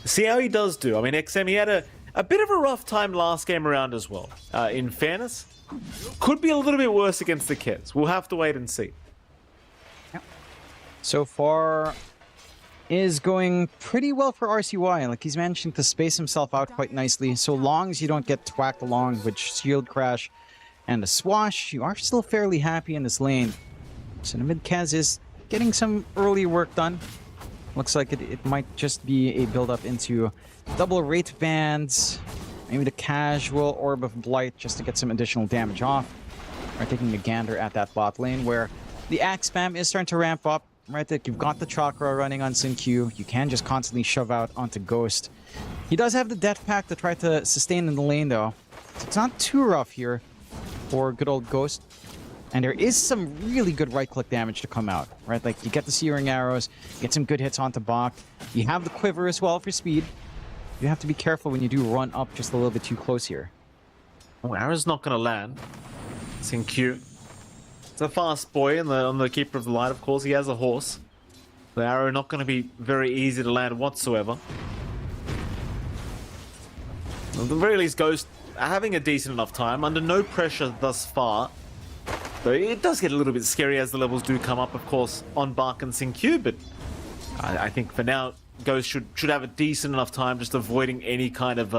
See how he does do. I mean, XM, he had a bit of a rough time last game around as well. In fairness, could be a little bit worse against the Kez. We'll have to wait and see. So far is going pretty well for RCY. Like, he's managing to space himself out quite nicely. So long as you don't get twacked along with Shield Crash and a Swash, you are still fairly happy in this lane. So the mid Kaz is getting some early work done. Looks like it might just be a build-up into double Wraith Bands, maybe the casual Orb of Blight just to get some additional damage off. We're taking a gander at that bot lane where the Axe spam is starting to ramp up. Right, that you've got the Chakra running on Sinkyu. You can just constantly shove out onto Ghost. He does have the Death Pact to try to sustain in the lane, though. So it's not too rough here for good old Ghost. And there is some really good right-click damage to come out, right? Like, you get the Searing Arrows, get some good hits onto Bach. You have the Quiver as well for speed. You have to be careful when you do run up just a little bit too close here. Oh, Arrow's not going to land. Sinkyu. It's a fast boy on the Keeper of the Light, of course. He has a horse. The arrow not going to be very easy to land whatsoever. At the very least, Ghost having a decent enough time, under no pressure thus far. Though it does get a little bit scary as the levels do come up, of course, on Bark and Sinkyu, but I think for now, Ghost should have a decent enough time just avoiding any kind of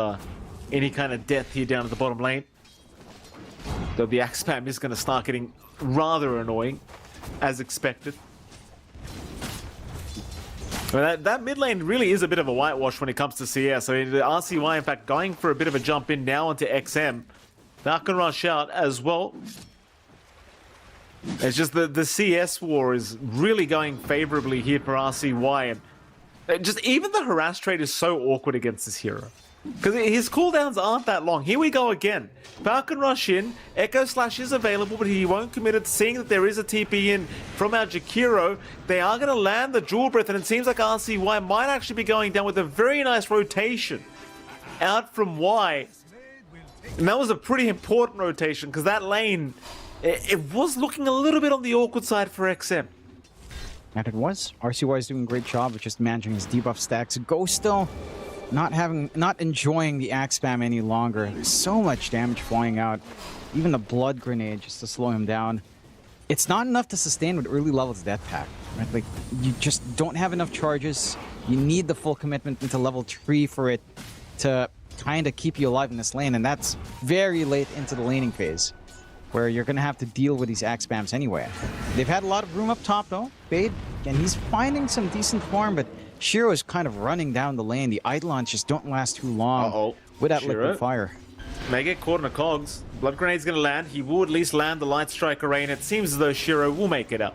death here down at the bottom lane. Though the axe spam is going to start getting rather annoying, as expected. Well, that mid lane really is a bit of a whitewash when it comes to CS. So the RCY, in fact, going for a bit of a jump in now onto XM. Falcon rush out as well. It's just the CS war is really going favorably here for RCY. And just even the harass trade is so awkward against this hero. Because his cooldowns aren't that long. Here we go again. Falcon rush in. Echo Slash is available, but he won't commit it. Seeing that there is a TP in from our Jakiro, they are going to land the Jewel Breath, and it seems like RCY might actually be going down with a very nice rotation out from Y. And that was a pretty important rotation, because that lane, it was looking a little bit on the awkward side for XM. And it was. RCY is doing a great job of just managing his debuff stacks. Ghost still not enjoying the axe spam any longer. There's so much damage flying out. Even the blood grenade just to slow him down. It's not enough to sustain with early levels death pack. Right? Like, you just don't have enough charges. You need the full commitment into level 3 for it to kind of keep you alive in this lane, and that's very late into the laning phase, where you're going to have to deal with these axe spams anyway. They've had a lot of room up top, though. Fade, and he's finding some decent form, but Shiro is kind of running down the lane. The Eidolons just don't last too long with that liquid fire. May get caught in the cogs. Blood Grenade's going to land. He will at least land the Light Strike Array, and it seems as though Shiro will make it up.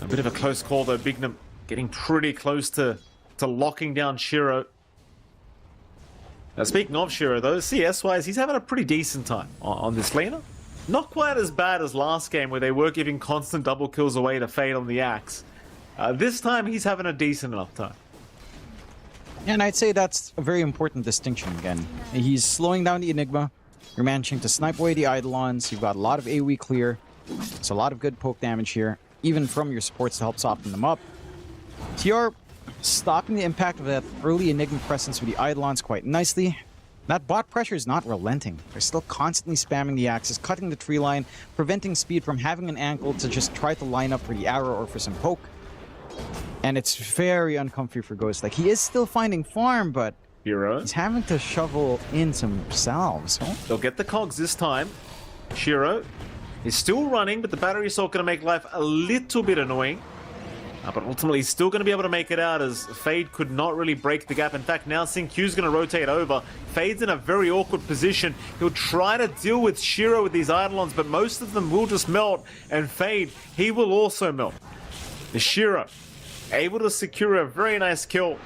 A bit of a close call, though. Bignum getting pretty close to locking down Shiro. Now, speaking of Shiro, though, CS-wise, he's having a pretty decent time on this laner. Not quite as bad as last game, where they were giving constant double kills away to Fade on the Axe. This time, he's having a decent enough time. And I'd say that's a very important distinction again. He's slowing down the Enigma. You're managing to snipe away the Eidolons. You've got a lot of AoE clear. It's a lot of good poke damage here, even from your supports to help soften them up. TR stopping the impact of that early Enigma presence with the Eidolons quite nicely. That bot pressure is not relenting. They're still constantly spamming the axes, cutting the tree line, preventing Speed from having an angle to just try to line up for the arrow or for some poke. And it's very uncomfy for Ghost. Like, he is still finding farm, but he's having to shovel in some salves. Huh? They'll get the cogs this time. Shiro is still running, but the battery assault going to make life a little bit annoying. But ultimately, he's still going to be able to make it out, as Fade could not really break the gap. In fact, now Sinq's going to rotate over. Fade's in a very awkward position. He'll try to deal with Shiro with these Eidolons, but most of them will just melt. And Fade, he will also melt. The Shiro able to secure a very nice kill.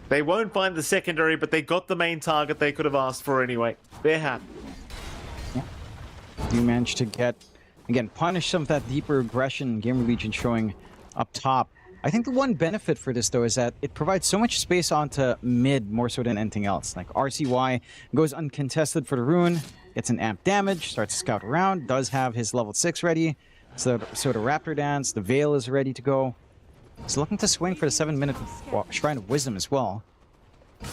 They won't find the secondary, but they got the main target they could have asked for anyway. They're happy. You managed to get, again, punish some of that deeper aggression GamerLegion showing up top. I think the one benefit for this, though, is that it provides so much space onto mid more so than anything else. Like, RCY goes uncontested for the rune, gets an amp damage, starts to scout around, does have his level 6 ready. So the Raptor Dance, the Veil is ready to go. He's looking to swing for the 7-minute Shrine of Wisdom as well. I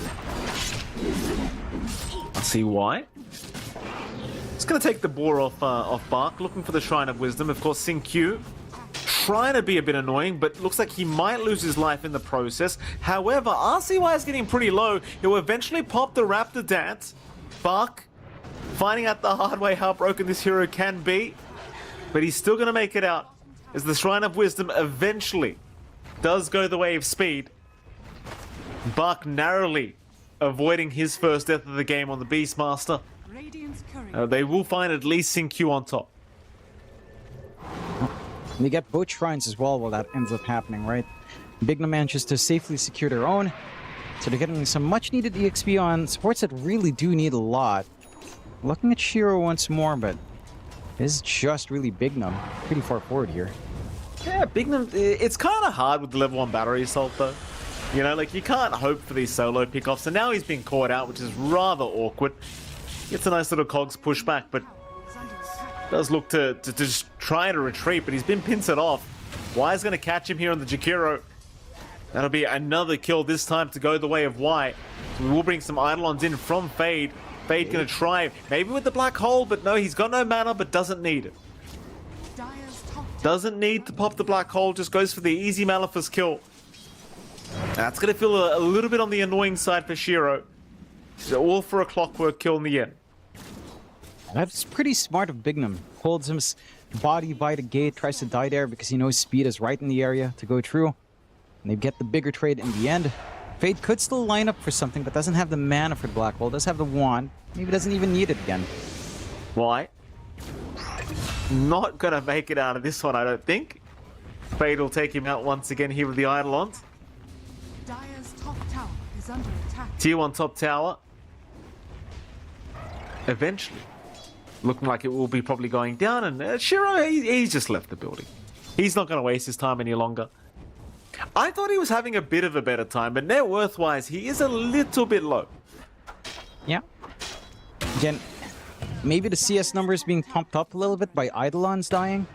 see why. It's going to take the boar off Bark, looking for the Shrine of Wisdom. Of course, Sinq trying to be a bit annoying, but looks like he might lose his life in the process. However, RCY is getting pretty low. He'll eventually pop the Raptor Dance. Bark finding out the hard way how broken this hero can be, but he's still going to make it out, as the Shrine of Wisdom eventually does go the way of Speed. Bark narrowly avoiding his first death of the game on the Beastmaster. They will find at least Sinq on top. They get both shrines as well while that ends up happening, right? Bignum manages to safely secure their own, so they're getting some much-needed EXP on supports that really do need a lot. Looking at Shiro once more, but this is just really Bignum. Pretty far forward here. Yeah, Bignum, it's kind of hard with the level 1 battery assault, though. You know, like, you can't hope for these solo pickoffs, and now he's been caught out, which is rather awkward. Gets a nice little cogs pushback, but does look to just try to retreat, but he's been pincered off. Y's going to catch him here on the Jakiro. That'll be another kill, this time to go the way of Y. So we will bring some Eidolons in from Fade. Fade going to try, maybe with the Black Hole, but no, he's got no mana, but doesn't need it. Doesn't need to pop the Black Hole, just goes for the easy Malefic's kill. That's going to feel a little bit on the annoying side for Shiro. So all for a clockwork kill in the end. That's pretty smart of Bignum. Holds his body by the gate, tries to die there because he knows Speed is right in the area to go through. And they get the bigger trade in the end. Fade could still line up for something, but doesn't have the mana for the Black Hole. Does have the wand. Maybe doesn't even need it again. Why? Not gonna make it out of this one, I don't think. Fade will take him out once again here with the Eidolons. Dire's top tower is under attack. Tier 1 top tower. Eventually. Looking like it will be probably going down, and Shiro, he's just left the building. He's not going to waste his time any longer. I thought he was having a bit of a better time, but net worth-wise, he is a little bit low. Yeah. Again, maybe the CS numbers being pumped up a little bit by Eidolons dying.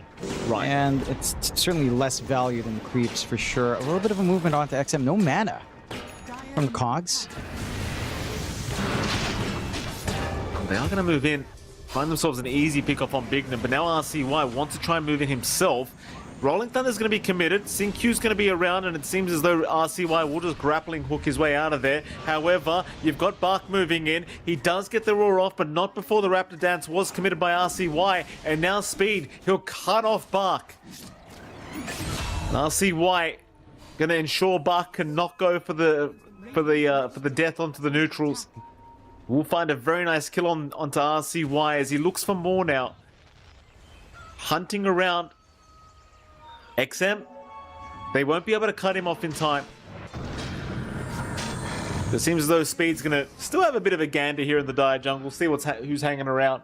Right. And it's certainly less value than Creeps for sure. A little bit of a movement onto XM. No mana from Cogs. They are going to move in. Find themselves an easy pick-off on Bignum, but now RCY wants to try and move in himself. Rolling Thunder's going to be committed. Sinq's going to be around, and it seems as though RCY will just grappling hook his way out of there. However, you've got Bark moving in. He does get the roar off, but not before the Raptor Dance was committed by RCY. And now Speed, he'll cut off Bark. RCY going to ensure Bark cannot go for the death onto the neutrals. We'll find a very nice kill onto RCY as he looks for more now. Hunting around. XM, they won't be able to cut him off in time. It seems as though Speed's going to still have a bit of a gander here in the dire jungle, see who's hanging around.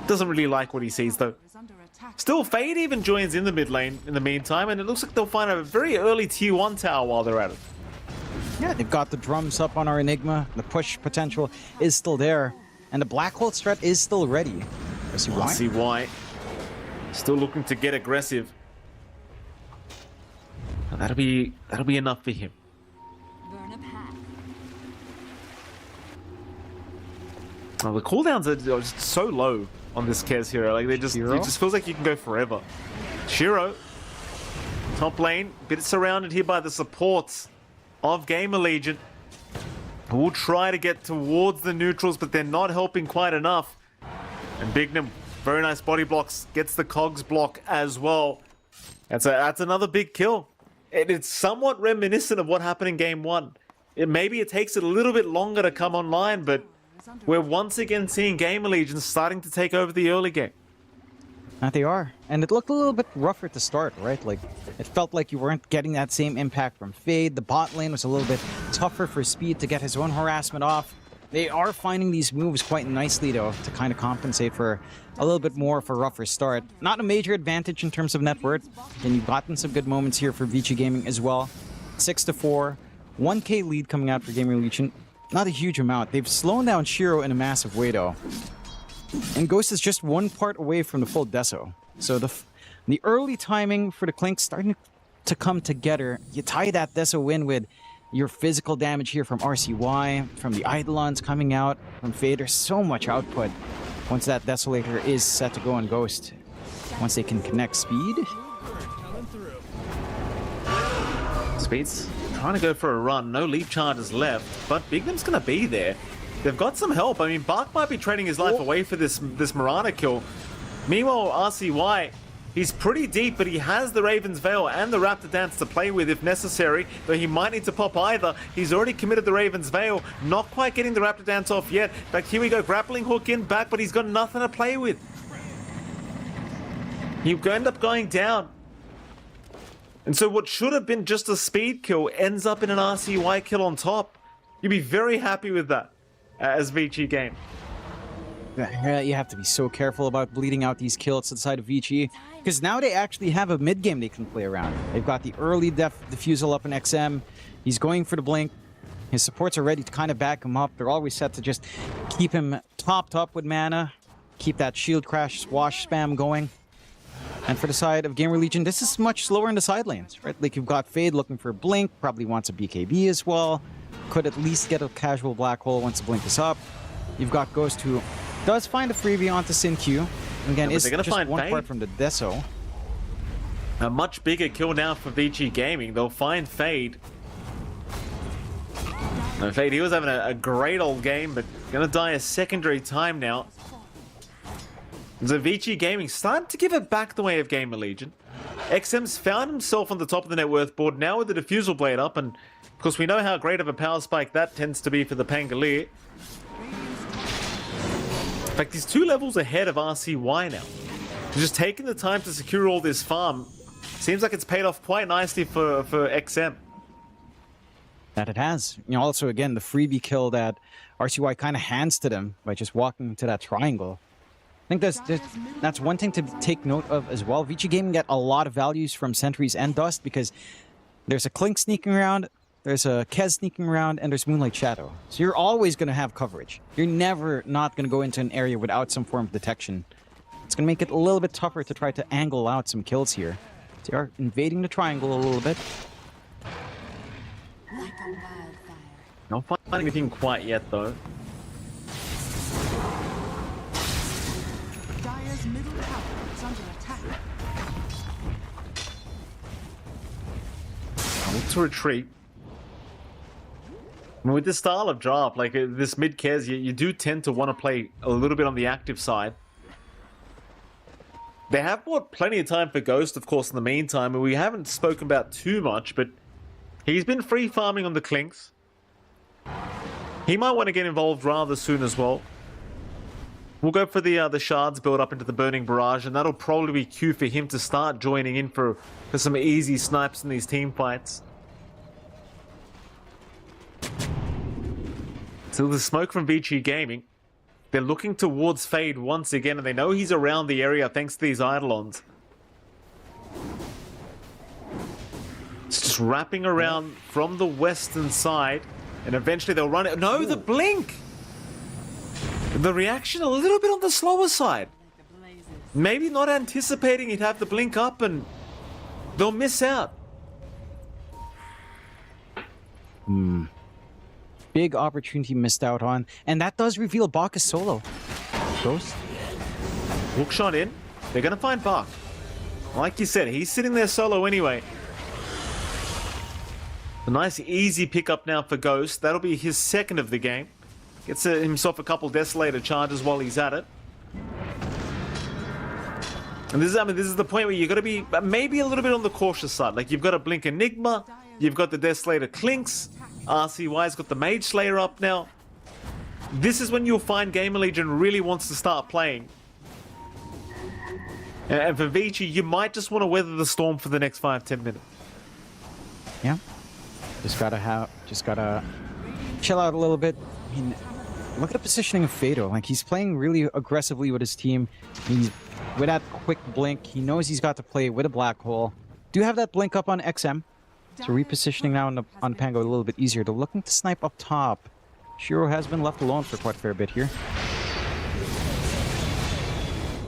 Doesn't really like what he sees though. Still, Fade even joins in the mid lane in the meantime, and it looks like they'll find a very early tier 1 tower while they're at it. Yeah, they've got the drums up on our Enigma. The push potential is still there. And the Black Hole threat is still ready. RCY still looking to get aggressive. That'll be enough for him. Well, the cooldowns are just so low on this Kez hero. Like it just feels like you can go forever. Shiro, top lane, bit surrounded here by the supports of GamerLegion. We'll try to get towards the neutrals, but they're not helping quite enough. And Bignum, very nice body blocks, gets the Cogs block as well. That's another big kill. It's somewhat reminiscent of what happened in game 1. Maybe it takes it a little bit longer to come online, but we're once again seeing GamerLegion starting to take over the early game. They are. And it looked a little bit rougher to start, right? Like, it felt like you weren't getting that same impact from Fade. The bot lane was a little bit tougher for Speed to get his own harassment off. They are finding these moves quite nicely, though, to kind of compensate for a little bit more of a rougher start. Not a major advantage in terms of net worth, and you've gotten some good moments here for Vici Gaming as well. 6-4, 1k lead coming out for GamerLegion. Not a huge amount. They've slowed down Shiro in a massive way, though. And Ghost is just one part away from the full Deso. So the early timing for the Clink starting to come together. You tie that Deso in with your physical damage here from RCY, from the Eidolons coming out, from Fade. There's so much output once that Desolator is set to go on Ghost. Once they can connect Speed. Speed's trying to go for a run. No leap charges left, but Bignum's going to be there. They've got some help. I mean, Bark might be trading his life away for this Mirana kill. Meanwhile, RCY, he's pretty deep, but he has the Raven's Veil and the Raptor Dance to play with if necessary, though he might need to pop either. He's already committed the Raven's Veil, not quite getting the Raptor Dance off yet. In fact, here we go, grappling hook in back, but he's got nothing to play with. He'll end up going down. And so what should have been just a speed kill ends up in an RCY kill on top. You'd be very happy with that as Vici Game. You have to be so careful about bleeding out these kills to the side of Vici, because now they actually have a mid game they can play around. They've got the early defusal up in XM. He's going for the blink. His supports are ready to kind of back him up. They're always set to just keep him topped up with mana, keep that shield crash swash spam going. And for the side of GamerLegion, this is much slower in the side lanes, right? Like you've got Fade looking for a blink, probably wants a BKB as well. Could at least get a casual black hole once the blink is up. You've got Ghost who does find a freebie onto Sinq. Again, it's just one part from the Deso. A much bigger kill now for Vici Gaming. They'll find Fade. No, Fade, he was having a great old game, but gonna die a secondary time now. So Vici Gaming starting to give it back the way of GamerLegion. XM's found himself on the top of the net worth board now with the Diffusal Blade up, and of course we know how great of a power spike that tends to be for the Pangolier. In fact, he's 2 levels ahead of RCY now. He's just taking the time to secure all this farm. Seems like it's paid off quite nicely for XM. That it has. You know, also again, the freebie kill that RCY kind of hands to them by just walking into that triangle. I think that's one thing to take note of as well. Vici Gaming get a lot of values from Sentries and Dust because there's a Clink sneaking around, there's a Kez sneaking around, and there's Moonlight Shadow. So you're always going to have coverage. You're never not going to go into an area without some form of detection. It's going to make it a little bit tougher to try to angle out some kills here. They are invading the triangle a little bit. Not finding anything quite yet, though. Dire's middle tower is under attack. Look to retreat. I mean, with this style of draft, like this mid-Kez, you do tend to want to play a little bit on the active side. They have bought plenty of time for Ghost, of course, in the meantime, and we haven't spoken about too much, but he's been free farming on the Clinks. He might want to get involved rather soon as well. We'll go for the shards build up into the Burning Barrage, and that'll probably be cue for him to start joining in for some easy snipes in these team fights. So the smoke from Vici Gaming. They're looking towards Fade once again, and they know he's around the area thanks to these Eidolons. It's just wrapping around from the western side, and eventually they'll run it. No, the blink! The reaction a little bit on the slower side. Maybe not anticipating he'd have the blink up, and they'll miss out. Big opportunity missed out on, and that does reveal Bach is solo. Ghost. Hook shot in. They're going to find Bach. Like you said, he's sitting there solo anyway. A nice easy pickup now for Ghost. That'll be his second of the game. Gets himself a couple Desolator charges while he's at it. And this is the point where you've got to be maybe a little bit on the cautious side. Like, you've got to blink Enigma, you've got the Desolator Clinks, RCY's got the Mage Slayer up now. This is when you'll find GamerLegion really wants to start playing. And for Vici, you might just want to weather the storm for the next 5-10 minutes. Yeah. Just gotta chill out a little bit. I mean, look at the positioning of Fado. Like, he's playing really aggressively with his team. He's with that quick blink. He knows he's got to play with a black hole. Do have that blink up on XM. So repositioning now on Pango a little bit easier. They're looking to snipe up top. Shiro has been left alone for quite a fair bit here.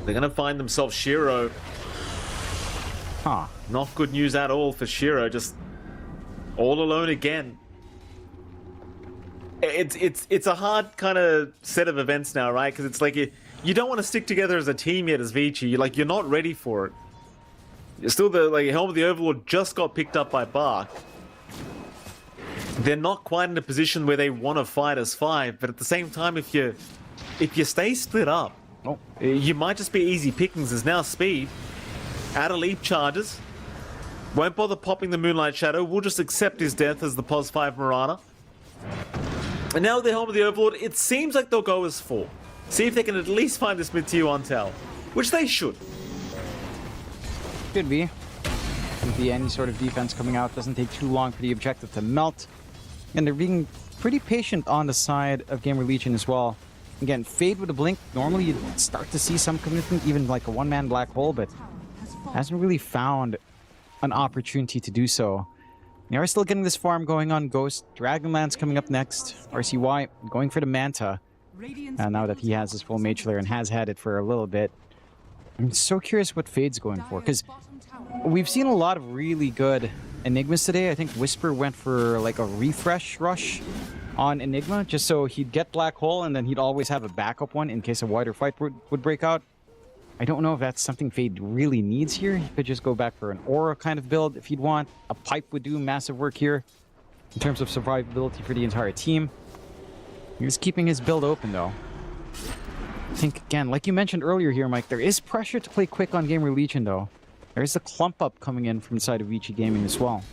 They're going to find themselves Shiro. Huh. Not good news at all for Shiro. Just all alone again. It's a hard kind of set of events now, right? Because it's like you don't want to stick together as a team yet as Vici. You're not ready for it. You're still the Helm of the Overlord just got picked up by Bach. They're not quite in a position where they want to fight as 5, but at the same time, if you stay split up, you might just be easy pickings. There's now Speed. Out of leap charges. Won't bother popping the Moonlight Shadow. We'll just accept his death as the Pos 5 Marana. And now with the Helm of the Overlord, it seems like they'll go as 4. See if they can at least find this mid-tier 1 tower. Which they should. Could be. Could be any sort of defense coming out. Doesn't take too long for the objective to melt. And they're being pretty patient on the side of GamerLegion as well. Again, Fade with a blink. Normally you'd start to see some commitment, even like a one-man black hole, but hasn't really found an opportunity to do so. They are still getting this farm going on Ghost. Dragonlance coming up next. RCY going for the Manta. And now that he has his full Mage Slayer and has had it for a little bit. I'm so curious what Fade's going for, because we've seen a lot of really good Enigmas today. I think Whisper went for like a refresh rush on Enigma, just so he'd get Black Hole and then he'd always have a backup one in case a wider fight would break out. I don't know if that's something Fade really needs here. He could just go back for an Aura kind of build if he'd want. A Pipe would do massive work here in terms of survivability for the entire team. He's keeping his build open though. I think, again, like you mentioned earlier here, Mike, there is pressure to play quick on GamerLegion, though. There is a clump up coming in from the side of Vici Gaming as well.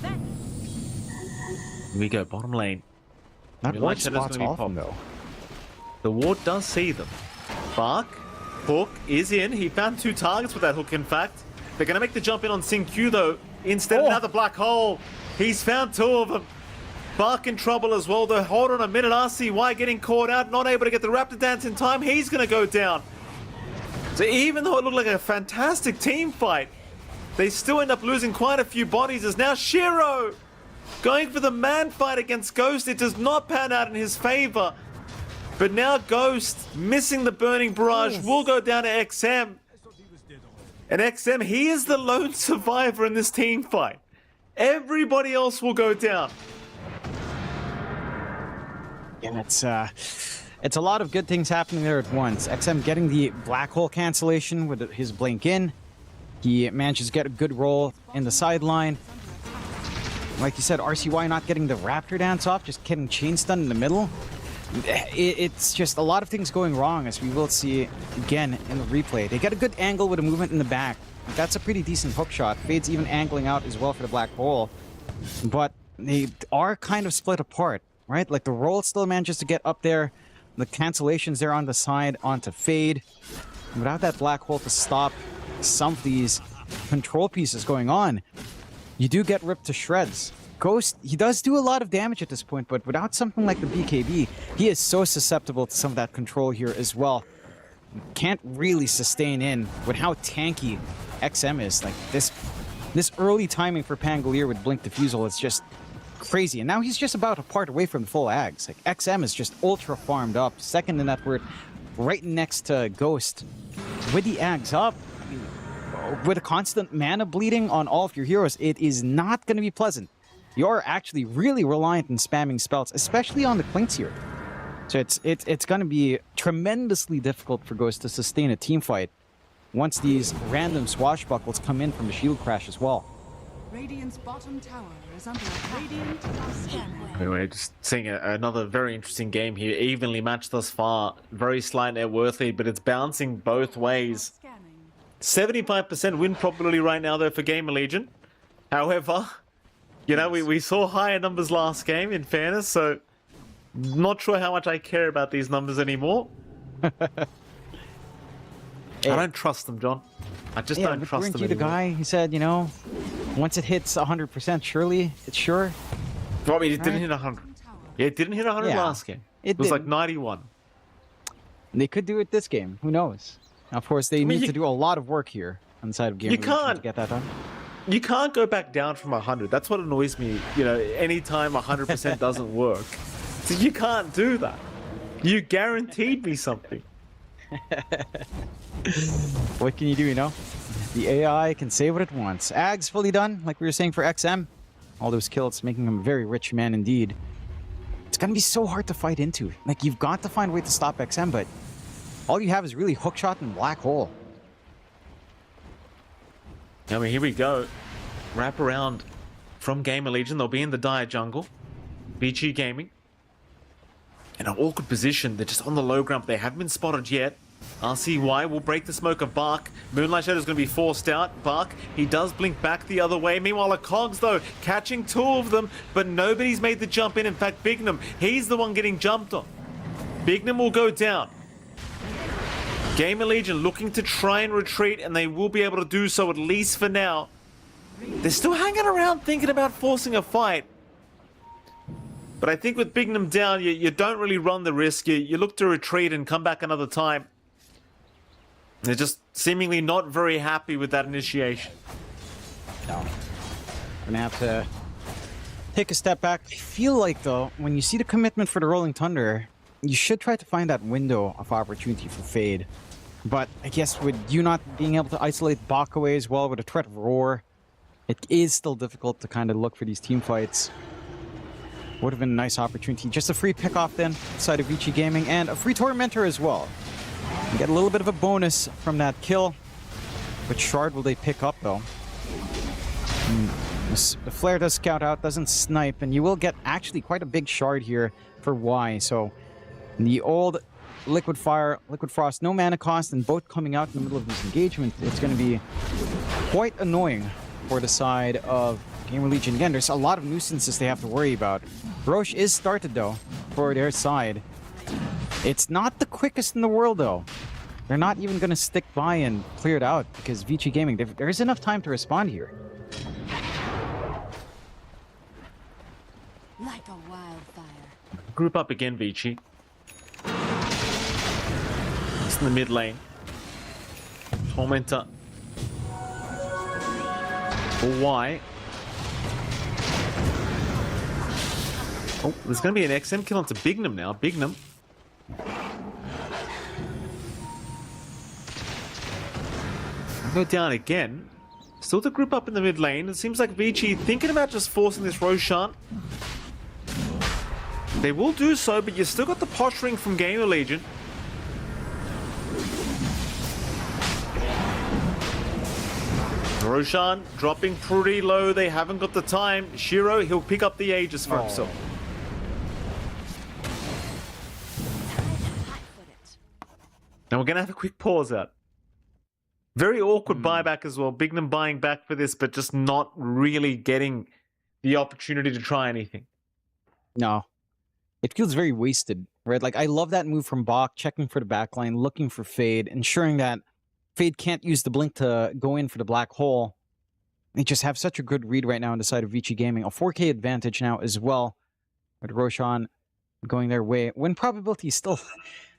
Here we go, bottom lane. That ward spot's awesome, though. The ward does see them. Bark, hook is in. He found 2 targets with that hook, in fact. They're going to make the jump in on Sin-Q, though. Instead, another black hole. He's found 2 of them. Bark in trouble as well, though. Hold on a minute. RCY getting caught out, not able to get the Raptor Dance in time. He's going to go down. So even though it looked like a fantastic team fight, they still end up losing quite a few bodies as now Shiro going for the man fight against Ghost. It does not pan out in his favor. But now Ghost, missing the Burning Barrage, will go down to XM. And XM, he is the lone survivor in this team fight. Everybody else will go down. Yeah, it's a lot of good things happening there at once. XM getting the black hole cancellation with his blink in. He manages to get a good roll in the sideline. Like you said, RCY not getting the Raptor Dance off, just getting chain stun in the middle. It's just a lot of things going wrong, as we will see again in the replay. They get a good angle with a movement in the back. That's a pretty decent hook shot. Fade's even angling out as well for the black hole. But they are kind of split apart, right? Like the roll still manages to get up there. The cancellations there on the side onto Fade. Without that black hole to stop some of these control pieces going on, you do get ripped to shreds. Ghost, he does do a lot of damage at this point, but without something like the BKB, he is so susceptible to some of that control here as well. Can't really sustain in with how tanky XM is. Like this early timing for Pangolier with Blink Diffusal is just crazy. And now he's just about a part away from full Ags. Like XM is just ultra farmed up, second in that word, right next to Ghost. With the Ags up, with a constant mana bleeding on all of your heroes, it is not going to be pleasant. You're actually really reliant on spamming spells, especially on the Clinks here. So it's going to be tremendously difficult for Ghost to sustain a team fight once these random swashbuckles come in from the shield crash as well. Radiant's bottom tower is under attack. Radiant are scanning. Anyway, just seeing another very interesting game here, evenly matched thus far. Very slight net worth lead, but it's bouncing both ways. 75% win probability right now, though, for GamerLegion. However, you know, we saw higher numbers last game, in fairness, so not sure how much I care about these numbers anymore. I don't trust them, John. I just don't trust them anymore. The guy, he said, you know, once it hits 100%, surely, it's sure. Well, I mean, it didn't hit 100. Yeah, it didn't hit 100 last game. It was like 91. They could do it this game. Who knows? Of course, they need to do a lot of work here on the side of GamerLegion to get that done. You can't go back down from 100. That's what annoys me. You know, anytime 100% doesn't work. So you can't do that. You guaranteed me something. What can you do, you know? The AI can say what it wants. Ag's fully done, like we were saying for XM. All those kills making him a very rich man indeed. It's going to be so hard to fight into. Like, you've got to find a way to stop XM, but all you have is really hookshot and black hole. I mean, here we go. Wrap around from GamerLegion. They'll be in the dire jungle. Vici Gaming. In an awkward position. They're just on the low ground, but they haven't been spotted yet. RCY will break the smoke of Bark. Moonlight Shadow is going to be forced out. Bark, he does blink back the other way. Meanwhile, the Cogs, though, catching 2 of them, but nobody's made the jump in. In fact, Bignum, he's the one getting jumped on. Bignum will go down. GamerLegion looking to try and retreat, and they will be able to do so, at least for now. They're still hanging around thinking about forcing a fight. But I think with Bignum down, you don't really run the risk. You look to retreat and come back another time. They're just seemingly not very happy with that initiation. No. Gonna have to take a step back. I feel like, though, when you see the commitment for the Rolling Thunder, you should try to find that window of opportunity for Fade. But I guess with you not being able to isolate Bak away as well with a threat of Roar, it is still difficult to kind of look for these team fights. Would have been a nice opportunity. Just a free pick-off then, side of Vici Gaming, and a free Tormentor as well. You get a little bit of a bonus from that kill. Which shard will they pick up, though? The flare does scout out, doesn't snipe, and you will get actually quite a big shard here for Y, so The old Liquid Fire, Liquid Frost, no mana cost, and both coming out in the middle of this engagement. It's going to be quite annoying for the side of GamerLegion. Again, there's a lot of nuisances they have to worry about. Roche is started, though, for their side. It's not the quickest in the world, though. They're not even going to stick by and clear it out, because Vici Gaming, there's enough time to respond here. Like a wildfire. Group up again, Vici. It's in the mid lane. Tormentor. Why? Oh, there's going to be an XM kill onto Bignum now. Bignum. Go down again. Still the group up in the mid lane. It seems like Vici thinking about just forcing this Roshan. They will do so, but you still got the posturing from GamerLegion. Roshan dropping pretty low. They haven't got the time. Shiro, he'll pick up the Aegis for himself. Now we're going to have a quick pause out. Very awkward buyback as well. Bignum buying back for this, but just not really getting the opportunity to try anything. No. It feels very wasted, right? Like, I love that move from Bach, checking for the backline, looking for Fade, ensuring that Fade can't use the blink to go in for the black hole. They just have such a good read right now on the side of Vici Gaming. A 4K advantage now as well, with Roshan going their way. Win probability is still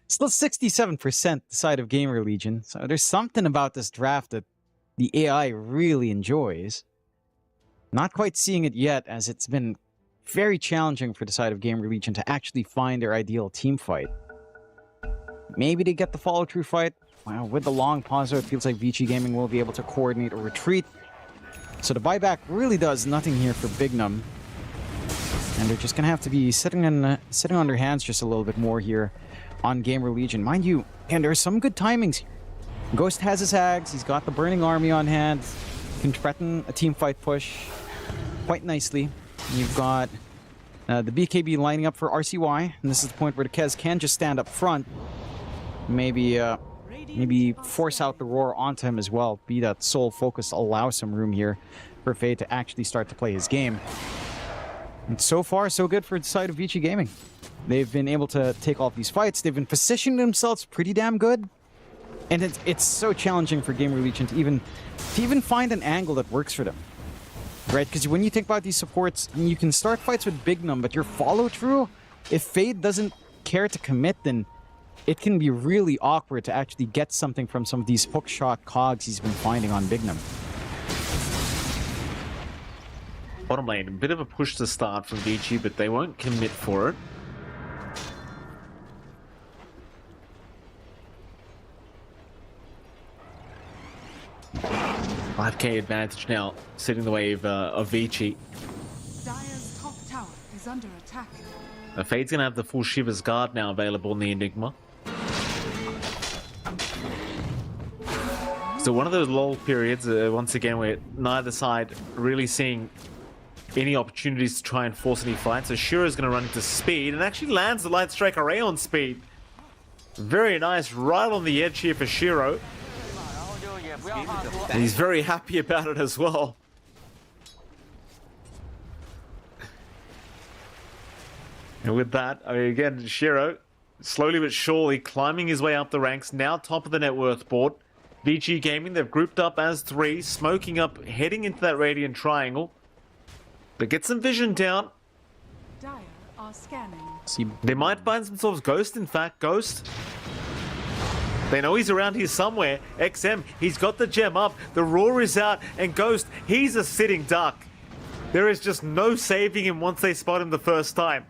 67% the side of GamerLegion. So there's something about this draft that the AI really enjoys. Not quite seeing it yet, as it's been very challenging for the side of GamerLegion to actually find their ideal team fight. Maybe they get the follow-through fight. Wow, with the long pause, it feels like Vici Gaming will be able to coordinate a retreat. So the buyback really does nothing here for Bignum. And they're just going to have to be sitting on their hands just a little bit more here on GamerLegion. Mind you, and there's some good timings here. Ghost has his hags. He's got the Burning Army on hand. Can threaten a team fight push quite nicely. You've got the BKB lining up for RCY. And this is the point where the Kez can just stand up front. Maybe force out the roar onto him as well. Be that sole focus, allow some room here for Fade to actually start to play his game. And so far, so good for the side of Vici Gaming. They've been able to take off these fights. They've been positioning themselves pretty damn good. And it's so challenging for GamerLegion to even find an angle that works for them. Right? Because when you think about these supports, you can start fights with Bignum, but your follow-through, if Fade doesn't care to commit, then it can be really awkward to actually get something from some of these hookshot cogs he's been finding on Bignum. Bottom lane, a bit of a push to start from Vici, but they won't commit for it. $5K advantage now, sitting the wave of Vici. Dire's top tower is under attack. Fade's gonna have the full Shiva's Guard now available in the Enigma. So one of those lull periods, once again, where neither side really seeing any opportunities to try and force any fights. So Shiro's going to run into speed and actually lands the Light Strike Array on speed. Very nice, right on the edge here for Shiro. And he's very happy about it as well. And with that, I mean, again, Shiro, slowly but surely climbing his way up the ranks, now top of the net worth board. Vici Gaming, they've grouped up as 3, smoking up, heading into that Radiant Triangle. But get some vision down. Dire are scanning. They might find themselves Ghost, in fact. Ghost. They know he's around here somewhere. XM, he's got the gem up. The roar is out. And Ghost, he's a sitting duck. There is just no saving him once they spot him the first time.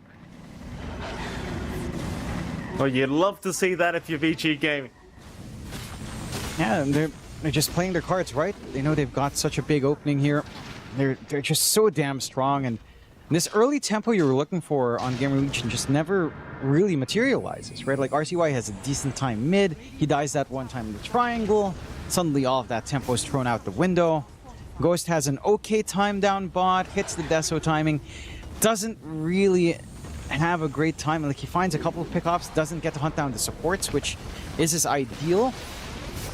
Well, you'd love to see that if you're Vici Gaming. Yeah, they're just playing their cards right. They know they've got such a big opening here. They're just so damn strong, and this early tempo you were looking for on GamerLegion just never really materializes, right? Like RCY has a decent time mid, he dies that one time in the triangle, suddenly all of that tempo is thrown out the window. Ghost has an okay time down bot, hits the Deso timing, doesn't really have a great time. Like, he finds a couple of pickoffs, doesn't get to hunt down the supports, which is his ideal.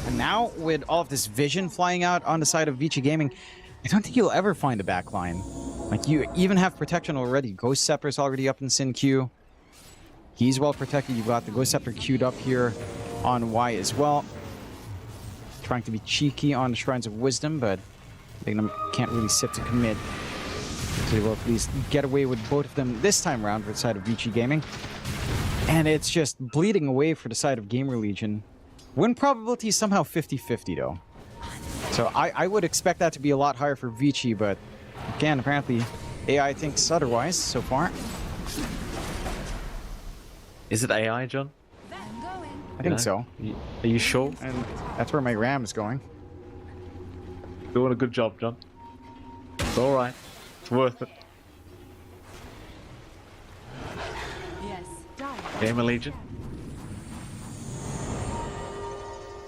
And now, with all of this vision flying out on the side of Vici Gaming, I don't think you'll ever find a backline. Like, you even have protection already. Ghost Scepter's already up in Sin Q. He's well protected. You've got the Ghost Scepter queued up here on Y as well. Trying to be cheeky on the Shrines of Wisdom, but Magnum can't really sit to commit. So he will at least get away with both of them this time around for the side of Vici Gaming. And it's just bleeding away for the side of GamerLegion. Win probability is somehow 50-50 though. So I would expect that to be a lot higher for Vici, but again, apparently AI thinks otherwise so far. Is it AI, John? I think so. Are you sure? And that's where my RAM is going. Doing a good job, John. It's alright. It's worth it. Yes, GamerLegion.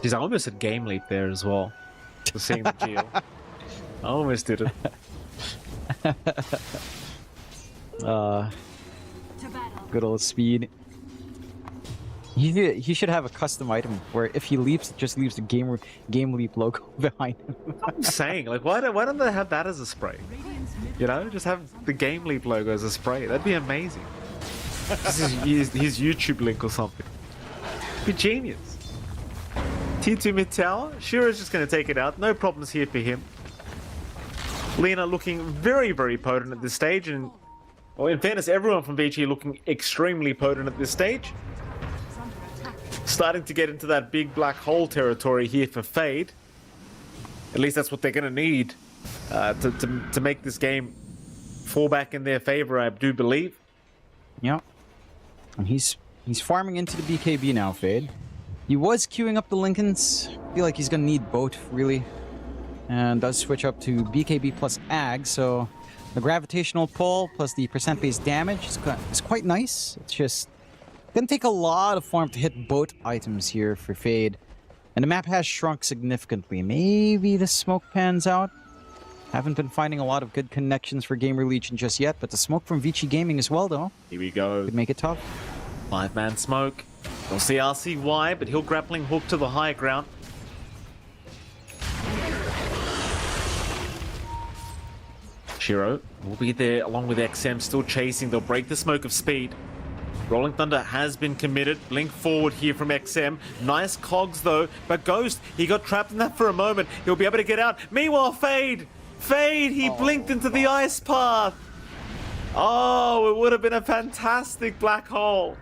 Jeez, I almost said Game Leap there as well. For seeing the deal. I almost did it. Good old speed. He should have a custom item where if he leaps, it just leaves the Game Leap logo behind him. I'm saying, like, why don't they have that as a spray? You know, just have the Game Leap logo as a spray. That'd be amazing. This is his YouTube link or something. Be genius. T2 mid tower. Shira's just going to take it out. No problems here for him. Lena looking very, very potent at this stage, and well, in fairness, everyone from Vici looking extremely potent at this stage. Starting to get into that big black hole territory here for Fade. At least that's what they're going to need to make this game fall back in their favor, I do believe. Yeah. And he's farming into the BKB now, Fade. He was queuing up the Lincolns. I feel like he's going to need both, really. And does switch up to BKB plus Ag, so the gravitational pull plus the percent-based damage is quite nice. It's just gonna take a lot of farm to hit both items here for Fade. And the map has shrunk significantly. Maybe the smoke pans out. Haven't been finding a lot of good connections for GamerLegion just yet, but the smoke from Vici Gaming as well, though. Here we go. Could make it tough. 5-man smoke. We'll see RCY, but he'll grappling hook to the high ground. Shiro will be there along with XM, still chasing. They'll break the smoke of speed. Rolling Thunder has been committed. Blink forward here from XM. Nice cogs though, but Ghost, he got trapped in that for a moment. He'll be able to get out. Meanwhile, Fade, he blinked into the ice path. Oh, it would have been a fantastic black hole.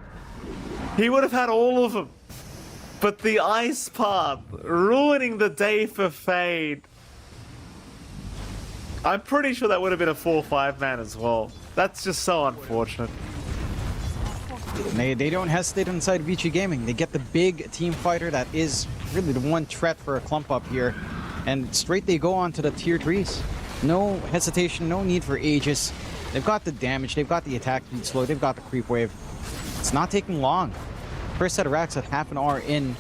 He would have had all of them. But the ice path, ruining the day for Fade. I'm pretty sure that would have been a 4-5 man as well. That's just so unfortunate. They don't hesitate inside Vici Gaming. They get the big team fighter that is really the one threat for a clump up here. And straight they go on to the tier 3s. No hesitation, no need for Aegis. They've got the damage, they've got the attack speed slow, they've got the creep wave. It's not taking long. First set of racks at half an hour in.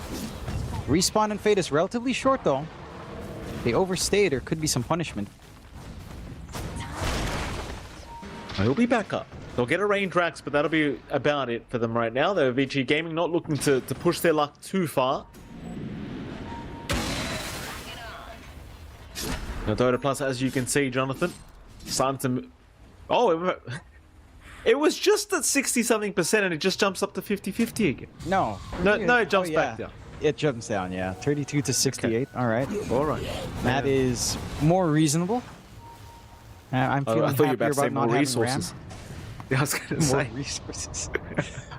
Respawn and Fade is relatively short though. They overstay, there could be some punishment. He'll be back up. They'll get a range racks, but that'll be about it for them right now. They're Vici Gaming, not looking to push their luck too far. Now DOTA Plus, as you can see, Jonathan, starting to... Oh, it was just at 60-something% and it just jumps up to 50-50 again. No, it jumps back down. It jumps down, yeah. 32 to 68. Okay. All right. All right. That is more reasonable. I'm feeling I thought you were about to say more more resources. Yeah, I was going to say. More resources.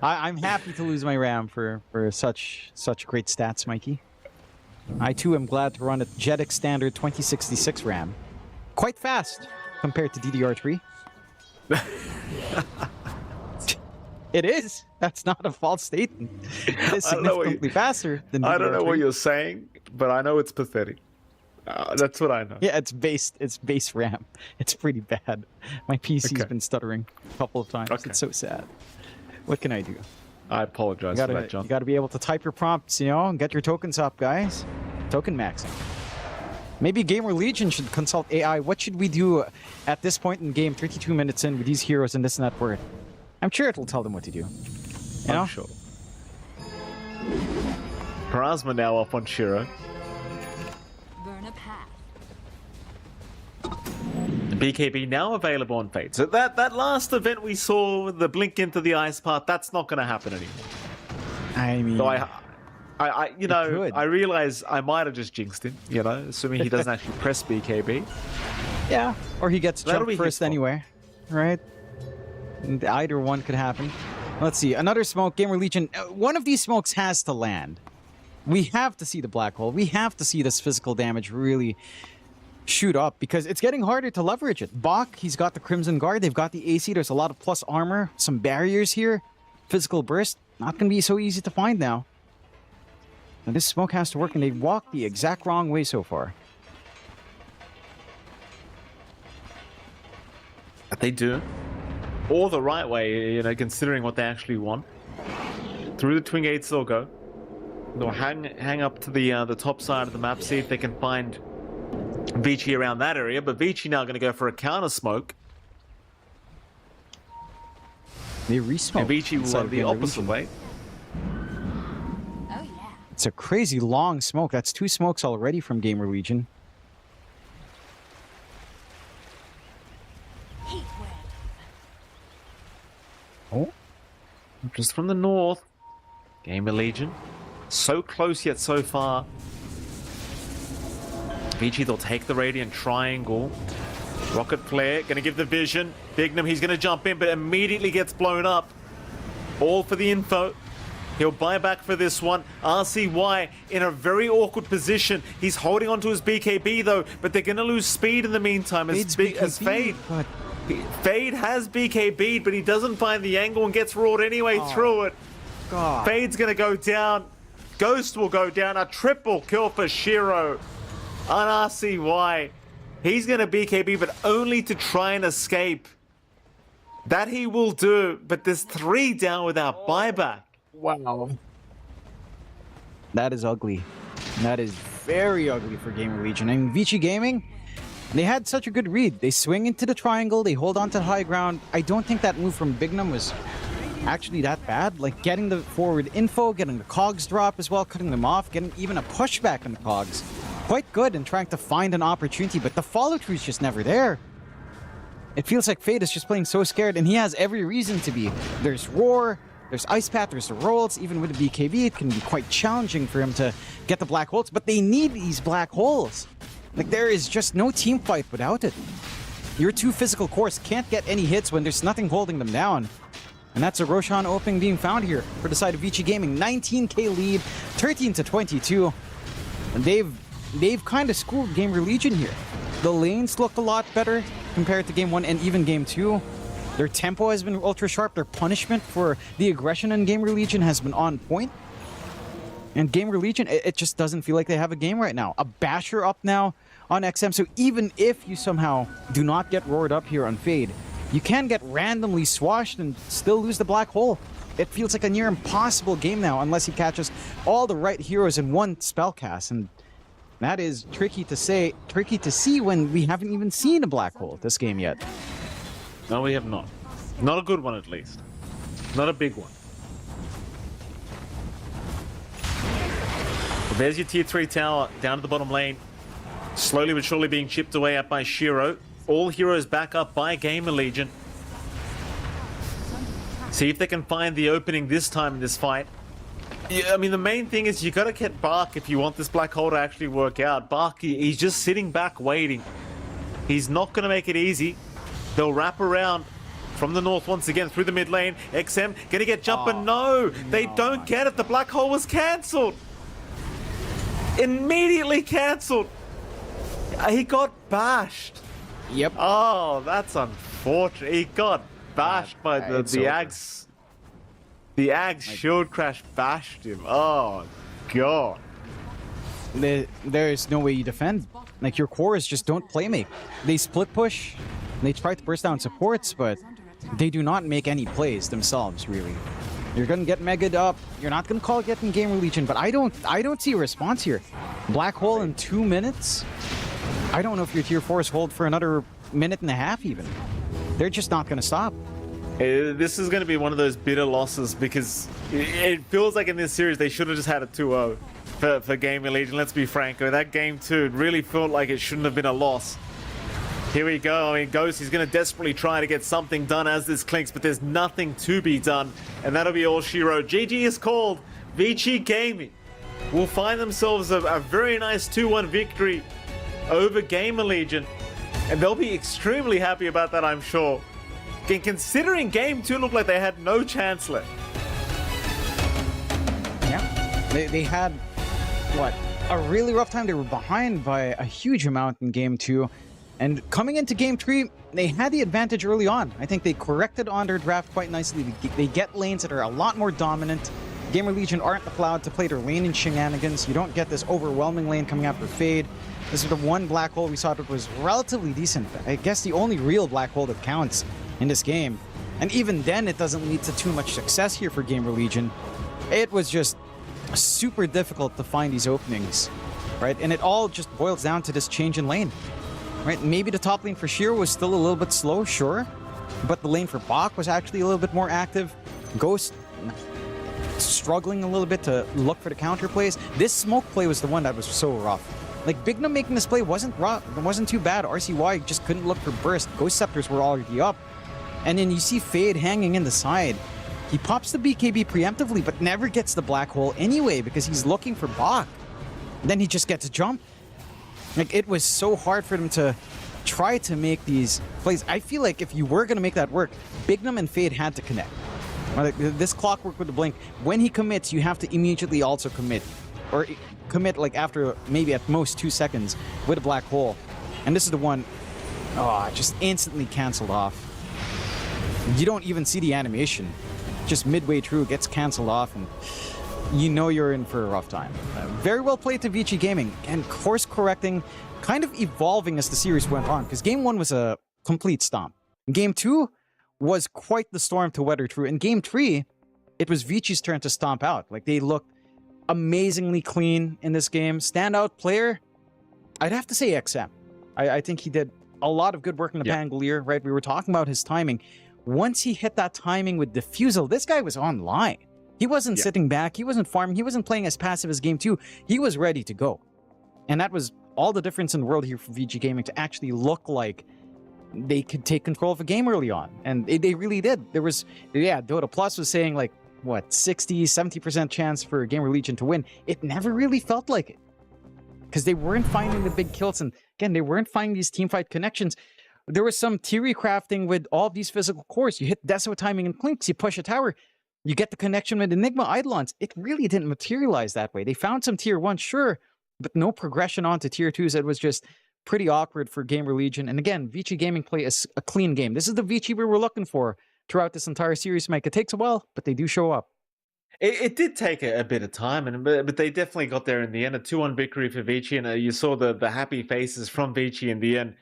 I'm happy to lose my RAM for such great stats, Mikey. I too am glad to run a JEDEC standard 2066 RAM. Quite fast compared to DDR3. It is. That's not a false statement. It is significantly faster than DDR3. I don't know what you're saying, but I know it's pathetic. That's what I know. Yeah, it's base RAM. It's pretty bad. My PC's been stuttering a couple of times. It's so sad. What can I do? I apologize for that, John. You gotta be able to type your prompts, and get your tokens up, guys. Token maxing. Maybe GamerLegion should consult AI. What should we do at this point in game, 32 minutes in, with these heroes and this net worth? I'm sure it'll tell them what to do. You know? I'm sure. Parasma now up on Shiro. Burn a path. BKB now available on Fate. So that last event we saw, the blink into the ice path, that's not going to happen anymore. I mean, So I realize I might have just jinxed him, assuming he doesn't actually press BKB. yeah, or he gets That'll jumped be his first fault. anyway, right? And either one could happen. Let's see, another smoke. GamerLegion. One of these smokes has to land. We have to see the black hole. We have to see this physical damage really shoot up because it's getting harder to leverage it. Bach, he's got the Crimson Guard. They've got the AC. There's a lot of plus armor, some barriers here. Physical burst, not going to be so easy to find now. And this smoke has to work, and they've walked the exact wrong way so far. They do. Or the right way, considering what they actually want. Through the Twin Gates they'll go. They'll hang up to the top side of the map, see if they can find Vici around that area, but Vici now going to go for a counter smoke. They re-smoke. And Vici will run the opposite way. It's a crazy long smoke. That's 2 smokes already from GamerLegion. Oh, just from the north. GamerLegion. So close yet so far. Vici, they'll take the Radiant Triangle. Rocket Flare, gonna give the vision. Bignum, he's gonna jump in, but immediately gets blown up. All for the info. He'll buy back for this one. RCY in a very awkward position. He's holding onto his BKB though, but they're gonna lose speed in the meantime as Fade. Fade has BKB'd, but he doesn't find the angle and gets roared anyway through it. God. Fade's gonna go down. Ghost will go down. A triple kill for Shiro on RCY. He's gonna BKB, but only to try and escape. That he will do, but there's 3 down without buyback. Wow. That is ugly. That is very ugly for GamerLegion. I mean, Vici Gaming, they had such a good read. They swing into the triangle, they hold on to the high ground. I don't think that move from Bignum was actually that bad. Like getting the forward info, getting the cogs drop as well, cutting them off, getting even a pushback on the cogs. Quite good in trying to find an opportunity, but the follow-through is just never there. It feels like Fade is just playing so scared, and he has every reason to be. There's Roar, there's Ice Path, there's the rolls. Even with the BKB, it can be quite challenging for him to get the black holes, but they need these black holes. Like, there is just no team fight without it. Your 2 physical cores can't get any hits when there's nothing holding them down. And that's a Roshan opening being found here for the side of Vici Gaming. 19k lead, 13-22. And they've kind of schooled GamerLegion here. The lanes look a lot better compared to Game 1 and even Game 2. Their tempo has been ultra sharp. Their punishment for the aggression in GamerLegion has been on point. And GamerLegion, it just doesn't feel like they have a game right now. A basher up now on XM. So even if you somehow do not get roared up here on Fade, you can get randomly swashed and still lose the black hole. It feels like a near impossible game now unless he catches all the right heroes in one spell cast. And that is tricky to see when we haven't even seen a black hole this game yet. No, we have not. Not a good one, at least. Not a big one. Well, there's your tier 3 tower down to the bottom lane. Slowly but surely being chipped away at by Shiro. All heroes back up by GamerLegion. See if they can find the opening this time in this fight. Yeah, I mean, the main thing is you gotta get Bark if you want this black hole to actually work out. Bark, he's just sitting back waiting. He's not gonna make it easy. They'll wrap around from the north once again through the mid lane. XM gonna get jump, but no, they don't get it. The black hole was cancelled. Immediately cancelled. He got bashed. Yep. Oh, that's unfortunate. He got bashed by the Ags. The Ags shield crash bashed him. Oh, God. There's no way you defend. Like, your cores just don't playmate. They split push. They try to burst down supports, but they do not make any plays themselves, really. You're gonna get megged up. You're not gonna call getting GamerLegion, but I don't see a response here. Black hole in 2 minutes. I don't know if your tier 4s hold for another minute and a half even. They're just not gonna stop. This is going to be one of those bitter losses because it feels like in this series they should have just had a 2-0 for GamerLegion. Let's be frank. That game 2 really felt like it shouldn't have been a loss. Here we go. I mean, Ghost, he's going to desperately try to get something done as this clinks, but there's nothing to be done. And that'll be all she wrote. GG is called. Vici Gaming will find themselves a very nice 2-1 victory over GamerLegion. And they'll be extremely happy about that, I'm sure. And considering game 2 looked like they had no chance left. Yeah. They had, what, a really rough time. They were behind by a huge amount in game 2. And coming into game 3, they had the advantage early on. I think they corrected on their draft quite nicely. They get lanes that are a lot more dominant. GamerLegion aren't allowed to play their lane in shenanigans. You don't get this overwhelming lane coming after Fade. This is the one black hole we saw that was relatively decent. I guess the only real black hole that counts in this game. And even then, it doesn't lead to too much success here for GamerLegion. It was just super difficult to find these openings, right? And it all just boils down to this change in lane. Right, maybe the top lane for Sheer was still a little bit slow, sure, but the lane for Bach was actually a little bit more active. Ghost struggling a little bit to look for the counter plays. This smoke play was the one that was so rough. Like Bignum making this play wasn't rough, it wasn't too bad. RCY just couldn't look for burst. Ghost Scepters were already up, and then you see Fade hanging in the side. He pops the BKB preemptively, but never gets the black hole anyway because he's looking for Bach. Then he just gets a jump. Like, it was so hard for them to try to make these plays. I feel like if you were going to make that work, Bignum and Fade had to connect. Like, this clockwork with the blink, when he commits, you have to immediately also commit. Or commit, like, after maybe at most 2 seconds with a black hole. And this is the one, just instantly canceled off. You don't even see the animation. Just midway through, it gets canceled off, and you know you're in for a rough time. Very well played to Vici Gaming, and course correcting, kind of evolving as the series went on, because game 1 was a complete stomp. Game 2 was quite the storm to weather through. In game 3, it was Vici's turn to stomp out. Like, they looked amazingly clean in this game. Standout player, I'd have to say XM. I think he did a lot of good work in the Pangolier, right? We were talking about his timing. Once he hit that timing with Diffusal, this guy was online. He wasn't sitting back, he wasn't farming, he wasn't playing as passive as game 2. He was ready to go. And that was all the difference in the world here for Vici Gaming to actually look like they could take control of a game early on. And they really did. There was, Dota Plus was saying like, what, 60, 70% chance for GamerLegion to win. It never really felt like it. Because they weren't finding the big kills, and again, they weren't finding these teamfight connections. There was some theory crafting with all of these physical cores. You hit Deso timing and clinks, you push a tower, you get the connection with Enigma Eidolons. It really didn't materialize that way. They found some tier 1, sure, but no progression on to tier 2s. It was just pretty awkward for GamerLegion. And again, Vici Gaming play a clean game. This is the Vici we were looking for throughout this entire series, Mike. It takes a while, but they do show up. It did take a bit of time, but they definitely got there in the end. A 2-1 victory for Vici, and you saw the happy faces from Vici in the end.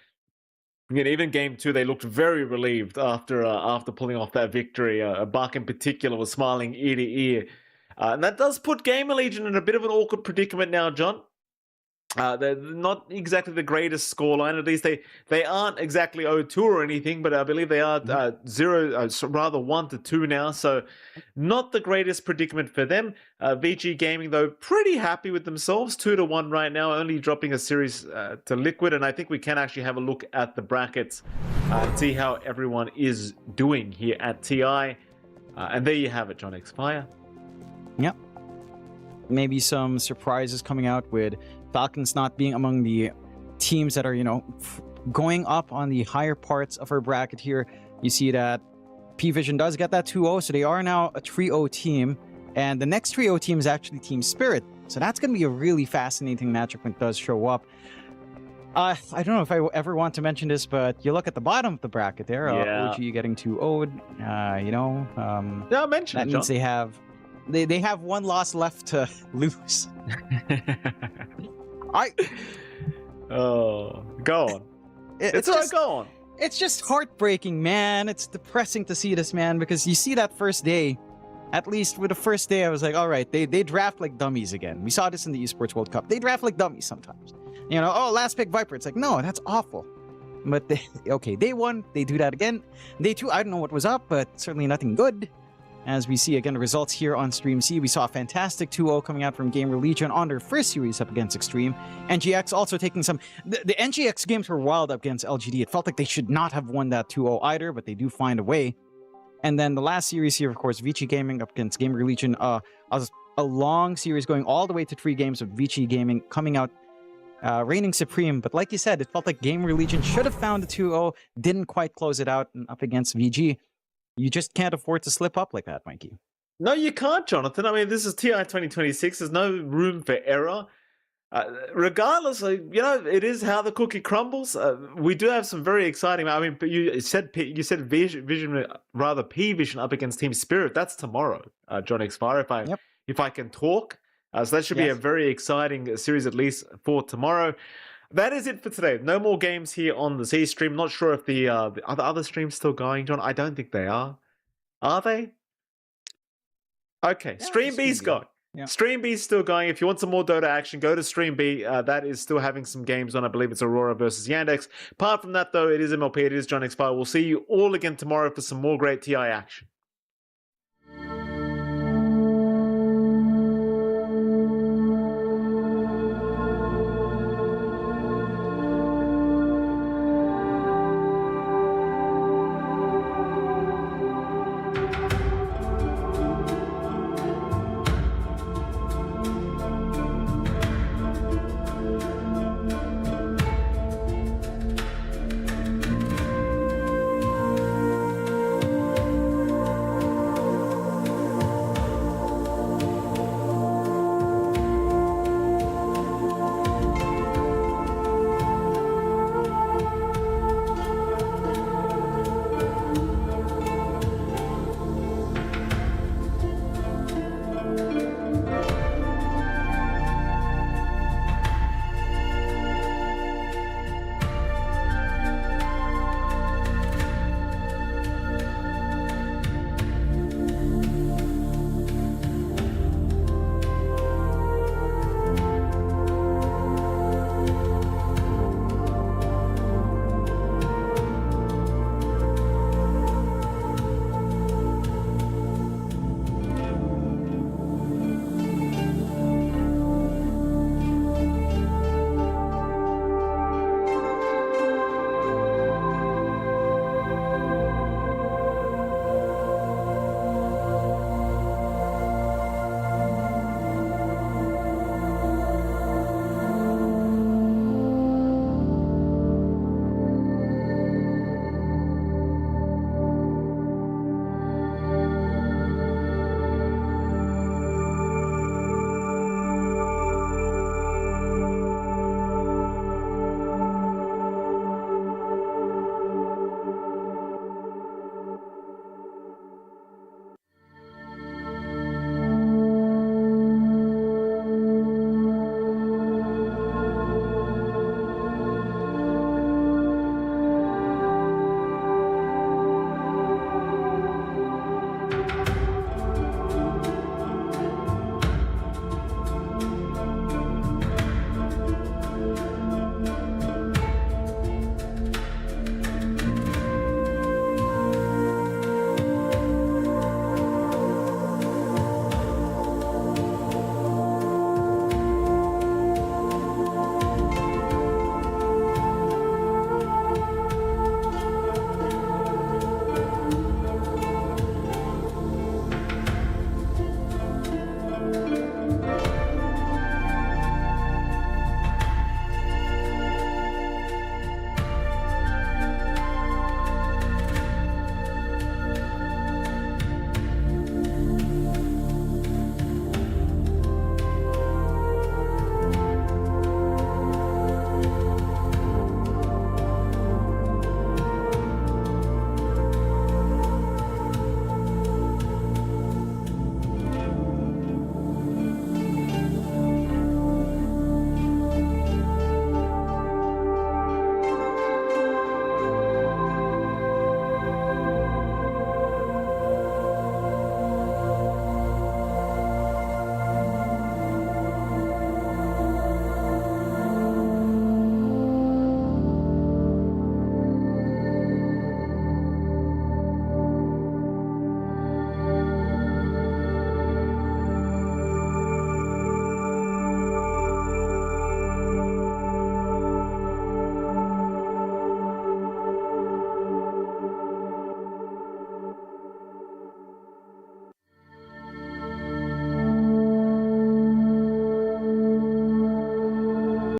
I mean, even game 2, they looked very relieved after pulling off that victory. Bach in particular was smiling ear to ear. And that does put GamerLegion in a bit of an awkward predicament now, John. They're not exactly the greatest scoreline. At least they aren't exactly 0-2 or anything, but I believe they are 1-2 now. So not the greatest predicament for them. Vici Gaming, though, pretty happy with themselves. 2-1 right now, only dropping a series to Liquid. And I think we can actually have a look at the brackets and see how everyone is doing here at TI. And there you have it, John X Fire. Yep. Maybe some surprises coming out with Falcons not being among the teams that are, going up on the higher parts of our bracket here. You see that P-Vision does get that 2-0, so they are now a 3-0 team. And the next 3-0 team is actually Team Spirit. So that's going to be a really fascinating matchup when it does show up. I don't know if I ever want to mention this, but you look at the bottom of the bracket there. OG getting 2-0'd, Yeah, mention that it, means John. they have one loss left to lose. Go on. Go on. It's just heartbreaking, man. It's depressing to see this, man, because you see that first day. At least with the first day, I was like, all right, they draft like dummies again. We saw this in the Esports World Cup. They draft like dummies sometimes. Last pick Viper. It's like, no, that's awful. But okay, day one, they do that again. Day two, I don't know what was up, but certainly nothing good. As we see again the results here on Stream C, we saw a fantastic 2-0 coming out from GamerLegion on their first series up against Xtreme. NGX also taking some... The NGX games were wild up against LGD. It felt like they should not have won that 2-0 either, but they do find a way. And then the last series here, of course, Vici Gaming up against GamerLegion. A long series going all the way to 3 games of Vici Gaming coming out reigning supreme. But like you said, it felt like GamerLegion should have found the 2-0, didn't quite close it out, and up against VG. You just can't afford to slip up like that, Mikey. No, you can't, Jonathan. I mean, this is TI 2026. There's no room for error. Regardless, you know, it is how the cookie crumbles. We do have some very exciting. I mean, but you said Vision, rather P Vision up against Team Spirit. That's tomorrow, John Expire. If I can talk, so that should be a very exciting series, at least for tomorrow. That is it for today. No more games here on the Z stream. Not sure if the other streams still going, John. I don't think they are. Are they? Okay, yeah, Stream B's going. Yeah. Stream B's still going. If you want some more Dota action, go to Stream B. That is still having some games on. I believe it's Aurora versus Yandex. Apart from that, though, it is MLP. It is John Expire. We'll see you all again tomorrow for some more great TI action.